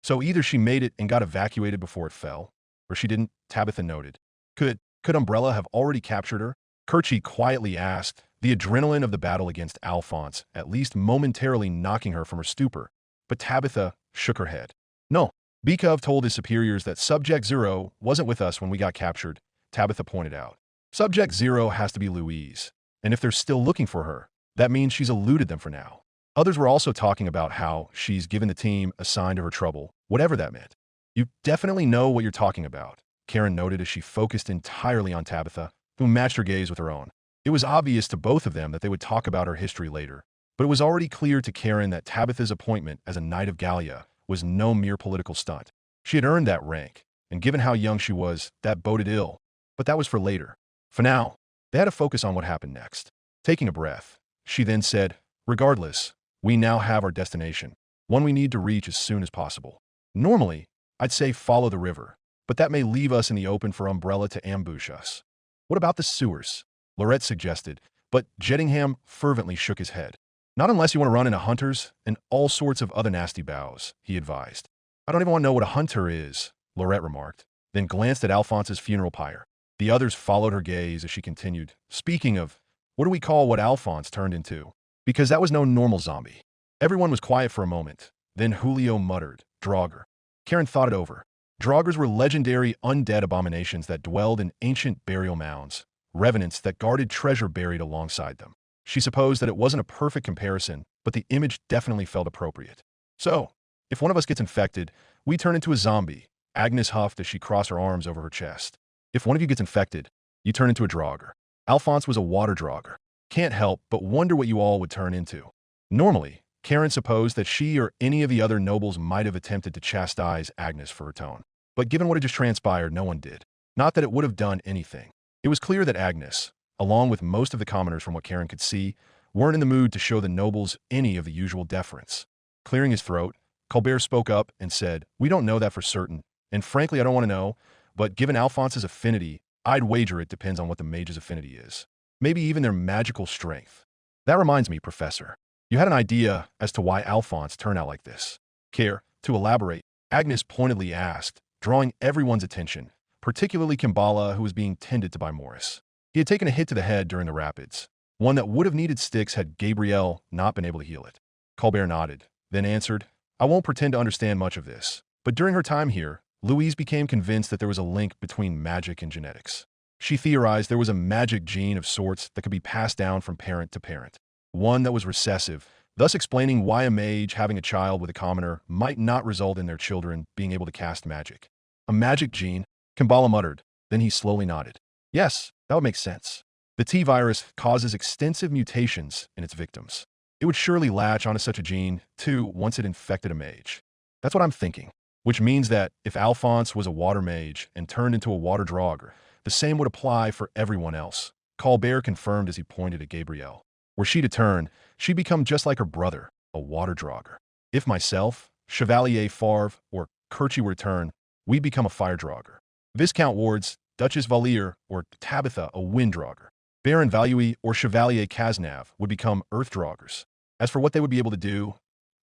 S1: So either she made it and got evacuated before it fell, or she didn't, Tabitha noted. Could Umbrella have already captured her? Kerchie quietly asked, the adrenaline of the battle against Alphonse at least momentarily knocking her from her stupor. But Tabitha shook her head. No, Bikov told his superiors that Subject Zero wasn't with us when we got captured, Tabitha pointed out. Subject Zero has to be Louise, and if they're still looking for her, that means she's eluded them for now. Others were also talking about how she's given the team a sign to her trouble, whatever that meant. You definitely know what you're talking about, Karen noted as she focused entirely on Tabitha, who matched her gaze with her own. It was obvious to both of them that they would talk about her history later, but it was already clear to Karen that Tabitha's appointment as a Knight of Gallia was no mere political stunt. She had earned that rank, and given how young she was, that boded ill. But that was for later. For now, they had to focus on what happened next. Taking a breath, she then said, regardless, we now have our destination, one we need to reach as soon as possible. Normally, I'd say follow the river, but that may leave us in the open for Umbrella to ambush us. What about the sewers? Lorette suggested, but Jettingham fervently shook his head. Not unless you want to run into hunters and all sorts of other nasty bows, he advised. I don't even want to know what a hunter is, Lorette remarked, then glanced at Alphonse's funeral pyre. The others followed her gaze as she continued. Speaking of, what do we call what Alphonse turned into? Because that was no normal zombie. Everyone was quiet for a moment. Then Julio muttered, Draugr. Karen thought it over. Draugrs were legendary undead abominations that dwelled in ancient burial mounds, revenants that guarded treasure buried alongside them. She supposed that it wasn't a perfect comparison, but the image definitely felt appropriate. So, if one of us gets infected, we turn into a zombie, Agnes huffed as she crossed her arms over her chest. If one of you gets infected, you turn into a Draugr. Alphonse was a water Draugr. Can't help but wonder what you all would turn into. Normally, Karen supposed that she or any of the other nobles might have attempted to chastise Agnes for her tone. But given what had just transpired, no one did. Not that it would have done anything. It was clear that Agnes, along with most of the commoners from what Karen could see, weren't in the mood to show the nobles any of the usual deference. Clearing his throat, Colbert spoke up and said, we don't know that for certain, and frankly I don't want to know, but given Alphonse's affinity, I'd wager it depends on what the mage's affinity is. Maybe even their magical strength. That reminds me, Professor. You had an idea as to why Alphonse turned out like this. Care to elaborate? Agnes pointedly asked, drawing everyone's attention, particularly Kimbala, who was being tended to by Morris. He had taken a hit to the head during the rapids, one that would have needed sticks had Gabrielle not been able to heal it. Colbert nodded, then answered, I won't pretend to understand much of this, but during her time here, Louise became convinced that there was a link between magic and genetics. She theorized there was a magic gene of sorts that could be passed down from parent to parent, one that was recessive, thus explaining why a mage having a child with a commoner might not result in their children being able to cast magic. A magic gene? Kimbala muttered, then he slowly nodded. Yes, that would make sense. The T-virus causes extensive mutations in its victims. It would surely latch onto such a gene, too, once it infected a mage. That's what I'm thinking. Which means that if Alphonse was a water mage and turned into a water Draugr, the same would apply for everyone else. Colbert confirmed as he pointed at Gabrielle. Were she to turn, she'd become just like her brother, a water Draugr. If myself, Chevalier Favre, or Kerchie were to turn, we'd become a fire Draugr. Viscount Wards, Duchess Valier, or Tabitha, a wind Draugr. Baron Valui or Chevalier Cazenave would become earth Draugrs. As for what they would be able to do,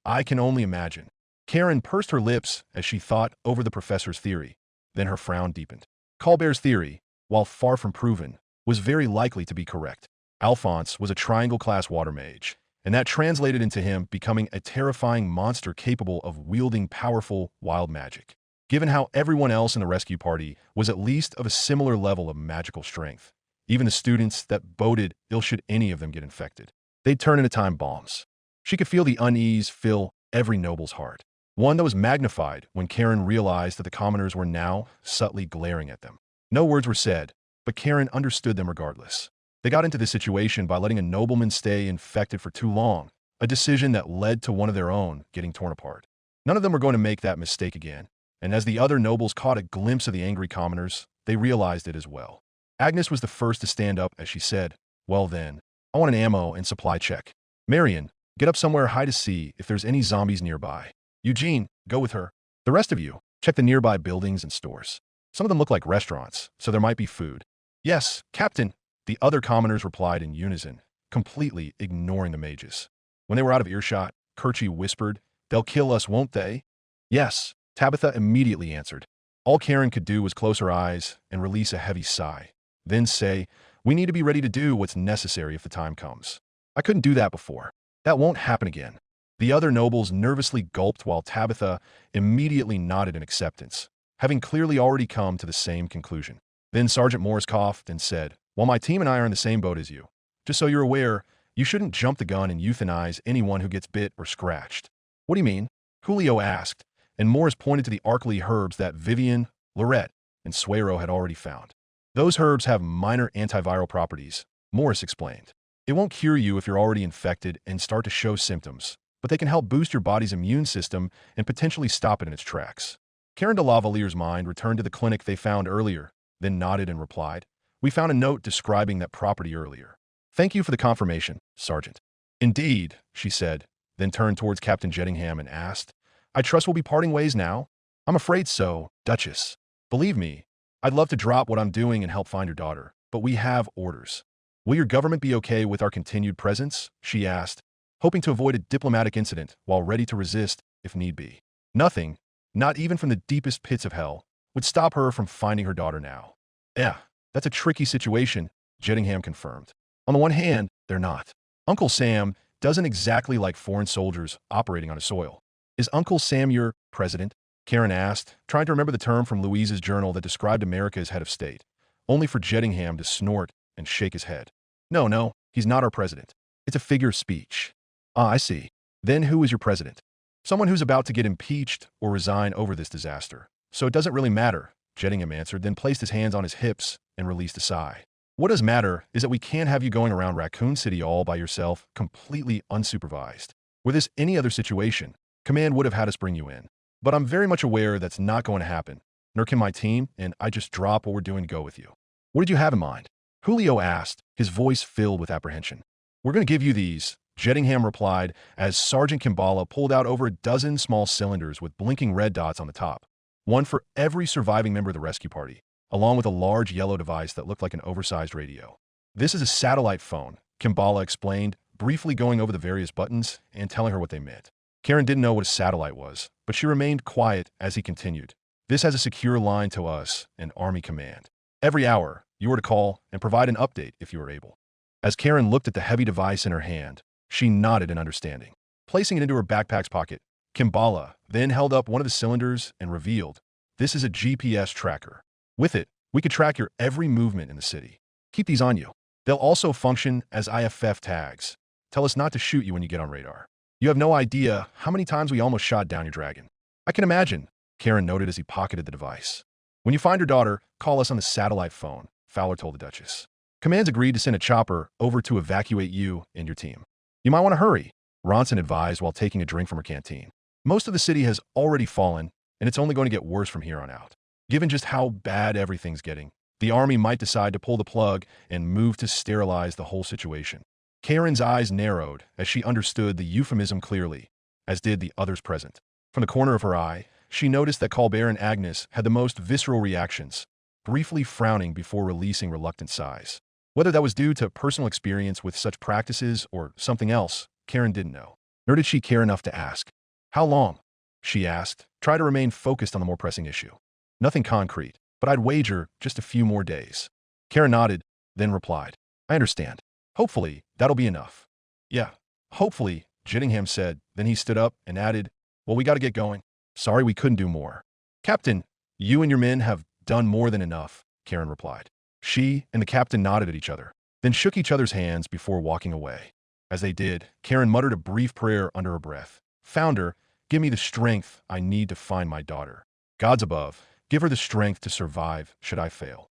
S1: I can only imagine. Karen pursed her lips as she thought over the professor's theory. Then her frown deepened. Colbert's theory, while far from proven, was very likely to be correct. Alphonse was a triangle-class water mage, and that translated into him becoming a terrifying monster capable of wielding powerful, wild magic. Given how everyone else in the rescue party was at least of a similar level of magical strength, even the students that boded ill should any of them get infected, they'd turn into time bombs. She could feel the unease fill every noble's heart. One that was magnified when Karen realized that the commoners were now subtly glaring at them. No words were said, but Karen understood them regardless. They got into this situation by letting a nobleman stay infected for too long, a decision that led to one of their own getting torn apart. None of them were going to make that mistake again, and as the other nobles caught a glimpse of the angry commoners, they realized it as well. Agnes was the first to stand up as she said, "Well then, I want an ammo and supply check. Marion, get up somewhere high to see if there's any zombies nearby. Eugene, go with her. The rest of you, check the nearby buildings and stores. Some of them look like restaurants, so there might be food." "Yes, Captain," the other commoners replied in unison, completely ignoring the mages. When they were out of earshot, Kerchie whispered, "They'll kill us, won't they?" "Yes," Tabitha immediately answered. All Karen could do was close her eyes and release a heavy sigh, then say, "We need to be ready to do what's necessary if the time comes. I couldn't do that before. That won't happen again." The other nobles nervously gulped while Tabitha immediately nodded in acceptance, having clearly already come to the same conclusion. Then Sergeant Morris coughed and said, "Well, my team and I are in the same boat as you. Just so you're aware, you shouldn't jump the gun and euthanize anyone who gets bit or scratched." "What do you mean?" Julio asked, and Morris pointed to the Arkley herbs that Vivian, Lorette, and Suero had already found. "Those herbs have minor antiviral properties," Morris explained. "It won't cure you if you're already infected and start to show symptoms, but they can help boost your body's immune system and potentially stop it in its tracks." Karen de Lavaliere's mind returned to the clinic they found earlier, then nodded and replied, "We found a note describing that property earlier. Thank you for the confirmation, Sergeant." "Indeed," she said, then turned towards Captain Jettingham and asked, "I trust we'll be parting ways now?" "I'm afraid so, Duchess. Believe me, I'd love to drop what I'm doing and help find your daughter, but we have orders." "Will your government be okay with our continued presence?" she asked, hoping to avoid a diplomatic incident while ready to resist if need be. Nothing, not even from the deepest pits of hell, would stop her from finding her daughter now. "Yeah, that's a tricky situation," Jettingham confirmed. "On the one hand, they're not. Uncle Sam doesn't exactly like foreign soldiers operating on his soil." "Is Uncle Sam your president?" Karen asked, trying to remember the term from Louise's journal that described America as head of state, only for Jettingham to snort and shake his head. No, he's not our president. It's a figure of speech." "Ah, I see. Then who is your president?" "Someone who's about to get impeached or resign over this disaster. So it doesn't really matter," Jettingham answered, then placed his hands on his hips and released a sigh. "What does matter is that we can't have you going around Raccoon City all by yourself, completely unsupervised. Were this any other situation, Command would have had us bring you in. But I'm very much aware that's not going to happen, nor can my team, and I just drop what we're doing to go with you." "What did you have in mind?" Julio asked, his voice filled with apprehension. "We're going to give you these," Jettingham replied as Sergeant Kimbala pulled out over a dozen small cylinders with blinking red dots on the top, one for every surviving member of the rescue party, along with a large yellow device that looked like an oversized radio. "This is a satellite phone," Kimbala explained, briefly going over the various buttons and telling her what they meant. Karen didn't know what a satellite was, but she remained quiet as he continued. "This has a secure line to us and Army Command. Every hour, you are to call and provide an update if you are able." As Karen looked at the heavy device in her hand, she nodded in understanding. Placing it into her backpack's pocket, Kimbala then held up one of the cylinders and revealed, "This is a GPS tracker. With it, we could track your every movement in the city. Keep these on you. They'll also function as IFF tags. Tell us not to shoot you when you get on radar. You have no idea how many times we almost shot down your dragon." "I can imagine," Karen noted as he pocketed the device. "When you find your daughter, call us on the satellite phone," Fowler told the Duchess. "Command's agreed to send a chopper over to evacuate you and your team. You might want to hurry," Ronson advised while taking a drink from her canteen. "Most of the city has already fallen, and it's only going to get worse from here on out. Given just how bad everything's getting, the Army might decide to pull the plug and move to sterilize the whole situation." Karen's eyes narrowed as she understood the euphemism clearly, as did the others present. From the corner of her eye, she noticed that Colbert and Agnes had the most visceral reactions, briefly frowning before releasing reluctant sighs. Whether that was due to personal experience with such practices or something else, Karen didn't know. Nor did she care enough to ask. "How long?" she asked, try to remain focused on the more pressing issue. "Nothing concrete, but I'd wager just a few more days." Karen nodded, then replied, "I understand. Hopefully, that'll be enough." "Yeah, hopefully," Jettingham said, then he stood up and added, "Well, we gotta get going. Sorry we couldn't do more." "Captain, you and your men have done more than enough," Karen replied. She and the captain nodded at each other, then shook each other's hands before walking away. As they did, Karen muttered a brief prayer under her breath. "Founder, give me the strength I need to find my daughter. Gods above, give her the strength to survive should I fail.